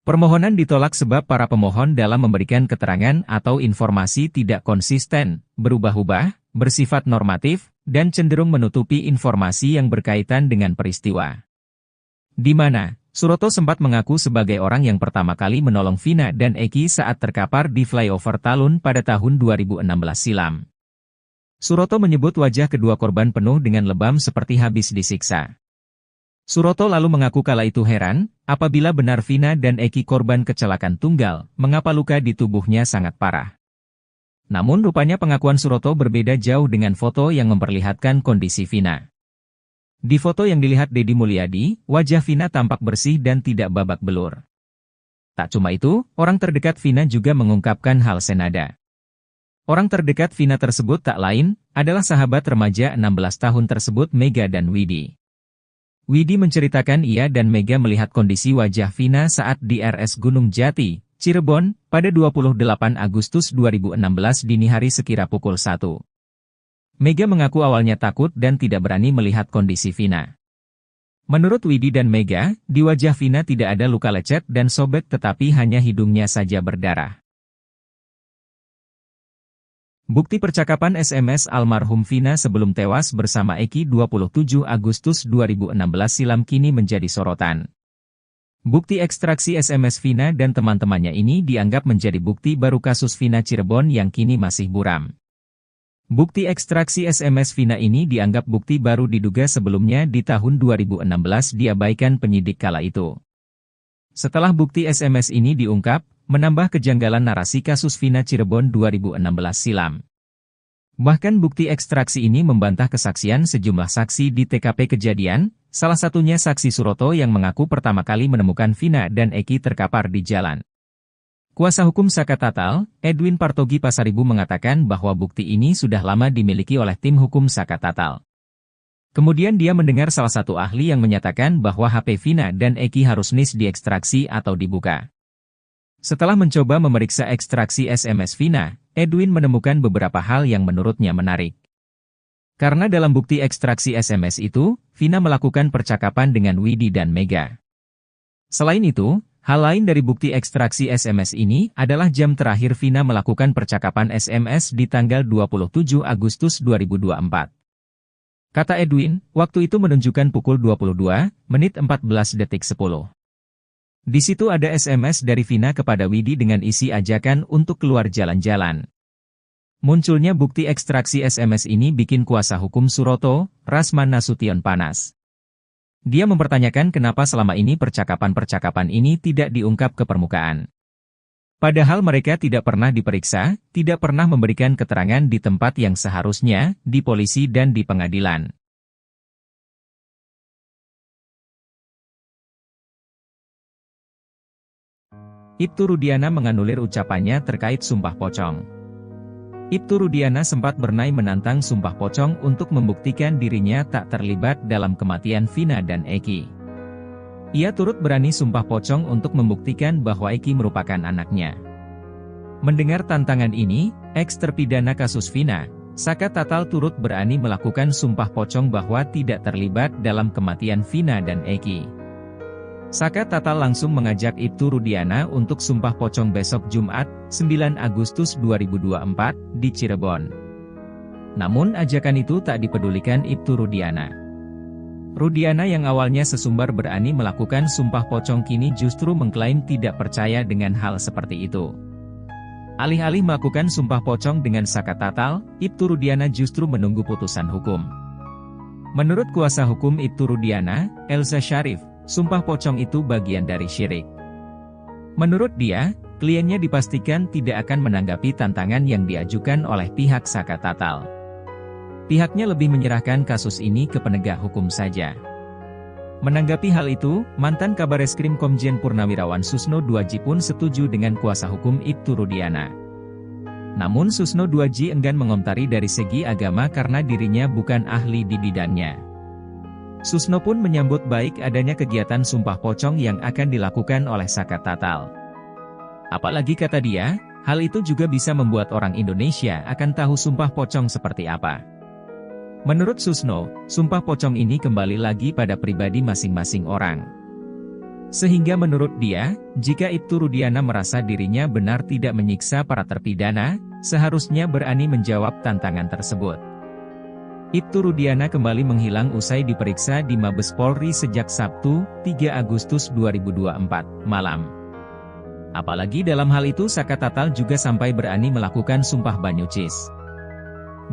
Permohonan ditolak sebab para pemohon dalam memberikan keterangan atau informasi tidak konsisten, berubah-ubah, bersifat normatif, dan cenderung menutupi informasi yang berkaitan dengan peristiwa. Di mana Suroto sempat mengaku sebagai orang yang pertama kali menolong Vina dan Eki saat terkapar di flyover Talun pada tahun 2016 silam. Suroto menyebut wajah kedua korban penuh dengan lebam seperti habis disiksa. Suroto lalu mengaku kala itu heran, apabila benar Vina dan Eki korban kecelakaan tunggal, mengapa luka di tubuhnya sangat parah. Namun rupanya pengakuan Suroto berbeda jauh dengan foto yang memperlihatkan kondisi Vina. Di foto yang dilihat Deddy Mulyadi, wajah Vina tampak bersih dan tidak babak belur. Tak cuma itu, orang terdekat Vina juga mengungkapkan hal senada. Orang terdekat Vina tersebut tak lain, adalah sahabat remaja 16 tahun tersebut Mega dan Widi. Widi menceritakan ia dan Mega melihat kondisi wajah Vina saat di RS Gunung Jati, Cirebon, pada 28 Agustus 2016 dini hari sekira pukul 1. Mega mengaku awalnya takut dan tidak berani melihat kondisi Vina. Menurut Widi dan Mega, di wajah Vina tidak ada luka lecet dan sobek tetapi hanya hidungnya saja berdarah. Bukti percakapan SMS almarhum Vina sebelum tewas bersama Eki 27 Agustus 2016 silam kini menjadi sorotan. Bukti ekstraksi SMS Vina dan teman-temannya ini dianggap menjadi bukti baru kasus Vina Cirebon yang kini masih buram. Bukti ekstraksi SMS Vina ini dianggap bukti baru diduga sebelumnya di tahun 2016 diabaikan penyidik kala itu. Setelah bukti SMS ini diungkap, menambah kejanggalan narasi kasus Vina Cirebon 2016 silam. Bahkan bukti ekstraksi ini membantah kesaksian sejumlah saksi di TKP kejadian, salah satunya saksi Suroto yang mengaku pertama kali menemukan Vina dan Eki terkapar di jalan. Kuasa hukum Saka Tatal, Edwin Partogi Pasaribu mengatakan bahwa bukti ini sudah lama dimiliki oleh tim hukum Saka Tatal. Kemudian dia mendengar salah satu ahli yang menyatakan bahwa HP Vina dan Eki harus diekstraksi atau dibuka. Setelah mencoba memeriksa ekstraksi SMS Vina, Edwin menemukan beberapa hal yang menurutnya menarik. Karena dalam bukti ekstraksi SMS itu, Vina melakukan percakapan dengan Widi dan Mega. Selain itu, hal lain dari bukti ekstraksi SMS ini adalah jam terakhir Vina melakukan percakapan SMS di tanggal 27 Agustus 2024. Kata Edwin, waktu itu menunjukkan pukul 22:14:10. Di situ ada SMS dari Vina kepada Widi dengan isi ajakan untuk keluar jalan-jalan. Munculnya bukti ekstraksi SMS ini bikin kuasa hukum Suroto, Rasman Nasution panas. Dia mempertanyakan kenapa selama ini percakapan-percakapan ini tidak diungkap ke permukaan. Padahal mereka tidak pernah diperiksa, tidak pernah memberikan keterangan di tempat yang seharusnya, di polisi dan di pengadilan. Ibtu Rudiana menganulir ucapannya terkait sumpah pocong. Ibtu Rudiana sempat bernai menantang Sumpah Pocong untuk membuktikan dirinya tak terlibat dalam kematian Vina dan Eki. Ia turut berani Sumpah Pocong untuk membuktikan bahwa Eki merupakan anaknya. Mendengar tantangan ini, ex-terpidana kasus Vina, Saka Tatal turut berani melakukan Sumpah Pocong bahwa tidak terlibat dalam kematian Vina dan Eki. Saka Tatal langsung mengajak Ibtu Rudiana untuk Sumpah Pocong besok Jumat, 9 Agustus 2024, di Cirebon. Namun ajakan itu tak dipedulikan Ibtu Rudiana. Rudiana yang awalnya sesumbar berani melakukan Sumpah Pocong kini justru mengklaim tidak percaya dengan hal seperti itu. Alih-alih melakukan Sumpah Pocong dengan Saka Tatal, Ibtu Rudiana justru menunggu putusan hukum. Menurut kuasa hukum Ibtu Rudiana, Elza Syarif, Sumpah Pocong itu bagian dari syirik. Menurut dia, kliennya dipastikan tidak akan menanggapi tantangan yang diajukan oleh pihak Saka Tatal. Pihaknya lebih menyerahkan kasus ini ke penegak hukum saja. Menanggapi hal itu, mantan Kabareskrim Komjen Purnawirawan Susno Duaji pun setuju dengan kuasa hukum Ibtu Rudiana. Namun Susno Duaji enggan mengomentari dari segi agama karena dirinya bukan ahli di bidangnya. Susno pun menyambut baik adanya kegiatan Sumpah Pocong yang akan dilakukan oleh Saka Tatal. Apalagi kata dia, hal itu juga bisa membuat orang Indonesia akan tahu Sumpah Pocong seperti apa. Menurut Susno, Sumpah Pocong ini kembali lagi pada pribadi masing-masing orang. Sehingga menurut dia, jika Ibtu Rudiana merasa dirinya benar tidak menyiksa para terpidana, seharusnya berani menjawab tantangan tersebut. Ibtu Rudiana kembali menghilang usai diperiksa di Mabes Polri sejak Sabtu, 3 Agustus 2024, malam. Apalagi dalam hal itu Saka Tatal juga sampai berani melakukan Sumpah Banyucis.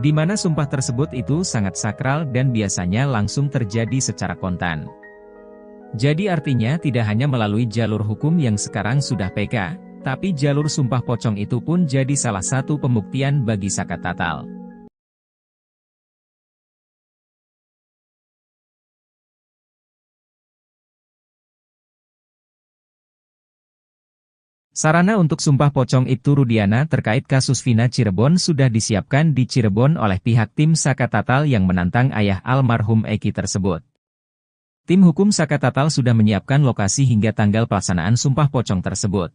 Di mana sumpah tersebut itu sangat sakral dan biasanya langsung terjadi secara kontan. Jadi artinya tidak hanya melalui jalur hukum yang sekarang sudah PK, tapi jalur Sumpah Pocong itu pun jadi salah satu pembuktian bagi Saka Tatal. Sarana untuk Sumpah Pocong Ibtu Rudiana terkait kasus Vina Cirebon sudah disiapkan di Cirebon oleh pihak tim Saka Tatal yang menantang ayah almarhum Eki tersebut. Tim hukum Saka Tatal sudah menyiapkan lokasi hingga tanggal pelaksanaan Sumpah Pocong tersebut,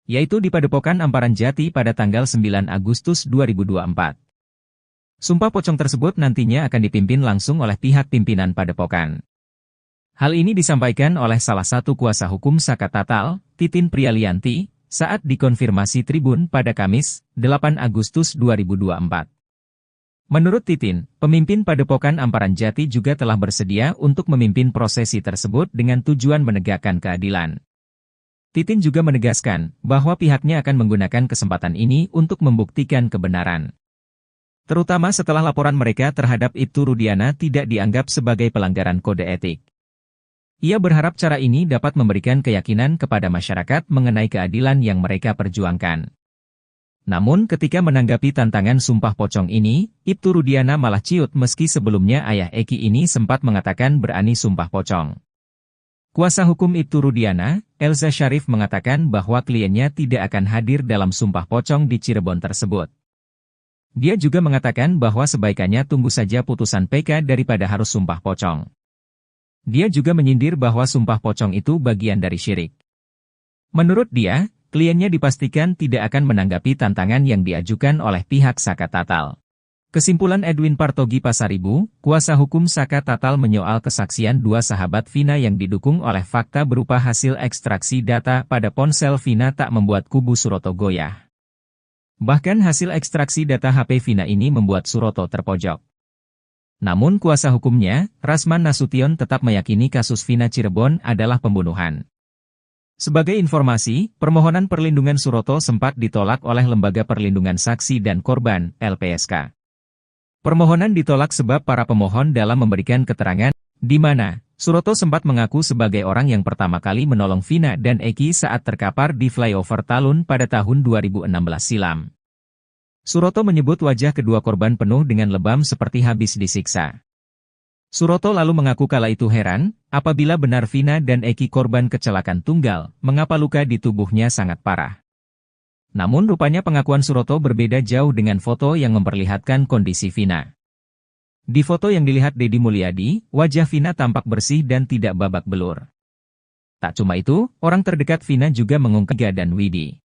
yaitu di Padepokan Amparan Jati pada tanggal 9 Agustus 2024. Sumpah Pocong tersebut nantinya akan dipimpin langsung oleh pihak pimpinan Padepokan. Hal ini disampaikan oleh salah satu kuasa hukum Saka Tatal, Titin Prialianti, saat dikonfirmasi Tribun pada Kamis, 8 Agustus 2024. Menurut Titin, pemimpin Padepokan Amparan Jati juga telah bersedia untuk memimpin prosesi tersebut dengan tujuan menegakkan keadilan. Titin juga menegaskan bahwa pihaknya akan menggunakan kesempatan ini untuk membuktikan kebenaran. Terutama setelah laporan mereka terhadap Ibtu Rudiana tidak dianggap sebagai pelanggaran kode etik. Ia berharap cara ini dapat memberikan keyakinan kepada masyarakat mengenai keadilan yang mereka perjuangkan. Namun ketika menanggapi tantangan Sumpah Pocong ini, Ibtu Rudiana malah ciut meski sebelumnya ayah Eki ini sempat mengatakan berani Sumpah Pocong. Kuasa hukum Ibtu Rudiana, Elza Syarif mengatakan bahwa kliennya tidak akan hadir dalam Sumpah Pocong di Cirebon tersebut. Dia juga mengatakan bahwa sebaikannya tunggu saja putusan PK daripada harus Sumpah Pocong. Dia juga menyindir bahwa Sumpah Pocong itu bagian dari syirik. Menurut dia, kliennya dipastikan tidak akan menanggapi tantangan yang diajukan oleh pihak Saka Tatal. Kesimpulan Edwin Partogi Pasaribu, kuasa hukum Saka Tatal menyoal kesaksian dua sahabat Vina yang didukung oleh fakta berupa hasil ekstraksi data pada ponsel Vina tak membuat kubu Suroto goyah. Bahkan hasil ekstraksi data HP Vina ini membuat Suroto terpojok. Namun kuasa hukumnya, Rasman Nasution tetap meyakini kasus Vina Cirebon adalah pembunuhan. Sebagai informasi, permohonan perlindungan Suroto sempat ditolak oleh Lembaga Perlindungan Saksi dan Korban, LPSK. Permohonan ditolak sebab para pemohon dalam memberikan keterangan, di mana Suroto sempat mengaku sebagai orang yang pertama kali menolong Vina dan Eki saat terkapar di flyover Talun pada tahun 2016 silam. Suroto menyebut wajah kedua korban penuh dengan lebam seperti habis disiksa. Suroto lalu mengaku kala itu heran, apabila benar Vina dan Eki korban kecelakaan tunggal, mengapa luka di tubuhnya sangat parah. Namun rupanya pengakuan Suroto berbeda jauh dengan foto yang memperlihatkan kondisi Vina. Di foto yang dilihat Deddy Mulyadi, wajah Vina tampak bersih dan tidak babak belur. Tak cuma itu, orang terdekat Vina juga mengungkap Mega dan Widi.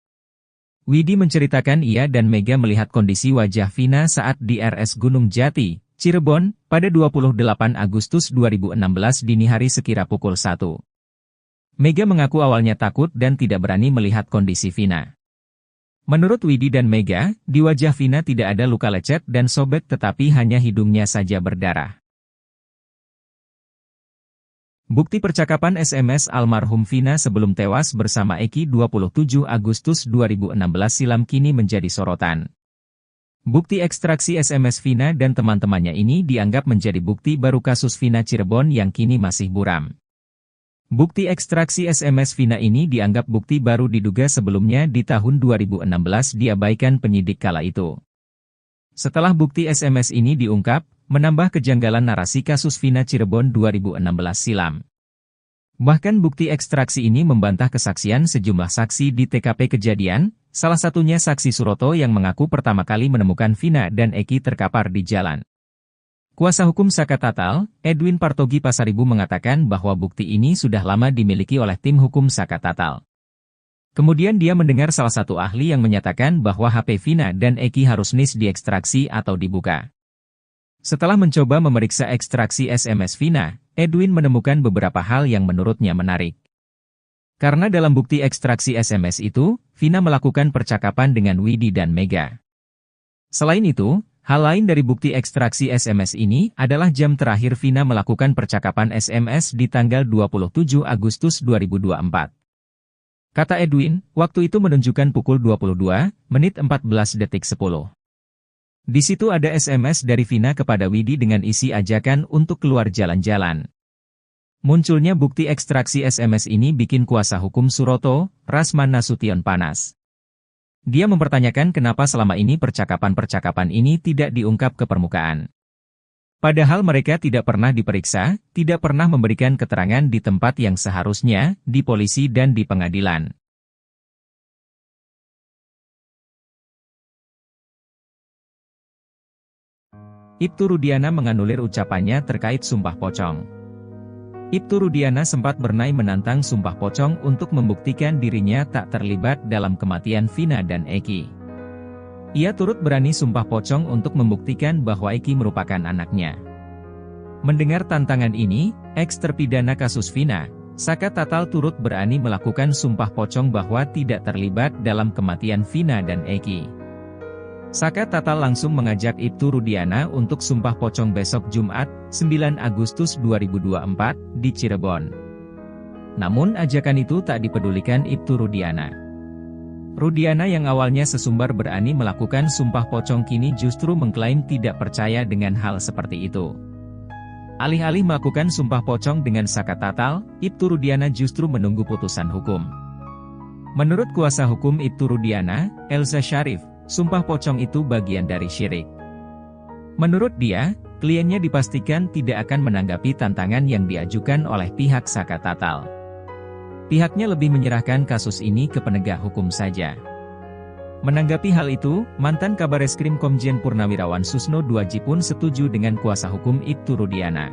Widi menceritakan ia dan Mega melihat kondisi wajah Vina saat di RS Gunung Jati, Cirebon, pada 28 Agustus 2016 dini hari sekira pukul 1. Mega mengaku awalnya takut dan tidak berani melihat kondisi Vina. Menurut Widi dan Mega, di wajah Vina tidak ada luka lecet dan sobek tetapi hanya hidungnya saja berdarah. Bukti percakapan SMS almarhum Vina sebelum tewas bersama Eki 27 Agustus 2016 silam kini menjadi sorotan. Bukti ekstraksi SMS Vina dan teman-temannya ini dianggap menjadi bukti baru kasus Vina Cirebon yang kini masih buram. Bukti ekstraksi SMS Vina ini dianggap bukti baru diduga sebelumnya di tahun 2016 diabaikan penyidik kala itu. Setelah bukti SMS ini diungkap, menambah kejanggalan narasi kasus Vina Cirebon 2016 silam. Bahkan bukti ekstraksi ini membantah kesaksian sejumlah saksi di TKP kejadian, salah satunya saksi Suroto yang mengaku pertama kali menemukan Vina dan Eki terkapar di jalan. Kuasa hukum Saka Tatal, Edwin Partogi Pasaribu mengatakan bahwa bukti ini sudah lama dimiliki oleh tim hukum Saka Tatal. Kemudian dia mendengar salah satu ahli yang menyatakan bahwa HP Vina dan Eki harus diekstraksi atau dibuka. Setelah mencoba memeriksa ekstraksi SMS Vina, Edwin menemukan beberapa hal yang menurutnya menarik. Karena dalam bukti ekstraksi SMS itu, Vina melakukan percakapan dengan Widi dan Mega. Selain itu, hal lain dari bukti ekstraksi SMS ini adalah jam terakhir Vina melakukan percakapan SMS di tanggal 27 Agustus 2024. Kata Edwin, waktu itu menunjukkan pukul 22:14:10. Di situ ada SMS dari Vina kepada Widi dengan isi ajakan untuk keluar jalan-jalan. Munculnya bukti ekstraksi SMS ini bikin kuasa hukum Suroto, Rasman Nasution panas. Dia mempertanyakan kenapa selama ini percakapan-percakapan ini tidak diungkap ke permukaan. Padahal mereka tidak pernah diperiksa, tidak pernah memberikan keterangan di tempat yang seharusnya, di polisi dan di pengadilan. Ibtu Rudiana menganulir ucapannya terkait Sumpah Pocong. Ibtu Rudiana sempat bernai menantang Sumpah Pocong untuk membuktikan dirinya tak terlibat dalam kematian Vina dan Eki. Ia turut berani Sumpah Pocong untuk membuktikan bahwa Eki merupakan anaknya. Mendengar tantangan ini, eks-terpidana kasus Vina, Saka Tatal turut berani melakukan Sumpah Pocong bahwa tidak terlibat dalam kematian Vina dan Eki. Saka Tatal langsung mengajak Ibtu Rudiana untuk Sumpah Pocong besok Jumat, 9 Agustus 2024, di Cirebon. Namun ajakan itu tak dipedulikan Ibtu Rudiana. Rudiana yang awalnya sesumbar berani melakukan Sumpah Pocong kini justru mengklaim tidak percaya dengan hal seperti itu. Alih-alih melakukan Sumpah Pocong dengan Saka Tatal, Ibtu Rudiana justru menunggu putusan hukum. Menurut kuasa hukum Ibtu Rudiana, Elza Syarif, Sumpah Pocong itu bagian dari syirik. Menurut dia, kliennya dipastikan tidak akan menanggapi tantangan yang diajukan oleh pihak Saka Tatal. Pihaknya lebih menyerahkan kasus ini ke penegak hukum saja. Menanggapi hal itu, mantan Kabareskrim Komjen Purnawirawan Susno Duaji pun setuju dengan kuasa hukum Ibtu Rudiana.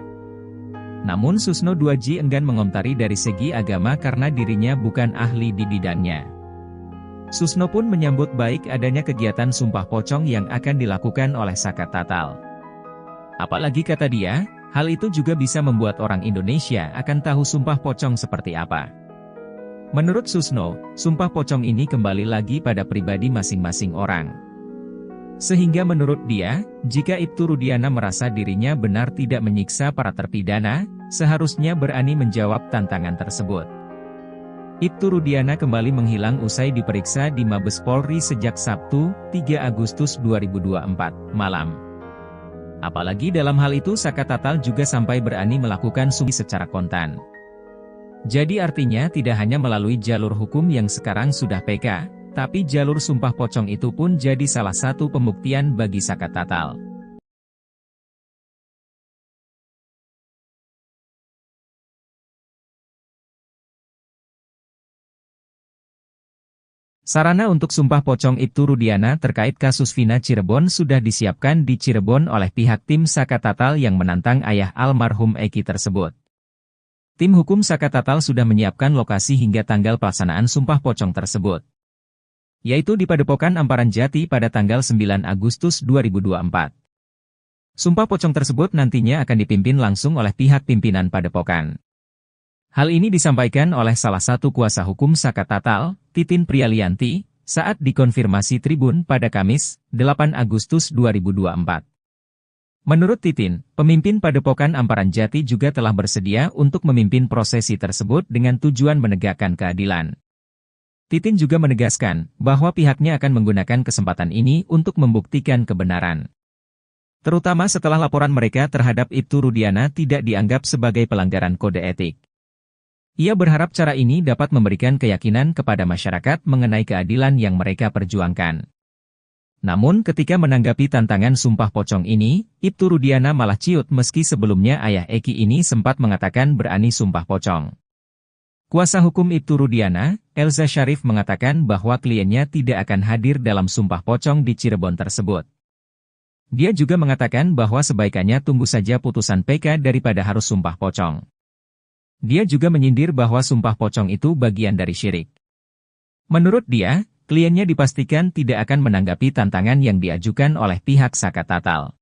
Namun Susno Duaji enggan mengomentari dari segi agama karena dirinya bukan ahli di bidangnya. Susno pun menyambut baik adanya kegiatan Sumpah Pocong yang akan dilakukan oleh Saka Tatal. Apalagi kata dia, hal itu juga bisa membuat orang Indonesia akan tahu Sumpah Pocong seperti apa. Menurut Susno, Sumpah Pocong ini kembali lagi pada pribadi masing-masing orang. Sehingga menurut dia, jika Ibtu Rudiana merasa dirinya benar tidak menyiksa para terpidana, seharusnya berani menjawab tantangan tersebut. Ibtu Rudiana kembali menghilang usai diperiksa di Mabes Polri sejak Sabtu, 3 Agustus 2024, malam. Apalagi dalam hal itu Saka Tatal juga sampai berani melakukan sumpah secara kontan. Jadi artinya tidak hanya melalui jalur hukum yang sekarang sudah PK, tapi jalur Sumpah Pocong itu pun jadi salah satu pembuktian bagi Saka Tatal. Sarana untuk sumpah pocong Ibtu Rudiana terkait kasus Vina Cirebon sudah disiapkan di Cirebon oleh pihak tim Saka Tatal yang menantang ayah almarhum Eki tersebut. Tim hukum Saka Tatal sudah menyiapkan lokasi hingga tanggal pelaksanaan sumpah pocong tersebut, yaitu di Padepokan Amparan Jati pada tanggal 9 Agustus 2024. Sumpah pocong tersebut nantinya akan dipimpin langsung oleh pihak pimpinan Padepokan. Hal ini disampaikan oleh salah satu kuasa hukum Saka Tatal, Titin Prialianti, saat dikonfirmasi Tribun pada Kamis, 8 Agustus 2024. Menurut Titin, pemimpin Padepokan Amparan Jati juga telah bersedia untuk memimpin prosesi tersebut dengan tujuan menegakkan keadilan. Titin juga menegaskan bahwa pihaknya akan menggunakan kesempatan ini untuk membuktikan kebenaran, terutama setelah laporan mereka terhadap Ibtu Rudiana tidak dianggap sebagai pelanggaran kode etik. Ia berharap cara ini dapat memberikan keyakinan kepada masyarakat mengenai keadilan yang mereka perjuangkan. Namun ketika menanggapi tantangan sumpah pocong ini, Ibtu Rudiana malah ciut meski sebelumnya ayah Eki ini sempat mengatakan berani sumpah pocong. Kuasa hukum Ibtu Rudiana, Elza Syarif mengatakan bahwa kliennya tidak akan hadir dalam sumpah pocong di Cirebon tersebut. Dia juga mengatakan bahwa sebaikannya tunggu saja putusan PK daripada harus sumpah pocong. Dia juga menyindir bahwa sumpah pocong itu bagian dari syirik. Menurut dia, kliennya dipastikan tidak akan menanggapi tantangan yang diajukan oleh pihak Saka Tatal.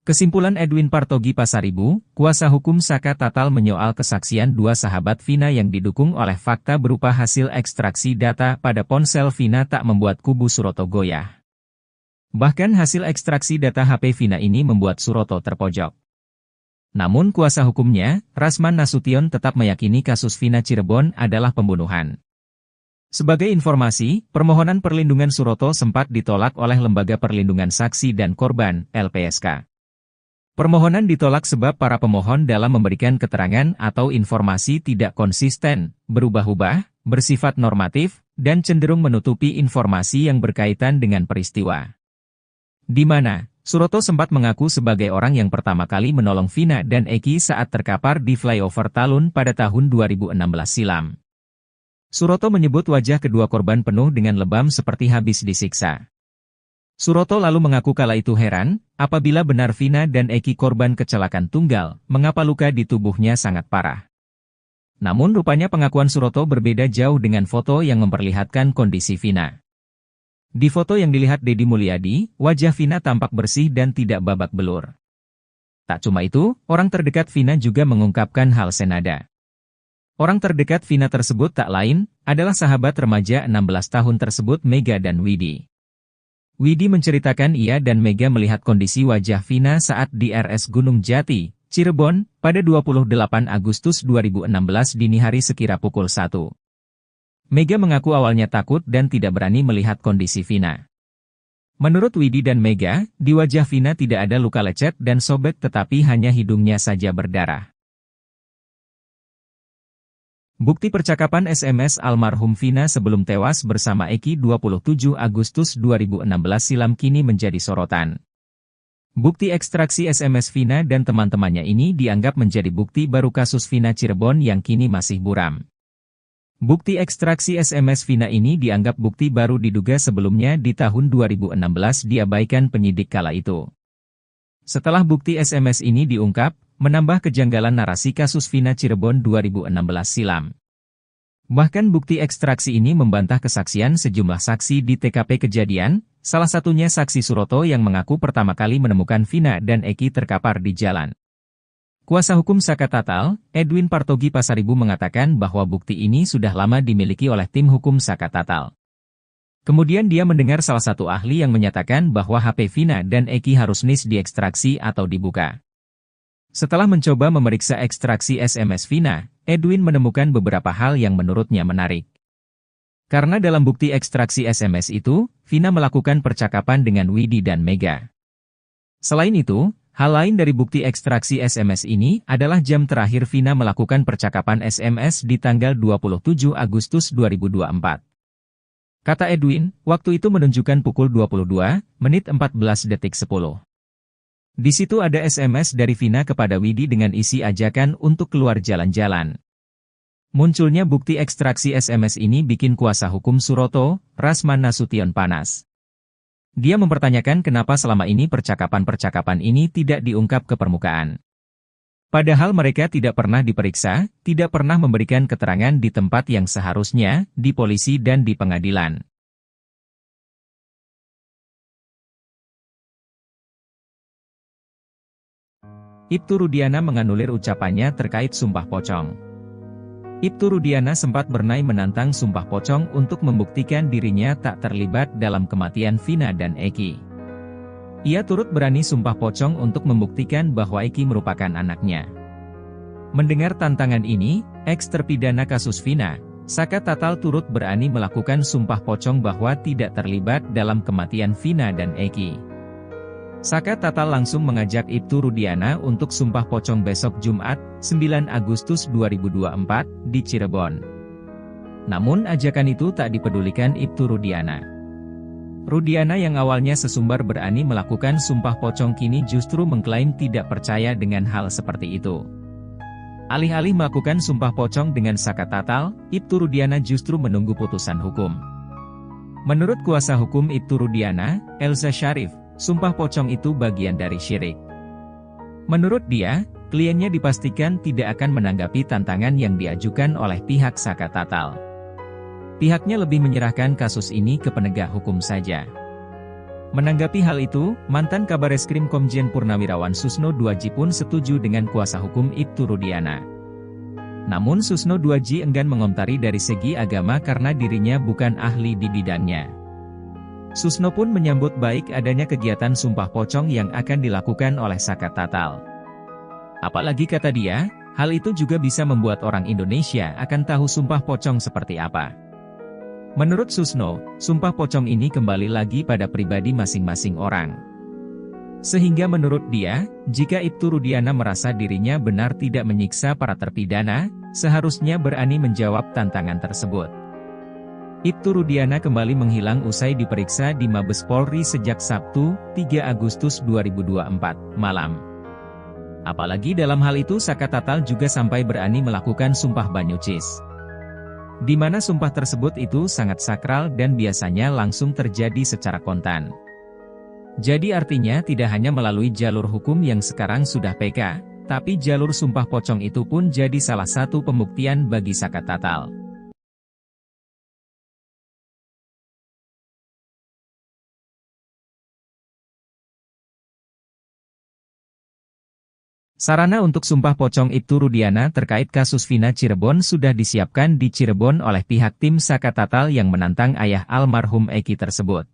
Kesimpulan Edwin Partogi Pasaribu, kuasa hukum Saka Tatal menyoal kesaksian dua sahabat Vina yang didukung oleh fakta berupa hasil ekstraksi data pada ponsel Vina tak membuat kubu Suroto goyah. Bahkan hasil ekstraksi data HP Vina ini membuat Suroto terpojok. Namun kuasa hukumnya, Rasman Nasution tetap meyakini kasus Vina Cirebon adalah pembunuhan. Sebagai informasi, permohonan perlindungan Suroto sempat ditolak oleh Lembaga Perlindungan Saksi dan Korban, LPSK. Permohonan ditolak sebab para pemohon dalam memberikan keterangan atau informasi tidak konsisten, berubah-ubah, bersifat normatif, dan cenderung menutupi informasi yang berkaitan dengan peristiwa. Di mana Suroto sempat mengaku sebagai orang yang pertama kali menolong Vina dan Eki saat terkapar di flyover Talun pada tahun 2016 silam. Suroto menyebut wajah kedua korban penuh dengan lebam seperti habis disiksa. Suroto lalu mengaku kala itu heran, apabila benar Vina dan Eki korban kecelakaan tunggal, mengapa luka di tubuhnya sangat parah. Namun rupanya pengakuan Suroto berbeda jauh dengan foto yang memperlihatkan kondisi Vina. Di foto yang dilihat Deddy Mulyadi, wajah Vina tampak bersih dan tidak babak belur. Tak cuma itu, orang terdekat Vina juga mengungkapkan hal senada. Orang terdekat Vina tersebut tak lain, adalah sahabat remaja 16 tahun tersebut Mega dan Widi. Widi menceritakan ia dan Mega melihat kondisi wajah Vina saat di RS Gunung Jati, Cirebon, pada 28 Agustus 2016 dini hari sekira pukul 1. Mega mengaku awalnya takut dan tidak berani melihat kondisi Vina. Menurut Widi dan Mega, di wajah Vina tidak ada luka lecet dan sobek tetapi hanya hidungnya saja berdarah. Bukti percakapan SMS almarhum Vina sebelum tewas bersama Eki 27 Agustus 2016 silam kini menjadi sorotan. Bukti ekstraksi SMS Vina dan teman-temannya ini dianggap menjadi bukti baru kasus Vina Cirebon yang kini masih buram. Bukti ekstraksi SMS Vina ini dianggap bukti baru diduga sebelumnya di tahun 2016 diabaikan penyidik kala itu. Setelah bukti SMS ini diungkap, menambah kejanggalan narasi kasus Vina Cirebon 2016 silam. Bahkan bukti ekstraksi ini membantah kesaksian sejumlah saksi di TKP kejadian, salah satunya saksi Suroto yang mengaku pertama kali menemukan Vina dan Eki terkapar di jalan. Kuasa hukum Saka Tatal, Edwin Partogi Pasaribu mengatakan bahwa bukti ini sudah lama dimiliki oleh tim hukum Saka Tatal. Kemudian dia mendengar salah satu ahli yang menyatakan bahwa HP Vina dan Eki harus diekstraksi atau dibuka. Setelah mencoba memeriksa ekstraksi SMS Vina, Edwin menemukan beberapa hal yang menurutnya menarik. Karena dalam bukti ekstraksi SMS itu, Vina melakukan percakapan dengan Widi dan Mega. Selain itu, hal lain dari bukti ekstraksi SMS ini adalah jam terakhir Vina melakukan percakapan SMS di tanggal 27 Agustus 2024. Kata Edwin, waktu itu menunjukkan pukul 22:14:10. Di situ ada SMS dari Vina kepada Widi dengan isi ajakan untuk keluar jalan-jalan. Munculnya bukti ekstraksi SMS ini bikin kuasa hukum Suroto, Rasman Nasution panas. Dia mempertanyakan kenapa selama ini percakapan-percakapan ini tidak diungkap ke permukaan. Padahal mereka tidak pernah diperiksa, tidak pernah memberikan keterangan di tempat yang seharusnya, di polisi dan di pengadilan. Ibtu Rudiana menganulir ucapannya terkait sumpah pocong. Ibtu Rudiana sempat bernai menantang sumpah pocong untuk membuktikan dirinya tak terlibat dalam kematian Vina dan Eki. Ia turut berani sumpah pocong untuk membuktikan bahwa Eki merupakan anaknya. Mendengar tantangan ini, eks-terpidana kasus Vina, Saka Tatal turut berani melakukan sumpah pocong bahwa tidak terlibat dalam kematian Vina dan Eki. Saka Tatal langsung mengajak Ibtu Rudiana untuk sumpah pocong besok Jumat, 9 Agustus 2024, di Cirebon. Namun ajakan itu tak dipedulikan Ibtu Rudiana. Rudiana yang awalnya sesumbar berani melakukan sumpah pocong kini justru mengklaim tidak percaya dengan hal seperti itu. Alih-alih melakukan sumpah pocong dengan Saka Tatal, Ibtu Rudiana justru menunggu putusan hukum. Menurut kuasa hukum Ibtu Rudiana, Elza Syarif, sumpah pocong itu bagian dari syirik. Menurut dia, kliennya dipastikan tidak akan menanggapi tantangan yang diajukan oleh pihak Saka Tatal. Pihaknya lebih menyerahkan kasus ini ke penegak hukum saja. Menanggapi hal itu, mantan Kabareskrim Komjen Purnawirawan Susno Duaji pun setuju dengan kuasa hukum Ibtu Rudiana. Namun Susno Duaji enggan mengomentari dari segi agama karena dirinya bukan ahli di bidangnya. Susno pun menyambut baik adanya kegiatan sumpah pocong yang akan dilakukan oleh Saka Tatal. Apalagi kata dia, hal itu juga bisa membuat orang Indonesia akan tahu sumpah pocong seperti apa. Menurut Susno, sumpah pocong ini kembali lagi pada pribadi masing-masing orang. Sehingga menurut dia, jika Ibtu Rudiana merasa dirinya benar tidak menyiksa para terpidana, seharusnya berani menjawab tantangan tersebut. Ibtu Rudiana kembali menghilang usai diperiksa di Mabes Polri sejak Sabtu, 3 Agustus 2024, malam. Apalagi dalam hal itu Saka Tatal juga sampai berani melakukan sumpah banyucis. Di mana sumpah tersebut itu sangat sakral dan biasanya langsung terjadi secara kontan. Jadi artinya tidak hanya melalui jalur hukum yang sekarang sudah PK, tapi jalur sumpah pocong itu pun jadi salah satu pembuktian bagi Saka Tatal. Sarana untuk sumpah pocong Ibtu Rudiana terkait kasus Vina Cirebon sudah disiapkan di Cirebon oleh pihak tim Saka Tatal yang menantang ayah almarhum Eki tersebut.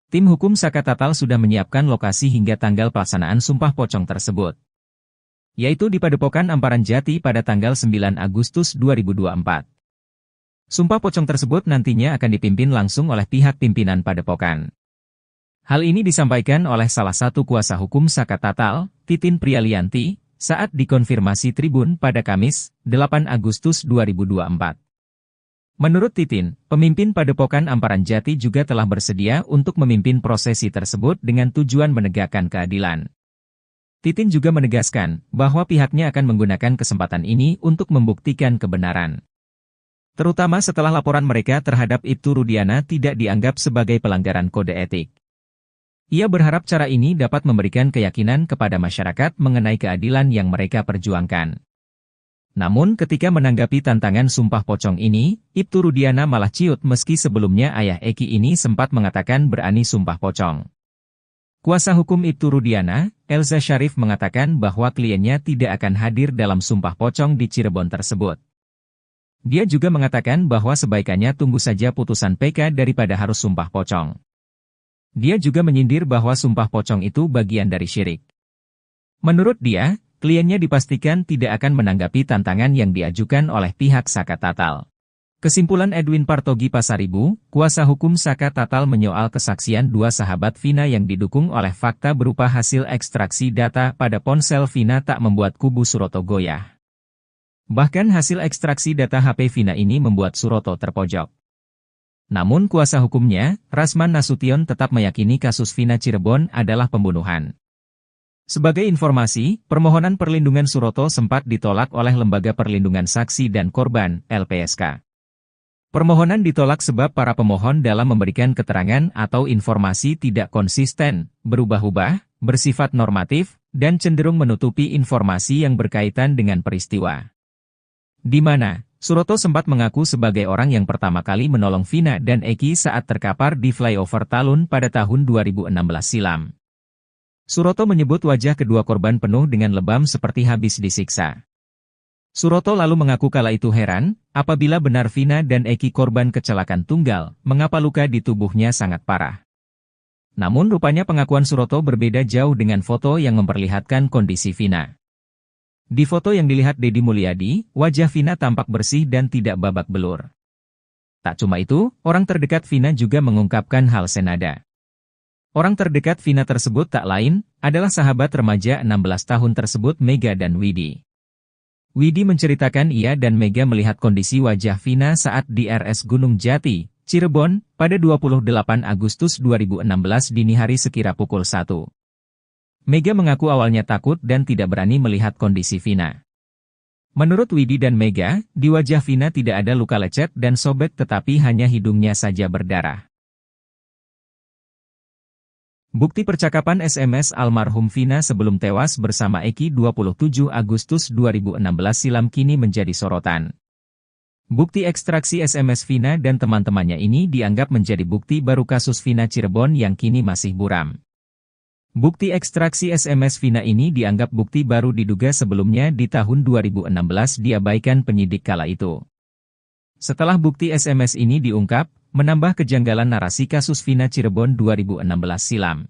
Tim hukum Saka Tatal sudah menyiapkan lokasi hingga tanggal pelaksanaan sumpah pocong tersebut, yaitu di Padepokan Amparan Jati pada tanggal 9 Agustus 2024. Sumpah pocong tersebut nantinya akan dipimpin langsung oleh pihak pimpinan Padepokan. Hal ini disampaikan oleh salah satu kuasa hukum Saka Tatal, Titin Prialianti, saat dikonfirmasi Tribun pada Kamis, 8 Agustus 2024. Menurut Titin, pemimpin Padepokan Amparan Jati juga telah bersedia untuk memimpin prosesi tersebut dengan tujuan menegakkan keadilan. Titin juga menegaskan bahwa pihaknya akan menggunakan kesempatan ini untuk membuktikan kebenaran. Terutama setelah laporan mereka terhadap Ibtu Rudiana tidak dianggap sebagai pelanggaran kode etik. Ia berharap cara ini dapat memberikan keyakinan kepada masyarakat mengenai keadilan yang mereka perjuangkan. Namun ketika menanggapi tantangan sumpah pocong ini, Ibtu Rudiana malah ciut meski sebelumnya ayah Eki ini sempat mengatakan berani sumpah pocong. Kuasa hukum Ibtu Rudiana, Elza Syarif mengatakan bahwa kliennya tidak akan hadir dalam sumpah pocong di Cirebon tersebut. Dia juga mengatakan bahwa sebaikannya tunggu saja putusan PK daripada harus sumpah pocong. Dia juga menyindir bahwa sumpah pocong itu bagian dari syirik. Menurut dia, kliennya dipastikan tidak akan menanggapi tantangan yang diajukan oleh pihak Saka Tatal. Kesimpulan Edwin Partogi Pasaribu, kuasa hukum Saka Tatal menyoal kesaksian dua sahabat Vina yang didukung oleh fakta berupa hasil ekstraksi data pada ponsel Vina tak membuat kubu Suroto goyah. Bahkan hasil ekstraksi data HP Vina ini membuat Suroto terpojok. Namun kuasa hukumnya, Rasman Nasution tetap meyakini kasus Vina Cirebon adalah pembunuhan. Sebagai informasi, permohonan perlindungan Suroto sempat ditolak oleh Lembaga Perlindungan Saksi dan Korban, LPSK. Permohonan ditolak sebab para pemohon dalam memberikan keterangan atau informasi tidak konsisten, berubah-ubah, bersifat normatif, dan cenderung menutupi informasi yang berkaitan dengan peristiwa. Di mana, Suroto sempat mengaku sebagai orang yang pertama kali menolong Vina dan Eki saat terkapar di flyover Talun pada tahun 2016 silam. Suroto menyebut wajah kedua korban penuh dengan lebam seperti habis disiksa. Suroto lalu mengaku kala itu heran, apabila benar Vina dan Eki korban kecelakaan tunggal, mengapa luka di tubuhnya sangat parah. Namun rupanya pengakuan Suroto berbeda jauh dengan foto yang memperlihatkan kondisi Vina. Di foto yang dilihat Deddy Mulyadi, wajah Vina tampak bersih dan tidak babak belur. Tak cuma itu, orang terdekat Vina juga mengungkapkan hal senada. Orang terdekat Vina tersebut tak lain, adalah sahabat remaja 16 tahun tersebut Mega dan Widi. Widi menceritakan ia dan Mega melihat kondisi wajah Vina saat di RS Gunung Jati, Cirebon, pada 28 Agustus 2016 dini hari sekira pukul 1. Mega mengaku awalnya takut dan tidak berani melihat kondisi Vina. Menurut Widi dan Mega, di wajah Vina tidak ada luka lecet dan sobek tetapi hanya hidungnya saja berdarah. Bukti percakapan SMS almarhum Vina sebelum tewas bersama Eki 27 Agustus 2016 silam kini menjadi sorotan. Bukti ekstraksi SMS Vina dan teman-temannya ini dianggap menjadi bukti baru kasus Vina Cirebon yang kini masih buram. Bukti ekstraksi SMS Vina ini dianggap bukti baru diduga sebelumnya di tahun 2016 diabaikan penyidik kala itu. Setelah bukti SMS ini diungkap, menambah kejanggalan narasi kasus Vina Cirebon 2016 silam.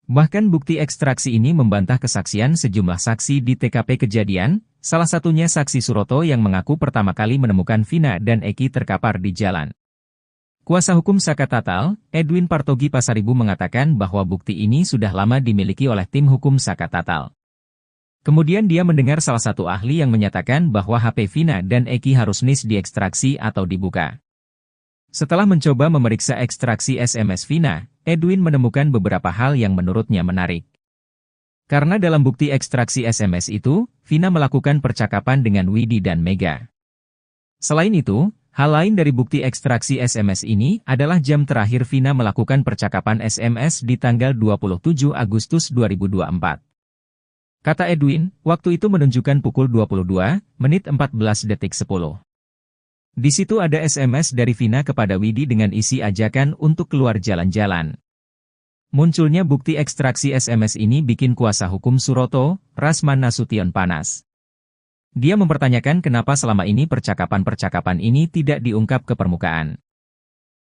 Bahkan bukti ekstraksi ini membantah kesaksian sejumlah saksi di TKP kejadian, salah satunya saksi Suroto yang mengaku pertama kali menemukan Vina dan Eki terkapar di jalan. Kuasa hukum Saka Tatal, Edwin Partogi Pasaribu mengatakan bahwa bukti ini sudah lama dimiliki oleh tim hukum Saka Tatal. Kemudian dia mendengar salah satu ahli yang menyatakan bahwa HP Vina dan Eki harus diekstraksi atau dibuka. Setelah mencoba memeriksa ekstraksi SMS Vina, Edwin menemukan beberapa hal yang menurutnya menarik. Karena dalam bukti ekstraksi SMS itu, Vina melakukan percakapan dengan Widi dan Mega. Selain itu, hal lain dari bukti ekstraksi SMS ini adalah jam terakhir Vina melakukan percakapan SMS di tanggal 27 Agustus 2024. Kata Edwin, waktu itu menunjukkan pukul 22 menit 14 detik 10. Di situ ada SMS dari Vina kepada Widi dengan isi ajakan untuk keluar jalan-jalan. Munculnya bukti ekstraksi SMS ini bikin kuasa hukum Suroto, Rasman Nasution panas. Dia mempertanyakan kenapa selama ini percakapan-percakapan ini tidak diungkap ke permukaan.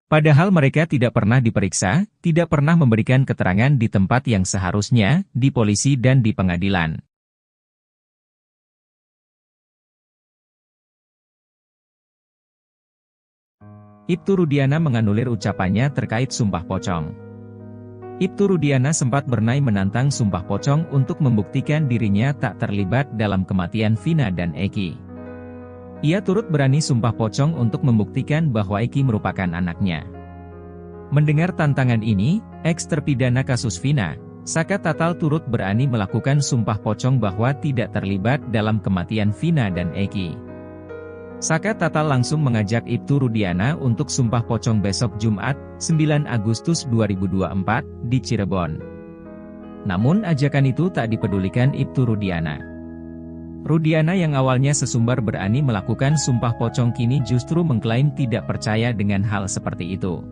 Padahal mereka tidak pernah diperiksa, tidak pernah memberikan keterangan di tempat yang seharusnya, di polisi dan di pengadilan. Ibtu Rudiana menganulir ucapannya terkait Sumpah Pocong. Ibtu Rudiana sempat bernai menantang Sumpah Pocong untuk membuktikan dirinya tak terlibat dalam kematian Vina dan Eki. Ia turut berani Sumpah Pocong untuk membuktikan bahwa Eki merupakan anaknya. Mendengar tantangan ini, eks-terpidana kasus Vina, Saka Tatal turut berani melakukan Sumpah Pocong bahwa tidak terlibat dalam kematian Vina dan Eki. Saka Tatal langsung mengajak Ibtu Rudiana untuk Sumpah Pocong besok Jumat, 9 Agustus 2024, di Cirebon. Namun ajakan itu tak dipedulikan Ibtu Rudiana. Rudiana yang awalnya sesumbar berani melakukan Sumpah Pocong kini justru mengklaim tidak percaya dengan hal seperti itu.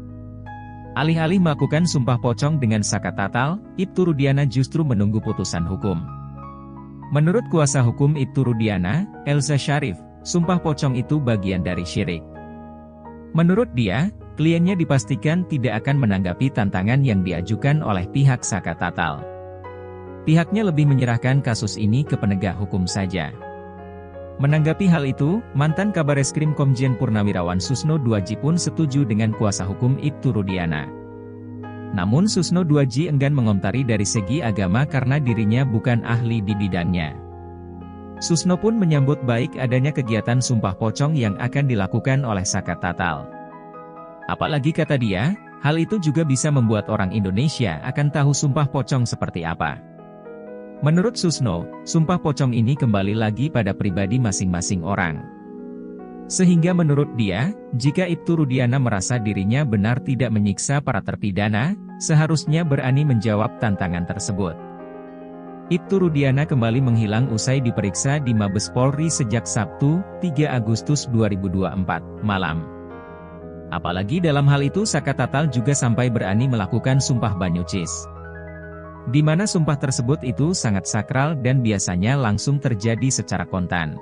Alih-alih melakukan Sumpah Pocong dengan Saka Tatal, Ibtu Rudiana justru menunggu putusan hukum. Menurut kuasa hukum Ibtu Rudiana, Elza Syarif, Sumpah Pocong itu bagian dari syirik. Menurut dia, kliennya dipastikan tidak akan menanggapi tantangan yang diajukan oleh pihak Saka Tatal. Pihaknya lebih menyerahkan kasus ini ke penegak hukum saja. Menanggapi hal itu, mantan Kabareskrim Komjen Purnawirawan Susno Duaji pun setuju dengan kuasa hukum Ibtu Rudiana. Namun Susno Duaji enggan mengomentari dari segi agama karena dirinya bukan ahli di bidangnya. Susno pun menyambut baik adanya kegiatan Sumpah Pocong yang akan dilakukan oleh Saka Tatal. Apalagi kata dia, hal itu juga bisa membuat orang Indonesia akan tahu Sumpah Pocong seperti apa. Menurut Susno, sumpah pocong ini kembali lagi pada pribadi masing-masing orang. Sehingga menurut dia, jika Ibtu Rudiana merasa dirinya benar tidak menyiksa para terpidana, seharusnya berani menjawab tantangan tersebut. Ibtu Rudiana kembali menghilang usai diperiksa di Mabes Polri sejak Sabtu, 3 Agustus 2024, malam. Apalagi dalam hal itu Saka Tatal juga sampai berani melakukan sumpah Banyucis. Di mana sumpah tersebut itu sangat sakral dan biasanya langsung terjadi secara kontan.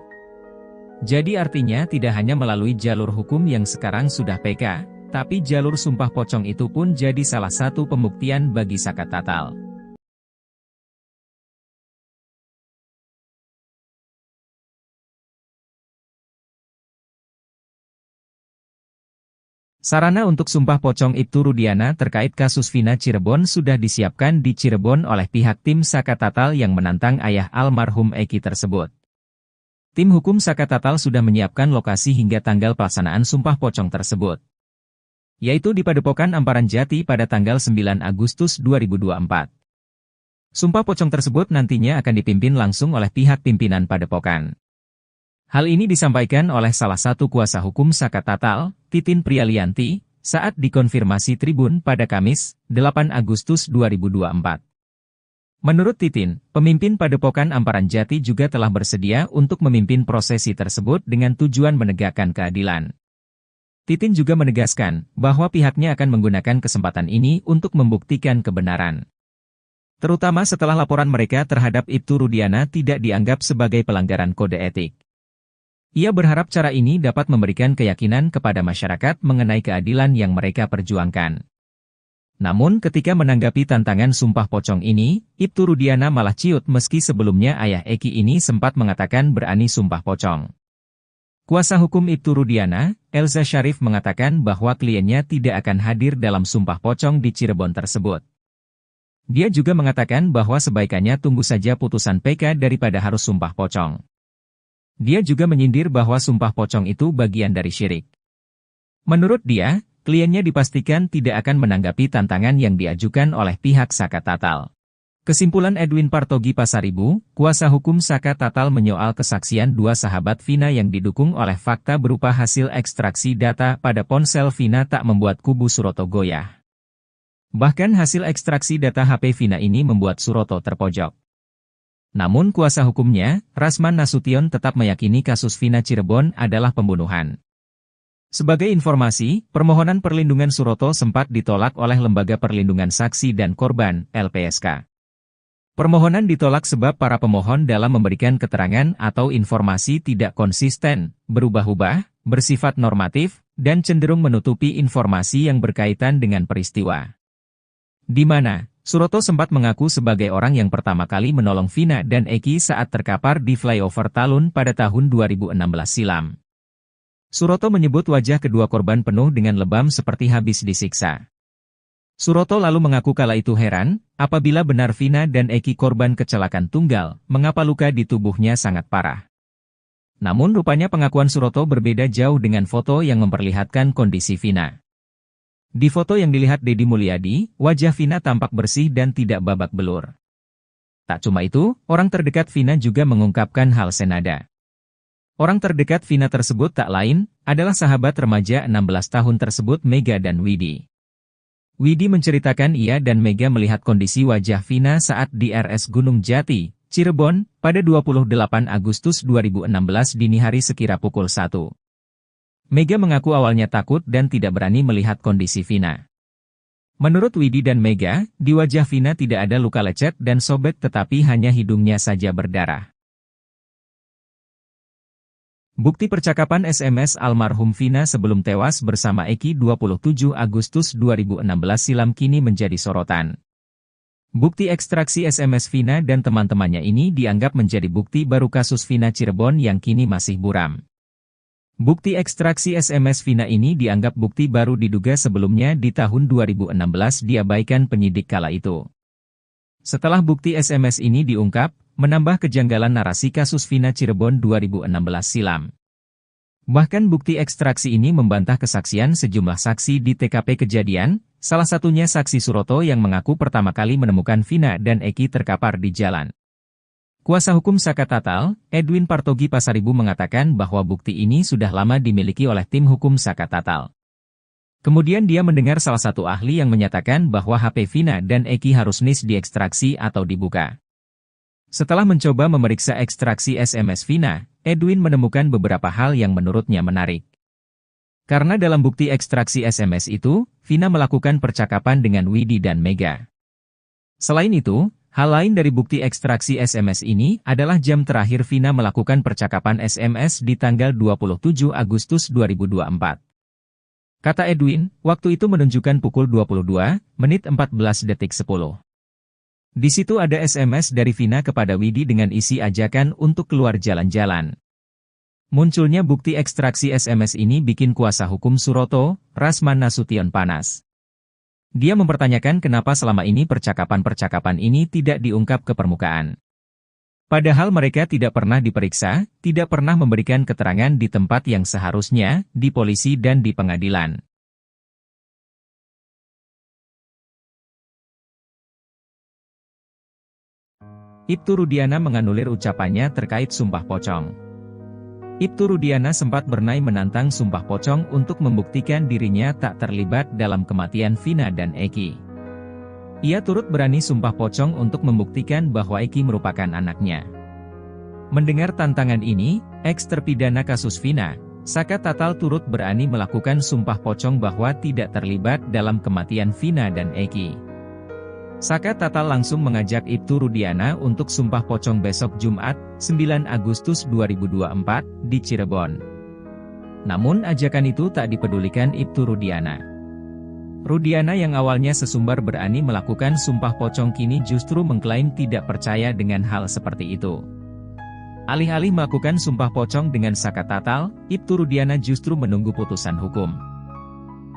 Jadi artinya tidak hanya melalui jalur hukum yang sekarang sudah PK, tapi jalur sumpah pocong itu pun jadi salah satu pembuktian bagi Saka Tatal. Sarana untuk sumpah pocong Ibtu Rudiana terkait kasus Vina Cirebon sudah disiapkan di Cirebon oleh pihak tim Saka Tatal yang menantang ayah almarhum Eki tersebut. Tim hukum Saka Tatal sudah menyiapkan lokasi hingga tanggal pelaksanaan sumpah pocong tersebut, yaitu di Padepokan Amparan Jati pada tanggal 9 Agustus 2024. Sumpah pocong tersebut nantinya akan dipimpin langsung oleh pihak pimpinan Padepokan. Hal ini disampaikan oleh salah satu kuasa hukum Saka Tatal, Titin Prialianti, saat dikonfirmasi Tribun pada Kamis, 8 Agustus 2024. Menurut Titin, pemimpin Padepokan Amparan Jati juga telah bersedia untuk memimpin prosesi tersebut dengan tujuan menegakkan keadilan. Titin juga menegaskan bahwa pihaknya akan menggunakan kesempatan ini untuk membuktikan kebenaran. Terutama setelah laporan mereka terhadap Ibtu Rudiana tidak dianggap sebagai pelanggaran kode etik. Ia berharap cara ini dapat memberikan keyakinan kepada masyarakat mengenai keadilan yang mereka perjuangkan. Namun ketika menanggapi tantangan sumpah pocong ini, Ibtu Rudiana malah ciut meski sebelumnya ayah Eki ini sempat mengatakan berani sumpah pocong. Kuasa hukum Ibtu Rudiana, Elza Syarif mengatakan bahwa kliennya tidak akan hadir dalam sumpah pocong di Cirebon tersebut. Dia juga mengatakan bahwa sebaikannya tunggu saja putusan PK daripada harus sumpah pocong. Dia juga menyindir bahwa sumpah pocong itu bagian dari syirik. Menurut dia, kliennya dipastikan tidak akan menanggapi tantangan yang diajukan oleh pihak Saka Tatal. Kesimpulan Edwin Partogi Pasaribu, kuasa hukum Saka Tatal menyoal kesaksian dua sahabat Vina yang didukung oleh fakta berupa hasil ekstraksi data pada ponsel Vina tak membuat kubu Suroto goyah. Bahkan hasil ekstraksi data HP Vina ini membuat Suroto terpojok. Namun kuasa hukumnya, Rasman Nasution tetap meyakini kasus Vina Cirebon adalah pembunuhan. Sebagai informasi, permohonan perlindungan Suroto sempat ditolak oleh Lembaga Perlindungan Saksi dan Korban, LPSK. Permohonan ditolak sebab para pemohon dalam memberikan keterangan atau informasi tidak konsisten, berubah-ubah, bersifat normatif, dan cenderung menutupi informasi yang berkaitan dengan peristiwa. Di mana Suroto sempat mengaku sebagai orang yang pertama kali menolong Vina dan Eki saat terkapar di flyover Talun pada tahun 2016 silam. Suroto menyebut wajah kedua korban penuh dengan lebam seperti habis disiksa. Suroto lalu mengaku kala itu heran, apabila benar Vina dan Eki korban kecelakaan tunggal, mengapa luka di tubuhnya sangat parah. Namun rupanya pengakuan Suroto berbeda jauh dengan foto yang memperlihatkan kondisi Vina. Di foto yang dilihat Deddy Mulyadi, wajah Vina tampak bersih dan tidak babak belur. Tak cuma itu, orang terdekat Vina juga mengungkapkan hal senada. Orang terdekat Vina tersebut tak lain, adalah sahabat remaja 16 tahun tersebut Mega dan Widi. Widi menceritakan ia dan Mega melihat kondisi wajah Vina saat di RS Gunung Jati, Cirebon, pada 28 Agustus 2016 dini hari sekira pukul 1. Mega mengaku awalnya takut dan tidak berani melihat kondisi Vina. Menurut Widi dan Mega, di wajah Vina tidak ada luka lecet dan sobek tetapi hanya hidungnya saja berdarah. Bukti percakapan SMS almarhum Vina sebelum tewas bersama Eki 27 Agustus 2016 silam kini menjadi sorotan. Bukti ekstraksi SMS Vina dan teman-temannya ini dianggap menjadi bukti baru kasus Vina Cirebon yang kini masih buram. Bukti ekstraksi SMS Vina ini dianggap bukti baru diduga sebelumnya di tahun 2016 diabaikan penyidik kala itu. Setelah bukti SMS ini diungkap, menambah kejanggalan narasi kasus Vina Cirebon 2016 silam. Bahkan bukti ekstraksi ini membantah kesaksian sejumlah saksi di TKP kejadian, salah satunya saksi Suroto yang mengaku pertama kali menemukan Vina dan Eki terkapar di jalan. Kuasa hukum Saka Tatal, Edwin Partogi Pasaribu mengatakan bahwa bukti ini sudah lama dimiliki oleh tim hukum Saka Tatal. Kemudian dia mendengar salah satu ahli yang menyatakan bahwa HP Vina dan Eki harus diekstraksi atau dibuka. Setelah mencoba memeriksa ekstraksi SMS Vina, Edwin menemukan beberapa hal yang menurutnya menarik. Karena dalam bukti ekstraksi SMS itu, Vina melakukan percakapan dengan Widi dan Mega. Selain itu, hal lain dari bukti ekstraksi SMS ini adalah jam terakhir Vina melakukan percakapan SMS di tanggal 27 Agustus 2024. Kata Edwin, waktu itu menunjukkan pukul 22:14:10. Di situ ada SMS dari Vina kepada Widi dengan isi ajakan untuk keluar jalan-jalan. Munculnya bukti ekstraksi SMS ini bikin kuasa hukum Suroto, Rasman Nasution panas. Dia mempertanyakan kenapa selama ini percakapan-percakapan ini tidak diungkap ke permukaan. Padahal mereka tidak pernah diperiksa, tidak pernah memberikan keterangan di tempat yang seharusnya, di polisi dan di pengadilan. Ibtu Rudiana menganulir ucapannya terkait sumpah pocong. Ibtu Rudiana sempat bernai menantang sumpah pocong untuk membuktikan dirinya tak terlibat dalam kematian Vina dan Eki. Ia turut berani sumpah pocong untuk membuktikan bahwa Eki merupakan anaknya. Mendengar tantangan ini, eks-terpidana kasus Vina, Saka Tatal turut berani melakukan sumpah pocong bahwa tidak terlibat dalam kematian Vina dan Eki. Saka Tatal langsung mengajak Ibtu Rudiana untuk sumpah pocong besok Jumat, 9 Agustus 2024, di Cirebon. Namun ajakan itu tak dipedulikan Ibtu Rudiana. Rudiana yang awalnya sesumbar berani melakukan sumpah pocong kini justru mengklaim tidak percaya dengan hal seperti itu. Alih-alih melakukan sumpah pocong dengan Saka Tatal, Ibtu Rudiana justru menunggu putusan hukum.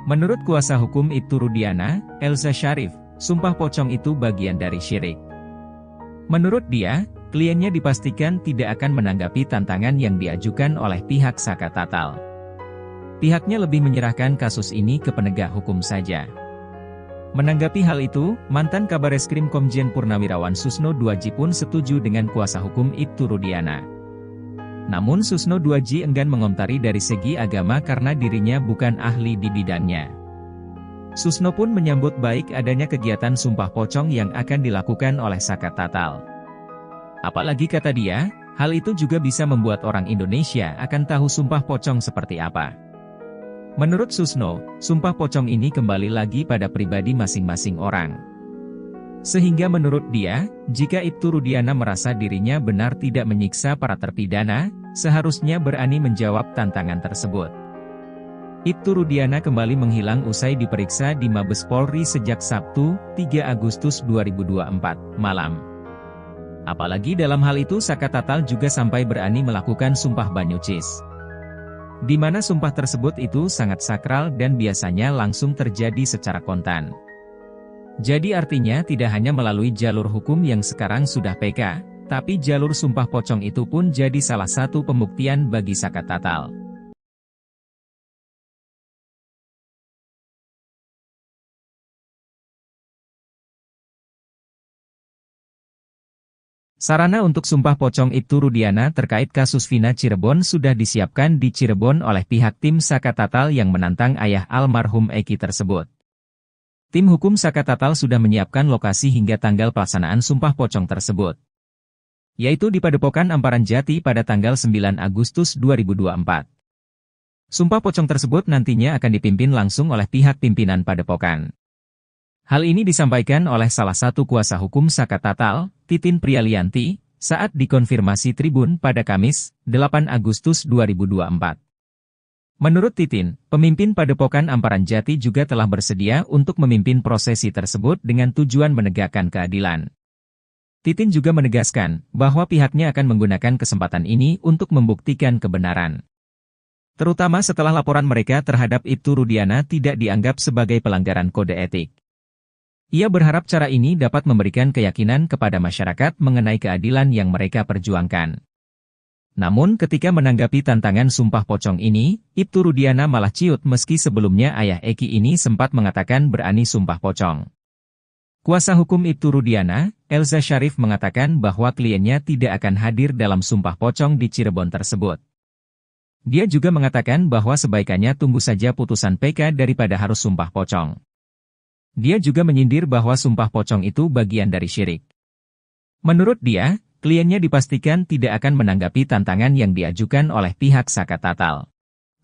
Menurut kuasa hukum Ibtu Rudiana, Elza Syarif, sumpah pocong itu bagian dari syirik. Menurut dia, kliennya dipastikan tidak akan menanggapi tantangan yang diajukan oleh pihak Saka Tatal. Pihaknya lebih menyerahkan kasus ini ke penegak hukum saja. Menanggapi hal itu, mantan Kabareskrim Komjen Purnawirawan Susno Duaji pun setuju dengan kuasa hukum Ibtu Rudiana. Namun Susno Duaji enggan mengomentari dari segi agama karena dirinya bukan ahli di bidangnya. Susno pun menyambut baik adanya kegiatan sumpah pocong yang akan dilakukan oleh Saka Tatal. Apalagi kata dia, hal itu juga bisa membuat orang Indonesia akan tahu sumpah pocong seperti apa. Menurut Susno, sumpah pocong ini kembali lagi pada pribadi masing-masing orang. Sehingga menurut dia, jika Ibtu Rudiana merasa dirinya benar tidak menyiksa para terpidana, seharusnya berani menjawab tantangan tersebut. Ibtu Rudiana kembali menghilang usai diperiksa di Mabes Polri sejak Sabtu, 3 Agustus 2024, malam. Apalagi dalam hal itu Saka Tatal juga sampai berani melakukan sumpah banyucis. Di mana sumpah tersebut itu sangat sakral dan biasanya langsung terjadi secara kontan. Jadi artinya tidak hanya melalui jalur hukum yang sekarang sudah PK, tapi jalur sumpah pocong itu pun jadi salah satu pembuktian bagi Saka Tatal. Sarana untuk sumpah pocong Ibtu Rudiana terkait kasus Vina Cirebon sudah disiapkan di Cirebon oleh pihak tim Saka Tatal yang menantang ayah almarhum Eki tersebut. Tim hukum Saka Tatal sudah menyiapkan lokasi hingga tanggal pelaksanaan sumpah pocong tersebut, yaitu di Padepokan Amparan Jati pada tanggal 9 Agustus 2024. Sumpah pocong tersebut nantinya akan dipimpin langsung oleh pihak pimpinan Padepokan. Hal ini disampaikan oleh salah satu kuasa hukum Saka Tatal, Titin Prialianti, saat dikonfirmasi Tribun pada Kamis, 8 Agustus 2024. Menurut Titin, pemimpin Padepokan Amparan Jati juga telah bersedia untuk memimpin prosesi tersebut dengan tujuan menegakkan keadilan. Titin juga menegaskan bahwa pihaknya akan menggunakan kesempatan ini untuk membuktikan kebenaran. Terutama setelah laporan mereka terhadap Ibtu Rudiana tidak dianggap sebagai pelanggaran kode etik. Ia berharap cara ini dapat memberikan keyakinan kepada masyarakat mengenai keadilan yang mereka perjuangkan. Namun ketika menanggapi tantangan sumpah pocong ini, Ibtu Rudiana malah ciut meski sebelumnya ayah Eki ini sempat mengatakan berani sumpah pocong. Kuasa hukum Ibtu Rudiana, Elza Syarif mengatakan bahwa kliennya tidak akan hadir dalam sumpah pocong di Cirebon tersebut. Dia juga mengatakan bahwa sebaikannya tunggu saja putusan PK daripada harus sumpah pocong. Dia juga menyindir bahwa sumpah pocong itu bagian dari syirik. Menurut dia, kliennya dipastikan tidak akan menanggapi tantangan yang diajukan oleh pihak Saka Tatal.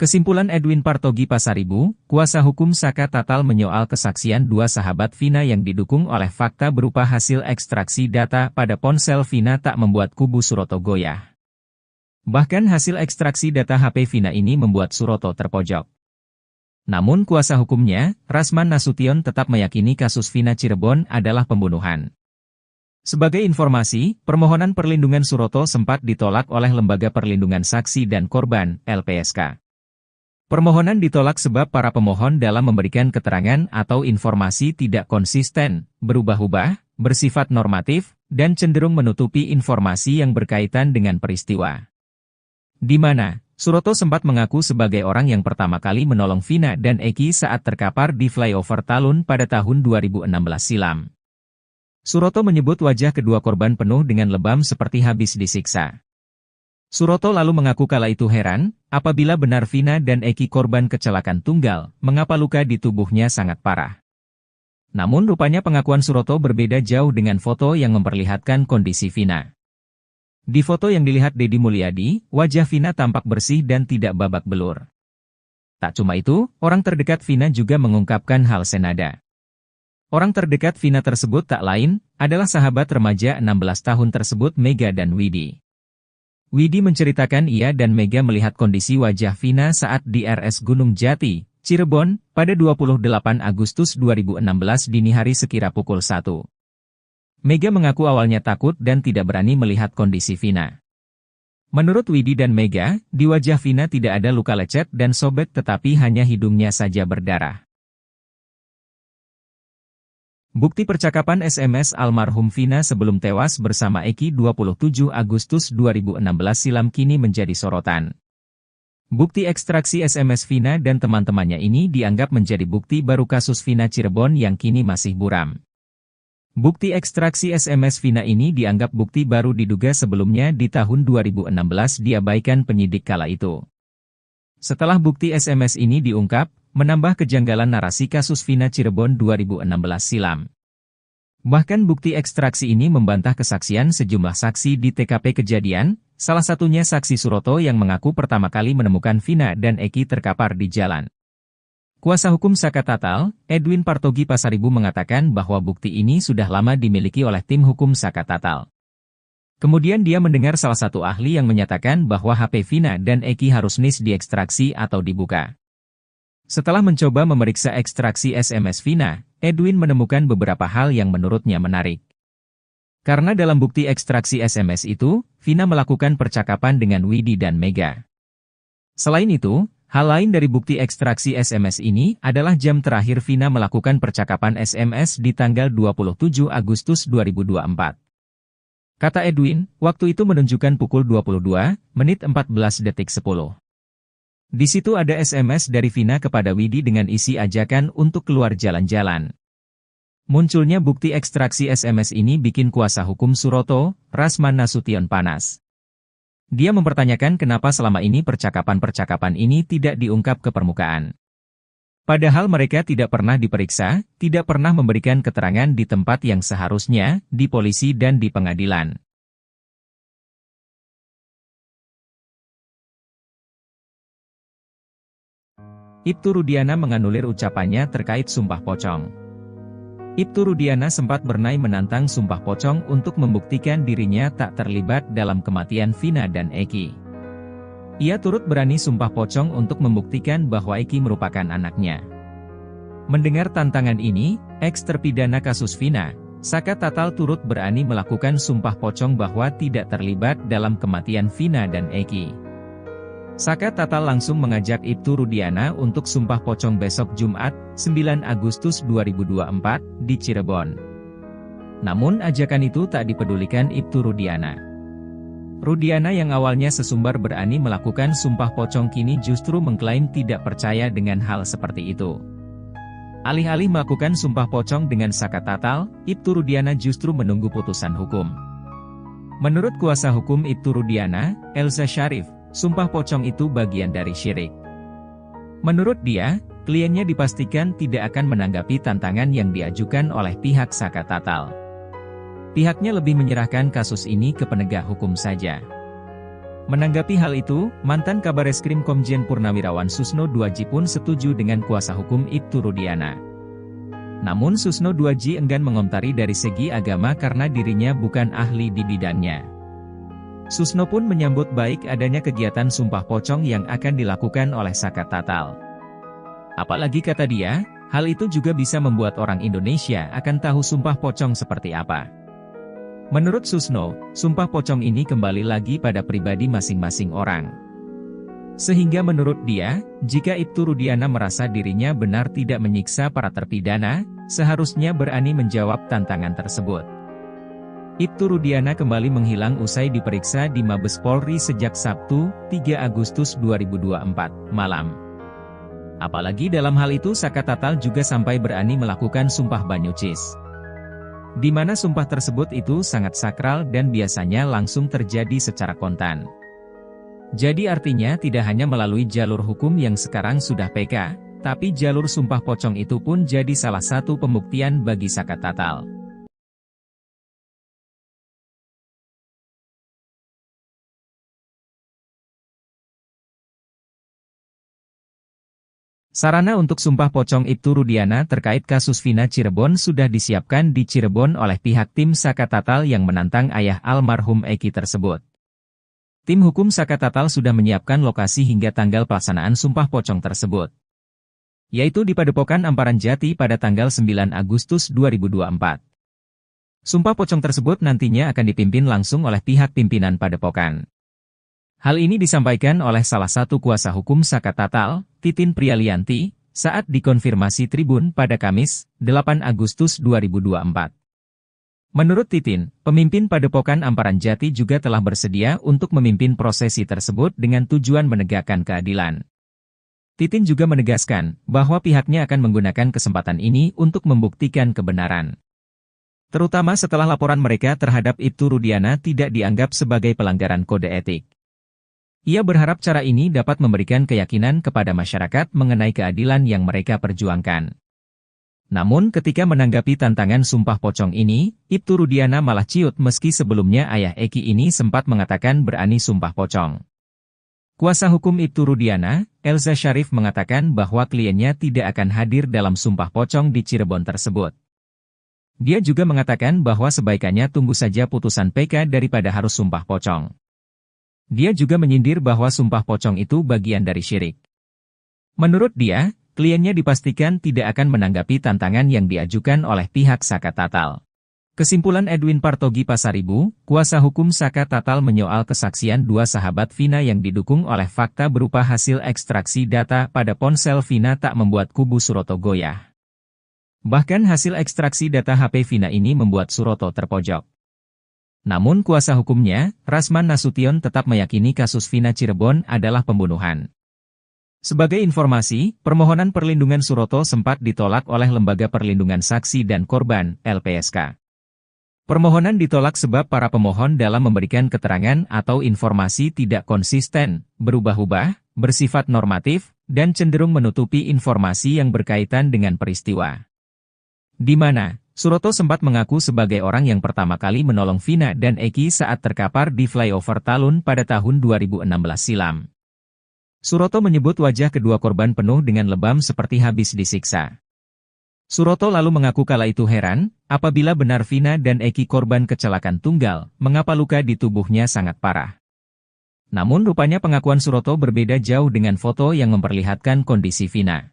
Kesimpulan Edwin Partogi Pasaribu, kuasa hukum Saka Tatal menyoal kesaksian dua sahabat Vina yang didukung oleh fakta berupa hasil ekstraksi data pada ponsel Vina tak membuat kubu Suroto goyah. Bahkan hasil ekstraksi data HP Vina ini membuat Suroto terpojok. Namun kuasa hukumnya, Rasman Nasution tetap meyakini kasus Vina Cirebon adalah pembunuhan. Sebagai informasi, permohonan perlindungan Suroto sempat ditolak oleh Lembaga Perlindungan Saksi dan Korban, LPSK. Permohonan ditolak sebab para pemohon dalam memberikan keterangan atau informasi tidak konsisten, berubah-ubah, bersifat normatif, dan cenderung menutupi informasi yang berkaitan dengan peristiwa. Di mana, Suroto sempat mengaku sebagai orang yang pertama kali menolong Vina dan Eki saat terkapar di flyover Talun pada tahun 2016 silam. Suroto menyebut wajah kedua korban penuh dengan lebam seperti habis disiksa. Suroto lalu mengaku kala itu heran, apabila benar Vina dan Eki korban kecelakaan tunggal, mengapa luka di tubuhnya sangat parah. Namun rupanya pengakuan Suroto berbeda jauh dengan foto yang memperlihatkan kondisi Vina. Di foto yang dilihat Deddy Mulyadi, wajah Vina tampak bersih dan tidak babak belur. Tak cuma itu, orang terdekat Vina juga mengungkapkan hal senada. Orang terdekat Vina tersebut tak lain, adalah sahabat remaja 16 tahun tersebut Mega dan Widi. Widi menceritakan ia dan Mega melihat kondisi wajah Vina saat di RS Gunung Jati, Cirebon, pada 28 Agustus 2016 dini hari sekira pukul 1. Mega mengaku awalnya takut dan tidak berani melihat kondisi Vina. Menurut Widi dan Mega, di wajah Vina tidak ada luka lecet dan sobek tetapi hanya hidungnya saja berdarah. Bukti percakapan SMS almarhum Vina sebelum tewas bersama Eki 27 Agustus 2016 silam kini menjadi sorotan. Bukti ekstraksi SMS Vina dan teman-temannya ini dianggap menjadi bukti baru kasus Vina Cirebon yang kini masih buram. Bukti ekstraksi SMS Vina ini dianggap bukti baru diduga sebelumnya di tahun 2016 diabaikan penyidik kala itu. Setelah bukti SMS ini diungkap, menambah kejanggalan narasi kasus Vina Cirebon 2016 silam. Bahkan bukti ekstraksi ini membantah kesaksian sejumlah saksi di TKP kejadian, salah satunya saksi Suroto yang mengaku pertama kali menemukan Vina dan Eki terkapar di jalan. Kuasa hukum Saka Tatal, Edwin Partogi Pasaribu mengatakan bahwa bukti ini sudah lama dimiliki oleh tim hukum Saka Tatal. Kemudian dia mendengar salah satu ahli yang menyatakan bahwa HP Vina dan Eki harus diekstraksi atau dibuka. Setelah mencoba memeriksa ekstraksi SMS Vina, Edwin menemukan beberapa hal yang menurutnya menarik. Karena dalam bukti ekstraksi SMS itu, Vina melakukan percakapan dengan Widi dan Mega. Selain itu, hal lain dari bukti ekstraksi SMS ini adalah jam terakhir Vina melakukan percakapan SMS di tanggal 27 Agustus 2024. Kata Edwin, waktu itu menunjukkan pukul 22:14:10. Di situ ada SMS dari Vina kepada Widi dengan isi ajakan untuk keluar jalan-jalan. Munculnya bukti ekstraksi SMS ini bikin kuasa hukum Suroto, Rasman Nasution panas. Dia mempertanyakan kenapa selama ini percakapan-percakapan ini tidak diungkap ke permukaan. Padahal mereka tidak pernah diperiksa, tidak pernah memberikan keterangan di tempat yang seharusnya, di polisi dan di pengadilan. Ibtu Rudiana menganulir ucapannya terkait sumpah pocong. Ibtu Rudiana sempat bernai menantang sumpah pocong untuk membuktikan dirinya tak terlibat dalam kematian Vina dan Eki. Ia turut berani sumpah pocong untuk membuktikan bahwa Eki merupakan anaknya. Mendengar tantangan ini, eks-terpidana kasus Vina, Saka Tatal turut berani melakukan sumpah pocong bahwa tidak terlibat dalam kematian Vina dan Eki. Saka Tatal langsung mengajak Ibtu Rudiana untuk sumpah pocong besok Jumat, 9 Agustus 2024, di Cirebon. Namun ajakan itu tak dipedulikan Ibtu Rudiana. Rudiana yang awalnya sesumbar berani melakukan sumpah pocong kini justru mengklaim tidak percaya dengan hal seperti itu. Alih-alih melakukan sumpah pocong dengan Saka Tatal, Ibtu Rudiana justru menunggu putusan hukum. Menurut kuasa hukum Ibtu Rudiana, Elza Syarif, sumpah pocong itu bagian dari syirik. Menurut dia, kliennya dipastikan tidak akan menanggapi tantangan yang diajukan oleh pihak Saka Tatal. Pihaknya lebih menyerahkan kasus ini ke penegak hukum saja. Menanggapi hal itu, mantan Kabareskrim Komjen Purnawirawan Susno Duaji pun setuju dengan kuasa hukum Ibtu Rudiana. Namun Susno Duaji enggan mengomentari dari segi agama karena dirinya bukan ahli di bidangnya. Susno pun menyambut baik adanya kegiatan sumpah pocong yang akan dilakukan oleh Saka Tatal. Apalagi kata dia, hal itu juga bisa membuat orang Indonesia akan tahu sumpah pocong seperti apa. Menurut Susno, sumpah pocong ini kembali lagi pada pribadi masing-masing orang. Sehingga menurut dia, jika Ibtu Rudiana merasa dirinya benar tidak menyiksa para terpidana, seharusnya berani menjawab tantangan tersebut. Ibtu Rudiana kembali menghilang usai diperiksa di Mabes Polri sejak Sabtu, 3 Agustus 2024, malam. Apalagi dalam hal itu Saka Tatal juga sampai berani melakukan sumpah banyucis. Di mana sumpah tersebut itu sangat sakral dan biasanya langsung terjadi secara kontan. Jadi artinya tidak hanya melalui jalur hukum yang sekarang sudah PK, tapi jalur sumpah pocong itu pun jadi salah satu pembuktian bagi Saka Tatal. Sarana untuk sumpah pocong Ibtu Rudiana terkait kasus Vina Cirebon sudah disiapkan di Cirebon oleh pihak tim Saka Tatal yang menantang ayah almarhum Eki tersebut. Tim hukum Saka Tatal sudah menyiapkan lokasi hingga tanggal pelaksanaan sumpah pocong tersebut, yaitu di Padepokan Amparan Jati pada tanggal 9 Agustus 2024. Sumpah pocong tersebut nantinya akan dipimpin langsung oleh pihak pimpinan Padepokan. Hal ini disampaikan oleh salah satu kuasa hukum Saka Tatal, Titin Prialianti, saat dikonfirmasi Tribun pada Kamis, 8 Agustus 2024. Menurut Titin, pemimpin Padepokan Amparan Jati juga telah bersedia untuk memimpin prosesi tersebut dengan tujuan menegakkan keadilan. Titin juga menegaskan bahwa pihaknya akan menggunakan kesempatan ini untuk membuktikan kebenaran. Terutama setelah laporan mereka terhadap Ibtu Rudiana tidak dianggap sebagai pelanggaran kode etik. Ia berharap cara ini dapat memberikan keyakinan kepada masyarakat mengenai keadilan yang mereka perjuangkan. Namun ketika menanggapi tantangan sumpah pocong ini, Ibtu Rudiana malah ciut meski sebelumnya ayah Eki ini sempat mengatakan berani sumpah pocong. Kuasa hukum Ibtu Rudiana, Elza Syarif mengatakan bahwa kliennya tidak akan hadir dalam sumpah pocong di Cirebon tersebut. Dia juga mengatakan bahwa sebaikannya tunggu saja putusan PK daripada harus sumpah pocong. Dia juga menyindir bahwa sumpah pocong itu bagian dari syirik. Menurut dia, kliennya dipastikan tidak akan menanggapi tantangan yang diajukan oleh pihak Saka Tatal. Kesimpulan Edwin Partogi Pasaribu, kuasa hukum Saka Tatal menyoal kesaksian dua sahabat Vina yang didukung oleh fakta berupa hasil ekstraksi data pada ponsel Vina tak membuat kubu Suroto goyah. Bahkan hasil ekstraksi data HP Vina ini membuat Suroto terpojok. Namun kuasa hukumnya, Rasman Nasution tetap meyakini kasus Vina Cirebon adalah pembunuhan. Sebagai informasi, permohonan perlindungan Suroto sempat ditolak oleh Lembaga Perlindungan Saksi dan Korban, LPSK. Permohonan ditolak sebab para pemohon dalam memberikan keterangan atau informasi tidak konsisten, berubah-ubah, bersifat normatif, dan cenderung menutupi informasi yang berkaitan dengan peristiwa. Di mana Suroto sempat mengaku sebagai orang yang pertama kali menolong Vina dan Eki saat terkapar di flyover Talun pada tahun 2016 silam. Suroto menyebut wajah kedua korban penuh dengan lebam seperti habis disiksa. Suroto lalu mengaku kala itu heran, apabila benar Vina dan Eki korban kecelakaan tunggal, mengapa luka di tubuhnya sangat parah. Namun rupanya pengakuan Suroto berbeda jauh dengan foto yang memperlihatkan kondisi Vina.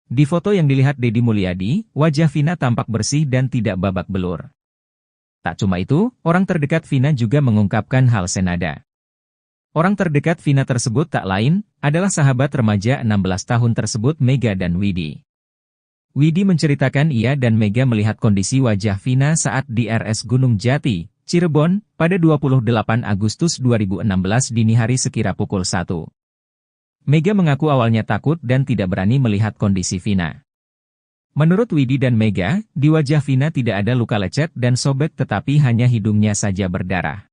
Di foto yang dilihat Deddy Mulyadi, wajah Vina tampak bersih dan tidak babak belur. Tak cuma itu, orang terdekat Vina juga mengungkapkan hal senada. Orang terdekat Vina tersebut tak lain, adalah sahabat remaja 16 tahun tersebut Mega dan Widi. Widi menceritakan ia dan Mega melihat kondisi wajah Vina saat di RS Gunung Jati, Cirebon, pada 28 Agustus 2016 dini hari sekira pukul 1. Mega mengaku awalnya takut dan tidak berani melihat kondisi Vina. Menurut Widi dan Mega, di wajah Vina tidak ada luka lecet dan sobek tetapi hanya hidungnya saja berdarah.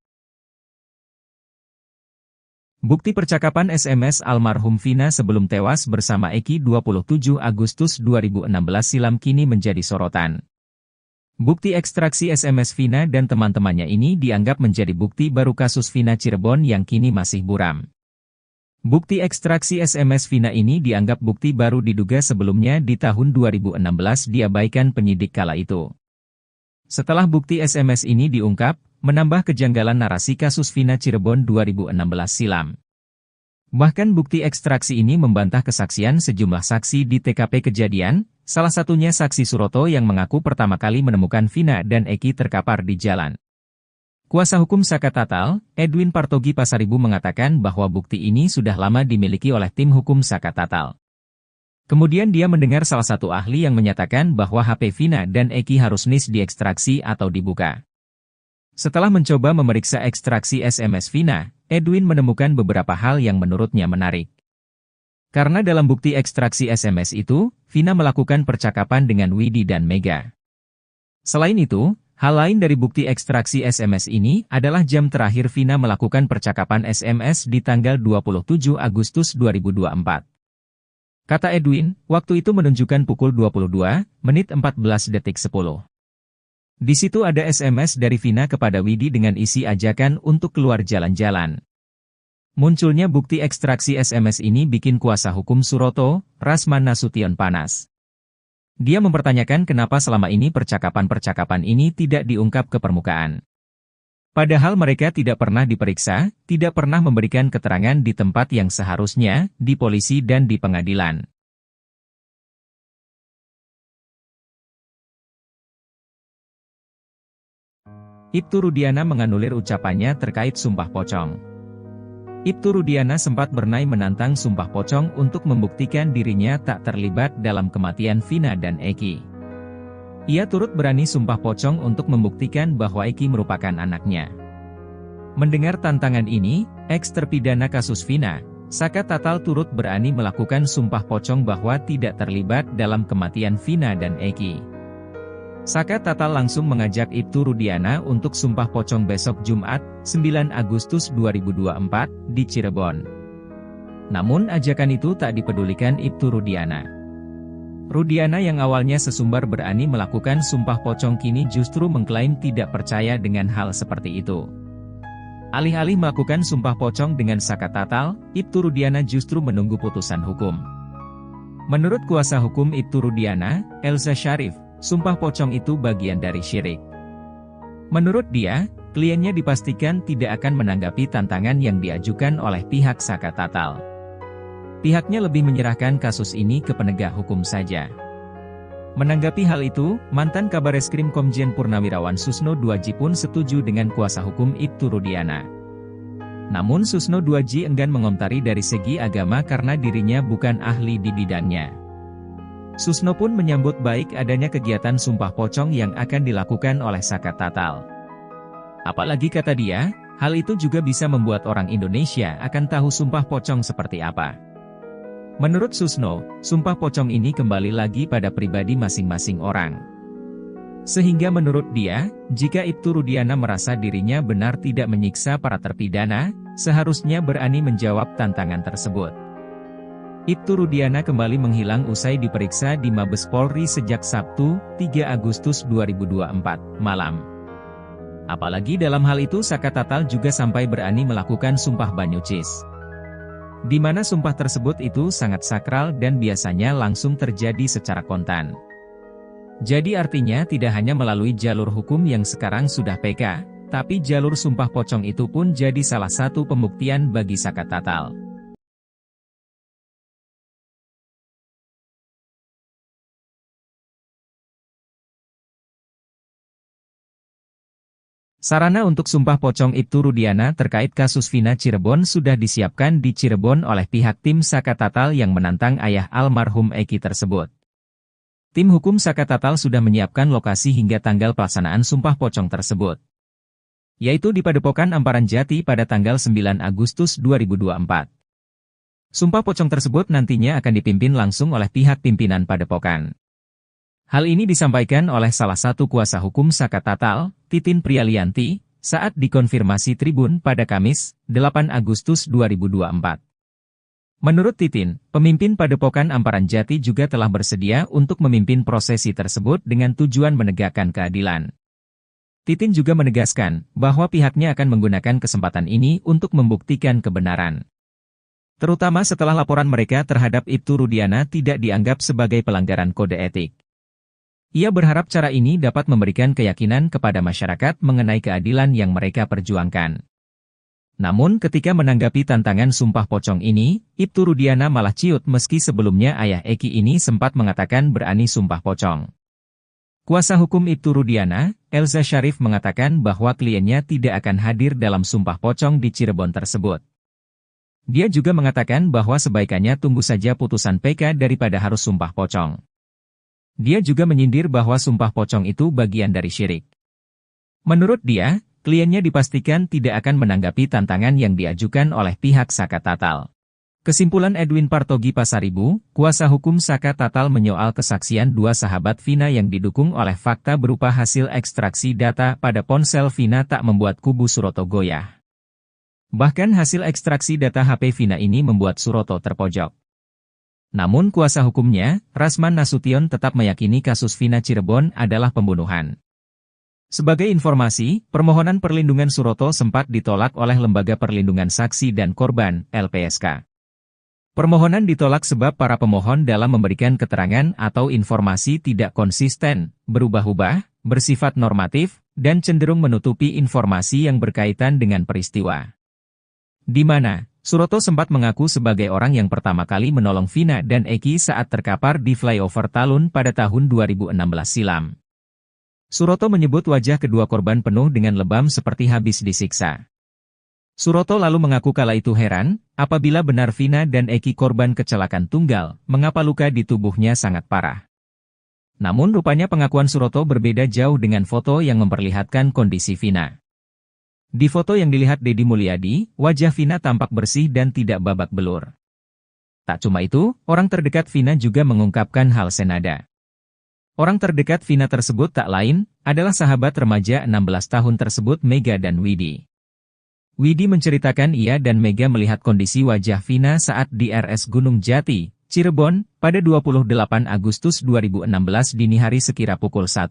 Bukti percakapan SMS almarhum Vina sebelum tewas bersama Eki 27 Agustus 2016 silam kini menjadi sorotan. Bukti ekstraksi SMS Vina dan teman-temannya ini dianggap menjadi bukti baru kasus Vina Cirebon yang kini masih buram. Bukti ekstraksi SMS Vina ini dianggap bukti baru diduga sebelumnya di tahun 2016 diabaikan penyidik kala itu. Setelah bukti SMS ini diungkap, menambah kejanggalan narasi kasus Vina Cirebon 2016 silam. Bahkan bukti ekstraksi ini membantah kesaksian sejumlah saksi di TKP kejadian, salah satunya saksi Suroto yang mengaku pertama kali menemukan Vina dan Eki terkapar di jalan. Kuasa hukum Saka Tatal, Edwin Partogi Pasaribu mengatakan bahwa bukti ini sudah lama dimiliki oleh tim hukum Saka Tatal. Kemudian dia mendengar salah satu ahli yang menyatakan bahwa HP Vina dan Eki harus diekstraksi atau dibuka. Setelah mencoba memeriksa ekstraksi SMS Vina, Edwin menemukan beberapa hal yang menurutnya menarik. Karena dalam bukti ekstraksi SMS itu, Vina melakukan percakapan dengan Widi dan Mega. Selain itu, hal lain dari bukti ekstraksi SMS ini adalah jam terakhir Vina melakukan percakapan SMS di tanggal 27 Agustus 2024. Kata Edwin, waktu itu menunjukkan pukul 22:14:10. Di situ ada SMS dari Vina kepada Widi dengan isi ajakan untuk keluar jalan-jalan. Munculnya bukti ekstraksi SMS ini bikin kuasa hukum Suroto, Rasman Nasution panas. Dia mempertanyakan kenapa selama ini percakapan-percakapan ini tidak diungkap ke permukaan. Padahal mereka tidak pernah diperiksa, tidak pernah memberikan keterangan di tempat yang seharusnya, di polisi dan di pengadilan. Ibtu Rudiana menganulir ucapannya terkait sumpah pocong. Ibtu Rudiana sempat bernai menantang sumpah pocong untuk membuktikan dirinya tak terlibat dalam kematian Vina dan Eki. Ia turut berani sumpah pocong untuk membuktikan bahwa Eki merupakan anaknya. Mendengar tantangan ini, eks-terpidana kasus Vina, Saka Tatal turut berani melakukan sumpah pocong bahwa tidak terlibat dalam kematian Vina dan Eki. Saka Tatal langsung mengajak Ibtu Rudiana untuk sumpah pocong besok Jumat, 9 Agustus 2024, di Cirebon. Namun ajakan itu tak dipedulikan Ibtu Rudiana. Rudiana yang awalnya sesumbar berani melakukan sumpah pocong kini justru mengklaim tidak percaya dengan hal seperti itu. Alih-alih melakukan sumpah pocong dengan Saka Tatal, Ibtu Rudiana justru menunggu putusan hukum. Menurut kuasa hukum Ibtu Rudiana, Elza Syarif, sumpah pocong itu bagian dari syirik. Menurut dia, kliennya dipastikan tidak akan menanggapi tantangan yang diajukan oleh pihak Saka Tatal. Pihaknya lebih menyerahkan kasus ini ke penegak hukum saja. Menanggapi hal itu, mantan Kabareskrim Komjen Purnawirawan Susno Duaji pun setuju dengan kuasa hukum Ibtu Rudiana. Namun Susno Duaji enggan mengomentari dari segi agama karena dirinya bukan ahli di bidangnya. Susno pun menyambut baik adanya kegiatan sumpah pocong yang akan dilakukan oleh Saka Tatal. Apalagi kata dia, hal itu juga bisa membuat orang Indonesia akan tahu sumpah pocong seperti apa. Menurut Susno, sumpah pocong ini kembali lagi pada pribadi masing-masing orang. Sehingga menurut dia, jika Ibtu Rudiana merasa dirinya benar tidak menyiksa para terpidana, seharusnya berani menjawab tantangan tersebut. Ibtu Rudiana kembali menghilang usai diperiksa di Mabes Polri sejak Sabtu, 3 Agustus 2024, malam. Apalagi dalam hal itu Saka Tatal juga sampai berani melakukan sumpah banyucis. Di mana sumpah tersebut itu sangat sakral dan biasanya langsung terjadi secara kontan. Jadi artinya tidak hanya melalui jalur hukum yang sekarang sudah PK, tapi jalur sumpah pocong itu pun jadi salah satu pembuktian bagi Saka Tatal. Sarana untuk sumpah pocong Ibtu Rudiana terkait kasus Vina Cirebon sudah disiapkan di Cirebon oleh pihak tim Saka Tatal yang menantang ayah almarhum Eki tersebut. Tim hukum Saka Tatal sudah menyiapkan lokasi hingga tanggal pelaksanaan sumpah pocong tersebut, yaitu di Padepokan Amparan Jati pada tanggal 9 Agustus 2024. Sumpah pocong tersebut nantinya akan dipimpin langsung oleh pihak pimpinan Padepokan. Hal ini disampaikan oleh salah satu kuasa hukum Saka Tatal, Titin Prialianti, saat dikonfirmasi Tribun pada Kamis, 8 Agustus 2024. Menurut Titin, pemimpin Padepokan Amparan Jati juga telah bersedia untuk memimpin prosesi tersebut dengan tujuan menegakkan keadilan. Titin juga menegaskan bahwa pihaknya akan menggunakan kesempatan ini untuk membuktikan kebenaran. Terutama setelah laporan mereka terhadap Ibtu Rudiana tidak dianggap sebagai pelanggaran kode etik. Ia berharap cara ini dapat memberikan keyakinan kepada masyarakat mengenai keadilan yang mereka perjuangkan. Namun ketika menanggapi tantangan sumpah pocong ini, Ibtu Rudiana malah ciut meski sebelumnya ayah Eki ini sempat mengatakan berani sumpah pocong. Kuasa hukum Ibtu Rudiana, Elza Syarif mengatakan bahwa kliennya tidak akan hadir dalam sumpah pocong di Cirebon tersebut. Dia juga mengatakan bahwa sebaikannya tunggu saja putusan PK daripada harus sumpah pocong. Dia juga menyindir bahwa sumpah pocong itu bagian dari syirik. Menurut dia, kliennya dipastikan tidak akan menanggapi tantangan yang diajukan oleh pihak Saka Tatal. Kesimpulan Edwin Partogi Pasaribu, kuasa hukum Saka Tatal menyoal kesaksian dua sahabat Vina yang didukung oleh fakta berupa hasil ekstraksi data pada ponsel Vina tak membuat kubu Suroto goyah. Bahkan hasil ekstraksi data HP Vina ini membuat Suroto terpojok. Namun kuasa hukumnya, Rasman Nasution tetap meyakini kasus Vina Cirebon adalah pembunuhan. Sebagai informasi, permohonan perlindungan Suroto sempat ditolak oleh Lembaga Perlindungan Saksi dan Korban, LPSK. Permohonan ditolak sebab para pemohon dalam memberikan keterangan atau informasi tidak konsisten, berubah-ubah, bersifat normatif, dan cenderung menutupi informasi yang berkaitan dengan peristiwa. Di mana Suroto sempat mengaku sebagai orang yang pertama kali menolong Vina dan Eki saat terkapar di flyover Talun pada tahun 2016 silam. Suroto menyebut wajah kedua korban penuh dengan lebam seperti habis disiksa. Suroto lalu mengaku kala itu heran, apabila benar Vina dan Eki korban kecelakaan tunggal, mengapa luka di tubuhnya sangat parah. Namun rupanya pengakuan Suroto berbeda jauh dengan foto yang memperlihatkan kondisi Vina. Di foto yang dilihat Deddy Mulyadi, wajah Vina tampak bersih dan tidak babak belur. Tak cuma itu, orang terdekat Vina juga mengungkapkan hal senada. Orang terdekat Vina tersebut tak lain, adalah sahabat remaja 16 tahun tersebut Mega dan Widi. Widi menceritakan ia dan Mega melihat kondisi wajah Vina saat di RS Gunung Jati, Cirebon, pada 28 Agustus 2016 dini hari sekira pukul 1.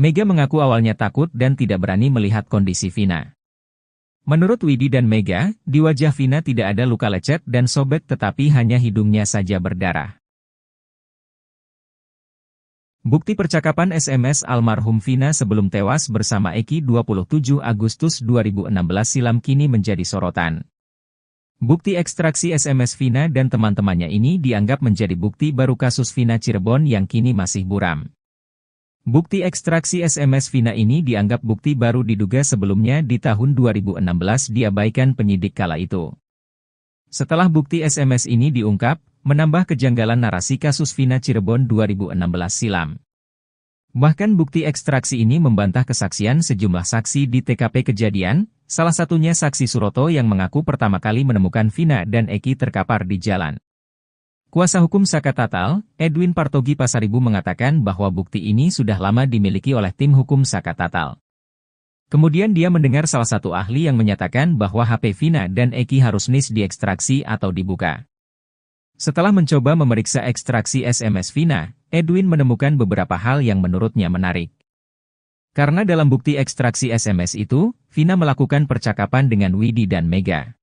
Mega mengaku awalnya takut dan tidak berani melihat kondisi Vina. Menurut Widi dan Mega, di wajah Vina tidak ada luka lecet dan sobek tetapi hanya hidungnya saja berdarah. Bukti percakapan SMS almarhum Vina sebelum tewas bersama Eki 27 Agustus 2016 silam kini menjadi sorotan. Bukti ekstraksi SMS Vina dan teman-temannya ini dianggap menjadi bukti baru kasus Vina Cirebon yang kini masih buram. Bukti ekstraksi SMS Vina ini dianggap bukti baru diduga sebelumnya di tahun 2016 diabaikan penyidik kala itu. Setelah bukti SMS ini diungkap, menambah kejanggalan narasi kasus Vina Cirebon 2016 silam. Bahkan bukti ekstraksi ini membantah kesaksian sejumlah saksi di TKP kejadian, salah satunya saksi Suroto yang mengaku pertama kali menemukan Vina dan Eki terkapar di jalan. Kuasa hukum Saka Tatal, Edwin Partogi Pasaribu mengatakan bahwa bukti ini sudah lama dimiliki oleh tim hukum Saka Tatal. Kemudian dia mendengar salah satu ahli yang menyatakan bahwa HP Vina dan Eki harus diekstraksi atau dibuka. Setelah mencoba memeriksa ekstraksi SMS Vina, Edwin menemukan beberapa hal yang menurutnya menarik. Karena dalam bukti ekstraksi SMS itu, Vina melakukan percakapan dengan Widi dan Mega.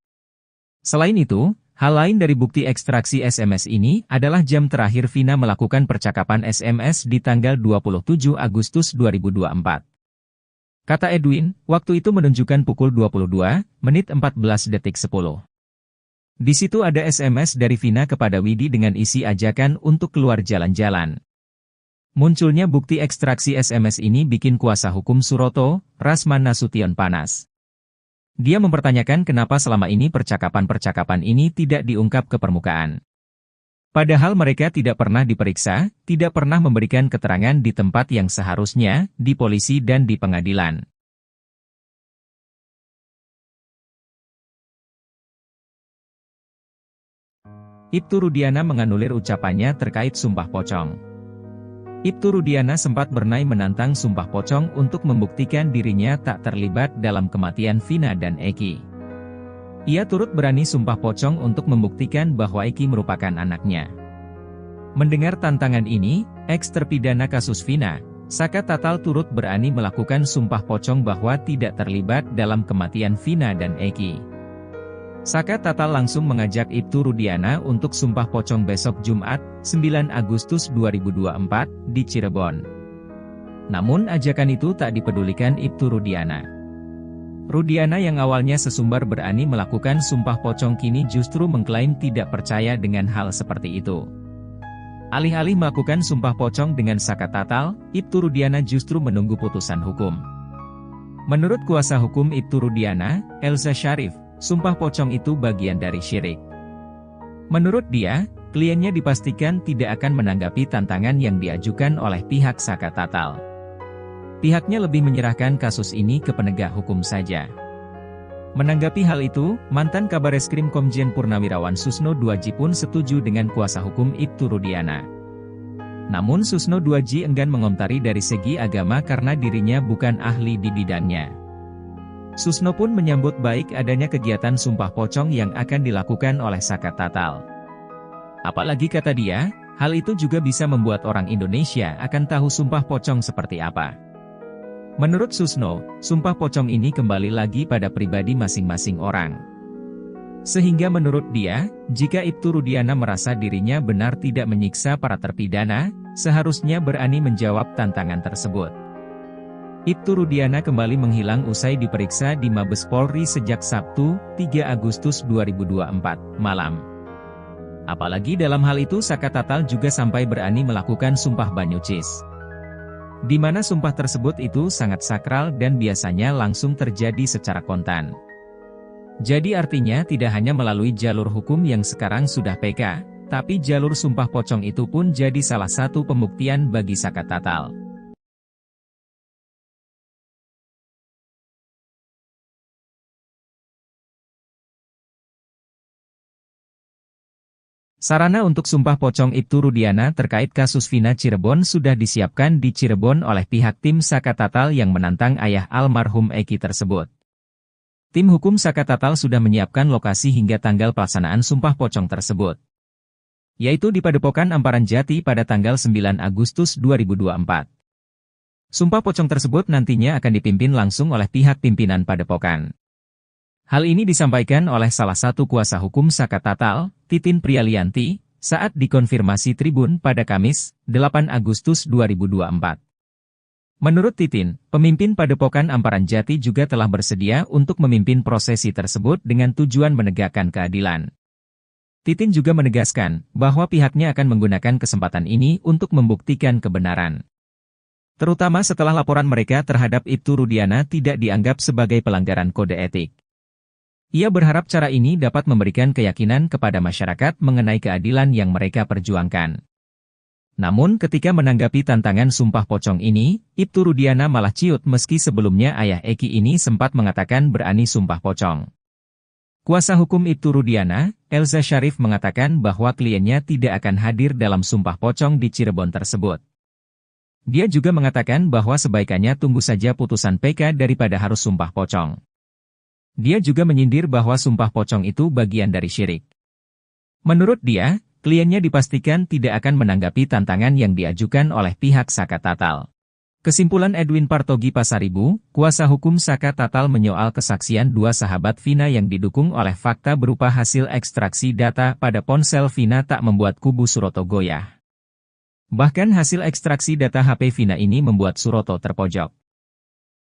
Selain itu, hal lain dari bukti ekstraksi SMS ini adalah jam terakhir Vina melakukan percakapan SMS di tanggal 27 Agustus 2024. Kata Edwin, waktu itu menunjukkan pukul 22:14:10. Di situ ada SMS dari Vina kepada Widi dengan isi ajakan untuk keluar jalan-jalan. Munculnya bukti ekstraksi SMS ini bikin kuasa hukum Suroto, Rasman Nasution panas. Dia mempertanyakan kenapa selama ini percakapan-percakapan ini tidak diungkap ke permukaan. Padahal mereka tidak pernah diperiksa, tidak pernah memberikan keterangan di tempat yang seharusnya, di polisi dan di pengadilan. Ibtu Rudiana menganulir ucapannya terkait sumpah pocong. Ibtu Rudiana sempat bernai menantang Sumpah Pocong untuk membuktikan dirinya tak terlibat dalam kematian Vina dan Eki. Ia turut berani Sumpah Pocong untuk membuktikan bahwa Eki merupakan anaknya. Mendengar tantangan ini, eks-terpidana kasus Vina, Saka Tatal turut berani melakukan Sumpah Pocong bahwa tidak terlibat dalam kematian Vina dan Eki. Saka Tatal langsung mengajak Ibtu Rudiana untuk Sumpah Pocong besok Jumat, 9 Agustus 2024, di Cirebon. Namun ajakan itu tak dipedulikan Ibtu Rudiana. Rudiana yang awalnya sesumbar berani melakukan Sumpah Pocong kini justru mengklaim tidak percaya dengan hal seperti itu. Alih-alih melakukan Sumpah Pocong dengan Saka Tatal, Ibtu Rudiana justru menunggu putusan hukum. Menurut kuasa hukum Ibtu Rudiana, Elza Syarif, Sumpah Pocong itu bagian dari syirik. Menurut dia, kliennya dipastikan tidak akan menanggapi tantangan yang diajukan oleh pihak Saka Tatal. Pihaknya lebih menyerahkan kasus ini ke penegak hukum saja. Menanggapi hal itu, mantan Kabareskrim Komjen Purnawirawan Susno Duaji pun setuju dengan kuasa hukum Ibtu Rudiana. Namun Susno Duaji enggan mengomentari dari segi agama karena dirinya bukan ahli di bidangnya. Susno pun menyambut baik adanya kegiatan Sumpah Pocong yang akan dilakukan oleh Saka Tatal. Apalagi kata dia, hal itu juga bisa membuat orang Indonesia akan tahu Sumpah Pocong seperti apa. Menurut Susno, Sumpah Pocong ini kembali lagi pada pribadi masing-masing orang. Sehingga menurut dia, jika Ibtu Rudiana merasa dirinya benar tidak menyiksa para terpidana, seharusnya berani menjawab tantangan tersebut. Ibtu Rudiana kembali menghilang usai diperiksa di Mabes Polri sejak Sabtu, 3 Agustus 2024, malam. Apalagi dalam hal itu Saka Tatal juga sampai berani melakukan Sumpah Banyucis. Di mana sumpah tersebut itu sangat sakral dan biasanya langsung terjadi secara kontan. Jadi artinya tidak hanya melalui jalur hukum yang sekarang sudah PK, tapi jalur Sumpah Pocong itu pun jadi salah satu pembuktian bagi Saka Tatal. Sarana untuk Sumpah Pocong Ibtu Rudiana terkait kasus Vina Cirebon sudah disiapkan di Cirebon oleh pihak tim Saka Tatal yang menantang ayah almarhum Eki tersebut. Tim hukum Saka Tatal sudah menyiapkan lokasi hingga tanggal pelaksanaan Sumpah Pocong tersebut, yaitu di Padepokan Amparan Jati pada tanggal 9 Agustus 2024. Sumpah Pocong tersebut nantinya akan dipimpin langsung oleh pihak pimpinan Padepokan. Hal ini disampaikan oleh salah satu kuasa hukum Saka Tatal, Titin Prialianti, saat dikonfirmasi Tribun pada Kamis, 8 Agustus 2024. Menurut Titin, pemimpin Padepokan Amparan Jati juga telah bersedia untuk memimpin prosesi tersebut dengan tujuan menegakkan keadilan. Titin juga menegaskan bahwa pihaknya akan menggunakan kesempatan ini untuk membuktikan kebenaran. Terutama setelah laporan mereka terhadap Ibtu Rudiana tidak dianggap sebagai pelanggaran kode etik. Ia berharap cara ini dapat memberikan keyakinan kepada masyarakat mengenai keadilan yang mereka perjuangkan. Namun ketika menanggapi tantangan Sumpah Pocong ini, Ibtu Rudiana malah ciut meski sebelumnya ayah Eki ini sempat mengatakan berani Sumpah Pocong. Kuasa hukum Ibtu Rudiana, Elza Syarif mengatakan bahwa kliennya tidak akan hadir dalam Sumpah Pocong di Cirebon tersebut. Dia juga mengatakan bahwa sebaikannya tunggu saja putusan PK daripada harus Sumpah Pocong. Dia juga menyindir bahwa Sumpah Pocong itu bagian dari syirik. Menurut dia, kliennya dipastikan tidak akan menanggapi tantangan yang diajukan oleh pihak Saka Tatal. Kesimpulan Edwin Partogi Pasaribu, kuasa hukum Saka Tatal menyoal kesaksian dua sahabat Vina yang didukung oleh fakta berupa hasil ekstraksi data pada ponsel Vina tak membuat kubu Suroto goyah. Bahkan hasil ekstraksi data HP Vina ini membuat Suroto terpojok.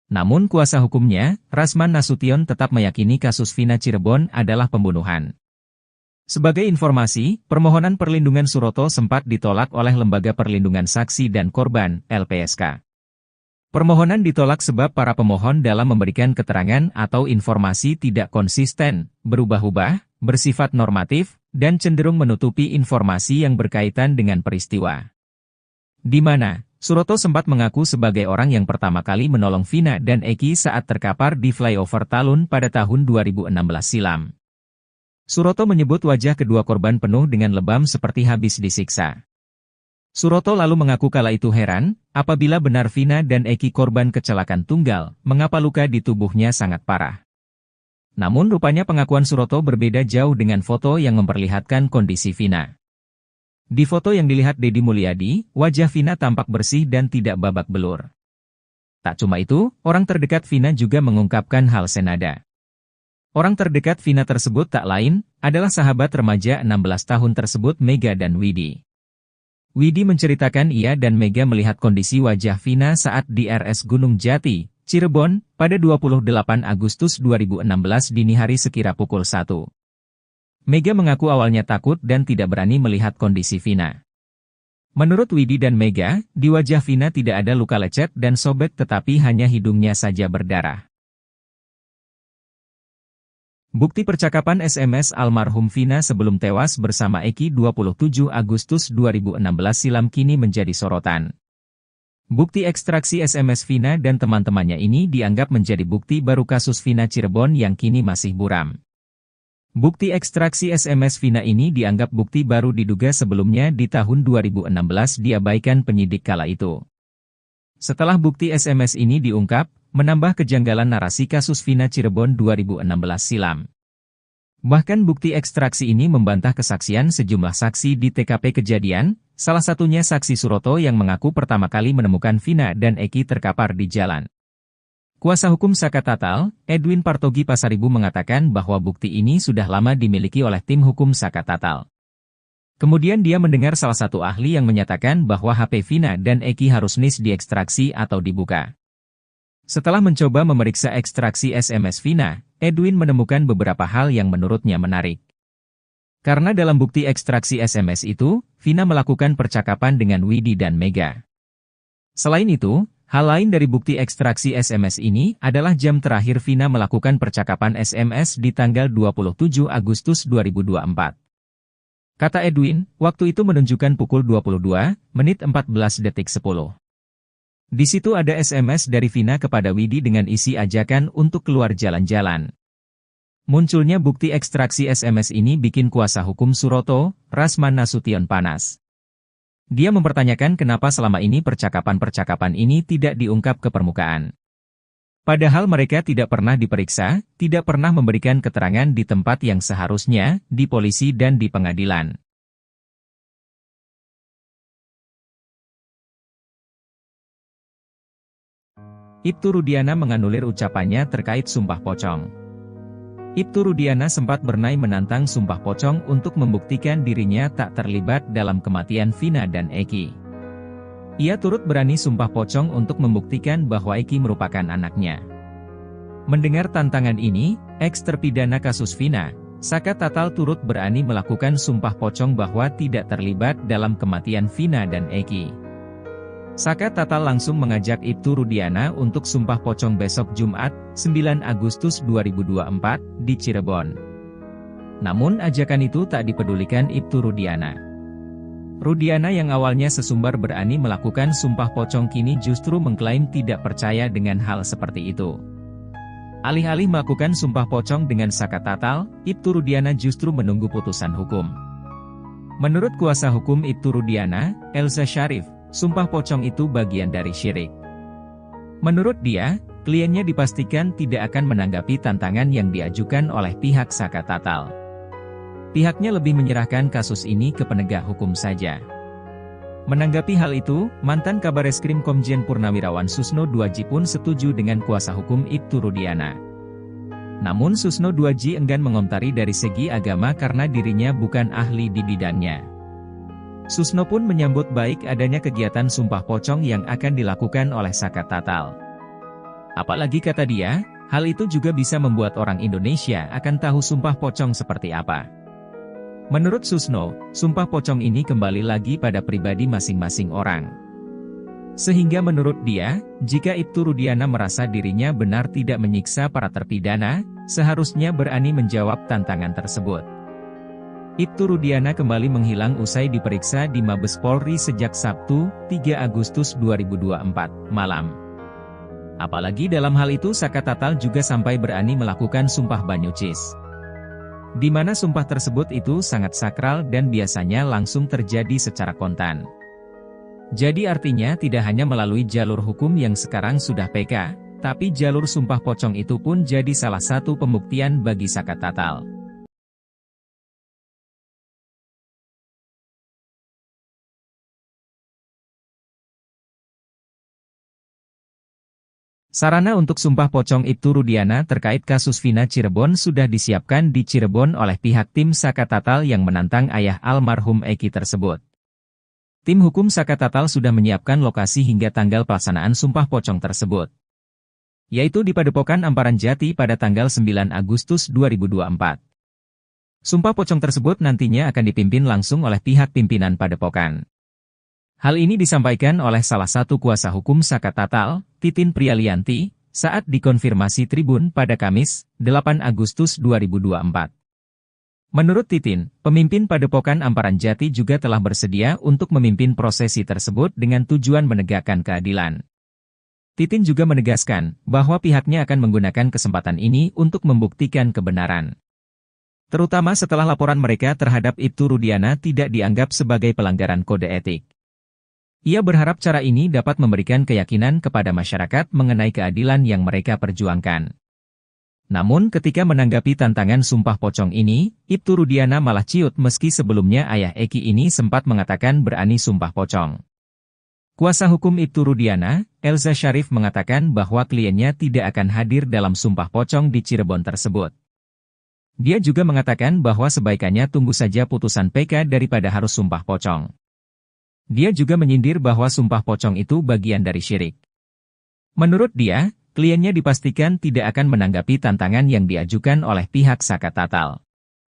Namun kuasa hukumnya, Rasman Nasution tetap meyakini kasus Vina Cirebon adalah pembunuhan. Sebagai informasi, permohonan perlindungan Suroto sempat ditolak oleh Lembaga Perlindungan Saksi dan Korban, LPSK. Permohonan ditolak sebab para pemohon dalam memberikan keterangan atau informasi tidak konsisten, berubah-ubah, bersifat normatif, dan cenderung menutupi informasi yang berkaitan dengan peristiwa. Di mana Suroto sempat mengaku sebagai orang yang pertama kali menolong Vina dan Eki saat terkapar di flyover Talun pada tahun 2016 silam. Suroto menyebut wajah kedua korban penuh dengan lebam seperti habis disiksa. Suroto lalu mengaku kala itu heran, apabila benar Vina dan Eki korban kecelakaan tunggal, mengapa luka di tubuhnya sangat parah. Namun rupanya pengakuan Suroto berbeda jauh dengan foto yang memperlihatkan kondisi Vina. Di foto yang dilihat Deddy Mulyadi, wajah Vina tampak bersih dan tidak babak belur. Tak cuma itu, orang terdekat Vina juga mengungkapkan hal senada. Orang terdekat Vina tersebut tak lain, adalah sahabat remaja 16 tahun tersebut Mega dan Widi. Widi menceritakan ia dan Mega melihat kondisi wajah Vina saat di RS Gunung Jati, Cirebon, pada 28 Agustus 2016 dini hari sekira pukul 1. Mega mengaku awalnya takut dan tidak berani melihat kondisi Vina. Menurut Widi dan Mega, di wajah Vina tidak ada luka lecet dan sobek tetapi hanya hidungnya saja berdarah. Bukti percakapan SMS almarhum Vina sebelum tewas bersama Eki 27 Agustus 2016 silam kini menjadi sorotan. Bukti ekstraksi SMS Vina dan teman-temannya ini dianggap menjadi bukti baru kasus Vina Cirebon yang kini masih buram. Bukti ekstraksi SMS Vina ini dianggap bukti baru diduga sebelumnya di tahun 2016 diabaikan penyidik kala itu. Setelah bukti SMS ini diungkap, menambah kejanggalan narasi kasus Vina Cirebon 2016 silam. Bahkan bukti ekstraksi ini membantah kesaksian sejumlah saksi di TKP kejadian, salah satunya saksi Suroto yang mengaku pertama kali menemukan Vina dan Eki terkapar di jalan. Kuasa hukum Saka Tatal, Edwin Partogi Pasaribu mengatakan bahwa bukti ini sudah lama dimiliki oleh tim hukum Saka Tatal. Kemudian dia mendengar salah satu ahli yang menyatakan bahwa HP Vina dan Eki harus diekstraksi atau dibuka. Setelah mencoba memeriksa ekstraksi SMS Vina, Edwin menemukan beberapa hal yang menurutnya menarik. Karena dalam bukti ekstraksi SMS itu, Vina melakukan percakapan dengan Widi dan Mega. Selain itu, hal lain dari bukti ekstraksi SMS ini adalah jam terakhir Vina melakukan percakapan SMS di tanggal 27 Agustus 2024. Kata Edwin, waktu itu menunjukkan pukul 22:14:10. Di situ ada SMS dari Vina kepada Widi dengan isi ajakan untuk keluar jalan-jalan. Munculnya bukti ekstraksi SMS ini bikin kuasa hukum Suroto, Rasman Nasution panas. Dia mempertanyakan kenapa selama ini percakapan-percakapan ini tidak diungkap ke permukaan. Padahal mereka tidak pernah diperiksa, tidak pernah memberikan keterangan di tempat yang seharusnya, di polisi dan di pengadilan. Ibtu Rudiana menganulir ucapannya terkait sumpah pocong. Ibtu Rudiana sempat bernai menantang sumpah pocong untuk membuktikan dirinya tak terlibat dalam kematian Vina dan Eki. Ia turut berani sumpah pocong untuk membuktikan bahwa Eki merupakan anaknya. Mendengar tantangan ini, eks-terpidana kasus Vina, Saka Tatal turut berani melakukan sumpah pocong bahwa tidak terlibat dalam kematian Vina dan Eki. Saka Tatal langsung mengajak Ibtu Rudiana untuk sumpah pocong besok Jumat, 9 Agustus 2024, di Cirebon. Namun ajakan itu tak dipedulikan Ibtu Rudiana. Rudiana yang awalnya sesumbar berani melakukan sumpah pocong kini justru mengklaim tidak percaya dengan hal seperti itu. Alih-alih melakukan sumpah pocong dengan Saka Tatal, Ibtu Rudiana justru menunggu putusan hukum. Menurut kuasa hukum Ibtu Rudiana, Elza Syarif, sumpah pocong itu bagian dari syirik. Menurut dia, kliennya dipastikan tidak akan menanggapi tantangan yang diajukan oleh pihak Saka Tatal. Pihaknya lebih menyerahkan kasus ini ke penegak hukum saja. Menanggapi hal itu, mantan Kabareskrim Komjen Purnawirawan Susno Duaji pun setuju dengan kuasa hukum Ibtu Rudiana. Namun Susno Duaji enggan mengomentari dari segi agama karena dirinya bukan ahli di bidangnya. Susno pun menyambut baik adanya kegiatan sumpah pocong yang akan dilakukan oleh Saka Tatal. Apalagi kata dia, hal itu juga bisa membuat orang Indonesia akan tahu sumpah pocong seperti apa. Menurut Susno, sumpah pocong ini kembali lagi pada pribadi masing-masing orang. Sehingga menurut dia, jika Ibtu Rudiana merasa dirinya benar tidak menyiksa para terpidana, seharusnya berani menjawab tantangan tersebut. Ibtu Rudiana kembali menghilang usai diperiksa di Mabes Polri sejak Sabtu, 3 Agustus 2024, malam. Apalagi dalam hal itu Saka Tatal juga sampai berani melakukan sumpah banyucis. Di mana sumpah tersebut itu sangat sakral dan biasanya langsung terjadi secara kontan. Jadi artinya tidak hanya melalui jalur hukum yang sekarang sudah PK, tapi jalur sumpah pocong itu pun jadi salah satu pembuktian bagi Saka Tatal. Sarana untuk sumpah pocong Ibtu Rudiana terkait kasus Vina Cirebon sudah disiapkan di Cirebon oleh pihak tim Saka Tatal yang menantang ayah almarhum Eki tersebut. Tim hukum Saka Tatal sudah menyiapkan lokasi hingga tanggal pelaksanaan sumpah pocong tersebut, yaitu di Padepokan Amparan Jati pada tanggal 9 Agustus 2024. Sumpah pocong tersebut nantinya akan dipimpin langsung oleh pihak pimpinan Padepokan. Hal ini disampaikan oleh salah satu kuasa hukum Saka Tatal, Titin Prialianti, saat dikonfirmasi Tribun pada Kamis, 8 Agustus 2024. Menurut Titin, pemimpin Padepokan Amparan Jati juga telah bersedia untuk memimpin prosesi tersebut dengan tujuan menegakkan keadilan. Titin juga menegaskan bahwa pihaknya akan menggunakan kesempatan ini untuk membuktikan kebenaran, terutama setelah laporan mereka terhadap Ibtu Rudiana tidak dianggap sebagai pelanggaran kode etik. Ia berharap cara ini dapat memberikan keyakinan kepada masyarakat mengenai keadilan yang mereka perjuangkan. Namun ketika menanggapi tantangan sumpah pocong ini, Ibtu Rudiana malah ciut meski sebelumnya ayah Eki ini sempat mengatakan berani sumpah pocong. Kuasa hukum Ibtu Rudiana, Elza Syarif mengatakan bahwa kliennya tidak akan hadir dalam sumpah pocong di Cirebon tersebut. Dia juga mengatakan bahwa sebaikannya tunggu saja putusan PK daripada harus sumpah pocong. Dia juga menyindir bahwa sumpah pocong itu bagian dari syirik. Menurut dia, kliennya dipastikan tidak akan menanggapi tantangan yang diajukan oleh pihak Saka Tatal.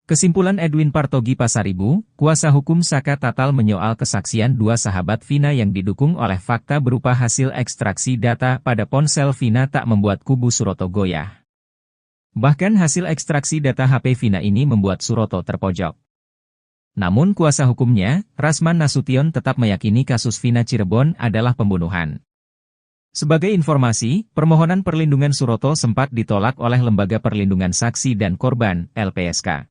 Kesimpulan Edwin Partogi Pasaribu, kuasa hukum Saka Tatal menyoal kesaksian dua sahabat Vina yang didukung oleh fakta berupa hasil ekstraksi data pada ponsel Vina tak membuat kubu Suroto goyah. Bahkan hasil ekstraksi data HP Vina ini membuat Suroto terpojok. Namun kuasa hukumnya, Rasman Nasution tetap meyakini kasus Vina Cirebon adalah pembunuhan. Sebagai informasi, permohonan perlindungan Suroto sempat ditolak oleh Lembaga Perlindungan Saksi dan Korban, LPSK.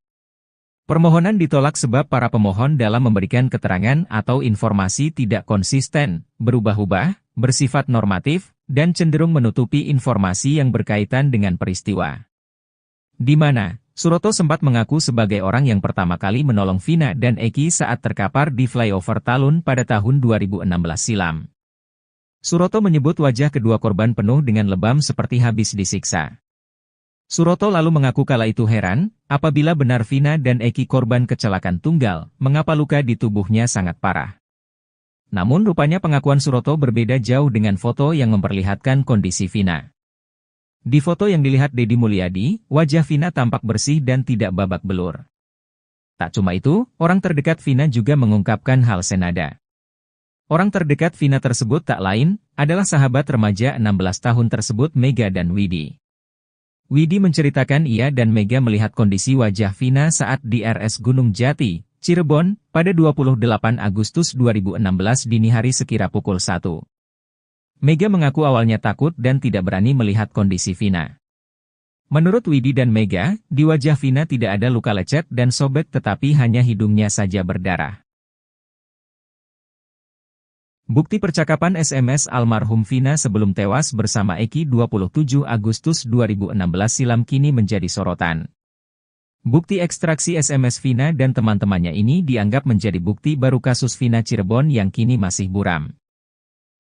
Permohonan ditolak sebab para pemohon dalam memberikan keterangan atau informasi tidak konsisten, berubah-ubah, bersifat normatif, dan cenderung menutupi informasi yang berkaitan dengan peristiwa. Di mana Suroto sempat mengaku sebagai orang yang pertama kali menolong Vina dan Eki saat terkapar di flyover Talun pada tahun 2016 silam. Suroto menyebut wajah kedua korban penuh dengan lebam seperti habis disiksa. Suroto lalu mengaku kala itu heran, apabila benar Vina dan Eki korban kecelakaan tunggal, mengapa luka di tubuhnya sangat parah. Namun rupanya pengakuan Suroto berbeda jauh dengan foto yang memperlihatkan kondisi Vina. Di foto yang dilihat Deddy Mulyadi, wajah Vina tampak bersih dan tidak babak belur. Tak cuma itu, orang terdekat Vina juga mengungkapkan hal senada. Orang terdekat Vina tersebut tak lain, adalah sahabat remaja 16 tahun tersebut Mega dan Widi. Widi menceritakan ia dan Mega melihat kondisi wajah Vina saat di RS Gunung Jati, Cirebon, pada 28 Agustus 2016 dini hari sekira pukul 1. Mega mengaku awalnya takut dan tidak berani melihat kondisi Vina. Menurut Widi dan Mega, di wajah Vina tidak ada luka lecet dan sobek tetapi hanya hidungnya saja berdarah. Bukti percakapan SMS almarhum Vina sebelum tewas bersama Eki 27 Agustus 2016 silam kini menjadi sorotan. Bukti ekstraksi SMS Vina dan teman-temannya ini dianggap menjadi bukti baru kasus Vina Cirebon yang kini masih buram.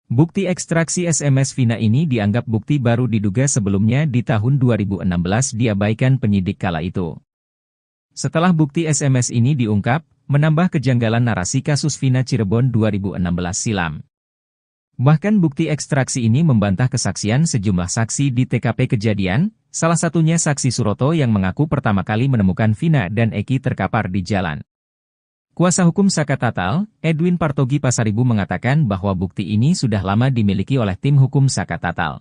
Bukti ekstraksi SMS Vina ini dianggap bukti baru diduga sebelumnya di tahun 2016 diabaikan penyidik kala itu. Setelah bukti SMS ini diungkap, menambah kejanggalan narasi kasus Vina Cirebon 2016 silam. Bahkan bukti ekstraksi ini membantah kesaksian sejumlah saksi di TKP kejadian, salah satunya saksi Suroto yang mengaku pertama kali menemukan Vina dan Eki terkapar di jalan. Kuasa hukum Saka Tatal, Edwin Partogi Pasaribu mengatakan bahwa bukti ini sudah lama dimiliki oleh tim hukum Saka Tatal.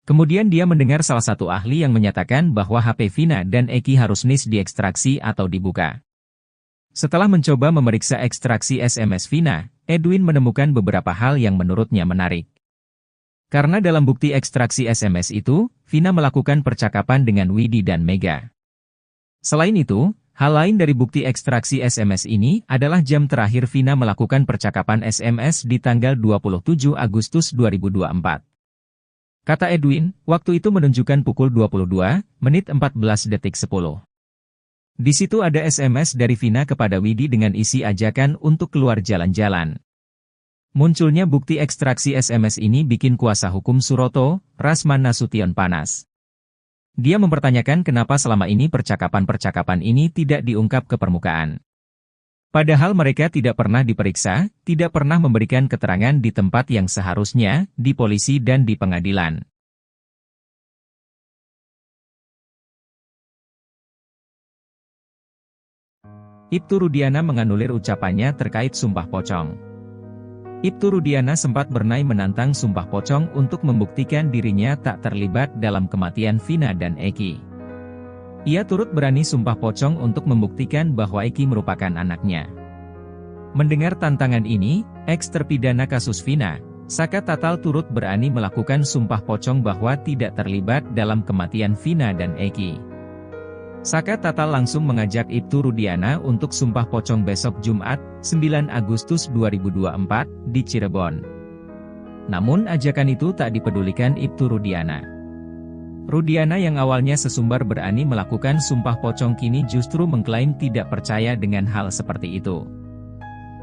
Kemudian dia mendengar salah satu ahli yang menyatakan bahwa HP Vina dan Eki harus NIS diekstraksi atau dibuka. Setelah mencoba memeriksa ekstraksi SMS Vina, Edwin menemukan beberapa hal yang menurutnya menarik. Karena dalam bukti ekstraksi SMS itu, Vina melakukan percakapan dengan Widi dan Mega. Selain itu, Hal lain dari bukti ekstraksi SMS ini adalah jam terakhir Vina melakukan percakapan SMS di tanggal 27 Agustus 2024. Kata Edwin, waktu itu menunjukkan pukul 22 menit 14 detik 10. Di situ ada SMS dari Vina kepada Widi dengan isi ajakan untuk keluar jalan-jalan. Munculnya bukti ekstraksi SMS ini bikin kuasa hukum Suroto, Rasman Nasution panas. Dia mempertanyakan kenapa selama ini percakapan-percakapan ini tidak diungkap ke permukaan. Padahal mereka tidak pernah diperiksa, tidak pernah memberikan keterangan di tempat yang seharusnya, di polisi dan di pengadilan. Ibtu Rudiana menganulir ucapannya terkait sumpah pocong. Ibtu Rudiana sempat bernai menantang sumpah pocong untuk membuktikan dirinya tak terlibat dalam kematian Vina dan Eki. Ia turut berani sumpah pocong untuk membuktikan bahwa Eki merupakan anaknya. Mendengar tantangan ini, eks-terpidana kasus Vina, Saka Tatal turut berani melakukan sumpah pocong bahwa tidak terlibat dalam kematian Vina dan Eki. Saka Tatal langsung mengajak Ibtu Rudiana untuk sumpah pocong besok Jumat, 9 Agustus 2024, di Cirebon. Namun ajakan itu tak dipedulikan Ibtu Rudiana. Rudiana yang awalnya sesumbar berani melakukan sumpah pocong kini justru mengklaim tidak percaya dengan hal seperti itu.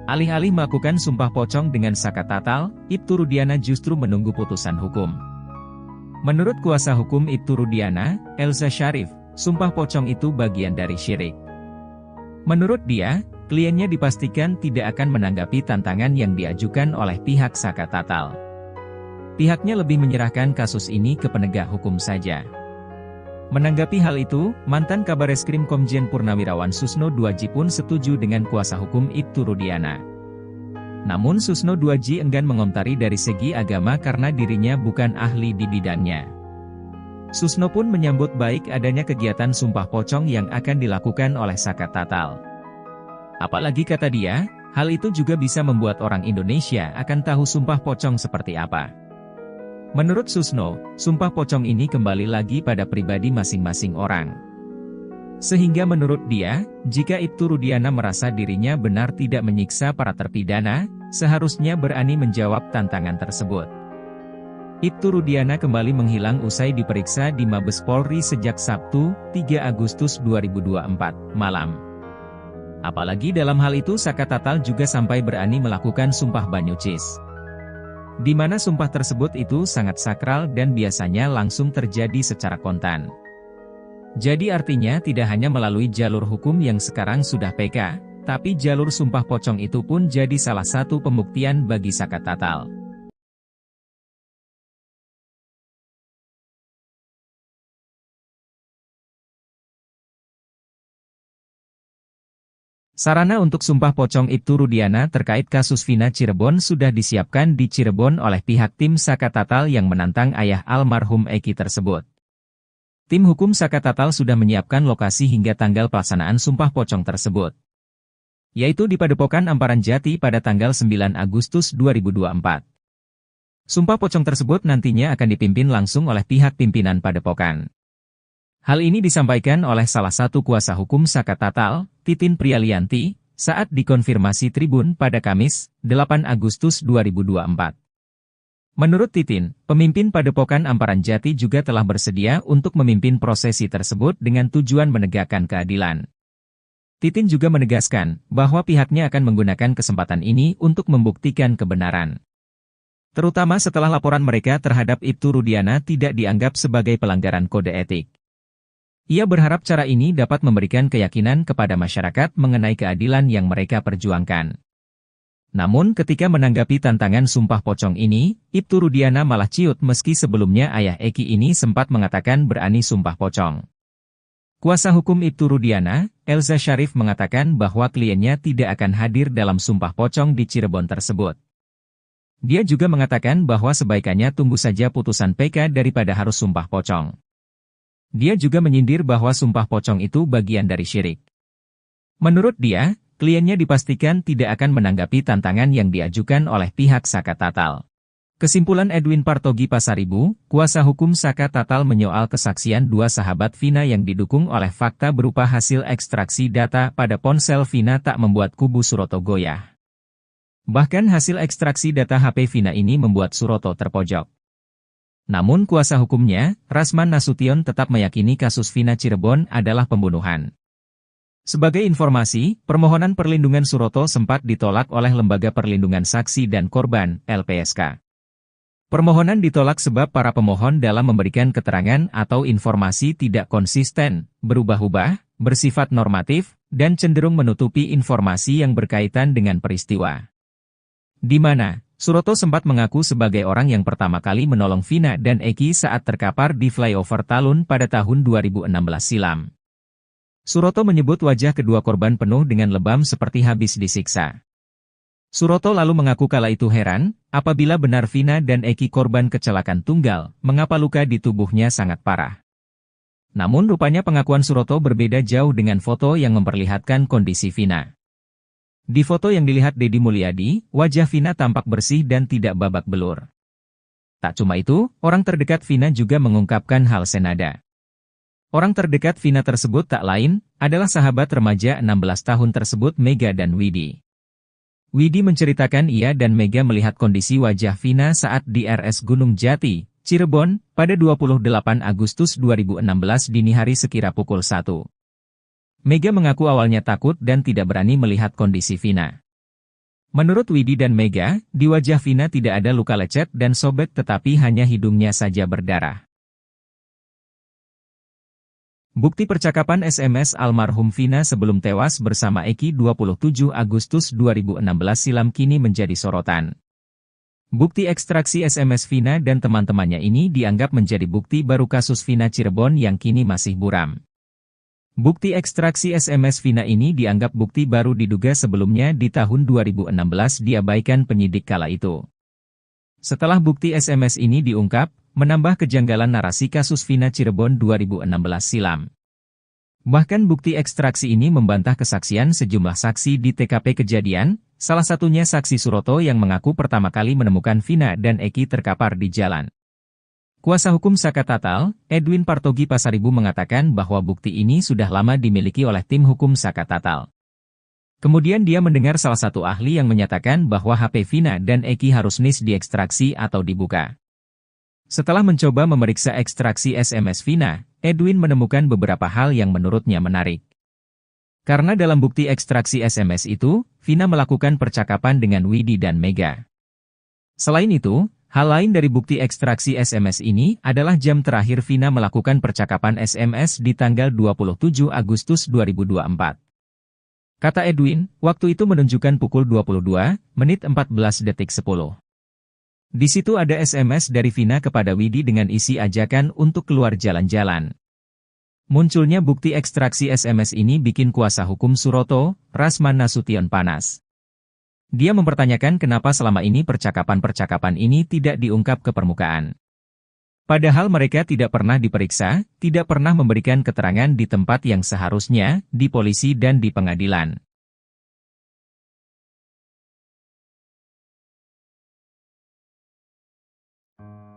Alih-alih melakukan sumpah pocong dengan Saka Tatal, Ibtu Rudiana justru menunggu putusan hukum. Menurut kuasa hukum Ibtu Rudiana, Elza Syarif, sumpah pocong itu bagian dari syirik. Menurut dia, kliennya dipastikan tidak akan menanggapi tantangan yang diajukan oleh pihak Saka Tatal. Pihaknya lebih menyerahkan kasus ini ke penegak hukum saja. Menanggapi hal itu, mantan Kabareskrim Komjen Purnawirawan Susno Duaji pun setuju dengan kuasa hukum Ibtu Rudiana. Namun Susno Duaji enggan mengomentari dari segi agama karena dirinya bukan ahli di bidangnya. Susno pun menyambut baik adanya kegiatan sumpah pocong yang akan dilakukan oleh Saka Tatal. Apalagi kata dia, hal itu juga bisa membuat orang Indonesia akan tahu sumpah pocong seperti apa. Menurut Susno, sumpah pocong ini kembali lagi pada pribadi masing-masing orang. Sehingga menurut dia, jika Ibtu Rudiana merasa dirinya benar tidak menyiksa para terpidana, seharusnya berani menjawab tantangan tersebut. Ibtu Rudiana kembali menghilang usai diperiksa di Mabes Polri sejak Sabtu, 3 Agustus 2024, malam. Apalagi dalam hal itu Saka Tatal juga sampai berani melakukan sumpah banyucis. Di mana sumpah tersebut itu sangat sakral dan biasanya langsung terjadi secara kontan. Jadi artinya tidak hanya melalui jalur hukum yang sekarang sudah PK, tapi jalur sumpah pocong itu pun jadi salah satu pembuktian bagi Saka Tatal. Sarana untuk sumpah pocong Ibtu Rudiana terkait kasus Vina Cirebon sudah disiapkan di Cirebon oleh pihak tim Saka Tatal yang menantang ayah almarhum Eki tersebut. Tim hukum Saka Tatal sudah menyiapkan lokasi hingga tanggal pelaksanaan sumpah pocong tersebut, yaitu di Padepokan Amparan Jati pada tanggal 9 Agustus 2024. Sumpah pocong tersebut nantinya akan dipimpin langsung oleh pihak pimpinan Padepokan. Hal ini disampaikan oleh salah satu kuasa hukum Saka Tatal, Titin Prialianti, saat dikonfirmasi Tribun pada Kamis, 8 Agustus 2024. Menurut Titin, pemimpin Padepokan Amparan Jati juga telah bersedia untuk memimpin prosesi tersebut dengan tujuan menegakkan keadilan. Titin juga menegaskan bahwa pihaknya akan menggunakan kesempatan ini untuk membuktikan kebenaran. Terutama setelah laporan mereka terhadap Ibtu Rudiana tidak dianggap sebagai pelanggaran kode etik. Ia berharap cara ini dapat memberikan keyakinan kepada masyarakat mengenai keadilan yang mereka perjuangkan. Namun ketika menanggapi tantangan sumpah pocong ini, Ibtu Rudiana malah ciut meski sebelumnya ayah Eki ini sempat mengatakan berani sumpah pocong. Kuasa hukum Ibtu Rudiana, Elza Syarif mengatakan bahwa kliennya tidak akan hadir dalam sumpah pocong di Cirebon tersebut. Dia juga mengatakan bahwa sebaikannya tunggu saja putusan PK daripada harus sumpah pocong. Dia juga menyindir bahwa sumpah pocong itu bagian dari syirik. Menurut dia, kliennya dipastikan tidak akan menanggapi tantangan yang diajukan oleh pihak Saka Tatal. Kesimpulan Edwin Partogi Pasaribu, kuasa hukum Saka Tatal menyoal kesaksian dua sahabat Vina yang didukung oleh fakta berupa hasil ekstraksi data pada ponsel Vina tak membuat kubu Suroto goyah. Bahkan hasil ekstraksi data HP Vina ini membuat Suroto terpojok. Namun kuasa hukumnya, Rasman Nasution tetap meyakini kasus Vina Cirebon adalah pembunuhan. Sebagai informasi, permohonan perlindungan Suroto sempat ditolak oleh Lembaga Perlindungan Saksi dan Korban, LPSK. Permohonan ditolak sebab para pemohon dalam memberikan keterangan atau informasi tidak konsisten, berubah-ubah, bersifat normatif, dan cenderung menutupi informasi yang berkaitan dengan peristiwa. Di mana, Suroto sempat mengaku sebagai orang yang pertama kali menolong Vina dan Eki saat terkapar di flyover Talun pada tahun 2016 silam. Suroto menyebut wajah kedua korban penuh dengan lebam seperti habis disiksa. Suroto lalu mengaku kala itu heran, apabila benar Vina dan Eki korban kecelakaan tunggal, mengapa luka di tubuhnya sangat parah. Namun rupanya pengakuan Suroto berbeda jauh dengan foto yang memperlihatkan kondisi Vina. Di foto yang dilihat Deddy Mulyadi, wajah Vina tampak bersih dan tidak babak belur. Tak cuma itu, orang terdekat Vina juga mengungkapkan hal senada. Orang terdekat Vina tersebut tak lain, adalah sahabat remaja 16 tahun tersebut Mega dan Widi. Widi menceritakan ia dan Mega melihat kondisi wajah Vina saat di RS Gunung Jati, Cirebon, pada 28 Agustus 2016 dini hari sekira pukul 1. Mega mengaku awalnya takut dan tidak berani melihat kondisi Vina. Menurut Widi dan Mega, di wajah Vina tidak ada luka lecet dan sobek tetapi hanya hidungnya saja berdarah. Bukti percakapan SMS almarhum Vina sebelum tewas bersama Eki 27 Agustus 2016 silam kini menjadi sorotan. Bukti ekstraksi SMS Vina dan teman-temannya ini dianggap menjadi bukti baru kasus Vina Cirebon yang kini masih buram. Bukti ekstraksi SMS Vina ini dianggap bukti baru diduga sebelumnya di tahun 2016 diabaikan penyidik kala itu. Setelah bukti SMS ini diungkap, menambah kejanggalan narasi kasus Vina Cirebon 2016 silam. Bahkan bukti ekstraksi ini membantah kesaksian sejumlah saksi di TKP kejadian, salah satunya saksi Suroto yang mengaku pertama kali menemukan Vina dan Eki terkapar di jalan. Kuasa hukum Saka Tatal, Edwin Partogi Pasaribu mengatakan bahwa bukti ini sudah lama dimiliki oleh tim hukum Saka Tatal. Kemudian dia mendengar salah satu ahli yang menyatakan bahwa HP Vina dan Eki harus diekstraksi atau dibuka. Setelah mencoba memeriksa ekstraksi SMS Vina, Edwin menemukan beberapa hal yang menurutnya menarik. Karena dalam bukti ekstraksi SMS itu, Vina melakukan percakapan dengan Widi dan Mega. Selain itu, hal lain dari bukti ekstraksi SMS ini adalah jam terakhir Vina melakukan percakapan SMS di tanggal 27 Agustus 2024. Kata Edwin, waktu itu menunjukkan pukul 22:14:10. Di situ ada SMS dari Vina kepada Widi dengan isi ajakan untuk keluar jalan-jalan. Munculnya bukti ekstraksi SMS ini bikin kuasa hukum Suroto, Rasman Nasution panas. Dia mempertanyakan kenapa selama ini percakapan-percakapan ini tidak diungkap ke permukaan. Padahal mereka tidak pernah diperiksa, tidak pernah memberikan keterangan di tempat yang seharusnya, di polisi dan di pengadilan.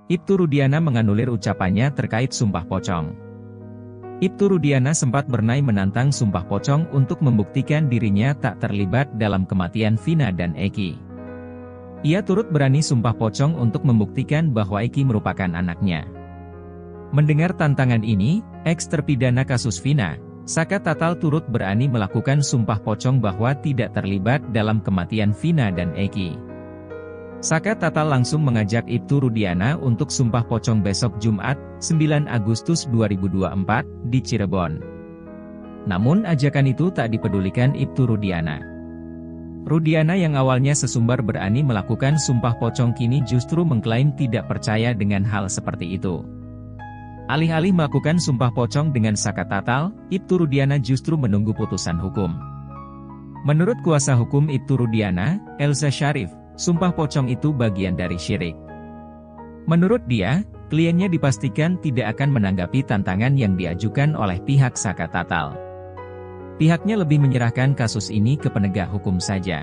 Ibtu Rudiana menganulir ucapannya terkait sumpah pocong. Ibtu Rudiana sempat bernai menantang sumpah pocong untuk membuktikan dirinya tak terlibat dalam kematian Vina dan Eki. Ia turut berani sumpah pocong untuk membuktikan bahwa Eki merupakan anaknya. Mendengar tantangan ini, eks-terpidana kasus Vina, Saka Tatal turut berani melakukan sumpah pocong bahwa tidak terlibat dalam kematian Vina dan Eki. Saka Tatal langsung mengajak Ibtu Rudiana untuk sumpah pocong besok Jumat, 9 Agustus 2024, di Cirebon. Namun ajakan itu tak dipedulikan Ibtu Rudiana. Rudiana yang awalnya sesumbar berani melakukan sumpah pocong kini justru mengklaim tidak percaya dengan hal seperti itu. Alih-alih melakukan sumpah pocong dengan Saka Tatal, Ibtu Rudiana justru menunggu putusan hukum. Menurut kuasa hukum Ibtu Rudiana, Elza Syarif, sumpah pocong itu bagian dari syirik. Menurut dia, kliennya dipastikan tidak akan menanggapi tantangan yang diajukan oleh pihak Saka Tatal. Pihaknya lebih menyerahkan kasus ini ke penegak hukum saja.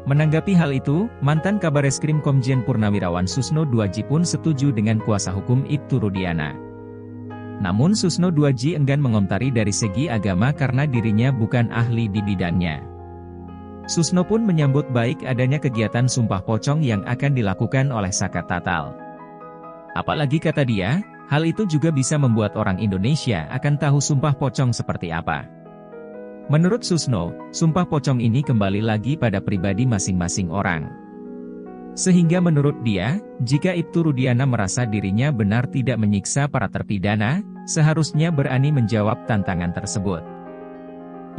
Menanggapi hal itu, mantan Kabareskrim Komjen Purnawirawan Susno Duaji pun setuju dengan kuasa hukum Ibtu Rudiana. Namun Susno Duaji enggan mengomentari dari segi agama karena dirinya bukan ahli di bidangnya. Susno pun menyambut baik adanya kegiatan sumpah pocong yang akan dilakukan oleh Saka Tatal. Apalagi kata dia, hal itu juga bisa membuat orang Indonesia akan tahu sumpah pocong seperti apa. Menurut Susno, sumpah pocong ini kembali lagi pada pribadi masing-masing orang. Sehingga menurut dia, jika Ibtu Rudiana merasa dirinya benar tidak menyiksa para terpidana, seharusnya berani menjawab tantangan tersebut.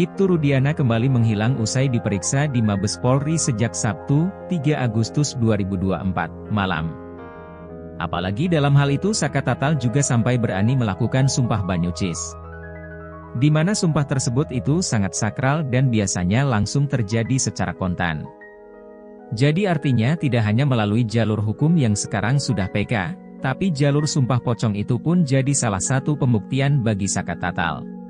Ibtu Rudiana kembali menghilang usai diperiksa di Mabes Polri sejak Sabtu, 3 Agustus 2024, malam. Apalagi dalam hal itu Saka Tatal juga sampai berani melakukan sumpah Banyucis. Di mana sumpah tersebut itu sangat sakral dan biasanya langsung terjadi secara kontan. Jadi artinya tidak hanya melalui jalur hukum yang sekarang sudah PK, tapi jalur sumpah pocong itu pun jadi salah satu pembuktian bagi Saka Tatal.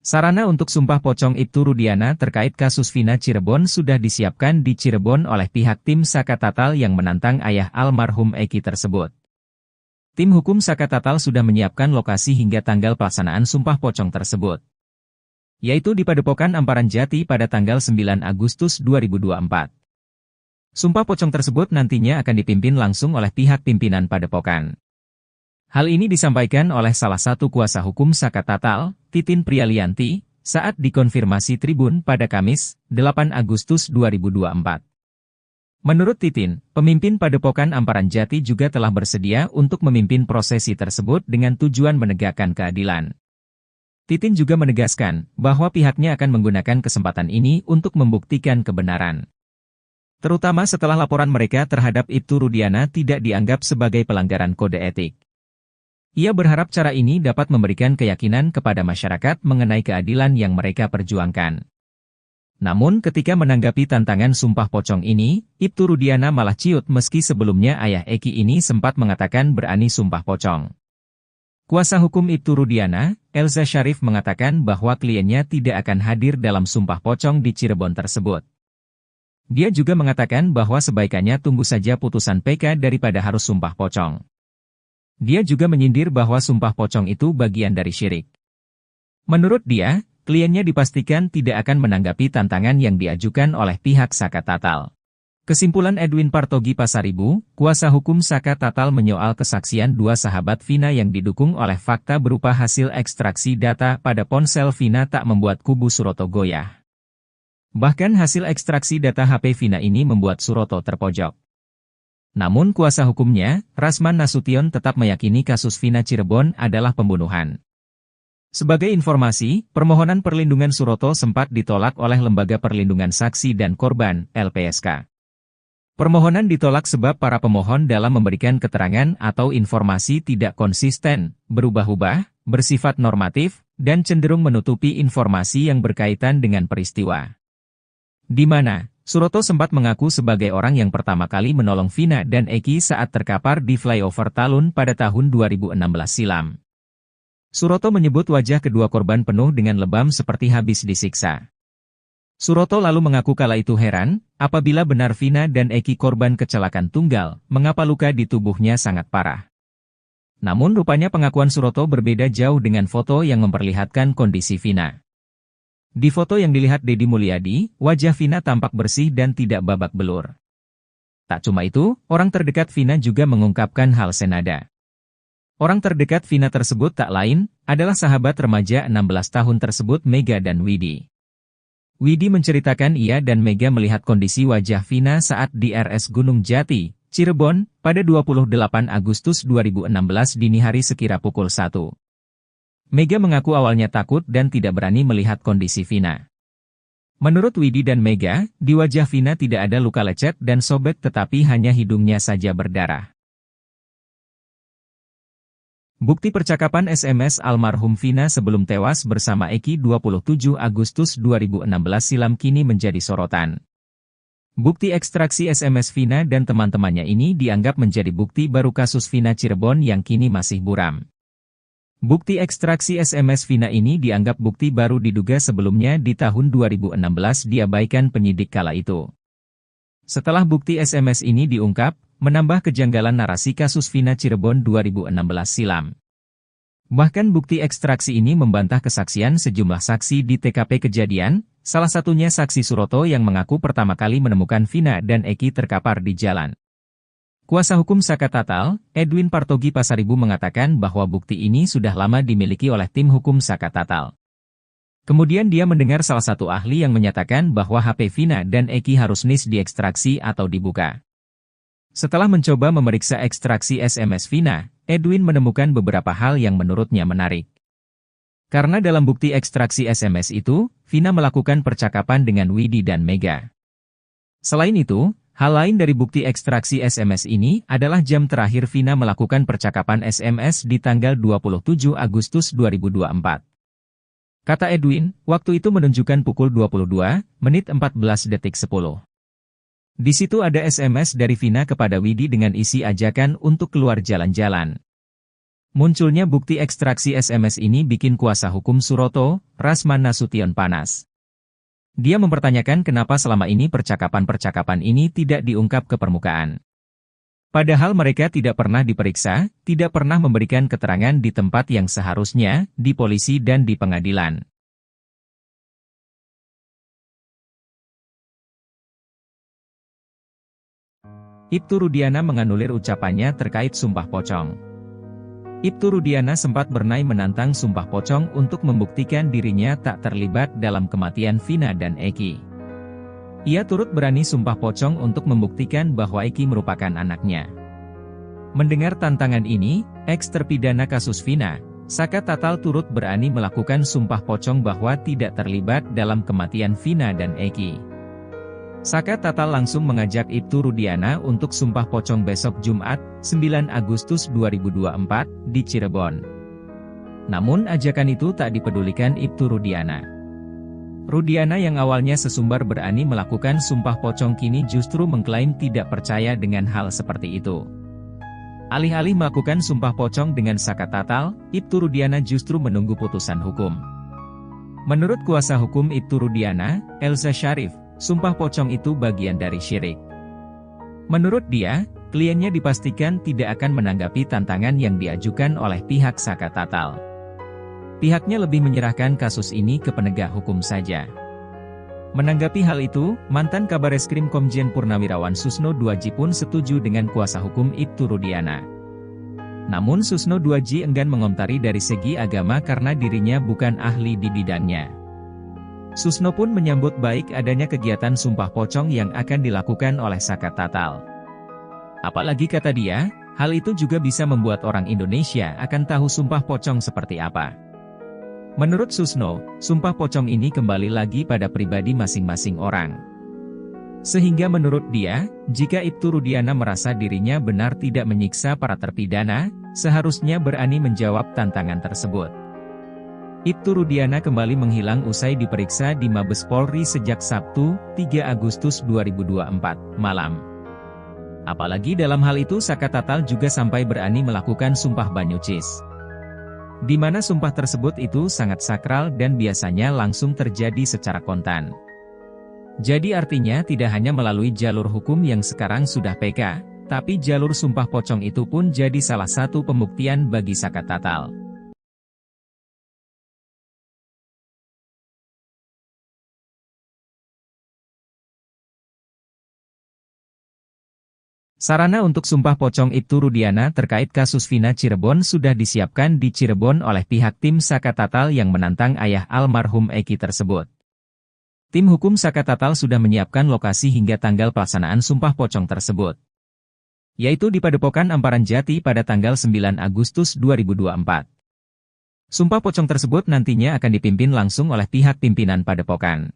Sarana untuk sumpah pocong Ibtu Rudiana terkait kasus Vina Cirebon sudah disiapkan di Cirebon oleh pihak tim Saka Tatal yang menantang ayah almarhum Eki tersebut. Tim hukum Saka Tatal sudah menyiapkan lokasi hingga tanggal pelaksanaan sumpah pocong tersebut, yaitu di Padepokan Amparan Jati pada tanggal 9 Agustus 2024. Sumpah pocong tersebut nantinya akan dipimpin langsung oleh pihak pimpinan Padepokan. Hal ini disampaikan oleh salah satu kuasa hukum Saka Tatal, Titin Prialianti, saat dikonfirmasi Tribun pada Kamis, 8 Agustus 2024. Menurut Titin, pemimpin Padepokan Amparan Jati juga telah bersedia untuk memimpin prosesi tersebut dengan tujuan menegakkan keadilan. Titin juga menegaskan bahwa pihaknya akan menggunakan kesempatan ini untuk membuktikan kebenaran. Terutama setelah laporan mereka terhadap Ibtu Rudiana tidak dianggap sebagai pelanggaran kode etik. Ia berharap cara ini dapat memberikan keyakinan kepada masyarakat mengenai keadilan yang mereka perjuangkan. Namun ketika menanggapi tantangan sumpah pocong ini, Ibtu Rudiana malah ciut meski sebelumnya ayah Eki ini sempat mengatakan berani sumpah pocong. Kuasa hukum Ibtu Rudiana, Elza Syarif mengatakan bahwa kliennya tidak akan hadir dalam sumpah pocong di Cirebon tersebut. Dia juga mengatakan bahwa sebaikannya tunggu saja putusan PK daripada harus sumpah pocong. Dia juga menyindir bahwa sumpah pocong itu bagian dari syirik. Menurut dia, kliennya dipastikan tidak akan menanggapi tantangan yang diajukan oleh pihak Saka Tatal. Kesimpulan Edwin Partogi Pasaribu, kuasa hukum Saka Tatal menyoal kesaksian dua sahabat Vina yang didukung oleh fakta berupa hasil ekstraksi data pada ponsel Vina tak membuat kubu Suroto goyah. Bahkan hasil ekstraksi data HP Vina ini membuat Suroto terpojok. Namun kuasa hukumnya, Rasman Nasution tetap meyakini kasus Vina Cirebon adalah pembunuhan. Sebagai informasi, permohonan perlindungan Suroto sempat ditolak oleh Lembaga Perlindungan Saksi dan Korban, LPSK. Permohonan ditolak sebab para pemohon dalam memberikan keterangan atau informasi tidak konsisten, berubah-ubah, bersifat normatif, dan cenderung menutupi informasi yang berkaitan dengan peristiwa. Di mana Suroto sempat mengaku sebagai orang yang pertama kali menolong Vina dan Eki saat terkapar di flyover Talun pada tahun 2016 silam. Suroto menyebut wajah kedua korban penuh dengan lebam seperti habis disiksa. Suroto lalu mengaku kala itu heran, apabila benar Vina dan Eki korban kecelakaan tunggal, mengapa luka di tubuhnya sangat parah. Namun rupanya pengakuan Suroto berbeda jauh dengan foto yang memperlihatkan kondisi Vina. Di foto yang dilihat Deddy Mulyadi, wajah Vina tampak bersih dan tidak babak belur. Tak cuma itu, orang terdekat Vina juga mengungkapkan hal senada. Orang terdekat Vina tersebut tak lain, adalah sahabat remaja 16 tahun tersebut Mega dan Widi. Widi menceritakan ia dan Mega melihat kondisi wajah Vina saat di RS Gunung Jati, Cirebon, pada 28 Agustus 2016 dini hari sekira pukul 1. Mega mengaku awalnya takut dan tidak berani melihat kondisi Vina. Menurut Widi dan Mega, di wajah Vina tidak ada luka lecet dan sobek tetapi hanya hidungnya saja berdarah. Bukti percakapan SMS almarhum Vina sebelum tewas bersama Eki 27 Agustus 2016 silam kini menjadi sorotan. Bukti ekstraksi SMS Vina dan teman-temannya ini dianggap menjadi bukti baru kasus Vina Cirebon yang kini masih buram. Bukti ekstraksi SMS Vina ini dianggap bukti baru diduga sebelumnya di tahun 2016 diabaikan penyidik kala itu. Setelah bukti SMS ini diungkap, menambah kejanggalan narasi kasus Vina Cirebon 2016 silam. Bahkan bukti ekstraksi ini membantah kesaksian sejumlah saksi di TKP kejadian, salah satunya saksi Suroto yang mengaku pertama kali menemukan Vina dan Eki terkapar di jalan. Kuasa hukum Saka Tatal, Edwin Partogi Pasaribu mengatakan bahwa bukti ini sudah lama dimiliki oleh tim hukum Saka Tatal. Kemudian dia mendengar salah satu ahli yang menyatakan bahwa HP Vina dan Eki harus diekstraksi atau dibuka. Setelah mencoba memeriksa ekstraksi SMS Vina, Edwin menemukan beberapa hal yang menurutnya menarik. Karena dalam bukti ekstraksi SMS itu, Vina melakukan percakapan dengan Widi dan Mega. Selain itu, hal lain dari bukti ekstraksi SMS ini adalah jam terakhir Vina melakukan percakapan SMS di tanggal 27 Agustus 2024. Kata Edwin, waktu itu menunjukkan pukul 22:14:10. Di situ ada SMS dari Vina kepada Widi dengan isi ajakan untuk keluar jalan-jalan. Munculnya bukti ekstraksi SMS ini bikin kuasa hukum Suroto, Rasman Nasution panas. Dia mempertanyakan kenapa selama ini percakapan-percakapan ini tidak diungkap ke permukaan. Padahal mereka tidak pernah diperiksa, tidak pernah memberikan keterangan di tempat yang seharusnya, di polisi dan di pengadilan. Ibtu Rudiana menganulir ucapannya terkait sumpah pocong. Ibtu Rudiana sempat bernai menantang sumpah pocong untuk membuktikan dirinya tak terlibat dalam kematian Vina dan Eki. Ia turut berani sumpah pocong untuk membuktikan bahwa Eki merupakan anaknya. Mendengar tantangan ini, eks-terpidana kasus Vina, Saka Tatal turut berani melakukan sumpah pocong bahwa tidak terlibat dalam kematian Vina dan Eki. Saka Tatal langsung mengajak Ibtu Rudiana untuk sumpah pocong besok Jumat, 9 Agustus 2024, di Cirebon. Namun ajakan itu tak dipedulikan Ibtu Rudiana. Rudiana yang awalnya sesumbar berani melakukan sumpah pocong kini justru mengklaim tidak percaya dengan hal seperti itu. Alih-alih melakukan sumpah pocong dengan Saka Tatal, Ibtu Rudiana justru menunggu putusan hukum. Menurut kuasa hukum Ibtu Rudiana, Elza Syarif, sumpah pocong itu bagian dari syirik. Menurut dia, kliennya dipastikan tidak akan menanggapi tantangan yang diajukan oleh pihak Saka Tatal. Pihaknya lebih menyerahkan kasus ini ke penegak hukum saja. Menanggapi hal itu, mantan Kabareskrim Komjen Purnawirawan Susno Duaji pun setuju dengan kuasa hukum Ibtu Rudiana. Namun Susno Duaji enggan mengomentari dari segi agama karena dirinya bukan ahli di bidangnya. Susno pun menyambut baik adanya kegiatan sumpah pocong yang akan dilakukan oleh Saka Tatal. Apalagi kata dia, hal itu juga bisa membuat orang Indonesia akan tahu sumpah pocong seperti apa. Menurut Susno, sumpah pocong ini kembali lagi pada pribadi masing-masing orang. Sehingga menurut dia, jika Ibtu Rudiana merasa dirinya benar tidak menyiksa para terpidana, seharusnya berani menjawab tantangan tersebut. Ibtu Rudiana kembali menghilang usai diperiksa di Mabes Polri sejak Sabtu, 3 Agustus 2024, malam. Apalagi dalam hal itu Saka Tatal juga sampai berani melakukan sumpah banyucis. Di mana sumpah tersebut itu sangat sakral dan biasanya langsung terjadi secara kontan. Jadi artinya tidak hanya melalui jalur hukum yang sekarang sudah PK, tapi jalur sumpah pocong itu pun jadi salah satu pembuktian bagi Saka Tatal. Sarana untuk sumpah pocong Ibtu Rudiana terkait kasus Vina Cirebon sudah disiapkan di Cirebon oleh pihak tim Saka Tatal yang menantang ayah almarhum Eki tersebut. Tim hukum Saka Tatal sudah menyiapkan lokasi hingga tanggal pelaksanaan sumpah pocong tersebut, yaitu di Padepokan Amparan Jati pada tanggal 9 Agustus 2024. Sumpah pocong tersebut nantinya akan dipimpin langsung oleh pihak pimpinan Padepokan.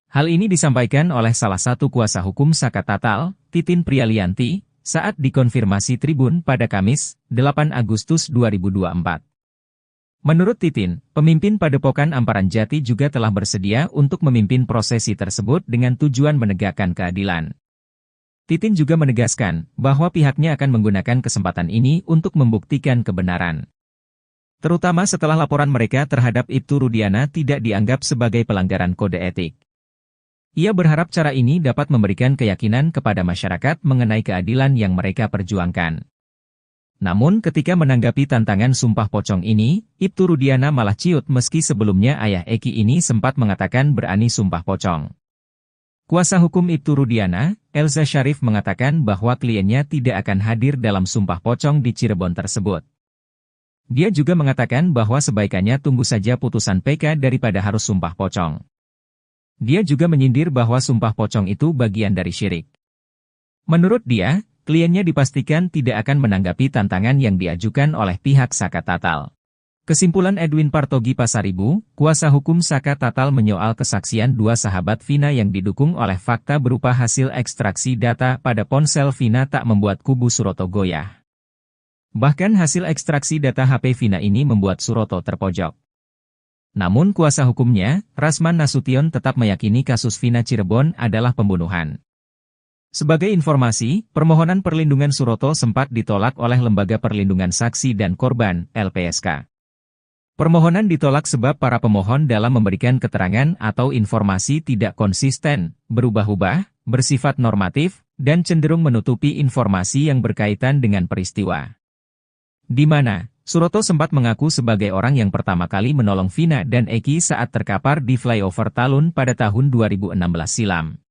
Hal ini disampaikan oleh salah satu kuasa hukum Saka Tatal, Titin Prialianti, saat dikonfirmasi Tribun pada Kamis, 8 Agustus 2024. Menurut Titin, pemimpin Padepokan Amparan Jati juga telah bersedia untuk memimpin prosesi tersebut dengan tujuan menegakkan keadilan. Titin juga menegaskan bahwa pihaknya akan menggunakan kesempatan ini untuk membuktikan kebenaran. Terutama setelah laporan mereka terhadap Ibtu Rudiana tidak dianggap sebagai pelanggaran kode etik. Ia berharap cara ini dapat memberikan keyakinan kepada masyarakat mengenai keadilan yang mereka perjuangkan. Namun ketika menanggapi tantangan sumpah pocong ini, Ibtu Rudiana malah ciut meski sebelumnya ayah Eki ini sempat mengatakan berani sumpah pocong. Kuasa hukum Ibtu Rudiana, Elza Syarif mengatakan bahwa kliennya tidak akan hadir dalam sumpah pocong di Cirebon tersebut. Dia juga mengatakan bahwa sebaikannya tunggu saja putusan PK daripada harus sumpah pocong. Dia juga menyindir bahwa sumpah pocong itu bagian dari syirik. Menurut dia, kliennya dipastikan tidak akan menanggapi tantangan yang diajukan oleh pihak Saka Tatal. Kesimpulan Edwin Partogi Pasaribu, kuasa hukum Saka Tatal menyoal kesaksian dua sahabat Vina yang didukung oleh fakta berupa hasil ekstraksi data pada ponsel Vina tak membuat kubu Suroto goyah. Bahkan hasil ekstraksi data HP Vina ini membuat Suroto terpojok. Namun kuasa hukumnya, Rasman Nasution tetap meyakini kasus Vina Cirebon adalah pembunuhan. Sebagai informasi, permohonan perlindungan Suroto sempat ditolak oleh Lembaga Perlindungan Saksi dan Korban, LPSK. Permohonan ditolak sebab para pemohon dalam memberikan keterangan atau informasi tidak konsisten, berubah-ubah, bersifat normatif, dan cenderung menutupi informasi yang berkaitan dengan peristiwa. Di mana, Suroto sempat mengaku sebagai orang yang pertama kali menolong Vina dan Eki saat terkapar di flyover Talun pada tahun 2016 silam.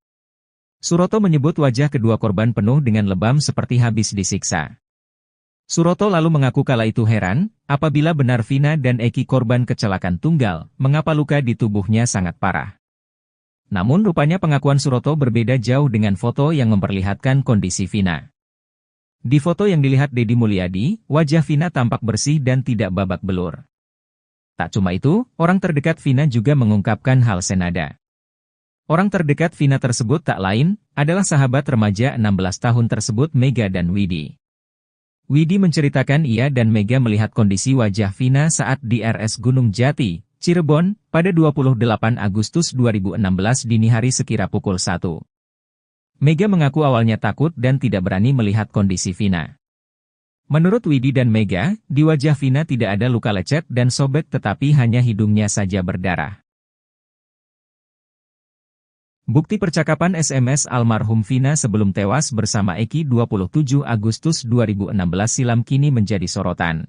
Suroto menyebut wajah kedua korban penuh dengan lebam seperti habis disiksa. Suroto lalu mengaku kala itu heran, apabila benar Vina dan Eki korban kecelakaan tunggal, mengapa luka di tubuhnya sangat parah. Namun rupanya pengakuan Suroto berbeda jauh dengan foto yang memperlihatkan kondisi Vina. Di foto yang dilihat Deddy Mulyadi, wajah Vina tampak bersih dan tidak babak belur. Tak cuma itu, orang terdekat Vina juga mengungkapkan hal senada. Orang terdekat Vina tersebut tak lain, adalah sahabat remaja 16 tahun tersebut Mega dan Widi. Widi menceritakan ia dan Mega melihat kondisi wajah Vina saat di RS Gunung Jati, Cirebon, pada 28 Agustus 2016 dini hari sekira pukul 1. Mega mengaku awalnya takut dan tidak berani melihat kondisi Vina. Menurut Widi dan Mega, di wajah Vina tidak ada luka lecet dan sobek tetapi hanya hidungnya saja berdarah. Bukti percakapan SMS almarhum Vina sebelum tewas bersama Eki 27 Agustus 2016 silam kini menjadi sorotan.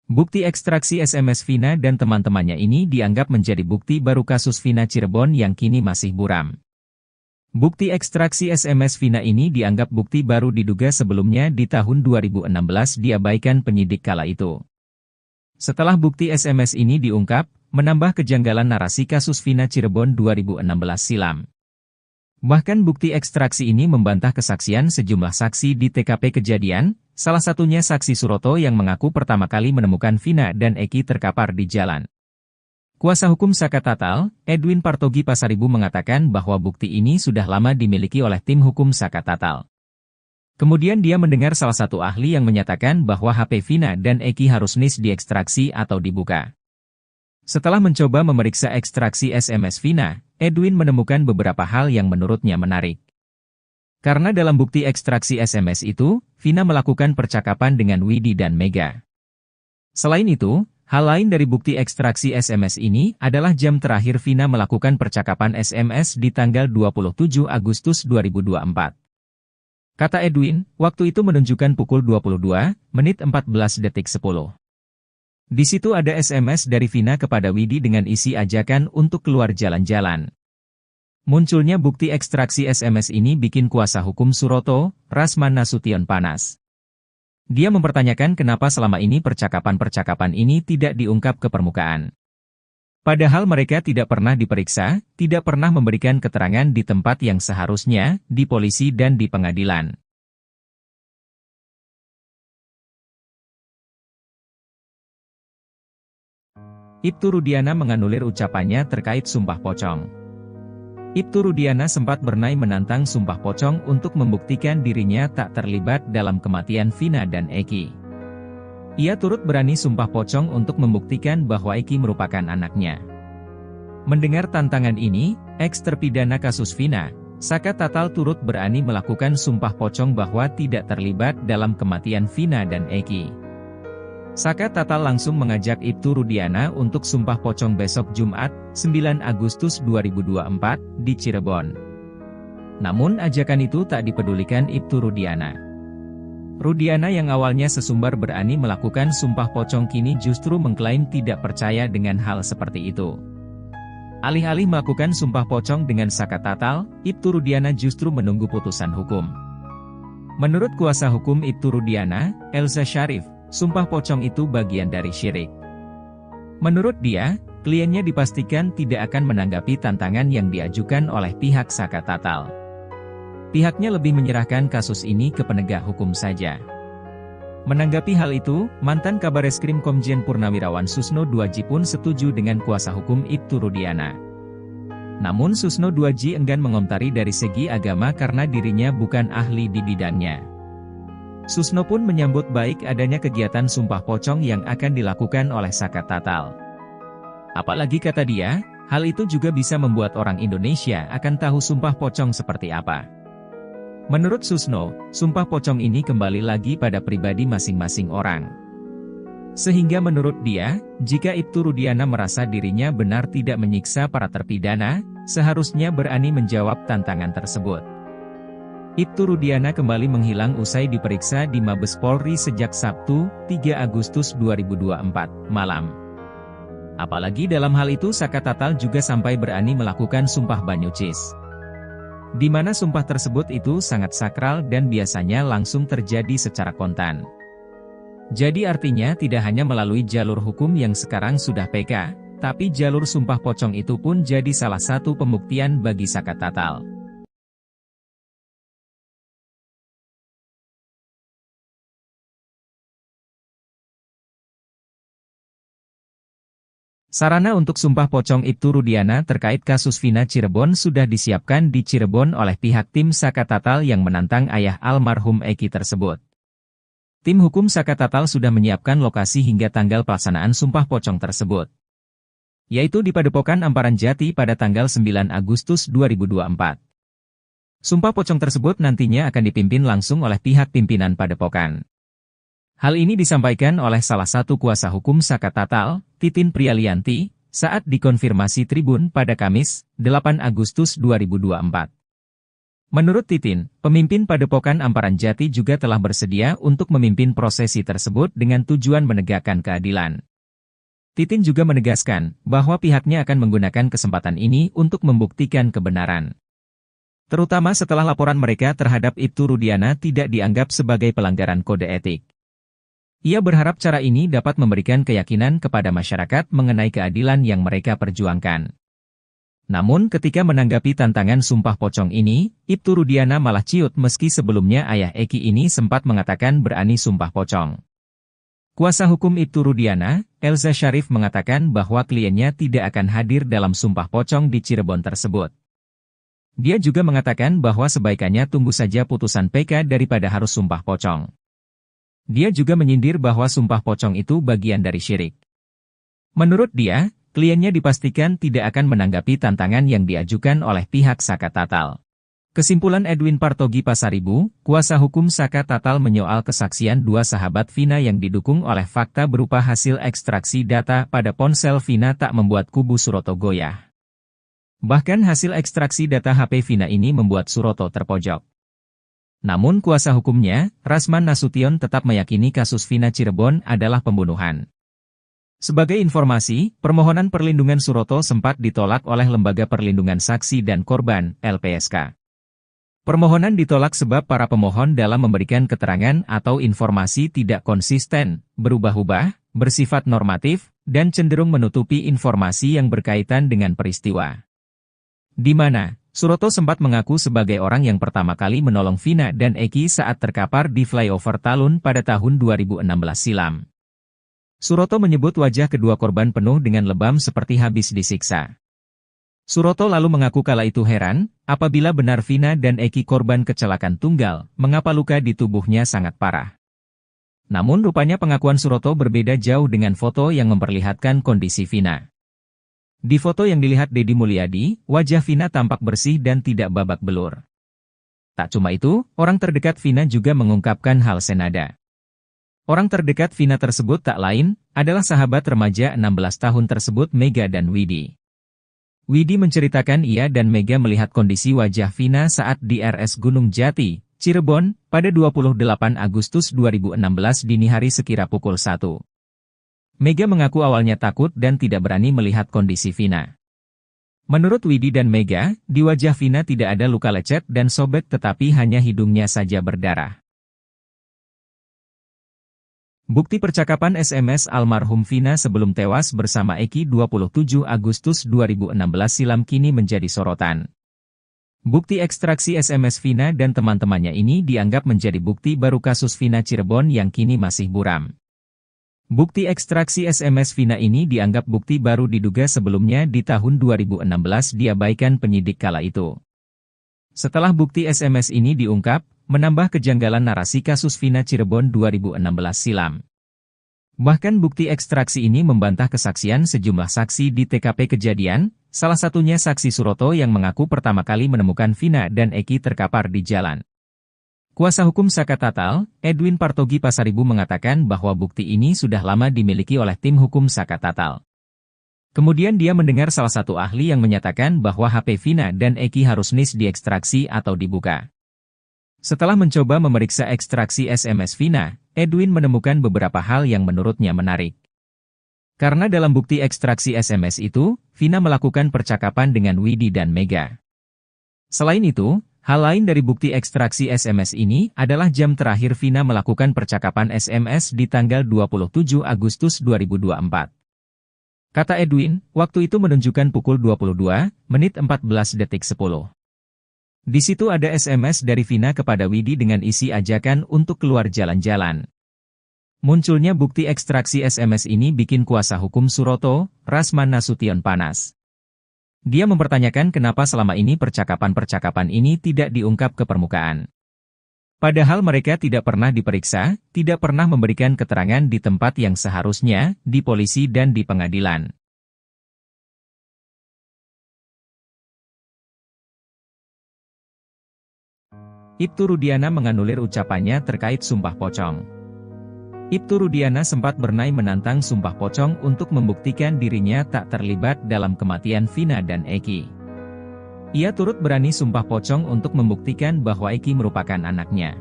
Bukti ekstraksi SMS Vina dan teman-temannya ini dianggap menjadi bukti baru kasus Vina Cirebon yang kini masih buram. Bukti ekstraksi SMS Vina ini dianggap bukti baru diduga sebelumnya di tahun 2016 diabaikan penyidik kala itu. Setelah bukti SMS ini diungkap, menambah kejanggalan narasi kasus Vina Cirebon 2016 silam. Bahkan bukti ekstraksi ini membantah kesaksian sejumlah saksi di TKP kejadian, salah satunya saksi Suroto yang mengaku pertama kali menemukan Vina dan Eki terkapar di jalan. Kuasa hukum Saka Tatal, Edwin Partogi Pasaribu mengatakan bahwa bukti ini sudah lama dimiliki oleh tim hukum Saka Tatal. Kemudian dia mendengar salah satu ahli yang menyatakan bahwa HP Vina dan Eki harus diekstraksi atau dibuka. Setelah mencoba memeriksa ekstraksi SMS Vina, Edwin menemukan beberapa hal yang menurutnya menarik. Karena dalam bukti ekstraksi SMS itu, Vina melakukan percakapan dengan Widi dan Mega. Selain itu, hal lain dari bukti ekstraksi SMS ini adalah jam terakhir Vina melakukan percakapan SMS di tanggal 27 Agustus 2024. Kata Edwin, waktu itu menunjukkan pukul 22, menit 14 detik 10. Di situ ada SMS dari Vina kepada Widi dengan isi ajakan untuk keluar jalan-jalan. Munculnya bukti ekstraksi SMS ini bikin kuasa hukum Suroto, Rasman Nasution panas. Dia mempertanyakan kenapa selama ini percakapan-percakapan ini tidak diungkap ke permukaan. Padahal mereka tidak pernah diperiksa, tidak pernah memberikan keterangan di tempat yang seharusnya, di polisi dan di pengadilan. Ibtu Rudiana menganulir ucapannya terkait sumpah pocong. Ibtu Rudiana sempat bernai menantang sumpah pocong untuk membuktikan dirinya tak terlibat dalam kematian Vina dan Eki. Ia turut berani sumpah pocong untuk membuktikan bahwa Eki merupakan anaknya. Mendengar tantangan ini, eks-terpidana kasus Vina, Saka Tatal turut berani melakukan sumpah pocong bahwa tidak terlibat dalam kematian Vina dan Eki. Saka Tatal langsung mengajak Ibtu Rudiana untuk sumpah pocong besok Jumat, 9 Agustus 2024, di Cirebon. Namun ajakan itu tak dipedulikan Ibtu Rudiana. Rudiana yang awalnya sesumbar berani melakukan sumpah pocong kini justru mengklaim tidak percaya dengan hal seperti itu. Alih-alih melakukan sumpah pocong dengan Saka Tatal, Ibtu Rudiana justru menunggu putusan hukum. Menurut kuasa hukum Ibtu Rudiana, Elza Syarif, sumpah pocong itu bagian dari syirik. Menurut dia, kliennya dipastikan tidak akan menanggapi tantangan yang diajukan oleh pihak Saka Tatal. Pihaknya lebih menyerahkan kasus ini ke penegak hukum saja. Menanggapi hal itu, mantan Kabareskrim Komjen Purnawirawan Susno Duaji pun setuju dengan kuasa hukum Ibtu Rudiana. Namun Susno Duaji enggan mengomentari dari segi agama karena dirinya bukan ahli di bidangnya. Susno pun menyambut baik adanya kegiatan sumpah pocong yang akan dilakukan oleh Saka Tatal. Apalagi kata dia, hal itu juga bisa membuat orang Indonesia akan tahu sumpah pocong seperti apa. Menurut Susno, sumpah pocong ini kembali lagi pada pribadi masing-masing orang. Sehingga menurut dia, jika Ibtu Rudiana merasa dirinya benar tidak menyiksa para terpidana, seharusnya berani menjawab tantangan tersebut. Ibtu Rudiana kembali menghilang usai diperiksa di Mabes Polri sejak Sabtu, 3 Agustus 2024, malam. Apalagi dalam hal itu Saka Tatal juga sampai berani melakukan sumpah banyucis. Di mana sumpah tersebut itu sangat sakral dan biasanya langsung terjadi secara kontan. Jadi artinya tidak hanya melalui jalur hukum yang sekarang sudah PK, tapi jalur sumpah pocong itu pun jadi salah satu pembuktian bagi Saka Tatal. Sarana untuk sumpah pocong Ibtu Rudiana terkait kasus Vina Cirebon sudah disiapkan di Cirebon oleh pihak tim Saka Tatal yang menantang ayah almarhum Eki tersebut. Tim hukum Saka Tatal sudah menyiapkan lokasi hingga tanggal pelaksanaan sumpah pocong tersebut, yaitu di Padepokan Amparan Jati pada tanggal 9 Agustus 2024. Sumpah pocong tersebut nantinya akan dipimpin langsung oleh pihak pimpinan Padepokan. Hal ini disampaikan oleh salah satu kuasa hukum Saka Tatal, Titin Prialianti, saat dikonfirmasi Tribun pada Kamis, 8 Agustus 2024. Menurut Titin, pemimpin Padepokan Amparan Jati juga telah bersedia untuk memimpin prosesi tersebut dengan tujuan menegakkan keadilan. Titin juga menegaskan bahwa pihaknya akan menggunakan kesempatan ini untuk membuktikan kebenaran. Terutama setelah laporan mereka terhadap Ibtu Rudiana tidak dianggap sebagai pelanggaran kode etik. Ia berharap cara ini dapat memberikan keyakinan kepada masyarakat mengenai keadilan yang mereka perjuangkan. Namun ketika menanggapi tantangan sumpah pocong ini, Ibtu Rudiana malah ciut meski sebelumnya ayah Eki ini sempat mengatakan berani sumpah pocong. Kuasa hukum Ibtu Rudiana, Elza Syarif mengatakan bahwa kliennya tidak akan hadir dalam sumpah pocong di Cirebon tersebut. Dia juga mengatakan bahwa sebaikannya tunggu saja putusan PK daripada harus sumpah pocong. Dia juga menyindir bahwa sumpah pocong itu bagian dari syirik. Menurut dia, kliennya dipastikan tidak akan menanggapi tantangan yang diajukan oleh pihak Saka Tatal. Kesimpulan Edwin Partogi Pasaribu, kuasa hukum Saka Tatal menyoal kesaksian dua sahabat Vina yang didukung oleh fakta berupa hasil ekstraksi data pada ponsel Vina tak membuat kubu Suroto goyah. Bahkan hasil ekstraksi data HP Vina ini membuat Suroto terpojok. Namun kuasa hukumnya, Rasman Nasution tetap meyakini kasus Vina Cirebon adalah pembunuhan. Sebagai informasi, permohonan perlindungan Suroto sempat ditolak oleh Lembaga Perlindungan Saksi dan Korban, LPSK. Permohonan ditolak sebab para pemohon dalam memberikan keterangan atau informasi tidak konsisten, berubah-ubah, bersifat normatif, dan cenderung menutupi informasi yang berkaitan dengan peristiwa. Di mana Suroto sempat mengaku sebagai orang yang pertama kali menolong Vina dan Eki saat terkapar di flyover Talun pada tahun 2016 silam. Suroto menyebut wajah kedua korban penuh dengan lebam seperti habis disiksa. Suroto lalu mengaku kala itu heran, apabila benar Vina dan Eki korban kecelakaan tunggal, mengapa luka di tubuhnya sangat parah. Namun rupanya pengakuan Suroto berbeda jauh dengan foto yang memperlihatkan kondisi Vina. Di foto yang dilihat Deddy Mulyadi, wajah Vina tampak bersih dan tidak babak belur. Tak cuma itu, orang terdekat Vina juga mengungkapkan hal senada. Orang terdekat Vina tersebut tak lain, adalah sahabat remaja 16 tahun tersebut Mega dan Widi. Widi menceritakan ia dan Mega melihat kondisi wajah Vina saat di RS Gunung Jati, Cirebon, pada 28 Agustus 2016 dini hari sekira pukul 1. Mega mengaku awalnya takut dan tidak berani melihat kondisi Vina. Menurut Widi dan Mega, di wajah Vina tidak ada luka lecet dan sobek tetapi hanya hidungnya saja berdarah. Bukti percakapan SMS almarhum Vina sebelum tewas bersama Eki 27 Agustus 2016 silam kini menjadi sorotan. Bukti ekstraksi SMS Vina dan teman-temannya ini dianggap menjadi bukti baru kasus Vina Cirebon yang kini masih buram. Bukti ekstraksi SMS Vina ini dianggap bukti baru diduga sebelumnya di tahun 2016 diabaikan penyidik kala itu. Setelah bukti SMS ini diungkap, menambah kejanggalan narasi kasus Vina Cirebon 2016 silam. Bahkan bukti ekstraksi ini membantah kesaksian sejumlah saksi di TKP kejadian, salah satunya saksi Suroto yang mengaku pertama kali menemukan Vina dan Eki terkapar di jalan. Kuasa hukum Saka Tatal, Edwin Partogi Pasaribu mengatakan bahwa bukti ini sudah lama dimiliki oleh tim hukum Saka Tatal. Kemudian dia mendengar salah satu ahli yang menyatakan bahwa HP Vina dan Eki harus diekstraksi atau dibuka. Setelah mencoba memeriksa ekstraksi SMS Vina, Edwin menemukan beberapa hal yang menurutnya menarik. Karena dalam bukti ekstraksi SMS itu, Vina melakukan percakapan dengan Widi dan Mega. Selain itu, hal lain dari bukti ekstraksi SMS ini adalah jam terakhir Vina melakukan percakapan SMS di tanggal 27 Agustus 2024. Kata Edwin, waktu itu menunjukkan pukul 22:14:10. Di situ ada SMS dari Vina kepada Widi dengan isi ajakan untuk keluar jalan-jalan. Munculnya bukti ekstraksi SMS ini bikin kuasa hukum Suroto, Rasman Nasution panas. Dia mempertanyakan kenapa selama ini percakapan-percakapan ini tidak diungkap ke permukaan. Padahal mereka tidak pernah diperiksa, tidak pernah memberikan keterangan di tempat yang seharusnya, di polisi dan di pengadilan. Ibtu Rudiana menganulir ucapannya terkait sumpah pocong. Ibtu Rudiana sempat bernai menantang sumpah pocong untuk membuktikan dirinya tak terlibat dalam kematian Vina dan Eki. Ia turut berani sumpah pocong untuk membuktikan bahwa Eki merupakan anaknya.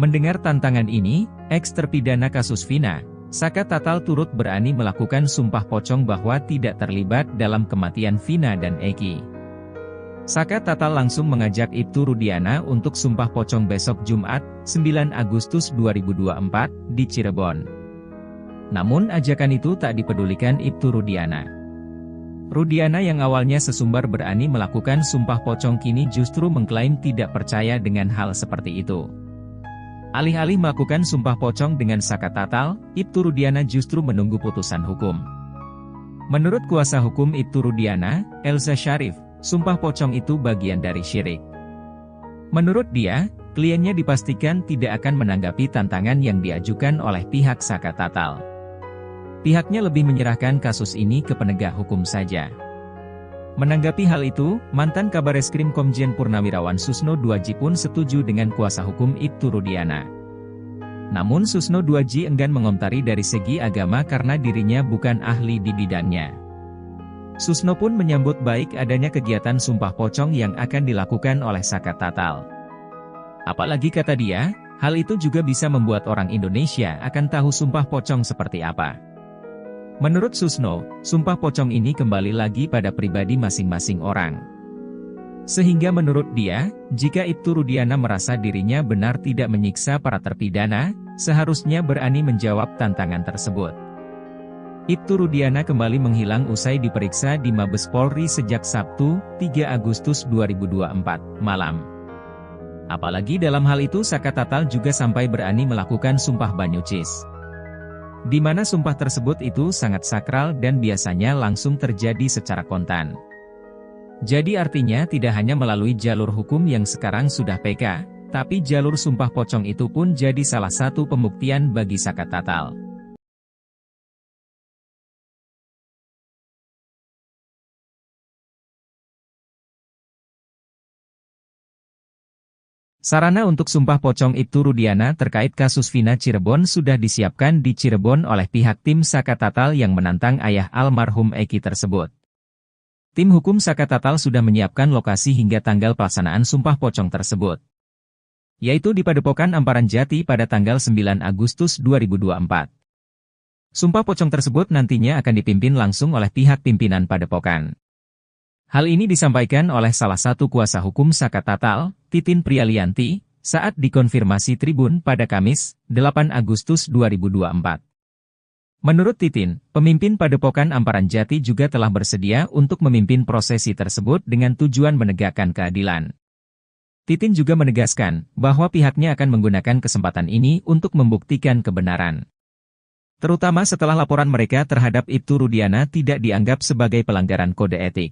Mendengar tantangan ini, eks-terpidana kasus Vina, Saka Tatal turut berani melakukan sumpah pocong bahwa tidak terlibat dalam kematian Vina dan Eki. Saka Tatal langsung mengajak Ibtu Rudiana untuk sumpah pocong besok Jumat, 9 Agustus 2024, di Cirebon. Namun ajakan itu tak dipedulikan Ibtu Rudiana. Rudiana yang awalnya sesumbar berani melakukan sumpah pocong kini justru mengklaim tidak percaya dengan hal seperti itu. Alih-alih melakukan sumpah pocong dengan Saka Tatal, Ibtu Rudiana justru menunggu putusan hukum. Menurut kuasa hukum Ibtu Rudiana, Elza Syarif, sumpah pocong itu bagian dari syirik. Menurut dia, kliennya dipastikan tidak akan menanggapi tantangan yang diajukan oleh pihak Saka Tatal. Pihaknya lebih menyerahkan kasus ini ke penegak hukum saja. Menanggapi hal itu, mantan Kabareskrim Komjen Purnawirawan Susno Duaji pun setuju dengan kuasa hukum Ibtu Rudiana. Namun Susno Duaji enggan mengomentari dari segi agama karena dirinya bukan ahli di bidangnya. Susno pun menyambut baik adanya kegiatan sumpah pocong yang akan dilakukan oleh Saka Tatal. Apalagi kata dia, hal itu juga bisa membuat orang Indonesia akan tahu sumpah pocong seperti apa. Menurut Susno, sumpah pocong ini kembali lagi pada pribadi masing-masing orang. Sehingga menurut dia, jika Ibtu Rudiana merasa dirinya benar tidak menyiksa para terpidana, seharusnya berani menjawab tantangan tersebut. Ibtu Rudiana kembali menghilang usai diperiksa di Mabes Polri sejak Sabtu, 3 Agustus 2024, malam. Apalagi dalam hal itu Saka Tatal juga sampai berani melakukan sumpah banyucis. Di mana sumpah tersebut itu sangat sakral dan biasanya langsung terjadi secara kontan. Jadi artinya tidak hanya melalui jalur hukum yang sekarang sudah PK, Tapi jalur sumpah pocong itu pun jadi salah satu pembuktian bagi Saka Tatal. Sarana untuk sumpah pocong Ibtu Rudiana terkait kasus Vina Cirebon sudah disiapkan di Cirebon oleh pihak tim Saka Tatal yang menantang ayah almarhum Eki tersebut. Tim hukum Saka Tatal sudah menyiapkan lokasi hingga tanggal pelaksanaan sumpah pocong tersebut, yaitu di Padepokan Amparan Jati pada tanggal 9 Agustus 2024. Sumpah pocong tersebut nantinya akan dipimpin langsung oleh pihak pimpinan Padepokan. Hal ini disampaikan oleh salah satu kuasa hukum Saka Tatal, Titin Prialianti, saat dikonfirmasi Tribun pada Kamis, 8 Agustus 2024. Menurut Titin, pemimpin Padepokan Amparan Jati juga telah bersedia untuk memimpin prosesi tersebut dengan tujuan menegakkan keadilan. Titin juga menegaskan bahwa pihaknya akan menggunakan kesempatan ini untuk membuktikan kebenaran, terutama setelah laporan mereka terhadap Ibtu Rudiana tidak dianggap sebagai pelanggaran kode etik.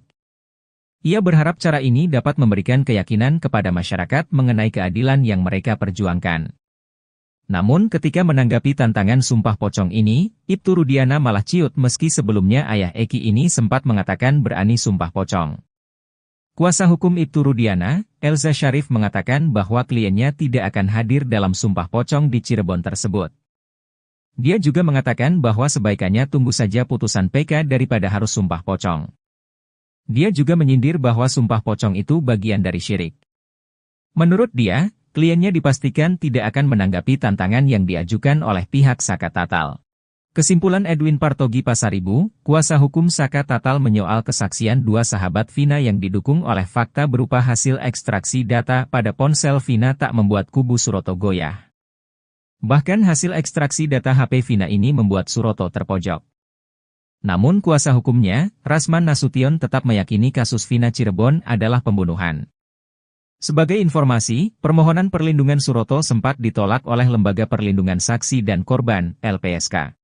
Ia berharap cara ini dapat memberikan keyakinan kepada masyarakat mengenai keadilan yang mereka perjuangkan. Namun ketika menanggapi tantangan sumpah pocong ini, Ibtu Rudiana malah ciut meski sebelumnya ayah Eki ini sempat mengatakan berani sumpah pocong. Kuasa hukum Ibtu Rudiana, Elza Syarif mengatakan bahwa kliennya tidak akan hadir dalam sumpah pocong di Cirebon tersebut. Dia juga mengatakan bahwa sebaikannya tunggu saja putusan PK daripada harus sumpah pocong. Dia juga menyindir bahwa sumpah pocong itu bagian dari syirik. Menurut dia, kliennya dipastikan tidak akan menanggapi tantangan yang diajukan oleh pihak Saka Tatal. Kesimpulan Edwin Partogi Pasaribu, kuasa hukum Saka Tatal menyoal kesaksian dua sahabat Vina yang didukung oleh fakta berupa hasil ekstraksi data pada ponsel Vina tak membuat kubu Suroto goyah. Bahkan hasil ekstraksi data HP Vina ini membuat Suroto terpojok. Namun kuasa hukumnya, Rasman Nasution tetap meyakini kasus Vina Cirebon adalah pembunuhan. Sebagai informasi, permohonan perlindungan Suroto sempat ditolak oleh Lembaga Perlindungan Saksi dan Korban, LPSK.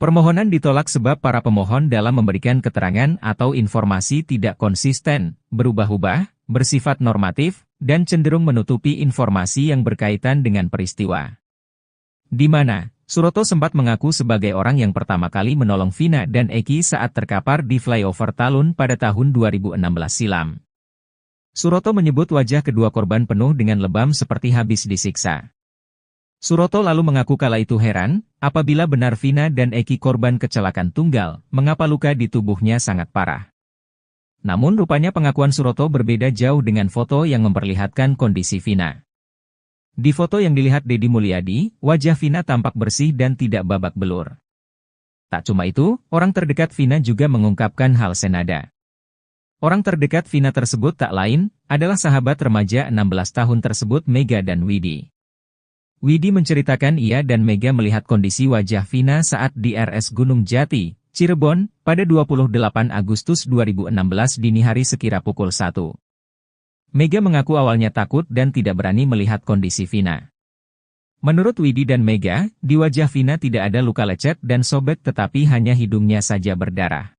Permohonan ditolak sebab para pemohon dalam memberikan keterangan atau informasi tidak konsisten, berubah-ubah, bersifat normatif, dan cenderung menutupi informasi yang berkaitan dengan peristiwa. Di mana Suroto sempat mengaku sebagai orang yang pertama kali menolong Vina dan Eki saat terkapar di flyover Talun pada tahun 2016 silam. Suroto menyebut wajah kedua korban penuh dengan lebam seperti habis disiksa. Suroto lalu mengaku kala itu heran, apabila benar Vina dan Eki korban kecelakaan tunggal, mengapa luka di tubuhnya sangat parah. Namun rupanya pengakuan Suroto berbeda jauh dengan foto yang memperlihatkan kondisi Vina. Di foto yang dilihat Deddy Mulyadi, wajah Vina tampak bersih dan tidak babak belur. Tak cuma itu, orang terdekat Vina juga mengungkapkan hal senada. Orang terdekat Vina tersebut tak lain, adalah sahabat remaja 16 tahun tersebut Mega dan Widi. Widi menceritakan ia dan Mega melihat kondisi wajah Vina saat di RS Gunung Jati, Cirebon, pada 28 Agustus 2016 dini hari sekira pukul 1. Mega mengaku awalnya takut dan tidak berani melihat kondisi Vina. Menurut Widi dan Mega, di wajah Vina tidak ada luka lecet dan sobek tetapi hanya hidungnya saja berdarah.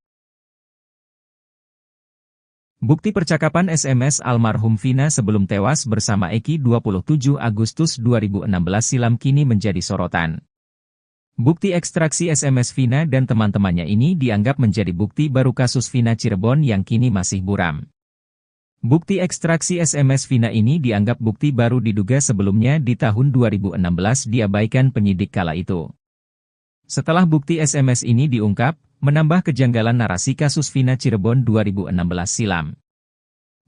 Bukti percakapan SMS almarhum Vina sebelum tewas bersama Eki 27 Agustus 2016 silam kini menjadi sorotan. Bukti ekstraksi SMS Vina dan teman-temannya ini dianggap menjadi bukti baru kasus Vina Cirebon yang kini masih buram. Bukti ekstraksi SMS Vina ini dianggap bukti baru diduga sebelumnya di tahun 2016 diabaikan penyidik kala itu. Setelah bukti SMS ini diungkap, menambah kejanggalan narasi kasus Vina Cirebon 2016 silam.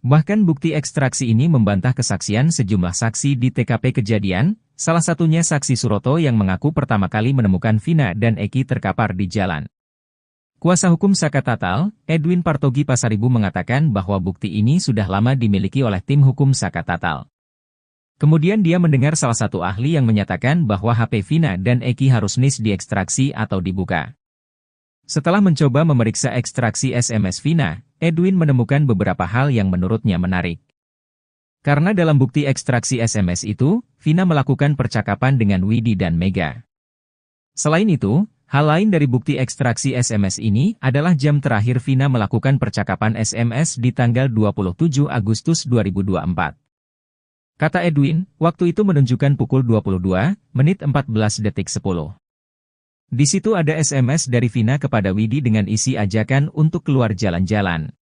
Bahkan bukti ekstraksi ini membantah kesaksian sejumlah saksi di TKP kejadian, salah satunya saksi Suroto yang mengaku pertama kali menemukan Vina dan Eki terkapar di jalan. Kuasa hukum Saka Tatal, Edwin Partogi Pasaribu mengatakan bahwa bukti ini sudah lama dimiliki oleh tim hukum Saka Tatal. Kemudian dia mendengar salah satu ahli yang menyatakan bahwa HP Vina dan Eki harus diekstraksi atau dibuka. Setelah mencoba memeriksa ekstraksi SMS Vina, Edwin menemukan beberapa hal yang menurutnya menarik. Karena dalam bukti ekstraksi SMS itu, Vina melakukan percakapan dengan Widi dan Mega. Selain itu, hal lain dari bukti ekstraksi SMS ini adalah jam terakhir Vina melakukan percakapan SMS di tanggal 27 Agustus 2024. Kata Edwin, waktu itu menunjukkan pukul 22:14:10. Di situ ada SMS dari Vina kepada Widi dengan isi ajakan untuk keluar jalan-jalan.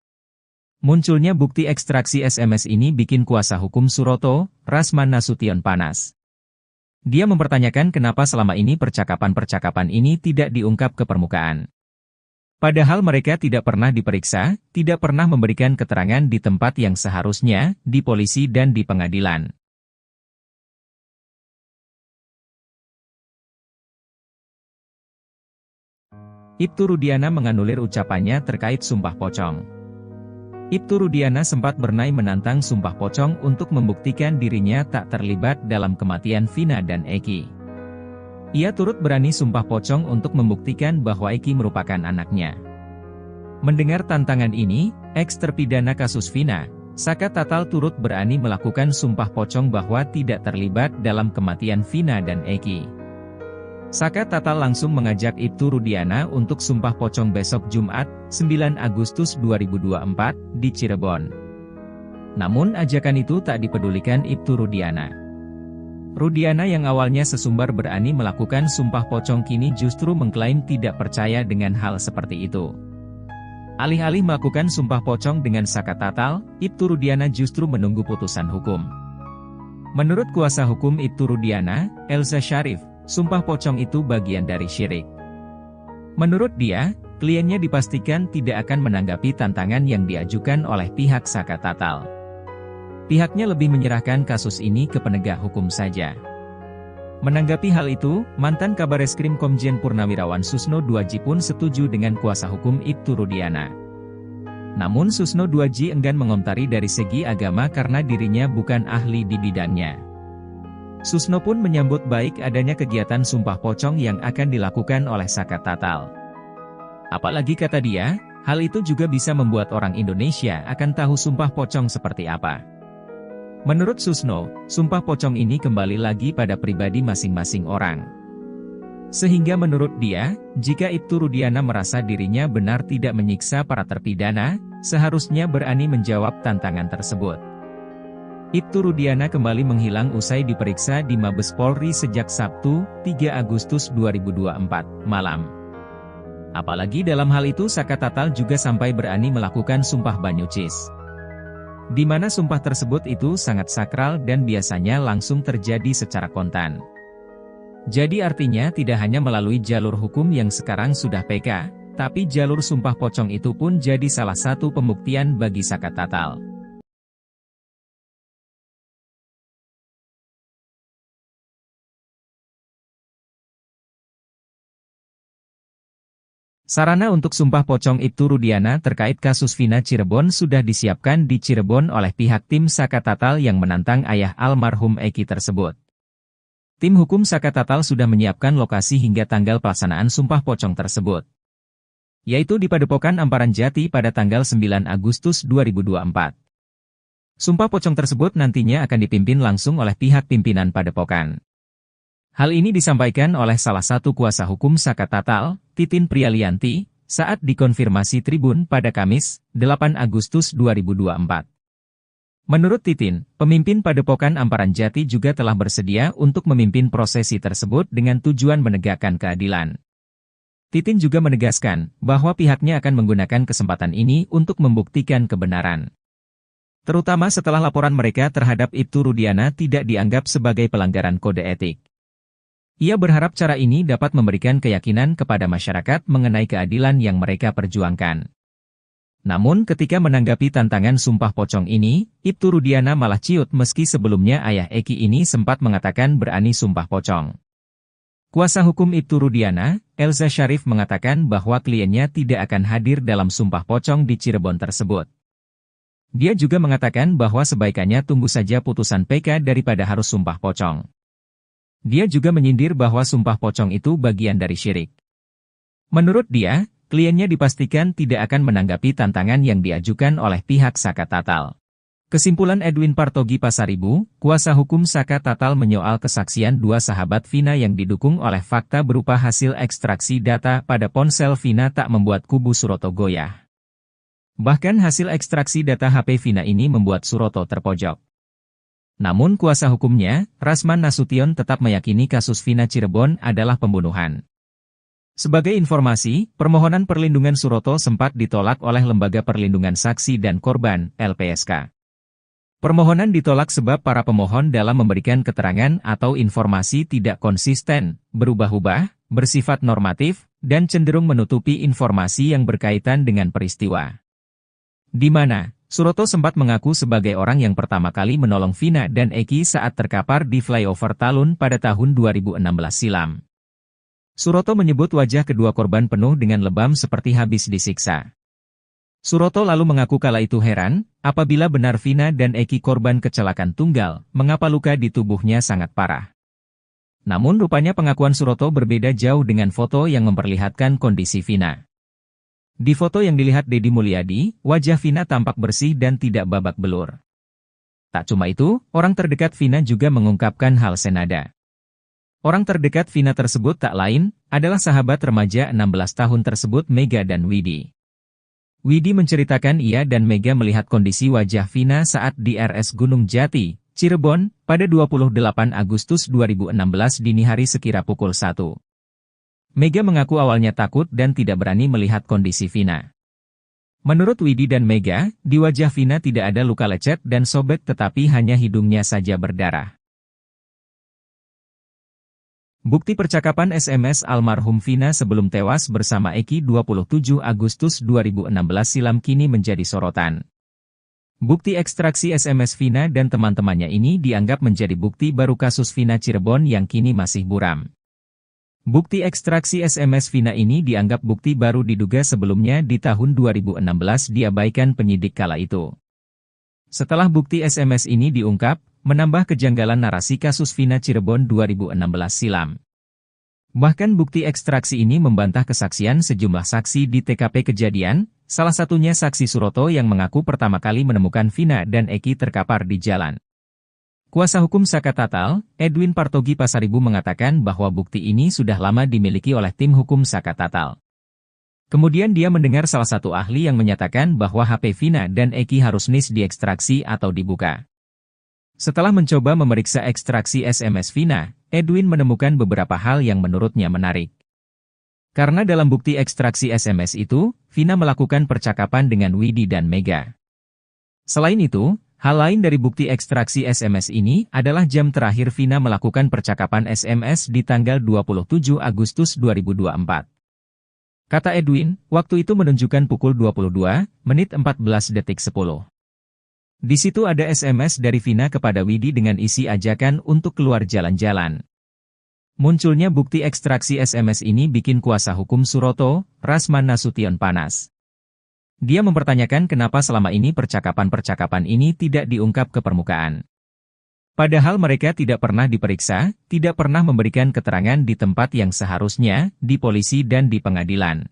Munculnya bukti ekstraksi SMS ini bikin kuasa hukum Suroto, Rasman Nasution panas. Dia mempertanyakan kenapa selama ini percakapan-percakapan ini tidak diungkap ke permukaan. Padahal mereka tidak pernah diperiksa, tidak pernah memberikan keterangan di tempat yang seharusnya, di polisi dan di pengadilan. Ibtu Rudiana menganulir ucapannya terkait sumpah pocong. Ibtu Rudiana sempat bernai menantang sumpah pocong untuk membuktikan dirinya tak terlibat dalam kematian Vina dan Eki. Ia turut berani sumpah pocong untuk membuktikan bahwa Eki merupakan anaknya. Mendengar tantangan ini, eks-terpidana kasus Vina, Saka Tatal turut berani melakukan sumpah pocong bahwa tidak terlibat dalam kematian Vina dan Eki. Saka Tatal langsung mengajak Ibtu Rudiana untuk sumpah pocong besok Jumat, 9 Agustus 2024, di Cirebon. Namun ajakan itu tak dipedulikan Ibtu Rudiana. Rudiana yang awalnya sesumbar berani melakukan sumpah pocong kini justru mengklaim tidak percaya dengan hal seperti itu. Alih-alih melakukan sumpah pocong dengan Saka Tatal, Ibtu Rudiana justru menunggu putusan hukum. Menurut kuasa hukum Ibtu Rudiana, Elza Syarif, sumpah pocong itu bagian dari syirik. Menurut dia, kliennya dipastikan tidak akan menanggapi tantangan yang diajukan oleh pihak Saka Tatal. Pihaknya lebih menyerahkan kasus ini ke penegak hukum saja. Menanggapi hal itu, mantan Kabareskrim Komjen Purnawirawan Susno Duaji pun setuju dengan kuasa hukum Ibtu Rudiana. Namun Susno Duaji enggan mengomentari dari segi agama karena dirinya bukan ahli di bidangnya. Susno pun menyambut baik adanya kegiatan sumpah pocong yang akan dilakukan oleh Saka Tatal. Apalagi kata dia, hal itu juga bisa membuat orang Indonesia akan tahu sumpah pocong seperti apa. Menurut Susno, sumpah pocong ini kembali lagi pada pribadi masing-masing orang. Sehingga menurut dia, jika Ibtu Rudiana merasa dirinya benar tidak menyiksa para terpidana, seharusnya berani menjawab tantangan tersebut. Ibtu Rudiana kembali menghilang usai diperiksa di Mabes Polri sejak Sabtu, 3 Agustus 2024, malam. Apalagi dalam hal itu Saka Tatal juga sampai berani melakukan sumpah banyucis. Di mana sumpah tersebut itu sangat sakral dan biasanya langsung terjadi secara kontan. Jadi artinya tidak hanya melalui jalur hukum yang sekarang sudah PK, tapi jalur sumpah pocong itu pun jadi salah satu pembuktian bagi Saka Tatal. Sarana untuk sumpah pocong Ibtu Rudiana terkait kasus Vina Cirebon sudah disiapkan di Cirebon oleh pihak tim Saka Tatal yang menantang ayah almarhum Eki tersebut. Tim hukum Saka Tatal sudah menyiapkan lokasi hingga tanggal pelaksanaan sumpah pocong tersebut, yaitu di Padepokan Amparan Jati pada tanggal 9 Agustus 2024. Sumpah pocong tersebut nantinya akan dipimpin langsung oleh pihak pimpinan Padepokan. Hal ini disampaikan oleh salah satu kuasa hukum Saka Tatal, Titin Prialianti, saat dikonfirmasi Tribun pada Kamis, 8 Agustus 2024. Menurut Titin, pemimpin Padepokan Amparan Jati juga telah bersedia untuk memimpin prosesi tersebut dengan tujuan menegakkan keadilan. Titin juga menegaskan bahwa pihaknya akan menggunakan kesempatan ini untuk membuktikan kebenaran. Terutama setelah laporan mereka terhadap Ibtu Rudiana tidak dianggap sebagai pelanggaran kode etik. Ia berharap cara ini dapat memberikan keyakinan kepada masyarakat mengenai keadilan yang mereka perjuangkan. Namun ketika menanggapi tantangan sumpah pocong ini, Ibtu Rudiana malah ciut meski sebelumnya ayah Eki ini sempat mengatakan berani sumpah pocong. Kuasa hukum Ibtu Rudiana, Elza Syarif mengatakan bahwa kliennya tidak akan hadir dalam sumpah pocong di Cirebon tersebut. Dia juga mengatakan bahwa sebaikannya tunggu saja putusan PK daripada harus sumpah pocong. Dia juga menyindir bahwa sumpah pocong itu bagian dari syirik. Menurut dia, kliennya dipastikan tidak akan menanggapi tantangan yang diajukan oleh pihak Saka Tatal. Kesimpulan Edwin Partogi Pasaribu, kuasa hukum Saka Tatal menyoal kesaksian dua sahabat Vina yang didukung oleh fakta berupa hasil ekstraksi data pada ponsel Vina tak membuat kubu Suroto goyah. Bahkan hasil ekstraksi data HP Vina ini membuat Suroto terpojok. Namun kuasa hukumnya, Rasman Nasution tetap meyakini kasus Vina Cirebon adalah pembunuhan. Sebagai informasi, permohonan perlindungan Suroto sempat ditolak oleh Lembaga Perlindungan Saksi dan Korban, LPSK. Permohonan ditolak sebab para pemohon dalam memberikan keterangan atau informasi tidak konsisten, berubah-ubah, bersifat normatif, dan cenderung menutupi informasi yang berkaitan dengan peristiwa. Di mana Suroto sempat mengaku sebagai orang yang pertama kali menolong Vina dan Eki saat terkapar di flyover Talun pada tahun 2016 silam. Suroto menyebut wajah kedua korban penuh dengan lebam seperti habis disiksa. Suroto lalu mengaku kala itu heran, apabila benar Vina dan Eki korban kecelakaan tunggal, mengapa luka di tubuhnya sangat parah. Namun rupanya pengakuan Suroto berbeda jauh dengan foto yang memperlihatkan kondisi Vina. Di foto yang dilihat Deddy Mulyadi, wajah Vina tampak bersih dan tidak babak belur. Tak cuma itu, orang terdekat Vina juga mengungkapkan hal senada. Orang terdekat Vina tersebut tak lain, adalah sahabat remaja 16 tahun tersebut Mega dan Widi. Widi menceritakan ia dan Mega melihat kondisi wajah Vina saat di RS Gunung Jati, Cirebon, pada 28 Agustus 2016 dini hari sekira pukul 1. Mega mengaku awalnya takut dan tidak berani melihat kondisi Vina. Menurut Widi dan Mega, di wajah Vina tidak ada luka lecet dan sobek tetapi hanya hidungnya saja berdarah. Bukti percakapan SMS almarhum Vina sebelum tewas bersama Eki 27 Agustus 2016 silam kini menjadi sorotan. Bukti ekstraksi SMS Vina dan teman-temannya ini dianggap menjadi bukti baru kasus Vina Cirebon yang kini masih buram. Bukti ekstraksi SMS Vina ini dianggap bukti baru diduga sebelumnya di tahun 2016 diabaikan penyidik kala itu. Setelah bukti SMS ini diungkap, menambah kejanggalan narasi kasus Vina Cirebon 2016 silam. Bahkan bukti ekstraksi ini membantah kesaksian sejumlah saksi di TKP kejadian, salah satunya saksi Suroto yang mengaku pertama kali menemukan Vina dan Eki terkapar di jalan. Kuasa hukum Saka Tatal, Edwin Partogi Pasaribu mengatakan bahwa bukti ini sudah lama dimiliki oleh tim hukum Saka Tatal. Kemudian dia mendengar salah satu ahli yang menyatakan bahwa HP Vina dan Eki harus diekstraksi atau dibuka. Setelah mencoba memeriksa ekstraksi SMS Vina, Edwin menemukan beberapa hal yang menurutnya menarik. Karena dalam bukti ekstraksi SMS itu, Vina melakukan percakapan dengan Widi dan Mega. Selain itu, hal lain dari bukti ekstraksi SMS ini adalah jam terakhir Vina melakukan percakapan SMS di tanggal 27 Agustus 2024. Kata Edwin, waktu itu menunjukkan pukul 22:14:10. Di situ ada SMS dari Vina kepada Widi dengan isi ajakan untuk keluar jalan-jalan. Munculnya bukti ekstraksi SMS ini bikin kuasa hukum Suroto, Rasman Nasution panas. Dia mempertanyakan kenapa selama ini percakapan-percakapan ini tidak diungkap ke permukaan. Padahal mereka tidak pernah diperiksa, tidak pernah memberikan keterangan di tempat yang seharusnya, di polisi dan di pengadilan.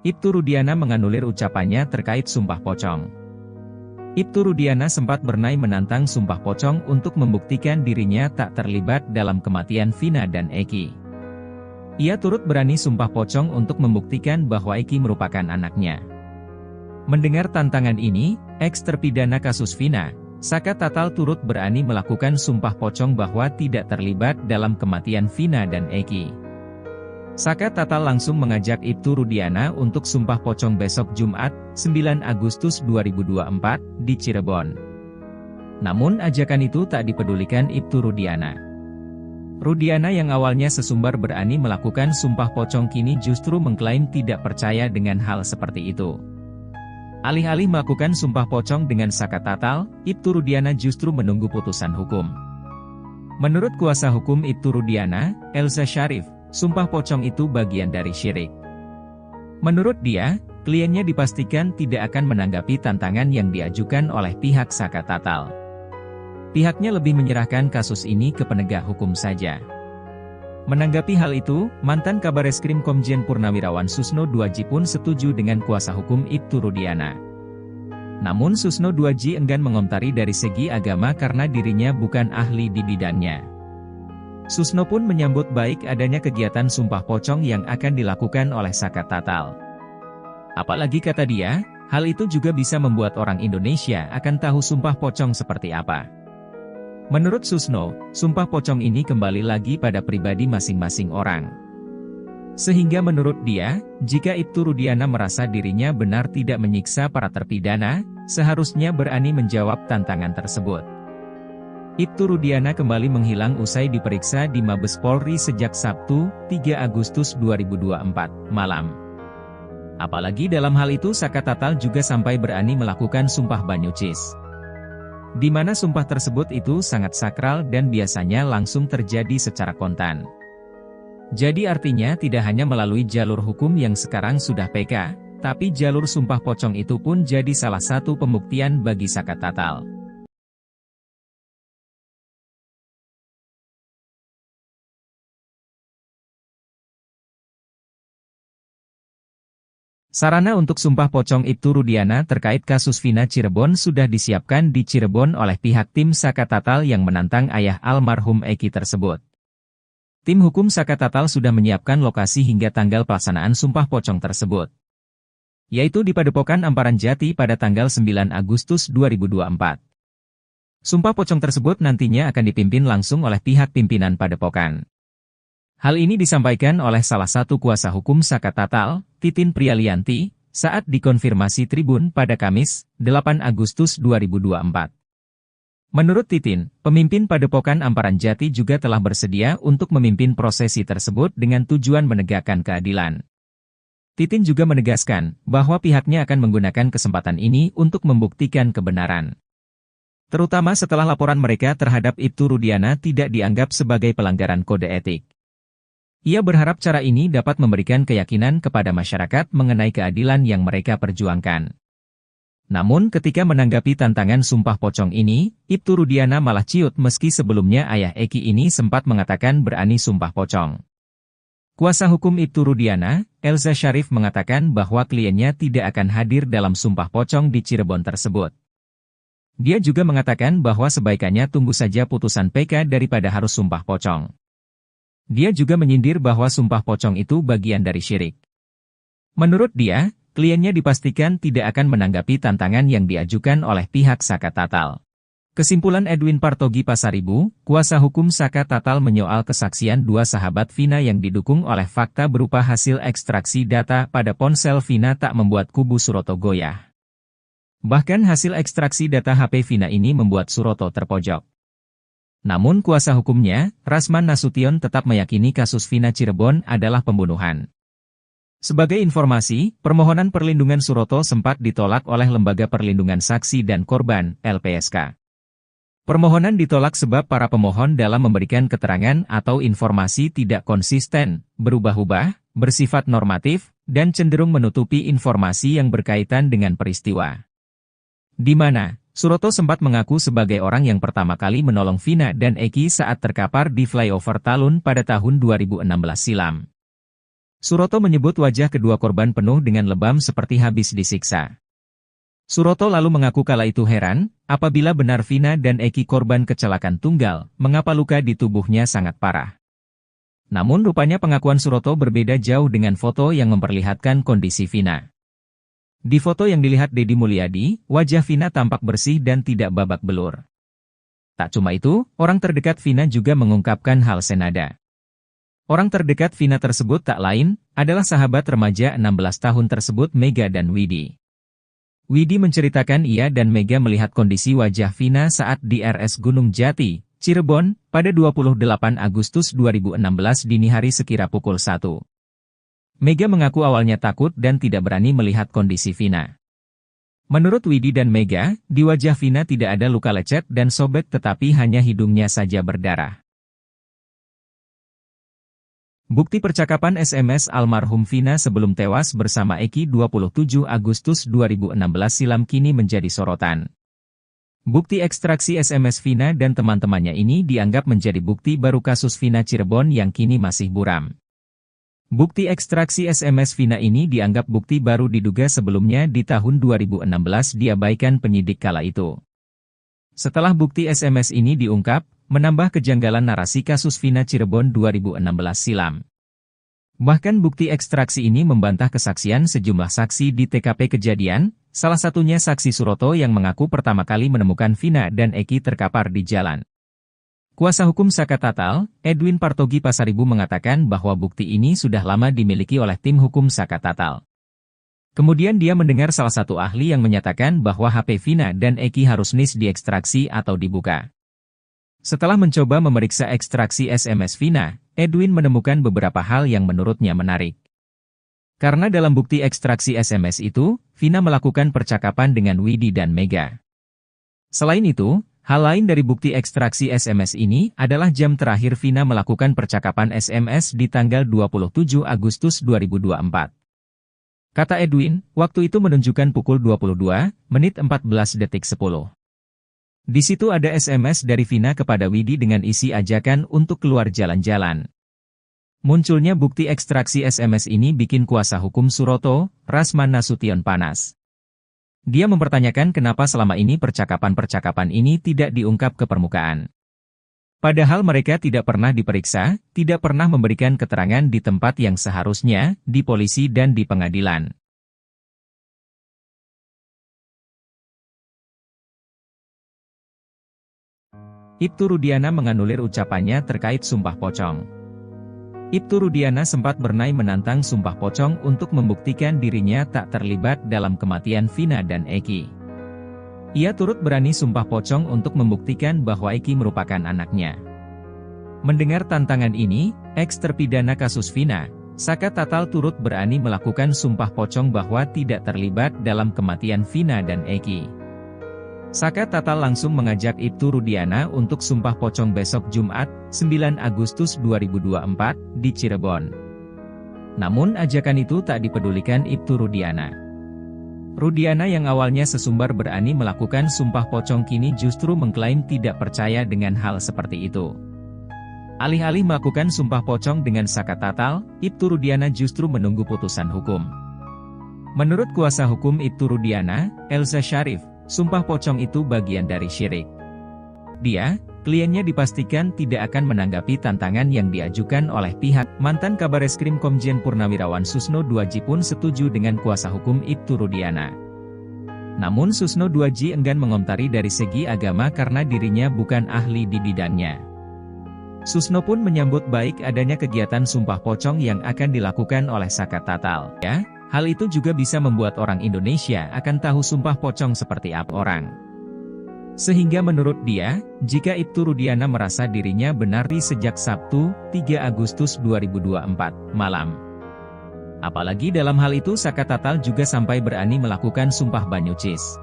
Ibtu Rudiana menganulir ucapannya terkait sumpah pocong. Ibtu Rudiana sempat bernai menantang sumpah pocong untuk membuktikan dirinya tak terlibat dalam kematian Vina dan Eki. Ia turut berani sumpah pocong untuk membuktikan bahwa Eki merupakan anaknya. Mendengar tantangan ini, eks-terpidana kasus Vina, Saka Tatal turut berani melakukan sumpah pocong bahwa tidak terlibat dalam kematian Vina dan Eki. Saka Tatal langsung mengajak Ibtu Rudiana untuk sumpah pocong besok Jumat, 9 Agustus 2024, di Cirebon. Namun ajakan itu tak dipedulikan Ibtu Rudiana. Rudiana yang awalnya sesumbar berani melakukan sumpah pocong kini justru mengklaim tidak percaya dengan hal seperti itu. Alih-alih melakukan sumpah pocong dengan Saka Tatal, Ibtu Rudiana justru menunggu putusan hukum. Menurut kuasa hukum Ibtu Rudiana, Elza Syarif, sumpah pocong itu bagian dari syirik. Menurut dia, kliennya dipastikan tidak akan menanggapi tantangan yang diajukan oleh pihak Saka Tatal. Pihaknya lebih menyerahkan kasus ini ke penegak hukum saja. Menanggapi hal itu, mantan Kabareskrim Komjen Purnawirawan Susno Duaji pun setuju dengan kuasa hukum Ibtu Rudiana. Namun Susno Duaji enggan mengomentari dari segi agama karena dirinya bukan ahli di bidangnya. Susno pun menyambut baik adanya kegiatan sumpah pocong yang akan dilakukan oleh Saka Tatal. Apalagi kata dia, hal itu juga bisa membuat orang Indonesia akan tahu sumpah pocong seperti apa. Menurut Susno, sumpah pocong ini kembali lagi pada pribadi masing-masing orang. Sehingga menurut dia, jika Ibtu Rudiana merasa dirinya benar tidak menyiksa para terpidana, seharusnya berani menjawab tantangan tersebut. Ibtu Rudiana kembali menghilang usai diperiksa di Mabes Polri sejak Sabtu, 3 Agustus 2024, malam. Apalagi dalam hal itu Saka Tatal juga sampai berani melakukan sumpah banyucis. Di mana sumpah tersebut itu sangat sakral dan biasanya langsung terjadi secara kontan. Jadi artinya tidak hanya melalui jalur hukum yang sekarang sudah PK, tapi jalur sumpah pocong itu pun jadi salah satu pembuktian bagi Saka Tatal. Sarana untuk sumpah pocong Ibtu Rudiana terkait kasus Vina Cirebon sudah disiapkan di Cirebon oleh pihak tim Saka Tatal yang menantang ayah almarhum Eki tersebut. Tim hukum Saka Tatal sudah menyiapkan lokasi hingga tanggal pelaksanaan sumpah pocong tersebut, yaitu di Padepokan Amparan Jati pada tanggal 9 Agustus 2024. Sumpah pocong tersebut nantinya akan dipimpin langsung oleh pihak pimpinan Padepokan. Hal ini disampaikan oleh salah satu kuasa hukum Saka Tatal, Titin Prialianti, saat dikonfirmasi Tribun pada Kamis, 8 Agustus 2024. Menurut Titin, pemimpin Padepokan Amparan Jati juga telah bersedia untuk memimpin prosesi tersebut dengan tujuan menegakkan keadilan. Titin juga menegaskan bahwa pihaknya akan menggunakan kesempatan ini untuk membuktikan kebenaran. Terutama setelah laporan mereka terhadap Ibtu Rudiana tidak dianggap sebagai pelanggaran kode etik. Ia berharap cara ini dapat memberikan keyakinan kepada masyarakat mengenai keadilan yang mereka perjuangkan. Namun ketika menanggapi tantangan sumpah pocong ini, Ibtu Rudiana malah ciut meski sebelumnya ayah Eki ini sempat mengatakan berani sumpah pocong. Kuasa hukum Ibtu Rudiana, Elza Syarif mengatakan bahwa kliennya tidak akan hadir dalam sumpah pocong di Cirebon tersebut. Dia juga mengatakan bahwa sebaikannya tunggu saja putusan PK daripada harus sumpah pocong. Dia juga menyindir bahwa sumpah pocong itu bagian dari syirik. Menurut dia, kliennya dipastikan tidak akan menanggapi tantangan yang diajukan oleh pihak Saka Tatal. Kesimpulan Edwin Partogi Pasaribu, kuasa hukum Saka Tatal menyoal kesaksian dua sahabat Vina yang didukung oleh fakta berupa hasil ekstraksi data pada ponsel Vina tak membuat kubu Suroto goyah. Bahkan hasil ekstraksi data HP Vina ini membuat Suroto terpojok. Namun kuasa hukumnya, Rasman Nasution tetap meyakini kasus Vina Cirebon adalah pembunuhan. Sebagai informasi, permohonan perlindungan Suroto sempat ditolak oleh Lembaga Perlindungan Saksi dan Korban, LPSK. Permohonan ditolak sebab para pemohon dalam memberikan keterangan atau informasi tidak konsisten, berubah-ubah, bersifat normatif, dan cenderung menutupi informasi yang berkaitan dengan peristiwa. Di mana Suroto sempat mengaku sebagai orang yang pertama kali menolong Vina dan Eki saat terkapar di flyover Talun pada tahun 2016 silam. Suroto menyebut wajah kedua korban penuh dengan lebam seperti habis disiksa. Suroto lalu mengaku kala itu heran, apabila benar Vina dan Eki korban kecelakaan tunggal, mengapa luka di tubuhnya sangat parah. Namun rupanya pengakuan Suroto berbeda jauh dengan foto yang memperlihatkan kondisi Vina. Di foto yang dilihat Deddy Mulyadi, wajah Vina tampak bersih dan tidak babak belur. Tak cuma itu, orang terdekat Vina juga mengungkapkan hal senada. Orang terdekat Vina tersebut tak lain, adalah sahabat remaja 16 tahun tersebut Mega dan Widi. Widi menceritakan ia dan Mega melihat kondisi wajah Vina saat di RS Gunung Jati, Cirebon, pada 28 Agustus 2016 dini hari sekira pukul 1. Mega mengaku awalnya takut dan tidak berani melihat kondisi Vina. Menurut Widi dan Mega, di wajah Vina tidak ada luka lecet dan sobek tetapi hanya hidungnya saja berdarah. Bukti percakapan SMS almarhum Vina sebelum tewas bersama Eki 27 Agustus 2016 silam kini menjadi sorotan. Bukti ekstraksi SMS Vina dan teman-temannya ini dianggap menjadi bukti baru kasus Vina Cirebon yang kini masih buram. Bukti ekstraksi SMS Vina ini dianggap bukti baru diduga sebelumnya di tahun 2016 diabaikan penyidik kala itu. Setelah bukti SMS ini diungkap, menambah kejanggalan narasi kasus Vina Cirebon 2016 silam. Bahkan bukti ekstraksi ini membantah kesaksian sejumlah saksi di TKP kejadian, salah satunya saksi Suroto yang mengaku pertama kali menemukan Vina dan Eki terkapar di jalan. Kuasa hukum Saka Tatal, Edwin Partogi Pasaribu mengatakan bahwa bukti ini sudah lama dimiliki oleh tim hukum Saka Tatal. Kemudian dia mendengar salah satu ahli yang menyatakan bahwa HP Vina dan Eki harus diekstraksi atau dibuka. Setelah mencoba memeriksa ekstraksi SMS Vina, Edwin menemukan beberapa hal yang menurutnya menarik. Karena dalam bukti ekstraksi SMS itu, Vina melakukan percakapan dengan Widi dan Mega. Selain itu, hal lain dari bukti ekstraksi SMS ini adalah jam terakhir Vina melakukan percakapan SMS di tanggal 27 Agustus 2024. Kata Edwin, waktu itu menunjukkan pukul 22, menit 14 detik 10. Di situ ada SMS dari Vina kepada Widi dengan isi ajakan untuk keluar jalan-jalan. Munculnya bukti ekstraksi SMS ini bikin kuasa hukum Suroto, Rasman Nasution panas. Dia mempertanyakan kenapa selama ini percakapan-percakapan ini tidak diungkap ke permukaan. Padahal mereka tidak pernah diperiksa, tidak pernah memberikan keterangan di tempat yang seharusnya, di polisi dan di pengadilan. Ibtu Rudiana menganulir ucapannya terkait Sumpah Pocong. Ibtu Rudiana sempat bernai menantang Sumpah Pocong untuk membuktikan dirinya tak terlibat dalam kematian Vina dan Eki. Ia turut berani Sumpah Pocong untuk membuktikan bahwa Eki merupakan anaknya. Mendengar tantangan ini, eks-terpidana kasus Vina, Saka Tatal turut berani melakukan Sumpah Pocong bahwa tidak terlibat dalam kematian Vina dan Eki. Saka Tatal langsung mengajak Ibtu Rudiana untuk Sumpah Pocong besok Jumat, 9 Agustus 2024, di Cirebon. Namun ajakan itu tak dipedulikan Ibtu Rudiana. Rudiana yang awalnya sesumbar berani melakukan Sumpah Pocong kini justru mengklaim tidak percaya dengan hal seperti itu. Alih-alih melakukan Sumpah Pocong dengan Saka Tatal, Ibtu Rudiana justru menunggu putusan hukum. Menurut kuasa hukum Ibtu Rudiana, Elza Syarif, Sumpah Pocong itu bagian dari syirik. Dia, kliennya dipastikan tidak akan menanggapi tantangan yang diajukan oleh pihak mantan Kabareskrim Komjen Purnawirawan Susno Duaji pun setuju dengan kuasa hukum Ibtu Rudiana. Namun Susno Duaji enggan mengomentari dari segi agama karena dirinya bukan ahli di bidangnya. Susno pun menyambut baik adanya kegiatan Sumpah Pocong yang akan dilakukan oleh Saka Tatal. Ya, hal itu juga bisa membuat orang Indonesia akan tahu Sumpah Pocong seperti apa orang. Sehingga menurut dia, jika Ibtu Rudiana merasa dirinya benar sejak Sabtu, 3 Agustus 2024, malam. Apalagi dalam hal itu Saka Tatal juga sampai berani melakukan Sumpah Banyucis.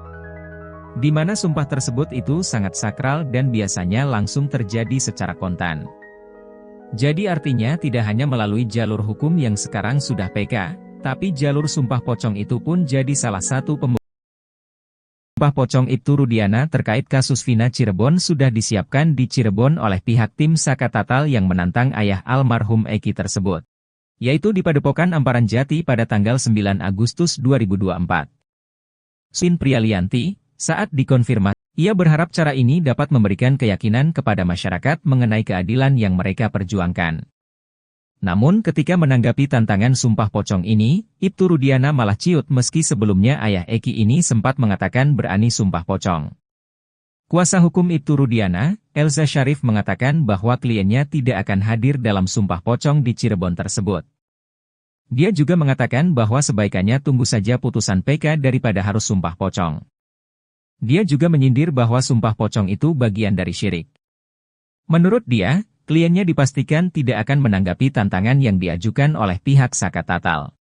Di mana sumpah tersebut itu sangat sakral dan biasanya langsung terjadi secara kontan. Jadi artinya tidak hanya melalui jalur hukum yang sekarang sudah PK, tapi jalur Sumpah Pocong itu pun jadi salah satu pembuktian. Sumpah Pocong Ibtu Rudiana terkait kasus Vina Cirebon sudah disiapkan di Cirebon oleh pihak tim Saka Tatal yang menantang ayah almarhum Eki tersebut. Yaitu di Padepokan Amparan Jati pada tanggal 9 Agustus 2024. Sin Prialianti, saat dikonfirmasi, ia berharap cara ini dapat memberikan keyakinan kepada masyarakat mengenai keadilan yang mereka perjuangkan. Namun ketika menanggapi tantangan Sumpah Pocong ini, Ibtu Rudiana malah ciut meski sebelumnya ayah Eki ini sempat mengatakan berani Sumpah Pocong. Kuasa hukum Ibtu Rudiana, Elza Syarif mengatakan bahwa kliennya tidak akan hadir dalam Sumpah Pocong di Cirebon tersebut. Dia juga mengatakan bahwa sebaikannya tunggu saja putusan PK daripada harus Sumpah Pocong. Dia juga menyindir bahwa Sumpah Pocong itu bagian dari syirik. Menurut dia, kliennya dipastikan tidak akan menanggapi tantangan yang diajukan oleh pihak Saka Tatal.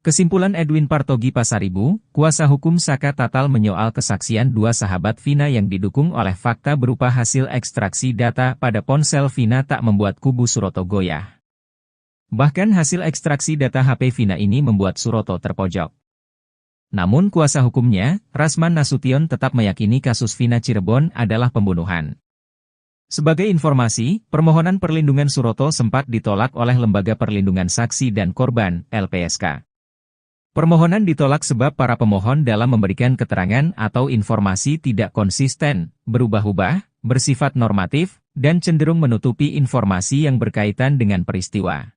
Kesimpulan Edwin Partogi Pasaribu, kuasa hukum Saka Tatal menyoal kesaksian dua sahabat Vina yang didukung oleh fakta berupa hasil ekstraksi data pada ponsel Vina tak membuat kubu Suroto goyah. Bahkan hasil ekstraksi data HP Vina ini membuat Suroto terpojok. Namun kuasa hukumnya, Rasman Nasution tetap meyakini kasus Vina Cirebon adalah pembunuhan. Sebagai informasi, permohonan perlindungan Suroto sempat ditolak oleh Lembaga Perlindungan Saksi dan Korban, LPSK. Permohonan ditolak sebab para pemohon dalam memberikan keterangan atau informasi tidak konsisten, berubah-ubah, bersifat normatif, dan cenderung menutupi informasi yang berkaitan dengan peristiwa.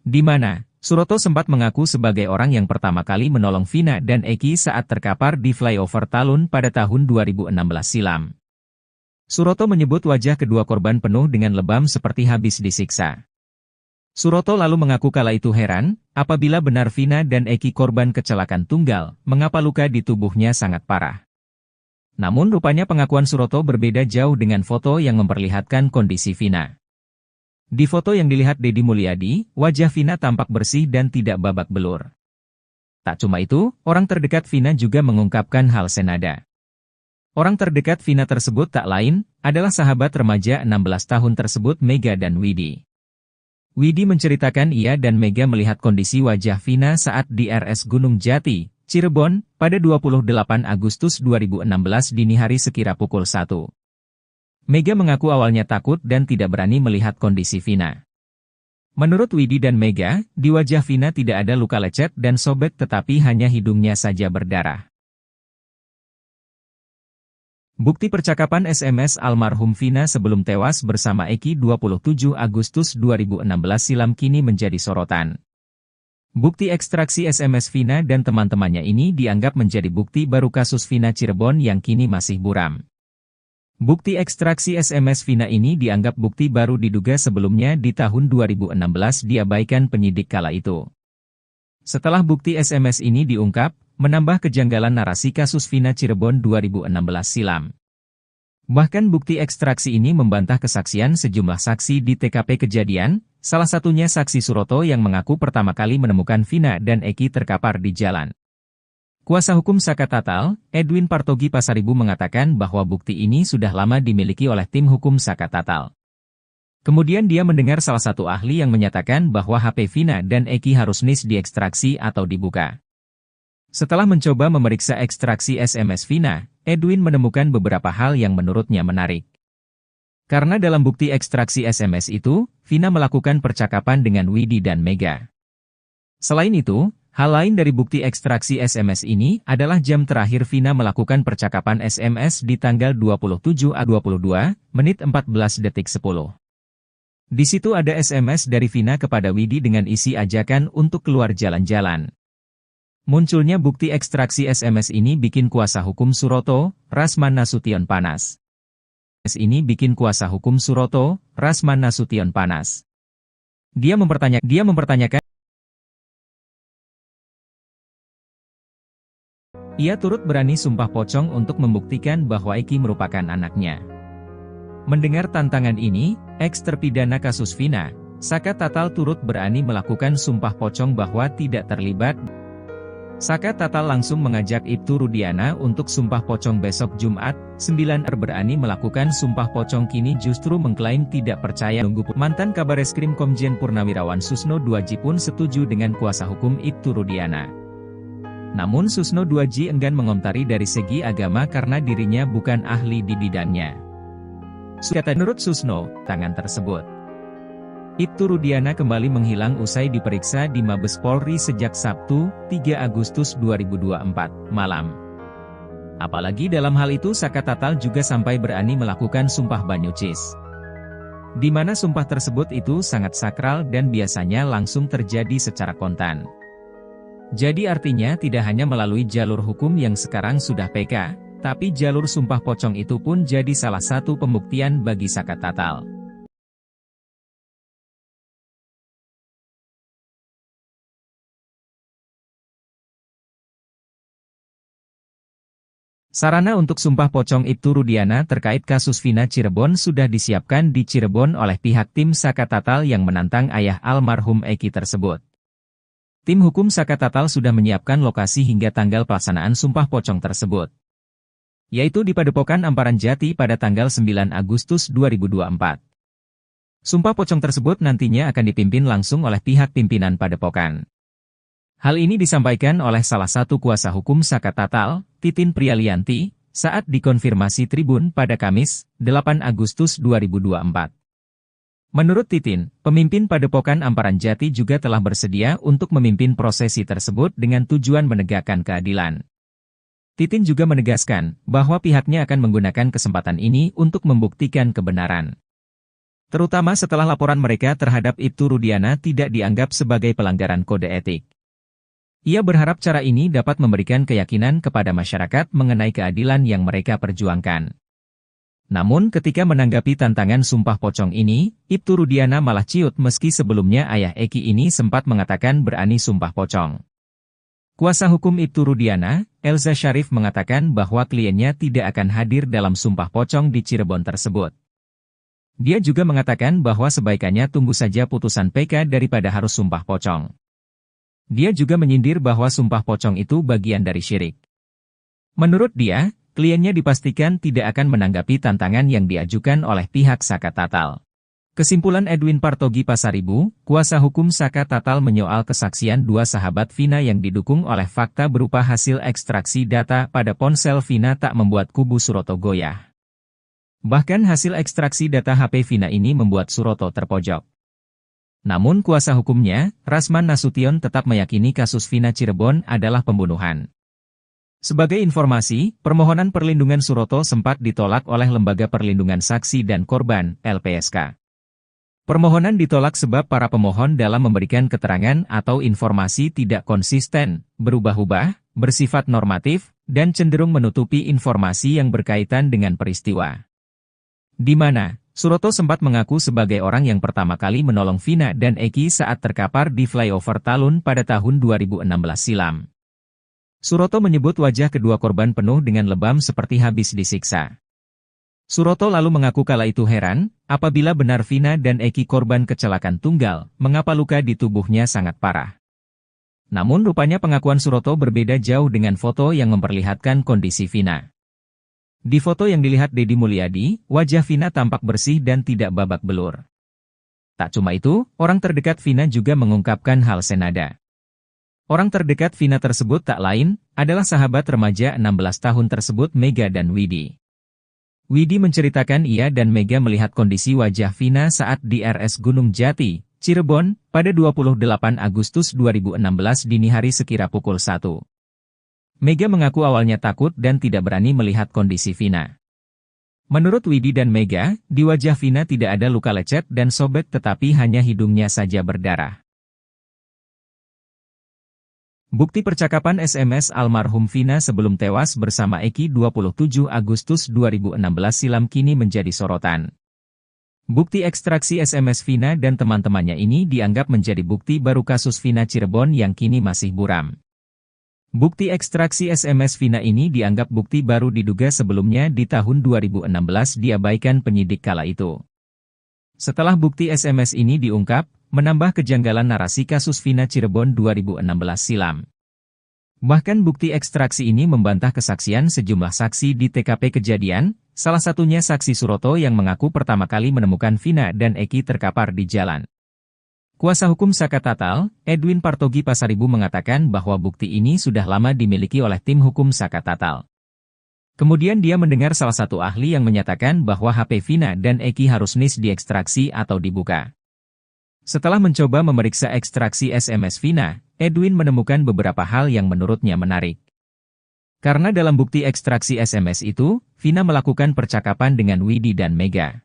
Di mana Suroto sempat mengaku sebagai orang yang pertama kali menolong Vina dan Eki saat terkapar di flyover Talun pada tahun 2016 silam. Suroto menyebut wajah kedua korban penuh dengan lebam seperti habis disiksa. Suroto lalu mengaku kala itu heran, apabila benar Vina dan Eki korban kecelakaan tunggal, mengapa luka di tubuhnya sangat parah. Namun rupanya pengakuan Suroto berbeda jauh dengan foto yang memperlihatkan kondisi Vina. Di foto yang dilihat Deddy Mulyadi, wajah Vina tampak bersih dan tidak babak belur. Tak cuma itu, orang terdekat Vina juga mengungkapkan hal senada. Orang terdekat Vina tersebut tak lain, adalah sahabat remaja 16 tahun tersebut Mega dan Widi. Widi menceritakan ia dan Mega melihat kondisi wajah Vina saat di RS Gunung Jati, Cirebon, pada 28 Agustus 2016 dini hari sekira pukul 1. Mega mengaku awalnya takut dan tidak berani melihat kondisi Vina. Menurut Widi dan Mega, di wajah Vina tidak ada luka lecet dan sobek tetapi hanya hidungnya saja berdarah. Bukti percakapan SMS almarhum Vina sebelum tewas bersama Eki 27 Agustus 2016 silam kini menjadi sorotan. Bukti ekstraksi SMS Vina dan teman-temannya ini dianggap menjadi bukti baru kasus Vina Cirebon yang kini masih buram. Bukti ekstraksi SMS Vina ini dianggap bukti baru diduga sebelumnya di tahun 2016 diabaikan penyidik kala itu. Setelah bukti SMS ini diungkap, menambah kejanggalan narasi kasus Vina Cirebon 2016 silam. Bahkan bukti ekstraksi ini membantah kesaksian sejumlah saksi di TKP kejadian, salah satunya saksi Suroto yang mengaku pertama kali menemukan Vina dan Eki terkapar di jalan. Kuasa hukum Saka Tatal, Edwin Partogi Pasaribu mengatakan bahwa bukti ini sudah lama dimiliki oleh tim hukum Saka Tatal. Kemudian dia mendengar salah satu ahli yang menyatakan bahwa HP Vina dan Eki harus diekstraksi atau dibuka. Setelah mencoba memeriksa ekstraksi SMS Vina, Edwin menemukan beberapa hal yang menurutnya menarik. Karena dalam bukti ekstraksi SMS itu, Vina melakukan percakapan dengan Widi dan Mega. Selain itu, hal lain dari bukti ekstraksi SMS ini adalah jam terakhir Vina melakukan percakapan SMS di tanggal 27 a 22 menit 14 detik 10. Di situ ada SMS dari Vina kepada Widi dengan isi ajakan untuk keluar jalan-jalan. Munculnya bukti ekstraksi SMS ini bikin kuasa hukum Suroto, Rasman Nasution panas. Ini bikin kuasa hukum Suroto, Rasman Nasution panas. Dia mempertanyakan. Ia turut berani sumpah pocong untuk membuktikan bahwa Eki merupakan anaknya. Mendengar tantangan ini, eks-terpidana kasus Vina, Saka Tatal turut berani melakukan sumpah pocong bahwa tidak terlibat. Saka Tatal langsung mengajak Ibtu Rudiana untuk sumpah pocong besok Jumat, 9 berani melakukan sumpah pocong kini justru mengklaim tidak percaya nunggu. Mantan Kabareskrim Komjen Purnawirawan Susno Duaji pun setuju dengan kuasa hukum Ibtu Rudiana. Namun Susno Duaji enggan mengomentari dari segi agama karena dirinya bukan ahli di bidangnya. Menurut Susno, tangan tersebut. Ibtu Rudiana kembali menghilang usai diperiksa di Mabes Polri sejak Sabtu, 3 Agustus 2024, malam. Apalagi dalam hal itu Saka Tatal juga sampai berani melakukan sumpah banyucis. Di mana sumpah tersebut itu sangat sakral dan biasanya langsung terjadi secara kontan. Jadi artinya tidak hanya melalui jalur hukum yang sekarang sudah PK, tapi jalur sumpah pocong itu pun jadi salah satu pembuktian bagi Saka Tatal. Sarana untuk sumpah pocong Ibtu Rudiana terkait kasus Vina Cirebon sudah disiapkan di Cirebon oleh pihak tim Saka Tatal yang menantang ayah almarhum Eki tersebut. Tim hukum Saka Tatal sudah menyiapkan lokasi hingga tanggal pelaksanaan sumpah pocong tersebut, yaitu di Padepokan Amparan Jati pada tanggal 9 Agustus 2024. Sumpah pocong tersebut nantinya akan dipimpin langsung oleh pihak pimpinan Padepokan. Hal ini disampaikan oleh salah satu kuasa hukum Saka Tatal, Titin Prialianti, saat dikonfirmasi Tribun pada Kamis, 8 Agustus 2024. Menurut Titin, pemimpin Padepokan Amparan Jati juga telah bersedia untuk memimpin prosesi tersebut dengan tujuan menegakkan keadilan. Titin juga menegaskan bahwa pihaknya akan menggunakan kesempatan ini untuk membuktikan kebenaran. Terutama setelah laporan mereka terhadap Ibtu Rudiana tidak dianggap sebagai pelanggaran kode etik. Ia berharap cara ini dapat memberikan keyakinan kepada masyarakat mengenai keadilan yang mereka perjuangkan. Namun ketika menanggapi tantangan sumpah pocong ini, Ibtu Rudiana malah ciut meski sebelumnya ayah Eki ini sempat mengatakan berani sumpah pocong. Kuasa hukum Ibtu Rudiana, Elza Syarif mengatakan bahwa kliennya tidak akan hadir dalam sumpah pocong di Cirebon tersebut. Dia juga mengatakan bahwa sebaikannya tunggu saja putusan PK daripada harus sumpah pocong. Dia juga menyindir bahwa sumpah pocong itu bagian dari syirik. Menurut dia, kliennya dipastikan tidak akan menanggapi tantangan yang diajukan oleh pihak Saka Tatal. Kesimpulan Edwin Partogi Pasaribu, kuasa hukum Saka Tatal menyoal kesaksian dua sahabat Vina yang didukung oleh fakta berupa hasil ekstraksi data pada ponsel Vina tak membuat kubu Suroto goyah. Bahkan hasil ekstraksi data HP Vina ini membuat Suroto terpojok. Namun kuasa hukumnya, Rasman Nasution tetap meyakini kasus Vina Cirebon adalah pembunuhan. Sebagai informasi, permohonan perlindungan Suroto sempat ditolak oleh Lembaga Perlindungan Saksi dan Korban, LPSK. Permohonan ditolak sebab para pemohon dalam memberikan keterangan atau informasi tidak konsisten, berubah-ubah, bersifat normatif, dan cenderung menutupi informasi yang berkaitan dengan peristiwa. Di mana, Suroto sempat mengaku sebagai orang yang pertama kali menolong Vina dan Eki saat terkapar di flyover Talun pada tahun 2016 silam. Suroto menyebut wajah kedua korban penuh dengan lebam seperti habis disiksa. Suroto lalu mengaku kala itu heran, apabila benar Vina dan Eki korban kecelakaan tunggal, mengapa luka di tubuhnya sangat parah. Namun rupanya pengakuan Suroto berbeda jauh dengan foto yang memperlihatkan kondisi Vina. Di foto yang dilihat Deddy Mulyadi, wajah Vina tampak bersih dan tidak babak belur. Tak cuma itu, orang terdekat Vina juga mengungkapkan hal senada. Orang terdekat Vina tersebut tak lain, adalah sahabat remaja 16 tahun tersebut Mega dan Widi. Widi menceritakan ia dan Mega melihat kondisi wajah Vina saat di RS Gunung Jati, Cirebon, pada 28 Agustus 2016 dini hari sekira pukul 1. Mega mengaku awalnya takut dan tidak berani melihat kondisi Vina. Menurut Widi dan Mega, di wajah Vina tidak ada luka lecet dan sobek tetapi hanya hidungnya saja berdarah. Bukti percakapan SMS almarhum Vina sebelum tewas bersama Eki 27 Agustus 2016 silam kini menjadi sorotan. Bukti ekstraksi SMS Vina dan teman-temannya ini dianggap menjadi bukti baru kasus Vina Cirebon yang kini masih buram. Bukti ekstraksi SMS Vina ini dianggap bukti baru diduga sebelumnya di tahun 2016 diabaikan penyidik kala itu. Setelah bukti SMS ini diungkap, menambah kejanggalan narasi kasus Vina Cirebon 2016 silam. Bahkan bukti ekstraksi ini membantah kesaksian sejumlah saksi di TKP kejadian, salah satunya saksi Suroto yang mengaku pertama kali menemukan Vina dan Eki terkapar di jalan. Kuasa hukum Saka Tatal, Edwin Partogi Pasaribu mengatakan bahwa bukti ini sudah lama dimiliki oleh tim hukum Saka Tatal. Kemudian dia mendengar salah satu ahli yang menyatakan bahwa HP Vina dan Eki harus diekstraksi atau dibuka. Setelah mencoba memeriksa ekstraksi SMS Vina, Edwin menemukan beberapa hal yang menurutnya menarik. Karena dalam bukti ekstraksi SMS itu, Vina melakukan percakapan dengan Widi dan Mega.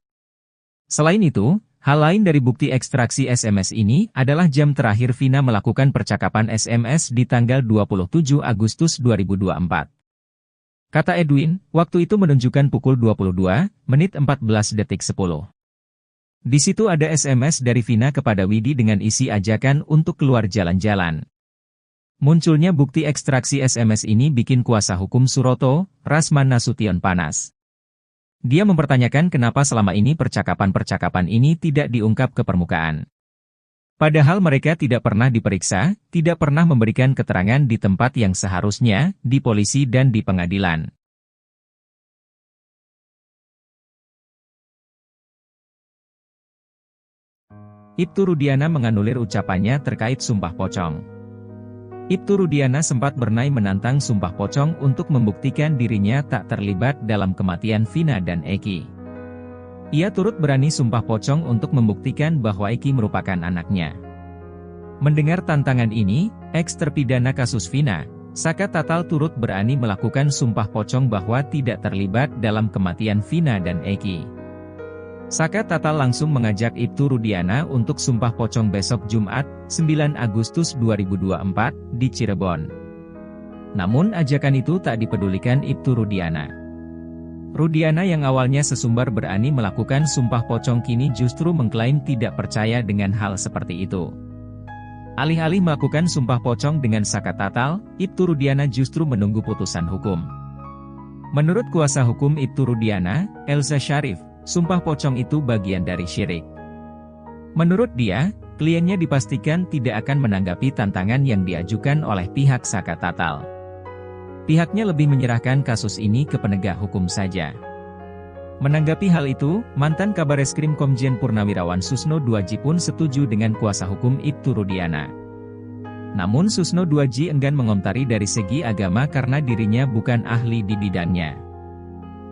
Selain itu, hal lain dari bukti ekstraksi SMS ini adalah jam terakhir Vina melakukan percakapan SMS di tanggal 27 Agustus 2024. Kata Edwin, waktu itu menunjukkan pukul 22, menit 14 detik 10. Di situ ada SMS dari Vina kepada Widi dengan isi ajakan untuk keluar jalan-jalan. Munculnya bukti ekstraksi SMS ini bikin kuasa hukum Suroto, Rasman Nasution panas. Dia mempertanyakan kenapa selama ini percakapan-percakapan ini tidak diungkap ke permukaan. Padahal mereka tidak pernah diperiksa, tidak pernah memberikan keterangan di tempat yang seharusnya, di polisi dan di pengadilan. Ibtu Rudiana menganulir ucapannya terkait sumpah pocong. Ibtu Rudiana sempat bernai menantang sumpah pocong untuk membuktikan dirinya tak terlibat dalam kematian Vina dan Eki. Ia turut berani sumpah pocong untuk membuktikan bahwa Eki merupakan anaknya. Mendengar tantangan ini, eks-terpidana kasus Vina, Saka Tatal turut berani melakukan sumpah pocong bahwa tidak terlibat dalam kematian Vina dan Eki. Saka Tatal langsung mengajak Ibtu Rudiana untuk sumpah pocong besok Jumat, 9 Agustus 2024, di Cirebon. Namun ajakan itu tak dipedulikan Ibtu Rudiana. Rudiana yang awalnya sesumbar berani melakukan sumpah pocong kini justru mengklaim tidak percaya dengan hal seperti itu. Alih-alih melakukan sumpah pocong dengan Saka Tatal, Ibtu Rudiana justru menunggu putusan hukum. Menurut kuasa hukum Ibtu Rudiana, Elza Syarif, sumpah pocong itu bagian dari syirik. Menurut dia, kliennya dipastikan tidak akan menanggapi tantangan yang diajukan oleh pihak Saka Tatal. Pihaknya lebih menyerahkan kasus ini ke penegak hukum saja. Menanggapi hal itu, mantan Kabareskrim Komjen Purnawirawan Susno Duaji pun setuju dengan kuasa hukum Ibtu Rudiana. Namun Susno Duaji enggan mengomentari dari segi agama karena dirinya bukan ahli di bidangnya.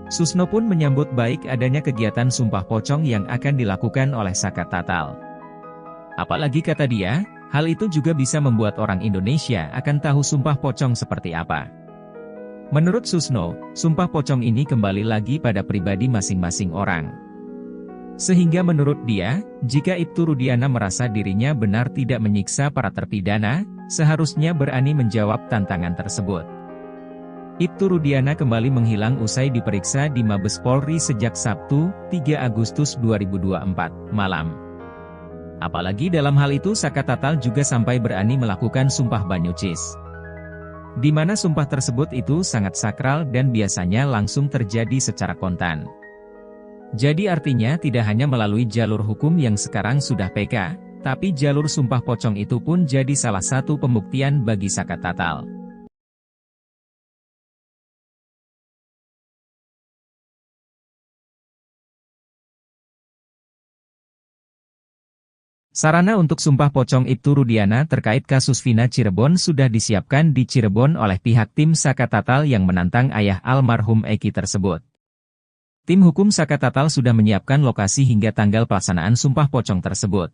Susno pun menyambut baik adanya kegiatan sumpah pocong yang akan dilakukan oleh Saka Tatal. Apalagi kata dia, hal itu juga bisa membuat orang Indonesia akan tahu sumpah pocong seperti apa. Menurut Susno, sumpah pocong ini kembali lagi pada pribadi masing-masing orang. Sehingga menurut dia, jika Ibtu Rudiana merasa dirinya benar tidak menyiksa para terpidana, seharusnya berani menjawab tantangan tersebut. Ibtu Rudiana kembali menghilang usai diperiksa di Mabes Polri sejak Sabtu, 3 Agustus 2024, malam. Apalagi dalam hal itu Saka Tatal juga sampai berani melakukan sumpah banyucis. Di mana sumpah tersebut itu sangat sakral dan biasanya langsung terjadi secara kontan. Jadi artinya tidak hanya melalui jalur hukum yang sekarang sudah PK, tapi jalur sumpah pocong itu pun jadi salah satu pembuktian bagi Saka Tatal. Sarana untuk sumpah pocong Ibtu Rudiana terkait kasus Vina Cirebon sudah disiapkan di Cirebon oleh pihak tim Saka Tatal yang menantang ayah almarhum Eki tersebut. Tim hukum Saka Tatal sudah menyiapkan lokasi hingga tanggal pelaksanaan sumpah pocong tersebut,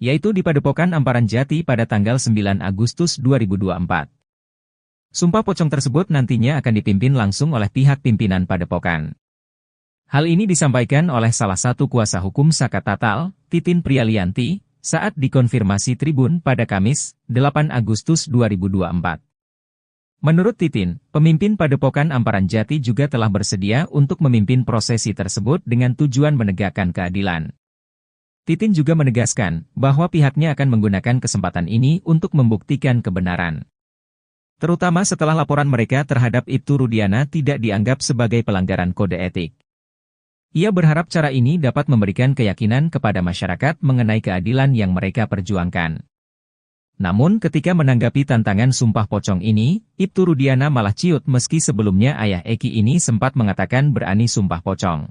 yaitu di Padepokan Amparan Jati pada tanggal 9 Agustus 2024. Sumpah pocong tersebut nantinya akan dipimpin langsung oleh pihak pimpinan Padepokan. Hal ini disampaikan oleh salah satu kuasa hukum Saka Tatal, Titin Prialianti, saat dikonfirmasi Tribun pada Kamis, 8 Agustus 2024. Menurut Titin, pemimpin Padepokan Amparan Jati juga telah bersedia untuk memimpin prosesi tersebut dengan tujuan menegakkan keadilan. Titin juga menegaskan bahwa pihaknya akan menggunakan kesempatan ini untuk membuktikan kebenaran. Terutama setelah laporan mereka terhadap Ibtu Rudiana tidak dianggap sebagai pelanggaran kode etik. Ia berharap cara ini dapat memberikan keyakinan kepada masyarakat mengenai keadilan yang mereka perjuangkan. Namun ketika menanggapi tantangan sumpah pocong ini, Ibtu Rudiana malah ciut meski sebelumnya ayah Eki ini sempat mengatakan berani sumpah pocong.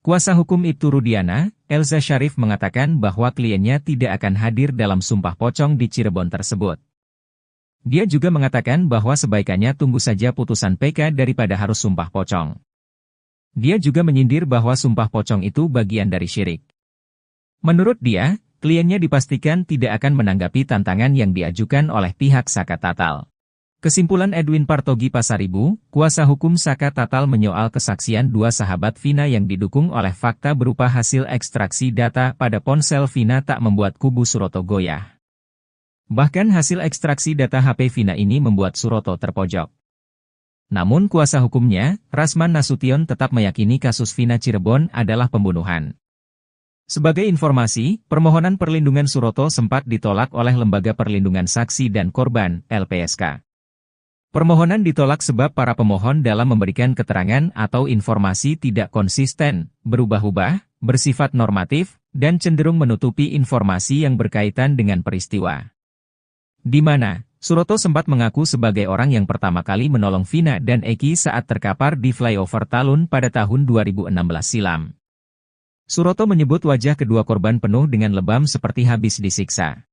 Kuasa hukum Ibtu Rudiana, Elza Syarif mengatakan bahwa kliennya tidak akan hadir dalam sumpah pocong di Cirebon tersebut. Dia juga mengatakan bahwa sebaikannya tunggu saja putusan PK daripada harus sumpah pocong. Dia juga menyindir bahwa sumpah pocong itu bagian dari syirik. Menurut dia, kliennya dipastikan tidak akan menanggapi tantangan yang diajukan oleh pihak Saka Tatal. Kesimpulan Edwin Partogi Pasaribu, kuasa hukum Saka Tatal menyoal kesaksian dua sahabat Vina yang didukung oleh fakta berupa hasil ekstraksi data pada ponsel Vina tak membuat kubu Suroto goyah. Bahkan hasil ekstraksi data HP Vina ini membuat Suroto terpojok. Namun kuasa hukumnya, Rasman Nasution tetap meyakini kasus Vina Cirebon adalah pembunuhan. Sebagai informasi, permohonan perlindungan Suroto sempat ditolak oleh Lembaga Perlindungan Saksi dan Korban, LPSK. Permohonan ditolak sebab para pemohon dalam memberikan keterangan atau informasi tidak konsisten, berubah-ubah, bersifat normatif, dan cenderung menutupi informasi yang berkaitan dengan peristiwa. Di mana Suroto sempat mengaku sebagai orang yang pertama kali menolong Vina dan Eki saat terkapar di flyover Talun pada tahun 2016 silam. Suroto menyebut wajah kedua korban penuh dengan lebam seperti habis disiksa.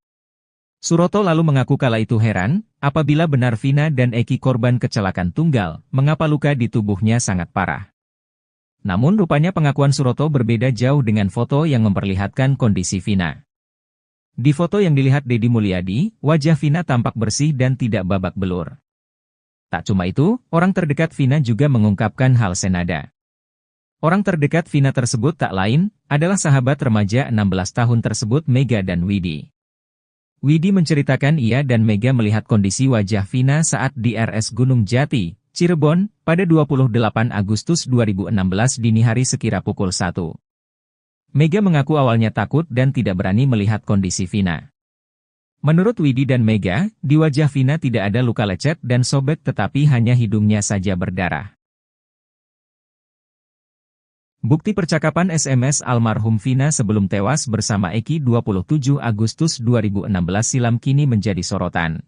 Suroto lalu mengaku kala itu heran, apabila benar Vina dan Eki korban kecelakaan tunggal, mengapa luka di tubuhnya sangat parah. Namun rupanya pengakuan Suroto berbeda jauh dengan foto yang memperlihatkan kondisi Vina. Di foto yang dilihat Deddy Mulyadi, wajah Vina tampak bersih dan tidak babak belur. Tak cuma itu, orang terdekat Vina juga mengungkapkan hal senada. Orang terdekat Vina tersebut tak lain, adalah sahabat remaja 16 tahun tersebut Mega dan Widi. Widi menceritakan ia dan Mega melihat kondisi wajah Vina saat di RS Gunung Jati, Cirebon, pada 28 Agustus 2016 dini hari sekira pukul 1. Mega mengaku awalnya takut dan tidak berani melihat kondisi Vina. Menurut Widi dan Mega, di wajah Vina tidak ada luka lecet dan sobek tetapi hanya hidungnya saja berdarah. Bukti percakapan SMS almarhum Vina sebelum tewas bersama Eki 27 Agustus 2016 silam kini menjadi sorotan.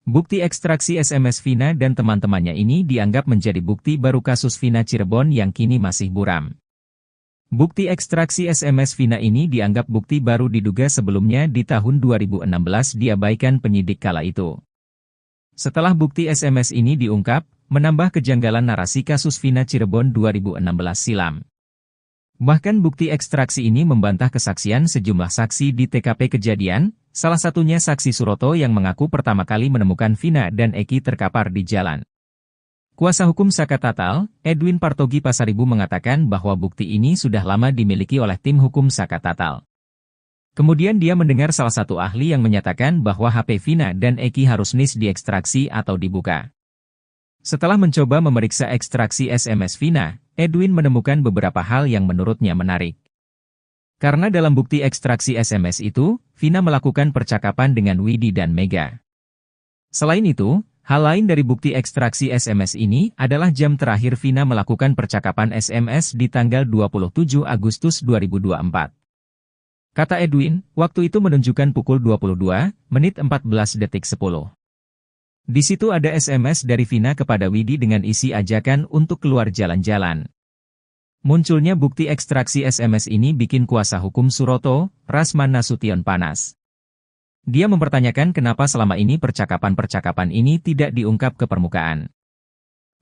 Bukti ekstraksi SMS Vina dan teman-temannya ini dianggap menjadi bukti baru kasus Vina Cirebon yang kini masih buram. Bukti ekstraksi SMS Vina ini dianggap bukti baru diduga sebelumnya di tahun 2016 diabaikan penyidik kala itu. Setelah bukti SMS ini diungkap, menambah kejanggalan narasi kasus Vina Cirebon 2016 silam. Bahkan bukti ekstraksi ini membantah kesaksian sejumlah saksi di TKP kejadian, salah satunya saksi Suroto yang mengaku pertama kali menemukan Vina dan Eki terkapar di jalan. Kuasa hukum Saka Tatal, Edwin Partogi Pasaribu mengatakan bahwa bukti ini sudah lama dimiliki oleh tim hukum Saka Tatal. Kemudian dia mendengar salah satu ahli yang menyatakan bahwa HP Vina dan Eki harus diekstraksi atau dibuka. Setelah mencoba memeriksa ekstraksi SMS Vina, Edwin menemukan beberapa hal yang menurutnya menarik. Karena dalam bukti ekstraksi SMS itu, Vina melakukan percakapan dengan Widi dan Mega. Selain itu, hal lain dari bukti ekstraksi SMS ini adalah jam terakhir Vina melakukan percakapan SMS di tanggal 27 Agustus 2024. Kata Edwin, waktu itu menunjukkan pukul 22:14:10. Di situ ada SMS dari Vina kepada Widi dengan isi ajakan untuk keluar jalan-jalan. Munculnya bukti ekstraksi SMS ini bikin kuasa hukum Suroto, Rasman Nasution panas. Dia mempertanyakan kenapa selama ini percakapan-percakapan ini tidak diungkap ke permukaan.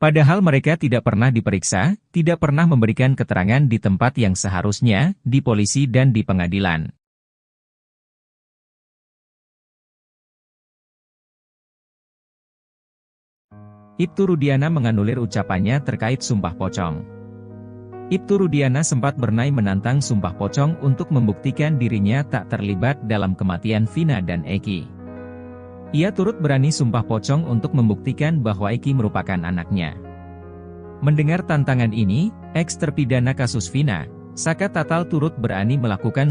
Padahal mereka tidak pernah diperiksa, tidak pernah memberikan keterangan di tempat yang seharusnya, di polisi dan di pengadilan. Ibtu Rudiana menganulir ucapannya terkait sumpah pocong. Ibtu Rudiana sempat bernai menantang sumpah pocong untuk membuktikan dirinya tak terlibat dalam kematian Vina dan Eki. Ia turut berani sumpah pocong untuk membuktikan bahwa Eki merupakan anaknya. Mendengar tantangan ini, eks terpidana kasus Vina, Saka Tatal turut berani melakukan